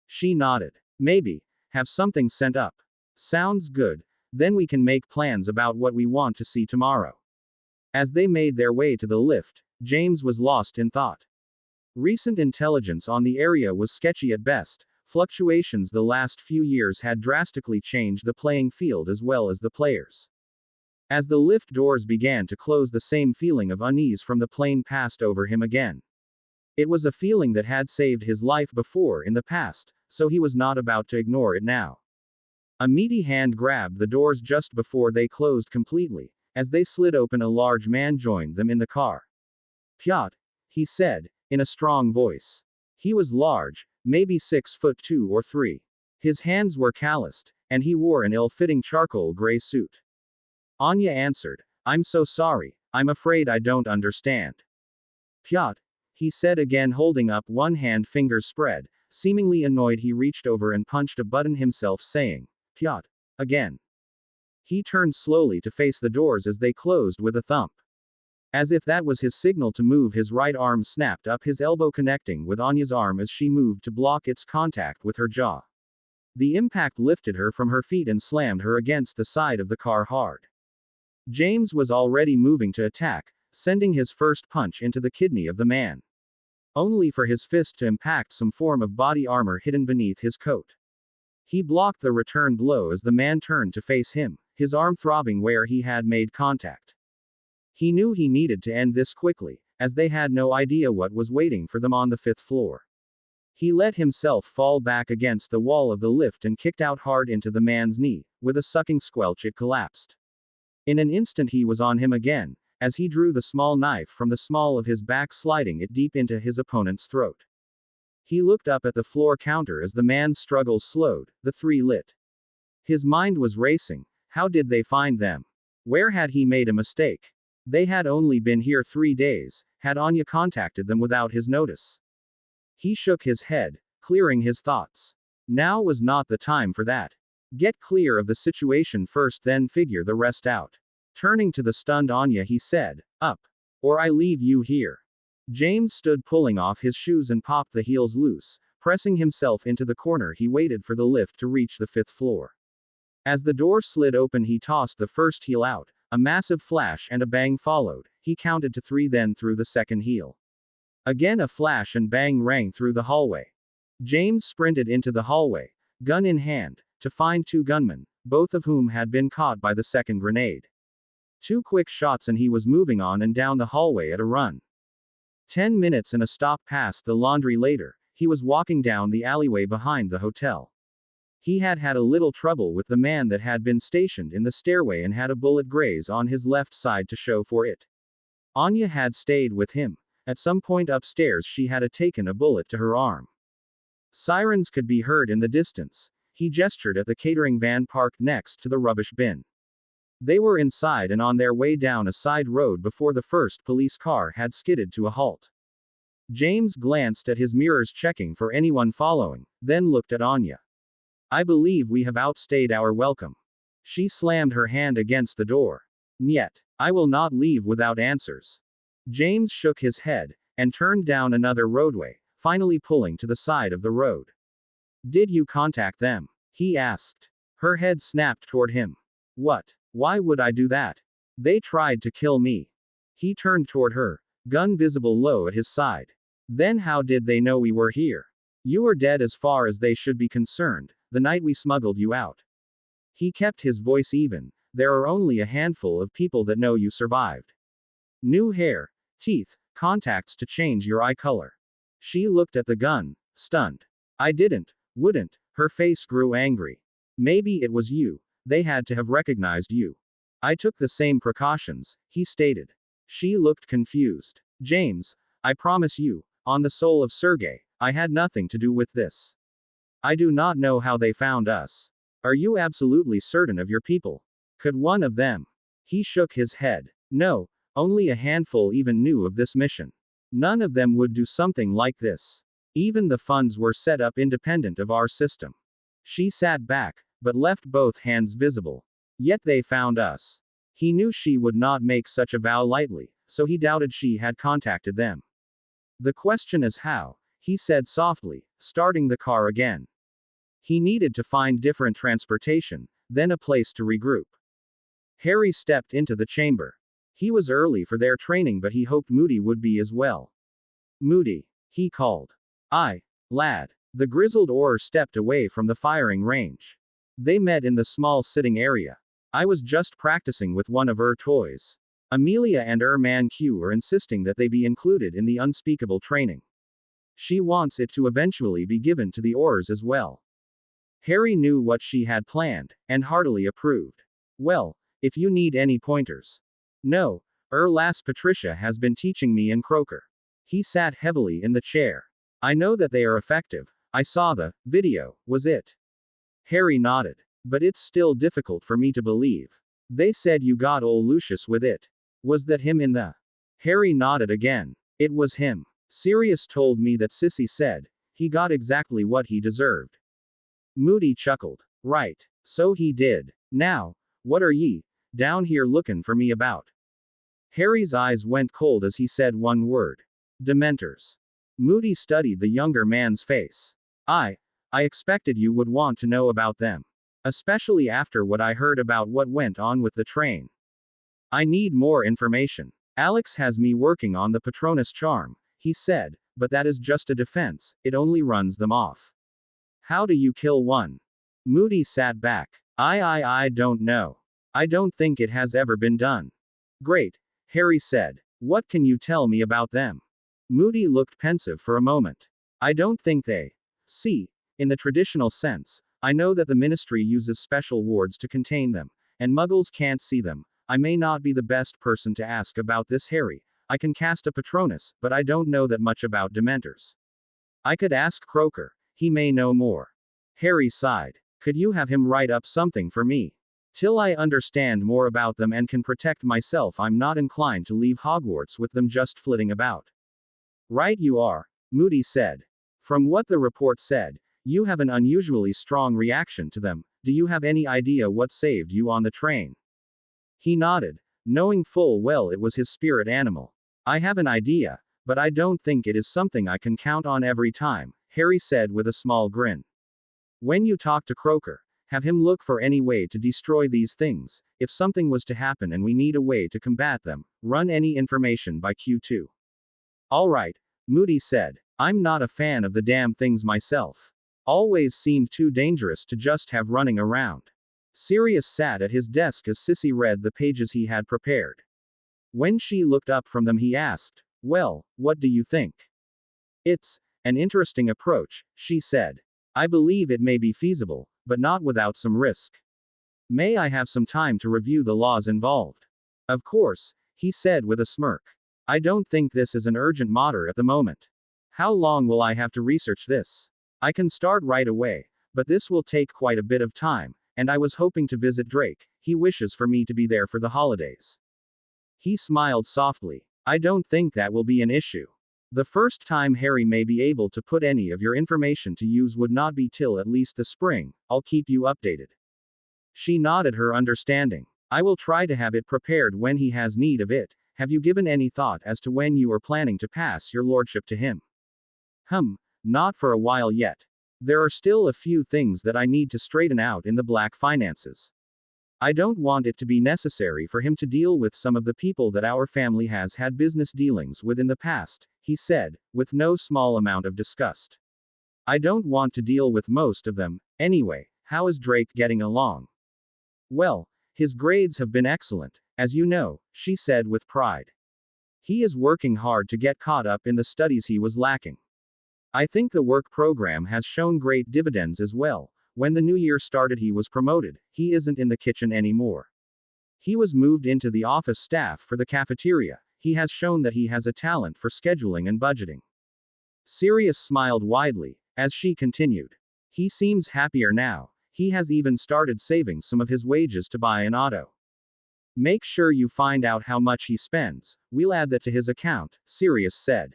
She nodded. Maybe. Have something sent up. Sounds good. Then we can make plans about what we want to see tomorrow. As they made their way to the lift, James was lost in thought. Recent intelligence on the area was sketchy at best. Fluctuations the last few years had drastically changed the playing field as well as the players. As the lift doors began to close, the same feeling of unease from the plane passed over him again. It was a feeling that had saved his life before in the past, so he was not about to ignore it now. A meaty hand grabbed the doors just before they closed completely. As they slid open, a large man joined them in the car. Pyotr, he said, in a strong voice. He was large, maybe 6'2" or 3. His hands were calloused, and he wore an ill-fitting charcoal gray suit. Anya answered, I'm so sorry, I'm afraid I don't understand. Pyotr, he said again, holding up one hand, fingers spread. Seemingly annoyed, he reached over and punched a button himself, saying, Pyotr, again. He turned slowly to face the doors as they closed with a thump. As if that was his signal to move, his right arm snapped up, his elbow connecting with Anya's arm as she moved to block its contact with her jaw. The impact lifted her from her feet and slammed her against the side of the car hard. James was already moving to attack, sending his first punch into the kidney of the man. Only for his fist to impact some form of body armor hidden beneath his coat. He blocked the return blow as the man turned to face him, his arm throbbing where he had made contact. He knew he needed to end this quickly, as they had no idea what was waiting for them on the 5th floor. He let himself fall back against the wall of the lift and kicked out hard into the man's knee. With a sucking squelch, it collapsed. In an instant, he was on him again, as he drew the small knife from the small of his back, sliding it deep into his opponent's throat. He looked up at the floor counter as the man's struggles slowed. The 3 lit. His mind was racing. How did they find them? Where had he made a mistake? They had only been here 3 days. Had Anya contacted them without his notice? He shook his head, clearing his thoughts. Now was not the time for that. Get clear of the situation first, then figure the rest out. Turning to the stunned Anya, he said, "Up. Or I leave you here." James stood, pulling off his shoes and popped the heels loose. Pressing himself into the corner, he waited for the lift to reach the 5th floor. As the door slid open, he tossed the first heel out. A massive flash and a bang followed. He counted to 3, then threw the second heel. Again a flash and bang rang through the hallway. James sprinted into the hallway, gun in hand, to find 2 gunmen, both of whom had been caught by the second grenade. 2 quick shots and he was moving on and down the hallway at a run. 10 minutes and a stop past the laundry later, he was walking down the alleyway behind the hotel. He had had a little trouble with the man that had been stationed in the stairway and had a bullet graze on his left side to show for it. Anya had stayed with him. At some point upstairs, she had taken a bullet to her arm. Sirens could be heard in the distance. He gestured at the catering van parked next to the rubbish bin. They were inside and on their way down a side road before the first police car had skidded to a halt. James glanced at his mirrors, checking for anyone following, then looked at Anya. "I believe we have outstayed our welcome." She slammed her hand against the door. "Niet. I will not leave without answers." James shook his head, and turned down another roadway, finally pulling to the side of the road. "Did you contact them?" he asked. Her head snapped toward him. "What? Why would I do that? They tried to kill me." He turned toward her, gun visible low at his side. "Then how did they know we were here? You were dead as far as they should be concerned, the night we smuggled you out." He kept his voice even. "There are only a handful of people that know you survived. New hair, teeth, contacts to change your eye color." She looked at the gun, stunned. "I wouldn't." Her face grew angry. "Maybe it was you. They had to have recognized you." "I took the same precautions," he stated. She looked confused. "James, I promise you, on the soul of Sergei, I had nothing to do with this. I do not know how they found us. Are you absolutely certain of your people? Could one of them?" He shook his head. "No, only a handful even knew of this mission. None of them would do something like this. Even the funds were set up independent of our system." She sat back, but left both hands visible. "Yet they found us." He knew she would not make such a vow lightly, so he doubted she had contacted them. "The question is how," he said softly, starting the car again. He needed to find different transportation, then a place to regroup. Harry stepped into the chamber. He was early for their training, but he hoped Moody would be as well. "Moody," he called. "Aye, lad." The grizzled oar stepped away from the firing range. They met in the small sitting area. "I was just practicing with one of toys. Amelia and Man Q are insisting that they be included in the unspeakable training. She wants it to eventually be given to the oars as well." Harry knew what she had planned, and heartily approved. "Well, if you need any pointers." "No, Lass Patricia has been teaching me in Croker." He sat heavily in the chair. "I know that they are effective. I saw the video, was it?" Harry nodded. "But it's still difficult for me to believe. They said you got old Lucius with it. Was that him in the—" Harry nodded again. "It was him. Sirius told me that Sissy said he got exactly what he deserved." Moody chuckled. "Right. So he did. Now, what are ye down here looking for me about?" Harry's eyes went cold as he said one word. "Dementors." Moody studied the younger man's face. I expected you would want to know about them. Especially after what I heard about what went on with the train. I need more information. Alex has me working on the Patronus charm," he said, "but that is just a defense, it only runs them off. How do you kill one?" Moody sat back. I don't know. I don't think it has ever been done." "Great," Harry said. What can you tell me about them? Moody looked pensive for a moment. I don't think they see, in the traditional sense. I know that the ministry uses special wards to contain them, and muggles can't see them. I may not be the best person to ask about this, Harry. I can cast a Patronus, but I don't know that much about Dementors. I could ask Croaker. He may know more. Harry sighed. Could you have him write up something for me? Till I understand more about them and can protect myself, I'm not inclined to leave Hogwarts with them just flitting about. Right you are, Moody said. From what the report said, you have an unusually strong reaction to them. Do you have any idea what saved you on the train? He nodded, knowing full well it was his spirit animal. I have an idea, but I don't think it is something I can count on every time, Harry said with a small grin. When you talk to Croaker, have him look for any way to destroy these things. If something was to happen and we need a way to combat them, run any information by Q2. All right, Moody said. I'm not a fan of the damn things myself. Always seemed too dangerous to just have running around. Sirius sat at his desk as Sissy read the pages he had prepared. When she looked up from them, he asked, well, what do you think? It's an interesting approach, she said. I believe it may be feasible, but not without some risk. May I have some time to review the laws involved? Of course, he said with a smirk. I don't think this is an urgent matter at the moment. How long will I have to research this? I can start right away, but this will take quite a bit of time, and I was hoping to visit Drake. He wishes for me to be there for the holidays. He smiled softly. I don't think that will be an issue. The first time Harry may be able to put any of your information to use would not be till at least the spring. I'll keep you updated. She nodded her understanding. I will try to have it prepared when he has need of it. Have you given any thought as to when you are planning to pass your lordship to him? Not for a while yet. There are still a few things that I need to straighten out in the black finances. I don't want it to be necessary for him to deal with some of the people that our family has had business dealings with in the past, he said, with no small amount of disgust. I don't want to deal with most of them. Anyway, how is Drake getting along? Well, his grades have been excellent, as you know, she said with pride. He is working hard to get caught up in the studies he was lacking. I think the work program has shown great dividends as well. When the new year started, he was promoted. He isn't in the kitchen anymore. He was moved into the office staff for the cafeteria. He has shown that he has a talent for scheduling and budgeting. Sirius smiled widely, as she continued. He seems happier now. He has even started saving some of his wages to buy an auto. Make sure you find out how much he spends. We'll add that to his account, Sirius said.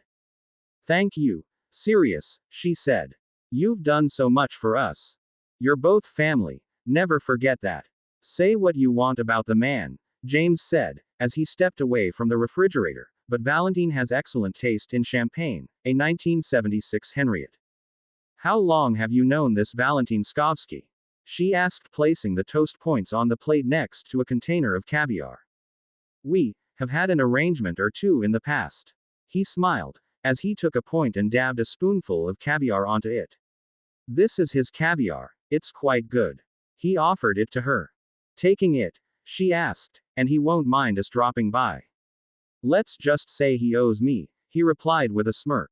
Thank you, Sirius, she said. You've done so much for us. You're both family. Never forget that. Say what you want about the man, James said, as he stepped away from the refrigerator, but Valentine has excellent taste in champagne, a 1976 Henriette. How long have you known this Valentine Skovsky? She asked, placing the toast points on the plate next to a container of caviar. We have had an arrangement or two in the past. He smiled, as he took a point and dabbed a spoonful of caviar onto it. This is his caviar. It's quite good. He offered it to her. Taking it, she asked, and he won't mind us dropping by. Let's just say he owes me, he replied with a smirk.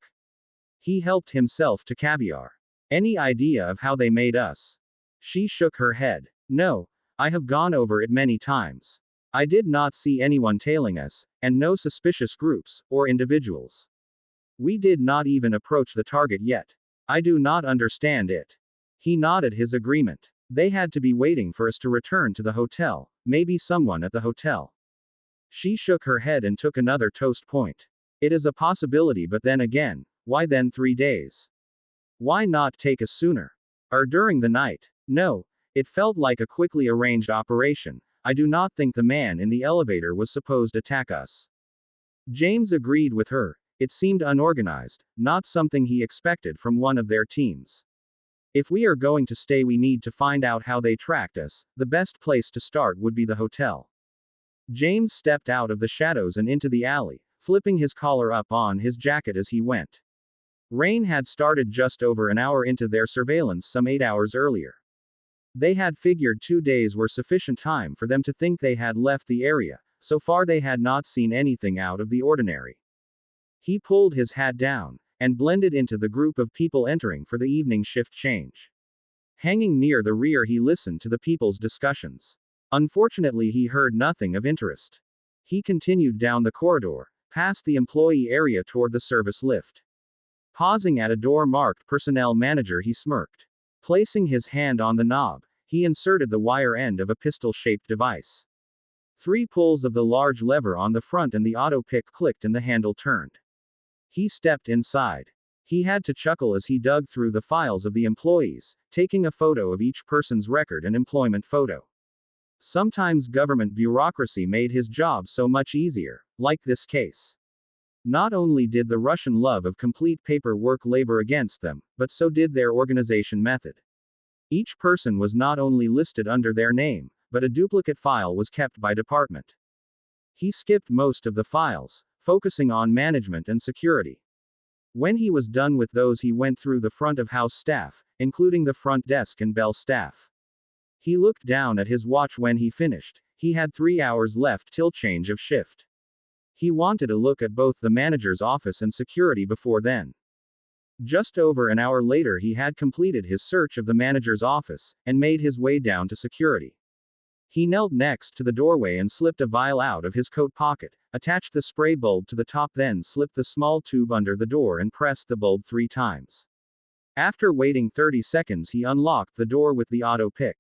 He helped himself to caviar. Any idea of how they made us? She shook her head. No, I have gone over it many times. I did not see anyone tailing us, and no suspicious groups, or individuals. We did not even approach the target yet. I do not understand it. He nodded his agreement. They had to be waiting for us to return to the hotel, maybe someone at the hotel. She shook her head and took another toast point. It is a possibility, but then again, why then 3 days? Why not take us sooner? Or during the night? No, it felt like a quickly arranged operation. I do not think the man in the elevator was supposed to attack us. James agreed with her. It seemed unorganized, not something he expected from one of their teams. If we are going to stay, we need to find out how they tracked us. The best place to start would be the hotel. James stepped out of the shadows and into the alley, flipping his collar up on his jacket as he went. Rain had started just over an hour into their surveillance some 8 hours earlier. They had figured 2 days were sufficient time for them to think they had left the area, so far they had not seen anything out of the ordinary. He pulled his hat down, and blended into the group of people entering for the evening shift change. Hanging near the rear, he listened to the people's discussions. Unfortunately, he heard nothing of interest. He continued down the corridor, past the employee area toward the service lift. Pausing at a door marked Personnel Manager, he smirked. Placing his hand on the knob, he inserted the wire end of a pistol-shaped device. 3 pulls of the large lever on the front and the auto pick clicked and the handle turned. He stepped inside. He had to chuckle as he dug through the files of the employees, taking a photo of each person's record and employment photo. Sometimes government bureaucracy made his job so much easier, like this case. Not only did the Russian love of complete paperwork labor against them, but so did their organization method. Each person was not only listed under their name, but a duplicate file was kept by department. He skipped most of the files, focusing on management and security. When he was done with those, he went through the front of house staff, including the front desk and bell staff. He looked down at his watch when he finished. He had 3 hours left till change of shift. He wanted a look at both the manager's office and security before then. Just over an hour later, he had completed his search of the manager's office, and made his way down to security. He knelt next to the doorway and slipped a vial out of his coat pocket, attached the spray bulb to the top, then slipped the small tube under the door and pressed the bulb 3 times. After waiting 30 seconds, he unlocked the door with the auto pick.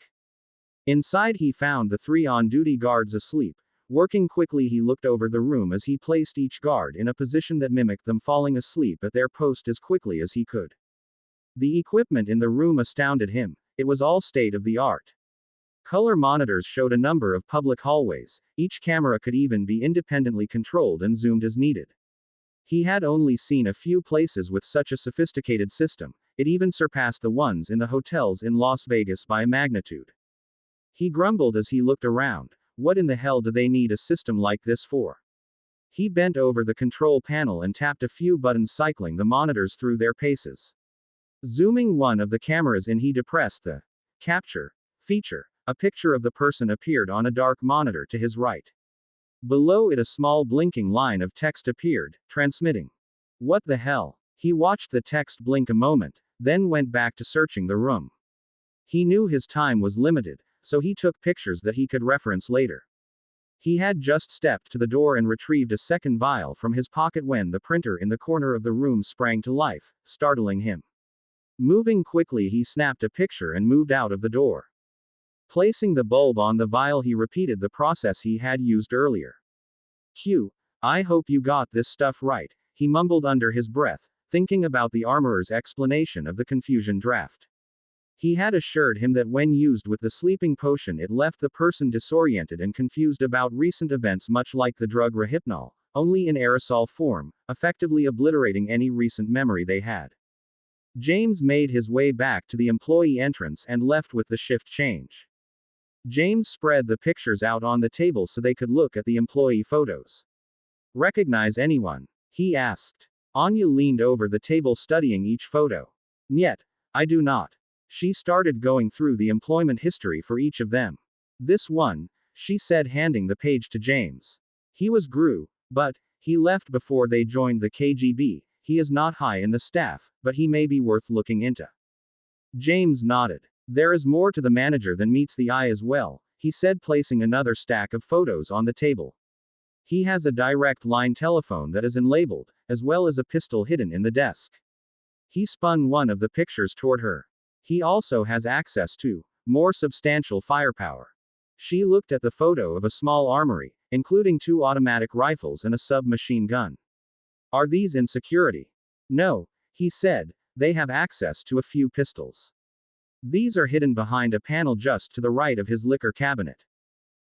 Inside, he found the 3 on-duty guards asleep. Working quickly, he looked over the room as he placed each guard in a position that mimicked them falling asleep at their post as quickly as he could. The equipment in the room astounded him. It was all state-of-the-art. Color monitors showed a number of public hallways. Each camera could even be independently controlled and zoomed as needed. He had only seen a few places with such a sophisticated system. It even surpassed the ones in the hotels in Las Vegas by magnitude. He grumbled as he looked around. What in the hell do they need a system like this for? He bent over the control panel and tapped a few buttons, cycling the monitors through their paces. Zooming one of the cameras in, he depressed the capture feature. A picture of the person appeared on a dark monitor to his right. Below it, a small blinking line of text appeared, transmitting. What the hell? He watched the text blink a moment, then went back to searching the room. He knew his time was limited, so he took pictures that he could reference later. He had just stepped to the door and retrieved a second vial from his pocket when the printer in the corner of the room sprang to life, startling him. Moving quickly, he snapped a picture and moved out of the door. Placing the bulb on the vial, he repeated the process he had used earlier. Q. I hope you got this stuff right, he mumbled under his breath, thinking about the armorer's explanation of the confusion draft. He had assured him that when used with the sleeping potion, it left the person disoriented and confused about recent events, much like the drug Rohypnol, only in aerosol form, effectively obliterating any recent memory they had. James made his way back to the employee entrance and left with the shift change. James spread the pictures out on the table so they could look at the employee photos. Recognize anyone? He asked. Anya leaned over the table studying each photo. Nyet, I do not. She started going through the employment history for each of them. This one, she said, handing the page to James. He was GRU, but he left before they joined the KGB. He is not high in the staff, but he may be worth looking into. James nodded. There is more to the manager than meets the eye as well, he said, placing another stack of photos on the table. He has a direct line telephone that is unlabeled, as well as a pistol hidden in the desk. He spun one of the pictures toward her. He also has access to more substantial firepower. She looked at the photo of a small armory, including 2 automatic rifles and a submachine gun. Are these in security? No, he said, they have access to a few pistols. These are hidden behind a panel just to the right of his liquor cabinet.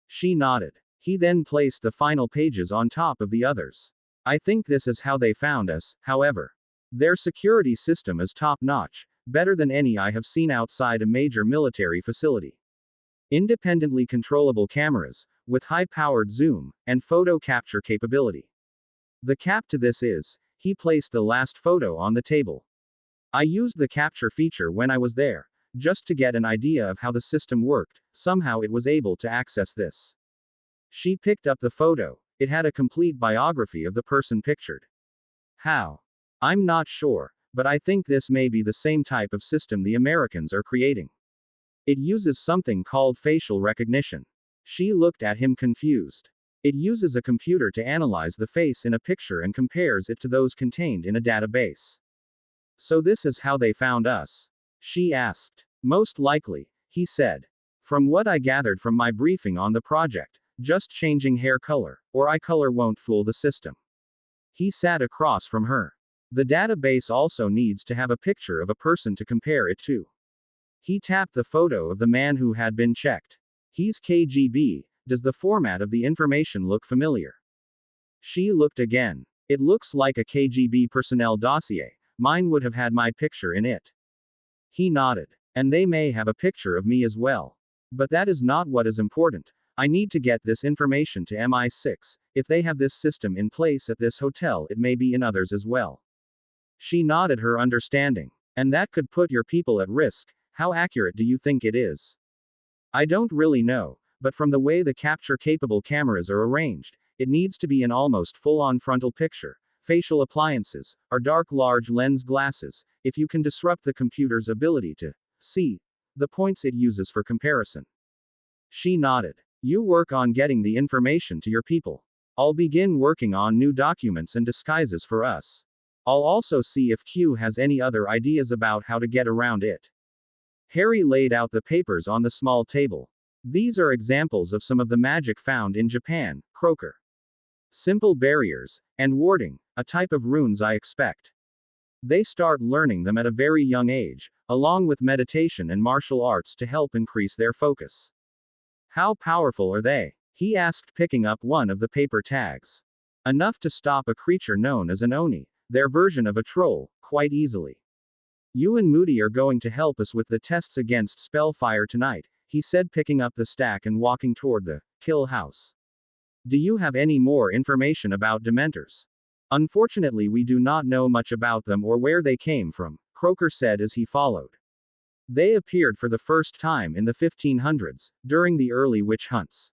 She nodded. He then placed the final pages on top of the others. I think this is how they found us, however. Their security system is top-notch, better than any I have seen outside a major military facility. Independently controllable cameras, with high-powered zoom, and photo capture capability. The cap to this is, he placed the last photo on the table. I used the capture feature when I was there, just to get an idea of how the system worked. Somehow it was able to access this. She picked up the photo. It had a complete biography of the person pictured. How? I'm not sure, but I think this may be the same type of system the Americans are creating. It uses something called facial recognition. She looked at him confused. It uses a computer to analyze the face in a picture and compares it to those contained in a database. So this is how they found us? She asked. Most likely, he said. From what I gathered from my briefing on the project, just changing hair color, or eye color won't fool the system. He sat across from her. The database also needs to have a picture of a person to compare it to. He tapped the photo of the man who had been checked. He's KGB, does the format of the information look familiar? She looked again. It looks like a KGB personnel dossier, mine would have had my picture in it. He nodded. And they may have a picture of me as well. But that is not what is important. I need to get this information to MI6. If they have this system in place at this hotel, it may be in others as well. She nodded her understanding. And that could put your people at risk. How accurate do you think it is? I don't really know, but from the way the capture-capable cameras are arranged, it needs to be an almost full-on frontal picture. Facial appliances, or dark large lens glasses, if you can disrupt the computer's ability to see the points it uses for comparison. She nodded. You work on getting the information to your people. I'll begin working on new documents and disguises for us. I'll also see if Q has any other ideas about how to get around it. Harry laid out the papers on the small table. These are examples of some of the magic found in Japan, Croker. Simple barriers, and warding, a type of runes I expect. They start learning them at a very young age, along with meditation and martial arts to help increase their focus. How powerful are they? He asked, picking up one of the paper tags. Enough to stop a creature known as an Oni, their version of a troll, quite easily. You and Moody are going to help us with the tests against Spellfire tonight, he said, picking up the stack and walking toward the kill house. Do you have any more information about Dementors? Unfortunately, we do not know much about them or where they came from, Croker said as he followed. They appeared for the first time in the 1500s, during the early witch hunts.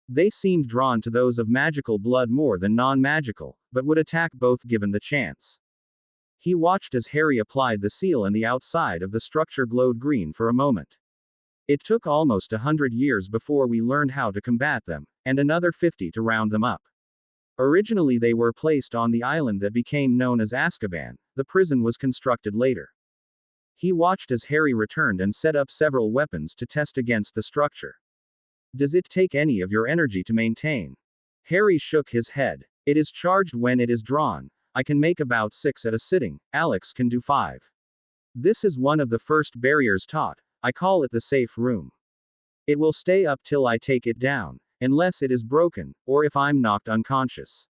They seemed drawn to those of magical blood more than non-magical, but would attack both given the chance. He watched as Harry applied the seal and the outside of the structure glowed green for a moment. It took almost 100 years before we learned how to combat them, and another 50 to round them up. Originally they were placed on the island that became known as Azkaban. The prison was constructed later. He watched as Harry returned and set up several weapons to test against the structure. Does it take any of your energy to maintain? Harry shook his head. It is charged when it is drawn. I can make about 6 at a sitting, Alex can do 5. This is one of the first barriers taught. I call it the safe room. It will stay up till I take it down, unless it is broken, or if I'm knocked unconscious.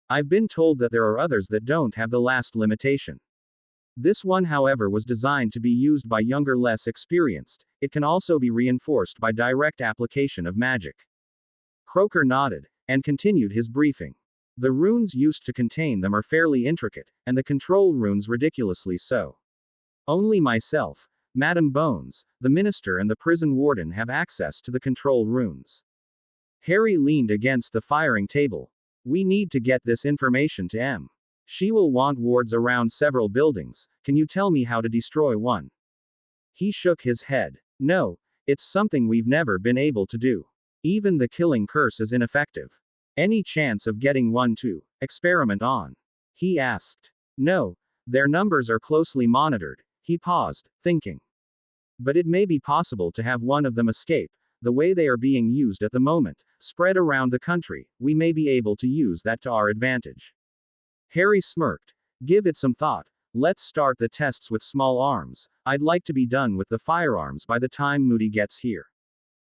I've been told that there are others that don't have the last limitation. This one, however, was designed to be used by younger, less experienced. It can also be reinforced by direct application of magic. Croker nodded, and continued his briefing. The runes used to contain them are fairly intricate, and the control runes ridiculously so. Only myself, Madam Bones, the minister and the prison warden have access to the control runes. Harry leaned against the firing table. We need to get this information to M. She will want wards around several buildings. Can you tell me how to destroy one? He shook his head. No, it's something we've never been able to do. Even the killing curse is ineffective. Any chance of getting one to experiment on? He asked. No, their numbers are closely monitored. He paused, thinking. But it may be possible to have one of them escape. The way they are being used at the moment, spread around the country, we may be able to use that to our advantage. Harry smirked. Give it some thought. Let's start the tests with small arms. I'd like to be done with the firearms by the time Moody gets here.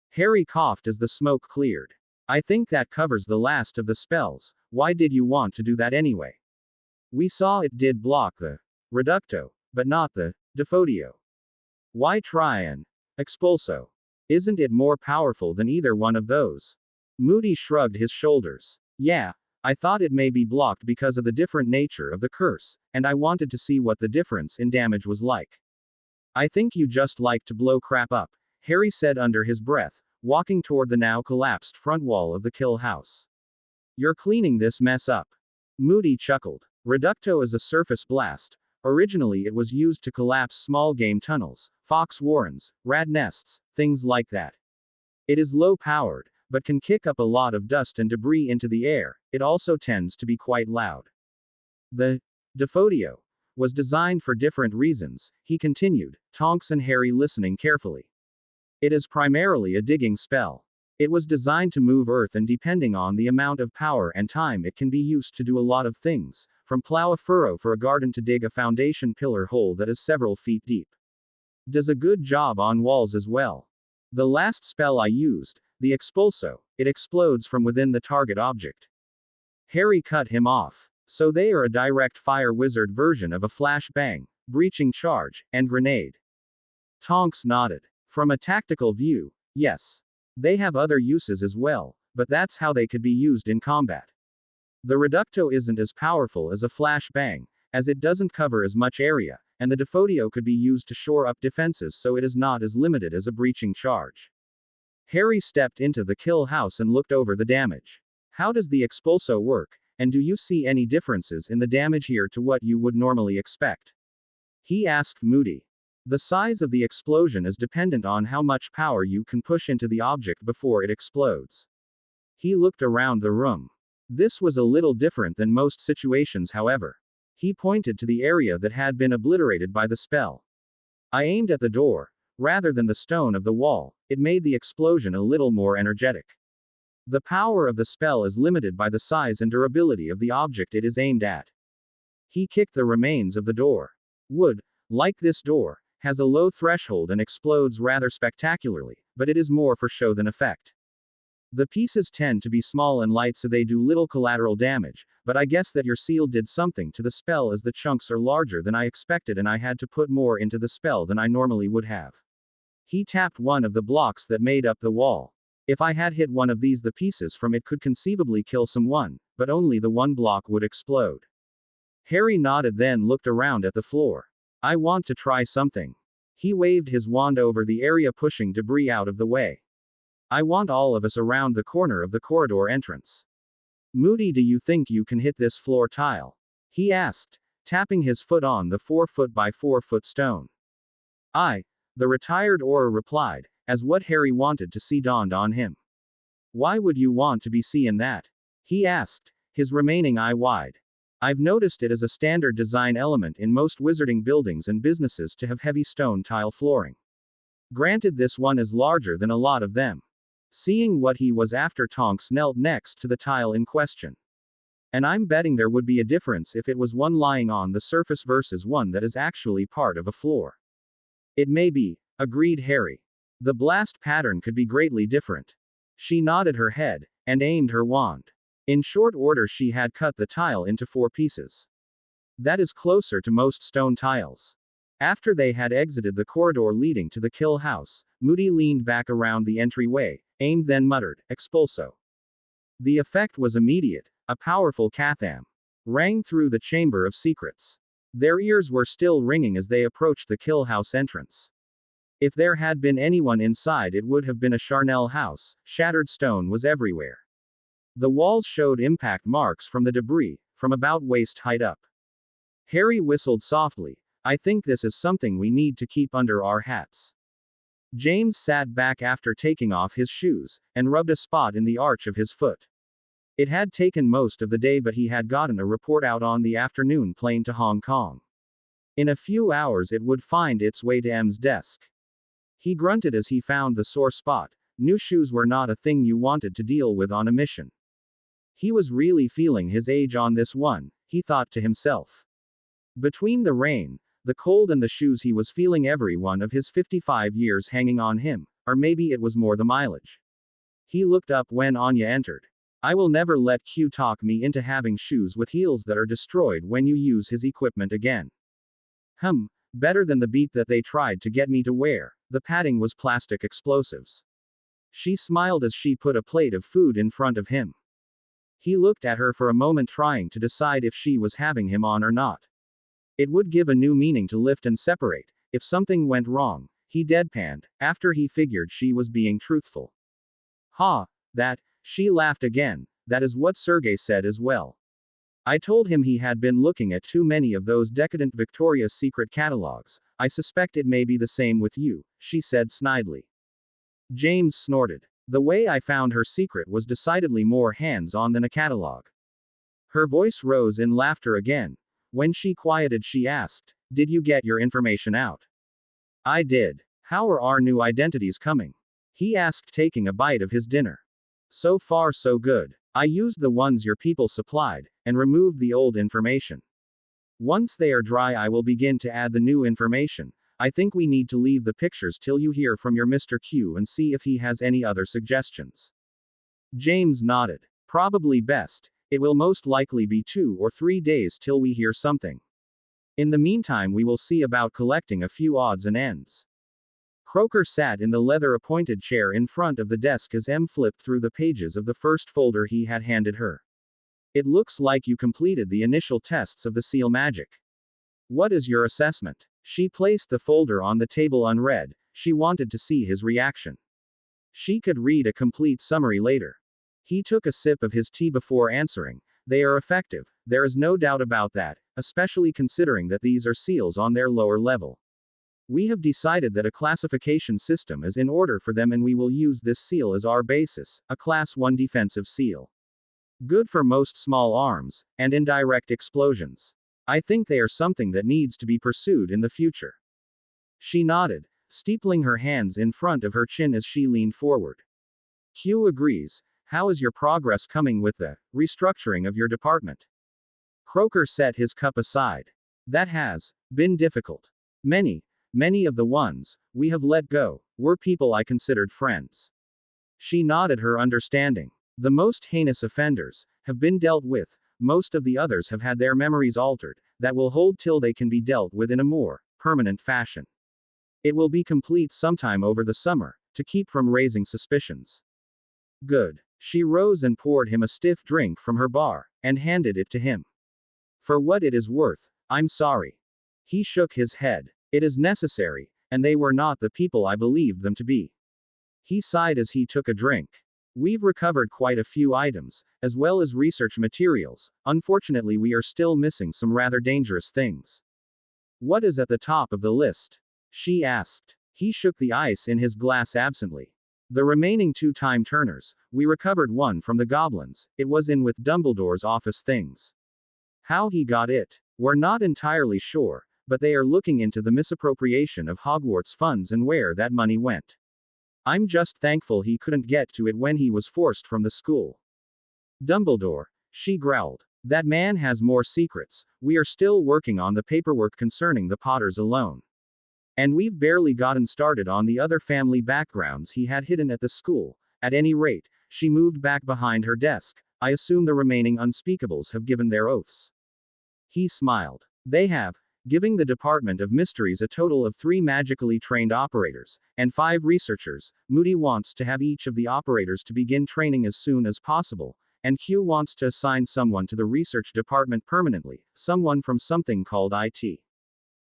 Harry coughed as the smoke cleared. I think that covers the last of the spells. Why did you want to do that anyway? We saw it did block the Reducto, but not the Defodio. Why try an Expulso? Isn't it more powerful than either one of those? Moody shrugged his shoulders. Yeah, I thought it may be blocked because of the different nature of the curse, and I wanted to see what the difference in damage was like. I think you just like to blow crap up, Harry said under his breath. walking toward the now collapsed front wall of the kill house. You're cleaning this mess up. Moody chuckled. Reducto is a surface blast. Originally, it was used to collapse small game tunnels, fox warrens, rat nests, things like that. It is low powered, but can kick up a lot of dust and debris into the air. It also tends to be quite loud. The Defodio was designed for different reasons, he continued, Tonks and Harry listening carefully. It is primarily a digging spell. It was designed to move earth, and depending on the amount of power and time, it can be used to do a lot of things, from plow a furrow for a garden to dig a foundation pillar hole that is several feet deep. Does a good job on walls as well. The last spell I used, the Expulso, it explodes from within the target object. Harry cut him off. So they are a direct fire wizard version of a flashbang, breaching charge, and grenade. Tonks nodded. From a tactical view, yes. They have other uses as well, but that's how they could be used in combat. The Reducto isn't as powerful as a flashbang, as it doesn't cover as much area, and the Defodio could be used to shore up defenses, so it is not as limited as a breaching charge. Harry stepped into the kill house and looked over the damage. How does the Expulso work, and do you see any differences in the damage here to what you would normally expect? He asked Moody. The size of the explosion is dependent on how much power you can push into the object before it explodes. He looked around the room. This was a little different than most situations, however. He pointed to the area that had been obliterated by the spell. I aimed at the door, rather than the stone of the wall. It made the explosion a little more energetic. The power of the spell is limited by the size and durability of the object it is aimed at. He kicked the remains of the door. Wood, like this door, has a low threshold and explodes rather spectacularly, but it is more for show than effect. The pieces tend to be small and light, so they do little collateral damage, but I guess that your seal did something to the spell, as the chunks are larger than I expected and I had to put more into the spell than I normally would have. He tapped one of the blocks that made up the wall. If I had hit one of these, the pieces from it could conceivably kill someone, but only the one block would explode. Harry nodded, then looked around at the floor. I want to try something. He waved his wand over the area, pushing debris out of the way. I want all of us around the corner of the corridor entrance. Moody, do you think you can hit this floor tile? He asked, tapping his foot on the 4-foot by 4-foot stone. The retired Auror replied, as what Harry wanted to see dawned on him. Why would you want to be seeing that? He asked, his remaining eye wide. I've noticed it as a standard design element in most wizarding buildings and businesses to have heavy stone tile flooring. Granted, this one is larger than a lot of them. Seeing what he was after, Tonks knelt next to the tile in question. And I'm betting there would be a difference if it was one lying on the surface versus one that is actually part of a floor. It may be, agreed Harry. The blast pattern could be greatly different. She nodded her head, and aimed her wand. In short order, she had cut the tile into 4 pieces. That is closer to most stone tiles. After they had exited the corridor leading to the kill house, Moody leaned back around the entryway, aimed, then muttered, Expulso. The effect was immediate. A powerful Catham rang through the Chamber of Secrets. Their ears were still ringing as they approached the kill house entrance. If there had been anyone inside, it would have been a charnel house. Shattered stone was everywhere. The walls showed impact marks from the debris, from about waist height up. Harry whistled softly. I think this is something we need to keep under our hats. James sat back after taking off his shoes, and rubbed a spot in the arch of his foot. It had taken most of the day, but he had gotten a report out on the afternoon plane to Hong Kong. In a few hours it would find its way to M's desk. He grunted as he found the sore spot. New shoes were not a thing you wanted to deal with on a mission. He was really feeling his age on this one, he thought to himself. Between the rain, the cold, and the shoes, he was feeling every one of his 55 years hanging on him, or maybe it was more the mileage. He looked up when Anya entered. I will never let Q talk me into having shoes with heels that are destroyed when you use his equipment again. Better than the beat that they tried to get me to wear. The padding was plastic explosives. She smiled as she put a plate of food in front of him. He looked at her for a moment, trying to decide if she was having him on or not. It would give a new meaning to lift and separate. If something went wrong, he deadpanned, after he figured she was being truthful. Ha, that, she laughed again, that is what Sergey said as well. I told him he had been looking at too many of those decadent Victoria's Secret catalogs. I suspect it may be the same with you, she said snidely. James snorted. The way I found her secret was decidedly more hands-on than a catalog. Her voice rose in laughter again. When she quieted, she asked, "Did you get your information out?" I did. How are our new identities coming? He asked, taking a bite of his dinner. So far so good. I used the ones your people supplied, and removed the old information. Once they are dry, I will begin to add the new information. I think we need to leave the pictures till you hear from your Mr. Q and see if he has any other suggestions. James nodded. Probably best. It will most likely be 2 or 3 days till we hear something. In the meantime, we will see about collecting a few odds and ends. Croker sat in the leather-appointed chair in front of the desk as Em flipped through the pages of the first folder he had handed her. It looks like you completed the initial tests of the seal magic. What is your assessment? She placed the folder on the table unread. She wanted to see his reaction. She could read a complete summary later. He took a sip of his tea before answering. They are effective, there is no doubt about that, especially considering that these are seals on their lower level. We have decided that a classification system is in order for them, and we will use this seal as our basis, a Class 1 defensive seal. Good for most small arms, and indirect explosions. I think they are something that needs to be pursued in the future. She nodded, steepling her hands in front of her chin as she leaned forward. Q agrees. How is your progress coming with the restructuring of your department? Croker set his cup aside. That has been difficult. Many of the ones we have let go were people I considered friends. She nodded her understanding. The most heinous offenders have been dealt with, most of the others have had their memories altered, that will hold till they can be dealt with in a more permanent fashion. It will be complete sometime over the summer, to keep from raising suspicions. Good. She rose and poured him a stiff drink from her bar, and handed it to him. For what it is worth, I'm sorry. He shook his head. It is necessary, and they were not the people I believed them to be. He sighed as he took a drink. We've recovered quite a few items, as well as research materials. Unfortunately, we are still missing some rather dangerous things. What is at the top of the list? She asked. He shook the ice in his glass absently. The remaining 2 time turners, we recovered one from the goblins. It was in with Dumbledore's office things. How he got it, we're not entirely sure, but they are looking into the misappropriation of Hogwarts funds and where that money went. I'm just thankful he couldn't get to it when he was forced from the school. Dumbledore, she growled. That man has more secrets. We are still working on the paperwork concerning the Potters alone. And we've barely gotten started on the other family backgrounds he had hidden at the school. At any rate, she moved back behind her desk. I assume the remaining unspeakables have given their oaths. He smiled. They have, giving the Department of Mysteries a total of 3 magically trained operators, and 5 researchers. Moody wants to have each of the operators to begin training as soon as possible, and Q wants to assign someone to the research department permanently, someone from something called IT.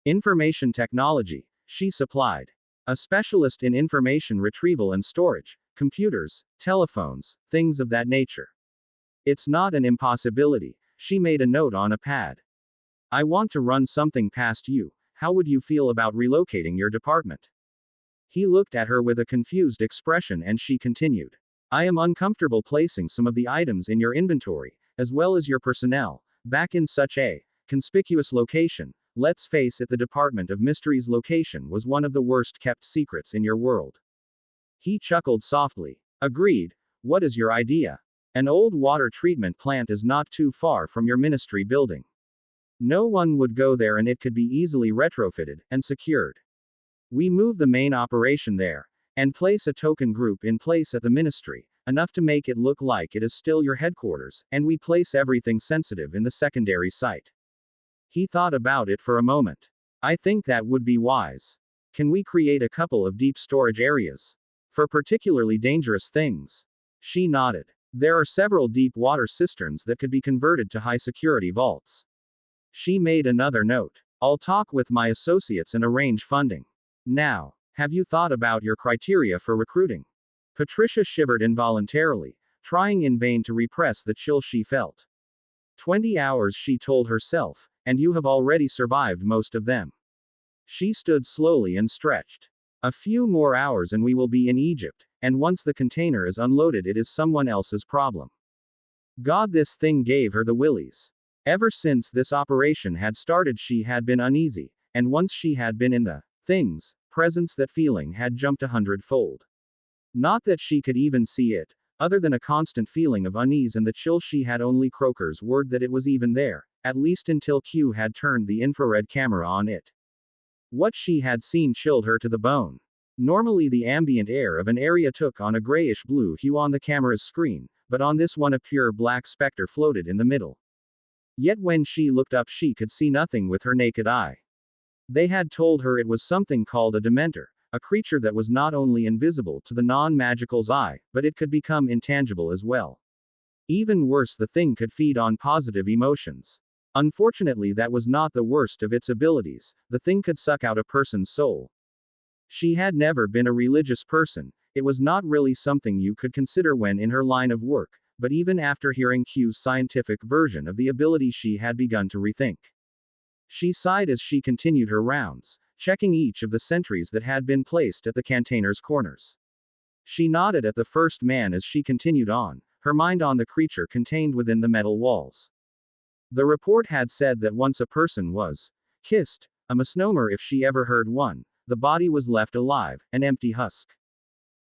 Information technology, she supplied. A specialist in information retrieval and storage, computers, telephones, things of that nature. It's not an impossibility, she made a note on a pad. I want to run something past you. How would you feel about relocating your department? He looked at her with a confused expression and she continued. I am uncomfortable placing some of the items in your inventory, as well as your personnel, back in such a conspicuous location. Let's face it, the Department of Mysteries location was one of the worst kept secrets in your world. He chuckled softly. Agreed. What is your idea? An old water treatment plant is not too far from your ministry building. No one would go there and it could be easily retrofitted and secured. We move the main operation there, and place a token group in place at the ministry, enough to make it look like it is still your headquarters, and we place everything sensitive in the secondary site. He thought about it for a moment. I think that would be wise. Can we create a couple of deep storage areas? For particularly dangerous things? She nodded. There are several deep water cisterns that could be converted to high security vaults. She made another note. I'll talk with my associates and arrange funding. Now, have you thought about your criteria for recruiting? Patricia shivered involuntarily, trying in vain to repress the chill she felt. 20 hours, she told herself, and you have already survived most of them. She stood slowly and stretched. A few more hours and we will be in Egypt, and once the container is unloaded, it is someone else's problem. God, this thing gave her the willies. Ever since this operation had started, she had been uneasy, and once she had been in the thing's presence, that feeling had jumped 100-fold. Not that she could even see it, other than a constant feeling of unease and the chill. She had only Croker's word that it was even there, at least until Q had turned the infrared camera on it. What she had seen chilled her to the bone. Normally, the ambient air of an area took on a grayish-blue hue on the camera's screen, but on this one a pure black specter floated in the middle. Yet when she looked up, she could see nothing with her naked eye. They had told her it was something called a Dementor, a creature that was not only invisible to the non-magical's eye, but it could become intangible as well. Even worse, the thing could feed on positive emotions. Unfortunately, that was not the worst of its abilities. The thing could suck out a person's soul. She had never been a religious person. It was not really something you could consider when in her line of work, but even after hearing Q's scientific version of the ability, she had begun to rethink. She sighed as she continued her rounds, checking each of the sentries that had been placed at the container's corners. She nodded at the first man as she continued on, her mind on the creature contained within the metal walls. The report had said that once a person was kissed, a misnomer if she ever heard one, the body was left alive, an empty husk.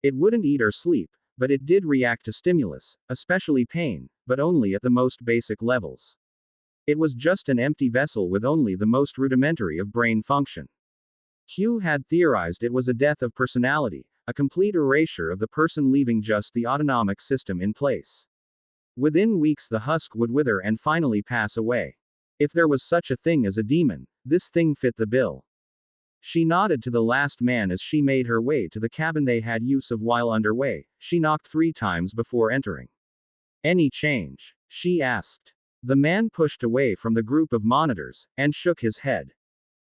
It wouldn't eat or sleep, but it did react to stimulus, especially pain, but only at the most basic levels. It was just an empty vessel with only the most rudimentary of brain function. Q had theorized it was a death of personality, a complete erasure of the person, leaving just the autonomic system in place. Within weeks, the husk would wither and finally pass away. If there was such a thing as a demon, this thing fit the bill. She nodded to the last man as she made her way to the cabin they had use of while underway. She knocked 3 times before entering. Any change? She asked. The man pushed away from the group of monitors, and shook his head.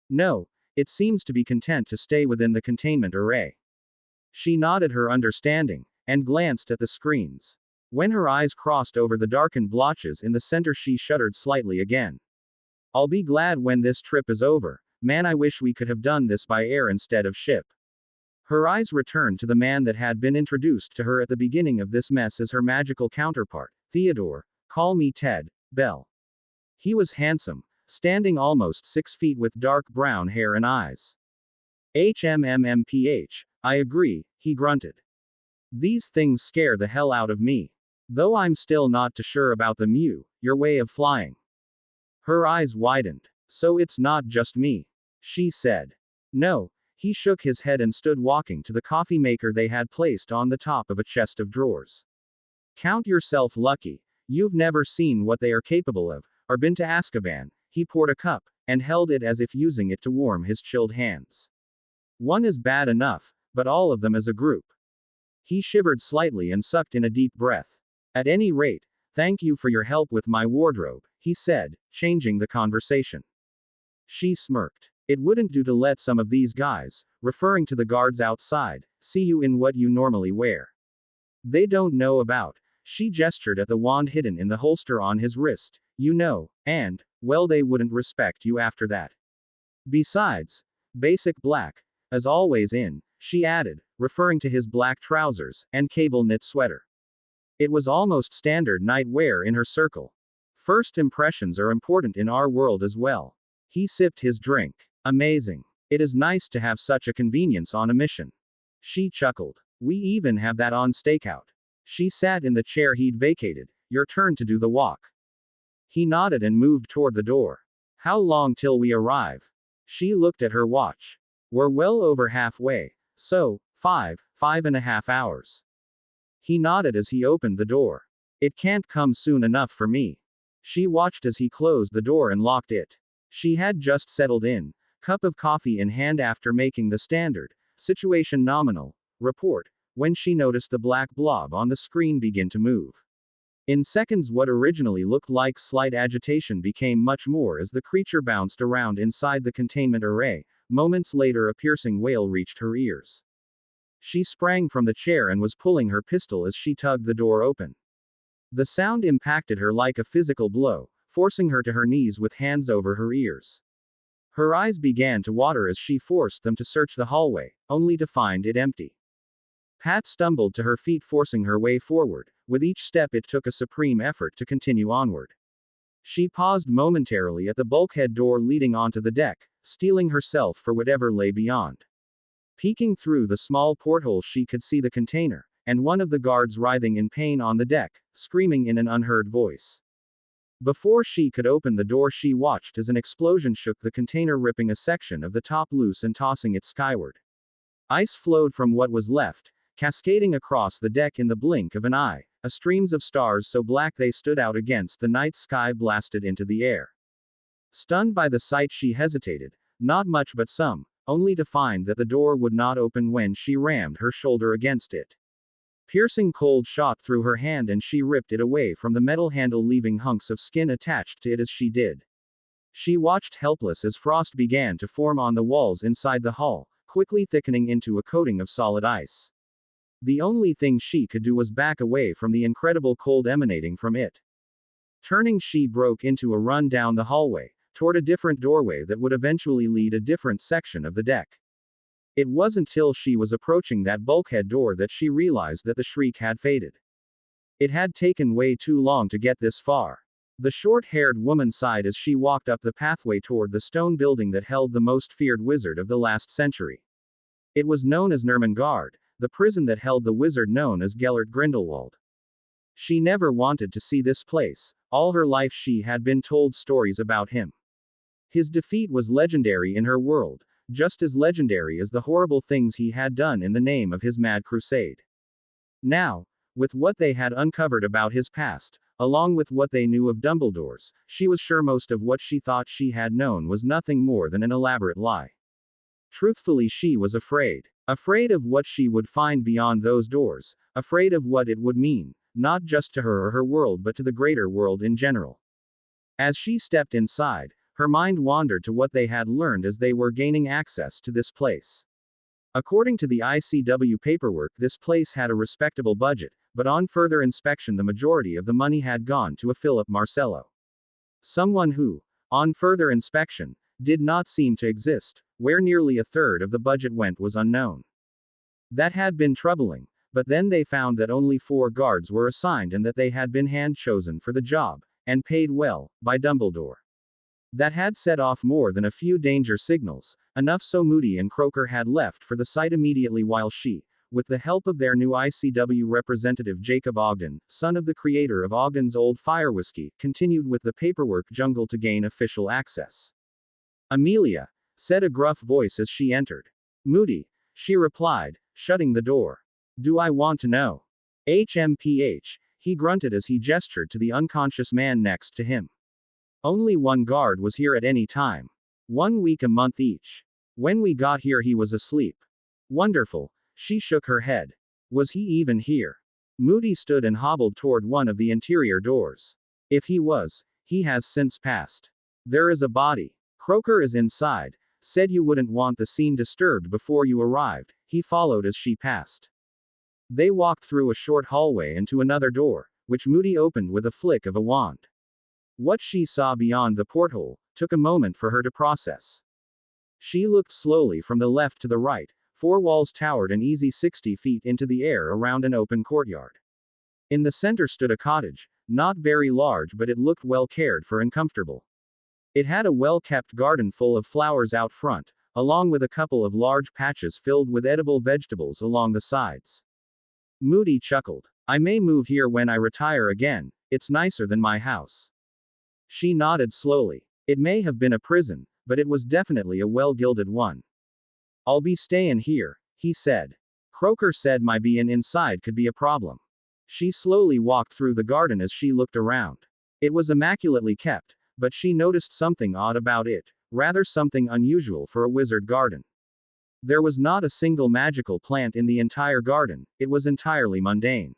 No, it seems to be content to stay within the containment array. She nodded her understanding, and glanced at the screens. When her eyes crossed over the darkened blotches in the center, she shuddered slightly again. I'll be glad when this trip is over. Man, I wish we could have done this by air instead of ship. Her eyes returned to the man that had been introduced to her at the beginning of this mess as her magical counterpart, Theodore, call me Ted, Bell. He was handsome, standing almost 6 feet with dark brown hair and eyes. HMMMPH, I agree, he grunted. These things scare the hell out of me. Though I'm still not too sure about the your way of flying. Her eyes widened. So it's not just me, she said. No, he shook his head and stood walking to the coffee maker they had placed on the top of a chest of drawers. Count yourself lucky. You've never seen what they are capable of, or been to Azkaban. He poured a cup, and held it as if using it to warm his chilled hands. One is bad enough, but all of them as a group. He shivered slightly and sucked in a deep breath. At any rate, thank you for your help with my wardrobe, he said, changing the conversation. She smirked. It wouldn't do to let some of these guys, referring to the guards outside, see you in what you normally wear. They don't know about. She gestured at the wand hidden in the holster on his wrist. You know, and, well, they wouldn't respect you after that. Besides, basic black, as always in, she added, referring to his black trousers, and cable knit sweater. It was almost standard night wear in her circle. First impressions are important in our world as well. He sipped his drink. Amazing. It is nice to have such a convenience on a mission. She chuckled. We even have that on stakeout. She sat in the chair he'd vacated. Your turn to do the walk. He nodded and moved toward the door. How long till we arrive? She looked at her watch. We're well over halfway. So, 5.5 hours. He nodded as he opened the door. It can't come soon enough for me. She watched as he closed the door and locked it. She had just settled in, cup of coffee in hand after making the standard, situation nominal, report, when she noticed the black blob on the screen begin to move. In seconds, what originally looked like slight agitation became much more as the creature bounced around inside the containment array. Moments later, a piercing wail reached her ears. She sprang from the chair and was pulling her pistol as she tugged the door open. The sound impacted her like a physical blow, forcing her to her knees with hands over her ears. Her eyes began to water as she forced them to search the hallway, only to find it empty. Pat stumbled to her feet, forcing her way forward. With each step, it took a supreme effort to continue onward. She paused momentarily at the bulkhead door leading onto the deck, steeling herself for whatever lay beyond. Peeking through the small porthole, she could see the container, and one of the guards writhing in pain on the deck, screaming in an unheard voice. Before she could open the door, she watched as an explosion shook the container, ripping a section of the top loose and tossing it skyward. Ice flowed from what was left, cascading across the deck in the blink of an eye, streams of stars so black they stood out against the night sky blasted into the air. Stunned by the sight, she hesitated, not much but some, only to find that the door would not open when she rammed her shoulder against it. Piercing cold shot through her hand and she ripped it away from the metal handle, leaving hunks of skin attached to it as she did. She watched helpless as frost began to form on the walls inside the hull, quickly thickening into a coating of solid ice. The only thing she could do was back away from the incredible cold emanating from it. Turning, she broke into a run down the hallway, toward a different doorway that would eventually lead a different section of the deck. It wasn't till she was approaching that bulkhead door that she realized that the shriek had faded. It had taken way too long to get this far. The short-haired woman sighed as she walked up the pathway toward the stone building that held the most feared wizard of the last century. It was known as Nurmengard, the prison that held the wizard known as Gellert Grindelwald. She never wanted to see this place. All her life she had been told stories about him. His defeat was legendary in her world, just as legendary as the horrible things he had done in the name of his mad crusade. Now, with what they had uncovered about his past, along with what they knew of Dumbledore's, she was sure most of what she thought she had known was nothing more than an elaborate lie. Truthfully, she was afraid. Afraid of what she would find beyond those doors, afraid of what it would mean, not just to her or her world but to the greater world in general. As she stepped inside, her mind wandered to what they had learned as they were gaining access to this place. According to the ICW paperwork, this place had a respectable budget, but on further inspection the majority of the money had gone to a Philip Marcello. Someone who, on further inspection, did not seem to exist. Where nearly a third of the budget went was unknown. That had been troubling, but then they found that only 4 guards were assigned and that they had been hand-chosen for the job, and paid well, by Dumbledore. That had set off more than a few danger signals, enough so Moody and Croker had left for the site immediately while she, with the help of their new ICW representative Jacob Ogden, son of the creator of Ogden's Old Fire Whiskey, continued with the paperwork jungle to gain official access. "Amelia," said a gruff voice as she entered. "Moody," she replied, shutting the door. "Do I want to know?" "HMPH," he grunted as he gestured to the unconscious man next to him. "Only 1 guard was here at any time. 1 week a month each. When we got here he was asleep." "Wonderful." She shook her head. "Was he even here?" Moody stood and hobbled toward one of the interior doors. "If he was, he has since passed. There is a body. Croker is inside. Said you wouldn't want the scene disturbed before you arrived." He followed as she passed. They walked through a short hallway and to another door, which Moody opened with a flick of a wand. What she saw beyond the porthole took a moment for her to process. She looked slowly from the left to the right. 4 walls towered an easy 60 feet into the air around an open courtyard. In the center stood a cottage, not very large, but it looked well cared for and comfortable. It had a well-kept garden full of flowers out front, along with a couple of large patches filled with edible vegetables along the sides. Moody chuckled. "I may move here when I retire again. It's nicer than my house." She nodded slowly. It may have been a prison, but it was definitely a well-gilded one. "I'll be stayin' here," he said. Croker said my bein' inside could be a problem. She slowly walked through the garden as she looked around. It was immaculately kept, but she noticed something odd about it, rather something unusual for a wizard garden. There was not a single magical plant in the entire garden, it was entirely mundane.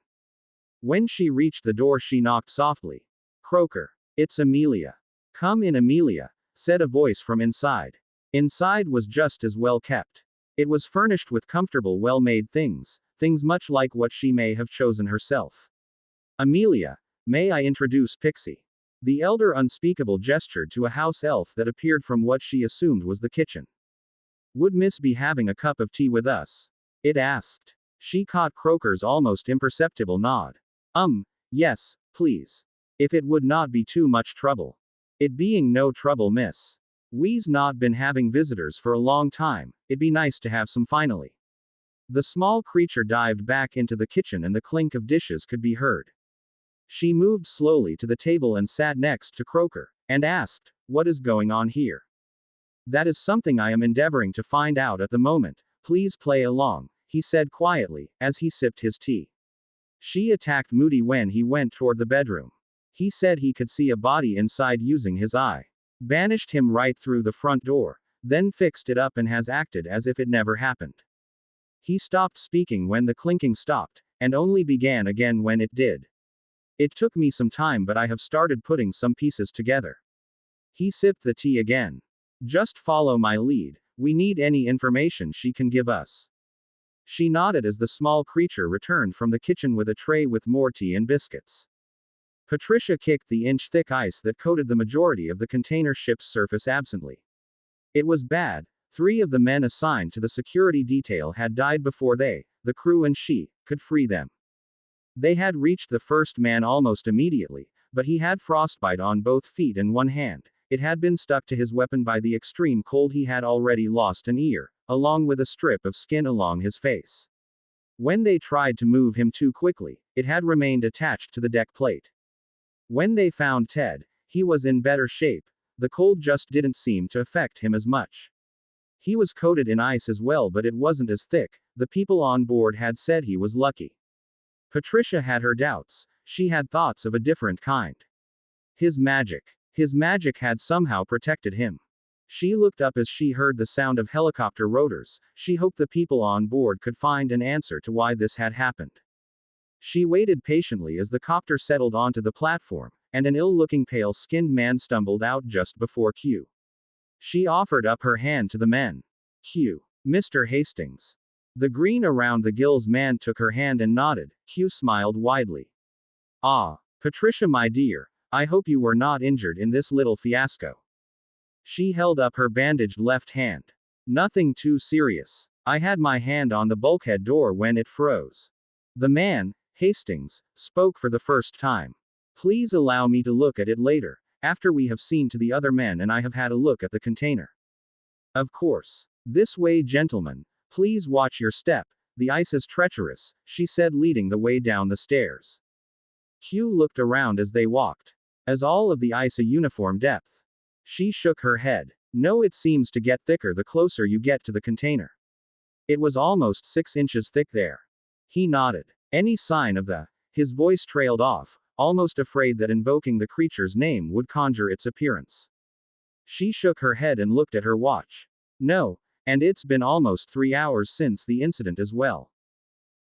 When she reached the door she knocked softly. "Croker. It's Amelia." "Come in, Amelia," said a voice from inside. Inside was just as well kept. It was furnished with comfortable, well-made things, things much like what she may have chosen herself. Amelia, may I introduce Pixie? The elder unspeakable gestured to a house elf that appeared from what she assumed was the kitchen. Would Miss be having a cup of tea with us? It asked. She caught Croaker's almost imperceptible nod. Yes, please. If it would not be too much trouble. It being no trouble, miss. We's not been having visitors for a long time, it'd be nice to have some finally. The small creature dived back into the kitchen and the clink of dishes could be heard. She moved slowly to the table and sat next to Croaker, and asked, "What is going on here?" "That is something I am endeavoring to find out at the moment, please play along," he said quietly, as he sipped his tea. She attacked Moody when he went toward the bedroom. He said he could see a body inside using his eye. Banished him right through the front door, then fixed it up and has acted as if it never happened. He stopped speaking when the clinking stopped, and only began again when it did. It took me some time, but I have started putting some pieces together. He sipped the tea again. Just follow my lead, we need any information she can give us. She nodded as the small creature returned from the kitchen with a tray with more tea and biscuits. Patricia kicked the inch-thick ice that coated the majority of the container ship's surface absently. It was bad. 3 of the men assigned to the security detail had died before they, the crew and she, could free them. They had reached the first man almost immediately, but he had frostbite on both feet and one hand. It had been stuck to his weapon by the extreme cold. He had already lost an ear, along with a strip of skin along his face. When they tried to move him too quickly, it had remained attached to the deck plate. When they found Ted, he was in better shape. The cold just didn't seem to affect him as much. He was coated in ice as well, but it wasn't as thick. The people on board had said he was lucky. Patricia had her doubts. She had thoughts of a different kind. His magic had somehow protected him. She looked up as she heard the sound of helicopter rotors. She hoped the people on board could find an answer to why this had happened. She waited patiently as the copter settled onto the platform, and an ill-looking pale-skinned man stumbled out just before Q. She offered up her hand to the men. Q. Mr. Hastings. The green around the gills man took her hand and nodded. Q smiled widely. Ah, Patricia, my dear, I hope you were not injured in this little fiasco. She held up her bandaged left hand. Nothing too serious. I had my hand on the bulkhead door when it froze. The man, Hastings, spoke for the first time. Please allow me to look at it later, after we have seen to the other men and I have had a look at the container. Of course. This way, gentlemen. Please watch your step. The ice is treacherous, she said, leading the way down the stairs. Q looked around as they walked. Is all of the ice a uniform depth? She shook her head. No, it seems to get thicker the closer you get to the container. It was almost 6 inches thick there. He nodded. Any sign of the... His voice trailed off, almost afraid that invoking the creature's name would conjure its appearance. She shook her head and looked at her watch. No, and it's been almost 3 hours since the incident as well.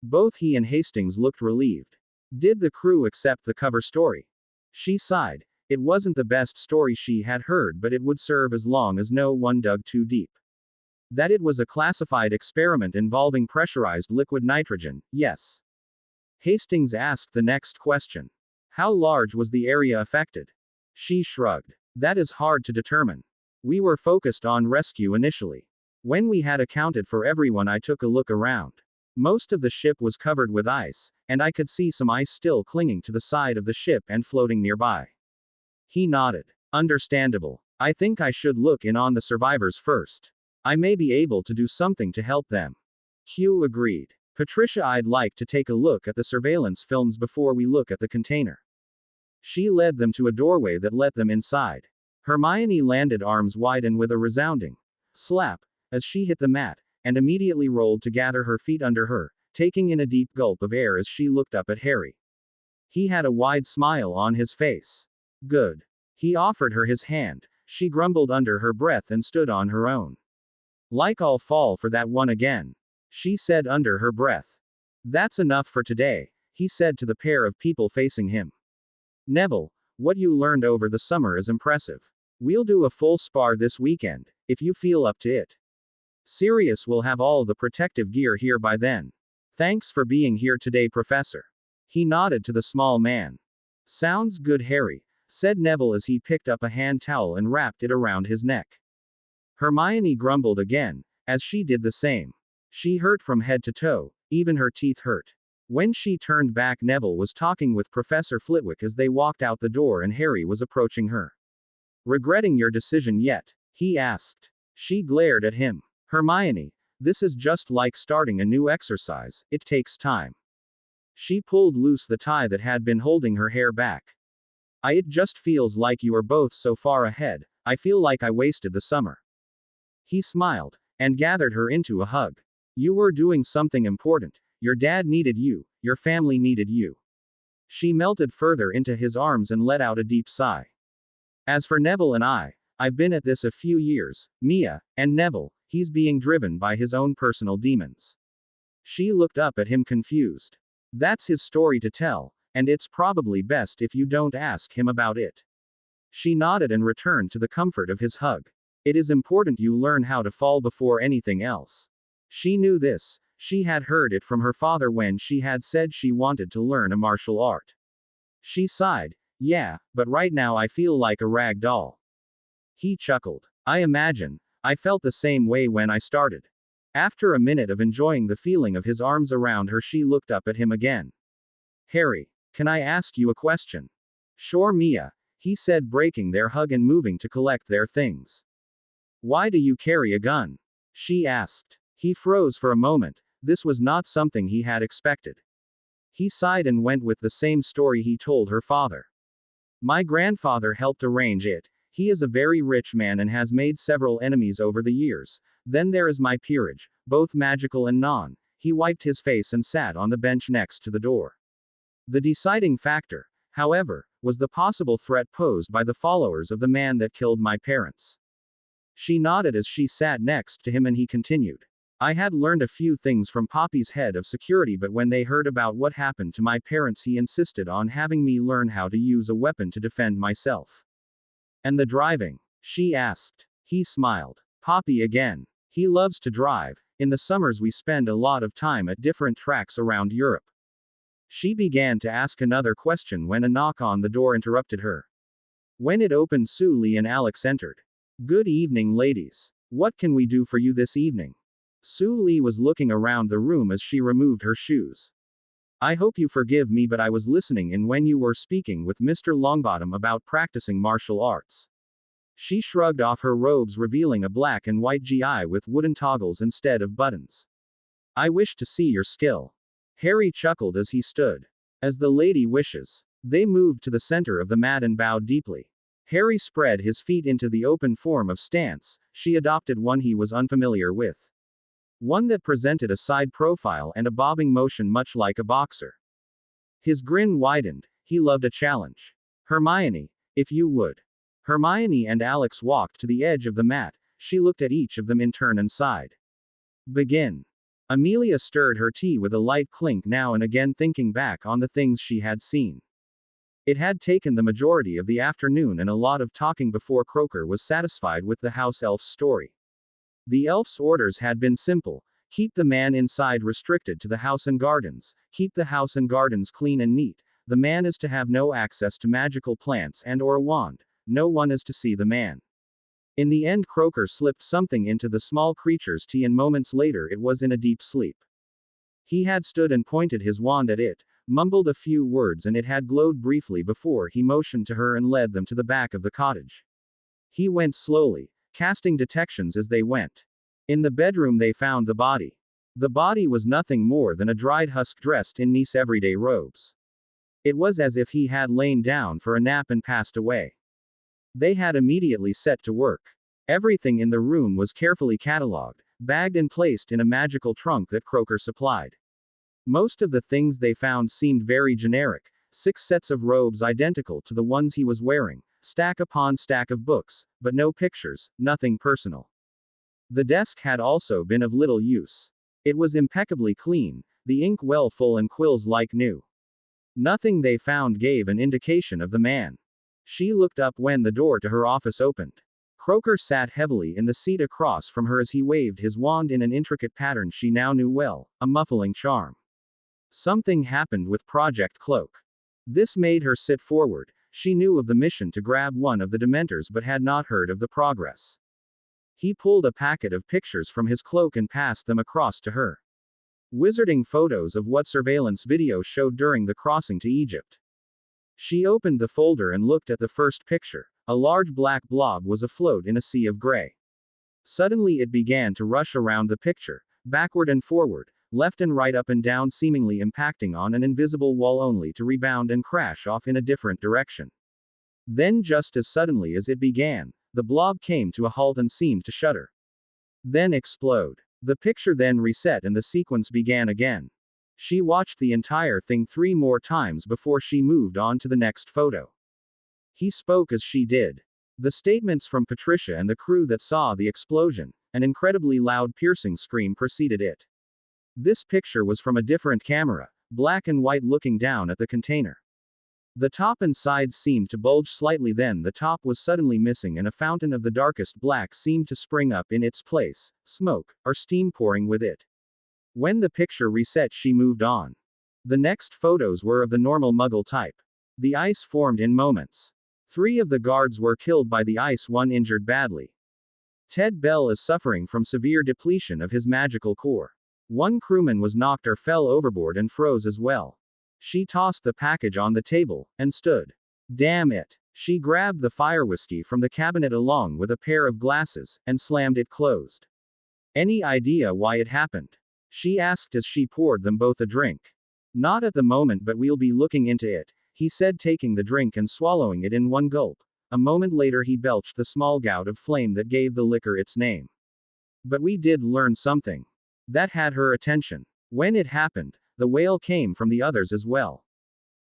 Both he and Hastings looked relieved. Did the crew accept the cover story? She sighed. It wasn't the best story she had heard, but it would serve as long as no one dug too deep. That it was a classified experiment involving pressurized liquid nitrogen, yes. Hastings asked the next question. How large was the area affected? She shrugged. That is hard to determine. We were focused on rescue initially. When we had accounted for everyone, I took a look around. Most of the ship was covered with ice, and I could see some ice still clinging to the side of the ship and floating nearby. He nodded. Understandable. I think I should look in on the survivors first. I may be able to do something to help them. Q agreed. Patricia, I'd like to take a look at the surveillance films before we look at the container. She led them to a doorway that let them inside. Hermione landed arms wide and with a resounding slap, as she hit the mat, and immediately rolled to gather her feet under her, taking in a deep gulp of air as she looked up at Harry. He had a wide smile on his face. Good. He offered her his hand. She grumbled under her breath and stood on her own. Like I'll fall for that one again, she said under her breath. That's enough for today, he said to the pair of people facing him. Neville, what you learned over the summer is impressive. We'll do a full spar this weekend, if you feel up to it. Sirius will have all the protective gear here by then. Thanks for being here today, Professor. He nodded to the small man. Sounds good, Harry, said Neville as he picked up a hand towel and wrapped it around his neck. Hermione grumbled again, as she did the same. She hurt from head to toe, even her teeth hurt. When she turned back, Neville was talking with Professor Flitwick as they walked out the door and Harry was approaching her. Regretting your decision yet? He asked. She glared at him. Hermione, this is just like starting a new exercise, it takes time. She pulled loose the tie that had been holding her hair back. It just feels like you are both so far ahead, I feel like I wasted the summer. He smiled, and gathered her into a hug. You were doing something important, your dad needed you, your family needed you. She melted further into his arms and let out a deep sigh. As for Neville and I've been at this a few years, Mia, and Neville, he's being driven by his own personal demons. She looked up at him confused. That's his story to tell, and it's probably best if you don't ask him about it. She nodded and returned to the comfort of his hug. It is important you learn how to fall before anything else. She knew this, she had heard it from her father when she had said she wanted to learn a martial art. She sighed, yeah, but right now I feel like a rag doll. He chuckled. I imagine, I felt the same way when I started. After a minute of enjoying the feeling of his arms around her, she looked up at him again. Harry, can I ask you a question? Sure, Mia, he said, breaking their hug and moving to collect their things. Why do you carry a gun? She asked. He froze for a moment, this was not something he had expected. He sighed and went with the same story he told her father. My grandfather helped arrange it. He is a very rich man and has made several enemies over the years. Then there is my peerage, both magical and non. He wiped his face and sat on the bench next to the door. The deciding factor, however, was the possible threat posed by the followers of the man that killed my parents. She nodded as she sat next to him and he continued. I had learned a few things from Poppy's head of security, but when they heard about what happened to my parents, he insisted on having me learn how to use a weapon to defend myself. And the driving? She asked. He smiled. Poppy again. He loves to drive. In the summers we spend a lot of time at different tracks around Europe. She began to ask another question when a knock on the door interrupted her. When it opened, Sue Lee and Alex entered. Good evening, ladies. What can we do for you this evening? Sue Lee was looking around the room as she removed her shoes. I hope you forgive me, but I was listening in when you were speaking with Mr. Longbottom about practicing martial arts. She shrugged off her robes, revealing a black and white GI with wooden toggles instead of buttons. I wish to see your skill. Harry chuckled as he stood. As the lady wishes. They moved to the center of the mat and bowed deeply. Harry spread his feet into the open form of stance. She adopted one he was unfamiliar with. One that presented a side profile and a bobbing motion much like a boxer. His grin widened. He loved a challenge. Hermione, if you would. Hermione and Alex walked to the edge of the mat. She looked at each of them in turn and sighed. Begin. Amelia stirred her tea with a light clink now and again, thinking back on the things she had seen. It had taken the majority of the afternoon and a lot of talking before Croaker was satisfied with the house elf's story. The elf's orders had been simple: keep the man inside restricted to the house and gardens, keep the house and gardens clean and neat. The man is to have no access to magical plants and or a wand. No one is to see the man. In the end, Croaker slipped something into the small creature's tea and moments later it was in a deep sleep. He had stood and pointed his wand at it, mumbled a few words, and it had glowed briefly before he motioned to her and led them to the back of the cottage. He went slowly, casting detections as they went. In the bedroom they found the body. The body was nothing more than a dried husk dressed in nice everyday robes. It was as if he had lain down for a nap and passed away. They had immediately set to work. Everything in the room was carefully catalogued, bagged and placed in a magical trunk that Croaker supplied. Most of the things they found seemed very generic: 6 sets of robes identical to the ones he was wearing, stack upon stack of books, but no pictures, nothing personal. The desk had also been of little use. It was impeccably clean, the ink well full and quills like new. Nothing they found gave an indication of the man. She looked up when the door to her office opened. Croker sat heavily in the seat across from her as he waved his wand in an intricate pattern she now knew well, a muffling charm. Something happened with Project Cloak. This made her sit forward. She knew of the mission to grab one of the Dementors but had not heard of the progress. He pulled a packet of pictures from his cloak and passed them across to her. Wizarding photos of what surveillance video showed during the crossing to Egypt. She opened the folder and looked at the first picture. A large black blob was afloat in a sea of gray. Suddenly it began to rush around the picture, backward and forward, left and right, up and down, seemingly impacting on an invisible wall only to rebound and crash off in a different direction. Then, just as suddenly as it began, the blob came to a halt and seemed to shudder. Then explode. The picture then reset and the sequence began again. She watched the entire thing 3 more times before she moved on to the next photo. He spoke as she did. The statements from Patricia and the crew that saw the explosion, an incredibly loud piercing scream preceded it. This picture was from a different camera, black and white, looking down at the container. The top and sides seemed to bulge slightly, then the top was suddenly missing and a fountain of the darkest black seemed to spring up in its place, smoke, or steam pouring with it. When the picture reset, she moved on. The next photos were of the normal Muggle type. The ice formed in moments. 3 of the guards were killed by the ice, 1 injured badly. Ted Bell is suffering from severe depletion of his magical core. 1 crewman was knocked or fell overboard and froze as well. She tossed the package on the table, and stood. Damn it. She grabbed the fire whiskey from the cabinet along with a pair of glasses, and slammed it closed. Any idea why it happened? She asked as she poured them both a drink. Not at the moment, but we'll be looking into it, he said, taking the drink and swallowing it in one gulp. A moment later he belched the small gout of flame that gave the liquor its name. But we did learn something. That had her attention. When it happened, the wail came from the others as well.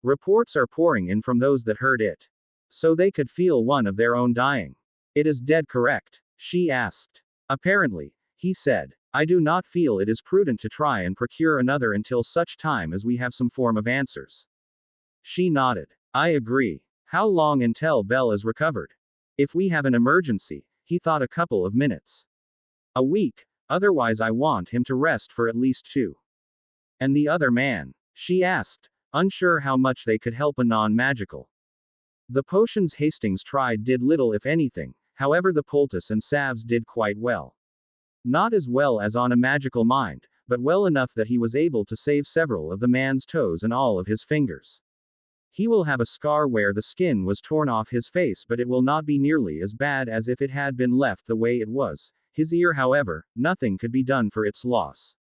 Reports are pouring in from those that heard it. So they could feel one of their own dying. It is dead correct? She asked. Apparently, he said. I do not feel it is prudent to try and procure another until such time as we have some form of answers. She nodded. I agree. How long until Bell is recovered? If we have an emergency, he thought, a couple of minutes. A week. Otherwise I want him to rest for at least 2. And the other man? She asked, unsure how much they could help a non-magical. The potions Hastings tried did little if anything, however the poultice and salves did quite well. Not as well as on a magical mind, but well enough that he was able to save several of the man's toes and all of his fingers. He will have a scar where the skin was torn off his face, but it will not be nearly as bad as if it had been left the way it was. His ear, however, nothing could be done for its loss.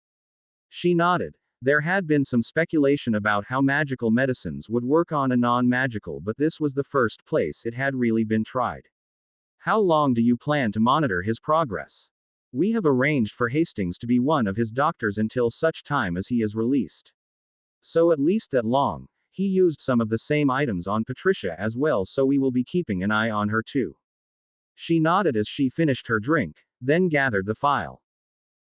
She nodded. There had been some speculation about how magical medicines would work on a non-magical, but this was the first place it had really been tried. How long do you plan to monitor his progress? We have arranged for Hastings to be one of his doctors until such time as he is released. So at least that long. He used some of the same items on Patricia as well, so we will be keeping an eye on her too. She nodded as she finished her drink, then gathered the file.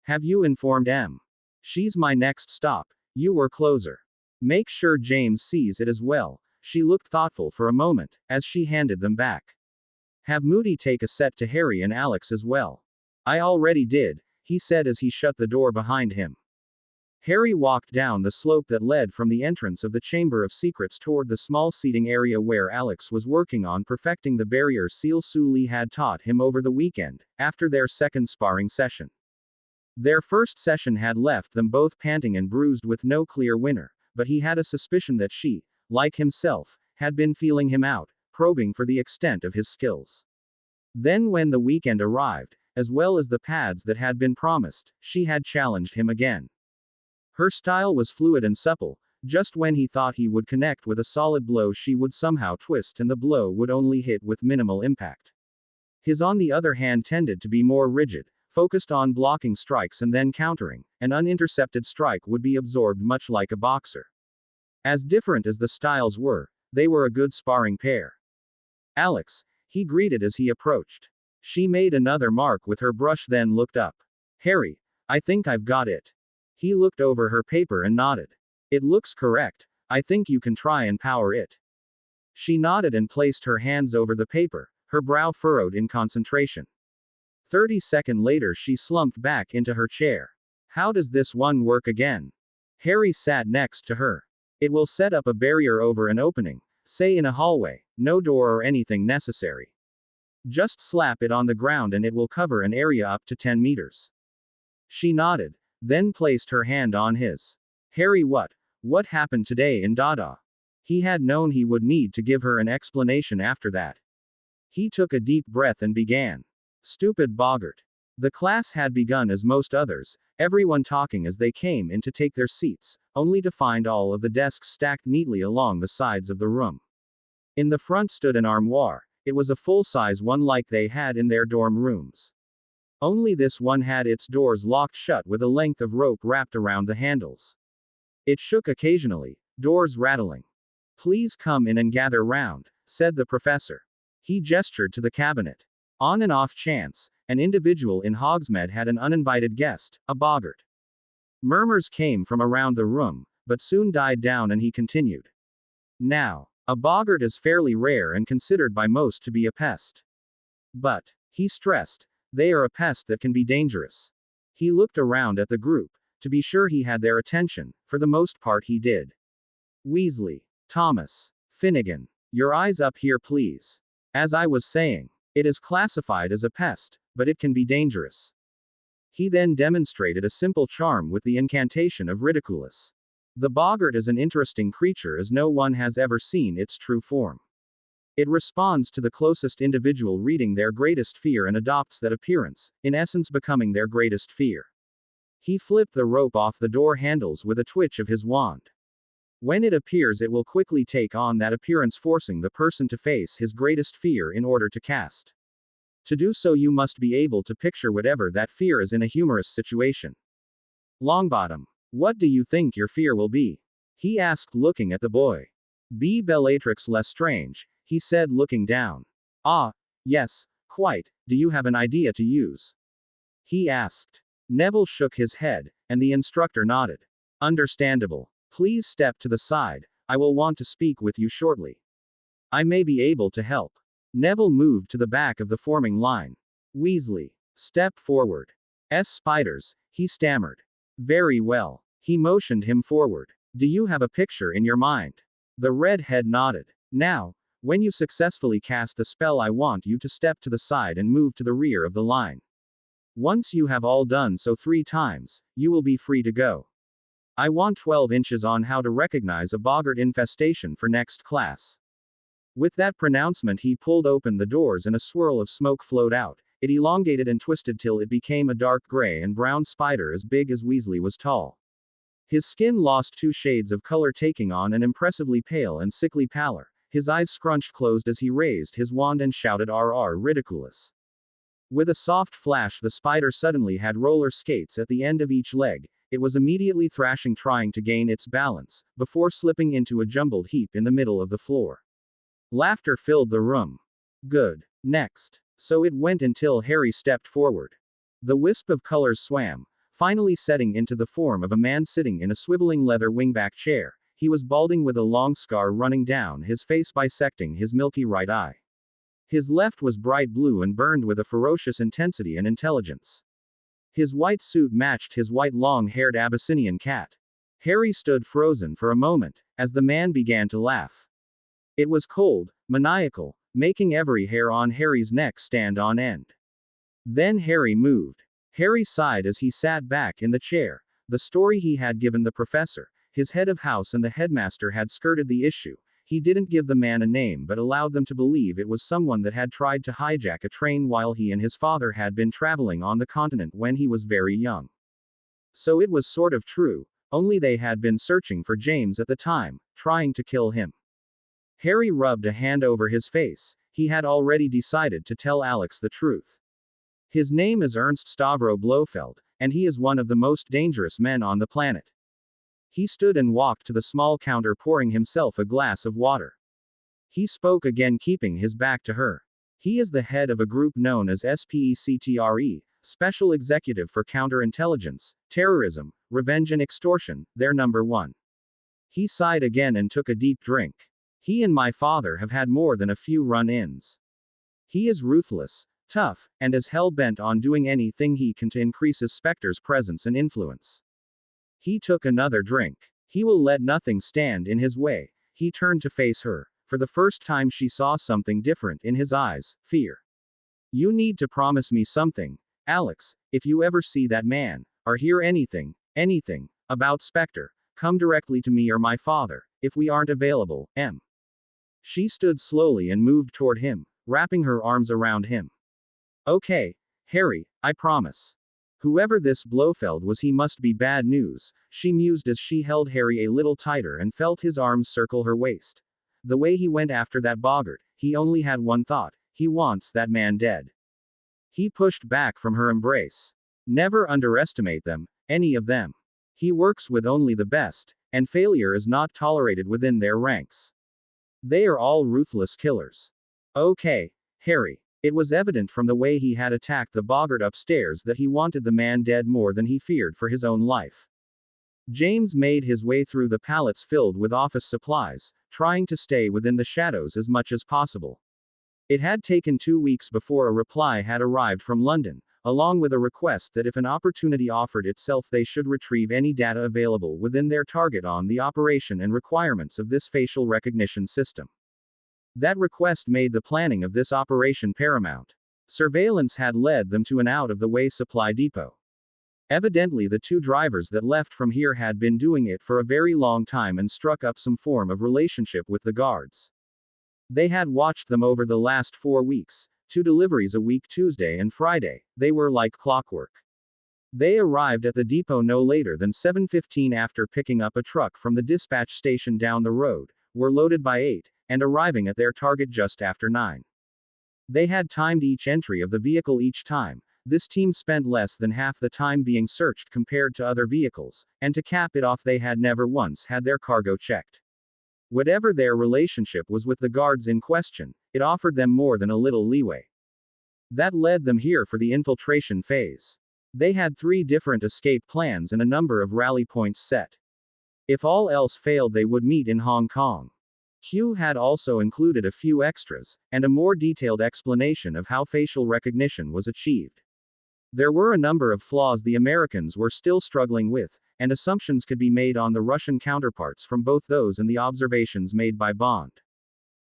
Have you informed M? She's my next stop. You were closer. Make sure James sees it as well. She looked thoughtful for a moment, as she handed them back. Have Moody take a set to Harry and Alex as well. I already did, he said as he shut the door behind him. Harry walked down the slope that led from the entrance of the Chamber of Secrets toward the small seating area where Alex was working on perfecting the barrier seal Su Li had taught him over the weekend, after their second sparring session. Their first session had left them both panting and bruised with no clear winner, but he had a suspicion that she, like himself, had been feeling him out, probing for the extent of his skills. Then when the weekend arrived, as well as the pads that had been promised, she had challenged him again. Her style was fluid and supple. Just when he thought he would connect with a solid blow, she would somehow twist and the blow would only hit with minimal impact. His, on the other hand, tended to be more rigid, focused on blocking strikes and then countering. An unintercepted strike would be absorbed much like a boxer. As different as the styles were, they were a good sparring pair. Alex, he greeted as he approached. She made another mark with her brush, then looked up. Harry, I think I've got it. He looked over her paper and nodded. It looks correct. I think you can try and power it. She nodded and placed her hands over the paper, her brow furrowed in concentration. 30 seconds later she slumped back into her chair. How does this one work again? Harry sat next to her. It will set up a barrier over an opening, say in a hallway, no door or anything necessary. Just slap it on the ground and it will cover an area up to 10 meters. She nodded, then placed her hand on his. Harry, what happened today in Dada? He had known he would need to give her an explanation after that. He took a deep breath and began. Stupid boggart. The class had begun as most others, everyone talking as they came in to take their seats, only to find all of the desks stacked neatly along the sides of the room. In the front stood an armoire. It was a full-size one like they had in their dorm rooms. Only this one had its doors locked shut with a length of rope wrapped around the handles. It shook occasionally, doors rattling. Please come in and gather round, said the professor. He gestured to the cabinet. On an off chance, an individual in Hogsmeade had an uninvited guest, a boggart. Murmurs came from around the room, but soon died down and he continued. Now, a boggart is fairly rare and considered by most to be a pest. But, he stressed, they are a pest that can be dangerous. He looked around at the group, to be sure he had their attention, for the most part he did. Weasley, Thomas, Finnegan, your eyes up here please. As I was saying, it is classified as a pest, but it can be dangerous. He then demonstrated a simple charm with the incantation of Ridiculous. The boggart is an interesting creature as no one has ever seen its true form. It responds to the closest individual reading their greatest fear and adopts that appearance, in essence becoming their greatest fear. He flipped the rope off the door handles with a twitch of his wand. When it appears, it will quickly take on that appearance, forcing the person to face his greatest fear in order to cast. To do so, you must be able to picture whatever that fear is in a humorous situation. Longbottom, what do you think your fear will be? He asked, looking at the boy. Be Bellatrix Lestrange, he said, looking down. Ah, yes, quite. Do you have an idea to use? He asked. Neville shook his head, and the instructor nodded. Understandable. Please step to the side, I will want to speak with you shortly. I may be able to help. Neville moved to the back of the forming line. Weasley, step forward. Spiders, he stammered. Very well. He motioned him forward. Do you have a picture in your mind? The redhead nodded. Now, when you successfully cast the spell, I want you to step to the side and move to the rear of the line. Once you have all done so 3 times, you will be free to go. I want 12 inches on how to recognize a boggart infestation for next class. With that pronouncement, he pulled open the doors and a swirl of smoke flowed out. It elongated and twisted till it became a dark gray and brown spider as big as Weasley was tall. His skin lost 2 shades of color, taking on an impressively pale and sickly pallor. His eyes scrunched closed as he raised his wand and shouted, "RR Ridiculous." With a soft flash, the spider suddenly had roller skates at the end of each leg. It was immediately thrashing, trying to gain its balance, before slipping into a jumbled heap in the middle of the floor. Laughter filled the room. Good. Next. So it went until Harry stepped forward. The wisp of colors swam, finally setting into the form of a man sitting in a swiveling leather wingback chair. He was balding with a long scar running down his face, bisecting his milky right eye. His left was bright blue and burned with a ferocious intensity and intelligence. His white suit matched his white long-haired Abyssinian cat. Harry stood frozen for a moment, as the man began to laugh. It was cold, maniacal, making every hair on Harry's neck stand on end. Then Harry moved. Harry sighed as he sat back in the chair. The story he had given the professor, his head of house and the headmaster had skirted the issue. He didn't give the man a name but allowed them to believe it was someone that had tried to hijack a train while he and his father had been traveling on the continent when he was very young. So it was sort of true, only they had been searching for James at the time, trying to kill him. Harry rubbed a hand over his face. He had already decided to tell Alex the truth. His name is Ernst Stavro Blofeld, and he is one of the most dangerous men on the planet. He stood and walked to the small counter, pouring himself a glass of water. He spoke again, keeping his back to her. He is the head of a group known as SPECTRE, Special Executive for Counterintelligence, Terrorism, Revenge and Extortion, their number 1. He sighed again and took a deep drink. He and my father have had more than a few run-ins. He is ruthless, tough, and is hell-bent on doing anything he can to increase his Spectre's presence and influence. He took another drink. He will let nothing stand in his way. He turned to face her. For the first time she saw something different in his eyes, fear. You need to promise me something, Alex, if you ever see that man, or hear anything, about Spectre, come directly to me or my father, if we aren't available, M. She stood slowly and moved toward him, wrapping her arms around him. Okay, Harry, I promise. Whoever this Blofeld was, he must be bad news, she mused as she held Harry a little tighter and felt his arms circle her waist. The way he went after that Bogart, he only had one thought, he wants that man dead. He pushed back from her embrace. Never underestimate them, any of them. He works with only the best, and failure is not tolerated within their ranks. They are all ruthless killers. Okay, Harry. It was evident from the way he had attacked the Bogart upstairs that he wanted the man dead more than he feared for his own life. James made his way through the pallets filled with office supplies, trying to stay within the shadows as much as possible. It had taken 2 weeks before a reply had arrived from London, along with a request that if an opportunity offered itself they should retrieve any data available within their target on the operation and requirements of this facial recognition system. That request made the planning of this operation paramount. Surveillance had led them to an out-of-the-way supply depot. Evidently the 2 drivers that left from here had been doing it for a very long time and struck up some form of relationship with the guards. They had watched them over the last 4 weeks, 2 deliveries a week, Tuesday and Friday. They were like clockwork. They arrived at the depot no later than 7:15 after picking up a truck from the dispatch station down the road, were loaded by 8, and arriving at their target just after 9. They had timed each entry of the vehicle each time. This team spent less than half the time being searched compared to other vehicles, and to cap it off they had never once had their cargo checked. Whatever their relationship was with the guards in question, it offered them more than a little leeway. That led them here for the infiltration phase. They had 3 different escape plans and a number of rally points set. If all else failed they would meet in Hong Kong. Q had also included a few extras, and a more detailed explanation of how facial recognition was achieved. There were a number of flaws the Americans were still struggling with, and assumptions could be made on the Russian counterparts from both those and the observations made by Bond.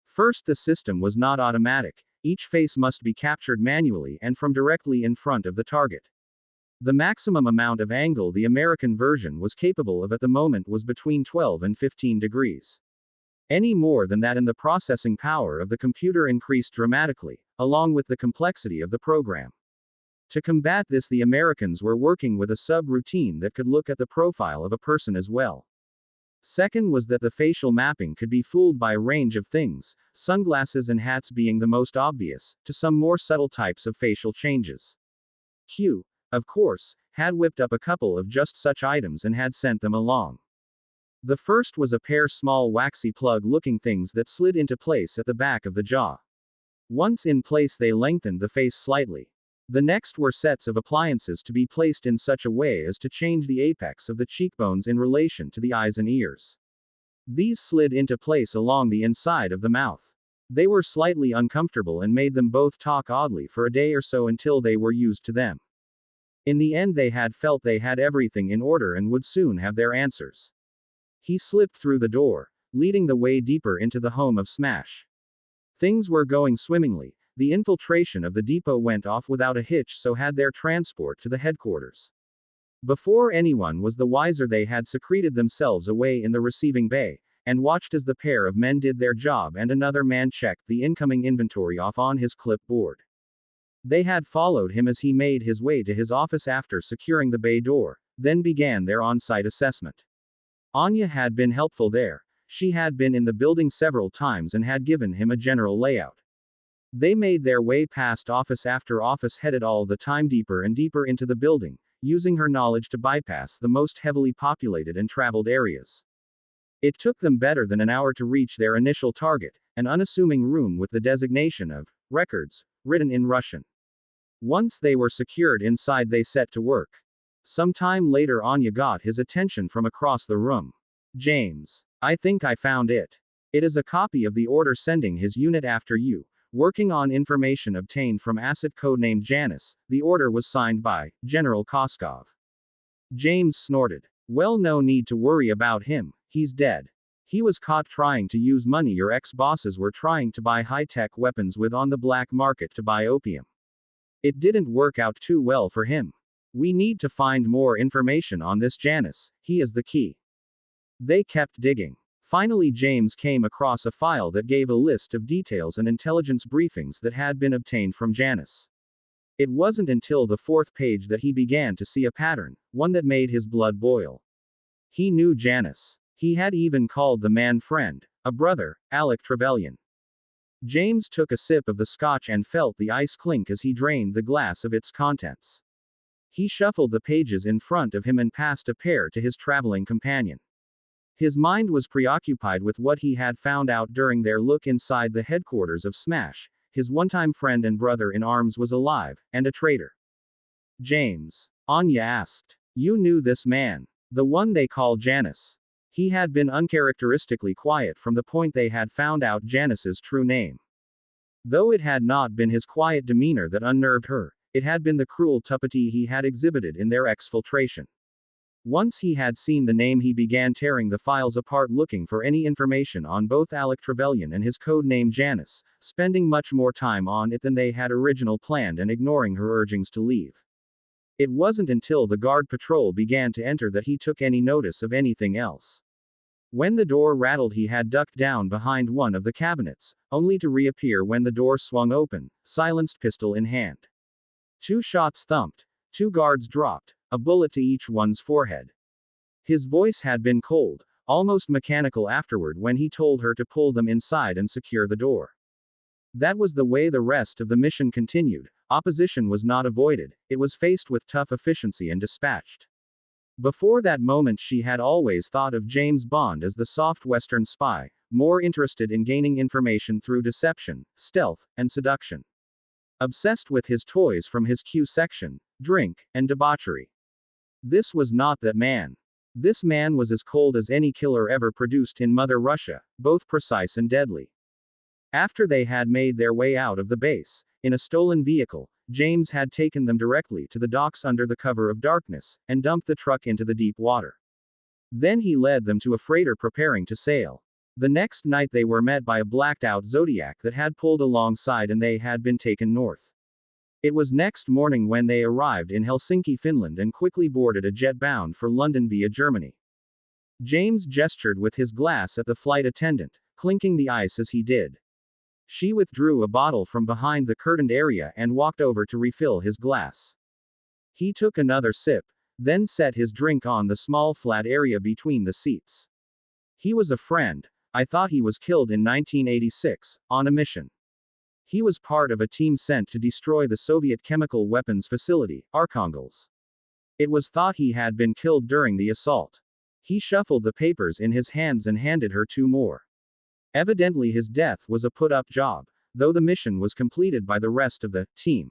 First, the system was not automatic. Each face must be captured manually and from directly in front of the target. The maximum amount of angle the American version was capable of at the moment was between 12 and 15 degrees. Any more than that and the processing power of the computer increased dramatically, along with the complexity of the program. To combat this, the Americans were working with a sub-routine that could look at the profile of a person as well. Second was that the facial mapping could be fooled by a range of things, sunglasses and hats being the most obvious, to some more subtle types of facial changes. Q, of course, had whipped up a couple of just such items and had sent them along. The first was a pair small waxy plug-looking things that slid into place at the back of the jaw. Once in place they lengthened the face slightly. The next were sets of appliances to be placed in such a way as to change the apex of the cheekbones in relation to the eyes and ears. These slid into place along the inside of the mouth. They were slightly uncomfortable and made them both talk oddly for a day or so until they were used to them. In the end they had felt they had everything in order and would soon have their answers. He slipped through the door, leading the way deeper into the home of Smash. Things were going swimmingly. The infiltration of the depot went off without a hitch, so had their transport to the headquarters. Before anyone was the wiser, they had secreted themselves away in the receiving bay, and watched as the pair of men did their job and another man checked the incoming inventory off on his clipboard. They had followed him as he made his way to his office after securing the bay door, then began their on-site assessment. Anya had been helpful there. She had been in the building several times and had given him a general layout. They made their way past office after office, headed all the time deeper and deeper into the building, using her knowledge to bypass the most heavily populated and traveled areas. It took them better than an hour to reach their initial target, an unassuming room with the designation of records, written in Russian. Once they were secured inside, they set to work. Some time later, Anya got his attention from across the room. James, I think I found it. It is a copy of the order sending his unit after you. working on information obtained from asset codenamed Janus. The order was signed by General Koskov. James snorted. Well, no need to worry about him, he's dead. He was caught trying to use money your ex-bosses were trying to buy high-tech weapons with on the black market to buy opium. It didn't work out too well for him. We need to find more information on this Janus, he is the key. They kept digging. Finally, James came across a file that gave a list of details and intelligence briefings that had been obtained from Janus. It wasn't until the fourth page that he began to see a pattern, one that made his blood boil. He knew Janus. He had even called the man friend, a brother, Alec Trevelyan. James took a sip of the scotch and felt the ice clink as he drained the glass of its contents. He shuffled the pages in front of him and passed a pair to his traveling companion. His mind was preoccupied with what he had found out during their look inside the headquarters of Smash. His one-time friend and brother in arms was alive, and a traitor. James, Anya asked. You knew this man. The one they call Janus. He had been uncharacteristically quiet from the point they had found out Janus's true name. Though it had not been his quiet demeanor that unnerved her, it had been the cruel tuppity he had exhibited in their exfiltration. Once he had seen the name, he began tearing the files apart looking for any information on both Alec Trevelyan and his code name Janus, spending much more time on it than they had originally planned and ignoring her urgings to leave. It wasn't until the guard patrol began to enter that he took any notice of anything else. When the door rattled, he had ducked down behind one of the cabinets, only to reappear when the door swung open, silenced pistol in hand. 2 shots thumped. 2 guards dropped, a bullet to each one's forehead. His voice had been cold, almost mechanical afterward when he told her to pull them inside and secure the door. That was the way the rest of the mission continued. Opposition was not avoided, it was faced with tough efficiency and dispatched. Before that moment, she had always thought of James Bond as the soft Western spy, more interested in gaining information through deception, stealth, and seduction. Obsessed with his toys from his Q section, drink, and debauchery. This was not that man. This man was as cold as any killer ever produced in Mother Russia, both precise and deadly. After they had made their way out of the base, in a stolen vehicle, James had taken them directly to the docks under the cover of darkness, and dumped the truck into the deep water. Then he led them to a freighter preparing to sail. The next night they were met by a blacked-out Zodiac that had pulled alongside and they had been taken north. It was next morning when they arrived in Helsinki, Finland and quickly boarded a jet bound for London via Germany. James gestured with his glass at the flight attendant, clinking the ice as he did. She withdrew a bottle from behind the curtained area and walked over to refill his glass. He took another sip, then set his drink on the small flat area between the seats. He was a friend. I thought he was killed in 1986, on a mission. He was part of a team sent to destroy the Soviet chemical weapons facility, Arkhangelsk. It was thought he had been killed during the assault. He shuffled the papers in his hands and handed her 2 more. Evidently his death was a put-up job, though the mission was completed by the rest of the team.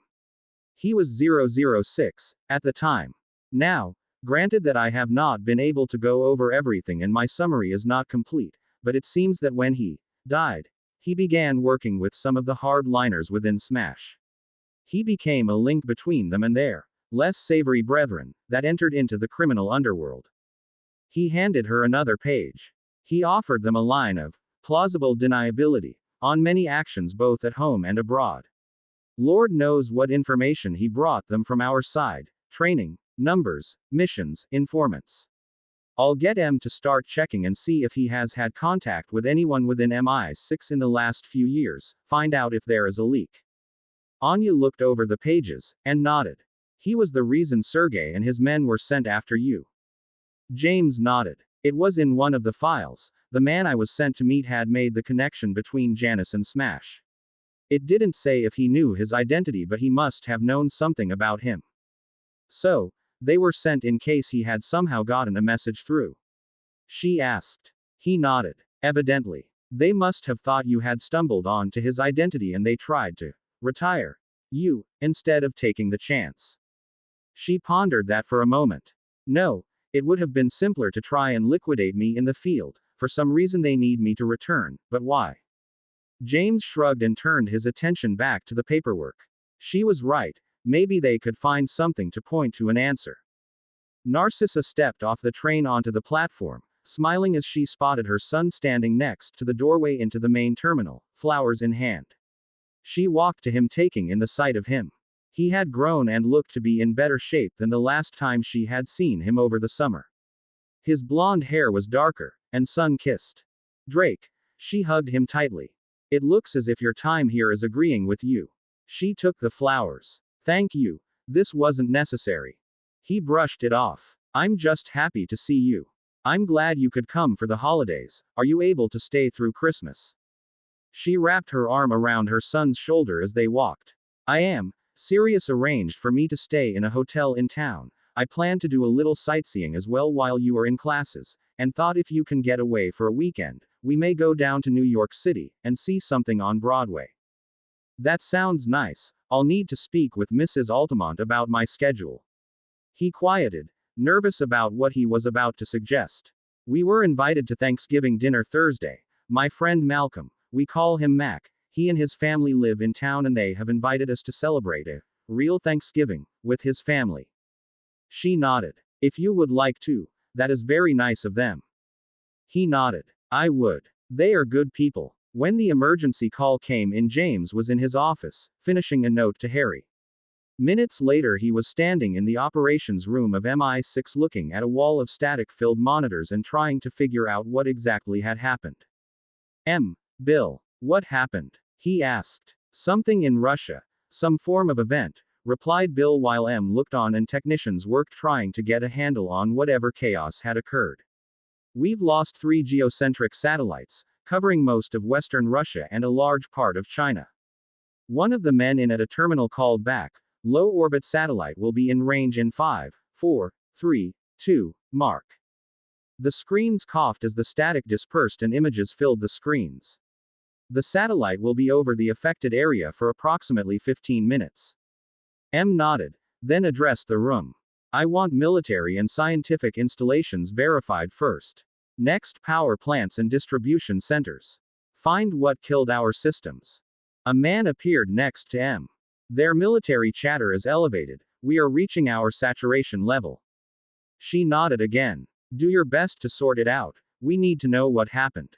He was 006 at the time. Now, granted that I have not been able to go over everything and my summary is not complete, but it seems that when he died, he began working with some of the hard-liners within Smash. He became a link between them and their less savory brethren that entered into the criminal underworld. He handed her another page. He offered them a line of plausible deniability on many actions both at home and abroad. Lord knows what information he brought them from our side: training, numbers, missions, informants. I'll get M to start checking and see if he has had contact with anyone within MI6 in the last few years, find out if there is a leak. Anya looked over the pages, and nodded. He was the reason Sergei and his men were sent after you. James nodded. It was in one of the files. The man I was sent to meet had made the connection between Janus and Smash. It didn't say if he knew his identity, but he must have known something about him. So, they were sent in case he had somehow gotten a message through. She asked. He nodded. Evidently. They must have thought you had stumbled on to his identity and they tried to retire you, instead of taking the chance. She pondered that for a moment. No, it would have been simpler to try and liquidate me in the field. For some reason they need me to return, but why? James shrugged and turned his attention back to the paperwork. She was right. Maybe they could find something to point to an answer. Narcissa stepped off the train onto the platform, smiling as she spotted her son standing next to the doorway into the main terminal, flowers in hand. She walked to him, taking in the sight of him. He had grown and looked to be in better shape than the last time she had seen him over the summer. His blonde hair was darker, and sun-kissed. Drake. She hugged him tightly. It looks as if your time here is agreeing with you. She took the flowers. Thank you. This wasn't necessary. He brushed it off. I'm just happy to see you. I'm glad you could come for the holidays. Are you able to stay through Christmas? She wrapped her arm around her son's shoulder as they walked. I am. Sirius arranged for me to stay in a hotel in town. I plan to do a little sightseeing as well while you are in classes, and thought if you can get away for a weekend, we may go down to New York City and see something on Broadway. That sounds nice. I'll need to speak with Mrs. Altamont about my schedule. He quieted, nervous about what he was about to suggest. We were invited to Thanksgiving dinner Thursday. My friend Malcolm, we call him Mac, he and his family live in town and they have invited us to celebrate a real Thanksgiving with his family. She nodded. If you would like to, that is very nice of them. He nodded. I would. They are good people. When the emergency call came in, James was in his office, finishing a note to Harry. Minutes later, he was standing in the operations room of MI6 looking at a wall of static-filled monitors and trying to figure out what exactly had happened. Bill, what happened? He asked. Something in Russia. Some form of event, replied Bill while looked on and technicians worked trying to get a handle on whatever chaos had occurred. We've lost 3 geocentric satellites, covering most of western Russia and a large part of China. One of the men in at a terminal called back. Low orbit satellite will be in range in 5, 4, 3, 2, mark. The screens coughed as the static dispersed and images filled the screens. The satellite will be over the affected area for approximately 15 minutes. Nodded, then addressed the room. I want military and scientific installations verified first. Next, power plants and distribution centers. Find what killed our systems. A man appeared next to M. Their military chatter is elevated. We are reaching our saturation level. She nodded again. Do your best to sort it out. We need to know what happened.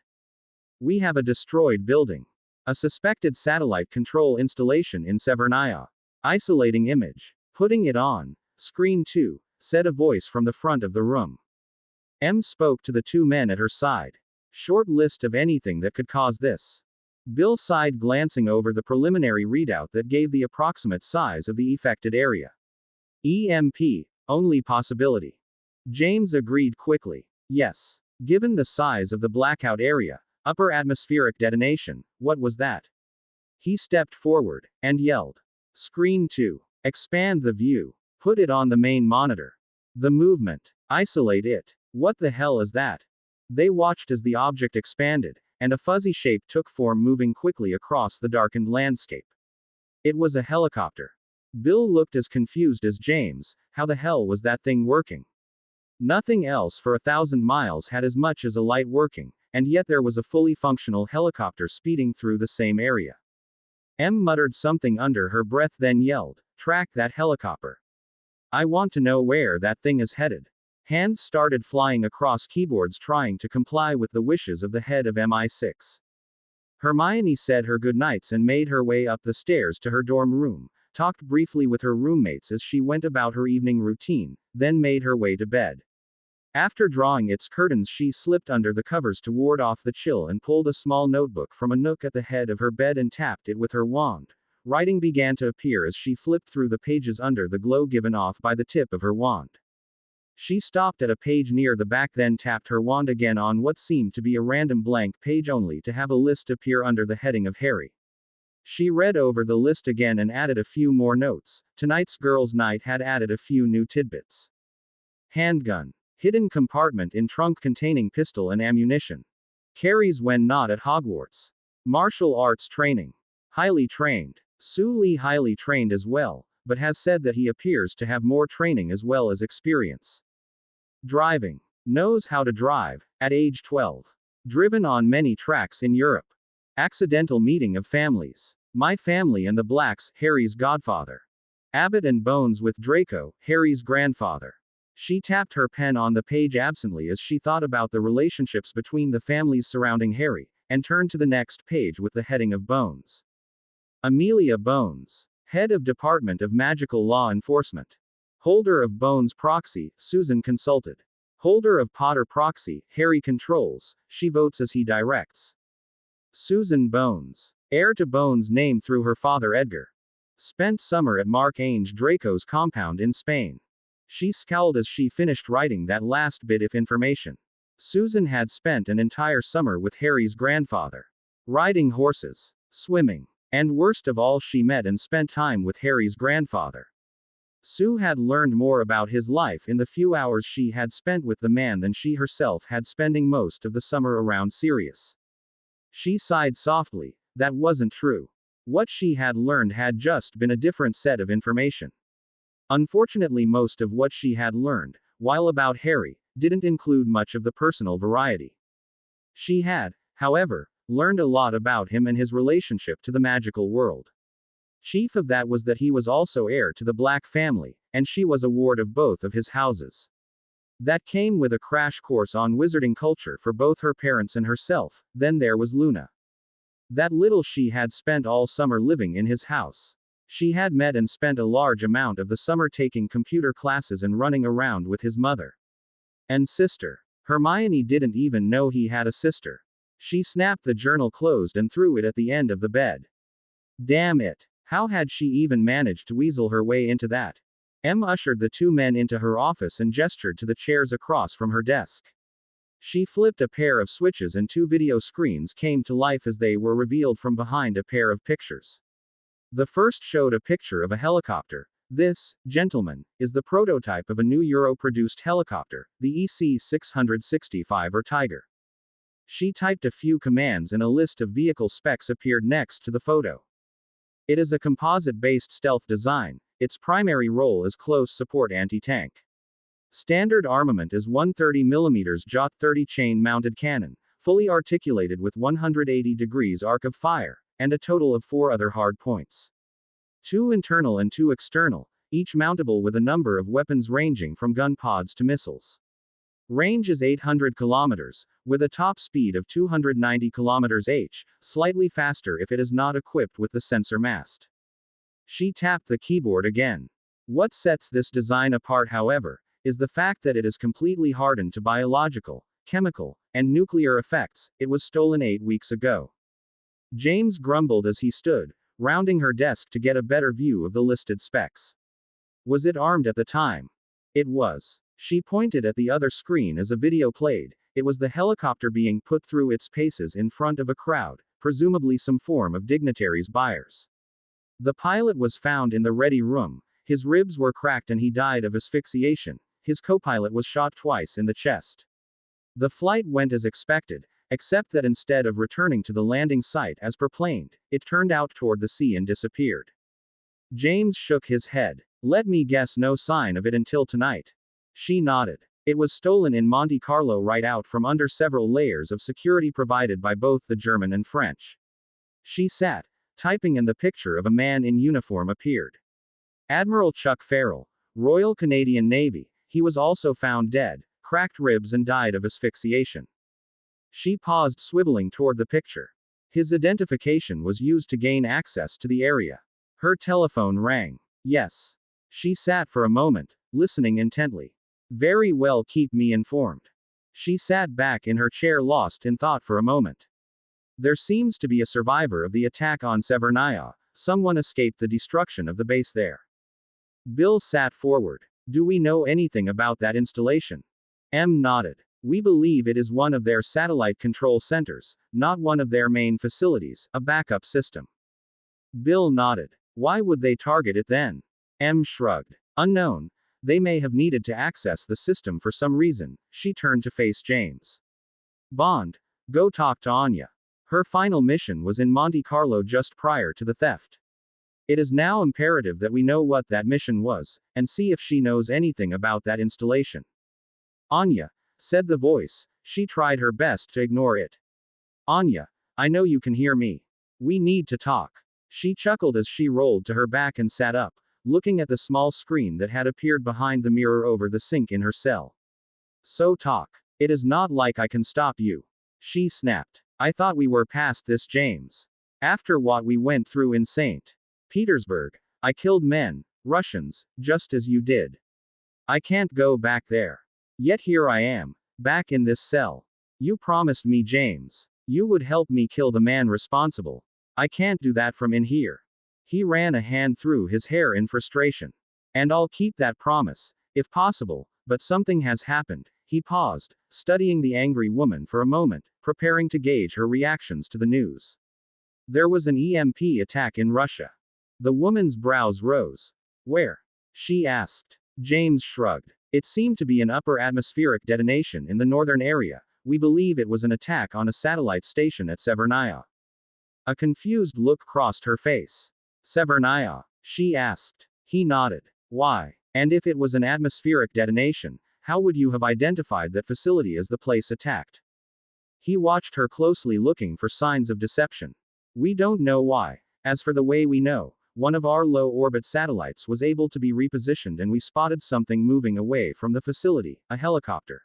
We have a destroyed building. A suspected satellite control installation in Severnaya. Isolating image. Putting it on. Screen 2, said a voice from the front of the room. M spoke to the 2 men at her side. Short list of anything that could cause this. Bill sighed, glancing over the preliminary readout that gave the approximate size of the affected area. EMP, only possibility. James agreed quickly. Yes. Given the size of the blackout area, upper atmospheric detonation, what was that? He stepped forward and yelled. Screen 2. Expand the view. Put it on the main monitor. The movement. Isolate it. What the hell is that? They watched as the object expanded, and a fuzzy shape took form, moving quickly across the darkened landscape. It was a helicopter. Bill looked as confused as James. How the hell was that thing working? Nothing else for 1,000 miles had as much as a light working, and yet there was a fully functional helicopter speeding through the same area. M muttered something under her breath, then yelled, "Track that helicopter. I want to know where that thing is headed." Hands started flying across keyboards trying to comply with the wishes of the head of MI6. Hermione said her goodnights and made her way up the stairs to her dorm room, talked briefly with her roommates as she went about her evening routine, then made her way to bed. After drawing its curtains, she slipped under the covers to ward off the chill and pulled a small notebook from a nook at the head of her bed and tapped it with her wand. Writing began to appear as she flipped through the pages under the glow given off by the tip of her wand. She stopped at a page near the back, then tapped her wand again on what seemed to be a random blank page, only to have a list appear under the heading of Harry. She read over the list again and added a few more notes. Tonight's girls' night had added a few new tidbits. Handgun. Hidden compartment in trunk containing pistol and ammunition. Carries when not at Hogwarts. Martial arts training. Highly trained. Su Li highly trained as well, but has said that he appears to have more training as well as experience. Driving. Knows how to drive, at age 12. Driven on many tracks in Europe. Accidental meeting of families. My family and the Blacks, Harry's godfather. Abbott and Bones with Draco, Harry's grandfather. She tapped her pen on the page absently as she thought about the relationships between the families surrounding Harry, and turned to the next page with the heading of Bones. Amelia Bones. Head of Department of Magical Law Enforcement. Holder of Bones proxy, Susan consulted. Holder of Potter proxy, Harry controls, she votes as he directs. Susan Bones. Heir to Bones' name through her father Edgar. Spent summer at Mark Ainge Draco's compound in Spain. She scowled as she finished writing that last bit of information. Susan had spent an entire summer with Harry's grandfather. Riding horses. Swimming. And worst of all, she met and spent time with Harry's grandfather. Sue had learned more about his life in the few hours she had spent with the man than she herself had spending most of the summer around Sirius. She sighed softly. That wasn't true. What she had learned had just been a different set of information. Unfortunately, most of what she had learned, while about Harry, didn't include much of the personal variety. She had, however, learned a lot about him and his relationship to the magical world. Chief of that was that he was also heir to the Black family, and she was a ward of both of his houses. That came with a crash course on wizarding culture for both her parents and herself. Then there was Luna. That little she had spent all summer living in his house. She had met and spent a large amount of the summer taking computer classes and running around with his mother and sister. Hermione didn't even know he had a sister. She snapped the journal closed and threw it at the end of the bed. Damn it. How had she even managed to weasel her way into that? Em ushered the two men into her office and gestured to the chairs across from her desk. She flipped a pair of switches and two video screens came to life as they were revealed from behind a pair of pictures. The first showed a picture of a helicopter. This, gentlemen, is the prototype of a new Euro-produced helicopter, the EC-665 or Tiger. She typed a few commands and a list of vehicle specs appeared next to the photo. It is a composite-based stealth design. Its primary role is close support anti-tank. Standard armament is 130mm Jot 30 chain-mounted cannon, fully articulated with 180 degrees arc of fire, and a total of 4 other hard points. 2 internal and 2 external, each mountable with a number of weapons ranging from gun pods to missiles. Range is 800 kilometers, with a top speed of 290 km/h, slightly faster if it is not equipped with the sensor mast. She tapped the keyboard again. What sets this design apart, however, is the fact that it is completely hardened to biological, chemical, and nuclear effects. It was stolen 8 weeks ago. James grumbled as he stood, rounding her desk to get a better view of the listed specs. Was it armed at the time? It was. She pointed at the other screen as a video played. It was the helicopter being put through its paces in front of a crowd, presumably some form of dignitaries' buyers. The pilot was found in the ready room. His ribs were cracked and he died of asphyxiation. His co-pilot was shot twice in the chest. The flight went as expected, except that instead of returning to the landing site as per planned, it turned out toward the sea and disappeared. James shook his head. Let me guess, no sign of it until tonight. She nodded. It was stolen in Monte Carlo right out from under several layers of security provided by both the German and French. She sat, typing, and the picture of a man in uniform appeared. Admiral Chuck Farrell, Royal Canadian Navy. He was also found dead, cracked ribs and died of asphyxiation. She paused, swiveling toward the picture. His identification was used to gain access to the area. Her telephone rang. Yes. She sat for a moment, listening intently. Very well, keep me informed. She sat back in her chair, lost in thought for a moment. There seems to be a survivor of the attack on Severnaya. Someone escaped the destruction of the base there. Bill sat forward. Do we know anything about that installation? M nodded. We believe it is one of their satellite control centers, not one of their main facilities, a backup system. Bill nodded. Why would they target it then? M shrugged. Unknown. They may have needed to access the system for some reason. She turned to face James Bond. Go talk to Anya. Her final mission was in Monte Carlo just prior to the theft. It is now imperative that we know what that mission was, and see if she knows anything about that installation. Anya, said the voice. She tried her best to ignore it. Anya, I know you can hear me. We need to talk. She chuckled as she rolled to her back and sat up, looking at the small screen that had appeared behind the mirror over the sink in her cell. So talk. It is not like I can stop you. She snapped. I thought we were past this, James. After what we went through in St. Petersburg, I killed men, Russians, just as you did. I can't go back there. Yet here I am, back in this cell. You promised me, James. You would help me kill the man responsible. I can't do that from in here. He ran a hand through his hair in frustration. And I'll keep that promise, if possible, but something has happened. He paused, studying the angry woman for a moment, preparing to gauge her reactions to the news. There was an EMP attack in Russia. The woman's brows rose. Where? She asked. James shrugged. It seemed to be an upper atmospheric detonation in the northern area. We believe it was an attack on a satellite station at Severnaya. A confused look crossed her face. Severnaya? She asked. He nodded. Why? And if it was an atmospheric detonation, how would you have identified that facility as the place attacked? He watched her closely, looking for signs of deception. We don't know why. As for the way we know, one of our low-orbit satellites was able to be repositioned and we spotted something moving away from the facility, a helicopter.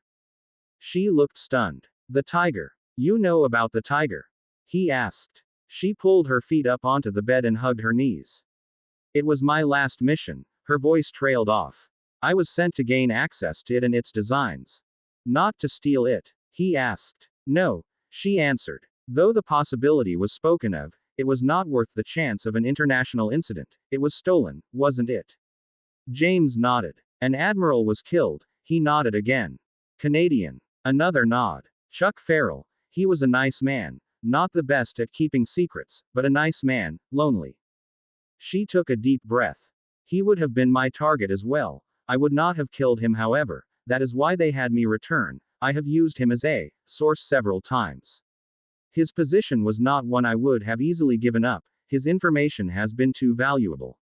She looked stunned. The Tiger. You know about the Tiger? He asked. She pulled her feet up onto the bed and hugged her knees. It was my last mission. Her voice trailed off. I was sent to gain access to it and its designs. Not to steal it. He asked. No, she answered. Though the possibility was spoken of, it was not worth the chance of an international incident. It was stolen, wasn't it? James nodded. An admiral was killed. He nodded again. Canadian. Another nod. Chuck Farrell. He was a nice man. Not the best at keeping secrets, but a nice man, lonely. She took a deep breath. He would have been my target as well. I would not have killed him, however. That is why they had me return. I have used him as a source several times. His position was not one I would have easily given up. His information has been too valuable.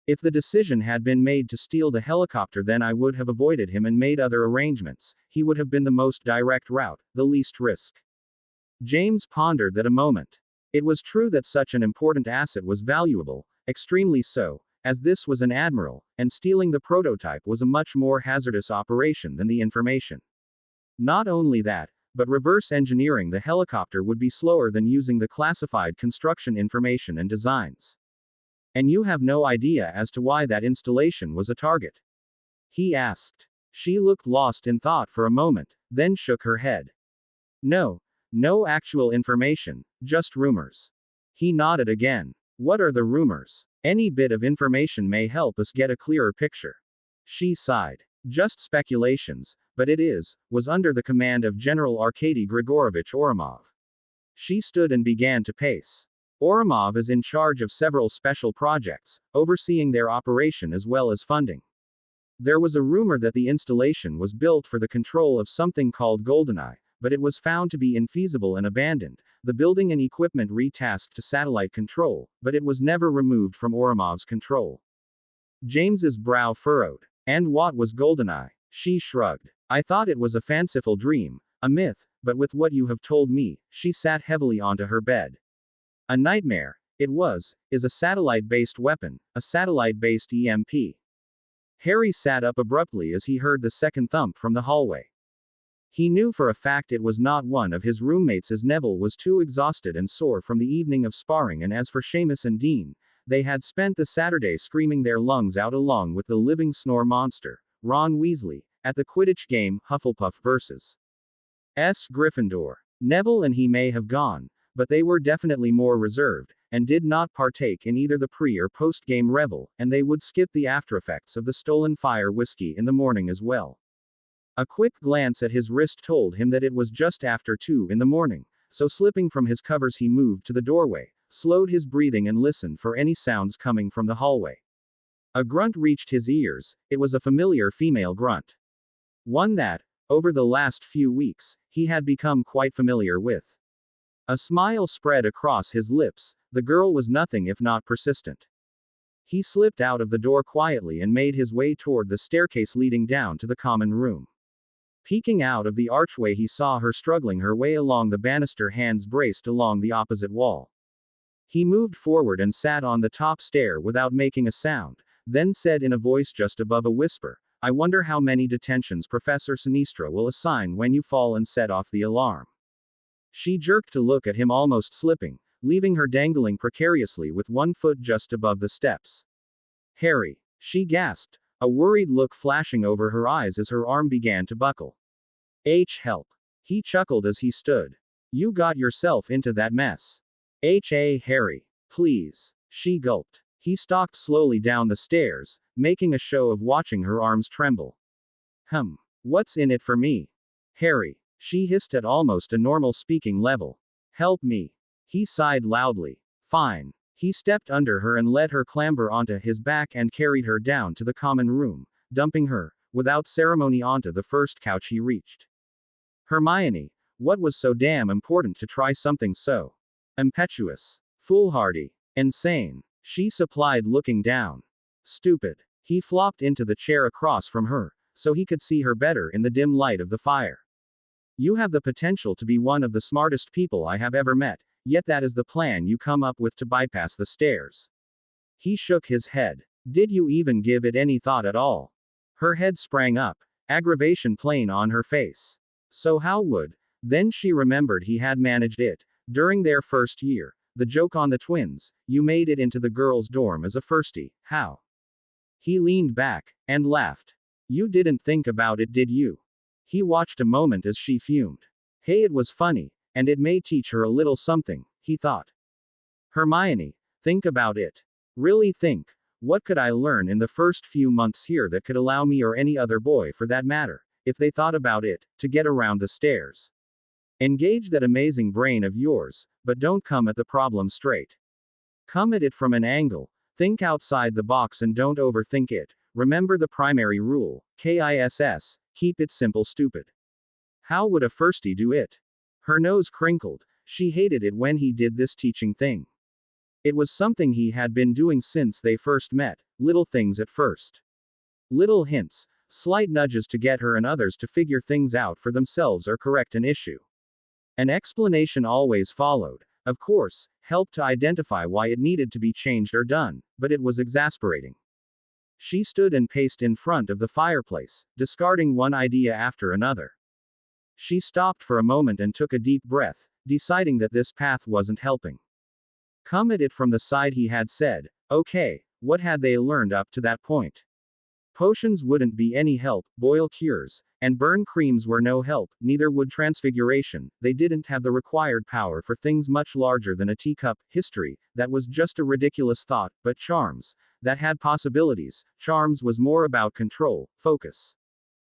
If the decision had been made to steal the helicopter, then I would have avoided him and made other arrangements. He would have been the most direct route, the least risk. James pondered that a moment. It was true that such an important asset was valuable, extremely so, as this was an admiral, and stealing the prototype was a much more hazardous operation than the information. Not only that, but reverse engineering the helicopter would be slower than using the classified construction information and designs. And you have no idea as to why that installation was a target? He asked. She looked lost in thought for a moment, then shook her head. No actual information, just rumors. He nodded again. What are the rumors? Any bit of information may help us get a clearer picture. She sighed. Just speculations, but was under the command of General Arkady Grigorovich Oramov. She stood and began to pace. Oramov is in charge of several special projects, overseeing their operation as well as funding. There was a rumor that the installation was built for the control of something called GoldenEye, but it was found to be infeasible and abandoned, the building and equipment retasked to satellite control, but it was never removed from Oramov's control. James's brow furrowed. And what was GoldenEye? She shrugged. I thought it was a fanciful dream, a myth, but with what you have told me, she sat heavily onto her bed. A nightmare. Is a satellite-based weapon, a satellite-based EMP. Harry sat up abruptly as he heard the second thump from the hallway. He knew for a fact it was not one of his roommates, as Neville was too exhausted and sore from the evening of sparring, and as for Seamus and Dean, they had spent the Saturday screaming their lungs out along with the living snore monster, Ron Weasley, at the Quidditch game, Hufflepuff vs. Gryffindor. Neville and he may have gone, but they were definitely more reserved, and did not partake in either the pre- or post-game revel, and they would skip the aftereffects of the stolen fire whiskey in the morning as well. A quick glance at his wrist told him that it was just after 2 in the morning, so slipping from his covers he moved to the doorway, slowed his breathing and listened for any sounds coming from the hallway. A grunt reached his ears. It was a familiar female grunt. One that, over the last few weeks, he had become quite familiar with. A smile spread across his lips. The girl was nothing if not persistent. He slipped out of the door quietly and made his way toward the staircase leading down to the common room. Peeking out of the archway, he saw her struggling her way along the banister, hands braced along the opposite wall. He moved forward and sat on the top stair without making a sound, then said in a voice just above a whisper, "I wonder how many detentions Professor Sinistra will assign when you fall," and set off the alarm. She jerked to look at him, almost slipping, leaving her dangling precariously with one foot just above the steps. "Harry," she gasped, a worried look flashing over her eyes as her arm began to buckle. Help." He chuckled as he stood. "You got yourself into that mess." Harry. Please." She gulped. He stalked slowly down the stairs, making a show of watching her arms tremble. What's in it for me?" "Harry." She hissed at almost a normal speaking level. "Help me." He sighed loudly. "Fine." He stepped under her and let her clamber onto his back and carried her down to the common room, dumping her, without ceremony, onto the first couch he reached. Hermione, what was so damn important to try something so impetuous, foolhardy, insane? She supplied, looking down. "Stupid." He flopped into the chair across from her, so he could see her better in the dim light of the fire. "You have the potential to be one of the smartest people I have ever met, yet that is the plan you come up with to bypass the stairs." He shook his head. "Did you even give it any thought at all?" Her head sprang up, aggravation plain on her face. So how would? Then she remembered he had managed it, during their first year. The joke on the twins, "You made it into the girls' dorm as a firstie, how?" He leaned back, and laughed. "You didn't think about it, did you?" He watched a moment as she fumed. Hey, it was funny, and it may teach her a little something, he thought. "Hermione, think about it. Really think. What could I learn in the first few months here that could allow me, or any other boy for that matter, if they thought about it, to get around the stairs? Engage that amazing brain of yours, but don't come at the problem straight. Come at it from an angle. Think outside the box and don't overthink it. Remember the primary rule, KISS, keep it simple, stupid." How would a firstie do it? Her nose crinkled. She hated it when he did this teaching thing. It was something he had been doing since they first met, little things at first. Little hints, slight nudges to get her and others to figure things out for themselves or correct an issue. An explanation always followed, of course, helped to identify why it needed to be changed or done, but it was exasperating. She stood and paced in front of the fireplace, discarding one idea after another. She stopped for a moment and took a deep breath, deciding that this path wasn't helping. Come at it from the side, he had said. Okay, what had they learned up to that point? Potions wouldn't be any help, boil cures, and burn creams were no help, neither would transfiguration. They didn't have the required power for things much larger than a teacup. History, that was just a ridiculous thought, but charms, that had possibilities. Charms was more about control, focus.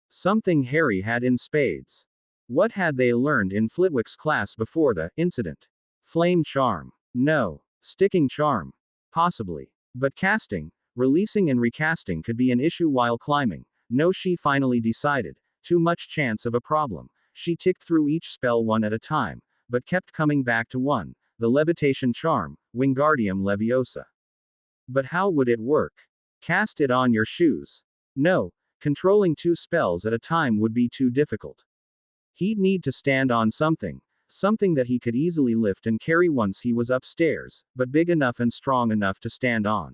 Something Harry had in spades. What had they learned in Flitwick's class before the incident? Flame charm. No. Sticking charm. Possibly. But casting, releasing and recasting could be an issue while climbing. No, she finally decided. Too much chance of a problem. She ticked through each spell one at a time, but kept coming back to one. The levitation charm, Wingardium Leviosa. But how would it work? Cast it on your shoes. No. Controlling 2 spells at a time would be too difficult. He'd need to stand on something. Something that he could easily lift and carry once he was upstairs, but big enough and strong enough to stand on.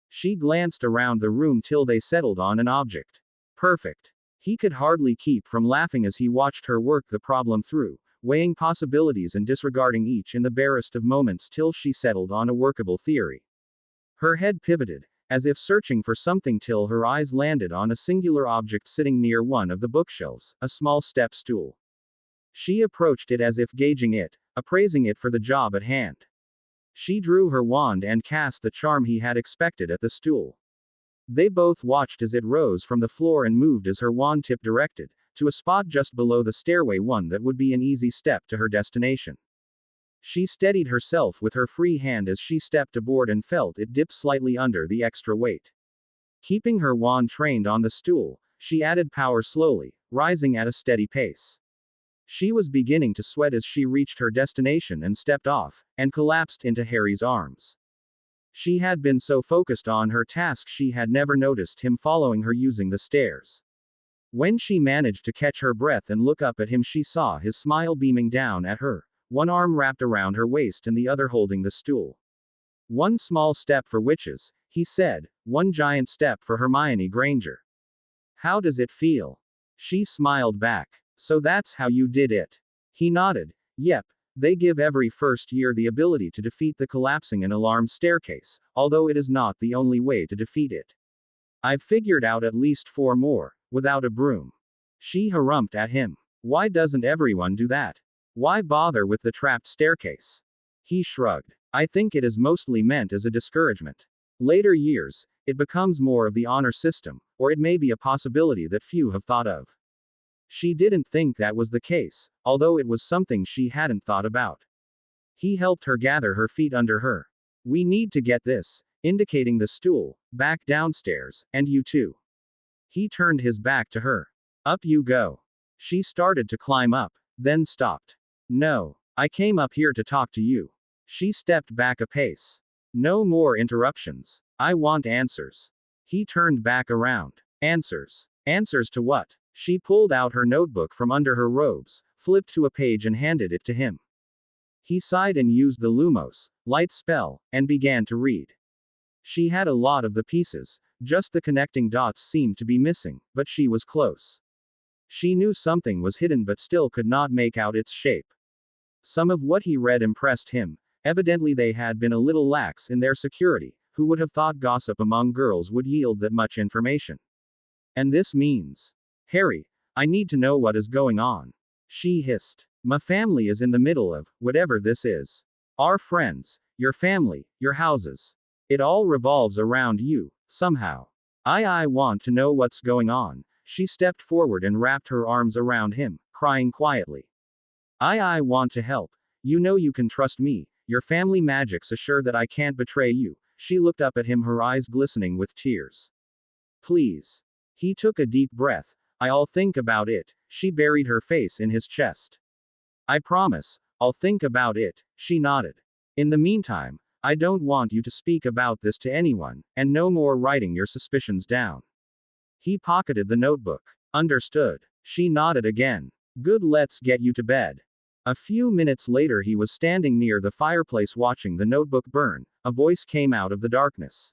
She glanced around the room till they settled on an object. Perfect. He could hardly keep from laughing as he watched her work the problem through, weighing possibilities and disregarding each in the barest of moments till she settled on a workable theory. Her head pivoted, as if searching for something, till her eyes landed on a singular object sitting near one of the bookshelves, a small step stool. She approached it as if gauging it, appraising it for the job at hand. She drew her wand and cast the charm he had expected at the stool. They both watched as it rose from the floor and moved as her wand tip directed, to a spot just below the stairway, one that would be an easy step to her destination. She steadied herself with her free hand as she stepped aboard and felt it dip slightly under the extra weight. Keeping her wand trained on the stool, she added power slowly, rising at a steady pace. She was beginning to sweat as she reached her destination and stepped off, and collapsed into Harry's arms. She had been so focused on her task she had never noticed him following her using the stairs. When she managed to catch her breath and look up at him, she saw his smile beaming down at her, one arm wrapped around her waist and the other holding the stool. "One small step for witches," he said, "one giant step for Hermione Granger. How does it feel?" She smiled back. "So that's how you did it." He nodded. "Yep, they give every first year the ability to defeat the collapsing and alarmed staircase, although it is not the only way to defeat it. I've figured out at least 4 more, without a broom." She harumphed at him. "Why doesn't everyone do that? Why bother with the trapped staircase?" He shrugged. "I think it is mostly meant as a discouragement. Later years, it becomes more of the honor system, or it may be a possibility that few have thought of." She didn't think that was the case, although it was something she hadn't thought about. He helped her gather her feet under her. "We need to get this," indicating the stool, "back downstairs, and you too." He turned his back to her. "Up you go." She started to climb up, then stopped. "No, I came up here to talk to you." She stepped back a pace. "No more interruptions. I want answers." He turned back around. "Answers? Answers to what?" She pulled out her notebook from under her robes, flipped to a page and handed it to him. He sighed and used the Lumos light spell, and began to read. She had a lot of the pieces, just the connecting dots seemed to be missing, but she was close. She knew something was hidden but still could not make out its shape. Some of what he read impressed him. Evidently they had been a little lax in their security. Who would have thought gossip among girls would yield that much information? "And this means, Harry, I need to know what is going on." She hissed. "My family is in the middle of whatever this is. Our friends, your family, your houses. It all revolves around you, somehow. I want to know what's going on." She stepped forward and wrapped her arms around him, crying quietly. I want to help. You know you can trust me. Your family magics assure that I can't betray you." She looked up at him, her eyes glistening with tears. "Please." He took a deep breath. "I'll think about it." She buried her face in his chest. "I promise, I'll think about it." She nodded. "In the meantime, I don't want you to speak about this to anyone, and no more writing your suspicions down." He pocketed the notebook. "Understood." She nodded again. "Good, let's get you to bed." A few minutes later, he was standing near the fireplace watching the notebook burn. A voice came out of the darkness.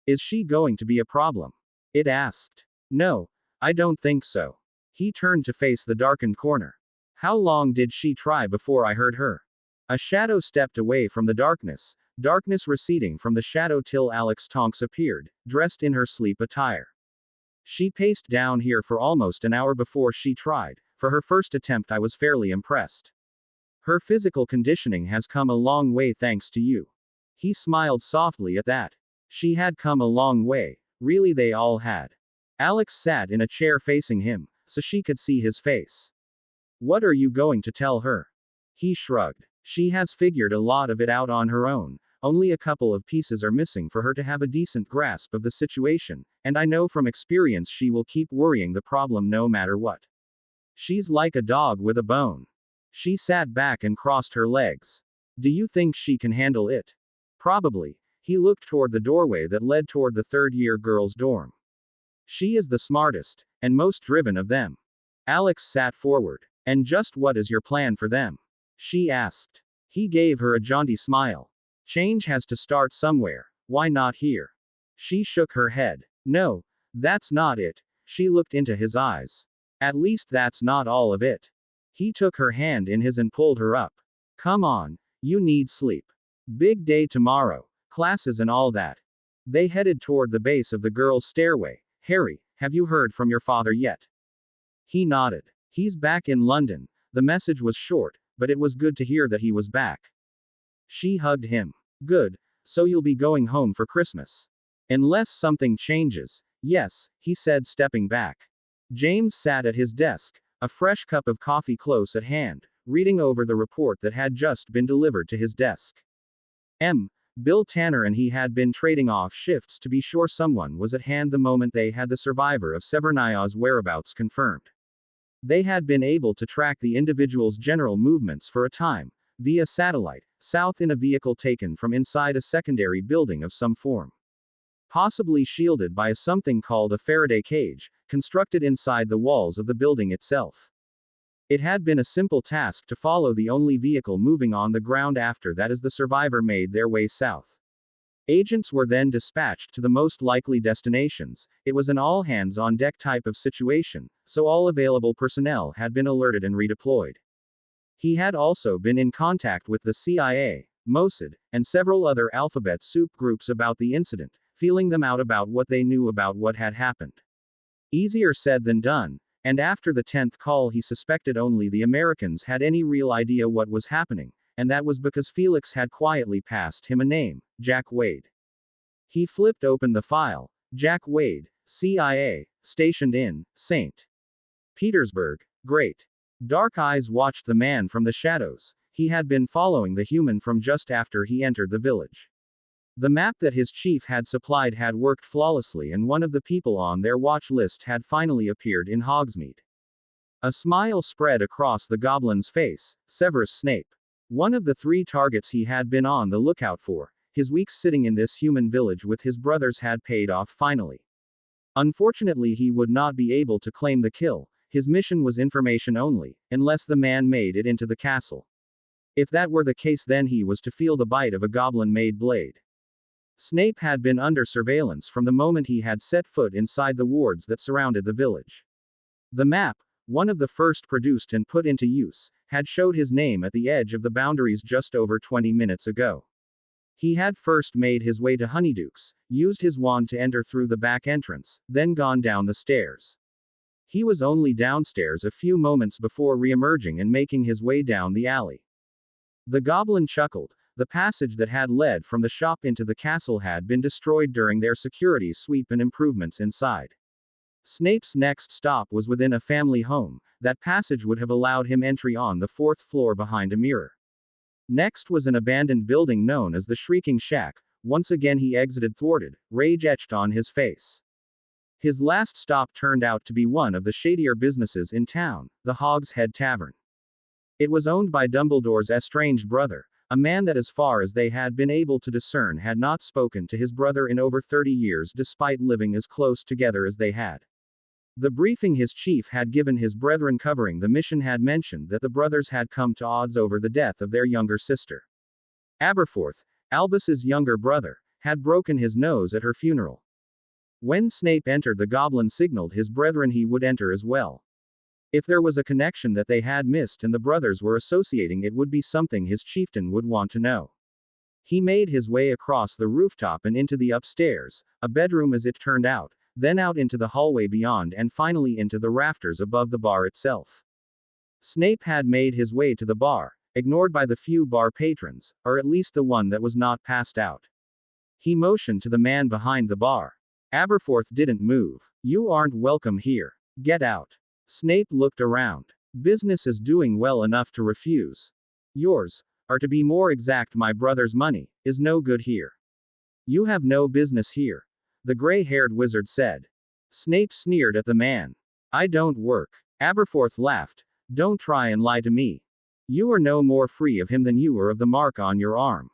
"Is she going to be a problem?" it asked. "No, I don't think so." He turned to face the darkened corner. "How long did she try before I heard her?" A shadow stepped away from the darkness receding from the shadow till Alex Tonks appeared, dressed in her sleep attire. "She paced down here for almost an hour before she tried. For her first attempt, I was fairly impressed. Her physical conditioning has come a long way thanks to you." He smiled softly at that. She had come a long way. Really, they all had. Alex sat in a chair facing him, so she could see his face. "What are you going to tell her?" He shrugged. "She has figured a lot of it out on her own. Only a couple of pieces are missing for her to have a decent grasp of the situation, and I know from experience she will keep worrying the problem no matter what. She's like a dog with a bone." She sat back and crossed her legs. "Do you think she can handle it?" "Probably." He looked toward the doorway that led toward the third-year girls' dorm. "She is the smartest, and most driven of them." Alex sat forward. "And just what is your plan for them?" she asked. He gave her a jaunty smile. "Change has to start somewhere. Why not here?" She shook her head. "No, that's not it." She looked into his eyes. "At least that's not all of it." He took her hand in his and pulled her up. "Come on, you need sleep. Big day tomorrow, classes and all that." They headed toward the base of the girls' stairway. "Harry, have you heard from your father yet?" He nodded. "He's back in London." The message was short, but it was good to hear that he was back. She hugged him. "Good, so you'll be going home for Christmas." "Unless something changes." "Yes," he said, stepping back. James sat at his desk, a fresh cup of coffee close at hand, reading over the report that had just been delivered to his desk. Bill Tanner and he had been trading off shifts to be sure someone was at hand the moment they had the survivor of Severnaya's whereabouts confirmed. They had been able to track the individual's general movements for a time, via satellite, south in a vehicle taken from inside a secondary building of some form. possibly shielded by something called a Faraday cage, constructed inside the walls of the building itself. It had been a simple task to follow the only vehicle moving on the ground after that as the survivor made their way south. Agents were then dispatched to the most likely destinations. It was an all hands on deck type of situation, so all available personnel had been alerted and redeployed. He had also been in contact with the CIA, Mossad, and several other alphabet soup groups about the incident, feeling them out about what they knew about what had happened. Easier said than done, and after the 10th call he suspected only the Americans had any real idea what was happening, and that was because Felix had quietly passed him a name, Jack Wade. He flipped open the file. Jack Wade, CIA, stationed in St. Petersburg. Great. Dark eyes watched the man from the shadows. He had been following the human from just after he entered the village. The map that his chief had supplied had worked flawlessly, and one of the people on their watch list had finally appeared in Hogsmeade. A smile spread across the goblin's face. Severus Snape. One of the 3 targets he had been on the lookout for. His weeks sitting in this human village with his brothers had paid off finally. Unfortunately, he would not be able to claim the kill. His mission was information only, unless the man made it into the castle. If that were the case, then he was to feel the bite of a goblin-made blade. Snape had been under surveillance from the moment he had set foot inside the wards that surrounded the village. The map, one of the first produced and put into use, had showed his name at the edge of the boundaries just over 20 minutes ago. He had first made his way to Honeydukes, used his wand to enter through the back entrance, then gone down the stairs. He was only downstairs a few moments before re-emerging and making his way down the alley. The goblin chuckled. The passage that had led from the shop into the castle had been destroyed during their security sweep and improvements inside. Snape's next stop was within a family home. That passage would have allowed him entry on the 4th floor behind a mirror. Next was an abandoned building known as the Shrieking Shack. Once again he exited thwarted, rage etched on his face. His last stop turned out to be one of the shadier businesses in town, the Hog's Head Tavern. It was owned by Dumbledore's estranged brother, a man that, as far as they had been able to discern, had not spoken to his brother in over 30 years despite living as close together as they had. The briefing his chief had given his brethren covering the mission had mentioned that the brothers had come to odds over the death of their younger sister. Aberforth, Albus's younger brother, had broken his nose at her funeral. When Snape entered, the goblin signaled his brethren he would enter as well. If there was a connection that they had missed and the brothers were associating, it would be something his chieftain would want to know. He made his way across the rooftop and into the upstairs, a bedroom as it turned out, then out into the hallway beyond and finally into the rafters above the bar itself. Snape had made his way to the bar, ignored by the few bar patrons, or at least the one that was not passed out. He motioned to the man behind the bar. Aberforth didn't move. "You aren't welcome here. Get out." Snape looked around. Business is doing well enough to refuse. Yours, or to be more exact my brother's money, is no good here. You have no business here, the gray-haired wizard said. Snape sneered at the man. I don't work. Aberforth laughed. Don't try and lie to me. You are no more free of him than you are of the mark on your arm.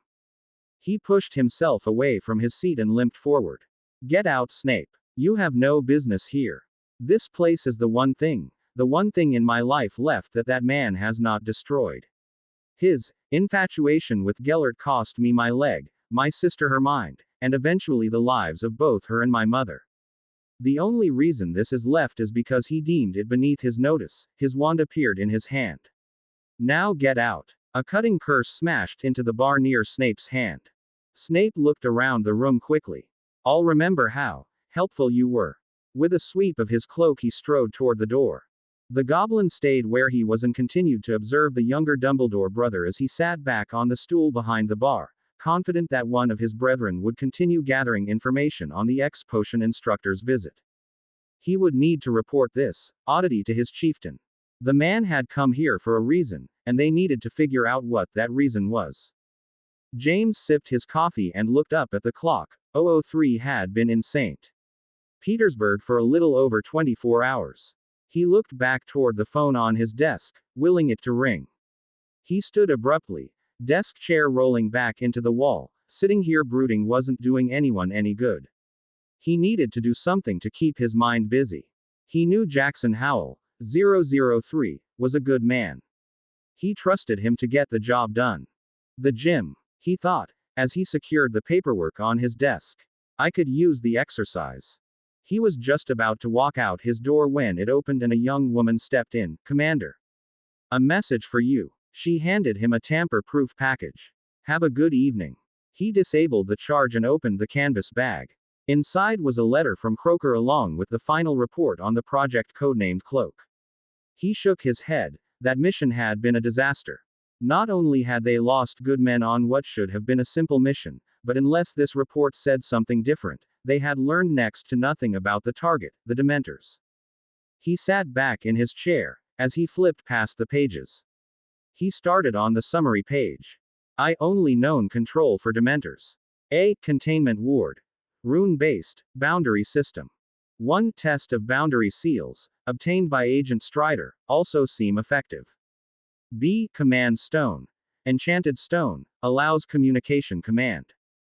He pushed himself away from his seat and limped forward. Get out, Snape. You have no business here. This place is the one thing in my life left that man has not destroyed. His infatuation with Gellert cost me my leg, my sister her mind, and eventually the lives of both her and my mother. The only reason this is left is because he deemed it beneath his notice. His wand appeared in his hand. Now get out. A cutting curse smashed into the bar near Snape's hand. Snape looked around the room quickly. I'll remember how helpful you were. With a sweep of his cloak he strode toward the door. The goblin stayed where he was and continued to observe the younger Dumbledore brother as he sat back on the stool behind the bar, confident that one of his brethren would continue gathering information on the ex-potion instructor's visit. He would need to report this oddity to his chieftain. The man had come here for a reason, and they needed to figure out what that reason was. James sipped his coffee and looked up at the clock. 003 had been in St. Petersburg for a little over 24 hours. He looked back toward the phone on his desk, willing it to ring. He stood abruptly, desk chair rolling back into the wall. Sitting here brooding wasn't doing anyone any good. He needed to do something to keep his mind busy. He knew Jackson Howell, 003, was a good man. He trusted him to get the job done. The gym, he thought, as he secured the paperwork on his desk. I could use the exercise. He was just about to walk out his door when it opened and a young woman stepped in. Commander. A message for you. She handed him a tamper-proof package. Have a good evening. He disabled the charge and opened the canvas bag. Inside was a letter from Croker along with the final report on the project codenamed Cloak. He shook his head. That mission had been a disaster. Not only had they lost good men on what should have been a simple mission, but unless this report said something different, they had learned next to nothing about the target, the Dementors. He sat back in his chair, as he flipped past the pages. He started on the summary page. I only known control for Dementors. A. Containment ward. Rune-based, boundary system. 1 test of boundary seals, obtained by Agent Strider, also seem effective. B. Command stone. Enchanted stone, allows communication command.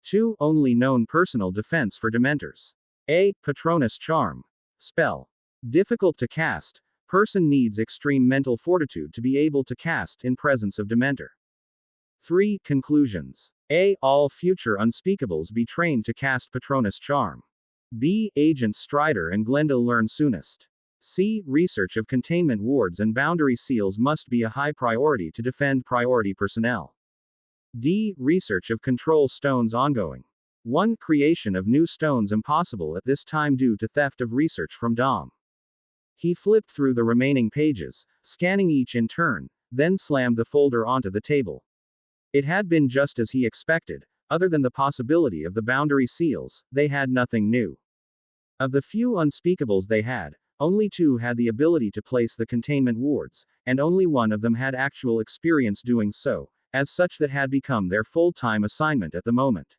2. Only known personal defense for Dementors. A. Patronus charm. Spell. Difficult to cast, person needs extreme mental fortitude to be able to cast in presence of Dementor. 3. Conclusions. A. All future unspeakables be trained to cast Patronus charm. B. Agents Strider and Glenda learn soonest. C. Research of containment wards and boundary seals must be a high priority to defend priority personnel. D. Research of control stones ongoing. 1. Creation of new stones impossible at this time due to theft of research from Dom. He flipped through the remaining pages, scanning each in turn, then slammed the folder onto the table. It had been just as he expected, other than the possibility of the boundary seals, they had nothing new. Of the few unspeakables they had, only 2 had the ability to place the containment wards, and only 1 of them had actual experience doing so, as such that had become their full-time assignment at the moment.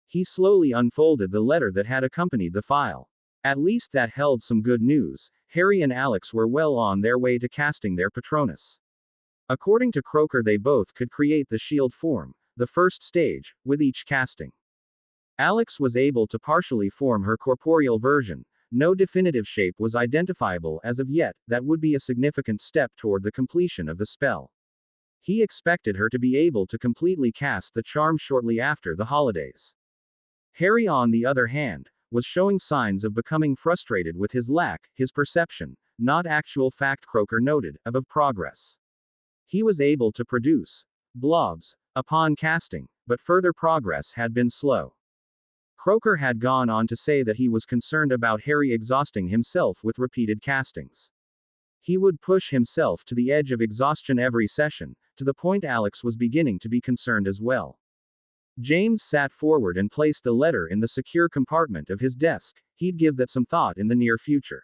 He slowly unfolded the letter that had accompanied the file. At least that held some good news. Harry and Alex were well on their way to casting their Patronus. According to Croker, they both could create the shield form, the first stage, with each casting. Alex was able to partially form her corporeal version. No definitive shape was identifiable as of yet, that would be a significant step toward the completion of the spell. He expected her to be able to completely cast the charm shortly after the holidays. Harry, on the other hand, was showing signs of becoming frustrated with his lack, his perception, not actual fact, Croker noted, of progress. He was able to produce blobs upon casting, but further progress had been slow. Croker had gone on to say that he was concerned about Harry exhausting himself with repeated castings. He would push himself to the edge of exhaustion every session, to the point Alex was beginning to be concerned as well. James sat forward and placed the letter in the secure compartment of his desk. He'd give that some thought in the near future.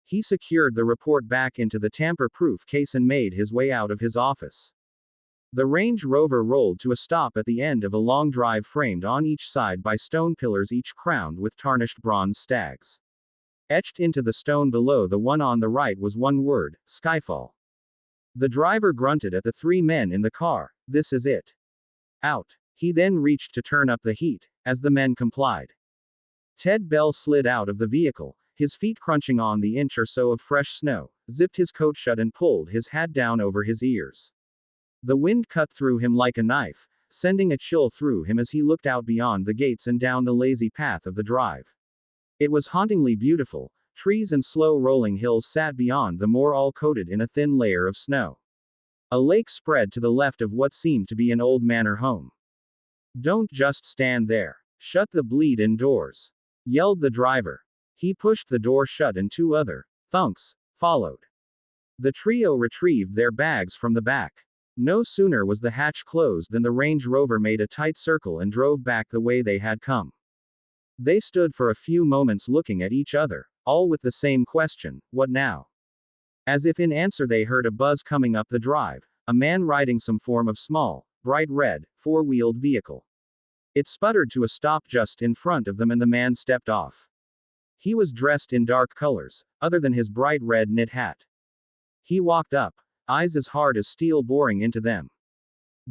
He secured the report back into the tamper-proof case and made his way out of his office. The Range Rover rolled to a stop at the end of a long drive framed on each side by stone pillars, each crowned with tarnished bronze stags. Etched into the stone below the one on the right was one word: Skyfall. The driver grunted at the 3 men in the car. This is it. Out. He then reached to turn up the heat, as the men complied. Ted Bell slid out of the vehicle, his feet crunching on the inch or so of fresh snow, zipped his coat shut and pulled his hat down over his ears. The wind cut through him like a knife, sending a chill through him as he looked out beyond the gates and down the lazy path of the drive. It was hauntingly beautiful. Trees and slow-rolling hills sat beyond the moor, all coated in a thin layer of snow. A lake spread to the left of what seemed to be an old manor home. Don't just stand there. Shut the bleed-in doors, yelled the driver. He pushed the door shut and 2 other thunks followed. The trio retrieved their bags from the back. No sooner was the hatch closed than the Range Rover made a tight circle and drove back the way they had come. They stood for a few moments looking at each other, all with the same question: what now? As if in answer, they heard a buzz coming up the drive, a man riding some form of small, bright red, 4-wheeled vehicle. It sputtered to a stop just in front of them and the man stepped off. He was dressed in dark colors, other than his bright red knit hat. He walked up, eyes as hard as steel boring into them.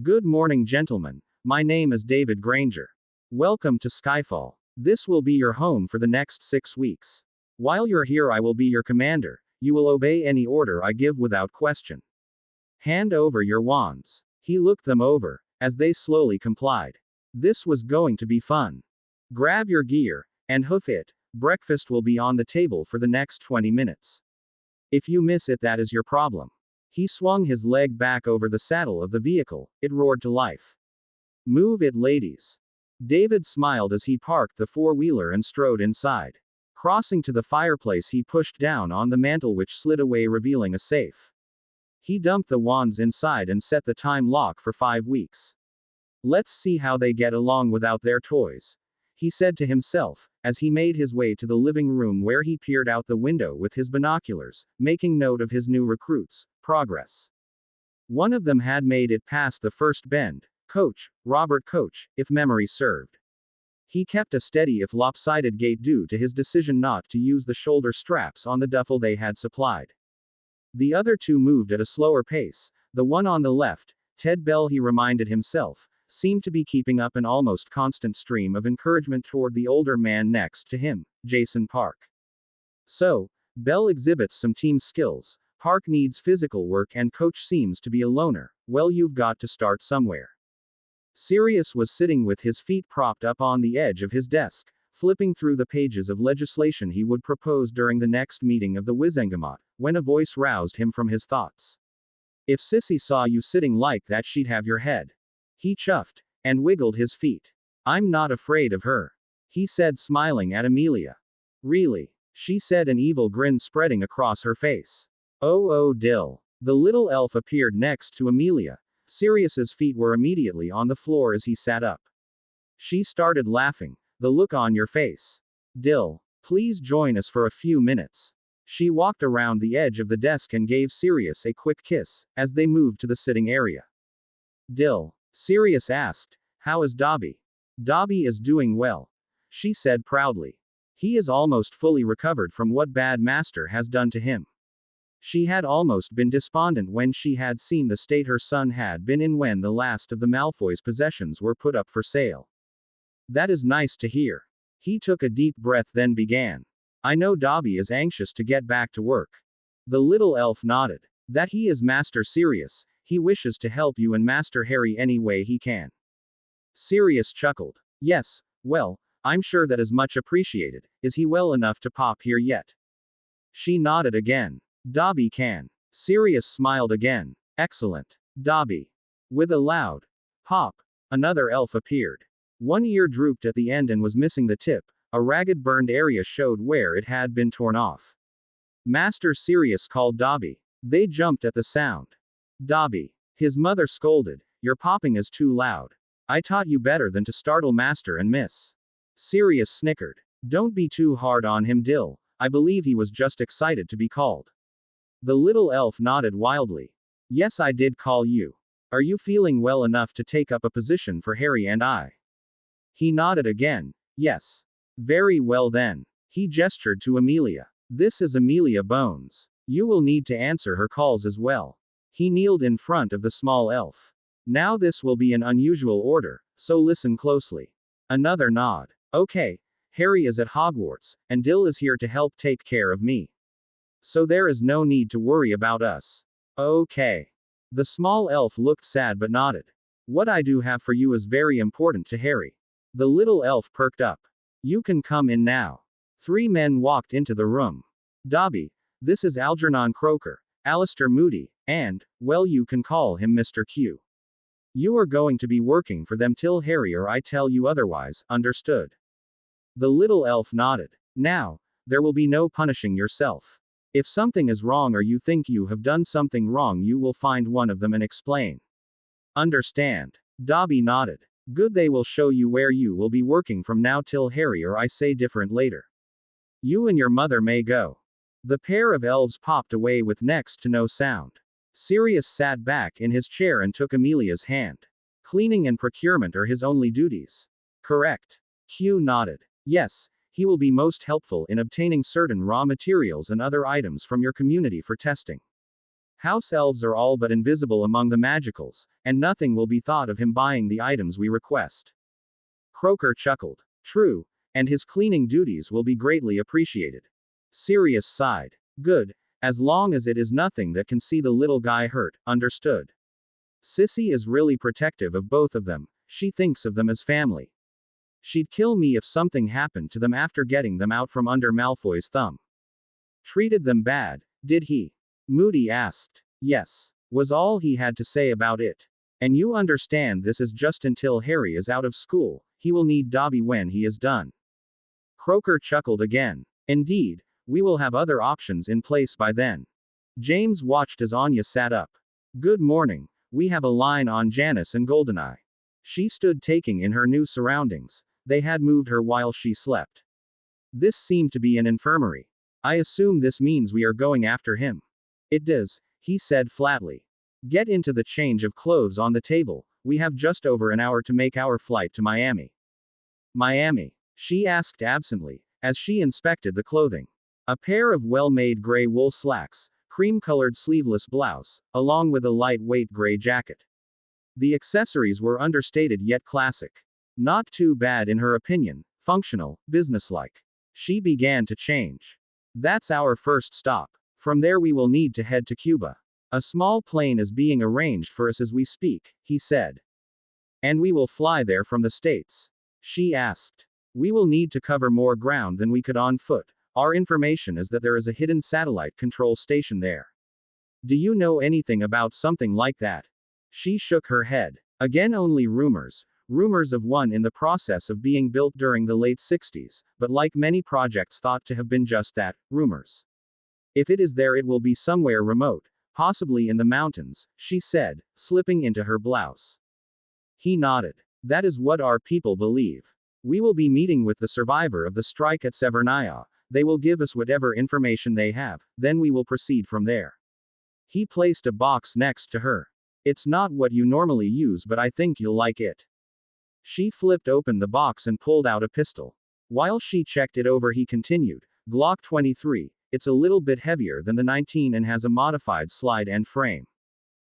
Good morning, gentlemen. My name is David Granger. Welcome to Skyfall. This will be your home for the next 6 weeks. While you're here, I will be your commander. You will obey any order I give without question. Hand over your wands. He looked them over, as they slowly complied. This was going to be fun. Grab your gear, and hoof it. Breakfast will be on the table for the next 20 minutes. If you miss it, that is your problem. He swung his leg back over the saddle of the vehicle. It roared to life. Move it, ladies. David smiled as he parked the four-wheeler and strode inside. Crossing to the fireplace, he pushed down on the mantel, which slid away, revealing a safe. He dumped the wands inside and set the time lock for 5 weeks. Let's see how they get along without their toys, he said to himself, as he made his way to the living room, where he peered out the window with his binoculars, making note of his new recruits' progress. One of them had made it past the first bend. Coach, Robert Koch, if memory served. He kept a steady if lopsided gait due to his decision not to use the shoulder straps on the duffel they had supplied. The other two moved at a slower pace. The one on the left, Ted Bell, he reminded himself, seemed to be keeping up an almost constant stream of encouragement toward the older man next to him, Jason Park. So, Bell exhibits some team skills, Park needs physical work, and Coach seems to be a loner. Well, you've got to start somewhere. Sirius was sitting with his feet propped up on the edge of his desk, flipping through the pages of legislation he would propose during the next meeting of the Wizengamot, when a voice roused him from his thoughts. If Sissy saw you sitting like that, she'd have your head. He chuffed, and wiggled his feet. I'm not afraid of her, he said, smiling at Amelia. Really? She said, an evil grin spreading across her face. Oh, Dill. The little elf appeared next to Amelia. Sirius's feet were immediately on the floor as he sat up. She started laughing. The look on your face. Dill, please join us for a few minutes. She walked around the edge of the desk and gave Sirius a quick kiss, as they moved to the sitting area. Dill, Sirius asked, how is Dobby? Dobby is doing well, she said proudly. He is almost fully recovered from what Bad Master has done to him. She had almost been despondent when she had seen the state her son had been in when the last of the Malfoys' possessions were put up for sale. That is nice to hear. He took a deep breath, then began. I know Dobby is anxious to get back to work. The little elf nodded. That he is Master Sirius. He wishes to help you and Master Harry any way he can. Sirius chuckled. Yes, well, I'm sure that is much appreciated. Is he well enough to pop here yet? She nodded again. Dobby can. Sirius smiled again. Excellent. Dobby. With a loud pop, another elf appeared. One ear drooped at the end and was missing the tip. A ragged burned area showed where it had been torn off. Master Sirius called Dobby. They jumped at the sound. Dobby. His mother scolded. Your popping is too loud. I taught you better than to startle Master and Miss. Sirius snickered. Don't be too hard on him, Dill. I believe he was just excited to be called. The little elf nodded wildly. Yes, I did call you. Are you feeling well enough to take up a position for Harry and I? He nodded again. Yes. Very well then. He gestured to Amelia. This is Amelia Bones. You will need to answer her calls as well. He kneeled in front of the small elf. Now this will be an unusual order, so listen closely. Another nod. Okay. Harry is at Hogwarts, and Dill is here to help take care of me. So there is no need to worry about us. Okay. The small elf looked sad but nodded. What I do have for you is very important to Harry. The little elf perked up. You can come in now. 3 men walked into the room. Dobby, this is Algernon Croker, Alistair Moody, and, well, you can call him Mr. Q. You are going to be working for them till Harry or I tell you otherwise, understood? The little elf nodded. Now, there will be no punishing yourself. If something is wrong or you think you have done something wrong, you will find one of them and explain. Understand? Dobby nodded. Good, they will show you where you will be working from now till Harry or I say different later. You and your mother may go. The pair of elves popped away with next to no sound. Sirius sat back in his chair and took Amelia's hand. Cleaning and procurement are his only duties. Correct. Q nodded. Yes, he will be most helpful in obtaining certain raw materials and other items from your community for testing. House elves are all but invisible among the magicals, and nothing will be thought of him buying the items we request. Croker chuckled. True, and his cleaning duties will be greatly appreciated. Sirius sighed. Good, as long as it is nothing that can see the little guy hurt, understood. Sissy is really protective of both of them, she thinks of them as family. She'd kill me if something happened to them after getting them out from under Malfoy's thumb. Treated them bad, did he? Moody asked. Yes, was all he had to say about it. And you understand this is just until Harry is out of school, he will need Dobby when he is done. Croaker chuckled again. Indeed, we will have other options in place by then. James watched as Anya sat up. Good morning, we have a line on Janice and Goldeneye. She stood taking in her new surroundings. They had moved her while she slept. This seemed to be an infirmary. I assume this means we are going after him. It does, he said flatly. Get into the change of clothes on the table, we have just over an hour to make our flight to Miami. Miami? She asked absently, as she inspected the clothing. A pair of well-made gray wool slacks, cream-colored sleeveless blouse, along with a lightweight gray jacket. The accessories were understated yet classic. Not too bad in her opinion, functional, businesslike. She began to change. That's our first stop. From there we will need to head to Cuba. A small plane is being arranged for us as we speak, he said. And we will fly there from the States? She asked. We will need to cover more ground than we could on foot. Our information is that there is a hidden satellite control station there. Do you know anything about something like that? She shook her head. Again, only rumors. Rumors of one in the process of being built during the late 60s, but like many projects thought to have been just that, rumors. If it is there, it will be somewhere remote, possibly in the mountains, she said, slipping into her blouse. He nodded. That is what our people believe. We will be meeting with the survivor of the strike at Severnaya. They will give us whatever information they have, then we will proceed from there. He placed a box next to her. It's not what you normally use, but I think you'll like it. She flipped open the box and pulled out a pistol. While she checked it over, he continued, Glock 23, it's a little bit heavier than the 19 and has a modified slide end frame.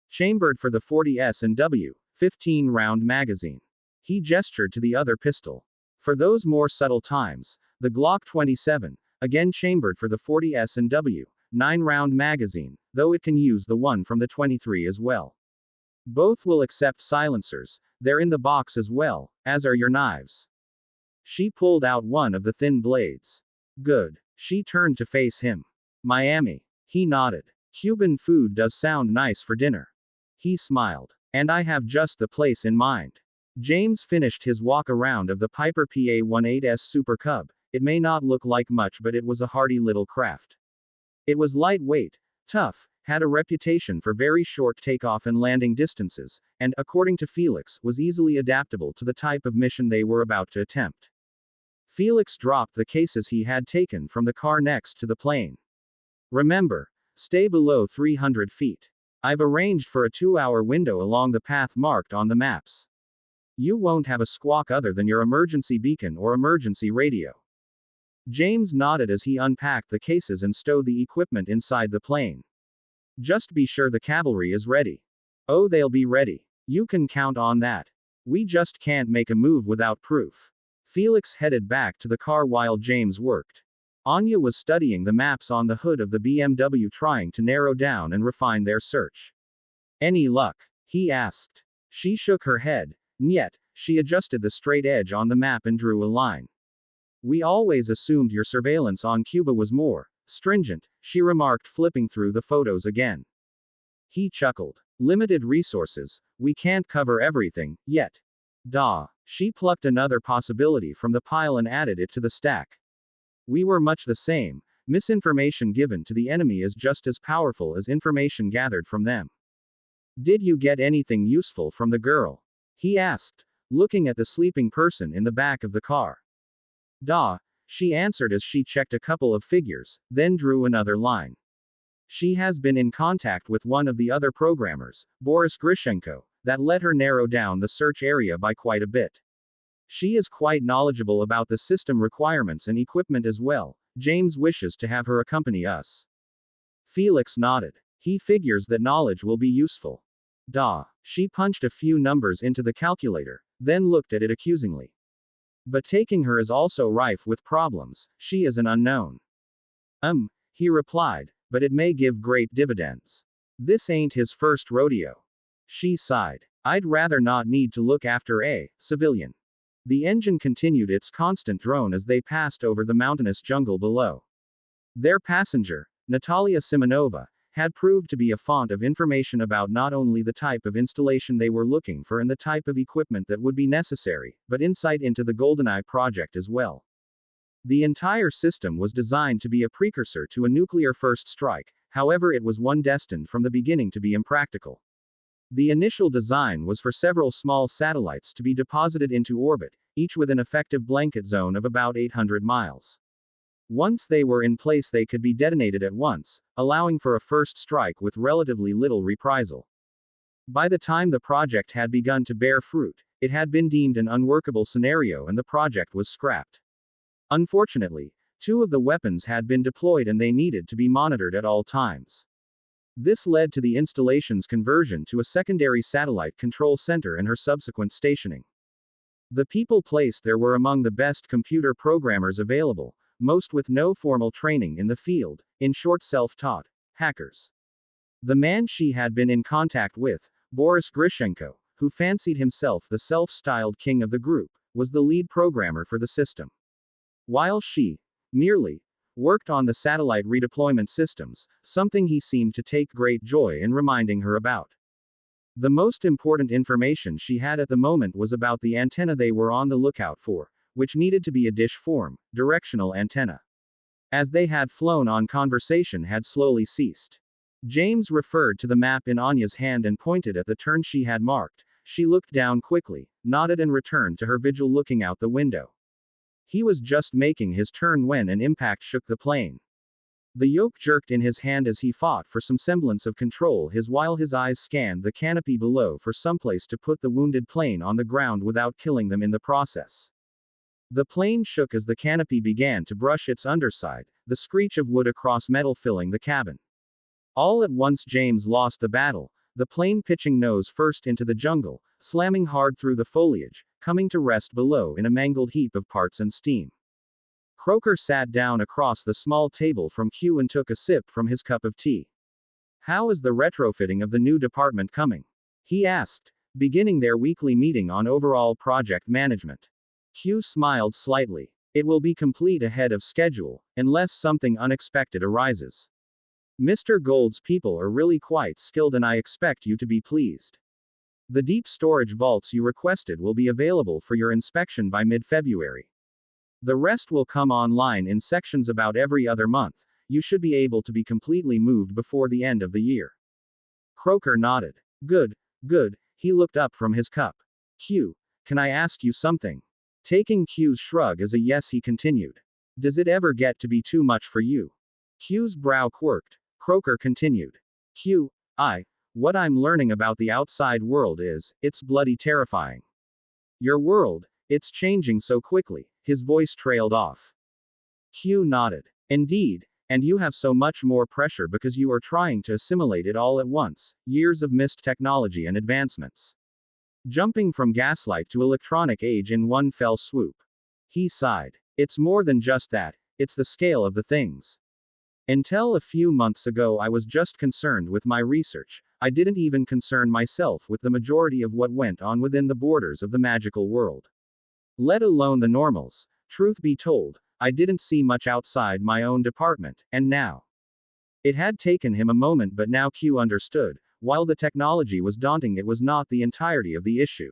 Chambered for the 40 S&W, 15-round magazine. He gestured to the other pistol. For those more subtle times, the Glock 27, again chambered for the 40 S&W, 9-round magazine, though it can use the one from the 23 as well. Both will accept silencers, they're in the box as well, as are your knives. She pulled out one of the thin blades. Good. She turned to face him. Miami. He nodded. Cuban food does sound nice for dinner. He smiled. And I have just the place in mind. James finished his walk around of the Piper PA-18S Super Cub. It may not look like much, but it was a hardy little craft. It was lightweight, tough, had a reputation for very short takeoff and landing distances, and, according to Felix, was easily adaptable to the type of mission they were about to attempt. Felix dropped the cases he had taken from the car next to the plane. Remember, stay below 300 feet. I've arranged for a 2-hour window along the path marked on the maps. You won't have a squawk other than your emergency beacon or emergency radio. James nodded as he unpacked the cases and stowed the equipment inside the plane. Just be sure the cavalry is ready. Oh, they'll be ready. You can count on that. We just can't make a move without proof. Felix headed back to the car while James worked. Anya was studying the maps on the hood of the BMW, trying to narrow down and refine their search. Any luck? He asked. She shook her head. Nyet. She adjusted the straight edge on the map and drew a line. We always assumed your surveillance on Cuba was more stringent, she remarked, flipping through the photos again. He chuckled. Limited resources, we can't cover everything, yet. Duh. She plucked another possibility from the pile and added it to the stack. We were much the same. Misinformation given to the enemy is just as powerful as information gathered from them. Did you get anything useful from the girl? He asked, looking at the sleeping person in the back of the car. Duh, she answered as she checked a couple of figures, then drew another line. She has been in contact with one of the other programmers, Boris Grishenko, that let her narrow down the search area by quite a bit. She is quite knowledgeable about the system requirements and equipment as well. James wishes to have her accompany us. Felix nodded. He figures that knowledge will be useful. Duh. She punched a few numbers into the calculator, then looked at it accusingly. But taking her is also rife with problems. She is an unknown. He replied, but it may give great dividends. This ain't his first rodeo. She sighed. I'd rather not need to look after a civilian. The engine continued its constant drone as they passed over the mountainous jungle below. Their passenger, Natalia Simonova, had proved to be a font of information about not only the type of installation they were looking for and the type of equipment that would be necessary, but insight into the GoldenEye project as well. The entire system was designed to be a precursor to a nuclear first strike, however, it was one destined from the beginning to be impractical. The initial design was for several small satellites to be deposited into orbit, each with an effective blanket zone of about 800 miles. Once they were in place, they could be detonated at once, allowing for a first strike with relatively little reprisal. By the time the project had begun to bear fruit, it had been deemed an unworkable scenario and the project was scrapped. Unfortunately, 2 of the weapons had been deployed and they needed to be monitored at all times. This led to the installation's conversion to a secondary satellite control center and her subsequent stationing. The people placed there were among the best computer programmers available, most with no formal training in the field, in short self-taught hackers. The man she had been in contact with, Boris Grishenko, who fancied himself the self-styled king of the group, was the lead programmer for the system. While she, merely, worked on the satellite redeployment systems, something he seemed to take great joy in reminding her about. The most important information she had at the moment was about the antenna they were on the lookout for, which needed to be a dish form, directional antenna. As they had flown on, conversation had slowly ceased. James referred to the map in Anya's hand and pointed at the turn she had marked. She looked down quickly, nodded and returned to her vigil looking out the window. He was just making his turn when an impact shook the plane. The yoke jerked in his hand as he fought for some semblance of control while his eyes scanned the canopy below for someplace to put the wounded plane on the ground without killing them in the process. The plane shook as the canopy began to brush its underside, the screech of wood across metal filling the cabin. All at once James lost the battle, the plane pitching nose first into the jungle, slamming hard through the foliage, coming to rest below in a mangled heap of parts and steam. Croker sat down across the small table from Q and took a sip from his cup of tea. How is the retrofitting of the new department coming? He asked, beginning their weekly meeting on overall project management. Q smiled slightly. It will be complete ahead of schedule, unless something unexpected arises. Mr. Gold's people are really quite skilled and I expect you to be pleased. The deep storage vaults you requested will be available for your inspection by mid-February. The rest will come online in sections about every other month. You should be able to be completely moved before the end of the year. Croker nodded. Good, good, he looked up from his cup. Q, can I ask you something? Taking Q's shrug as a yes, he continued. Does it ever get to be too much for you? Q's brow quirked. Croker continued. Q, what I'm learning about the outside world it's bloody terrifying. Your world, it's changing so quickly. His voice trailed off. Q nodded. Indeed, and you have so much more pressure because you are trying to assimilate it all at once, years of missed technology and advancements. Jumping from gaslight to electronic age in one fell swoop. He sighed. It's more than just that, it's the scale of the things. Until a few months ago I was just concerned with my research, I didn't even concern myself with the majority of what went on within the borders of the magical world. Let alone the normals. Truth be told, I didn't see much outside my own department, and now. It had taken him a moment, but now Q understood. While the technology was daunting, it was not the entirety of the issue.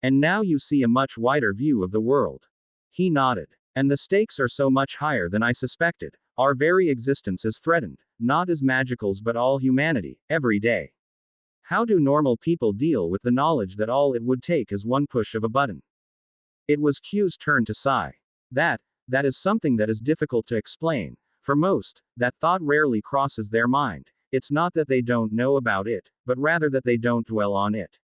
And now you see a much wider view of the world. He nodded. And the stakes are so much higher than I suspected. Our very existence is threatened, not as magicals but all humanity, every day. How do normal people deal with the knowledge that all it would take is one push of a button? It was Q's turn to sigh. That is something that is difficult to explain. For most, that thought rarely crosses their mind. It's not that they don't know about it, but rather that they don't dwell on it.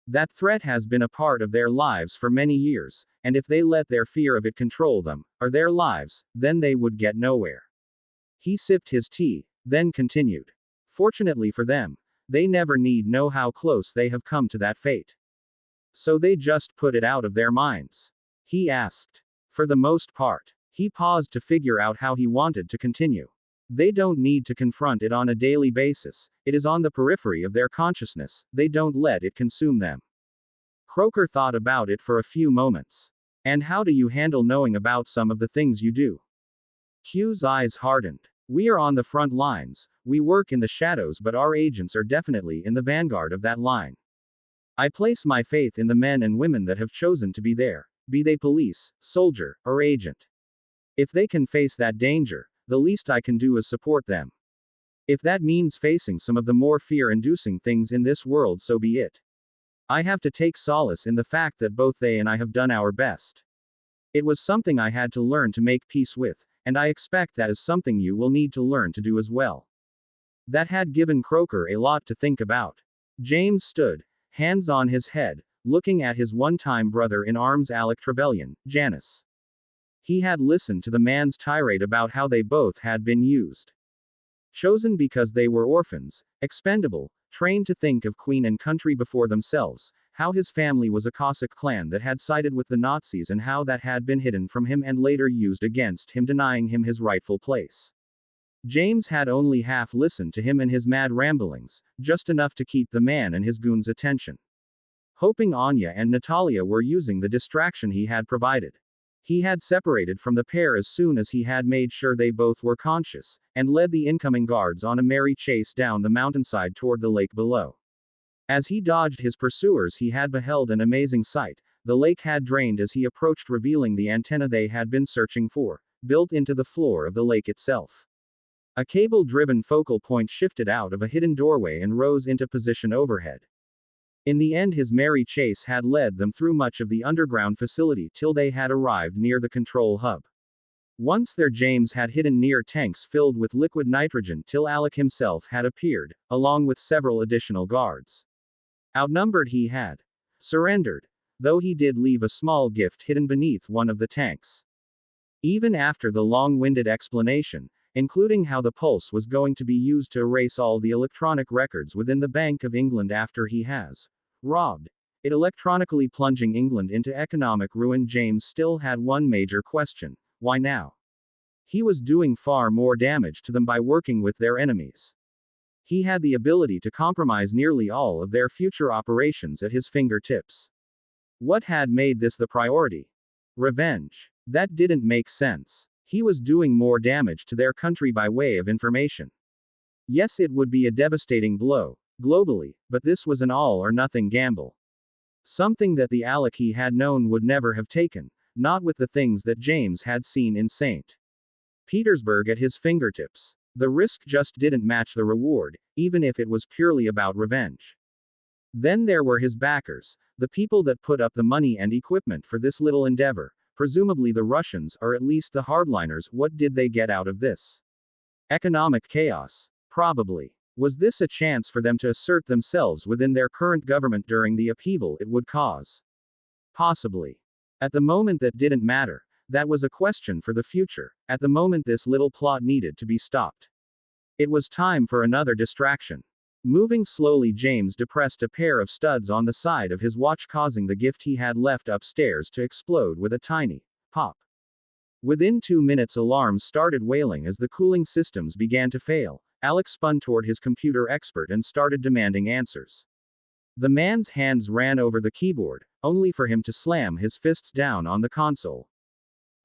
That threat has been a part of their lives for many years, and if they let their fear of it control them, or their lives, then they would get nowhere. He sipped his tea, then continued. Fortunately for them, they never need know how close they have come to that fate. So they just put it out of their minds. he asked. For the most part. He paused to figure out how he wanted to continue. They don't need to confront it on a daily basis, it is on the periphery of their consciousness, they don't let it consume them. Croker thought about it for a few moments. And how do you handle knowing about some of the things you do? Hugh's eyes hardened. We are on the front lines, we work in the shadows, but our agents are definitely in the vanguard of that line. I place my faith in the men and women that have chosen to be there, be they police, soldier, or agent. If they can face that danger, the least I can do is support them. If that means facing some of the more fear-inducing things in this world, so be it. I have to take solace in the fact that both they and I have done our best. It was something I had to learn to make peace with, and I expect that is something you will need to learn to do as well. That had given Croker a lot to think about. James stood, hands on his head, looking at his one-time brother-in-arms Alec Trevelyan, Janice. He had listened to the man's tirade about how they both had been used. Chosen because they were orphans, expendable, trained to think of queen and country before themselves, how his family was a Cossack clan that had sided with the Nazis and how that had been hidden from him and later used against him, denying him his rightful place. James had only half listened to him and his mad ramblings, just enough to keep the man and his goons' attention. Hoping Anya and Natalia were using the distraction he had provided. He had separated from the pair as soon as he had made sure they both were conscious, and led the incoming guards on a merry chase down the mountainside toward the lake below. As he dodged his pursuers, he had beheld an amazing sight. The lake had drained as he approached, revealing the antenna they had been searching for, built into the floor of the lake itself. A cable-driven focal point shifted out of a hidden doorway and rose into position overhead. In the end, his merry chase had led them through much of the underground facility till they had arrived near the control hub. Once there, James had hidden near tanks filled with liquid nitrogen till Alec himself had appeared, along with several additional guards. Outnumbered, he had surrendered, though he did leave a small gift hidden beneath one of the tanks. Even after the long-winded explanation, including how the pulse was going to be used to erase all the electronic records within the Bank of England after he has robbed it, electronically plunging England into economic ruin, James still had one major question: why now? He was doing far more damage to them by working with their enemies. He had the ability to compromise nearly all of their future operations at his fingertips. What had made this the priority? Revenge. That didn't make sense. He was doing more damage to their country by way of information. Yes, it would be a devastating blow, globally, but this was an all-or-nothing gamble. Something that the Alec he had known would never have taken, not with the things that James had seen in St. Petersburg at his fingertips. The risk just didn't match the reward, even if it was purely about revenge. Then there were his backers, the people that put up the money and equipment for this little endeavor, presumably the Russians, or at least the hardliners. What did they get out of this? Economic chaos. Probably. Was this a chance for them to assert themselves within their current government during the upheaval it would cause? Possibly. At the moment, that didn't matter. That was a question for the future. At the moment, this little plot needed to be stopped. It was time for another distraction. Moving slowly, James depressed a pair of studs on the side of his watch, causing the gift he had left upstairs to explode with a tiny pop. Within 2 minutes, alarms started wailing as the cooling systems began to fail. Alex spun toward his computer expert and started demanding answers. The man's hands ran over the keyboard, only for him to slam his fists down on the console.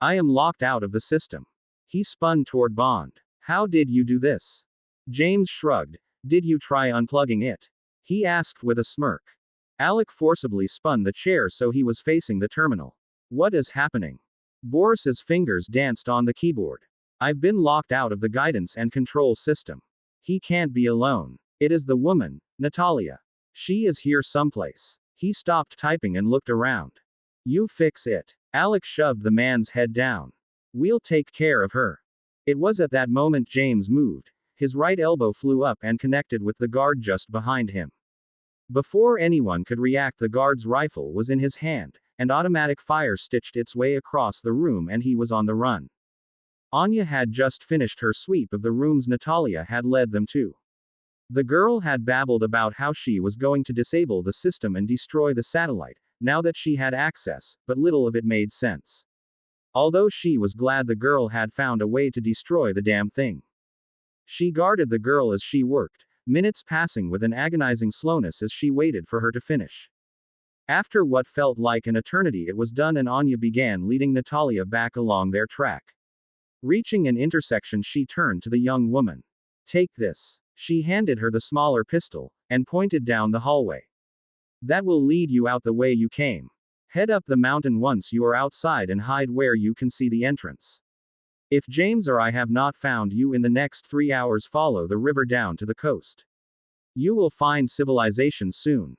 I am locked out of the system. He spun toward Bond. How did you do this? James shrugged. Did you try unplugging it? He asked with a smirk. Alec forcibly spun the chair so he was facing the terminal. What is happening? Boris's fingers danced on the keyboard. I've been locked out of the guidance and control system. He can't be alone. It is the woman, Natalia. She is here someplace. He stopped typing and looked around. You fix it. Alec shoved the man's head down. We'll take care of her. It was at that moment James moved. His right elbow flew up and connected with the guard just behind him. Before anyone could react, the guard's rifle was in his hand, and automatic fire stitched its way across the room, and he was on the run. Anya had just finished her sweep of the rooms Natalia had led them to. The girl had babbled about how she was going to disable the system and destroy the satellite, now that she had access, but little of it made sense. Although she was glad the girl had found a way to destroy the damn thing. She guarded the girl as she worked, minutes passing with an agonizing slowness as she waited for her to finish. After what felt like an eternity, it was done, and Anya began leading Natalia back along their track. Reaching an intersection, she turned to the young woman. Take this. She handed her the smaller pistol, and pointed down the hallway. That will lead you out the way you came. Head up the mountain once you are outside and hide where you can see the entrance. If James or I have not found you in the next 3 hours, follow the river down to the coast. You will find civilization soon.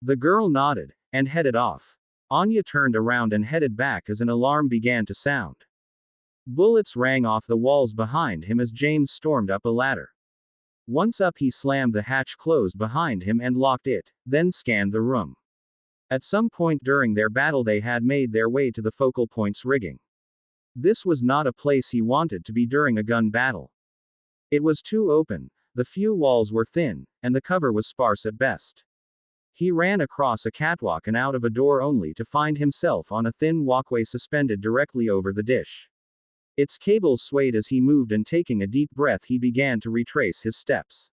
The girl nodded, and headed off. Anya turned around and headed back as an alarm began to sound. Bullets rang off the walls behind him as James stormed up a ladder. Once up, he slammed the hatch closed behind him and locked it, then scanned the room. At some point during their battle, they had made their way to the focal point's rigging. This was not a place he wanted to be during a gun battle. It was too open, the few walls were thin, and the cover was sparse at best. He ran across a catwalk and out of a door only to find himself on a thin walkway suspended directly over the dish. Its cables swayed as he moved, and taking a deep breath, he began to retrace his steps.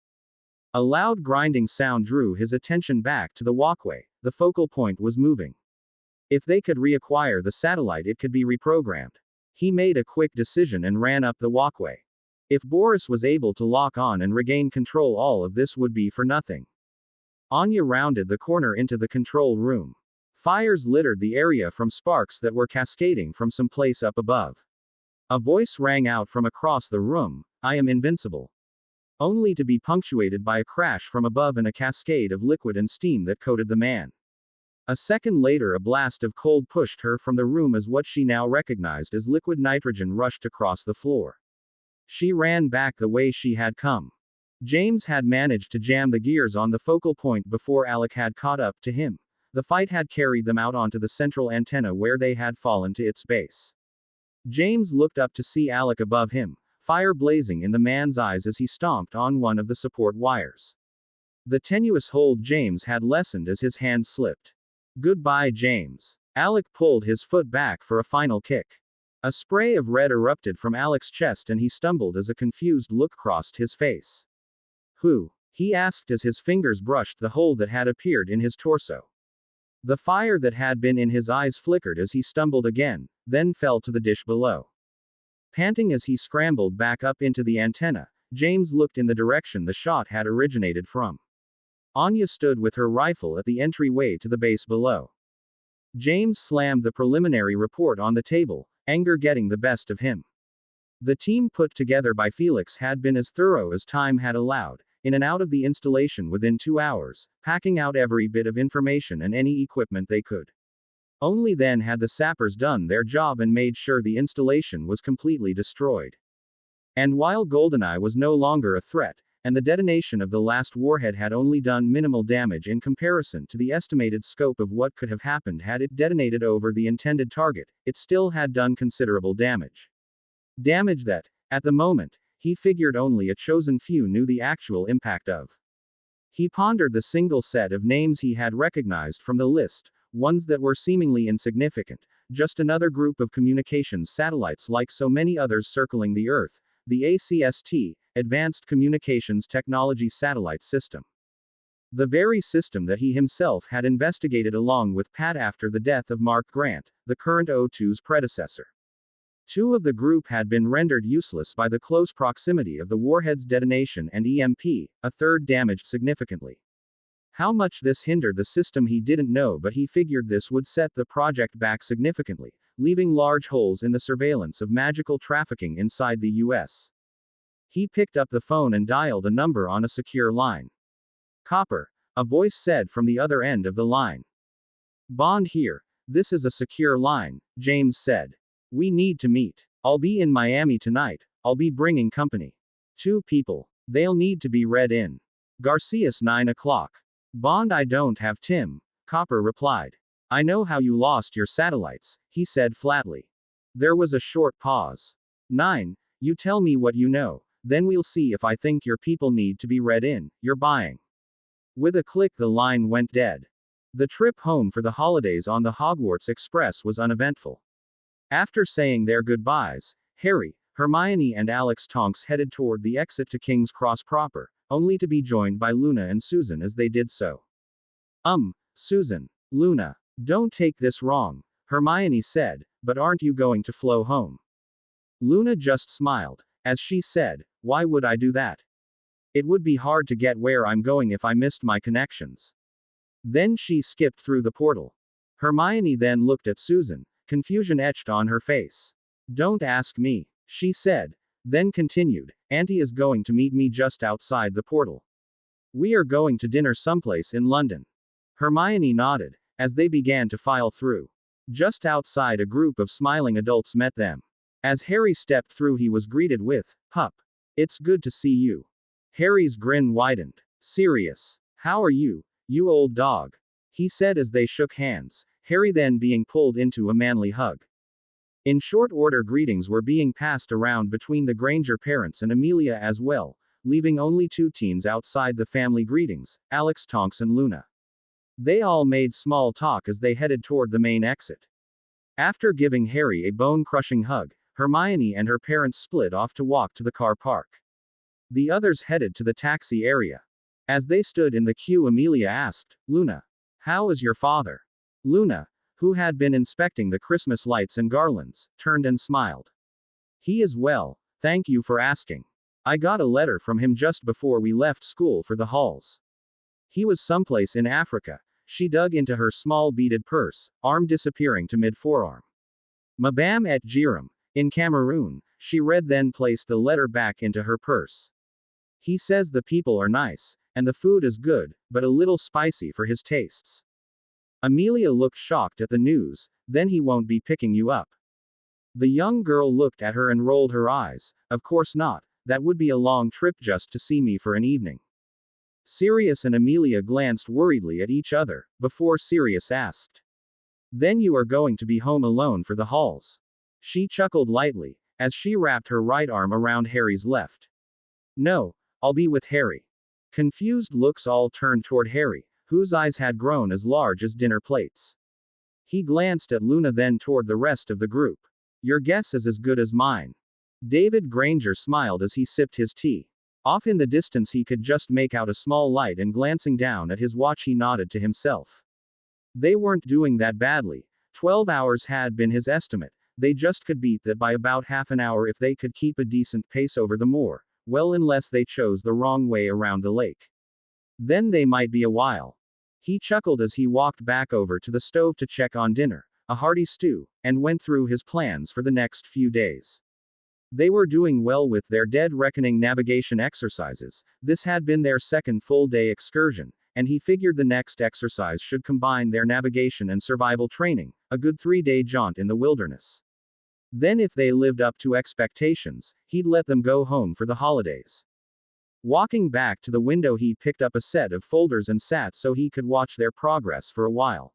A loud grinding sound drew his attention back to the walkway. The focal point was moving. If they could reacquire the satellite, it could be reprogrammed. He made a quick decision and ran up the walkway. If Boris was able to lock on and regain control, all of this would be for nothing. Anya rounded the corner into the control room. Fires littered the area from sparks that were cascading from some place up above. A voice rang out from across the room, "I am invincible." Only to be punctuated by a crash from above and a cascade of liquid and steam that coated the man. A second later, a blast of cold pushed her from the room as what she now recognized as liquid nitrogen rushed across the floor. She ran back the way she had come. James had managed to jam the gears on the focal point before Alec had caught up to him. The fight had carried them out onto the central antenna where they had fallen to its base. James looked up to see Alec above him, fire blazing in the man's eyes as he stomped on one of the support wires. The tenuous hold James had lessened as his hand slipped. "Goodbye, James." Alec pulled his foot back for a final kick. A spray of red erupted from Alec's chest and he stumbled as a confused look crossed his face. "Who?" he asked as his fingers brushed the hole that had appeared in his torso. The fire that had been in his eyes flickered as he stumbled again, then fell to the dish below. Panting as he scrambled back up into the antenna, James looked in the direction the shot had originated from. Anya stood with her rifle at the entryway to the base below. James slammed the preliminary report on the table, anger getting the best of him. The team put together by Felix had been as thorough as time had allowed, in and out of the installation within 2 hours, packing out every bit of information and any equipment they could. Only then had the sappers done their job and made sure the installation was completely destroyed. And while GoldenEye was no longer a threat, and the detonation of the last warhead had only done minimal damage in comparison to the estimated scope of what could have happened had it detonated over the intended target, it still had done considerable damage. Damage that, at the moment, he figured only a chosen few knew the actual impact of. He pondered the single set of names he had recognized from the list, ones that were seemingly insignificant, just another group of communications satellites like so many others circling the Earth, the ACST, Advanced Communications Technology Satellite System. The very system that he himself had investigated along with Pat after the death of Mark Grant, the current O2's predecessor. 2 of the group had been rendered useless by the close proximity of the warhead's detonation and EMP, a third damaged significantly. How much this hindered the system he didn't know, but he figured this would set the project back significantly, leaving large holes in the surveillance of magical trafficking inside the US. He picked up the phone and dialed a number on a secure line. "Copper," a voice said from the other end of the line. "Bond here. This is a secure line," James said. "We need to meet. I'll be in Miami tonight. I'll be bringing company. 2 people. They'll need to be read in. Garcias 9 o'clock. Bond, I don't have Tim," Copper replied. "I know how you lost your satellites," he said flatly. There was a short pause. 9, you tell me what you know, then we'll see if I think your people need to be read in. You're buying. With a click, the line went dead. The trip home for the holidays on the Hogwarts Express was uneventful. After saying their goodbyes, Harry, Hermione, and Alex Tonks headed toward the exit to King's Cross proper, only to be joined by Luna and Susan as they did so. Susan. Luna. Don't take this wrong, Hermione said, but aren't you going to flow home? Luna just smiled, as she said, why would I do that? It would be hard to get where I'm going if I missed my connections. Then she skipped through the portal. Hermione then looked at Susan, confusion etched on her face. Don't ask me, she said, then continued, Auntie is going to meet me just outside the portal. We are going to dinner someplace in London. Hermione nodded, as they began to file through. Just outside, a group of smiling adults met them. As Harry stepped through, he was greeted with, Pup. It's good to see you. Harry's grin widened. Sirius. How are you, you old dog? He said as they shook hands, Harry then being pulled into a manly hug. In short order, greetings were being passed around between the Granger parents and Amelia as well, leaving only two teens outside the family greetings, Alex Tonks and Luna. They all made small talk as they headed toward the main exit. After giving Harry a bone-crushing hug, Hermione and her parents split off to walk to the car park. The others headed to the taxi area. As they stood in the queue, Amelia asked, Luna, how is your father? Luna, who had been inspecting the Christmas lights and garlands, turned and smiled. He is well, thank you for asking. I got a letter from him just before we left school for the halls. He was someplace in Africa. She dug into her small beaded purse, arm disappearing to mid-forearm. Mabam et Jiram, in Cameroon, she read, then placed the letter back into her purse. He says the people are nice, and the food is good, but a little spicy for his tastes. Amelia looked shocked at the news, then he won't be picking you up. The young girl looked at her and rolled her eyes, of course not, that would be a long trip just to see me for an evening. Sirius and Amelia glanced worriedly at each other, before Sirius asked. Then you are going to be home alone for the halls? She chuckled lightly, as she wrapped her right arm around Harry's left. No, I'll be with Harry. Confused looks all turned toward Harry, whose eyes had grown as large as dinner plates. He glanced at Luna, then toward the rest of the group. Your guess is as good as mine. David Granger smiled as he sipped his tea. Off in the distance he could just make out a small light, and glancing down at his watch he nodded to himself. They weren't doing that badly. 12 hours had been his estimate. They just could beat that by about half an hour if they could keep a decent pace over the moor, well, unless they chose the wrong way around the lake. Then they might be a while. He chuckled as he walked back over to the stove to check on dinner, a hearty stew, and went through his plans for the next few days. They were doing well with their Dead Reckoning navigation exercises. This had been their second full-day excursion, and he figured the next exercise should combine their navigation and survival training, a good 3-day jaunt in the wilderness. Then if they lived up to expectations, he'd let them go home for the holidays. Walking back to the window, he picked up a set of folders and sat so he could watch their progress for a while.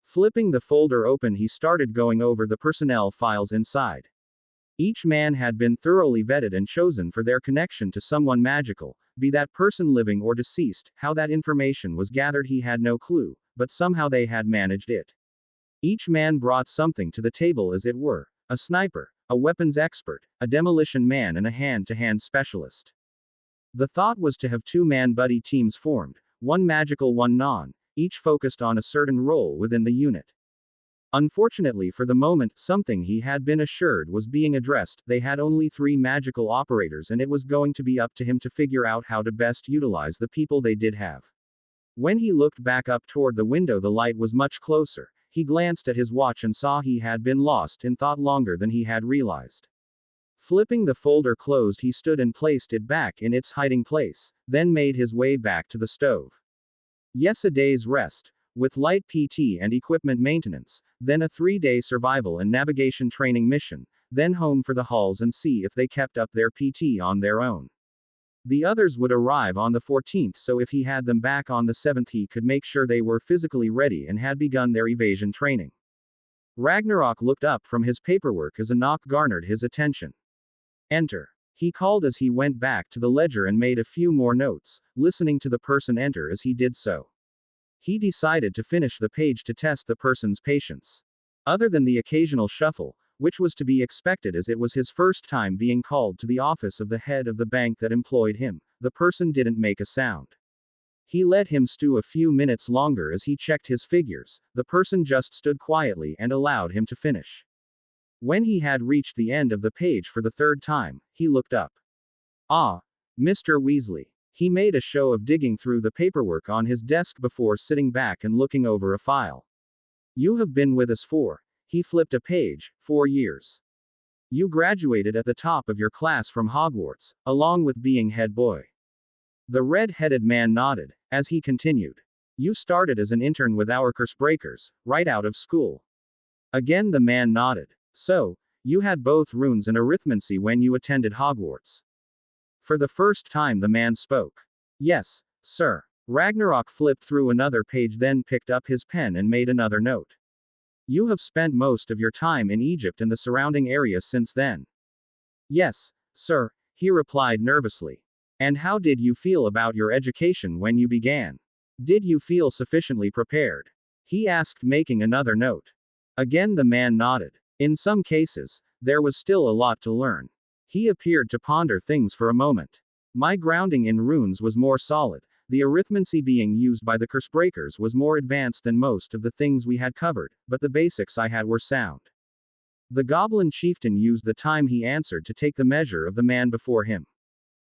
Flipping the folder open, he started going over the personnel files inside. Each man had been thoroughly vetted and chosen for their connection to someone magical, be that person living or deceased. How that information was gathered he had no clue, but somehow they had managed it. Each man brought something to the table, as it were, a sniper, a weapons expert, a demolition man, and a hand-to-hand specialist. The thought was to have 2-man buddy teams formed, one magical, one non, each focused on a certain role within the unit. Unfortunately for the moment, something he had been assured was being addressed. They had only 3 magical operators, and it was going to be up to him to figure out how to best utilize the people they did have. When he looked back up toward the window, the light was much closer. He glanced at his watch and saw he had been lost in thought longer than he had realized. Flipping the folder closed, he stood and placed it back in its hiding place, then made his way back to the stove. Yes, a day's rest, with light PT and equipment maintenance, then a 3-day survival and navigation training mission, then home for the halls and see if they kept up their PT on their own. The others would arrive on the 14th, so if he had them back on the 7th, he could make sure they were physically ready and had begun their evasion training. Ragnarok looked up from his paperwork as a knock garnered his attention. Enter. He called as he went back to the ledger and made a few more notes, listening to the person enter as he did so. He decided to finish the page to test the person's patience. Other than the occasional shuffle, which was to be expected as it was his first time being called to the office of the head of the bank that employed him, the person didn't make a sound. He let him stew a few minutes longer as he checked his figures. The person just stood quietly and allowed him to finish. When he had reached the end of the page for the third time, he looked up. Ah, Mr. Weasley. He made a show of digging through the paperwork on his desk before sitting back and looking over a file. You have been with us for, he flipped a page, 4 years. You graduated at the top of your class from Hogwarts, along with being head boy. The red-headed man nodded, as he continued. You started as an intern with our Cursebreakers, right out of school. Again the man nodded. So, you had both runes and arithmancy when you attended Hogwarts. For the first time the man spoke. Yes, sir. Ragnarok flipped through another page, then picked up his pen and made another note. You have spent most of your time in Egypt and the surrounding area since then. Yes, sir, he replied nervously. And how did you feel about your education when you began? Did you feel sufficiently prepared? He asked, making another note. Again the man nodded. In some cases, there was still a lot to learn. He appeared to ponder things for a moment. My grounding in runes was more solid. The arithmancy being used by the Cursebreakers was more advanced than most of the things we had covered, but the basics I had were sound. The goblin chieftain used the time he answered to take the measure of the man before him.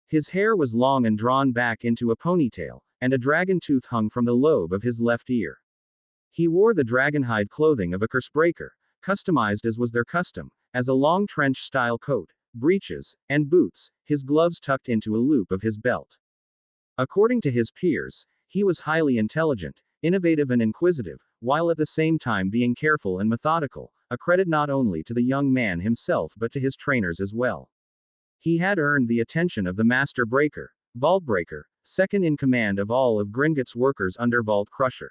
His hair was long and drawn back into a ponytail, and a dragon tooth hung from the lobe of his left ear. He wore the dragonhide clothing of a Cursebreaker, customized as was their custom, as a long trench-style coat, breeches, and boots, his gloves tucked into a loop of his belt. According to his peers, he was highly intelligent, innovative and inquisitive, while at the same time being careful and methodical, a credit not only to the young man himself but to his trainers as well. He had earned the attention of the Master Breaker, Vault Breaker, second in command of all of Gringotts' workers under Vault Crusher.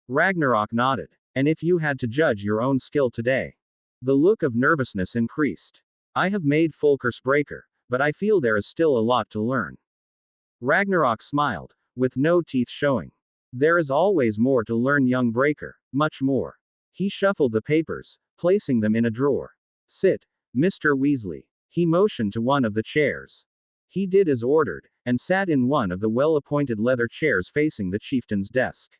Ragnarok nodded. And if you had to judge your own skill today? The look of nervousness increased. I have made full Cursebreaker, but I feel there is still a lot to learn. Ragnarok smiled, with no teeth showing. There is always more to learn, young Breaker, much more. He shuffled the papers, placing them in a drawer. Sit, Mr. Weasley. He motioned to one of the chairs. He did as ordered, and sat in one of the well-appointed leather chairs facing the chieftain's desk.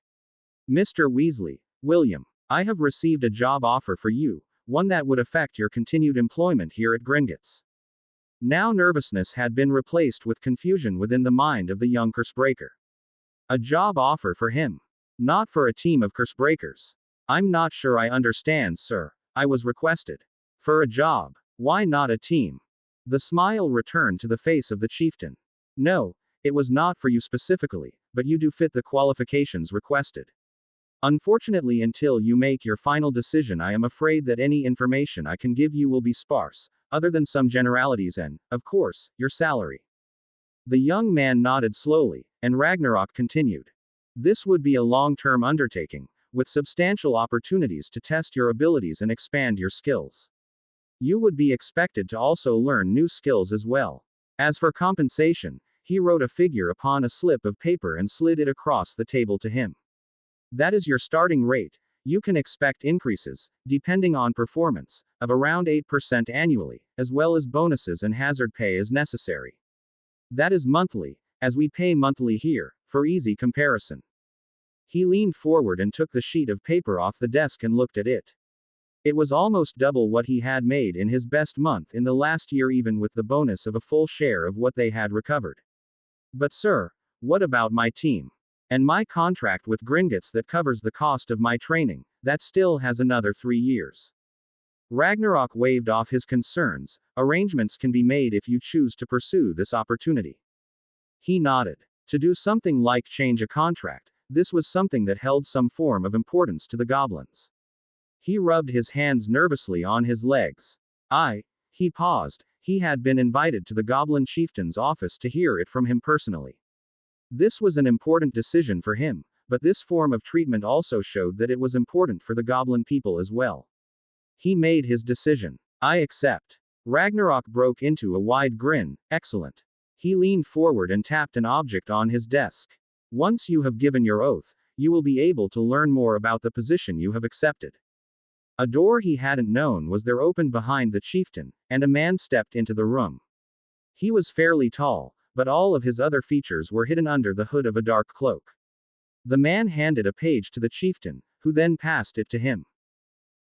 Mr. Weasley, William, I have received a job offer for you, one that would affect your continued employment here at Gringotts. Now nervousness had been replaced with confusion within the mind of the young Cursebreaker. A job offer for him. Not for a team of Cursebreakers. I'm not sure I understand, sir. I was requested. For a job. Why not a team? The smile returned to the face of the chieftain. No, it was not for you specifically, but you do fit the qualifications requested. Unfortunately, until you make your final decision, I am afraid that any information I can give you will be sparse, other than some generalities and, of course, your salary. The young man nodded slowly, and Ragnarok continued. This would be a long-term undertaking, with substantial opportunities to test your abilities and expand your skills. You would be expected to also learn new skills as well. As for compensation, he wrote a figure upon a slip of paper and slid it across the table to him. That is your starting rate. You can expect increases, depending on performance, of around 8% annually, as well as bonuses and hazard pay as necessary. That is monthly, as we pay monthly here, for easy comparison. He leaned forward and took the sheet of paper off the desk and looked at it. It was almost double what he had made in his best month in the last year, even with the bonus of a full share of what they had recovered. But sir, what about my team? And my contract with Gringotts that covers the cost of my training, that still has another 3 years. Ragnarok waved off his concerns. Arrangements can be made if you choose to pursue this opportunity. He nodded. To do something like change a contract, this was something that held some form of importance to the goblins. He rubbed his hands nervously on his legs. He paused. He had been invited to the goblin chieftain's office to hear it from him personally. This was an important decision for him, but this form of treatment also showed that it was important for the goblin people as well. He made his decision. I accept. Ragnarok broke into a wide grin. Excellent. He leaned forward and tapped an object on his desk. Once you have given your oath, you will be able to learn more about the position you have accepted. A door he hadn't known was there opened behind the chieftain, and a man stepped into the room. He was fairly tall, but all of his other features were hidden under the hood of a dark cloak. The man handed a page to the chieftain, who then passed it to him.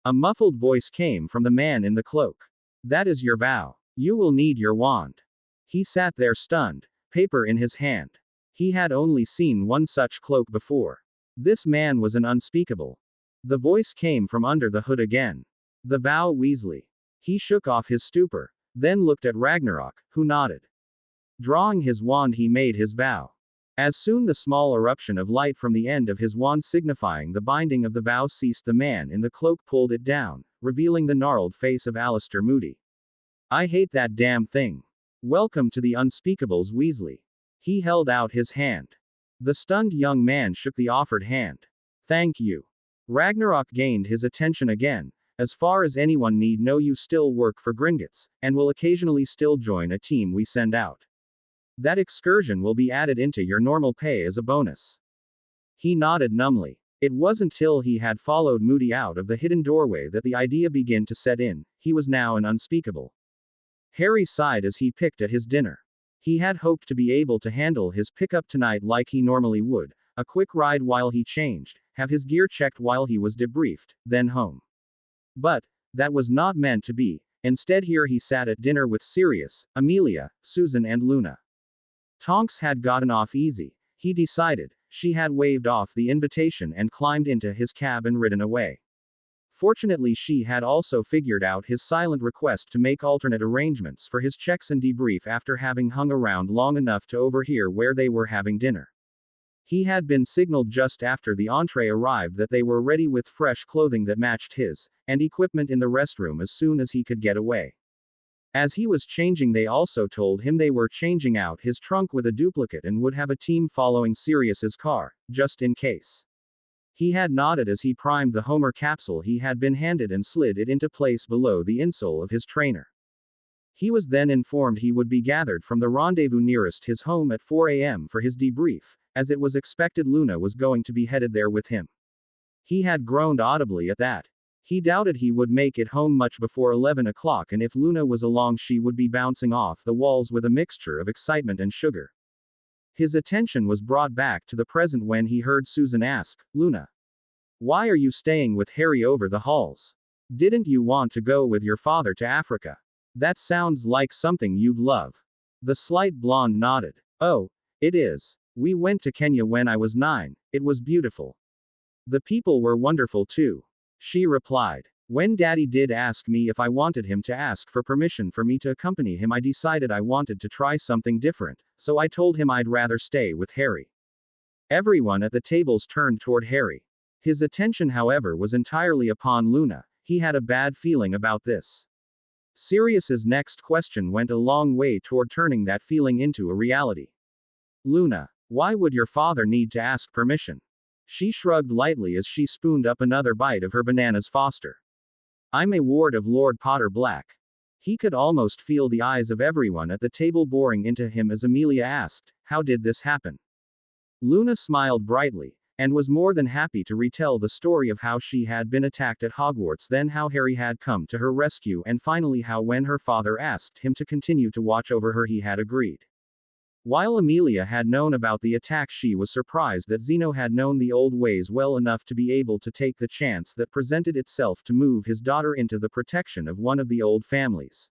A muffled voice came from the man in the cloak. That is your vow. You will need your wand. He sat there stunned, paper in his hand. He had only seen one such cloak before. This man was an unspeakable. The voice came from under the hood again. The vow Weasley. He shook off his stupor, then looked at Ragnarok, who nodded. Drawing his wand, he made his vow. As soon the small eruption of light from the end of his wand signifying the binding of the vow ceased, the man in the cloak pulled it down, revealing the gnarled face of Alistair Moody. I hate that damn thing. Welcome to the Unspeakables, Weasley. He held out his hand. The stunned young man shook the offered hand. Thank you. Ragnarok gained his attention again. As far as anyone need know, you still work for Gringotts, and will occasionally still join a team we send out. That excursion will be added into your normal pay as a bonus. He nodded numbly. It wasn't till he had followed Moody out of the hidden doorway that the idea began to set in. He was now an unspeakable. Harry sighed as he picked at his dinner. He had hoped to be able to handle his pickup tonight like he normally would, a quick ride while he changed, have his gear checked while he was debriefed, then home. But that was not meant to be. Instead, here he sat at dinner with Sirius, Amelia, Susan and Luna. Tonks had gotten off easy, he decided. She had waved off the invitation and climbed into his cab and ridden away. Fortunately, she had also figured out his silent request to make alternate arrangements for his checks and debrief after having hung around long enough to overhear where they were having dinner. He had been signaled just after the entree arrived that they were ready with fresh clothing that matched his, and equipment in the restroom as soon as he could get away. As he was changing, they also told him they were changing out his trunk with a duplicate and would have a team following Sirius's car, just in case. He had nodded as he primed the Homer capsule he had been handed and slid it into place below the insole of his trainer. He was then informed he would be gathered from the rendezvous nearest his home at 4 a.m. for his debrief, as it was expected Luna was going to be headed there with him. He had groaned audibly at that. He doubted he would make it home much before 11 o'clock, and if Luna was along, she would be bouncing off the walls with a mixture of excitement and sugar. His attention was brought back to the present when he heard Susan ask, Luna, why are you staying with Harry over the halls? Didn't you want to go with your father to Africa? That sounds like something you'd love. The slight blonde nodded. Oh, it is. We went to Kenya when I was 9, it was beautiful. The people were wonderful too. She replied. When Daddy did ask me if I wanted him to ask for permission for me to accompany him, I decided I wanted to try something different, so I told him I'd rather stay with Harry. Everyone at the tables turned toward Harry. His attention, however, was entirely upon Luna. He had a bad feeling about this. Sirius's next question went a long way toward turning that feeling into a reality. Luna, why would your father need to ask permission? She shrugged lightly as she spooned up another bite of her bananas Foster. I'm a ward of Lord Potter Black. He could almost feel the eyes of everyone at the table boring into him as Amelia asked, how did this happen? Luna smiled brightly, and was more than happy to retell the story of how she had been attacked at Hogwarts, then how Harry had come to her rescue, and finally how when her father asked him to continue to watch over her he had agreed. While Amelia had known about the attack, she was surprised that Zeno had known the old ways well enough to be able to take the chance that presented itself to move his daughter into the protection of one of the old families.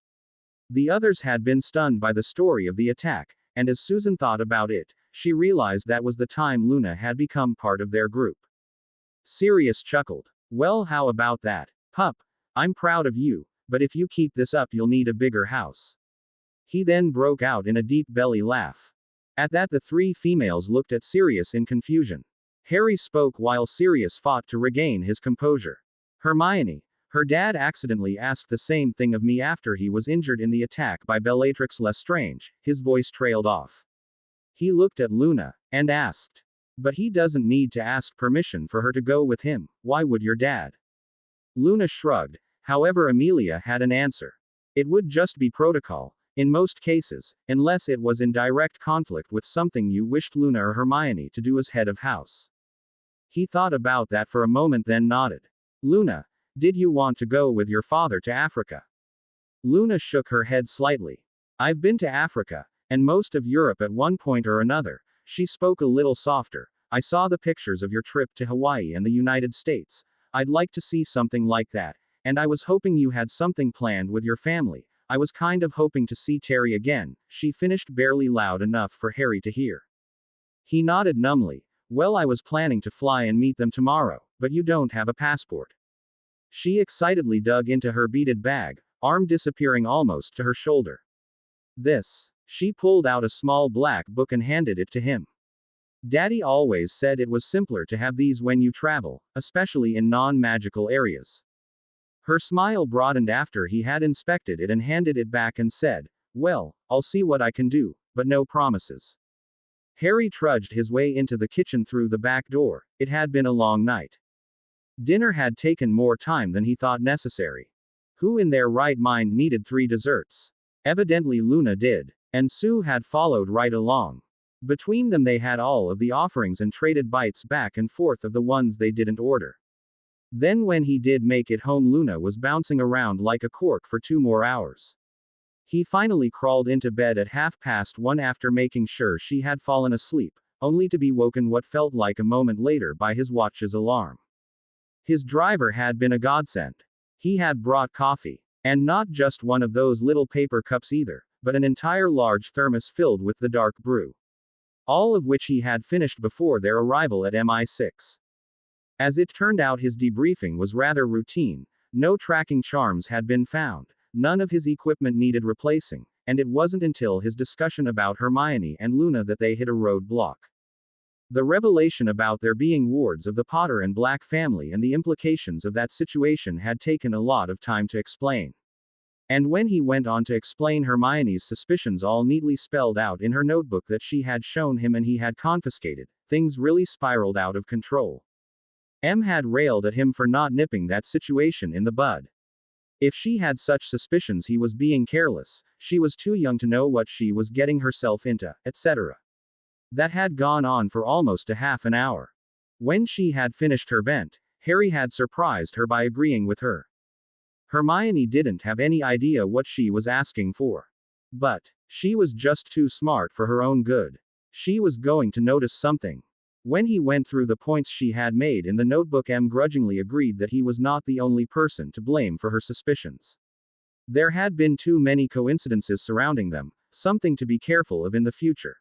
The others had been stunned by the story of the attack, and as Susan thought about it, she realized that was the time Luna had become part of their group. Sirius chuckled. Well, how about that, pup? I'm proud of you, but if you keep this up you'll need a bigger house. He then broke out in a deep belly laugh. At that the three females looked at Sirius in confusion. Harry spoke while Sirius fought to regain his composure. Hermione, her dad accidentally asked the same thing of me after he was injured in the attack by Bellatrix Lestrange. His voice trailed off. He looked at Luna, and asked. But he doesn't need to ask permission for her to go with him, why would your dad? Luna shrugged. However, Amelia had an answer. It would just be protocol. In most cases, unless it was in direct conflict with something you wished Luna or Hermione to do as head of house. He thought about that for a moment then nodded. Luna, did you want to go with your father to Africa? Luna shook her head slightly. I've been to Africa, and most of Europe at one point or another. She spoke a little softer. I saw the pictures of your trip to Hawaii and the United States. I'd like to see something like that, and I was hoping you had something planned with your family. I was kind of hoping to see Terry again, she finished barely loud enough for Harry to hear. He nodded numbly. Well, I was planning to fly and meet them tomorrow, but you don't have a passport. She excitedly dug into her beaded bag, arm disappearing almost to her shoulder. This. She pulled out a small black book and handed it to him. Daddy always said it was simpler to have these when you travel, especially in non-magical areas. Her smile broadened after he had inspected it and handed it back and said, well, I'll see what I can do, but no promises. Harry trudged his way into the kitchen through the back door. It had been a long night. Dinner had taken more time than he thought necessary. Who in their right mind needed 3 desserts? Evidently Luna did. And Sue had followed right along. Between them they had all of the offerings and traded bites back and forth of the ones they didn't order. Then when he did make it home, Luna was bouncing around like a cork for 2 more hours. He finally crawled into bed at 1:30 after making sure she had fallen asleep, only to be woken what felt like a moment later by his watch's alarm. His driver had been a godsend. He had brought coffee. And not just one of those little paper cups either, but an entire large thermos filled with the dark brew. All of which he had finished before their arrival at MI6. As it turned out, his debriefing was rather routine. No tracking charms had been found, none of his equipment needed replacing, and it wasn't until his discussion about Hermione and Luna that they hit a roadblock. The revelation about their being wards of the Potter and Black family and the implications of that situation had taken a lot of time to explain. And when he went on to explain Hermione's suspicions all neatly spelled out in her notebook that she had shown him and he had confiscated, things really spiraled out of control. Em had railed at him for not nipping that situation in the bud. If she had such suspicions he was being careless, she was too young to know what she was getting herself into, etc. That had gone on for almost a half an hour. When she had finished her vent, Harry had surprised her by agreeing with her. Hermione didn't have any idea what she was asking for. But she was just too smart for her own good. She was going to notice something. When he went through the points she had made in the notebook, Em grudgingly agreed that he was not the only person to blame for her suspicions. There had been too many coincidences surrounding them, something to be careful of in the future.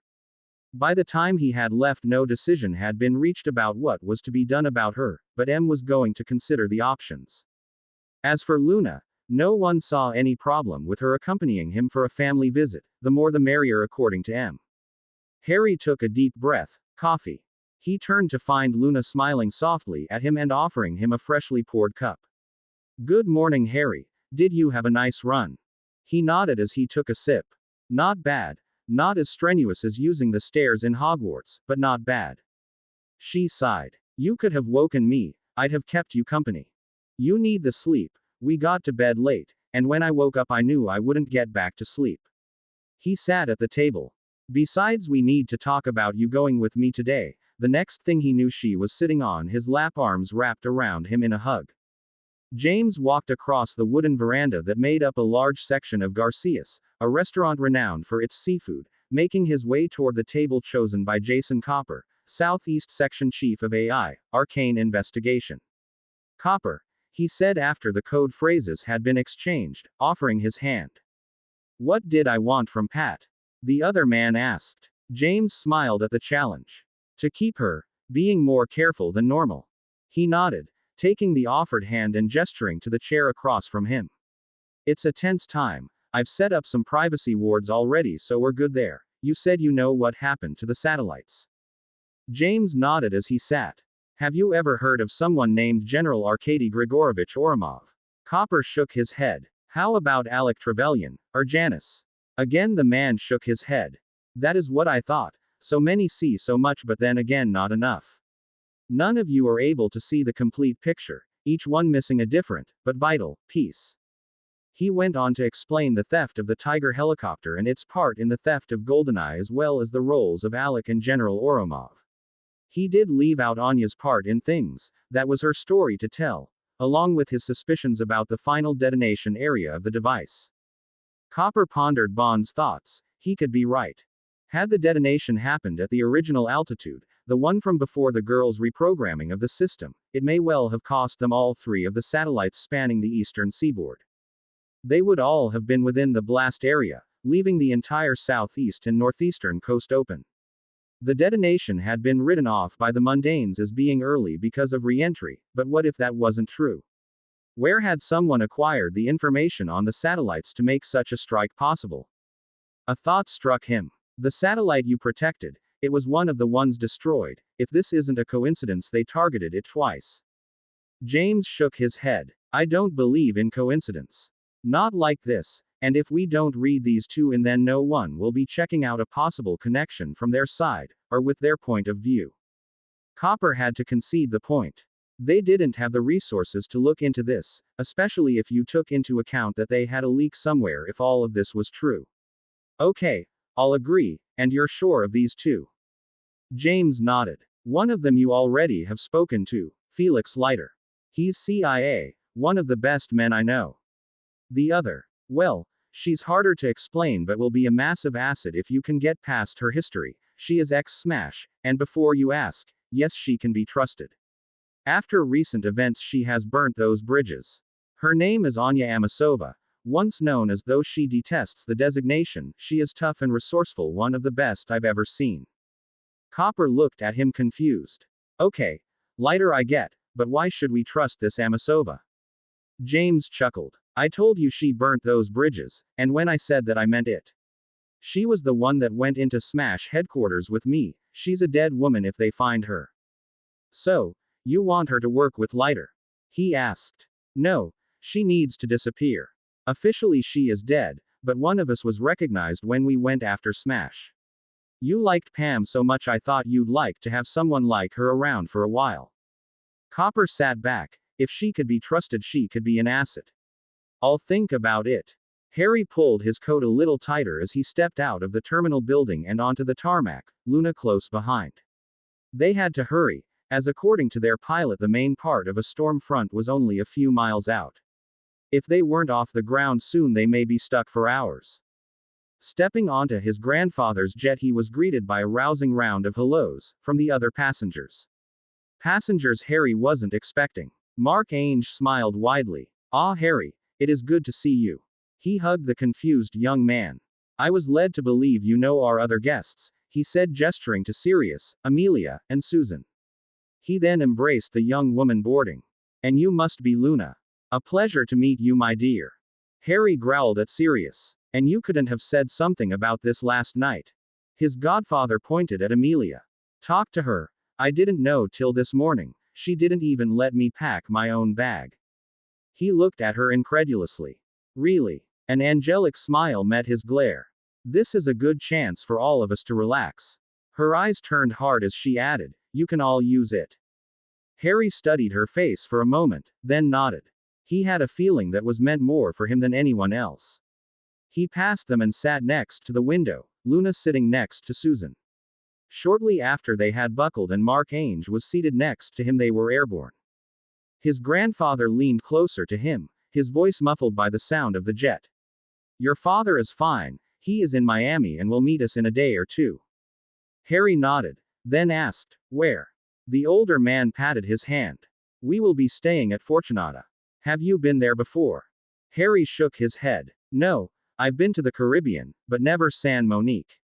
By the time he had left, no decision had been reached about what was to be done about her, but Em was going to consider the options. As for Luna, no one saw any problem with her accompanying him for a family visit, the more the merrier according to Em. Harry took a deep breath. Coffee. He turned to find Luna smiling softly at him and offering him a freshly poured cup. Good morning, Harry. Did you have a nice run? He nodded as he took a sip. Not bad. Not as strenuous as using the stairs in Hogwarts, but not bad. She sighed. You could have woken me, I'd have kept you company. You need the sleep. We got to bed late, and when I woke up I knew I wouldn't get back to sleep. He sat at the table. Besides, we need to talk about you going with me today. The next thing he knew, she was sitting on his lap, arms wrapped around him in a hug. James walked across the wooden veranda that made up a large section of Garcias, a restaurant renowned for its seafood, making his way toward the table chosen by Jason Copper, Southeast Section Chief of AI, Arcane Investigation. Copper, he said after the code phrases had been exchanged, offering his hand. What did I want from Pat? The other man asked. James smiled at the challenge. To keep her, being more careful than normal. He nodded, taking the offered hand and gesturing to the chair across from him. It's a tense time. I've set up some privacy wards already, so we're good there. You said you know what happened to the satellites. James nodded as he sat. Have you ever heard of someone named General Arkady Grigorovich Ourumov? Copper shook his head. How about Alec Trevelyan, or Janus? Again the man shook his head. That is what I thought. So many see so much, but then again not enough. None of you are able to see the complete picture, each one missing a different, but vital, piece. He went on to explain the theft of the Tiger helicopter and its part in the theft of GoldenEye, as well as the roles of Alec and General Ourumov. He did leave out Anya's part in things. That was her story to tell, along with his suspicions about the final detonation area of the device. Copper pondered Bond's thoughts. He could be right. Had the detonation happened at the original altitude, the one from before the girls' reprogramming of the system, it may well have cost them all 3 of the satellites spanning the eastern seaboard. They would all have been within the blast area, leaving the entire southeast and northeastern coast open. The detonation had been written off by the mundanes as being early because of re-entry, but what if that wasn't true? Where had someone acquired the information on the satellites to make such a strike possible? A thought struck him. The satellite you protected, it was one of the ones destroyed. If this isn't a coincidence, they targeted it twice. James shook his head. I don't believe in coincidence. Not like this, and if we don't read these two in, then no one will be checking out a possible connection from their side, or with their point of view. Copper had to concede the point. They didn't have the resources to look into this, especially if you took into account that they had a leak somewhere if all of this was true. Okay, I'll agree, and you're sure of these two? James nodded. One of them you already have spoken to, Felix Leiter. He's CIA, one of the best men I know. The other, well, she's harder to explain but will be a massive asset if you can get past her history. She is ex-Smash, and before you ask, yes, she can be trusted. After recent events, she has burnt those bridges. Her name is Anya Amasova. Once known as, though she detests the designation, she is tough and resourceful, one of the best I've ever seen. Copper looked at him confused. Okay, Leiter, I get, but why should we trust this Amasova? James chuckled. I told you she burnt those bridges, and when I said that I meant it. She was the one that went into Smash headquarters with me. She's a dead woman if they find her. So, you want her to work with Leiter? He asked. No, she needs to disappear. Officially she is dead, but one of us was recognized when we went after Smash. You liked Pam so much I thought you'd like to have someone like her around for a while. Copper sat back. If she could be trusted, she could be an asset. I'll think about it. Harry pulled his coat a little tighter as he stepped out of the terminal building and onto the tarmac, Luna close behind. They had to hurry, as according to their pilot the main part of a storm front was only a few miles out. If they weren't off the ground soon, they may be stuck for hours. Stepping onto his grandfather's jet, he was greeted by a rousing round of hellos from the other passengers. Passengers Harry wasn't expecting. Mark Ainge smiled widely. Ah, Harry, it is good to see you. He hugged the confused young man. I was led to believe you know our other guests, he said, gesturing to Sirius, Amelia, and Susan. He then embraced the young woman boarding. And you must be Luna. A pleasure to meet you, my dear. Harry growled at Sirius. And you couldn't have said something about this last night. His godfather pointed at Amelia. Talk to her. I didn't know till this morning. She didn't even let me pack my own bag. He looked at her incredulously. Really? An angelic smile met his glare. This is a good chance for all of us to relax. Her eyes turned hard as she added, you can all use it. Harry studied her face for a moment, then nodded. He had a feeling that was meant more for him than anyone else. He passed them and sat next to the window, Luna sitting next to Susan. Shortly after they had buckled and Mark Ainge was seated next to him, they were airborne. His grandfather leaned closer to him, his voice muffled by the sound of the jet. Your father is fine, he is in Miami and will meet us in a day or two. Harry nodded, then asked, where? The older man patted his hand. We will be staying at Fortunata. Have you been there before? Harry shook his head. No, I've been to the Caribbean, but never San Monique.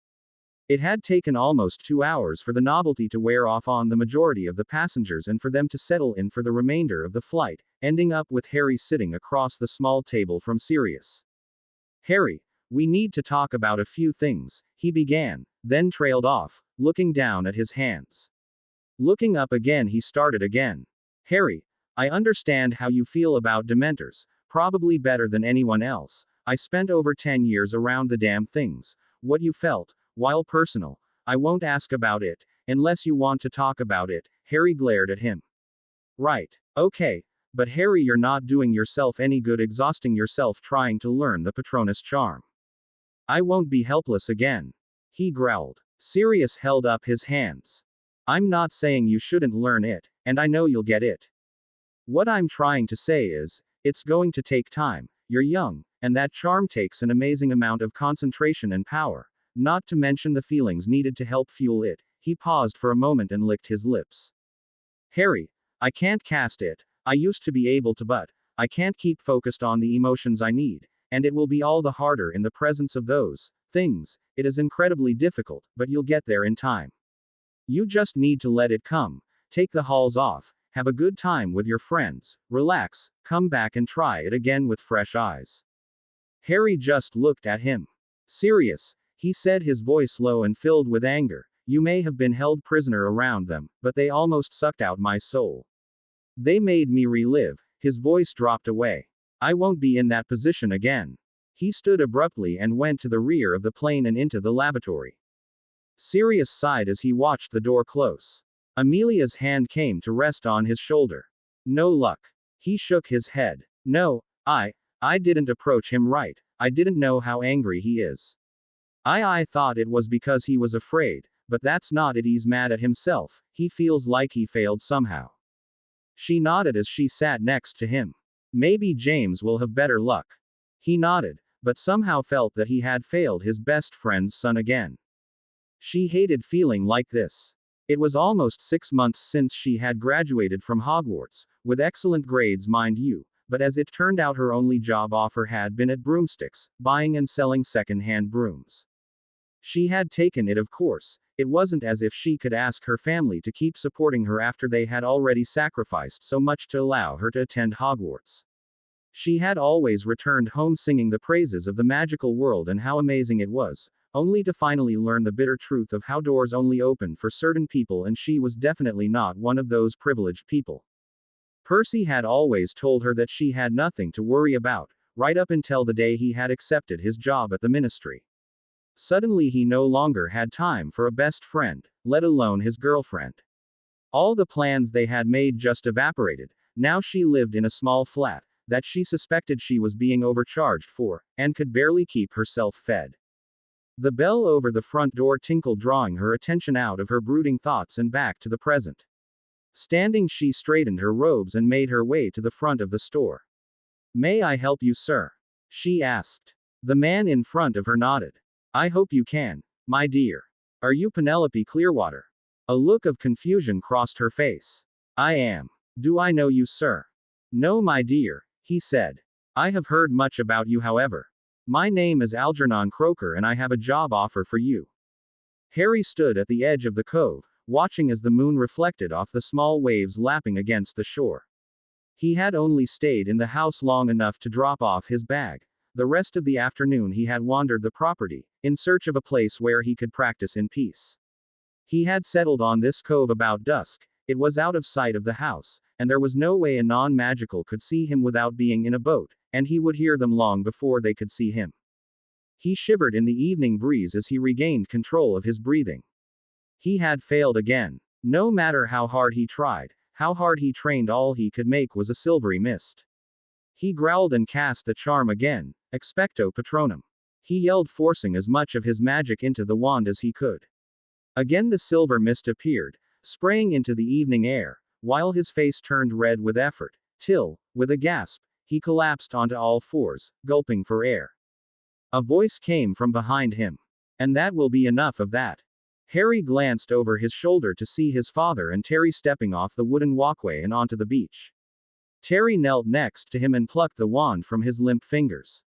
It had taken almost 2 hours for the novelty to wear off on the majority of the passengers and for them to settle in for the remainder of the flight, ending up with Harry sitting across the small table from Sirius. Harry, we need to talk about a few things, he began, then trailed off, looking down at his hands. Looking up again, he started again. Harry, I understand how you feel about Dementors, probably better than anyone else. I spent over 10 years around the damn things. What you felt, while personal, I won't ask about it, unless you want to talk about it. Harry glared at him. Right. Okay. But Harry, you're not doing yourself any good exhausting yourself trying to learn the Patronus charm. I won't be helpless again. He growled. Sirius held up his hands. I'm not saying you shouldn't learn it, and I know you'll get it. What I'm trying to say is, it's going to take time. You're young, and that charm takes an amazing amount of concentration and power, not to mention the feelings needed to help fuel it. He paused for a moment and licked his lips. Harry, I can't cast it. I used to be able to, but I can't keep focused on the emotions I need, and it will be all the harder in the presence of those things. It is incredibly difficult, but you'll get there in time. You just need to let it come. Take the halls off, have a good time with your friends, relax, come back and try it again with fresh eyes. Harry just looked at him. Serious, he said, his voice low and filled with anger. You may have been held prisoner around them, but they almost sucked out my soul. They made me relive. His voice dropped away. I won't be in that position again. He stood abruptly and went to the rear of the plane and into the lavatory. Sirius sighed as he watched the door close. Amelia's hand came to rest on his shoulder. No luck. He shook his head. No, I didn't approach him right. I didn't know how angry he is. I thought it was because he was afraid, but that's not it. He's mad at himself. He feels like he failed somehow. She nodded as she sat next to him. Maybe James will have better luck. He nodded, but somehow felt that he had failed his best friend's son again. She hated feeling like this. It was almost 6 months since she had graduated from Hogwarts, with excellent grades, mind you, but as it turned out, her only job offer had been at Broomsticks, buying and selling second-hand brooms. She had taken it, of course. It wasn't as if she could ask her family to keep supporting her after they had already sacrificed so much to allow her to attend Hogwarts. She had always returned home singing the praises of the magical world and how amazing it was, only to finally learn the bitter truth of how doors only opened for certain people, and she was definitely not one of those privileged people. Percy had always told her that she had nothing to worry about, right up until the day he had accepted his job at the ministry. Suddenly he no longer had time for a best friend, let alone his girlfriend. All the plans they had made just evaporated. Now she lived in a small flat that she suspected she was being overcharged for, and could barely keep herself fed. The bell over the front door tinkled, drawing her attention out of her brooding thoughts and back to the present. Standing, she straightened her robes and made her way to the front of the store. May I help you, sir? She asked. The man in front of her nodded. I hope you can, my dear. Are you Penelope Clearwater? A look of confusion crossed her face. I am. Do I know you, sir? No, my dear, he said. I have heard much about you, however. My name is Algernon Croker and I have a job offer for you. Harry stood at the edge of the cove, watching as the moon reflected off the small waves lapping against the shore. He had only stayed in the house long enough to drop off his bag. The rest of the afternoon he had wandered the property, in search of a place where he could practice in peace. He had settled on this cove about dusk. It was out of sight of the house, and there was no way a non-magical could see him without being in a boat, and he would hear them long before they could see him. He shivered in the evening breeze as he regained control of his breathing. He had failed again. No matter how hard he tried, how hard he trained, all he could make was a silvery mist. He growled and cast the charm again, Expecto Patronum. He yelled, forcing as much of his magic into the wand as he could. Again the silver mist appeared, spraying into the evening air, while his face turned red with effort, till, with a gasp, he collapsed onto all fours, gulping for air. A voice came from behind him. And that will be enough of that. Harry glanced over his shoulder to see his father and Terry stepping off the wooden walkway and onto the beach. Terry knelt next to him and plucked the wand from his limp fingers.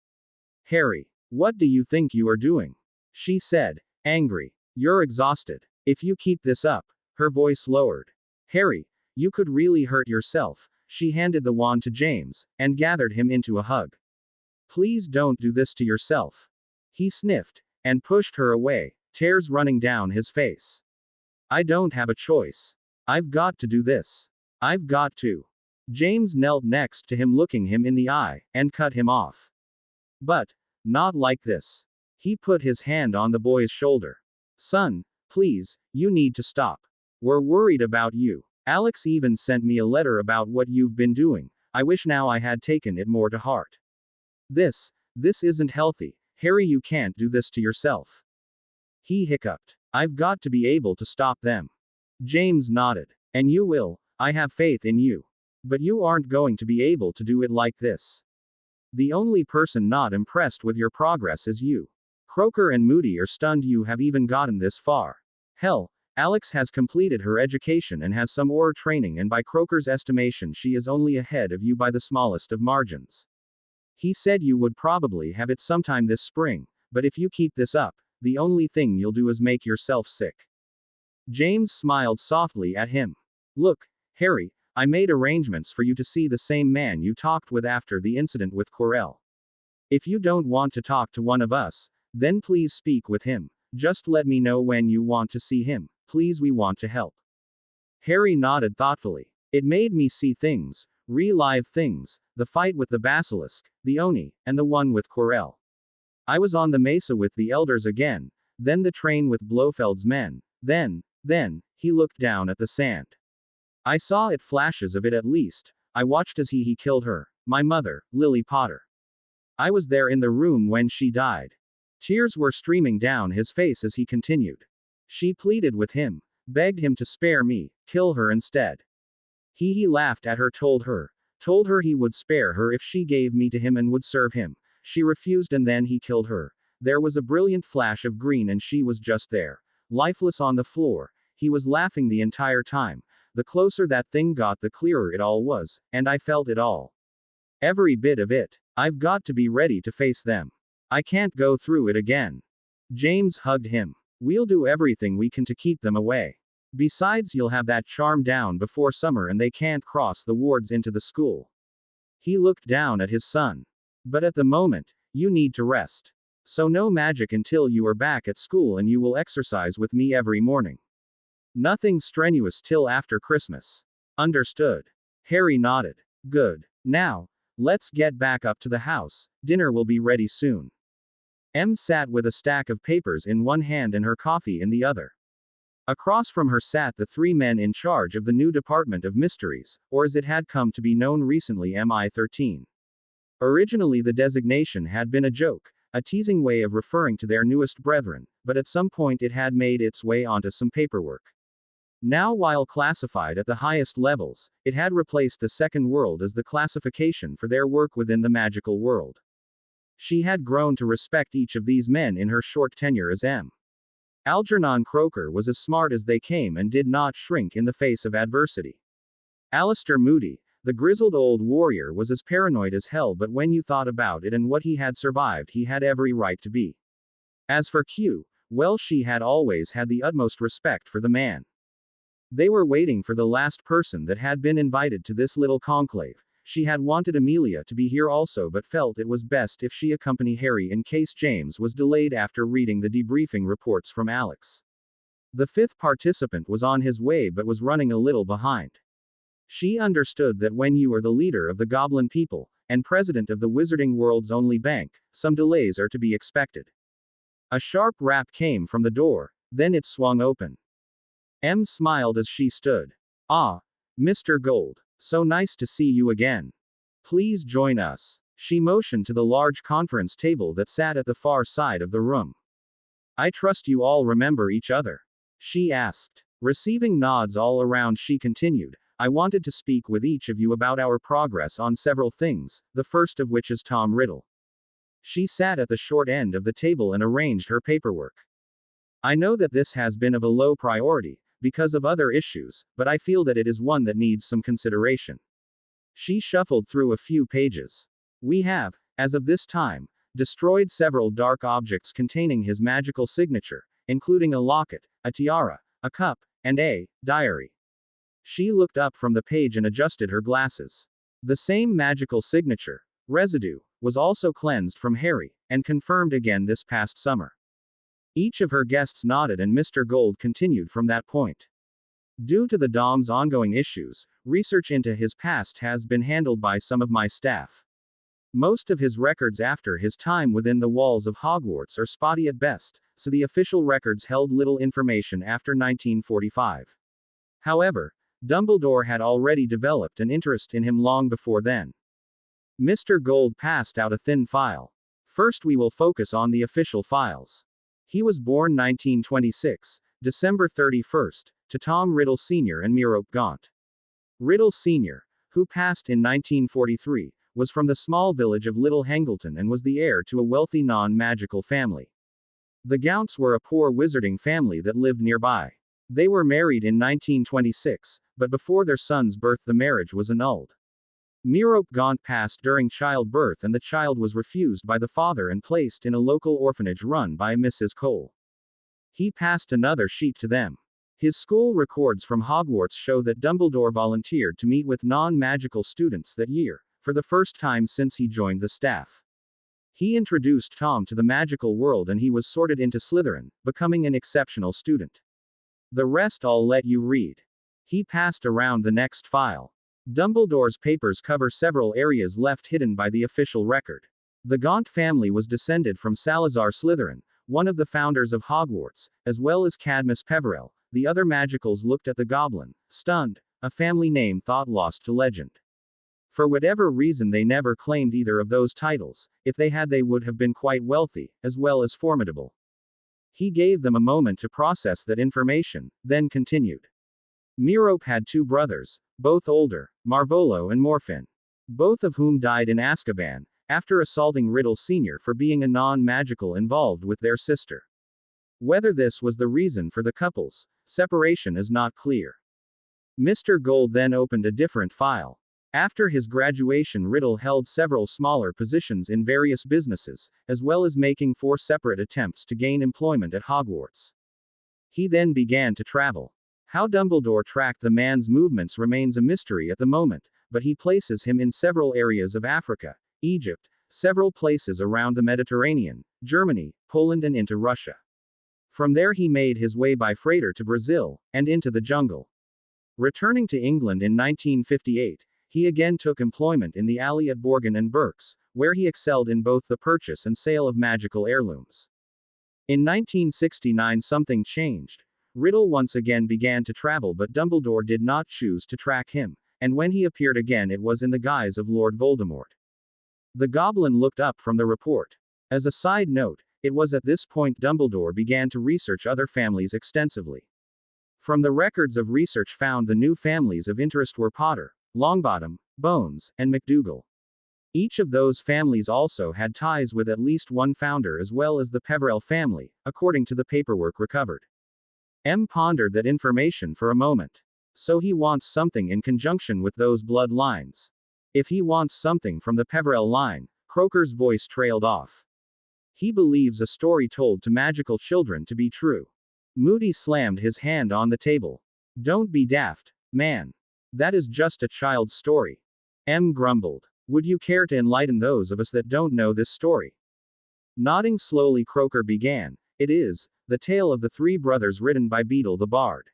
Harry, what do you think you are doing? She said, angry. You're exhausted. If you keep this up. Her voice lowered. Harry, you could really hurt yourself. She handed the wand to James, and gathered him into a hug. Please don't do this to yourself. He sniffed, and pushed her away, tears running down his face. I don't have a choice. I've got to do this. I've got to. James knelt next to him, looking him in the eye, and cut him off. But, not like this. He put his hand on the boy's shoulder. Son, please, you need to stop. We're worried about you. Alex even sent me a letter about what you've been doing. I wish now I had taken it more to heart. This isn't healthy. Harry, you can't do this to yourself. He hiccuped. I've got to be able to stop them. James nodded. And you will, I have faith in you. But you aren't going to be able to do it like this. The only person not impressed with your progress is you. Croker and Moody are stunned you have even gotten this far. Hell, Alex has completed her education and has some OR training, and by Croker's estimation, she is only ahead of you by the smallest of margins. He said you would probably have it sometime this spring, but if you keep this up, the only thing you'll do is make yourself sick. James smiled softly at him. Look, Harry, I made arrangements for you to see the same man you talked with after the incident with Corell. If you don't want to talk to one of us, then please speak with him. Just let me know when you want to see him. Please, we want to help. Harry nodded thoughtfully. It made me see things, relive things, the fight with the basilisk, the Oni, and the one with Corell. I was on the mesa with the elders again, then the train with Blofeld's men, then, he looked down at the sand. I saw it, flashes of it at least. I watched as he killed her, my mother, Lily Potter. I was there in the room when she died. Tears were streaming down his face as he continued. She pleaded with him, begged him to spare me, kill her instead. He laughed at her, told her he would spare her if she gave me to him and would serve him. She refused and then he killed her. There was a brilliant flash of green and she was just there, lifeless on the floor. He was laughing the entire time. The closer that thing got, the clearer it all was, and I felt it all. Every bit of it. I've got to be ready to face them. I can't go through it again. James hugged him. We'll do everything we can to keep them away. Besides, you'll have that charm down before summer and they can't cross the wards into the school. He looked down at his son. But at the moment, you need to rest. So no magic until you are back at school, and you will exercise with me every morning. Nothing strenuous till after Christmas. Understood. Harry nodded. Good. Now, let's get back up to the house. Dinner will be ready soon. Em sat with a stack of papers in one hand and her coffee in the other. Across from her sat the three men in charge of the new Department of Mysteries, or as it had come to be known recently, MI13. Originally, the designation had been a joke, a teasing way of referring to their newest brethren, but at some point it had made its way onto some paperwork. Now, while classified at the highest levels, it had replaced the Second World as the classification for their work within the magical world. She had grown to respect each of these men in her short tenure as M. Algernon Croker was as smart as they came and did not shrink in the face of adversity. Alistair Moody, the grizzled old warrior, was as paranoid as hell, but when you thought about it and what he had survived, he had every right to be. As for Q, well, she had always had the utmost respect for the man. They were waiting for the last person that had been invited to this little conclave. She had wanted Amelia to be here also, but felt it was best if she accompany Harry in case James was delayed after reading the debriefing reports from Alex. The fifth participant was on his way but was running a little behind. She understood that when you are the leader of the Goblin people, and president of the Wizarding World's only bank, some delays are to be expected. A sharp rap came from the door, then it swung open. Em smiled as she stood. Ah, Mr. Gold. So nice to see you again. Please join us. She motioned to the large conference table that sat at the far side of the room. I trust you all remember each other? She asked. Receiving nods all around, she continued. I wanted to speak with each of you about our progress on several things, the first of which is Tom Riddle. She sat at the short end of the table and arranged her paperwork. I know that this has been of a low priority, because of other issues, but I feel that it is one that needs some consideration. She shuffled through a few pages. We have, as of this time, destroyed several dark objects containing his magical signature, including a locket, a tiara, a cup, and a diary. She looked up from the page and adjusted her glasses. The same magical signature, residue, was also cleansed from Harry, and confirmed again this past summer. Each of her guests nodded and Mr. Gold continued from that point. Due to the Dom's ongoing issues, research into his past has been handled by some of my staff. Most of his records after his time within the walls of Hogwarts are spotty at best, so the official records held little information after 1945. However, Dumbledore had already developed an interest in him long before then. Mr. Gold passed out a thin file. First, we will focus on the official files. He was born 1926, December 31st, to Tom Riddle Sr. and Merope Gaunt. Riddle Sr., who passed in 1943, was from the small village of Little Hangleton and was the heir to a wealthy non-magical family. The Gaunts were a poor wizarding family that lived nearby. They were married in 1926, but before their son's birth the marriage was annulled. Merope Gaunt passed during childbirth and the child was refused by the father and placed in a local orphanage run by Mrs. Cole. He passed another sheet to them. His school records from Hogwarts show that Dumbledore volunteered to meet with non-magical students that year, for the first time since he joined the staff. He introduced Tom to the magical world and he was sorted into Slytherin, becoming an exceptional student. The rest I'll let you read. He passed around the next file. Dumbledore's papers cover several areas left hidden by the official record. The Gaunt family was descended from Salazar Slytherin, one of the founders of Hogwarts, as well as Cadmus Peverell. The other magicals looked at the goblin, stunned, a family name thought lost to legend. For whatever reason they never claimed either of those titles. If they had they would have been quite wealthy, as well as formidable. He gave them a moment to process that information, then continued. Merope had two brothers, both older, Marvolo and Morfin. Both of whom died in Azkaban, after assaulting Riddle Sr. for being a non-magical involved with their sister. Whether this was the reason for the couple's separation is not clear. Mr. Gold then opened a different file. After his graduation, Riddle held several smaller positions in various businesses, as well as making 4 separate attempts to gain employment at Hogwarts. He then began to travel. How Dumbledore tracked the man's movements remains a mystery at the moment, but he places him in several areas of Africa, Egypt, several places around the Mediterranean, Germany, Poland and into Russia. From there he made his way by freighter to Brazil, and into the jungle. Returning to England in 1958, he again took employment in the alley at Borgin and Burke's, where he excelled in both the purchase and sale of magical heirlooms. In 1969 something changed. Riddle once again began to travel, but Dumbledore did not choose to track him, and when he appeared again it was in the guise of Lord Voldemort. The goblin looked up from the report. As a side note, it was at this point Dumbledore began to research other families extensively. From the records of research found, the new families of interest were Potter, Longbottom, Bones, and McDougal. Each of those families also had ties with at least one founder as well as the Peverell family, according to the paperwork recovered. M pondered that information for a moment. So he wants something in conjunction with those blood lines. If he wants something from the Peverell line, Croker's voice trailed off. He believes a story told to magical children to be true. Moody slammed his hand on the table. Don't be daft, man. That is just a child's story. M grumbled. Would you care to enlighten those of us that don't know this story? Nodding slowly, Croker began. It is the tale of the 3 brothers written by Beedle the Bard.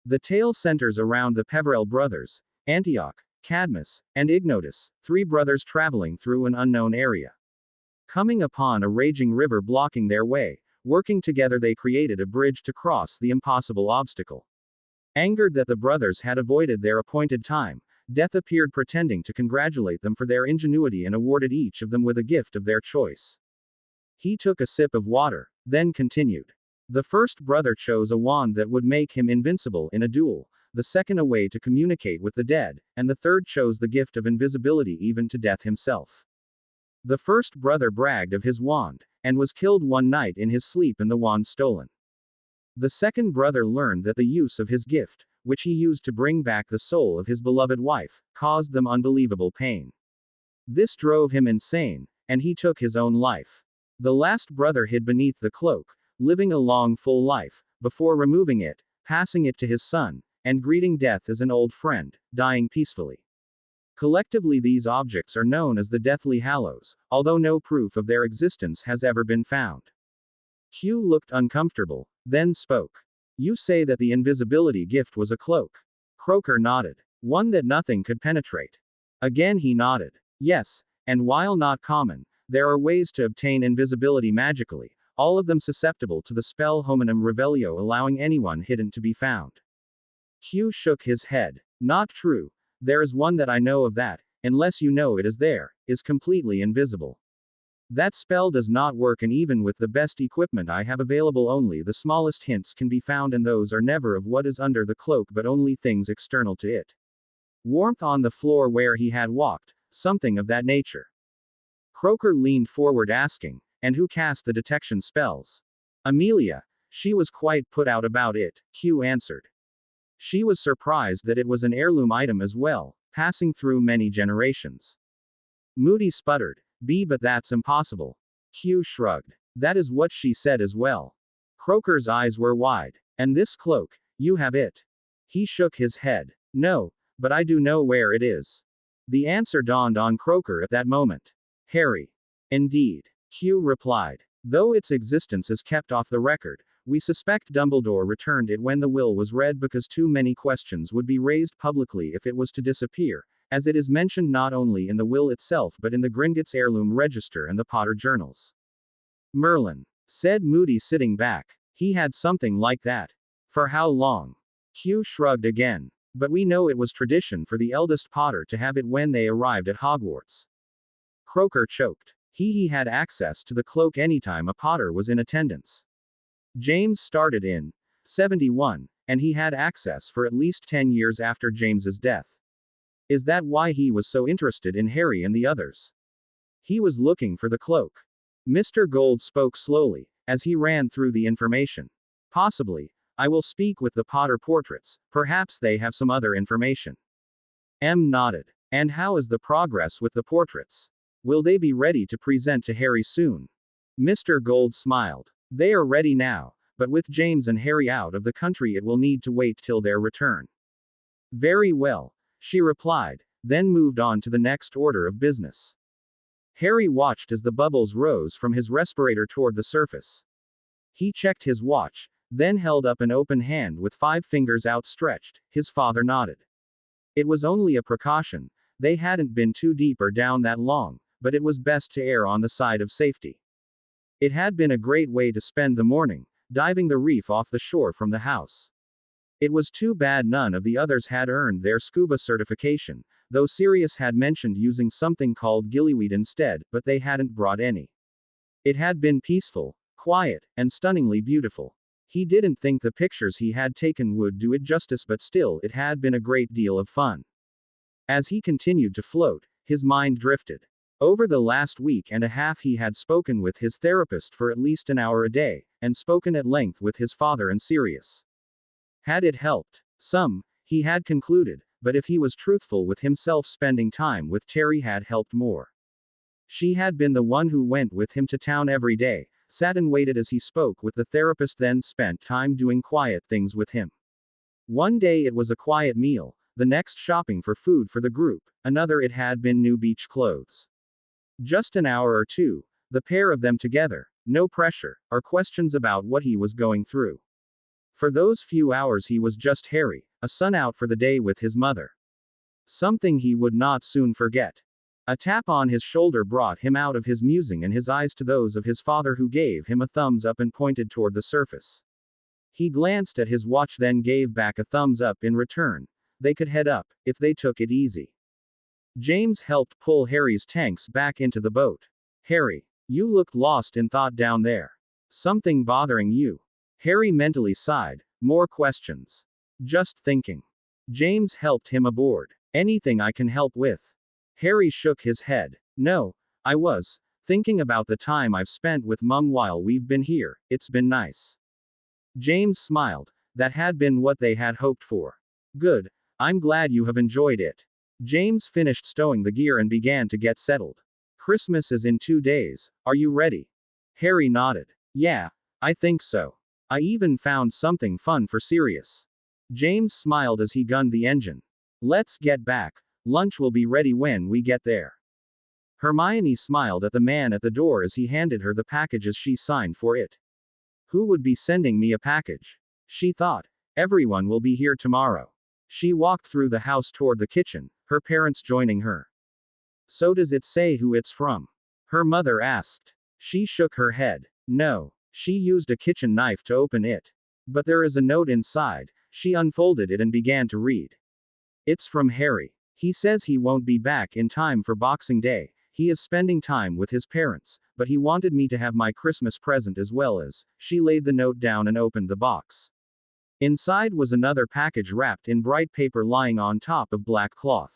The tale centers around the Peverell brothers, Antioch, Cadmus, and Ignotus, 3 brothers traveling through an unknown area. Coming upon a raging river blocking their way, working together they created a bridge to cross the impossible obstacle. Angered that the brothers had avoided their appointed time, Death appeared pretending to congratulate them for their ingenuity and awarded each of them with a gift of their choice. He took a sip of water, then continued. The first brother chose a wand that would make him invincible in a duel, the second a way to communicate with the dead, and the third chose the gift of invisibility even to Death himself. The first brother bragged of his wand, and was killed one night in his sleep and the wand stolen. The second brother learned that the use of his gift, which he used to bring back the soul of his beloved wife, caused them unbelievable pain. This drove him insane, and he took his own life. The last brother hid beneath the cloak, living a long full life, before removing it, passing it to his son, and greeting Death as an old friend, dying peacefully. Collectively these objects are known as the Deathly Hallows, although no proof of their existence has ever been found. Hugh looked uncomfortable, then spoke. You say that the invisibility gift was a cloak? Croker nodded. One that nothing could penetrate. Again he nodded. Yes, and while not common, there are ways to obtain invisibility magically, all of them susceptible to the spell Hominum Revelio, allowing anyone hidden to be found. Hugh shook his head. Not true. There is one that I know of that, unless you know it is there, is completely invisible. That spell does not work, and even with the best equipment I have available, only the smallest hints can be found, and those are never of what is under the cloak but only things external to it. Warmth on the floor where he had walked, something of that nature. Croker leaned forward asking, and who cast the detection spells? Amelia. She was quite put out about it, Hugh answered. She was surprised that it was an heirloom item as well, passing through many generations. Moody sputtered, but that's impossible. Hugh shrugged. That is what she said as well. Croker's eyes were wide. And this cloak, you have it? He shook his head. No, but I do know where it is. The answer dawned on Croker at that moment. Harry. Indeed. Hugh replied. Though its existence is kept off the record, we suspect Dumbledore returned it when the will was read because too many questions would be raised publicly if it was to disappear, as it is mentioned not only in the will itself but in the Gringotts heirloom register and the Potter journals. Merlin, said Moody sitting back. He had something like that. For how long? Hugh shrugged again. But we know it was tradition for the eldest Potter to have it when they arrived at Hogwarts. Croker choked. He had access to the cloak anytime a Potter was in attendance. James started in 71, and he had access for at least 10 years after James's death. Is that why he was so interested in Harry and the others? He was looking for the cloak. Mr. Gold spoke slowly, as he ran through the information. Possibly. I will speak with the Potter portraits, perhaps they have some other information. M nodded. And how is the progress with the portraits? Will they be ready to present to Harry soon? Mr. Gold smiled. They are ready now, but with James and Harry out of the country it will need to wait till their return. Very well, she replied, then moved on to the next order of business. Harry watched as the bubbles rose from his respirator toward the surface. He checked his watch, then held up an open hand with 5 fingers outstretched. His father nodded. It was only a precaution, they hadn't been too deep or down that long, but it was best to err on the side of safety. It had been a great way to spend the morning, diving the reef off the shore from the house. It was too bad none of the others had earned their scuba certification, though Sirius had mentioned using something called gillyweed instead, but they hadn't brought any. It had been peaceful, quiet, and stunningly beautiful. He didn't think the pictures he had taken would do it justice, but still it had been a great deal of fun. As he continued to float, his mind drifted. Over the last week and a half he had spoken with his therapist for at least an hour a day, and spoken at length with his father and Sirius. Had it helped? Some, he had concluded, but if he was truthful with himself, spending time with Terry had helped more. She had been the one who went with him to town every day, sat and waited as he spoke with the therapist, then spent time doing quiet things with him. One day it was a quiet meal, the next shopping for food for the group, another it had been new beach clothes. Just an hour or two, the pair of them together, no pressure, or questions about what he was going through. For those few hours he was just Harry, a son out for the day with his mother. Something he would not soon forget. A tap on his shoulder brought him out of his musing and his eyes to those of his father, who gave him a thumbs up and pointed toward the surface. He glanced at his watch, then gave back a thumbs up in return. They could head up, if they took it easy. James helped pull Harry's tanks back into the boat. Harry, you looked lost in thought down there. Something bothering you? Harry mentally sighed. More questions. Just thinking. James helped him aboard. Anything I can help with? Harry shook his head. No, I was thinking about the time I've spent with Mum while we've been here. It's been nice. James smiled. That had been what they had hoped for. Good. I'm glad you have enjoyed it. James finished stowing the gear and began to get settled. Christmas is in 2 days. Are you ready? Harry nodded. Yeah, I think so. I even found something fun for Sirius. James smiled as he gunned the engine. Let's get back. Lunch will be ready when we get there. Hermione smiled at the man at the door as he handed her the package as she signed for it. Who would be sending me a package? She thought. Everyone will be here tomorrow. She walked through the house toward the kitchen, her parents joining her. So does it say who it's from? Her mother asked. She shook her head. No. She used a kitchen knife to open it. But there is a note inside. She unfolded it and began to read. It's from Harry. He says he won't be back in time for Boxing Day. He is spending time with his parents, but he wanted me to have my Christmas present as well as. She laid the note down and opened the box. Inside was another package wrapped in bright paper lying on top of black cloth.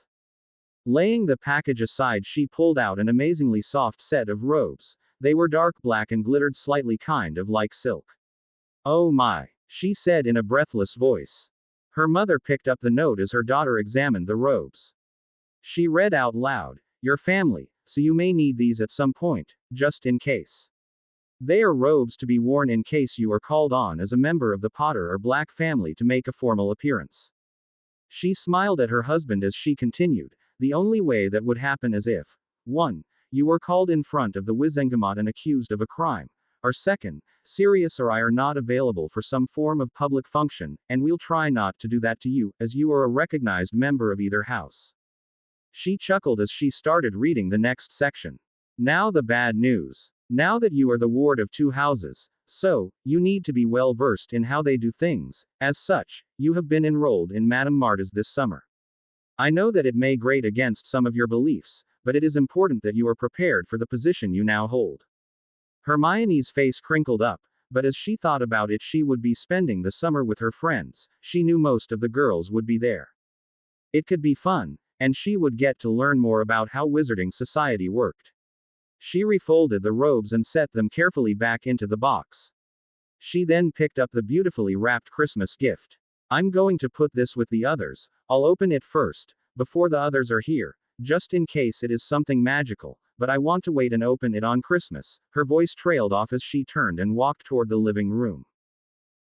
Laying the package aside, she pulled out an amazingly soft set of robes. They were dark black and glittered slightly, kind of like silk. "Oh my," she said in a breathless voice. Her mother picked up the note as her daughter examined the robes. She read out loud, "Your family, so you may need these at some point, just in case. They are robes to be worn in case you are called on as a member of the Potter or Black family to make a formal appearance." She smiled at her husband as she continued, "The only way that would happen is if 1. You were called in front of the Wizengamot and accused of a crime, or 2. Sirius or I are not available for some form of public function, and we'll try not to do that to you, as you are a recognized member of either house." She chuckled as she started reading the next section. "Now the bad news. Now that you are the ward of 2 houses, so, you need to be well versed in how they do things. As such, you have been enrolled in Madame Marta's this summer. I know that it may grate against some of your beliefs, but it is important that you are prepared for the position you now hold." Hermione's face crinkled up, but as she thought about it, she would be spending the summer with her friends. She knew most of the girls would be there. It could be fun, and she would get to learn more about how wizarding society worked. She refolded the robes and set them carefully back into the box. She then picked up the beautifully wrapped Christmas gift. "I'm going to put this with the others. I'll open it first, before the others are here, just in case it is something magical, but I want to wait and open it on Christmas." Her voice trailed off as she turned and walked toward the living room.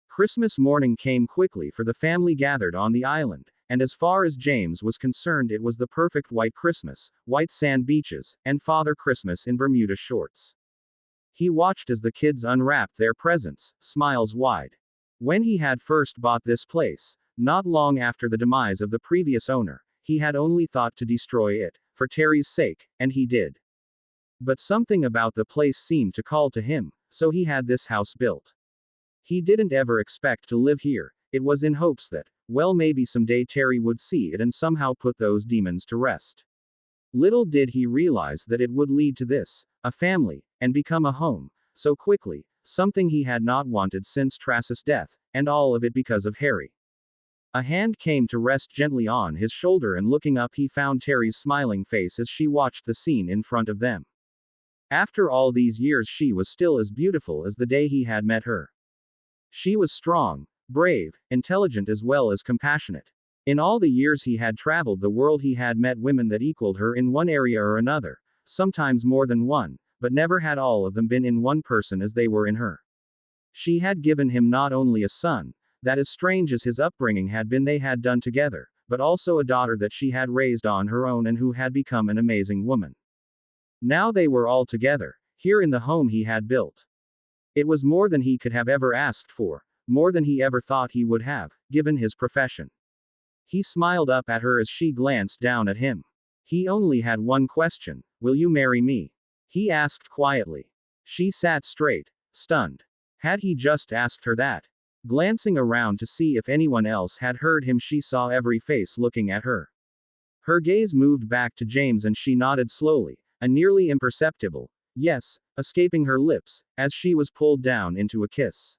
Christmas morning came quickly for the family gathered on the island, and as far as James was concerned, it was the perfect white Christmas, white sand beaches, and Father Christmas in Bermuda shorts. He watched as the kids unwrapped their presents, smiles wide. When he had first bought this place, not long after the demise of the previous owner, he had only thought to destroy it, for Terry's sake, and he did. But something about the place seemed to call to him, so he had this house built. He didn't ever expect to live here. It was in hopes that, well, maybe someday Terry would see it and somehow put those demons to rest. Little did he realize that it would lead to this, a family, and become a home, so quickly, something he had not wanted since Tracis' death, and all of it because of Harry. A hand came to rest gently on his shoulder, and looking up he found Terry's smiling face as she watched the scene in front of them. After all these years, she was still as beautiful as the day he had met her. She was strong, brave, intelligent, as well as compassionate. In all the years he had traveled the world, he had met women that equaled her in one area or another, sometimes more than one, but never had all of them been in one person as they were in her. She had given him not only a son, that as strange as his upbringing had been they had done together, but also a daughter that she had raised on her own and who had become an amazing woman. Now they were all together, here in the home he had built. It was more than he could have ever asked for, more than he ever thought he would have, given his profession. He smiled up at her as she glanced down at him. He only had one question: "Will you marry me?" he asked quietly. She sat straight, stunned. Had he just asked her that? Glancing around to see if anyone else had heard him, she saw every face looking at her. Her gaze moved back to James and she nodded slowly, a nearly imperceptible yes escaping her lips, as she was pulled down into a kiss.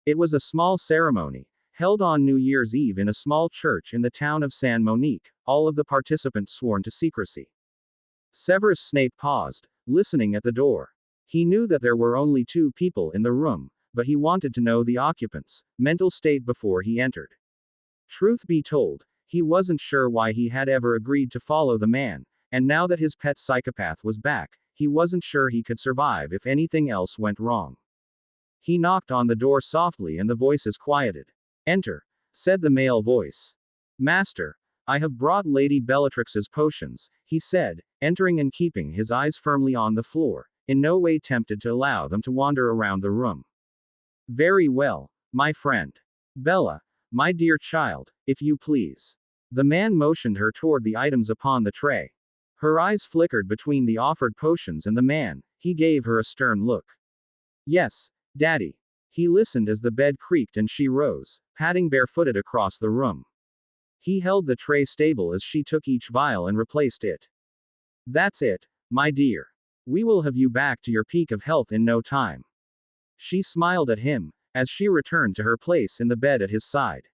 It was a small ceremony, held on New Year's Eve in a small church in the town of San Monique, all of the participants sworn to secrecy. Severus Snape paused, listening at the door. He knew that there were only 2 people in the room, but he wanted to know the occupants' mental state before he entered. Truth be told, he wasn't sure why he had ever agreed to follow the man, and now that his pet psychopath was back, he wasn't sure he could survive if anything else went wrong. He knocked on the door softly and the voices quieted. "Enter," said the male voice. "Master, I have brought Lady Bellatrix's potions," he said, entering and keeping his eyes firmly on the floor, in no way tempted to allow them to wander around the room. "Very well, my friend. Bella, my dear child, if you please." The man motioned her toward the items upon the tray. Her eyes flickered between the offered potions and the man. He gave her a stern look. "Yes, Daddy." He listened as the bed creaked and she rose, padding barefooted across the room. He held the tray stable as she took each vial and replaced it. "That's it. My dear. We will have you back to your peak of health in no time. She smiled at him, as she returned to her place in the bed at his side.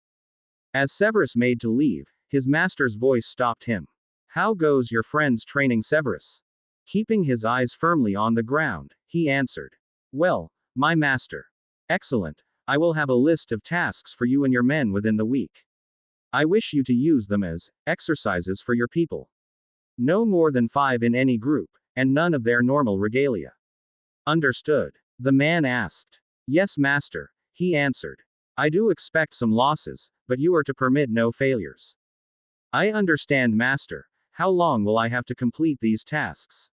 As Severus made to leave, his master's voice stopped him. How goes your friend's training, Severus? Keeping his eyes firmly on the ground, he answered. Well, my master. Excellent. I will have a list of tasks for you and your men within the week. I wish you to use them as exercises for your people. No more than 5 in any group, and none of their normal regalia. Understood. The man asked. Yes, master, he answered. I do expect some losses, but you are to permit no failures. I understand, master. How long will I have to complete these tasks?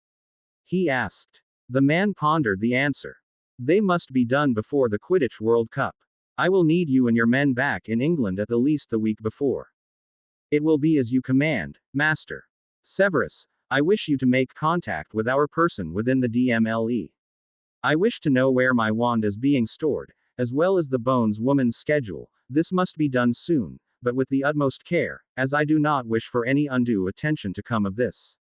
He asked. The man pondered the answer. They must be done before the Quidditch World Cup. I will need you and your men back in England at the least the week before. It will be as you command, master. Severus, I wish you to make contact with our person within the DMLE. I wish to know where my wand is being stored, as well as the Bones woman's schedule. This must be done soon, but with the utmost care, as I do not wish for any undue attention to come of this.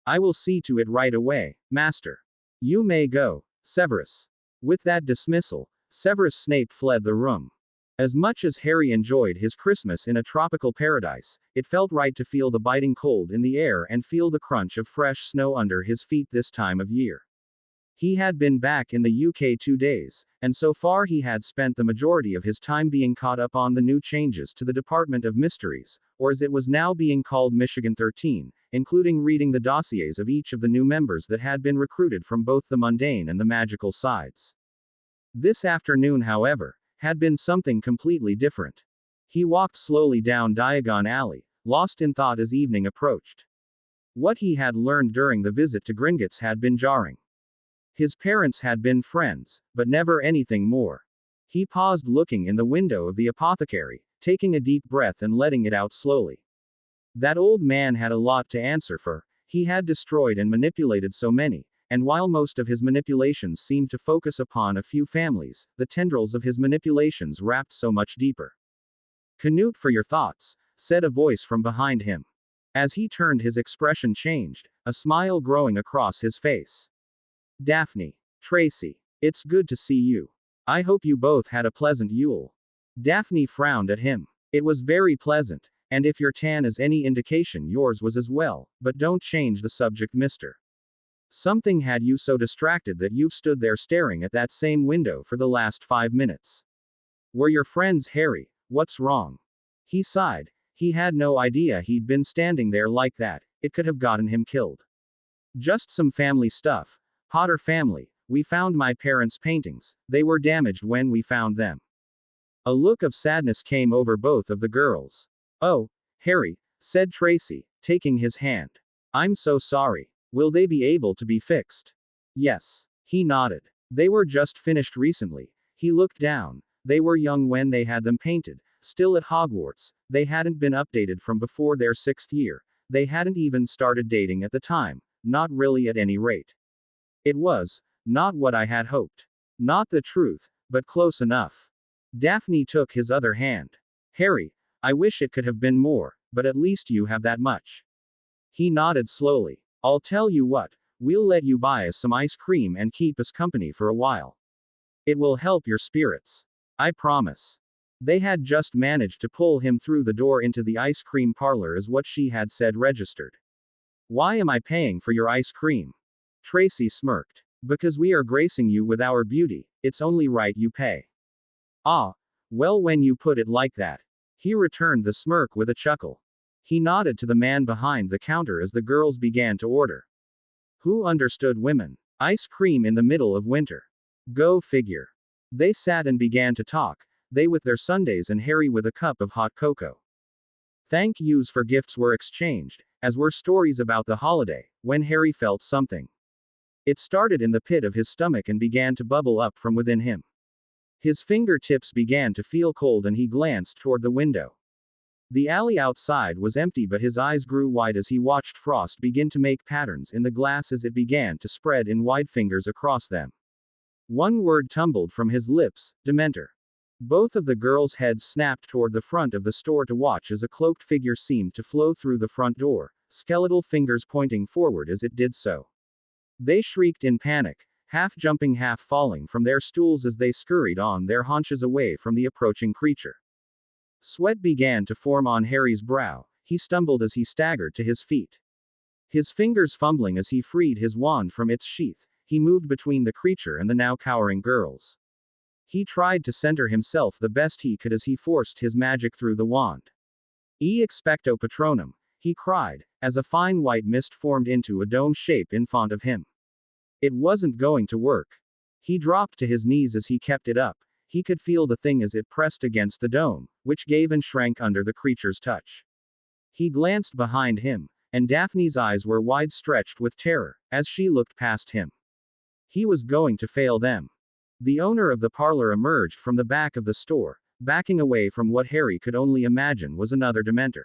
I will see to it right away, master. You may go, Severus. With that dismissal, Severus Snape fled the room. As much as Harry enjoyed his Christmas in a tropical paradise, it felt right to feel the biting cold in the air and feel the crunch of fresh snow under his feet this time of year. He had been back in the UK 2 days, and so far he had spent the majority of his time being caught up on the new changes to the Department of Mysteries, or as it was now being called Michigan 13, including reading the dossiers of each of the new members that had been recruited from both the mundane and the magical sides. This afternoon, however, had been something completely different. He walked slowly down Diagon Alley, lost in thought as evening approached. What he had learned during the visit to Gringotts had been jarring. His parents had been friends, but never anything more. He paused, looking in the window of the apothecary, taking a deep breath and letting it out slowly. That old man had a lot to answer for. He had destroyed and manipulated so many, and while most of his manipulations seemed to focus upon a few families, the tendrils of his manipulations wrapped so much deeper. Canute, for your thoughts, said a voice from behind him. As he turned, his expression changed, a smile growing across his face. Daphne. Tracy. It's good to see you. I hope you both had a pleasant Yule. Daphne frowned at him. It was very pleasant, and if your tan is any indication, yours was as well, but don't change the subject, mister. Something had you so distracted that you've stood there staring at that same window for the last 5 minutes. Were your friends, Harry? What's wrong? He sighed. He had no idea he'd been standing there like that. It could have gotten him killed. Just some family stuff. Potter family. We found my parents' paintings. They were damaged when we found them. A look of sadness came over both of the girls. Oh, Harry, said Tracy, taking his hand. I'm so sorry. Will they be able to be fixed? Yes. He nodded. They were just finished recently. He looked down. They were young when they had them painted, still at Hogwarts. They hadn't been updated from before their 6th year. They hadn't even started dating at the time. Not really, at any rate. It was not what I had hoped. Not the truth, but close enough. Daphne took his other hand. Harry, I wish it could have been more, but at least you have that much. He nodded slowly. I'll tell you what, we'll let you buy us some ice cream and keep us company for a while. It will help your spirits. I promise. They had just managed to pull him through the door into the ice cream parlor as what she had said registered. Why am I paying for your ice cream? Tracy smirked. Because we are gracing you with our beauty, it's only right you pay. Ah, well, when you put it like that. He returned the smirk with a chuckle. He nodded to the man behind the counter as the girls began to order. Who understood women? Ice cream in the middle of winter. Go figure. They sat and began to talk, they with their sundaes and Harry with a cup of hot cocoa. Thank yous for gifts were exchanged, as were stories about the holiday, when Harry felt something. It started in the pit of his stomach and began to bubble up from within him. His fingertips began to feel cold and he glanced toward the window. The alley outside was empty, but his eyes grew wide as he watched frost begin to make patterns in the glass as it began to spread in wide fingers across them. One word tumbled from his lips, Dementor. Both of the girls' heads snapped toward the front of the store to watch as a cloaked figure seemed to flow through the front door, skeletal fingers pointing forward as it did so. They shrieked in panic, half jumping, half falling from their stools as they scurried on their haunches away from the approaching creature. Sweat began to form on Harry's brow. He stumbled as he staggered to his feet. His fingers fumbling as he freed his wand from its sheath, he moved between the creature and the now cowering girls. He tried to center himself the best he could as he forced his magic through the wand. E expecto patronum, he cried, as a fine white mist formed into a dome shape in front of him. It wasn't going to work. He dropped to his knees as he kept it up. He could feel the thing as it pressed against the dome, which gave and shrank under the creature's touch. He glanced behind him, and Daphne's eyes were wide stretched with terror, as she looked past him. He was going to fail them. The owner of the parlor emerged from the back of the store, backing away from what Harry could only imagine was another Dementor.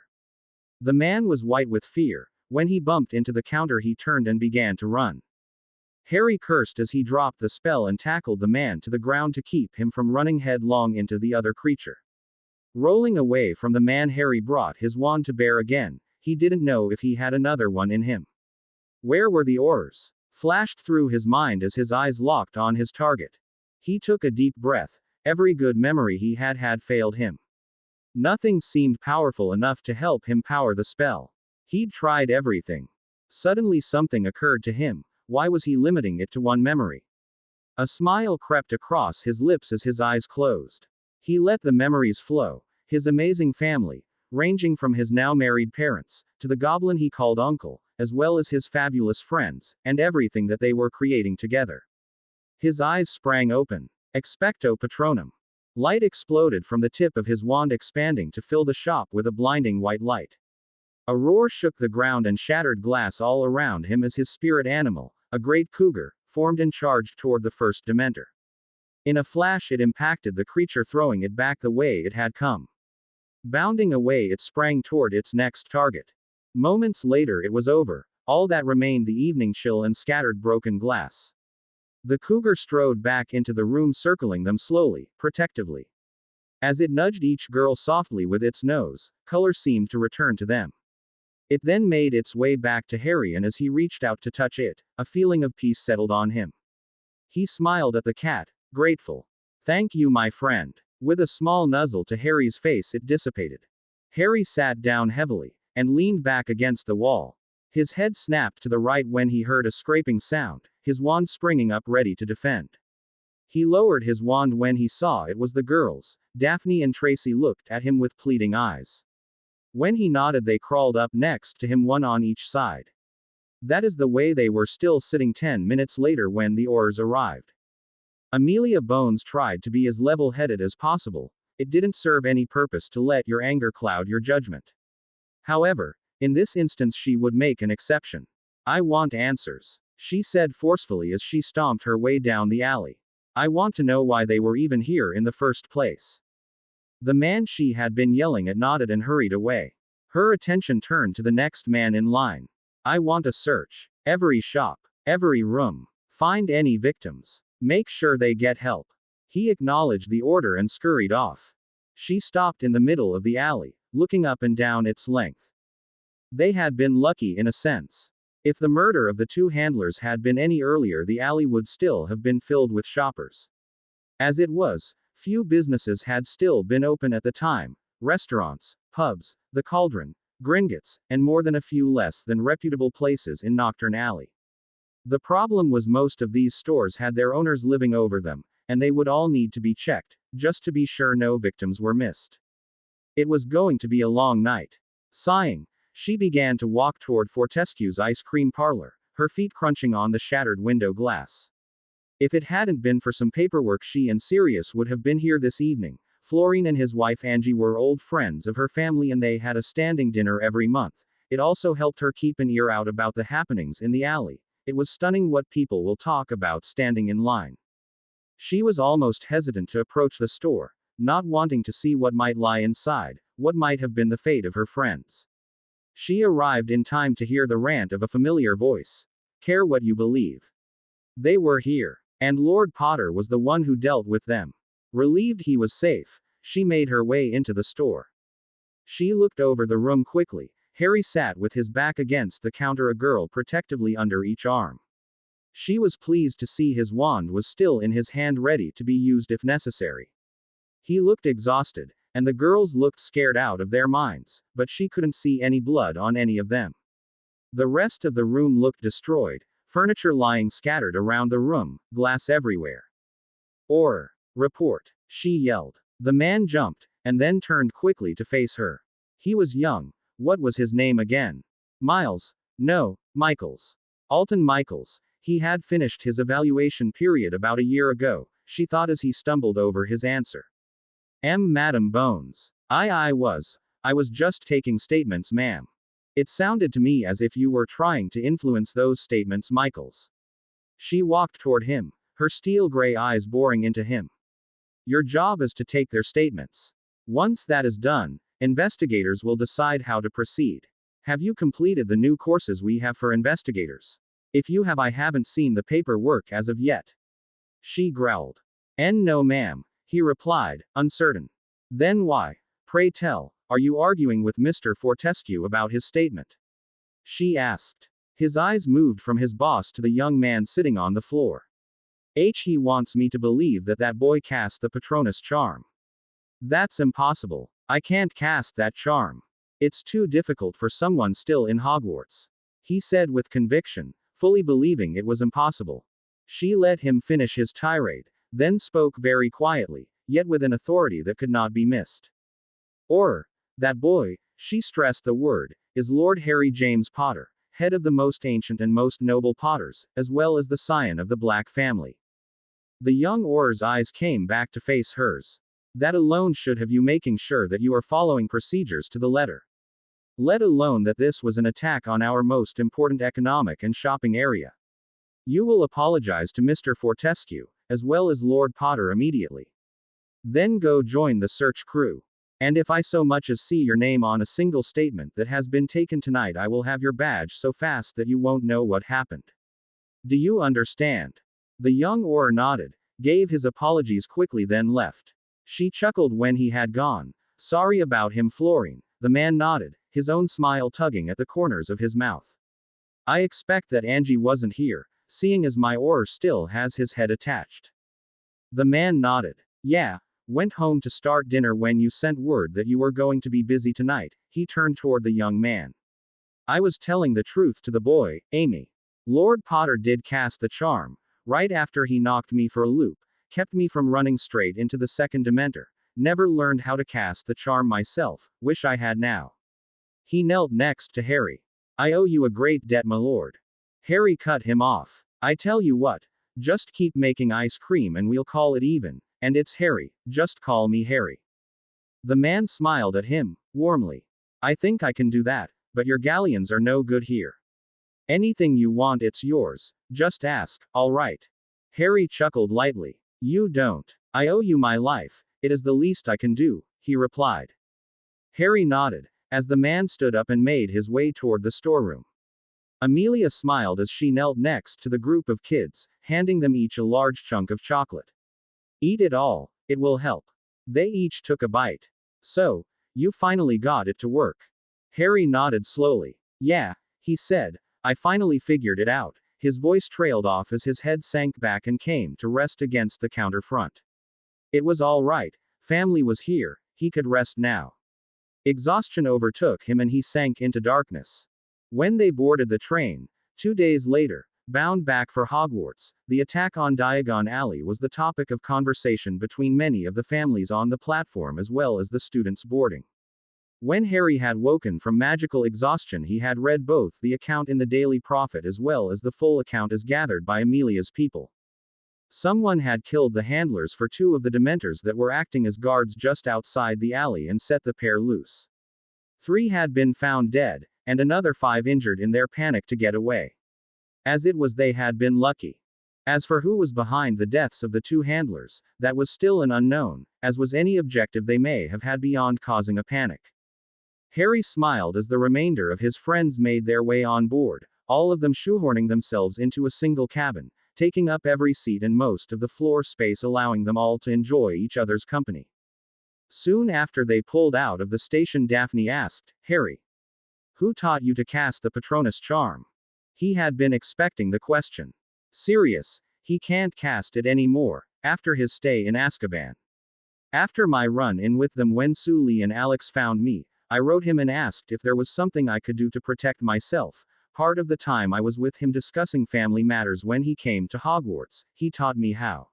The man was white with fear. When he bumped into the counter, he turned and began to run. Harry cursed as he dropped the spell and tackled the man to the ground to keep him from running headlong into the other creature. Rolling away from the man, Harry brought his wand to bear again. He didn't know if he had another one in him. Where were the oars? Flashed through his mind as his eyes locked on his target. He took a deep breath. Every good memory he had failed him. Nothing seemed powerful enough to help him power the spell. He'd tried everything. Suddenly something occurred to him. Why was he limiting it to one memory? A smile crept across his lips as his eyes closed. He let the memories flow. His amazing family, ranging from his now married parents, to the goblin he called uncle, as well as his fabulous friends, and everything that they were creating together. His eyes sprang open. Expecto patronum. Light exploded from the tip of his wand, expanding to fill the shop with a blinding white light. A roar shook the ground and shattered glass all around him as his spirit animal, a great cougar, formed and charged toward the first Dementor. In a flash it impacted the creature, throwing it back the way it had come. Bounding away, it sprang toward its next target. Moments later it was over. All that remained the evening chill and scattered broken glass. The cougar strode back into the room, circling them slowly, protectively. As it nudged each girl softly with its nose, color seemed to return to them. It then made its way back to Harry, and as he reached out to touch it, a feeling of peace settled on him. He smiled at the cat, grateful. "Thank you, my friend." With a small nuzzle to Harry's face, it dissipated. Harry sat down heavily, and leaned back against the wall. His head snapped to the right when he heard a scraping sound, his wand springing up ready to defend. He lowered his wand when he saw it was the girls. Daphne and Tracy looked at him with pleading eyes. When he nodded, they crawled up next to him, one on each side. That is the way they were still sitting 10 minutes later when the oars arrived. Amelia Bones tried to be as level-headed as possible. It didn't serve any purpose to let your anger cloud your judgment. However, in this instance she would make an exception. "I want answers," she said forcefully as she stomped her way down the alley. "I want to know why they were even here in the first place." The man she had been yelling at nodded and hurried away. Her attention turned to the next man in line. "I want a search. Every shop. Every room. Find any victims. Make sure they get help." He acknowledged the order and scurried off. She stopped in the middle of the alley, looking up and down its length. They had been lucky in a sense. If the murder of the two handlers had been any earlier, the alley would still have been filled with shoppers. As it was, few businesses had still been open at the time: restaurants, pubs, the Cauldron, Gringotts, and more than a few less than reputable places in Knockturn Alley. The problem was most of these stores had their owners living over them, and they would all need to be checked, just to be sure no victims were missed. It was going to be a long night. Sighing, she began to walk toward Fortescue's ice cream parlor, her feet crunching on the shattered window glass. If it hadn't been for some paperwork, she and Sirius would have been here this evening. Florine and his wife Angie were old friends of her family, and they had a standing dinner every month. It also helped her keep an ear out about the happenings in the alley. It was stunning what people will talk about standing in line. She was almost hesitant to approach the store, not wanting to see what might lie inside, what might have been the fate of her friends. She arrived in time to hear the rant of a familiar voice. "Care what you believe. They were here. And Lord Potter was the one who dealt with them." Relieved he was safe, she made her way into the store. She looked over the room quickly. Harry sat with his back against the counter, a girl protectively under each arm. She was pleased to see his wand was still in his hand ready to be used if necessary. He looked exhausted, and the girls looked scared out of their minds, but she couldn't see any blood on any of them. The rest of the room looked destroyed, furniture lying scattered around the room, glass everywhere. Or, report, she yelled. The man jumped, and then turned quickly to face her. He was young. What was his name again? Miles? No, Michaels. Alton Michaels. He had finished his evaluation period about a year ago, she thought as he stumbled over his answer. Madam Bones. I was just taking statements, ma'am. It sounded to me as if you were trying to influence those statements, Michaels. She walked toward him, her steel gray eyes boring into him. Your job is to take their statements. Once that is done, investigators will decide how to proceed. Have you completed the new courses we have for investigators? If you have, I haven't seen the paperwork as of yet. She growled. No, ma'am, he replied, uncertain. Then why, pray tell, are you arguing with Mr. Fortescue about his statement? She asked. His eyes moved from his boss to the young man sitting on the floor. He wants me to believe that that boy cast the Patronus charm. That's impossible. I can't cast that charm. It's too difficult for someone still in Hogwarts. He said with conviction, fully believing it was impossible. She let him finish his tirade, then spoke very quietly, yet with an authority that could not be missed. That boy, she stressed the word, is Lord Harry James Potter, head of the most ancient and most noble Potters, as well as the scion of the Black family. The young Auror's eyes came back to face hers. That alone should have you making sure that you are following procedures to the letter. Let alone that this was an attack on our most important economic and shopping area. You will apologize to Mr. Fortescue, as well as Lord Potter immediately. Then go join the search crew. And if I so much as see your name on a single statement that has been taken tonight, I will have your badge so fast that you won't know what happened. Do you understand? The young Auror nodded, gave his apologies quickly, then left. She chuckled when he had gone. Sorry about him, Florine. The man nodded, his own smile tugging at the corners of his mouth. I expect that Angie wasn't here, seeing as my Auror still has his head attached. The man nodded. Yeah. Went home to start dinner when you sent word that you were going to be busy tonight. He turned toward the young man. I was telling the truth to the boy, Amy. Lord Potter did cast the charm, right after he knocked me for a loop, kept me from running straight into the second Dementor. Never learned how to cast the charm myself, wish I had now. He knelt next to Harry. I owe you a great debt, my lord. Harry cut him off. I tell you what, just keep making ice cream and we'll call it even. And it's Harry, just call me Harry. The man smiled at him, warmly. I think I can do that, but your galleons are no good here. Anything you want, it's yours, just ask, all right. Harry chuckled lightly. You don't. I owe you my life, it is the least I can do, he replied. Harry nodded, as the man stood up and made his way toward the storeroom. Amelia smiled as she knelt next to the group of kids, handing them each a large chunk of chocolate. Eat it all, it will help. They each took a bite. So, you finally got it to work. Harry nodded slowly. Yeah, he said, I finally figured it out. His voice trailed off as his head sank back and came to rest against the counter front. It was all right, family was here, he could rest now. Exhaustion overtook him and he sank into darkness. When they boarded the train, 2 days later, bound back for Hogwarts, the attack on Diagon Alley was the topic of conversation between many of the families on the platform as well as the students boarding. When Harry had woken from magical exhaustion, he had read both the account in the Daily Prophet as well as the full account as gathered by Amelia's people. Someone had killed the handlers for 2 of the Dementors that were acting as guards just outside the alley and set the pair loose. 3 had been found dead, and another 5 injured in their panic to get away. As it was, they had been lucky. As for who was behind the deaths of the 2 handlers, that was still an unknown, as was any objective they may have had beyond causing a panic. Harry smiled as the remainder of his friends made their way on board, all of them shoehorning themselves into a single cabin, taking up every seat and most of the floor space, allowing them all to enjoy each other's company. Soon after they pulled out of the station, Daphne asked, Harry, who taught you to cast the Patronus charm? He had been expecting the question. Sirius, he can't cast it anymore, after his stay in Azkaban. After my run-in with them when Sully and Alex found me, I wrote him and asked if there was something I could do to protect myself. Part of the time I was with him discussing family matters when he came to Hogwarts, he taught me how.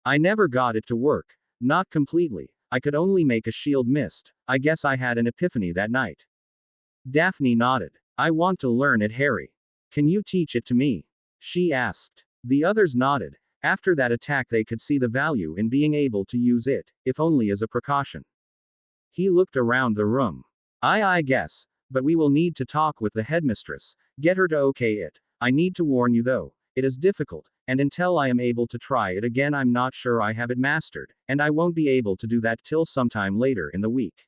I never got it to work. Not completely. I could only make a shield mist. I guess I had an epiphany that night. Daphne nodded. I want to learn it, Harry. Can you teach it to me? She asked. The others nodded. After that attack, they could see the value in being able to use it, if only as a precaution. He looked around the room. I guess, but we will need to talk with the headmistress, get her to okay it. I need to warn you though, it is difficult, and until I am able to try it again, I'm not sure I have it mastered, and I won't be able to do that till sometime later in the week.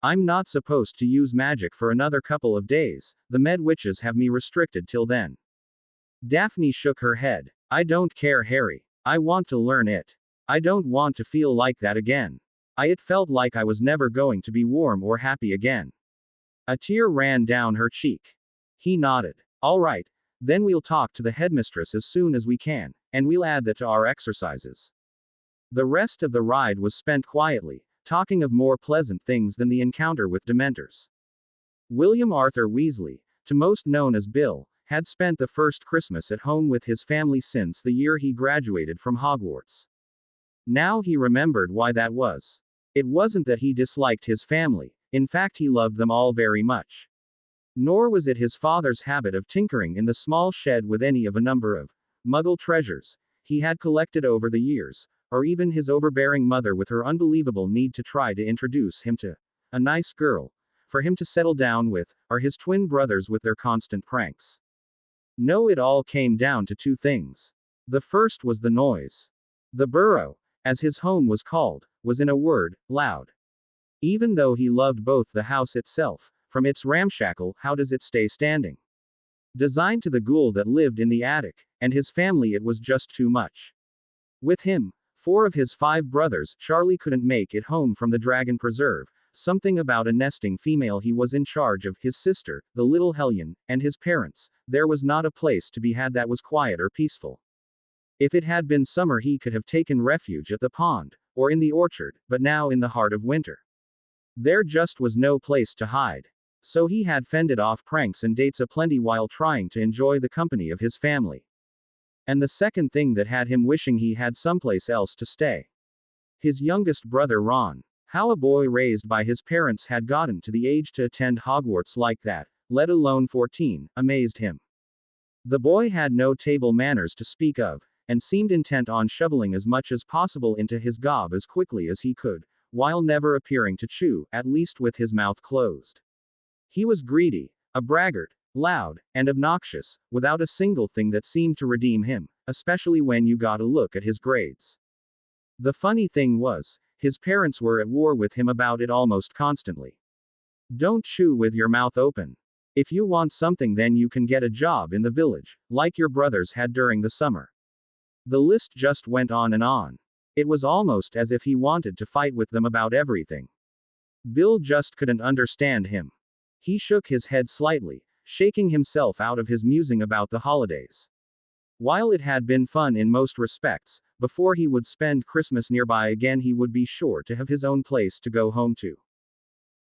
I'm not supposed to use magic for another couple of days, the med witches have me restricted till then. Daphne shook her head. I don't care, Harry. I want to learn it. I don't want to feel like that again. It felt like I was never going to be warm or happy again. A tear ran down her cheek. He nodded. All right, then we'll talk to the headmistress as soon as we can, and we'll add that to our exercises. The rest of the ride was spent quietly, talking of more pleasant things than the encounter with Dementors. William Arthur Weasley, to most known as Bill, had spent the first Christmas at home with his family since the year he graduated from Hogwarts. Now he remembered why that was. It wasn't that he disliked his family, in fact he loved them all very much. Nor was it his father's habit of tinkering in the small shed with any of a number of Muggle treasures he had collected over the years, or even his overbearing mother with her unbelievable need to try to introduce him to a nice girl for him to settle down with, or his twin brothers with their constant pranks. No, it all came down to two things. The first was the noise. The burrow, as his home was called, was in a word, loud. Even though he loved both the house itself, from its ramshackle "how does it stay standing" design to the ghoul that lived in the attic, and his family, it was just too much. With him, 4 of his 5 brothers, Charlie couldn't make it home from the Dragon Preserve, something about a nesting female he was in charge of, his sister, the little Hellion, and his parents. There was not a place to be had that was quiet or peaceful. If it had been summer, he could have taken refuge at the pond, or in the orchard, but now in the heart of winter, there just was no place to hide. So he had fended off pranks and dates aplenty while trying to enjoy the company of his family. And the second thing that had him wishing he had someplace else to stay. His youngest brother Ron. How a boy raised by his parents had gotten to the age to attend Hogwarts like that, let alone 14, amazed him. The boy had no table manners to speak of, and seemed intent on shoveling as much as possible into his gob as quickly as he could, while never appearing to chew, at least with his mouth closed. He was greedy, a braggart, loud, and obnoxious, without a single thing that seemed to redeem him, especially when you got a look at his grades. The funny thing was, his parents were at war with him about it almost constantly. Don't chew with your mouth open. If you want something, then you can get a job in the village, like your brothers had during the summer. The list just went on and on. It was almost as if he wanted to fight with them about everything. Bill just couldn't understand him. He shook his head slightly, shaking himself out of his musing about the holidays. While it had been fun in most respects, before he would spend Christmas nearby again, he would be sure to have his own place to go home to.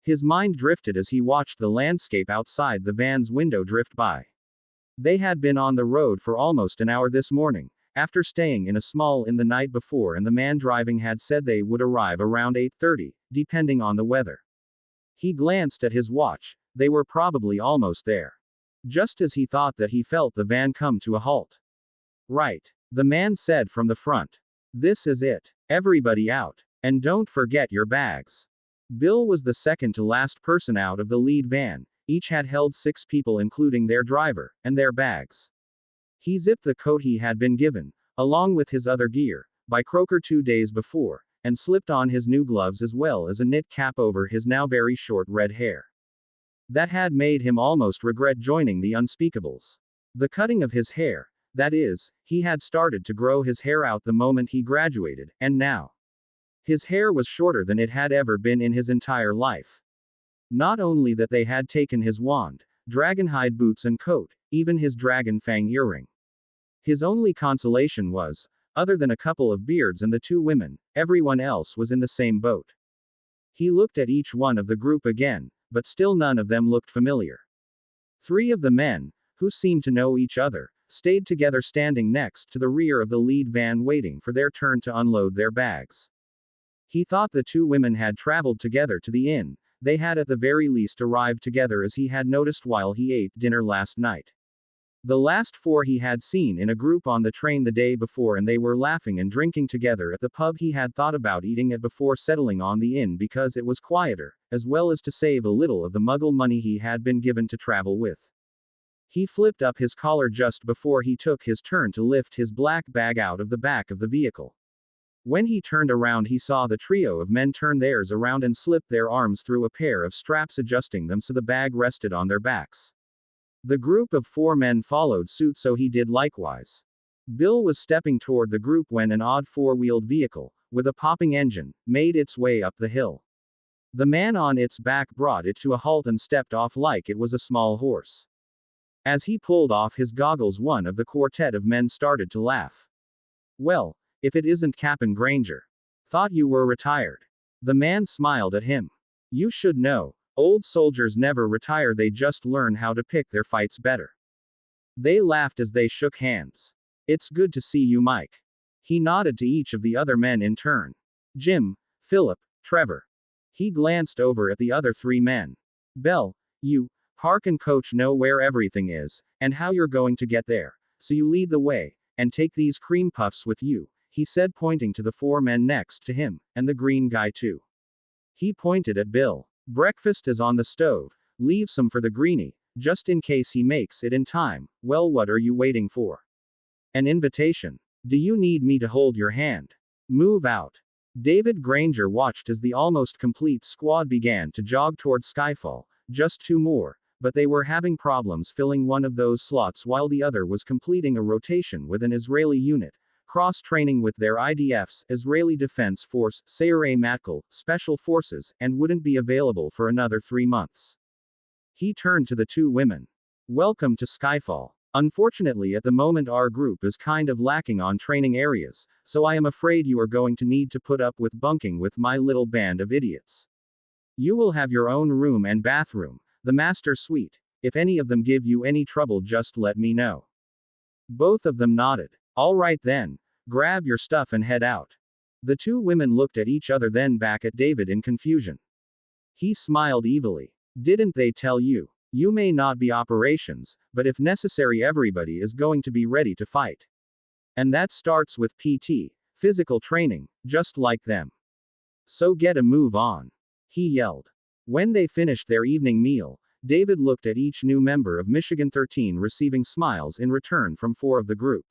His mind drifted as he watched the landscape outside the van's window drift by. They had been on the road for almost an hour this morning, after staying in a small inn the night before, and the man driving had said they would arrive around 8:30, depending on the weather. He glanced at his watch. They were probably almost there. Just as he thought that, he felt the van come to a halt. Right, the man said from the front. This is it. Everybody out. And don't forget your bags. Bill was the second to last person out of the lead van. Each had held 6 people, including their driver, and their bags. He zipped the coat he had been given, along with his other gear, by Croker 2 days before, and slipped on his new gloves as well as a knit cap over his now very short red hair. That had made him almost regret joining the Unspeakables. The cutting of his hair, that is, he had started to grow his hair out the moment he graduated, and now his hair was shorter than it had ever been in his entire life. Not only that, they had taken his wand, dragonhide boots and coat, even his dragon fang earring. His only consolation was, other than a couple of beards and the two women, everyone else was in the same boat. He looked at each one of the group again, but still none of them looked familiar. 3 of the men, who seemed to know each other, stayed together standing next to the rear of the lead van waiting for their turn to unload their bags. He thought the 2 women had traveled together to the inn, they had at the very least arrived together as he had noticed while he ate dinner last night. The last 4 he had seen in a group on the train the day before, and they were laughing and drinking together at the pub he had thought about eating at before settling on the inn because it was quieter, as well as to save a little of the muggle money he had been given to travel with. He flipped up his collar just before he took his turn to lift his black bag out of the back of the vehicle. When he turned around, he saw the trio of men turn theirs around and slip their arms through a pair of straps, adjusting them so the bag rested on their backs. The group of 4 men followed suit, so he did likewise. Bill was stepping toward the group when an odd 4-wheeled vehicle, with a popping engine, made its way up the hill. The man on its back brought it to a halt and stepped off like it was a small horse. As he pulled off his goggles, one of the quartet of men started to laugh. "Well, if it isn't Captain Granger. Thought you were retired." The man smiled at him. "You should know. Old soldiers never retire, they just learn how to pick their fights better." They laughed as they shook hands. "It's good to see you, Mike." He nodded to each of the other men in turn. "Jim, Philip, Trevor." He glanced over at the other 3 men. "Bell, you, Hark and Coach know where everything is, and how you're going to get there, so you lead the way, and take these cream puffs with you," he said, pointing to the 4 men next to him, and the green guy too. He pointed at Bill. "Breakfast is on the stove, leave some for the greenie, just in case he makes it in time." "Well, what are you waiting for? An invitation? Do you need me to hold your hand? Move out." David Granger watched as the almost complete squad began to jog toward Skyfall, just 2 more, but they were having problems filling one of those slots while the other was completing a rotation with an Israeli unit, cross-training with their IDF's Israeli Defense Force, Sayeret Matkal, Special Forces, and wouldn't be available for another 3 months. He turned to the 2 women. "Welcome to Skyfall. Unfortunately, at the moment our group is kind of lacking on training areas, so I am afraid you are going to need to put up with bunking with my little band of idiots. You will have your own room and bathroom, the master suite. If any of them give you any trouble, just let me know." Both of them nodded. "All right then. Grab your stuff and head out." The 2 women looked at each other, then back at David in confusion. He smiled evilly. "Didn't they tell you? You may not be operations, but if necessary, everybody is going to be ready to fight. And that starts with PT, physical training, just like them. So get a move on," he yelled. When they finished their evening meal, David looked at each new member of Michigan 13 receiving smiles in return from 4 of the group.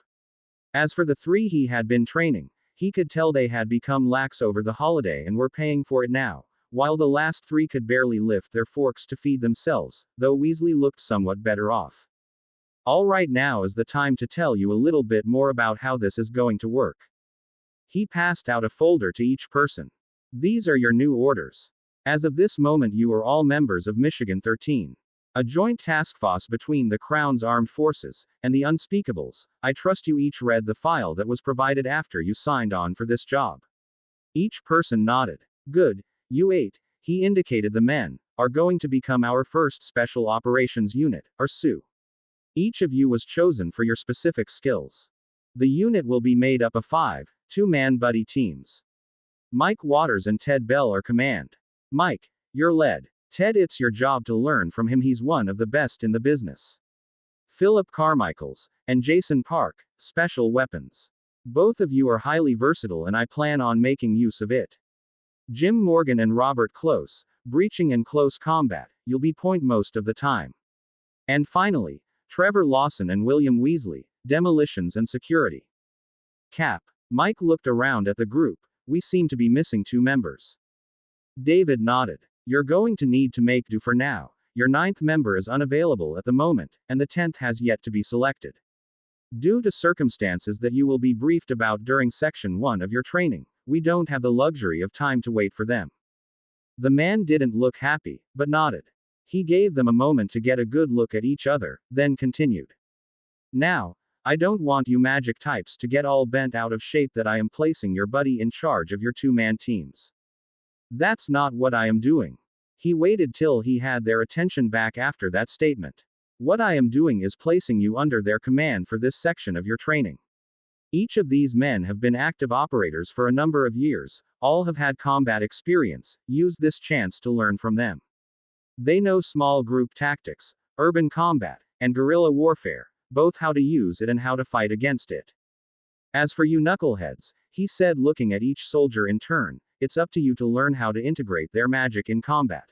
As for the 3 he had been training, he could tell they had become lax over the holiday and were paying for it now, while the last 3 could barely lift their forks to feed themselves, though Weasley looked somewhat better off. "All right, now is the time to tell you a little bit more about how this is going to work." He passed out a folder to each person. "These are your new orders. As of this moment, you are all members of Michigan 13. A joint task force between the Crown's armed forces and the Unspeakables. I trust you each read the file that was provided after you signed on for this job." Each person nodded. "Good. You 8, he indicated the men, are going to become our first Special Operations Unit, or SU. Each of you was chosen for your specific skills. The unit will be made up of 5 2-man buddy teams. Mike Waters and Ted Bell are command. Mike, you're lead. Ted, it's your job to learn from him, he's one of the best in the business. Philip Carmichaels and Jason Park, special weapons. Both of you are highly versatile and I plan on making use of it. Jim Morgan and Robert Close, breaching and close combat, you'll be point most of the time. And finally, Trevor Lawson and William Weasley, demolitions and security. Cap. Mike looked around at the group. "We seem to be missing 2 members." David nodded. "You're going to need to make do for now. Your 9th member is unavailable at the moment, and the 10th has yet to be selected. Due to circumstances that you will be briefed about during Section 1 of your training, we don't have the luxury of time to wait for them." The man didn't look happy, but nodded. He gave them a moment to get a good look at each other, then continued. "Now, I don't want you magic types to get all bent out of shape that I am placing your buddy in charge of your two-man teams. That's not what I am doing. He waited till he had their attention back after that statement. What I am doing is placing you under their command for this section of your training. Each of these men have been active operators for a number of years, all have had combat experience, use this chance to learn from them. They know small group tactics, urban combat, and guerrilla warfare, both how to use it and how to fight against it. As for you knuckleheads, he said looking at each soldier in turn, it's up to you to learn how to integrate their magic in combat.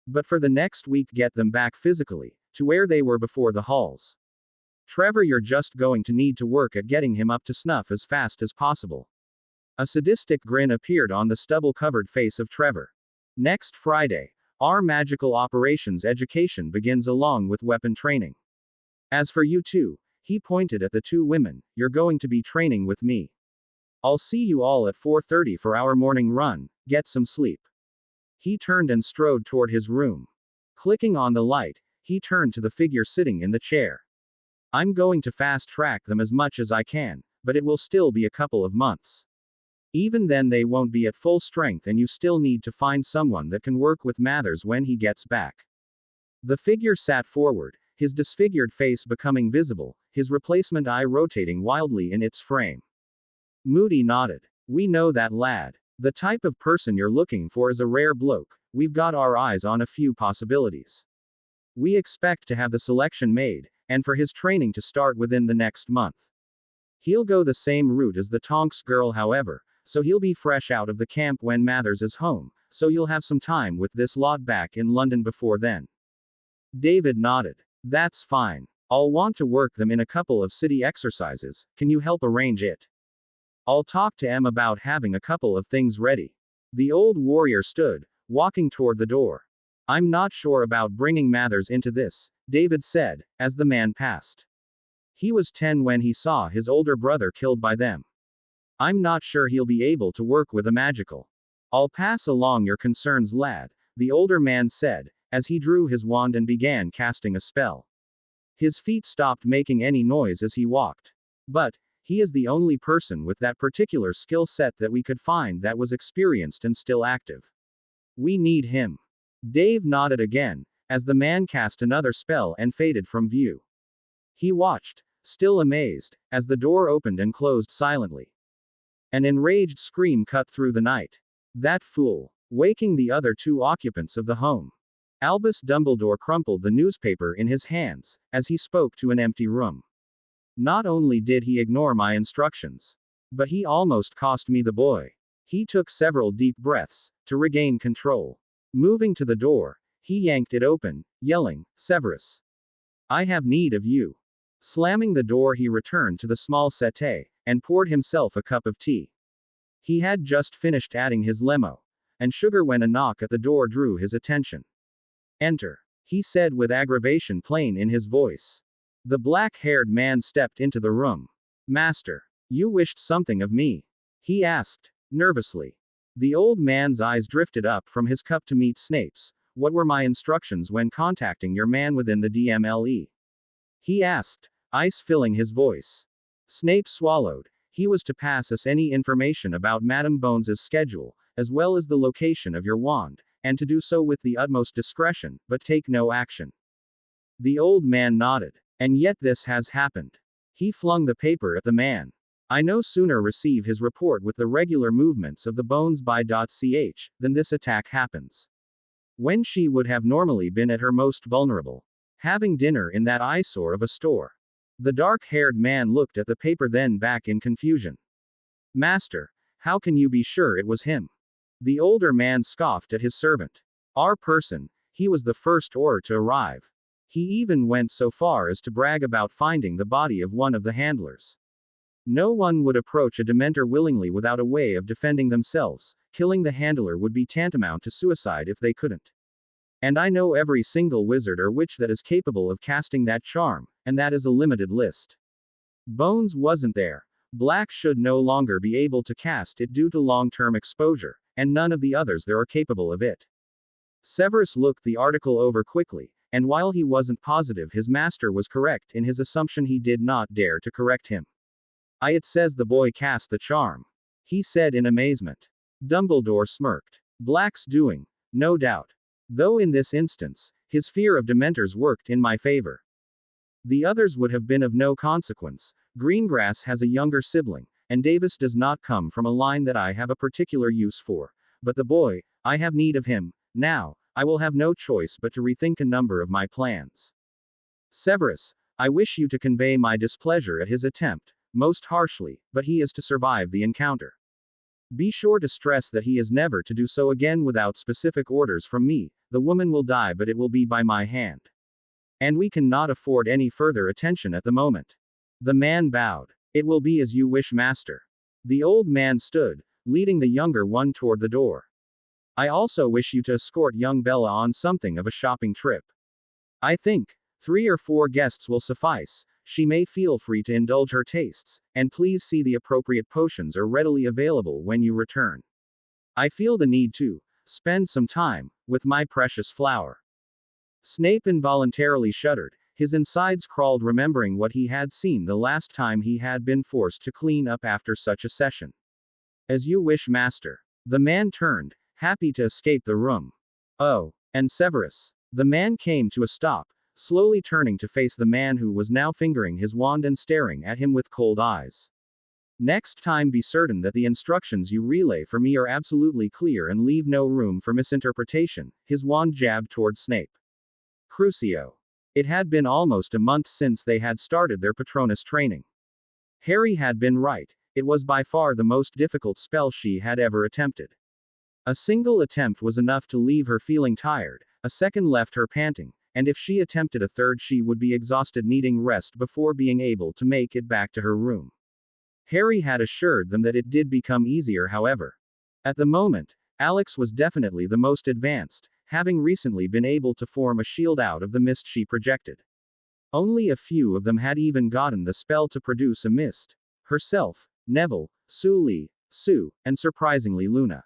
But for the next week get them back physically, to where they were before the halls. Trevor, you're just going to need to work at getting him up to snuff as fast as possible. A sadistic grin appeared on the stubble-covered face of Trevor. Next Friday, our magical operations education begins along with weapon training. As for you two, he pointed at the two women, you're going to be training with me. I'll see you all at 4:30 for our morning run, get some sleep. He turned and strode toward his room. Clicking on the light, he turned to the figure sitting in the chair. I'm going to fast track them as much as I can, but it will still be a couple of months. Even then they won't be at full strength and you still need to find someone that can work with Mathers when he gets back. The figure sat forward, his disfigured face becoming visible, his replacement eye rotating wildly in its frame. Moody nodded. We know that lad. The type of person you're looking for is a rare bloke, we've got our eyes on a few possibilities. We expect to have the selection made, and for his training to start within the next month. He'll go the same route as the Tonks girl however, so he'll be fresh out of the camp when Mathers is home, so you'll have some time with this lot back in London before then. David nodded. That's fine. I'll want to work them in a couple of city exercises, can you help arrange it? I'll talk to Em about having a couple of things ready. The old warrior stood, walking toward the door. I'm not sure about bringing Mathers into this, David said, as the man passed. He was 10 when he saw his older brother killed by them. I'm not sure he'll be able to work with a magical. I'll pass along your concerns, lad, the older man said, as he drew his wand and began casting a spell. His feet stopped making any noise as he walked. But, he is the only person with that particular skill set that we could find that was experienced and still active. We need him. Dave nodded again, as the man cast another spell and faded from view. He watched, still amazed, as the door opened and closed silently. An enraged scream cut through the night. That fool, waking the other two occupants of the home. Albus Dumbledore crumpled the newspaper in his hands, as he spoke to an empty room. Not only did he ignore my instructions, but he almost cost me the boy. He took several deep breaths, to regain control. Moving to the door, he yanked it open, yelling, Severus. I have need of you. Slamming the door he returned to the small settee, and poured himself a cup of tea. He had just finished adding his lemo and sugar when a knock at the door drew his attention. Enter, he said with aggravation plain in his voice. The black-haired man stepped into the room. Master, you wished something of me? He asked, nervously. The old man's eyes drifted up from his cup to meet Snape's. What were my instructions when contacting your man within the DMLE? He asked, ice filling his voice. Snape swallowed. He was to pass us any information about Madame Bones's schedule, as well as the location of your wand, and to do so with the utmost discretion, but take no action. The old man nodded. And yet this has happened. He flung the paper at the man. I no sooner receive his report with the regular movements of the bones by.ch, than this attack happens. When she would have normally been at her most vulnerable. Having dinner in that eyesore of a store. The dark-haired man looked at the paper then back in confusion. Master, how can you be sure it was him? The older man scoffed at his servant. Our person, he was the first Auror to arrive. He even went so far as to brag about finding the body of one of the handlers. No one would approach a Dementor willingly without a way of defending themselves. Killing the handler would be tantamount to suicide if they couldn't. And I know every single wizard or witch that is capable of casting that charm, and that is a limited list. Bones wasn't there. Black should no longer be able to cast it due to long-term exposure, and none of the others there are capable of it. Severus looked the article over quickly, and while he wasn't positive his master was correct in his assumption, he did not dare to correct him. It says the boy cast the charm," he said in amazement. Dumbledore smirked. "Black's doing, no doubt. Though in this instance, his fear of Dementors worked in my favor. The others would have been of no consequence. Greengrass has a younger sibling, and Davis does not come from a line that I have a particular use for. But the boy, I have need of him. Now, I will have no choice but to rethink a number of my plans. Severus, I wish you to convey my displeasure at his attempt, most harshly, but he is to survive the encounter. Be sure to stress that he is never to do so again without specific orders from me. The woman will die, but it will be by my hand. And we cannot afford any further attention at the moment." The man bowed. "It will be as you wish, master." The old man stood, leading the younger one toward the door. "I also wish you to escort young Bella on something of a shopping trip. I think 3 or 4 guests will suffice. She may feel free to indulge her tastes, and please see the appropriate potions are readily available when you return. I feel the need to spend some time with my precious flower." Snape involuntarily shuddered. His insides crawled, remembering what he had seen the last time he had been forced to clean up after such a session. "As you wish, master." The man turned, happy to escape the room. "Oh, and Severus." The man came to a stop, slowly turning to face the man who was now fingering his wand and staring at him with cold eyes. "Next time be certain that the instructions you relay for me are absolutely clear and leave no room for misinterpretation." His wand jabbed toward Snape. Crucio. It had been almost a month since they had started their Patronus training. Harry had been right. It was by far the most difficult spell she had ever attempted. A single attempt was enough to leave her feeling tired, a second left her panting, and if she attempted a third she would be exhausted, needing rest before being able to make it back to her room. Harry had assured them that it did become easier, however. At the moment, Alex was definitely the most advanced, having recently been able to form a shield out of the mist she projected. Only a few of them had even gotten the spell to produce a mist. Herself, Neville, Suli, Sue, and surprisingly Luna.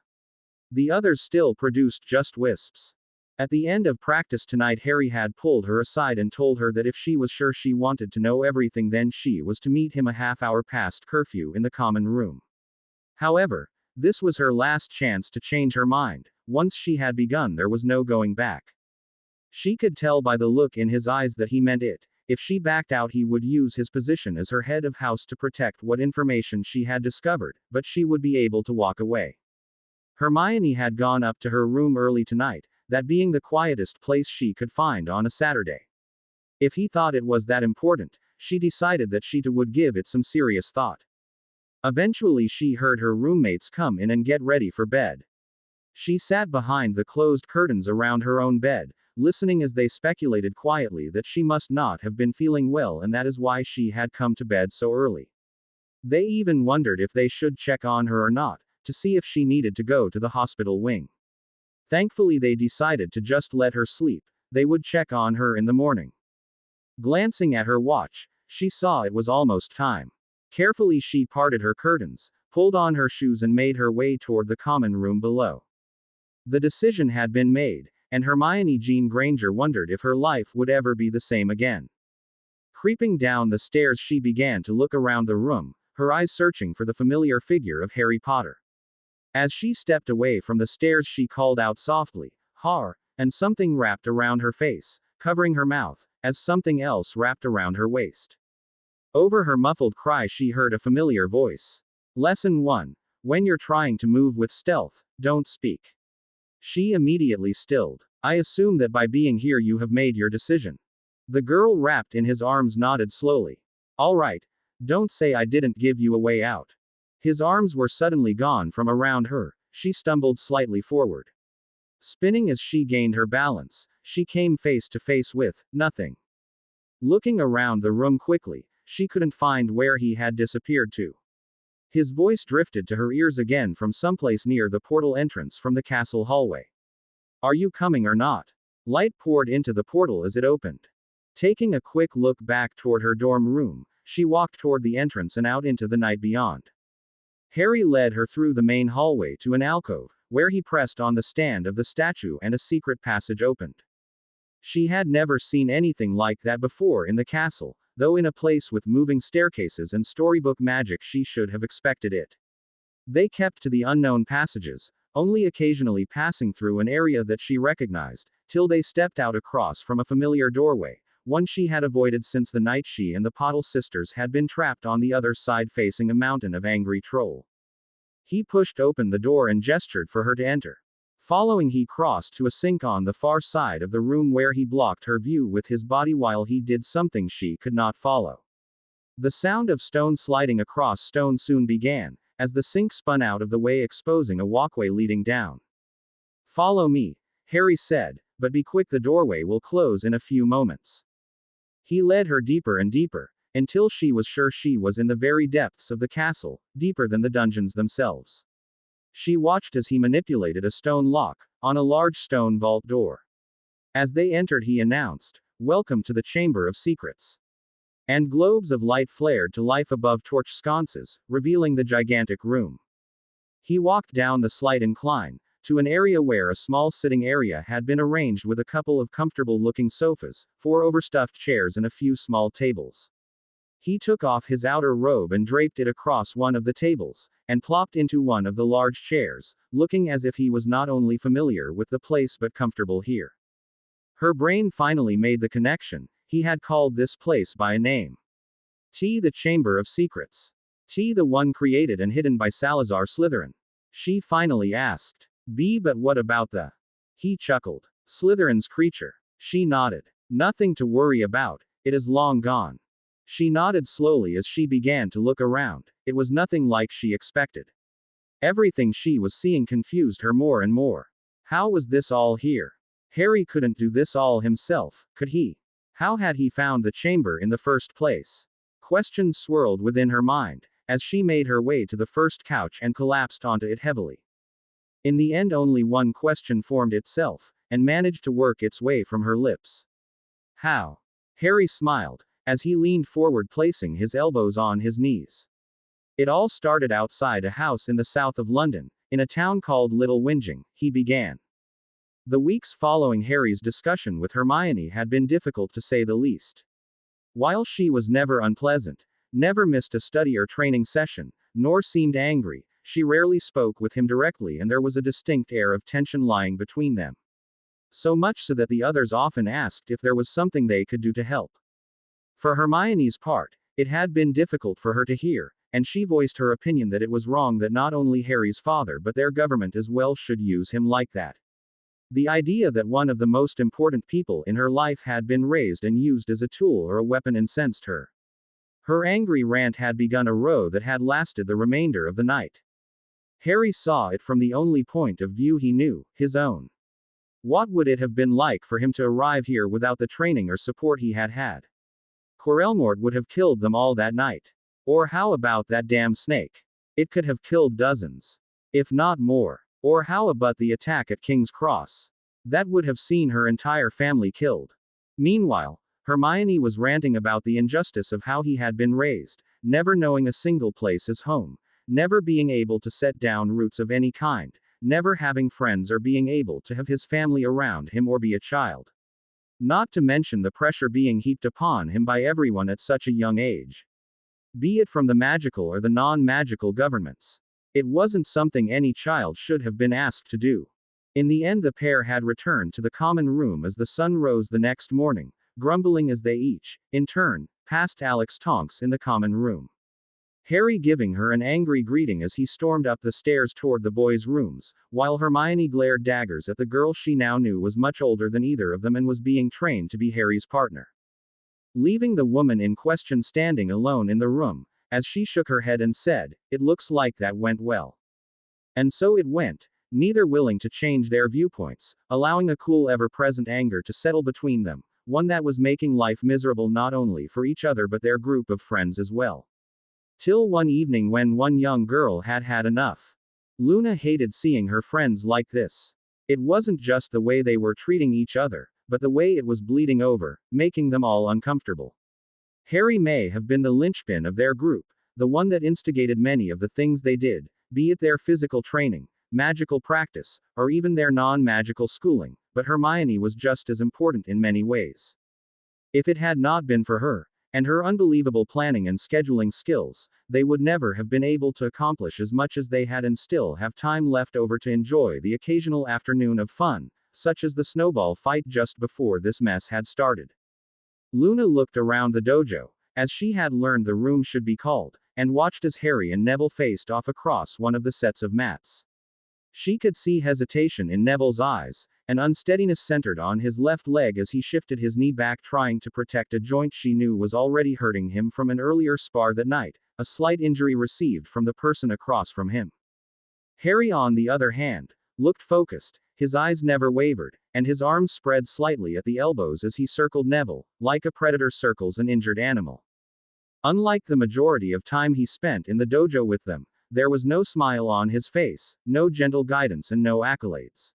The others still produced just wisps. At the end of practice tonight, Harry had pulled her aside and told her that if she was sure she wanted to know everything, then she was to meet him a half-hour past curfew in the common room. However, this was her last chance to change her mind. Once she had begun, there was no going back. She could tell by the look in his eyes that he meant it. If she backed out, he would use his position as her head of house to protect what information she had discovered, but she would be able to walk away. Hermione had gone up to her room early tonight, that being the quietest place she could find on a Saturday. If he thought it was that important, she decided that she too would give it some serious thought. Eventually she heard her roommates come in and get ready for bed. She sat behind the closed curtains around her own bed, listening as they speculated quietly that she must not have been feeling well and that is why she had come to bed so early. They even wondered if they should check on her or not, to see if she needed to go to the hospital wing. Thankfully they decided to just let her sleep. They would check on her in the morning. Glancing at her watch, she saw it was almost time. Carefully she parted her curtains, pulled on her shoes and made her way toward the common room below. The decision had been made, and Hermione Jean Granger wondered if her life would ever be the same again. Creeping down the stairs she began to look around the room, her eyes searching for the familiar figure of Harry Potter. As she stepped away from the stairs she called out softly, "Har," and something wrapped around her face, covering her mouth, as something else wrapped around her waist. Over her muffled cry she heard a familiar voice. Lesson 1. When you're trying to move with stealth, don't speak. She immediately stilled. "I assume that by being here you have made your decision." The girl wrapped in his arms nodded slowly. "All right. Don't say I didn't give you a way out." His arms were suddenly gone from around her. She stumbled slightly forward. Spinning as she gained her balance, she came face to face with nothing. Looking around the room quickly, she couldn't find where he had disappeared to. His voice drifted to her ears again from someplace near the portal entrance from the castle hallway. "Are you coming or not?" Light poured into the portal as it opened. Taking a quick look back toward her dorm room, she walked toward the entrance and out into the night beyond. Harry led her through the main hallway to an alcove, where he pressed on the stand of the statue and a secret passage opened. She had never seen anything like that before in the castle, though in a place with moving staircases and storybook magic she should have expected it. They kept to the unknown passages, only occasionally passing through an area that she recognized, till they stepped out across from a familiar doorway, one she had avoided since the night she and the Pottle sisters had been trapped on the other side facing a mountain of angry troll. He pushed open the door and gestured for her to enter. Following, he crossed to a sink on the far side of the room where he blocked her view with his body while he did something she could not follow. The sound of stone sliding across stone soon began, as the sink spun out of the way, exposing a walkway leading down. "Follow me," Harry said, "but be quick, the doorway will close in a few moments." He led her deeper and deeper, until she was sure she was in the very depths of the castle, deeper than the dungeons themselves. She watched as he manipulated a stone lock on a large stone vault door. As they entered, he announced, "Welcome to the Chamber of Secrets." And globes of light flared to life above torch sconces, revealing the gigantic room. He walked down the slight incline, to an area where a small sitting area had been arranged with a couple of comfortable-looking sofas, 4 overstuffed chairs and a few small tables. He took off his outer robe and draped it across one of the tables, and plopped into one of the large chairs, looking as if he was not only familiar with the place but comfortable here. Her brain finally made the connection. He had called this place by a name. The Chamber of Secrets. The one created and hidden by Salazar Slytherin. She finally asked. But what about the... He chuckled. Slytherin's creature. She nodded. Nothing to worry about, it is long gone. She nodded slowly as she began to look around. It was nothing like she expected. Everything she was seeing confused her more and more. How was this all here? Harry couldn't do this all himself, could he? How had he found the chamber in the first place? Questions swirled within her mind, as she made her way to the first couch and collapsed onto it heavily. In the end, only one question formed itself, and managed to work its way from her lips. How? Harry smiled, as he leaned forward, placing his elbows on his knees. It all started outside a house in the south of London, in a town called Little Whinging, he began. The weeks following Harry's discussion with Hermione had been difficult to say the least. While she was never unpleasant, never missed a study or training session, nor seemed angry, she rarely spoke with him directly, and there was a distinct air of tension lying between them. So much so that the others often asked if there was something they could do to help. For Hermione's part, it had been difficult for her to hear, and she voiced her opinion that it was wrong that not only Harry's father but their government as well should use him like that. The idea that one of the most important people in her life had been raised and used as a tool or a weapon incensed her. Her angry rant had begun a row that had lasted the remainder of the night. Harry saw it from the only point of view he knew, his own. What would it have been like for him to arrive here without the training or support he had had? Quarelmort would have killed them all that night. Or how about that damn snake? It could have killed dozens. If not more. Or how about the attack at King's Cross? That would have seen her entire family killed. Meanwhile, Hermione was ranting about the injustice of how he had been raised, never knowing a single place as home, never being able to set down roots of any kind, never having friends or being able to have his family around him or be a child. Not to mention the pressure being heaped upon him by everyone at such a young age. Be it from the magical or the non-magical governments. It wasn't something any child should have been asked to do. In the end, the pair had returned to the common room as the sun rose the next morning, grumbling as they each, in turn, passed Alex Tonks in the common room. Harry giving her an angry greeting as he stormed up the stairs toward the boys' rooms, while Hermione glared daggers at the girl she now knew was much older than either of them and was being trained to be Harry's partner. Leaving the woman in question standing alone in the room, as she shook her head and said, "It looks like that went well." And so it went, neither willing to change their viewpoints, allowing a cool ever-present anger to settle between them, one that was making life miserable not only for each other but their group of friends as well. Till one evening when one young girl had had enough. Luna hated seeing her friends like this. It wasn't just the way they were treating each other, but the way it was bleeding over, making them all uncomfortable. Harry may have been the linchpin of their group, the one that instigated many of the things they did, be it their physical training, magical practice, or even their non-magical schooling, but Hermione was just as important in many ways. If it had not been for her, and her unbelievable planning and scheduling skills, they would never have been able to accomplish as much as they had and still have time left over to enjoy the occasional afternoon of fun, such as the snowball fight just before this mess had started. Luna looked around the dojo, as she had learned the room should be called, and watched as Harry and Neville faced off across one of the sets of mats. She could see hesitation in Neville's eyes, and unsteadiness centered on his left leg as he shifted his knee back trying to protect a joint she knew was already hurting him from an earlier spar that night, a slight injury received from the person across from him. Harry, on the other hand, looked focused, his eyes never wavered, and his arms spread slightly at the elbows as he circled Neville, like a predator circles an injured animal. Unlike the majority of time he spent in the dojo with them, there was no smile on his face, no gentle guidance and no accolades.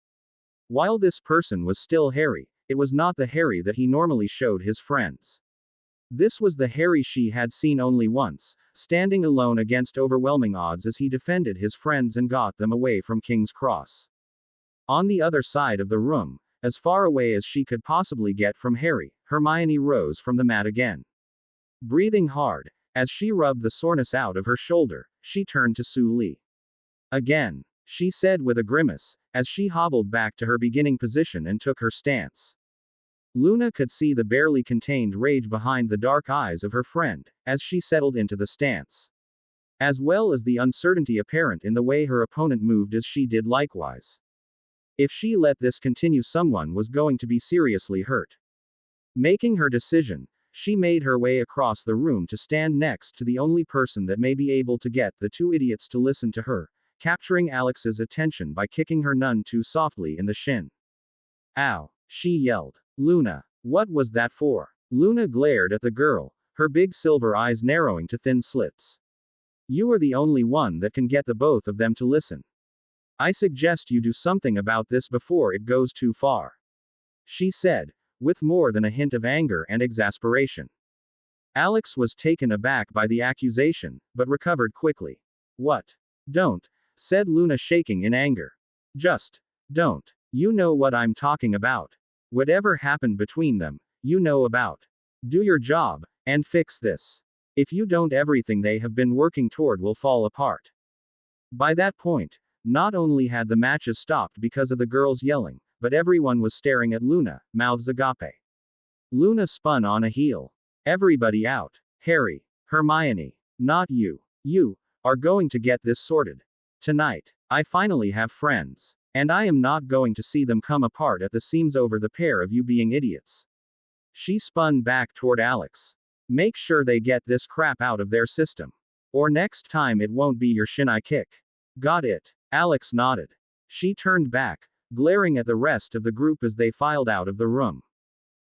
While this person was still Harry, it was not the Harry that he normally showed his friends. This was the Harry she had seen only once, standing alone against overwhelming odds as he defended his friends and got them away from King's Cross. On the other side of the room, as far away as she could possibly get from Harry, Hermione rose from the mat again. Breathing hard, as she rubbed the soreness out of her shoulder, she turned to Su Li. Again, she said with a grimace, as she hobbled back to her beginning position and took her stance. Luna could see the barely contained rage behind the dark eyes of her friend, as she settled into the stance. As well as the uncertainty apparent in the way her opponent moved as she did likewise. If she let this continue, someone was going to be seriously hurt. Making her decision, she made her way across the room to stand next to the only person that may be able to get the two idiots to listen to her, capturing Alex's attention by kicking her none too softly in the shin. Ow! She yelled. Luna, what was that for? Luna glared at the girl, her big silver eyes narrowing to thin slits. You are the only one that can get the both of them to listen. I suggest you do something about this before it goes too far. She said, with more than a hint of anger and exasperation. Alex was taken aback by the accusation, but recovered quickly. What? Don't, said Luna, shaking in anger. Just don't. You know what I'm talking about. Whatever happened between them, you know about. Do your job, and fix this. If you don't, everything they have been working toward will fall apart. By that point, not only had the matches stopped because of the girls yelling, but everyone was staring at Luna, mouths agape. Luna spun on a heel. Everybody out. Harry, Hermione, not you. You are going to get this sorted. Tonight, I finally have friends. And I am not going to see them come apart at the seams over the pair of you being idiots. She spun back toward Alex. Make sure they get this crap out of their system. Or next time it won't be your shin I kick. Got it? Alex nodded. She turned back, glaring at the rest of the group as they filed out of the room.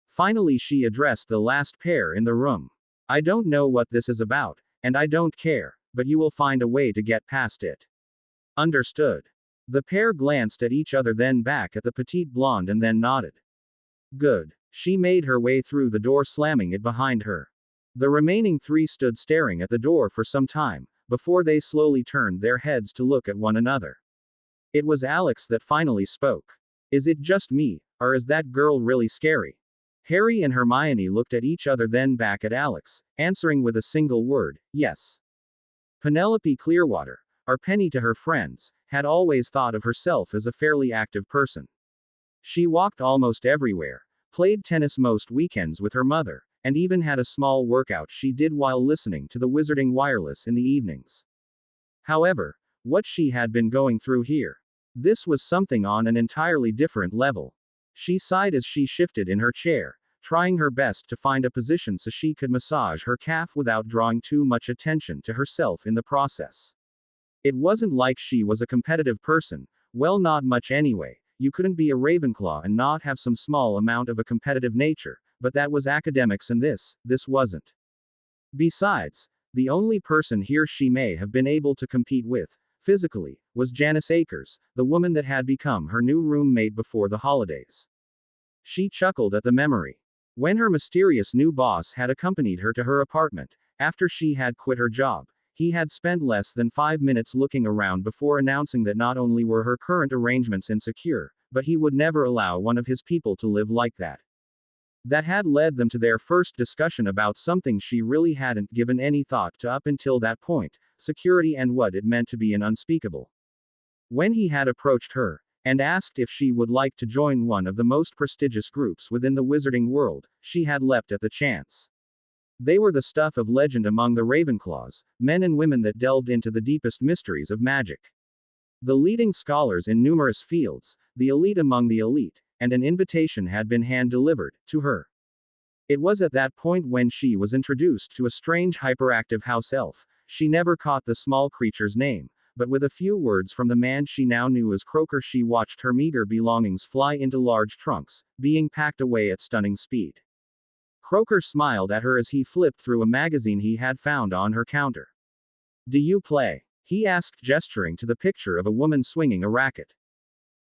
Finally, she addressed the last pair in the room. I don't know what this is about, and I don't care, but you will find a way to get past it. Understood. The pair glanced at each other, then back at the petite blonde, and then nodded. Good. She made her way through the door, slamming it behind her. The remaining three stood staring at the door for some time, before they slowly turned their heads to look at one another. It was Alex that finally spoke. Is it just me, or is that girl really scary? Harry and Hermione looked at each other, then back at Alex, answering with a single word, yes. Penelope Clearwater, or Penny to her friends, had always thought of herself as a fairly active person. She walked almost everywhere, played tennis most weekends with her mother, and even had a small workout she did while listening to the Wizarding Wireless in the evenings. However, what she had been going through here, this was something on an entirely different level. She sighed as she shifted in her chair, trying her best to find a position so she could massage her calf without drawing too much attention to herself in the process. It wasn't like she was a competitive person, well, not much anyway. You couldn't be a Ravenclaw and not have some small amount of a competitive nature, but that was academics, and this wasn't. Besides, the only person here she may have been able to compete with, physically, was Janice Akers, the woman that had become her new roommate before the holidays. She chuckled at the memory. When her mysterious new boss had accompanied her to her apartment, after she had quit her job, he had spent less than 5 minutes looking around before announcing that not only were her current arrangements insecure, but he would never allow one of his people to live like that. That had led them to their first discussion about something she really hadn't given any thought to up until that point, security and what it meant to be an unspeakable. When he had approached her, and asked if she would like to join one of the most prestigious groups within the wizarding world, she had leapt at the chance. They were the stuff of legend among the Ravenclaws, men and women that delved into the deepest mysteries of magic. The leading scholars in numerous fields, the elite among the elite, and an invitation had been hand-delivered to her. It was at that point when she was introduced to a strange hyperactive house elf. She never caught the small creature's name, but with a few words from the man she now knew as Croaker, she watched her meager belongings fly into large trunks, being packed away at stunning speed. Croaker smiled at her as he flipped through a magazine he had found on her counter. "Do you play?" he asked, gesturing to the picture of a woman swinging a racket.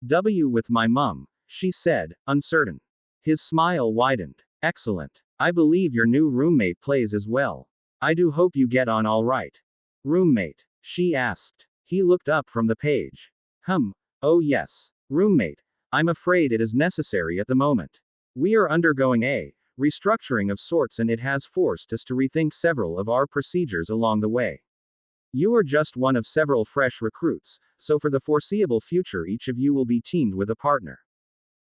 With my mum," she said, uncertain. His smile widened. "Excellent. I believe your new roommate plays as well. I do hope you get on all right." "Roommate?" she asked. He looked up from the page. Oh yes. Roommate. I'm afraid it is necessary at the moment. We are undergoing a restructuring of sorts, and it has forced us to rethink several of our procedures along the way. You are just one of several fresh recruits, so for the foreseeable future each of you will be teamed with a partner.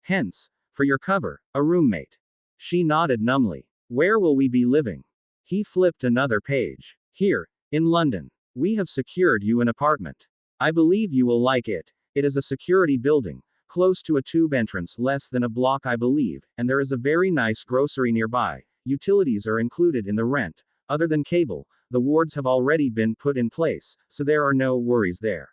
Hence, for your cover, a roommate." She nodded numbly. "Where will we be living?" He flipped another page. "Here, in London. We have secured you an apartment. I believe you will like it. It is a security building, close to a tube entrance, less than a block I believe, and there is a very nice grocery nearby. Utilities are included in the rent. Other than cable, the wards have already been put in place, so there are no worries there."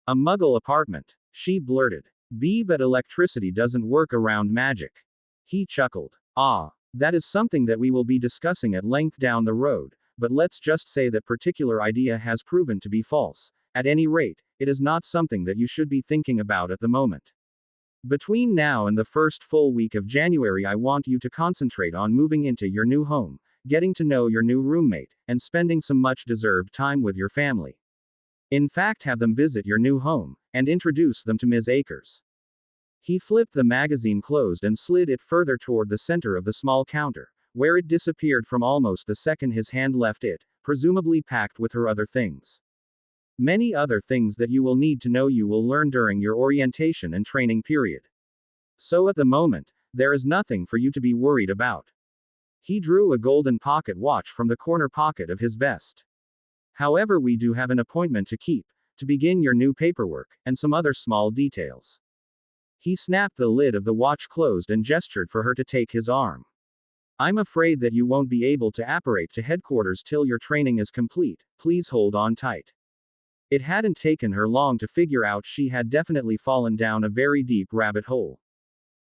"A Muggle apartment," she blurted. But electricity doesn't work around magic." He chuckled. "Ah, that is something that we will be discussing at length down the road, but let's just say that particular idea has proven to be false. At any rate, it is not something that you should be thinking about at the moment. Between now and the first full week of January, I want you to concentrate on moving into your new home, getting to know your new roommate, and spending some much-deserved time with your family. In fact, have them visit your new home, and introduce them to Ms. Akers." He flipped the magazine closed and slid it further toward the center of the small counter, where it disappeared from almost the second his hand left it, presumably packed with her other things. "Many other things that you will need to know you will learn during your orientation and training period. So at the moment, there is nothing for you to be worried about." He drew a golden pocket watch from the corner pocket of his vest. "However, we do have an appointment to keep, to begin your new paperwork, and some other small details." He snapped the lid of the watch closed and gestured for her to take his arm. "I'm afraid that you won't be able to apparate to headquarters till your training is complete. Please hold on tight." It hadn't taken her long to figure out she had definitely fallen down a very deep rabbit hole.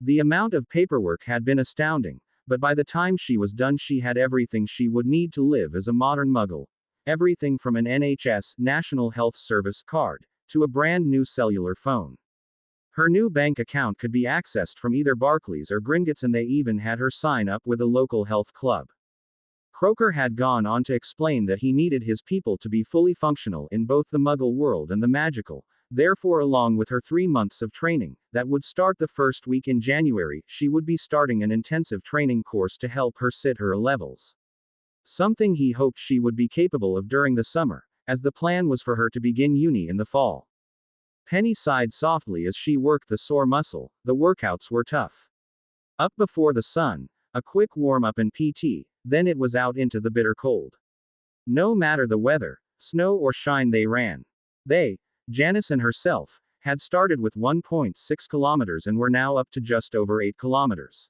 The amount of paperwork had been astounding, but by the time she was done, she had everything she would need to live as a modern Muggle. Everything from an NHS National Health Service card to a brand new cellular phone. Her new bank account could be accessed from either Barclays or Gringotts, and they even had her sign up with a local health club. Croaker had gone on to explain that he needed his people to be fully functional in both the Muggle world and the magical. Therefore, along with her 3 months of training, that would start the first week in January, she would be starting an intensive training course to help her sit her A-levels. Something he hoped she would be capable of during the summer, as the plan was for her to begin uni in the fall. Penny sighed softly as she worked the sore muscle. The workouts were tough. Up before the sun, a quick warm-up in PT, then it was out into the bitter cold. No matter the weather, snow or shine, they ran. They, Janice and herself, had started with 1.6 kilometers and were now up to just over 8 kilometers.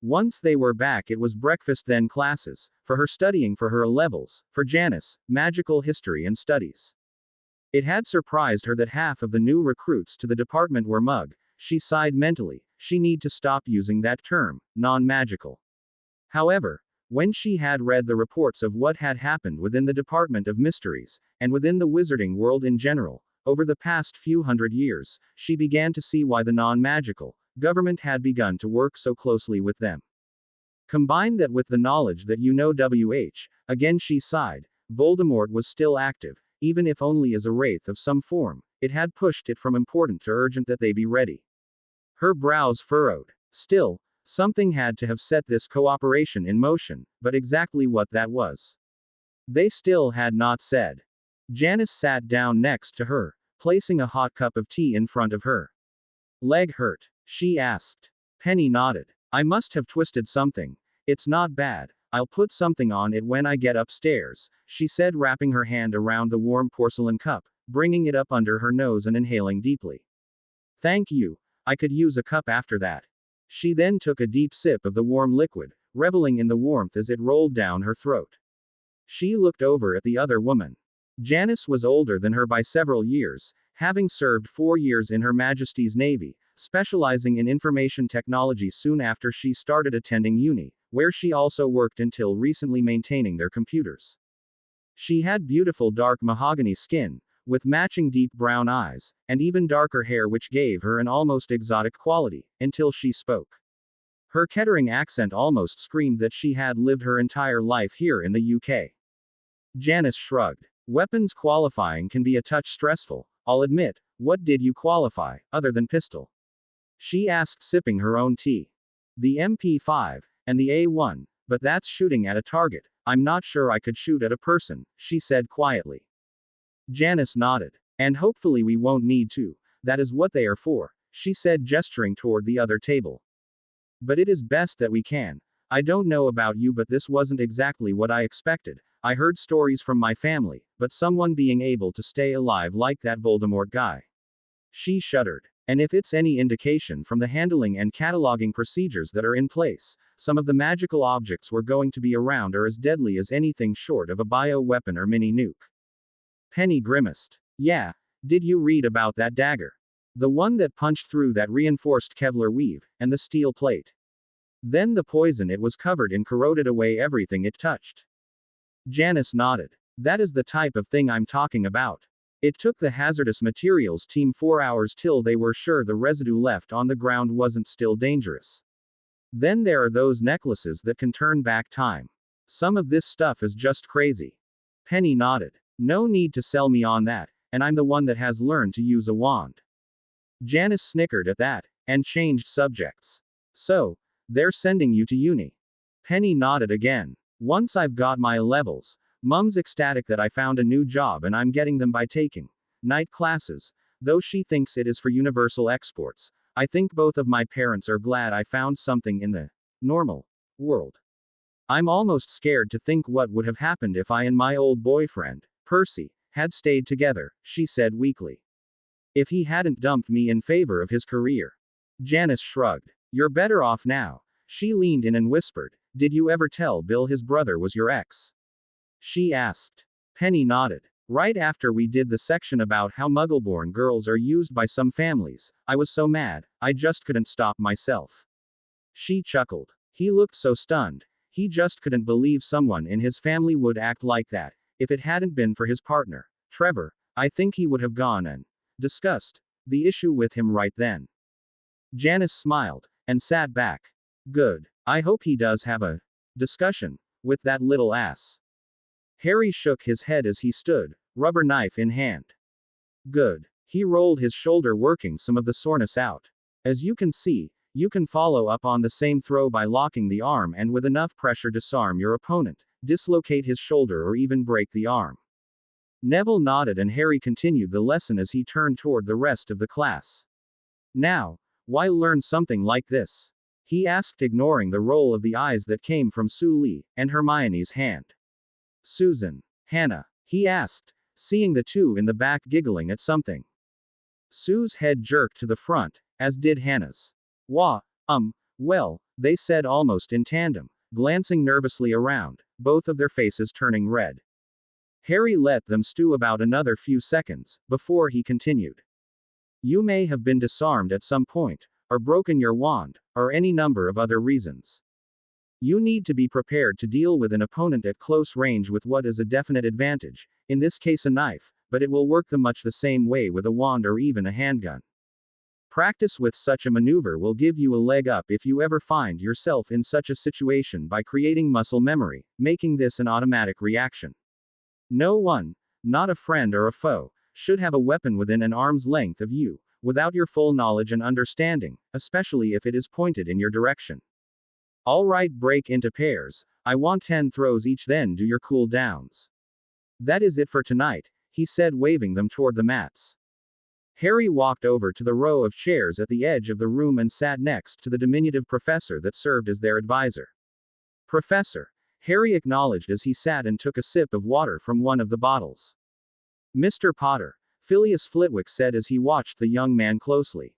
Once they were back, it was breakfast, then classes, for her studying for her A-levels, for Janice, magical history and studies. It had surprised her that half of the new recruits to the department were Mug. She sighed mentally. She need to stop using that term, non-magical. However, when she had read the reports of what had happened within the Department of Mysteries, and within the wizarding world in general, over the past few hundred years, she began to see why the non-magical government had begun to work so closely with them. Combine that with the knowledge that again she sighed, Voldemort was still active, even if only as a wraith of some form. It had pushed it from important to urgent that they be ready. Her brows furrowed. Still, something had to have set this cooperation in motion, but exactly what that was, they still had not said. Janice sat down next to her, placing a hot cup of tea in front of her. Leg hurt? She asked. Penny nodded. I must have twisted something. It's not bad. I'll put something on it when I get upstairs, she said, wrapping her hand around the warm porcelain cup, bringing it up under her nose and inhaling deeply. Thank you. I could use a cup after that. She then took a deep sip of the warm liquid, reveling in the warmth as it rolled down her throat. She looked over at the other woman. Janice was older than her by several years, having served 4 years in Her Majesty's Navy, specializing in information technology soon after she started attending uni, where she also worked until recently maintaining their computers. She had beautiful dark mahogany skin, with matching deep brown eyes, and even darker hair which gave her an almost exotic quality, until she spoke. Her Kettering accent almost screamed that she had lived her entire life here in the UK. Janice shrugged. Weapons qualifying can be a touch stressful, I'll admit. What did you qualify, other than pistol? She asked, sipping her own tea. The MP5, and the A1, but that's shooting at a target. I'm not sure I could shoot at a person, she said quietly. Janice nodded. And hopefully we won't need to. That is what they are for, she said, gesturing toward the other table. But it is best that we can. I don't know about you, but this wasn't exactly what I expected. I heard stories from my family, but someone being able to stay alive like that Voldemort guy. She shuddered. And if it's any indication from the handling and cataloging procedures that are in place, some of the magical objects we're going to be around are as deadly as anything short of a bio-weapon or mini-nuke. Penny grimaced. Yeah, did you read about that dagger? The one that punched through that reinforced Kevlar weave, and the steel plate. Then the poison it was covered in corroded away everything it touched. Janice nodded. That is the type of thing I'm talking about. It took the hazardous materials team 4 hours till they were sure the residue left on the ground wasn't still dangerous. Then there are those necklaces that can turn back time. Some of this stuff is just crazy. Penny nodded. No need to sell me on that, and I'm the one that has learned to use a wand. Janice snickered at that, and changed subjects. So, they're sending you to uni. Penny nodded again. Once I've got my levels, Mum's ecstatic that I found a new job and I'm getting them by taking night classes, though she thinks it is for universal exports. I think both of my parents are glad I found something in the normal world. I'm almost scared to think what would have happened if I and my old boyfriend, Percy, had stayed together, she said weakly. If he hadn't dumped me in favor of his career. Janice shrugged. You're better off now. She leaned in and whispered, did you ever tell Bill his brother was your ex? She asked. Penny nodded. Right after we did the section about how Muggleborn girls are used by some families, I was so mad, I just couldn't stop myself. She chuckled. He looked so stunned. He just couldn't believe someone in his family would act like that. If it hadn't been for his partner, Trevor, I think he would have gone and discussed the issue with him right then. Janice smiled, and sat back. Good. I hope he does have a discussion with that little ass. Harry shook his head as he stood, rubber knife in hand. Good. He rolled his shoulder, working some of the soreness out. As you can see, you can follow up on the same throw by locking the arm and with enough pressure disarm your opponent, dislocate his shoulder or even break the arm. Neville nodded and Harry continued the lesson as he turned toward the rest of the class. Now, why learn something like this? He asked, ignoring the roll of the eyes that came from Sue Lee and Hermione's hand. Susan. Hannah. He asked, seeing the two in the back giggling at something. Sue's head jerked to the front, as did Hannah's. Well, they said almost in tandem, glancing nervously around, both of their faces turning red. Harry let them stew about another few seconds, before he continued. You may have been disarmed at some point, or broken your wand, or any number of other reasons. You need to be prepared to deal with an opponent at close range with what is a definite advantage, in this case a knife, but it will work much the same way with a wand or even a handgun. Practice with such a maneuver will give you a leg up if you ever find yourself in such a situation by creating muscle memory, making this an automatic reaction. No one, not a friend or a foe, should have a weapon within an arm's length of you, without your full knowledge and understanding, especially if it is pointed in your direction. All right, break into pairs. I want 10 throws each, then do your cool downs. That is it for tonight, he said, waving them toward the mats. Harry walked over to the row of chairs at the edge of the room and sat next to the diminutive professor that served as their advisor. Professor, Harry acknowledged as he sat and took a sip of water from one of the bottles. Mr. Potter, Phileas Flitwick said as he watched the young man closely.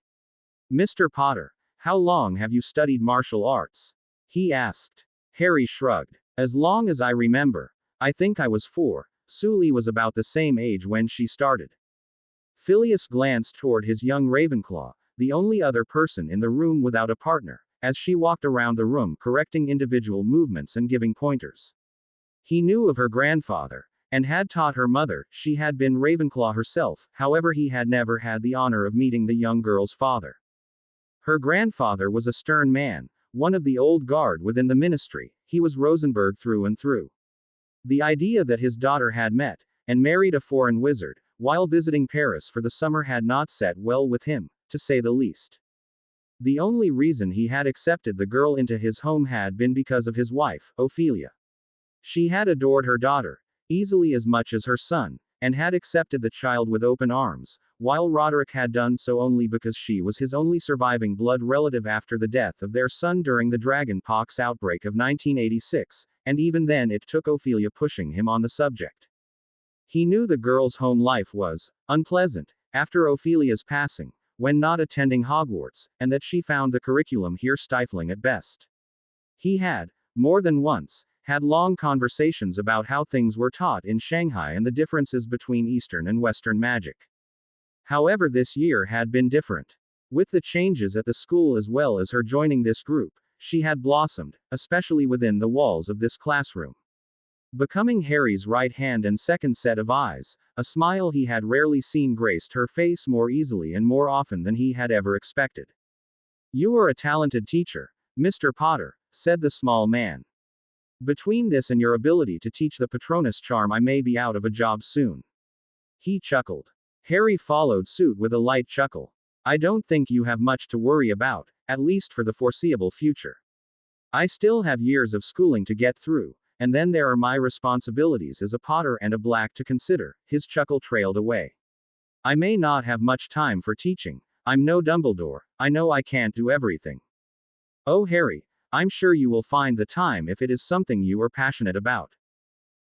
Mr. Potter, how long have you studied martial arts? He asked. Harry shrugged. As long as I remember. I think I was 4. Sully was about the same age when she started. Phileas glanced toward his young Ravenclaw, the only other person in the room without a partner, as she walked around the room correcting individual movements and giving pointers. He knew of her grandfather, and had taught her mother. She had been Ravenclaw herself, however he had never had the honor of meeting the young girl's father. Her grandfather was a stern man, one of the old guard within the ministry. He was Rosenberg through and through. The idea that his daughter had met, and married a foreign wizard, while visiting Paris for the summer had not set well with him, to say the least. The only reason he had accepted the girl into his home had been because of his wife, Ophelia. She had adored her daughter, easily as much as her son, and had accepted the child with open arms, while Roderick had done so only because she was his only surviving blood relative after the death of their son during the dragon pox outbreak of 1986, and even then it took Ophelia pushing him on the subject. He knew the girl's home life was unpleasant after Ophelia's passing, when not attending Hogwarts, and that she found the curriculum here stifling at best. He had, more than once, had long conversations about how things were taught in Shanghai and the differences between Eastern and Western magic. However, this year had been different. With the changes at the school as well as her joining this group, she had blossomed, especially within the walls of this classroom. Becoming Harry's right hand and second set of eyes, a smile he had rarely seen graced her face more easily and more often than he had ever expected. You are a talented teacher, Mr. Potter, said the small man. Between this and your ability to teach the Patronus charm, I may be out of a job soon. He chuckled. Harry followed suit with a light chuckle. I don't think you have much to worry about, at least for the foreseeable future. I still have years of schooling to get through, and then there are my responsibilities as a Potter and a Black to consider. His chuckle trailed away. I may not have much time for teaching. I'm no Dumbledore. I know I can't do everything. Oh, Harry, I'm sure you will find the time if it is something you are passionate about.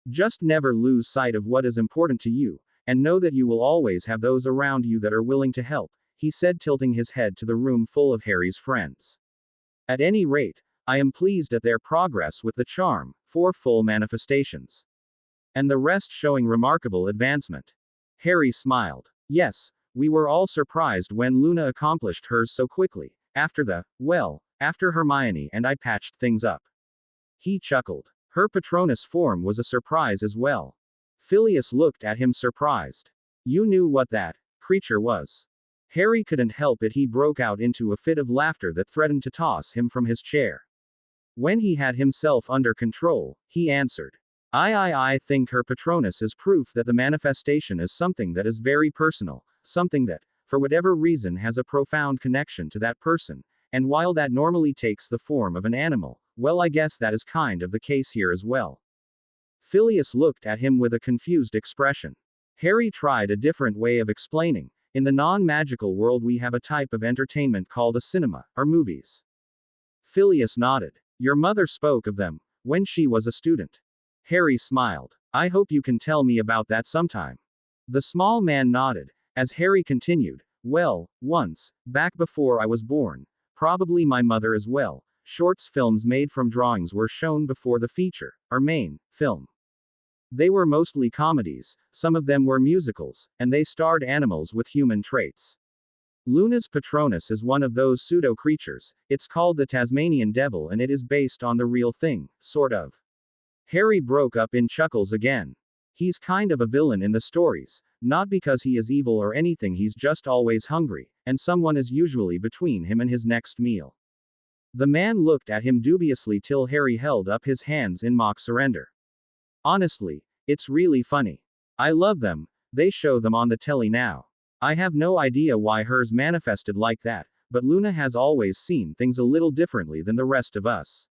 Just never lose sight of what is important to you, and know that you will always have those around you that are willing to help, he said, tilting his head to the room full of Harry's friends. At any rate, I am pleased at their progress with the charm, 4 full manifestations. And the rest showing remarkable advancement. Harry smiled. Yes, we were all surprised when Luna accomplished hers so quickly, after Hermione and I patched things up. He chuckled. Her Patronus form was a surprise as well. Phileas looked at him surprised. You knew what that creature was. Harry couldn't help it. He broke out into a fit of laughter that threatened to toss him from his chair. When he had himself under control, he answered. I think her Patronus is proof that the manifestation is something that is very personal, something that, for whatever reason, has a profound connection to that person, and while that normally takes the form of an animal, well, I guess that is kind of the case here as well. Phileas looked at him with a confused expression. Harry tried a different way of explaining. In the non-magical world we have a type of entertainment called a cinema, or movies. Phileas nodded. Your mother spoke of them, when she was a student. Harry smiled. I hope you can tell me about that sometime. The small man nodded, as Harry continued, well, once, back before I was born, probably my mother as well, shorts films made from drawings were shown before the feature, or main, film. They were mostly comedies, some of them were musicals, and they starred animals with human traits. Luna's Patronus is one of those pseudo-creatures. It's called the Tasmanian Devil and it is based on the real thing, sort of. Harry broke up in chuckles again. He's kind of a villain in the stories, not because he is evil or anything, he's just always hungry, and someone is usually between him and his next meal. The man looked at him dubiously till Harry held up his hands in mock surrender. Honestly, it's really funny. I love them, they show them on the telly now. I have no idea why hers manifested like that, but Luna has always seen things a little differently than the rest of us.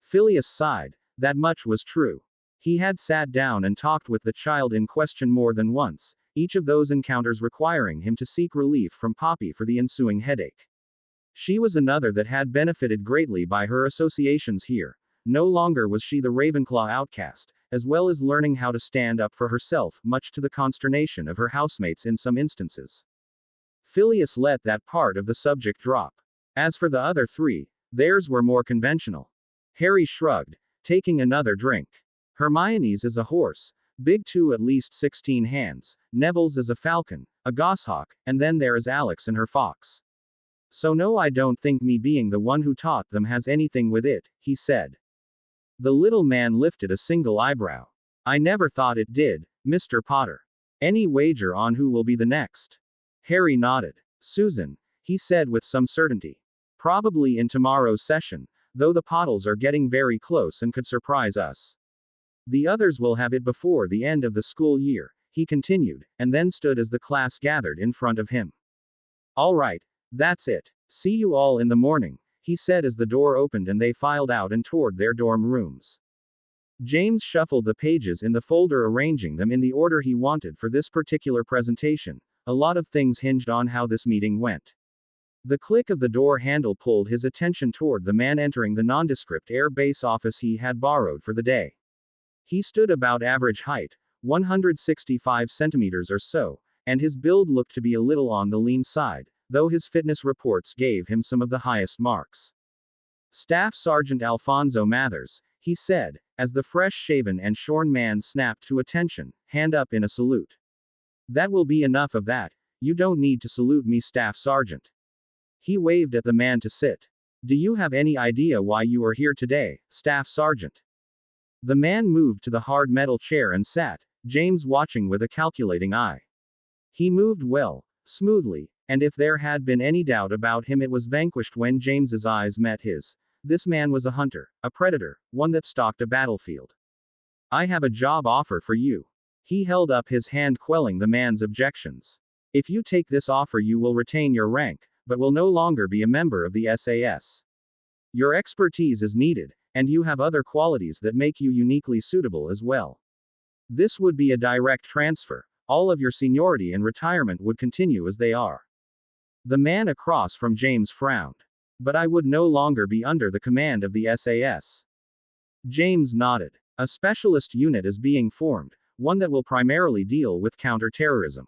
Phileas sighed. That much was true. He had sat down and talked with the child in question more than once, each of those encounters requiring him to seek relief from Poppy for the ensuing headache. She was another that had benefited greatly by her associations here. No longer was she the Ravenclaw outcast, as well as learning how to stand up for herself, much to the consternation of her housemates in some instances. Phileas let that part of the subject drop. As for the other three, theirs were more conventional. Harry shrugged, taking another drink. Hermione's is a horse, big too, at least 16 hands. Neville's is a falcon, a goshawk, and then there is Alex and her fox. So no, I don't think me being the one who taught them has anything with it, he said. The little man lifted a single eyebrow. I never thought it did, Mr. Potter. Any wager on who will be the next? Harry nodded. Susan, he said with some certainty. Probably in tomorrow's session, though the Pottles are getting very close and could surprise us. The others will have it before the end of the school year, he continued, and then stood as the class gathered in front of him. All right, that's it. See you all in the morning, he said as the door opened and they filed out and toward their dorm rooms. James shuffled the pages in the folder, arranging them in the order he wanted for this particular presentation. A lot of things hinged on how this meeting went. The click of the door handle pulled his attention toward the man entering the nondescript air base office he had borrowed for the day. He stood about average height, 165 centimeters or so, and his build looked to be a little on the lean side, though his fitness reports gave him some of the highest marks. Staff Sergeant Alfonso Mathers, he said, as the fresh-shaven and shorn man snapped to attention, hand up in a salute. That will be enough of that. You don't need to salute me, Staff Sergeant. He waved at the man to sit. Do you have any idea why you are here today, Staff Sergeant? The man moved to the hard metal chair and sat, James watching with a calculating eye. He moved well, smoothly, and if there had been any doubt about him, it was vanquished when James's eyes met his. This man was a hunter, a predator, one that stalked a battlefield. I have a job offer for you. He held up his hand, quelling the man's objections. If you take this offer, you will retain your rank, but will no longer be a member of the SAS. Your expertise is needed, and you have other qualities that make you uniquely suitable as well. This would be a direct transfer. All of your seniority and retirement would continue as they are. The man across from James frowned. But I would no longer be under the command of the SAS. James nodded. A specialist unit is being formed, one that will primarily deal with counter-terrorism.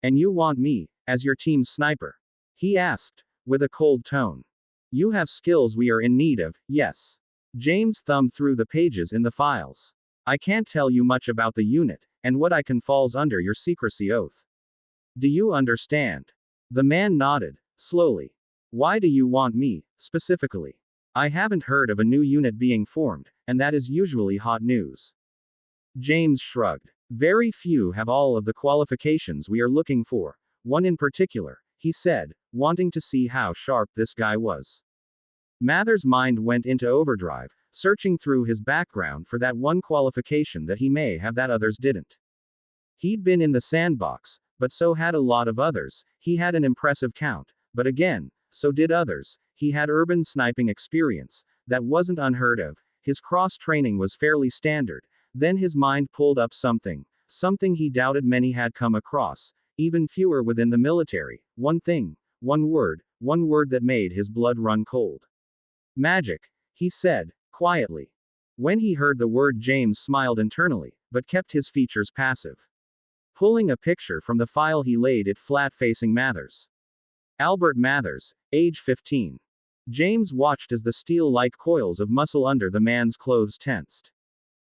And you want me, as your team's sniper? He asked, with a cold tone. You have skills we are in need of, yes. James thumbed through the pages in the files. I can't tell you much about the unit, and what I can falls under your secrecy oath. Do you understand? The man nodded, slowly. Why do you want me, specifically? I haven't heard of a new unit being formed, and that is usually hot news. James shrugged. Very few have all of the qualifications we are looking for. One in particular, he said, wanting to see how sharp this guy was. Mather's mind went into overdrive, searching through his background for that one qualification that he may have that others didn't. He'd been in the sandbox, but so had a lot of others. He had an impressive count, but again, so did others. He had urban sniping experience. That wasn't unheard of. His cross-training was fairly standard. Then his mind pulled up something he doubted many had come across, even fewer within the military. One thing, one word that made his blood run cold. Magic, he said, quietly. When he heard the word, James smiled internally, but kept his features passive. Pulling a picture from the file, he laid it flat facing Mathers. Albert Mathers, age 15. James watched as the steel-like coils of muscle under the man's clothes tensed.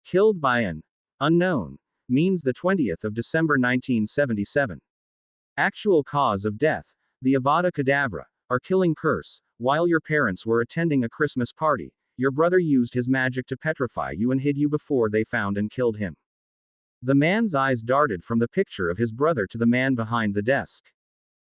Killed by an unknown means the 20th of December 1977. Actual cause of death, the Avada Kedavra, or killing curse. While your parents were attending a Christmas party, your brother used his magic to petrify you and hid you before they found and killed him. The man's eyes darted from the picture of his brother to the man behind the desk.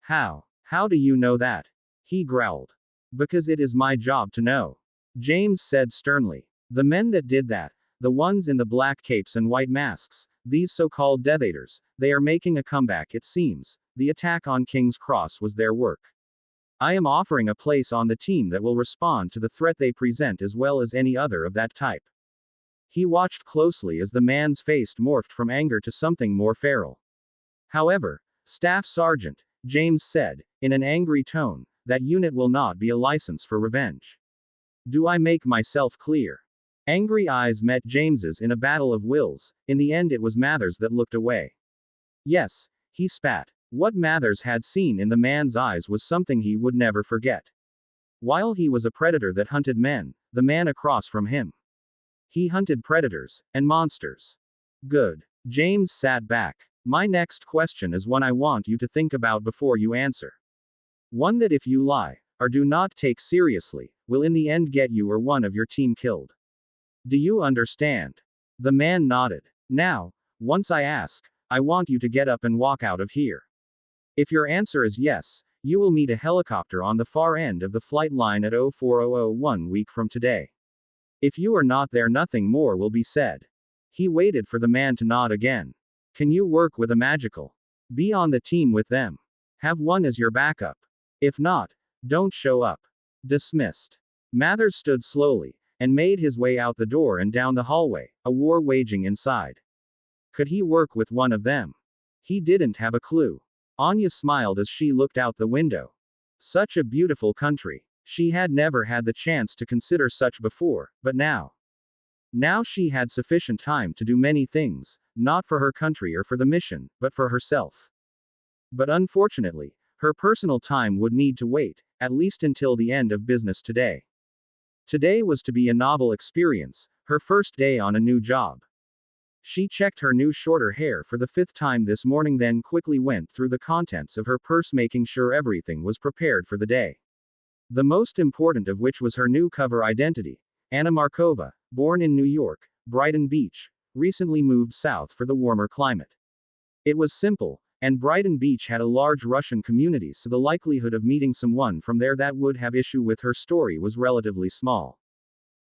How do you know that? He growled. Because it is my job to know. James said sternly. The men that did that, the ones in the black capes and white masks, these so-called Death Eaters, they are making a comeback, it seems. the attack on King's Cross was their work. I am offering a place on the team that will respond to the threat they present as well as any other of that type. He watched closely as the man's face morphed from anger to something more feral. However, Staff Sergeant, James said, in an angry tone, that unit will not be a license for revenge. Do I make myself clear? Angry eyes met James's in a battle of wills. In the end, it was Mathers that looked away. Yes, he spat. What Mathers had seen in the man's eyes was something he would never forget. While he was a predator that hunted men, the man across from him, he hunted predators and monsters. Good. James sat back. My next question is one I want you to think about before you answer. One that if you lie, or do not take seriously, will in the end get you or one of your team killed. Do you understand? The man nodded. Now, once I ask, I want you to get up and walk out of here. If your answer is yes, you will meet a helicopter on the far end of the flight line at 04:00 week from today. If you are not there, nothing more will be said. He waited for the man to nod again. Can you work with a magical? Be on the team with them. Have one as your backup. If not, don't show up. Dismissed. Mathers stood slowly, and made his way out the door and down the hallway, a war waging inside. Could he work with one of them? He didn't have a clue. Anya smiled as she looked out the window. Such a beautiful country. She had never had the chance to consider such before, but now. Now she had sufficient time to do many things, not for her country or for the mission, but for herself. But unfortunately, her personal time would need to wait, at least until the end of business today. Today was to be a novel experience, her first day on a new job. She checked her new shorter hair for the 5th time this morning, then quickly went through the contents of her purse, making sure everything was prepared for the day. The most important of which was her new cover identity, Anna Markova, born in New York, Brighton Beach, recently moved south for the warmer climate. It was simple, and Brighton Beach had a large Russian community, so the likelihood of meeting someone from there that would have issue with her story was relatively small.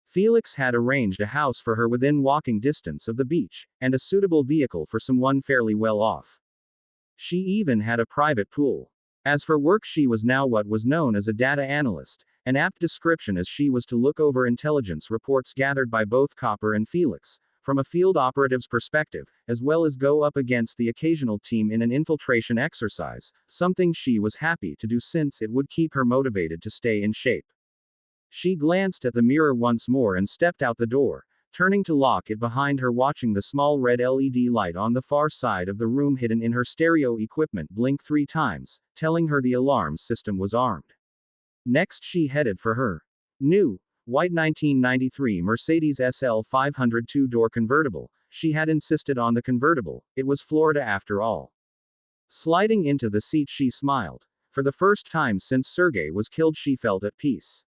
Felix had arranged a house for her within walking distance of the beach, and a suitable vehicle for someone fairly well off. She even had a private pool. As for work, she was now what was known as a data analyst, an apt description, as she was to look over intelligence reports gathered by both Copper and Felix, from a field operative's perspective, as well as go up against the occasional team in an infiltration exercise, something she was happy to do since it would keep her motivated to stay in shape. She glanced at the mirror once more and stepped out the door, turning to lock it behind her, watching the small red LED light on the far side of the room hidden in her stereo equipment blink 3 times, telling her the alarm system was armed. Next she headed for her new, white 1993 Mercedes SL 500 two-door convertible. She had insisted on the convertible, it was Florida after all. Sliding into the seat, she smiled. For the first time since Sergei was killed, she felt at peace.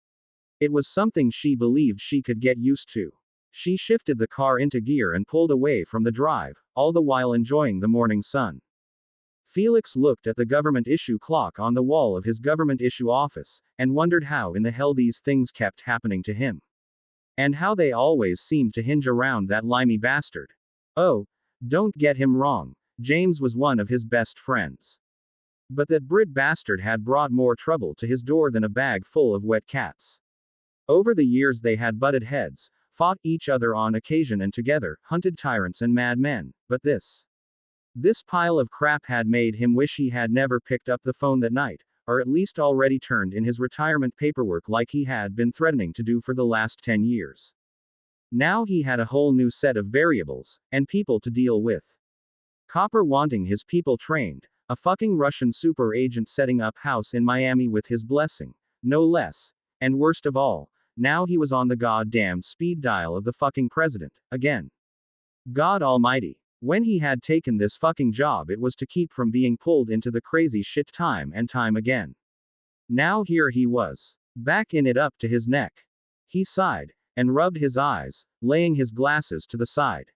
It was something she believed she could get used to. She shifted the car into gear and pulled away from the drive, all the while enjoying the morning sun. Felix looked at the government issue clock on the wall of his government issue office, and wondered how in the hell these things kept happening to him. And how they always seemed to hinge around that limey bastard. Oh, don't get him wrong, James was one of his best friends. But that Brit bastard had brought more trouble to his door than a bag full of wet cats. Over the years they had butted heads, fought each other on occasion, and together hunted tyrants and madmen, but this pile of crap had made him wish he had never picked up the phone that night, or at least already turned in his retirement paperwork like he had been threatening to do for the last 10 years. Now he had a whole new set of variables and people to deal with. Copper wanting his people trained, a fucking Russian super agent setting up house in Miami with his blessing, no less, and worst of all, now he was on the goddamn speed dial of the fucking president, again. God almighty. When he had taken this fucking job, it was to keep from being pulled into the crazy shit time and time again. Now here he was, back in it up to his neck. He sighed, and rubbed his eyes, laying his glasses to the side.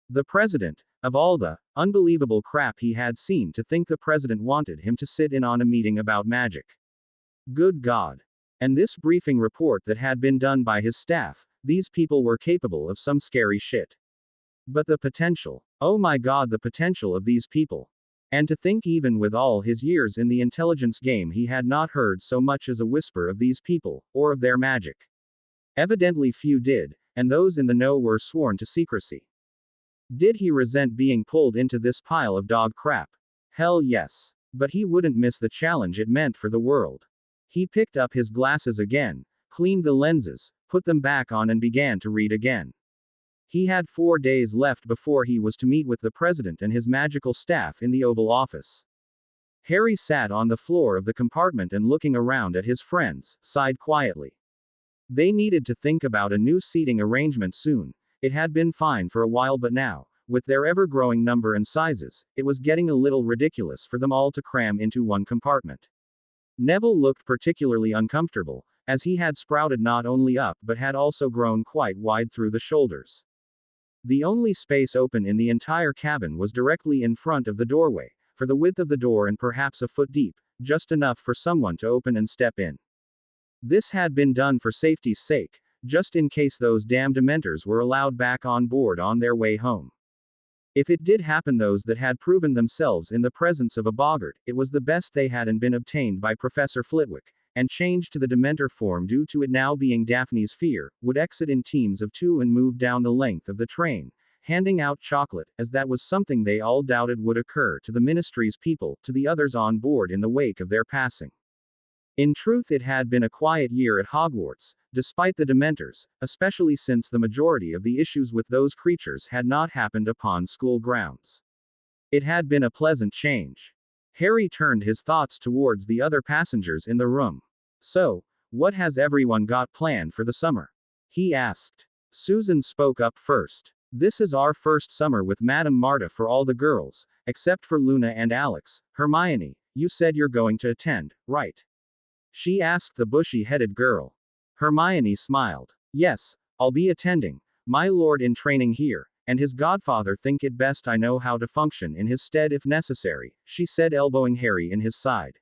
The president, of all the unbelievable crap he had seen, to think the president wanted him to sit in on a meeting about magic. Good God. And this briefing report that had been done by his staff, these people were capable of some scary shit. But the potential, oh my God, the potential of these people. And to think even with all his years in the intelligence game he had not heard so much as a whisper of these people, or of their magic. Evidently few did, and those in the know were sworn to secrecy. Did he resent being pulled into this pile of dog crap? Hell yes. But he wouldn't miss the challenge it meant for the world. He picked up his glasses again, cleaned the lenses, put them back on and began to read again. He had 4 days left before he was to meet with the president and his magical staff in the Oval Office. Harry sat on the floor of the compartment and looking around at his friends, sighed quietly. They needed to think about a new seating arrangement soon. It had been fine for a while, but now, with their ever-growing number and sizes, it was getting a little ridiculous for them all to cram into one compartment. Neville looked particularly uncomfortable, as he had sprouted not only up but had also grown quite wide through the shoulders. The only space open in the entire cabin was directly in front of the doorway, for the width of the door and perhaps a foot deep, just enough for someone to open and step in. This had been done for safety's sake, just in case those damn Dementors were allowed back on board on their way home. If it did happen, those that had proven themselves in the presence of a boggart, it was the best they had and been obtained by Professor Flitwick, and changed to the Dementor form due to it now being Daphne's fear, would exit in teams of 2 and move down the length of the train, handing out chocolate, as that was something they all doubted would occur to the Ministry's people, to the others on board in the wake of their passing. In truth, it had been a quiet year at Hogwarts, despite the Dementors, especially since the majority of the issues with those creatures had not happened upon school grounds. It had been a pleasant change. Harry turned his thoughts towards the other passengers in the room. So, what has everyone got planned for the summer? He asked. Susan spoke up first. This is our first summer with Madame Marta for all the girls, except for Luna and Alex. Hermione, you said you're going to attend, right? She asked the bushy-headed girl. Hermione smiled. Yes, I'll be attending. My lord in training here, and his godfather think it best I know how to function in his stead if necessary, she said, elbowing Harry in his side.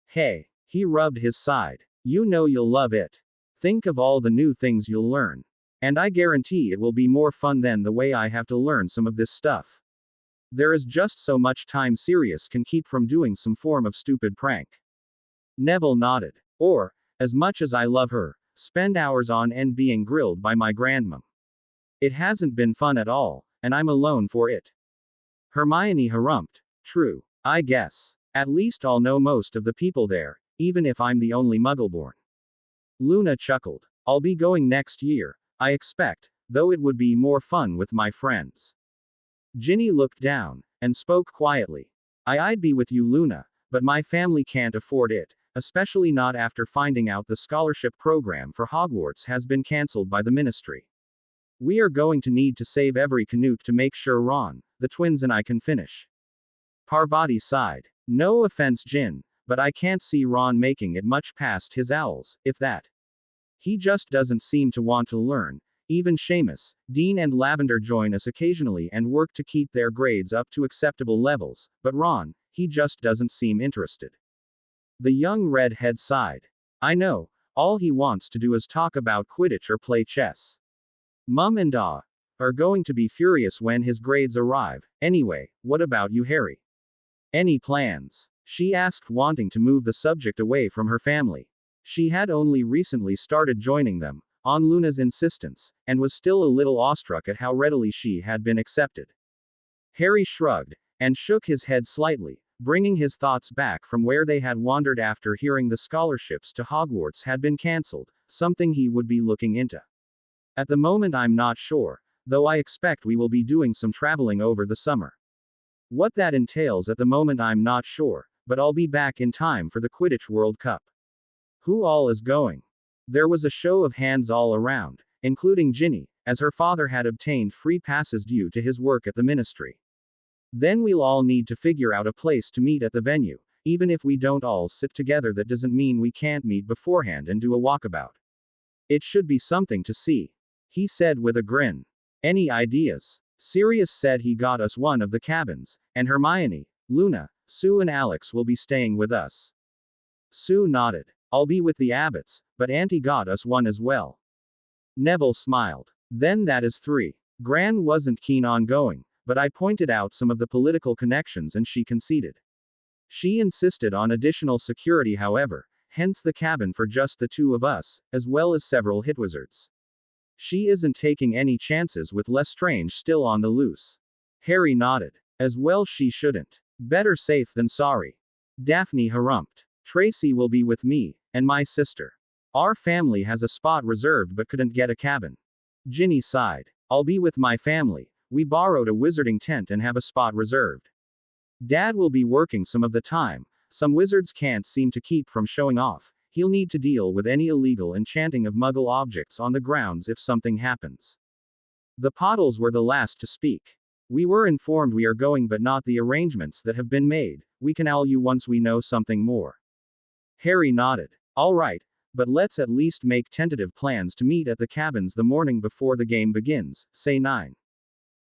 Hey, he rubbed his side. You know you'll love it. Think of all the new things you'll learn. And I guarantee it will be more fun than the way I have to learn some of this stuff. There is just so much time Sirius can keep from doing some form of stupid prank. Neville nodded. Or, as much as I love her, spend hours on end being grilled by my grandmom. It hasn't been fun at all, and I'm alone for it. Hermione harumphed. True, I guess. At least I'll know most of the people there, even if I'm the only Muggleborn. Luna chuckled. I'll be going next year, I expect, though it would be more fun with my friends. Ginny looked down, and spoke quietly. I'd be with you, Luna, but my family can't afford it, especially not after finding out the scholarship program for Hogwarts has been cancelled by the Ministry. We are going to need to save every Canute to make sure Ron, the twins and I can finish. Parvati sighed. No offense, Jin, but I can't see Ron making it much past his owls, if that. He just doesn't seem to want to learn. Even Seamus, Dean and Lavender join us occasionally and work to keep their grades up to acceptable levels, but Ron, he just doesn't seem interested. The young redhead sighed. I know, all he wants to do is talk about Quidditch or play chess. Mum and Da are going to be furious when his grades arrive. Anyway, what about you, Harry? Any plans? She asked, wanting to move the subject away from her family. She had only recently started joining them, on Luna's insistence, and was still a little awestruck at how readily she had been accepted. Harry shrugged, and shook his head slightly, bringing his thoughts back from where they had wandered after hearing the scholarships to Hogwarts had been cancelled, something he would be looking into. At the moment I'm not sure, though I expect we will be doing some traveling over the summer. What that entails at the moment I'm not sure, but I'll be back in time for the Quidditch World Cup. Who all is going? There was a show of hands all around, including Ginny, as her father had obtained free passes due to his work at the Ministry. Then we'll all need to figure out a place to meet at the venue. Even if we don't all sit together, that doesn't mean we can't meet beforehand and do a walkabout. It should be something to see, he said with a grin. Any ideas? Sirius said he got us one of the cabins, and Hermione, Luna, Sue and Alex will be staying with us. Sue nodded. I'll be with the Abbotts, but Auntie got us one as well. Neville smiled. Then that is 3. Gran wasn't keen on going, but I pointed out some of the political connections and she conceded. She insisted on additional security, however, hence the cabin for just the two of us, as well as several hit wizards. She isn't taking any chances with Lestrange still on the loose. Harry nodded. As well she shouldn't. Better safe than sorry. Daphne harumphed. Tracy will be with me, and my sister. Our family has a spot reserved but couldn't get a cabin. Ginny sighed. I'll be with my family. We borrowed a wizarding tent and have a spot reserved. Dad will be working some of the time. Some wizards can't seem to keep from showing off. He'll need to deal with any illegal enchanting of muggle objects on the grounds if something happens. The Pottles were the last to speak. We were informed we are going, but not the arrangements that have been made. We can tell you once we know something more. Harry nodded. All right, but let's at least make tentative plans to meet at the cabins the morning before the game begins, say 9.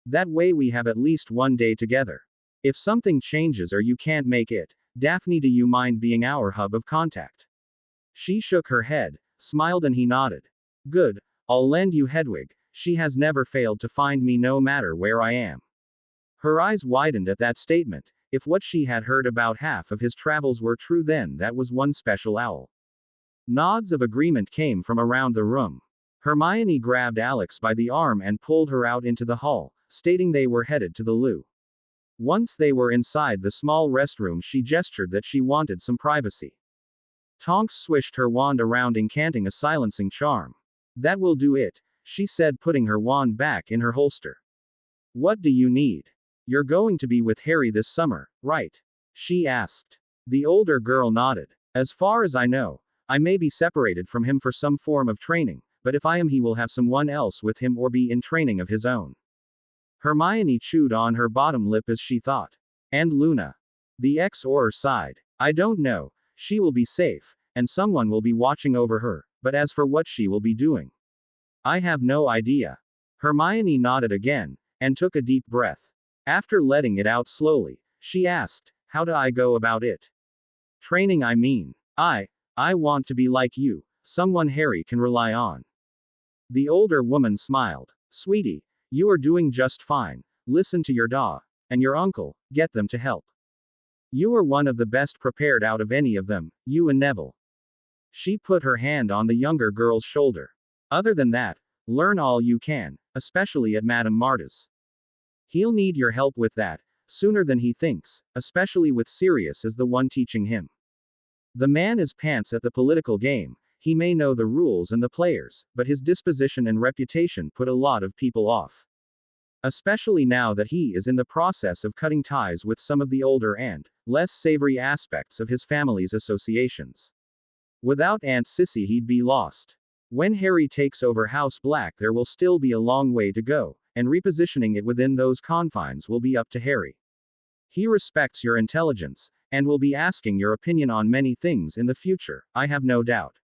That way we have at least one day together. If something changes or you can't make it, Daphne, do you mind being our hub of contact? She shook her head, smiled, and he nodded. Good, I'll lend you Hedwig. She has never failed to find me no matter where I am. Her eyes widened at that statement. If what she had heard about half of his travels were true, then that was one special owl. Nods of agreement came from around the room. Hermione grabbed Alex by the arm and pulled her out into the hall, stating they were headed to the loo. Once they were inside the small restroom, she gestured that she wanted some privacy. Tonks swished her wand around, incanting a silencing charm. That will do it, she said, putting her wand back in her holster. What do you need? You're going to be with Harry this summer, right? She asked. The older girl nodded. As far as I know, I may be separated from him for some form of training, but if I am, he will have someone else with him or be in training of his own. Hermione chewed on her bottom lip as she thought. And Luna? The ex-Auror sighed. I don't know. She will be safe, and someone will be watching over her, but as for what she will be doing, I have no idea. Hermione nodded again, and took a deep breath. After letting it out slowly, she asked, how do I go about it? Training, I mean. I want to be like you, someone Harry can rely on. The older woman smiled. Sweetie, you are doing just fine. Listen to your da, and your uncle, get them to help. You are one of the best prepared out of any of them, you and Neville. She put her hand on the younger girl's shoulder. Other than that, learn all you can, especially at Madame Marta's. He'll need your help with that, sooner than he thinks, especially with Sirius as the one teaching him. The man is pants at the political game. He may know the rules and the players, but his disposition and reputation put a lot of people off. Especially now that he is in the process of cutting ties with some of the older and less savory aspects of his family's associations. Without Aunt Sissy, he'd be lost. When Harry takes over House Black, there will still be a long way to go, and repositioning it within those confines will be up to Harry. He respects your intelligence, and will be asking your opinion on many things in the future, I have no doubt.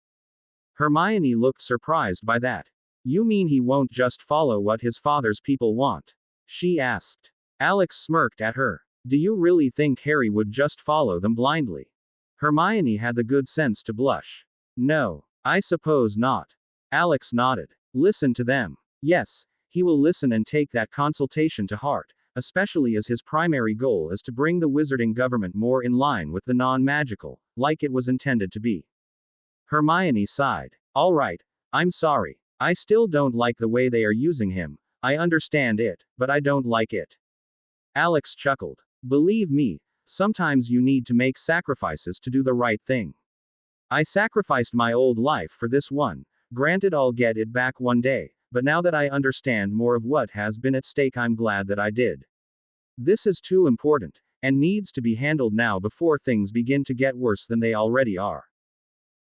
Hermione looked surprised by that. You mean he won't just follow what his father's people want? She asked. Alex smirked at her. Do you really think Harry would just follow them blindly? Hermione had the good sense to blush. No, I suppose not. Alex nodded. Listen to them. Yes, he will listen and take that consultation to heart, especially as his primary goal is to bring the wizarding government more in line with the non-magical, like it was intended to be. Hermione sighed. All right, I'm sorry. I still don't like the way they are using him. I understand it, but I don't like it. Alex chuckled. Believe me, sometimes you need to make sacrifices to do the right thing. I sacrificed my old life for this one. Granted, I'll get it back one day, but now that I understand more of what has been at stake, I'm glad that I did. This is too important, and needs to be handled now before things begin to get worse than they already are.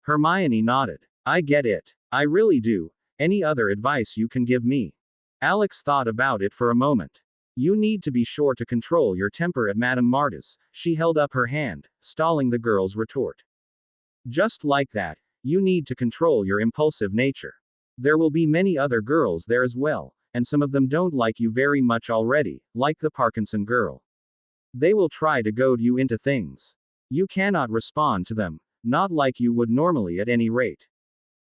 Hermione nodded. I get it. I really do. Any other advice you can give me? Alex thought about it for a moment. You need to be sure to control your temper at Madame Marta's. She held up her hand, stalling the girl's retort. Just like that, you need to control your impulsive nature. There will be many other girls there as well, and some of them don't like you very much already, like the Parkinson girl. They will try to goad you into things. You cannot respond to them, not like you would normally at any rate.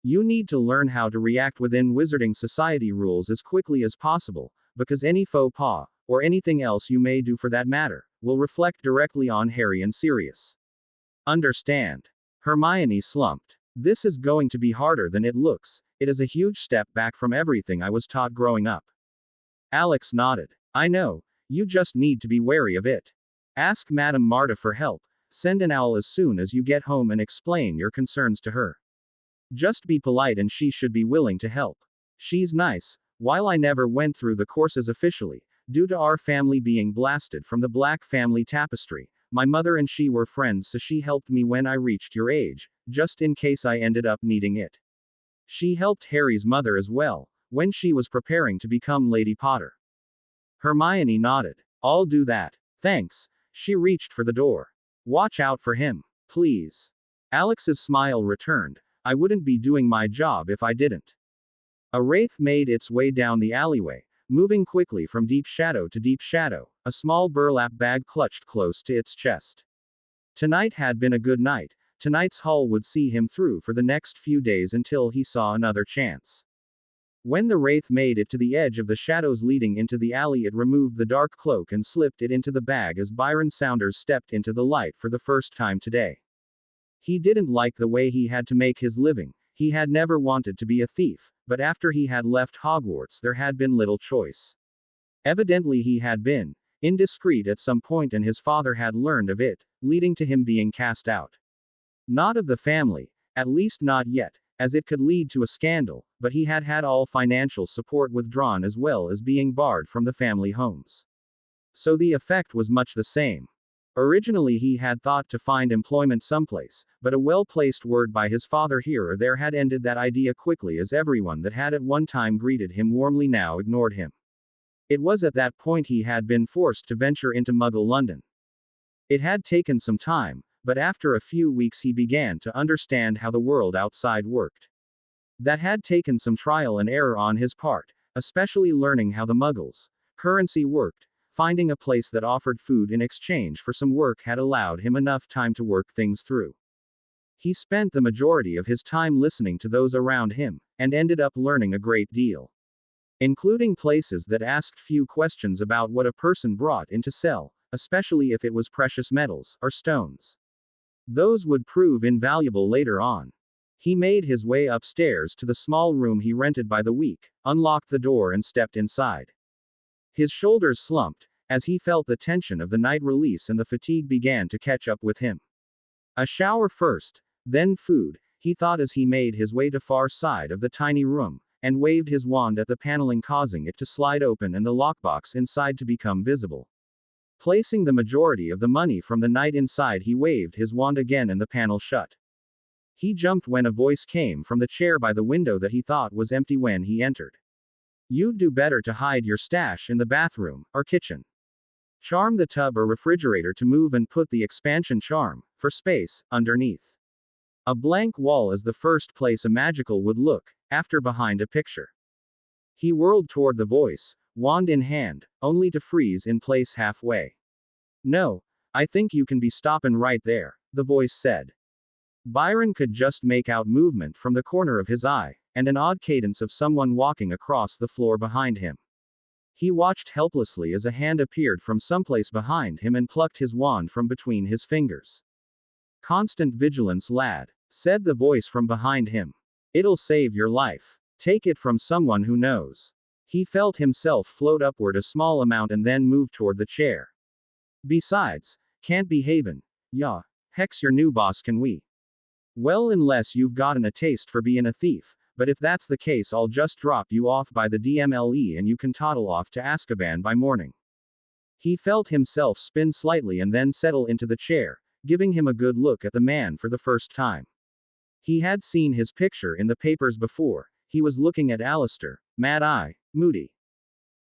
You need to learn how to react within Wizarding Society rules as quickly as possible, because any faux pas, or anything else you may do for that matter, will reflect directly on Harry and Sirius. Understand? Hermione slumped. This is going to be harder than it looks. It is a huge step back from everything I was taught growing up. Alex nodded. I know. You just need to be wary of it. Ask Madame Marta for help. Send an owl as soon as you get home and explain your concerns to her. Just be polite and she should be willing to help. She's nice. While I never went through the courses officially, due to our family being blasted from the Black family tapestry, my mother and she were friends, so she helped me when I reached your age, just in case I ended up needing it. She helped Harry's mother as well, when she was preparing to become Lady Potter. Hermione nodded. I'll do that. Thanks. She reached for the door. Watch out for him, please. Alex's smile returned. I wouldn't be doing my job if I didn't. A wraith made its way down the alleyway, moving quickly from deep shadow to deep shadow, a small burlap bag clutched close to its chest. Tonight had been a good night. Tonight's haul would see him through for the next few days until he saw another chance. When the wraith made it to the edge of the shadows leading into the alley, it removed the dark cloak and slipped it into the bag as Byron Saunders stepped into the light for the first time today. He didn't like the way he had to make his living. He had never wanted to be a thief, but after he had left Hogwarts there had been little choice. Evidently he had been indiscreet at some point and his father had learned of it, leading to him being cast out. Not of the family, at least not yet, as it could lead to a scandal, but he had had all financial support withdrawn as well as being barred from the family homes. So the effect was much the same. Originally he had thought to find employment someplace, but a well-placed word by his father here or there had ended that idea quickly, as everyone that had at one time greeted him warmly now ignored him. It was at that point he had been forced to venture into Muggle London. It had taken some time, but after a few weeks he began to understand how the world outside worked. That had taken some trial and error on his part, especially learning how the Muggles' currency worked. Finding a place that offered food in exchange for some work had allowed him enough time to work things through. He spent the majority of his time listening to those around him, and ended up learning a great deal. Including places that asked few questions about what a person brought in to sell, especially if it was precious metals or stones. Those would prove invaluable later on. He made his way upstairs to the small room he rented by the week, unlocked the door and stepped inside. His shoulders slumped, as he felt the tension of the night release and the fatigue began to catch up with him. A shower first, then food, he thought as he made his way to far side of the tiny room, and waved his wand at the paneling, causing it to slide open and the lockbox inside to become visible. Placing the majority of the money from the night inside, he waved his wand again and the panel shut. He jumped when a voice came from the chair by the window that he thought was empty when he entered. You'd do better to hide your stash in the bathroom, or kitchen. Charm the tub or refrigerator to move and put the expansion charm, for space, underneath. A blank wall is the first place a magical would look, after behind a picture. He whirled toward the voice, wand in hand, only to freeze in place halfway. No, I think you can be stoppin' right there, the voice said. Byron could just make out movement from the corner of his eye, and an odd cadence of someone walking across the floor behind him. He watched helplessly as a hand appeared from someplace behind him and plucked his wand from between his fingers. Constant vigilance, lad, said the voice from behind him. It'll save your life. Take it from someone who knows. He felt himself float upward a small amount and then move toward the chair. Besides, can't be havin'. Yeah, heck's your new boss, can we? Well, unless you've gotten a taste for being a thief. But if that's the case, I'll just drop you off by the DMLE and you can toddle off to Azkaban by morning. He felt himself spin slightly and then settle into the chair, giving him a good look at the man for the first time. He had seen his picture in the papers before. He was looking at Alistair, Mad-Eye Moody.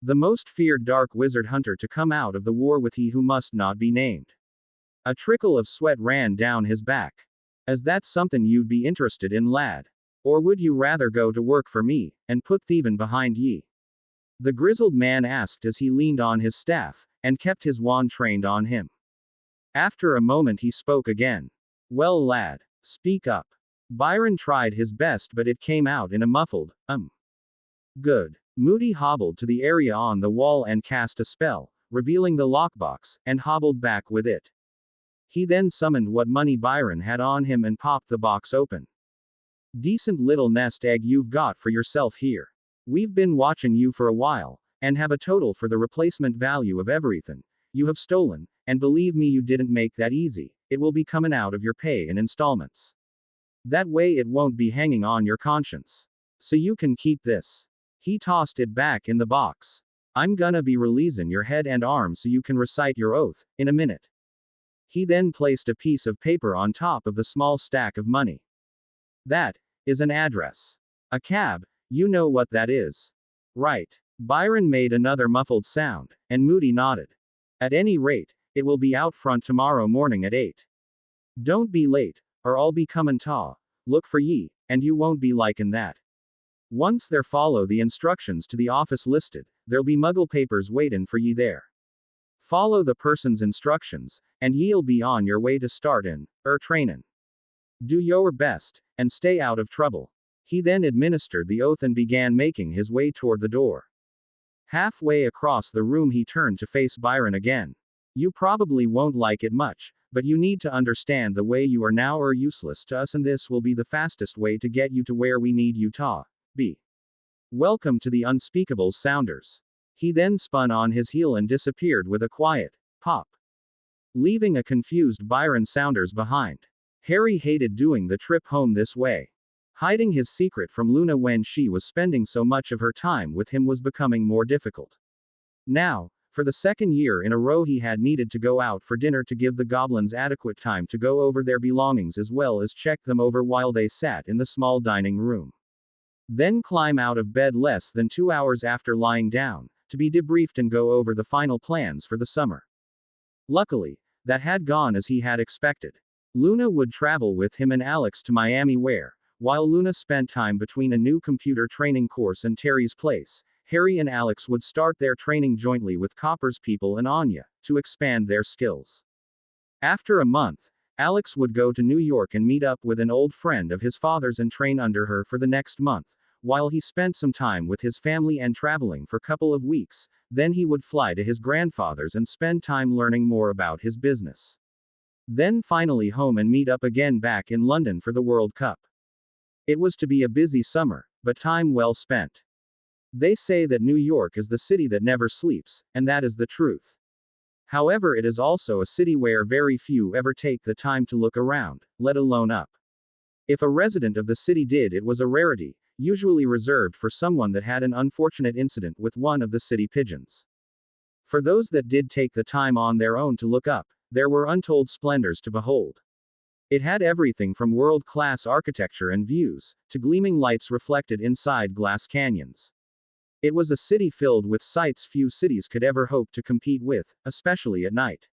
The most feared dark wizard hunter to come out of the war with he who must not be named. A trickle of sweat ran down his back. Is that something you'd be interested in, lad? Or would you rather go to work for me, and put thievin' behind ye? The grizzled man asked as he leaned on his staff, and kept his wand trained on him. After a moment he spoke again. Well, lad, speak up. Byron tried his best, but it came out in a muffled, Good. Moody hobbled to the area on the wall and cast a spell, revealing the lockbox, and hobbled back with it. He then summoned what money Byron had on him and popped the box open. "Decent little nest egg you've got for yourself here. We've been watching you for a while, and have a total for the replacement value of everything you have stolen, and believe me, you didn't make that easy. It will be coming out of your pay in installments. That way it won't be hanging on your conscience. So you can keep this." He tossed it back in the box. "I'm gonna be releasing your head and arms so you can recite your oath in a minute." He then placed a piece of paper on top of the small stack of money. "That is an address. A cab, you know what that is. Right." Byron made another muffled sound, and Moody nodded. "At any rate, it will be out front tomorrow morning at 8. Don't be late, or I'll be comin' to look for ye, and you won't be likin' that. Once there follow the instructions to the office listed, there'll be muggle papers waitin' for ye there. Follow the person's instructions, and ye'll be on your way to startin' trainin'. Do your best, and stay out of trouble." He then administered the oath and began making his way toward the door. Halfway across the room he turned to face Byron again. "You probably won't like it much, but you need to understand the way you are now are useless to us, and this will be the fastest way to get you to where we need you to be. Welcome to the unspeakable Sounders." He then spun on his heel and disappeared with a quiet pop, leaving a confused Byron Saunders behind. Harry hated doing the trip home this way. Hiding his secret from Luna when she was spending so much of her time with him was becoming more difficult. Now, for the second year in a row, he had needed to go out for dinner to give the goblins adequate time to go over their belongings as well as check them over while they sat in the small dining room. Then climb out of bed less than 2 hours after lying down, to be debriefed and go over the final plans for the summer. Luckily, that had gone as he had expected. Luna would travel with him and Alex to Miami where, while Luna spent time between a new computer training course and Terry's place, Harry and Alex would start their training jointly with Copper's people and Anya, to expand their skills. After a month, Alex would go to New York and meet up with an old friend of his father's and train under her for the next month, while he spent some time with his family and traveling for a couple of weeks. Then he would fly to his grandfather's and spend time learning more about his business. Then finally home and meet up again back in London for the World Cup. It was to be a busy summer, but time well spent. They say that New York is the city that never sleeps, and that is the truth. However, it is also a city where very few ever take the time to look around, let alone up. If a resident of the city did, it was a rarity, usually reserved for someone that had an unfortunate incident with one of the city pigeons. For those that did take the time on their own to look up, there were untold splendors to behold. It had everything from world-class architecture and views, to gleaming lights reflected inside glass canyons. It was a city filled with sights few cities could ever hope to compete with, especially at night.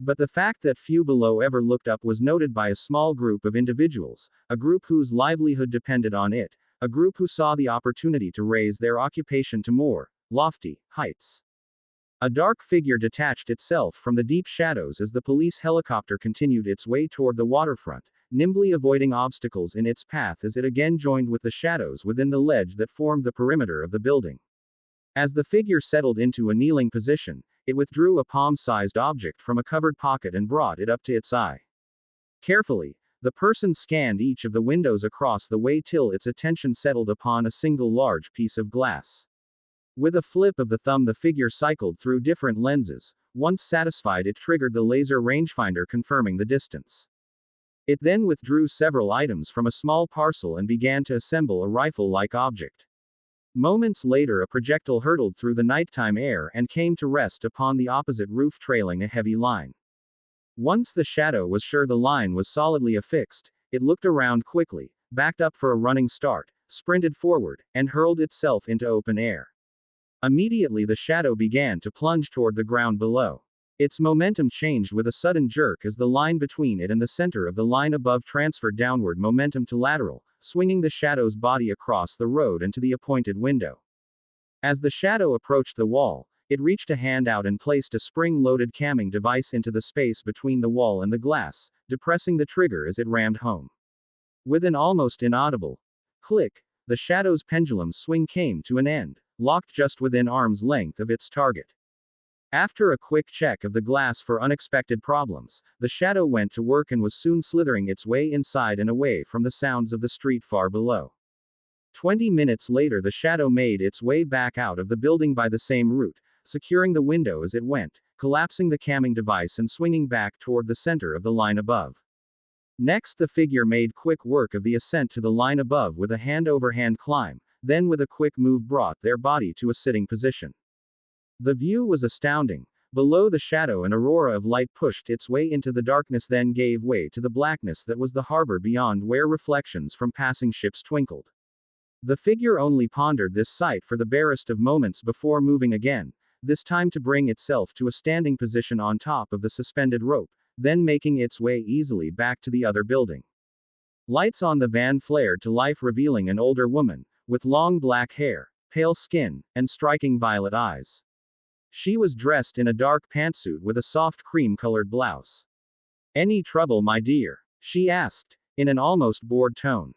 But the fact that few below ever looked up was noted by a small group of individuals, a group whose livelihood depended on it, a group who saw the opportunity to raise their occupation to more lofty heights. A dark figure detached itself from the deep shadows as the police helicopter continued its way toward the waterfront, nimbly avoiding obstacles in its path as it again joined with the shadows within the ledge that formed the perimeter of the building. As the figure settled into a kneeling position, it withdrew a palm-sized object from a covered pocket and brought it up to its eye. Carefully, the person scanned each of the windows across the way till its attention settled upon a single large piece of glass. With a flip of the thumb, the figure cycled through different lenses. Once satisfied, it triggered the laser rangefinder, confirming the distance. It then withdrew several items from a small parcel and began to assemble a rifle-like object. Moments later, a projectile hurtled through the nighttime air and came to rest upon the opposite roof, trailing a heavy line. Once the shadow was sure the line was solidly affixed, it looked around quickly, backed up for a running start, sprinted forward, and hurled itself into open air. Immediately the shadow began to plunge toward the ground below. Its momentum changed with a sudden jerk as the line between it and the center of the line above transferred downward momentum to lateral, swinging the shadow's body across the road and to the appointed window. As the shadow approached the wall, it reached a hand out and placed a spring-loaded camming device into the space between the wall and the glass, depressing the trigger as it rammed home. With an almost inaudible click, the shadow's pendulum swing came to an end, locked just within arm's length of its target. After a quick check of the glass for unexpected problems, the shadow went to work and was soon slithering its way inside and away from the sounds of the street far below. 20 minutes later, the shadow made its way back out of the building by the same route, securing the window as it went, collapsing the camming device and swinging back toward the center of the line above. Next, the figure made quick work of the ascent to the line above with a hand-over-hand climb, then with a quick move brought their body to a sitting position. The view was astounding. Below the shadow, an aurora of light pushed its way into the darkness, then gave way to the blackness that was the harbor beyond, where reflections from passing ships twinkled. The figure only pondered this sight for the barest of moments before moving again, this time to bring itself to a standing position on top of the suspended rope, then making its way easily back to the other building. Lights on the van flared to life, revealing an older woman, with long black hair, pale skin, and striking violet eyes. She was dressed in a dark pantsuit with a soft cream-colored blouse. "Any trouble, my dear?" she asked, in an almost bored tone.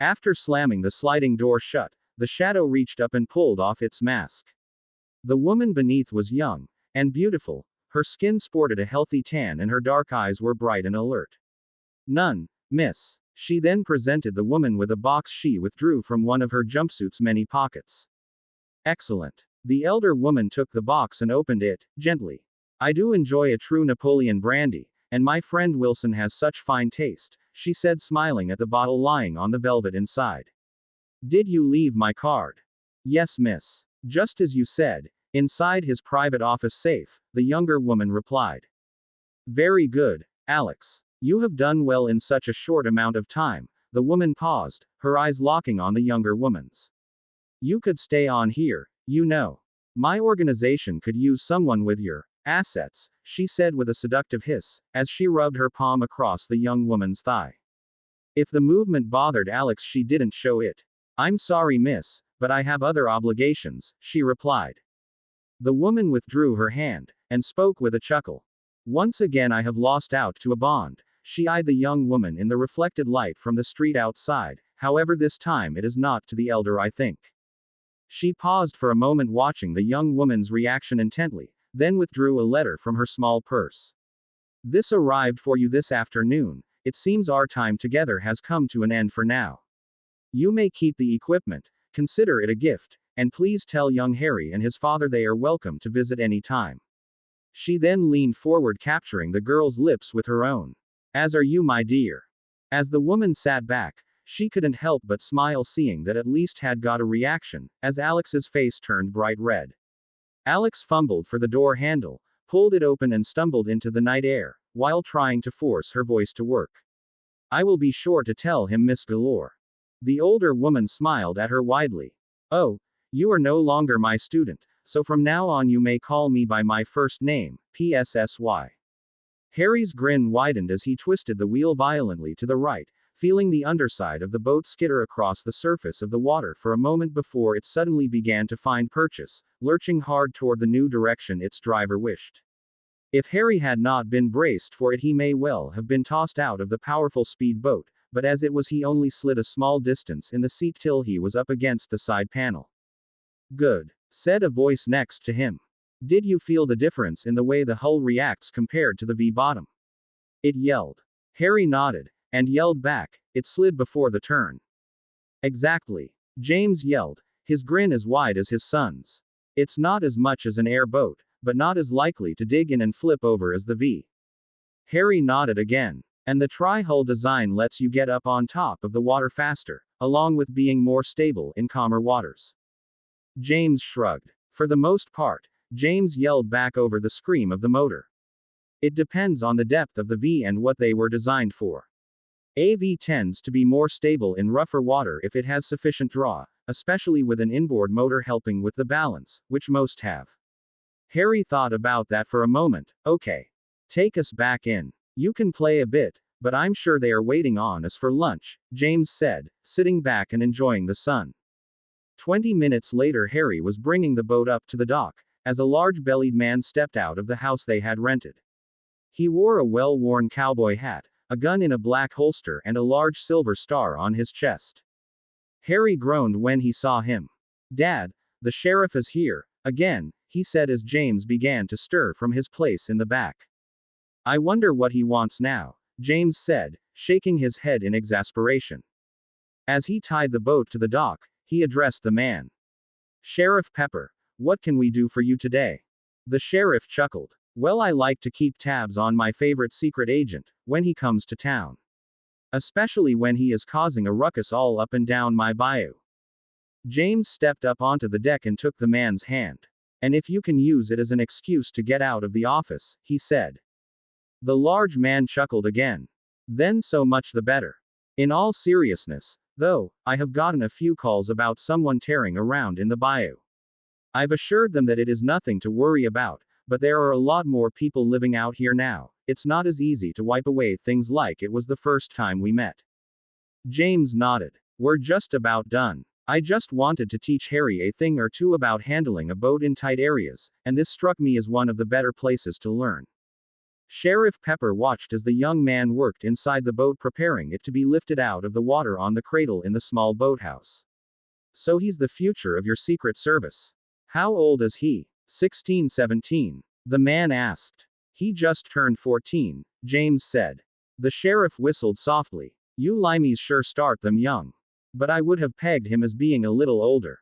After slamming the sliding door shut, the shadow reached up and pulled off its mask. The woman beneath was young and beautiful. Her skin sported a healthy tan and her dark eyes were bright and alert. "None, miss." She then presented the woman with a box she withdrew from one of her jumpsuit's many pockets. "Excellent." The elder woman took the box and opened it, gently. "I do enjoy a true Napoleon brandy, and my friend Wilson has such fine taste," she said, smiling at the bottle lying on the velvet inside. "Did you leave my card?" "Yes, miss. Just as you said, inside his private office safe," the younger woman replied. "Very good, Alex. You have done well in such a short amount of time." The woman paused, her eyes locking on the younger woman's. "You could stay on here, you know. My organization could use someone with your assets," she said with a seductive hiss, as she rubbed her palm across the young woman's thigh. If the movement bothered Alex, she didn't show it. "I'm sorry, miss, but I have other obligations," she replied. The woman withdrew her hand, and spoke with a chuckle. "Once again I have lost out to a bond." She eyed the young woman in the reflected light from the street outside. "However, this time it is not to the elder, I think." She paused for a moment, watching the young woman's reaction intently, then withdrew a letter from her small purse. "This arrived for you this afternoon. It seems our time together has come to an end for now. You may keep the equipment, consider it a gift, and please tell young Harry and his father they are welcome to visit any time." She then leaned forward, capturing the girl's lips with her own. "As are you, my dear." As the woman sat back, she couldn't help but smile, seeing that at least had got a reaction, as Alex's face turned bright red. Alex fumbled for the door handle, pulled it open and stumbled into the night air, while trying to force her voice to work. "I will be sure to tell him, Miss Galore." The older woman smiled at her widely. "Oh, you are no longer my student, so from now on you may call me by my first name, PSSY. Harry's grin widened as he twisted the wheel violently to the right, feeling the underside of the boat skitter across the surface of the water for a moment before it suddenly began to find purchase, lurching hard toward the new direction its driver wished. If Harry had not been braced for it, he may well have been tossed out of the powerful speed boat, but as it was, he only slid a small distance in the seat till he was up against the side panel. "Good," said a voice next to him. "Did you feel the difference in the way the hull reacts compared to the V-bottom?" it yelled. Harry nodded, and yelled back, "It slid before the turn." "Exactly," James yelled, his grin as wide as his son's. "It's not as much as an airboat, but not as likely to dig in and flip over as the V." Harry nodded again. "And the tri-hull design lets you get up on top of the water faster, along with being more stable in calmer waters." James shrugged. "For the most part," James yelled back over the scream of the motor. "It depends on the depth of the V and what they were designed for. A V tends to be more stable in rougher water if it has sufficient draw, especially with an inboard motor helping with the balance, which most have." Harry thought about that for a moment. "Okay. Take us back in. You can play a bit, but I'm sure they are waiting on us for lunch," James said, sitting back and enjoying the sun. 20 minutes later, Harry was bringing the boat up to the dock, as a large-bellied man stepped out of the house they had rented. He wore a well-worn cowboy hat, a gun in a black holster, and a large silver star on his chest. Harry groaned when he saw him. "Dad, The sheriff is here, again, he said as James began to stir from his place in the back. I wonder what he wants now, James said, shaking his head in exasperation. As he tied the boat to the dock, he addressed the man. Sheriff Pepper, what can we do for you today? The sheriff chuckled. Well, I like to keep tabs on my favorite secret agent when he comes to town. Especially when he is causing a ruckus all up and down my bayou. James stepped up onto the deck and took the man's hand. And if you can use it as an excuse to get out of the office, he said. The large man chuckled again. Then so much the better. In all seriousness, though, I have gotten a few calls about someone tearing around in the bayou. I've assured them that it is nothing to worry about, but there are a lot more people living out here now. It's not as easy to wipe away things like it was the first time we met. James nodded. We're just about done. I just wanted to teach Harry a thing or two about handling a boat in tight areas, and this struck me as one of the better places to learn. Sheriff Pepper watched as the young man worked inside the boat preparing it to be lifted out of the water on the cradle in the small boathouse. So he's the future of your Secret Service. How old is he? 16, 17. The man asked. He just turned 14, James said. The sheriff whistled softly. You limeys sure start them young. But I would have pegged him as being a little older.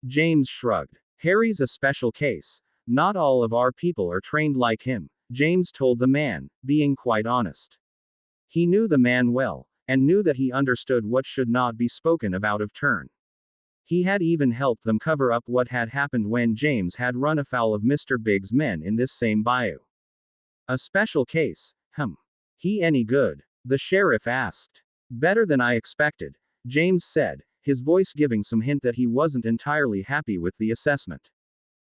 James shrugged. Harry's a special case. Not all of our people are trained like him, James told the man, being quite honest. He knew the man well, and knew that he understood what should not be spoken of out of turn. He had even helped them cover up what had happened when James had run afoul of Mr. Big's men in this same bayou. A special case, He any good? The sheriff asked. Better than I expected, James said, his voice giving some hint that he wasn't entirely happy with the assessment.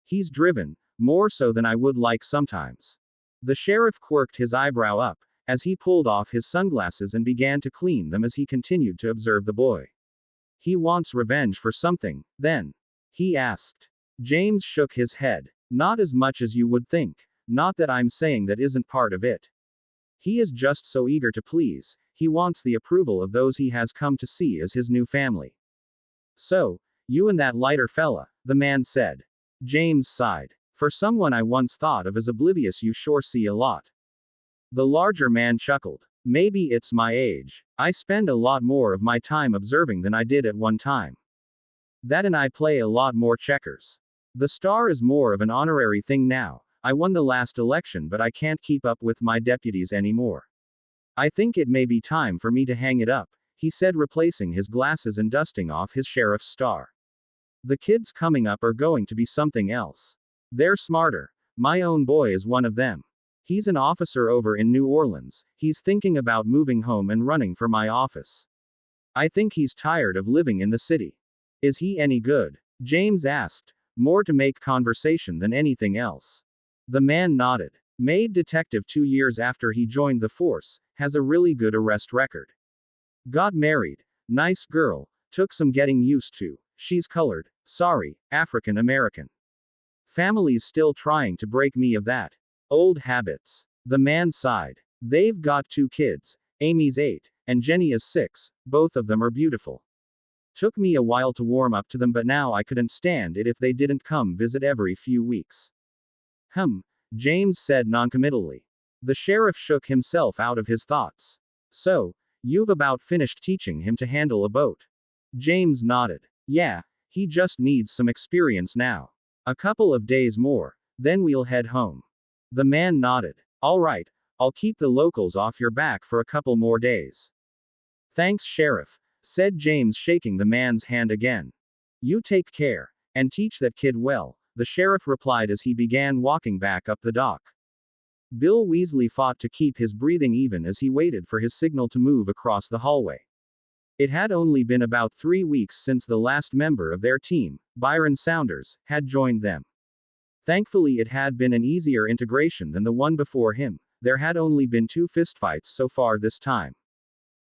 He's driven, more so than I would like sometimes. The sheriff quirked his eyebrow up, as he pulled off his sunglasses and began to clean them as he continued to observe the boy. He wants revenge for something, then? He asked. James shook his head. Not as much as you would think, not that I'm saying that isn't part of it. He is just so eager to please, he wants the approval of those he has come to see as his new family. So, you and that lighter fella, the man said. James sighed. For someone I once thought of as oblivious, you sure see a lot. The larger man chuckled. Maybe it's my age. I spend a lot more of my time observing than I did at one time. That and I play a lot more checkers. The star is more of an honorary thing now. I won the last election, but I can't keep up with my deputies anymore. I think it may be time for me to hang it up, he said, replacing his glasses and dusting off his sheriff's star. The kids coming up are going to be something else. They're smarter. My own boy is one of them. He's an officer over in New Orleans. He's thinking about moving home and running for my office. I think he's tired of living in the city. Is he any good? James asked, more to make conversation than anything else. The man nodded. Made detective 2 years after he joined the force, has a really good arrest record. Got married. Nice girl. Took some getting used to. She's colored. Sorry, African American. Family's still trying to break me of that. Old habits. The man sighed. They've got 2 kids. Amy's 8, and Jenny is 6, both of them are beautiful. Took me a while to warm up to them, but now I couldn't stand it if they didn't come visit every few weeks. James said noncommittally. The sheriff shook himself out of his thoughts. So, you've about finished teaching him to handle a boat? James nodded. Yeah, he just needs some experience now. A couple of days more, then we'll head home. The man nodded. All right, I'll keep the locals off your back for a couple more days. Thanks, Sheriff, said James, shaking the man's hand again. You take care, and teach that kid well, the sheriff replied as he began walking back up the dock. Bill Weasley fought to keep his breathing even as he waited for his signal to move across the hallway. It had only been about 3 weeks since the last member of their team, Byron Saunders, had joined them. Thankfully, it had been an easier integration than the one before him. There had only been 2 fistfights so far this time.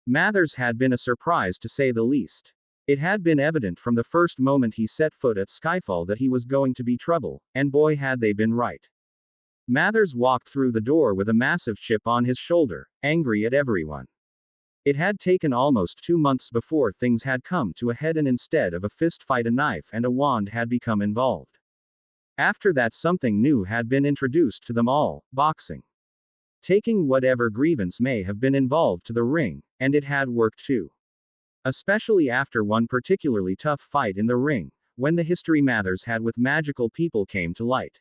Mathers had been a surprise to say the least. It had been evident from the first moment he set foot at Skyfall that he was going to be trouble, and boy had they been right. Mathers walked through the door with a massive chip on his shoulder, angry at everyone. It had taken almost 2 months before things had come to a head, and instead of a fist fight, a knife and a wand had become involved. After that, something new had been introduced to them all: boxing. Taking whatever grievance may have been involved to the ring, and it had worked too. Especially after one particularly tough fight in the ring, when the history Mathers had with magical people came to light.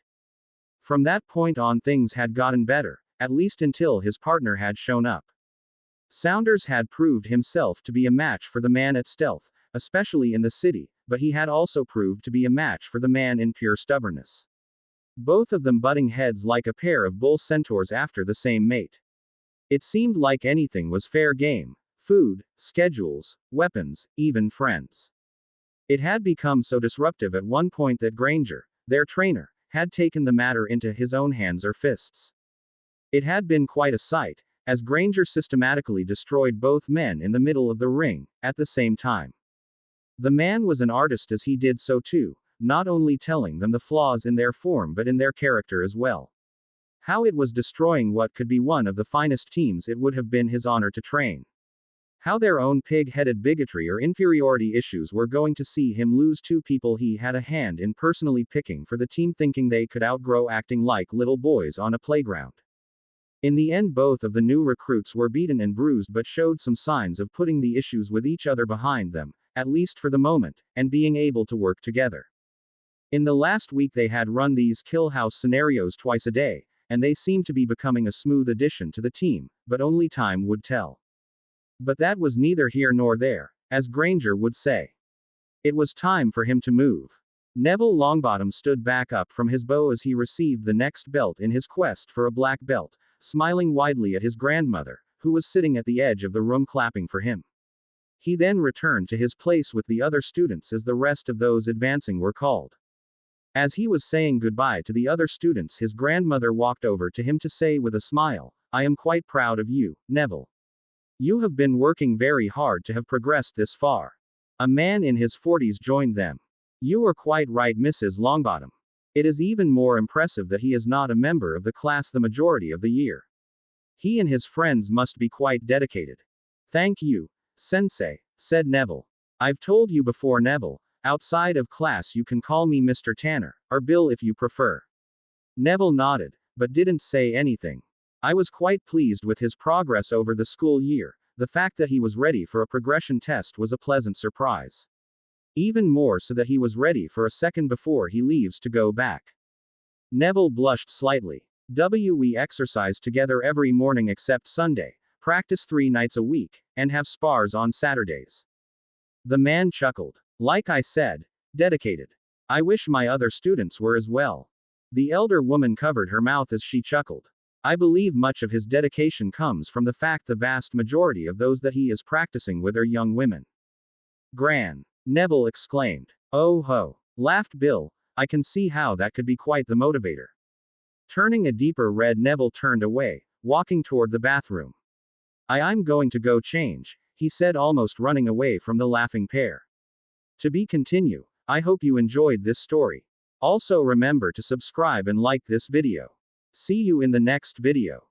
From that point on, things had gotten better, at least until his partner had shown up. Saunders had proved himself to be a match for the man at Stealth, especially in the city, but he had also proved to be a match for the man in pure stubbornness. Both of them butting heads like a pair of bull centaurs after the same mate. It seemed like anything was fair game: food, schedules, weapons, even friends. It had become so disruptive at one point that Granger, their trainer, had taken the matter into his own hands or fists. It had been quite a sight, as Granger systematically destroyed both men in the middle of the ring, at the same time. The man was an artist, as he did so too, not only telling them the flaws in their form but in their character as well. How it was destroying what could be one of the finest teams it would have been his honor to train. How their own pig-headed bigotry or inferiority issues were going to see him lose two people he had a hand in personally picking for the team, thinking they could outgrow acting like little boys on a playground. In the end, both of the new recruits were beaten and bruised, but showed some signs of putting the issues with each other behind them, at least for the moment, and being able to work together. In the last week they had run these kill house scenarios twice a day, and they seemed to be becoming a smooth addition to the team, but only time would tell. But that was neither here nor there, as Granger would say. It was time for him to move. Neville Longbottom stood back up from his bow as he received the next belt in his quest for a black belt, smiling widely at his grandmother, who was sitting at the edge of the room clapping for him. He then returned to his place with the other students as the rest of those advancing were called. As he was saying goodbye to the other students, his grandmother walked over to him to say with a smile, "I am quite proud of you, Neville. You have been working very hard to have progressed this far." A man in his 40s joined them. "You are quite right, Mrs. Longbottom. It is even more impressive that he is not a member of the class the majority of the year. He and his friends must be quite dedicated." "Thank you, Sensei," said Neville. "I've told you before, Neville, outside of class you can call me Mr. Tanner, or Bill if you prefer." Neville nodded, but didn't say anything. "I was quite pleased with his progress over the school year. The fact that he was ready for a progression test was a pleasant surprise. Even more so that he was ready for a second before he leaves to go back." Neville blushed slightly. "We exercise together every morning except Sunday, practice 3 nights a week, and have spars on Saturdays." The man chuckled. "Like I said, dedicated. I wish my other students were as well." The elder woman covered her mouth as she chuckled. "I believe much of his dedication comes from the fact the vast majority of those that he is practicing with are young women." "Gran!" Neville exclaimed. "Oh ho!" laughed Bill. "I can see how that could be quite the motivator." Turning a deeper red, Neville turned away, walking toward the bathroom. I'm going to go change," he said, almost running away from the laughing pair. To be continued. I hope you enjoyed this story. Also remember to subscribe and like this video. See you in the next video.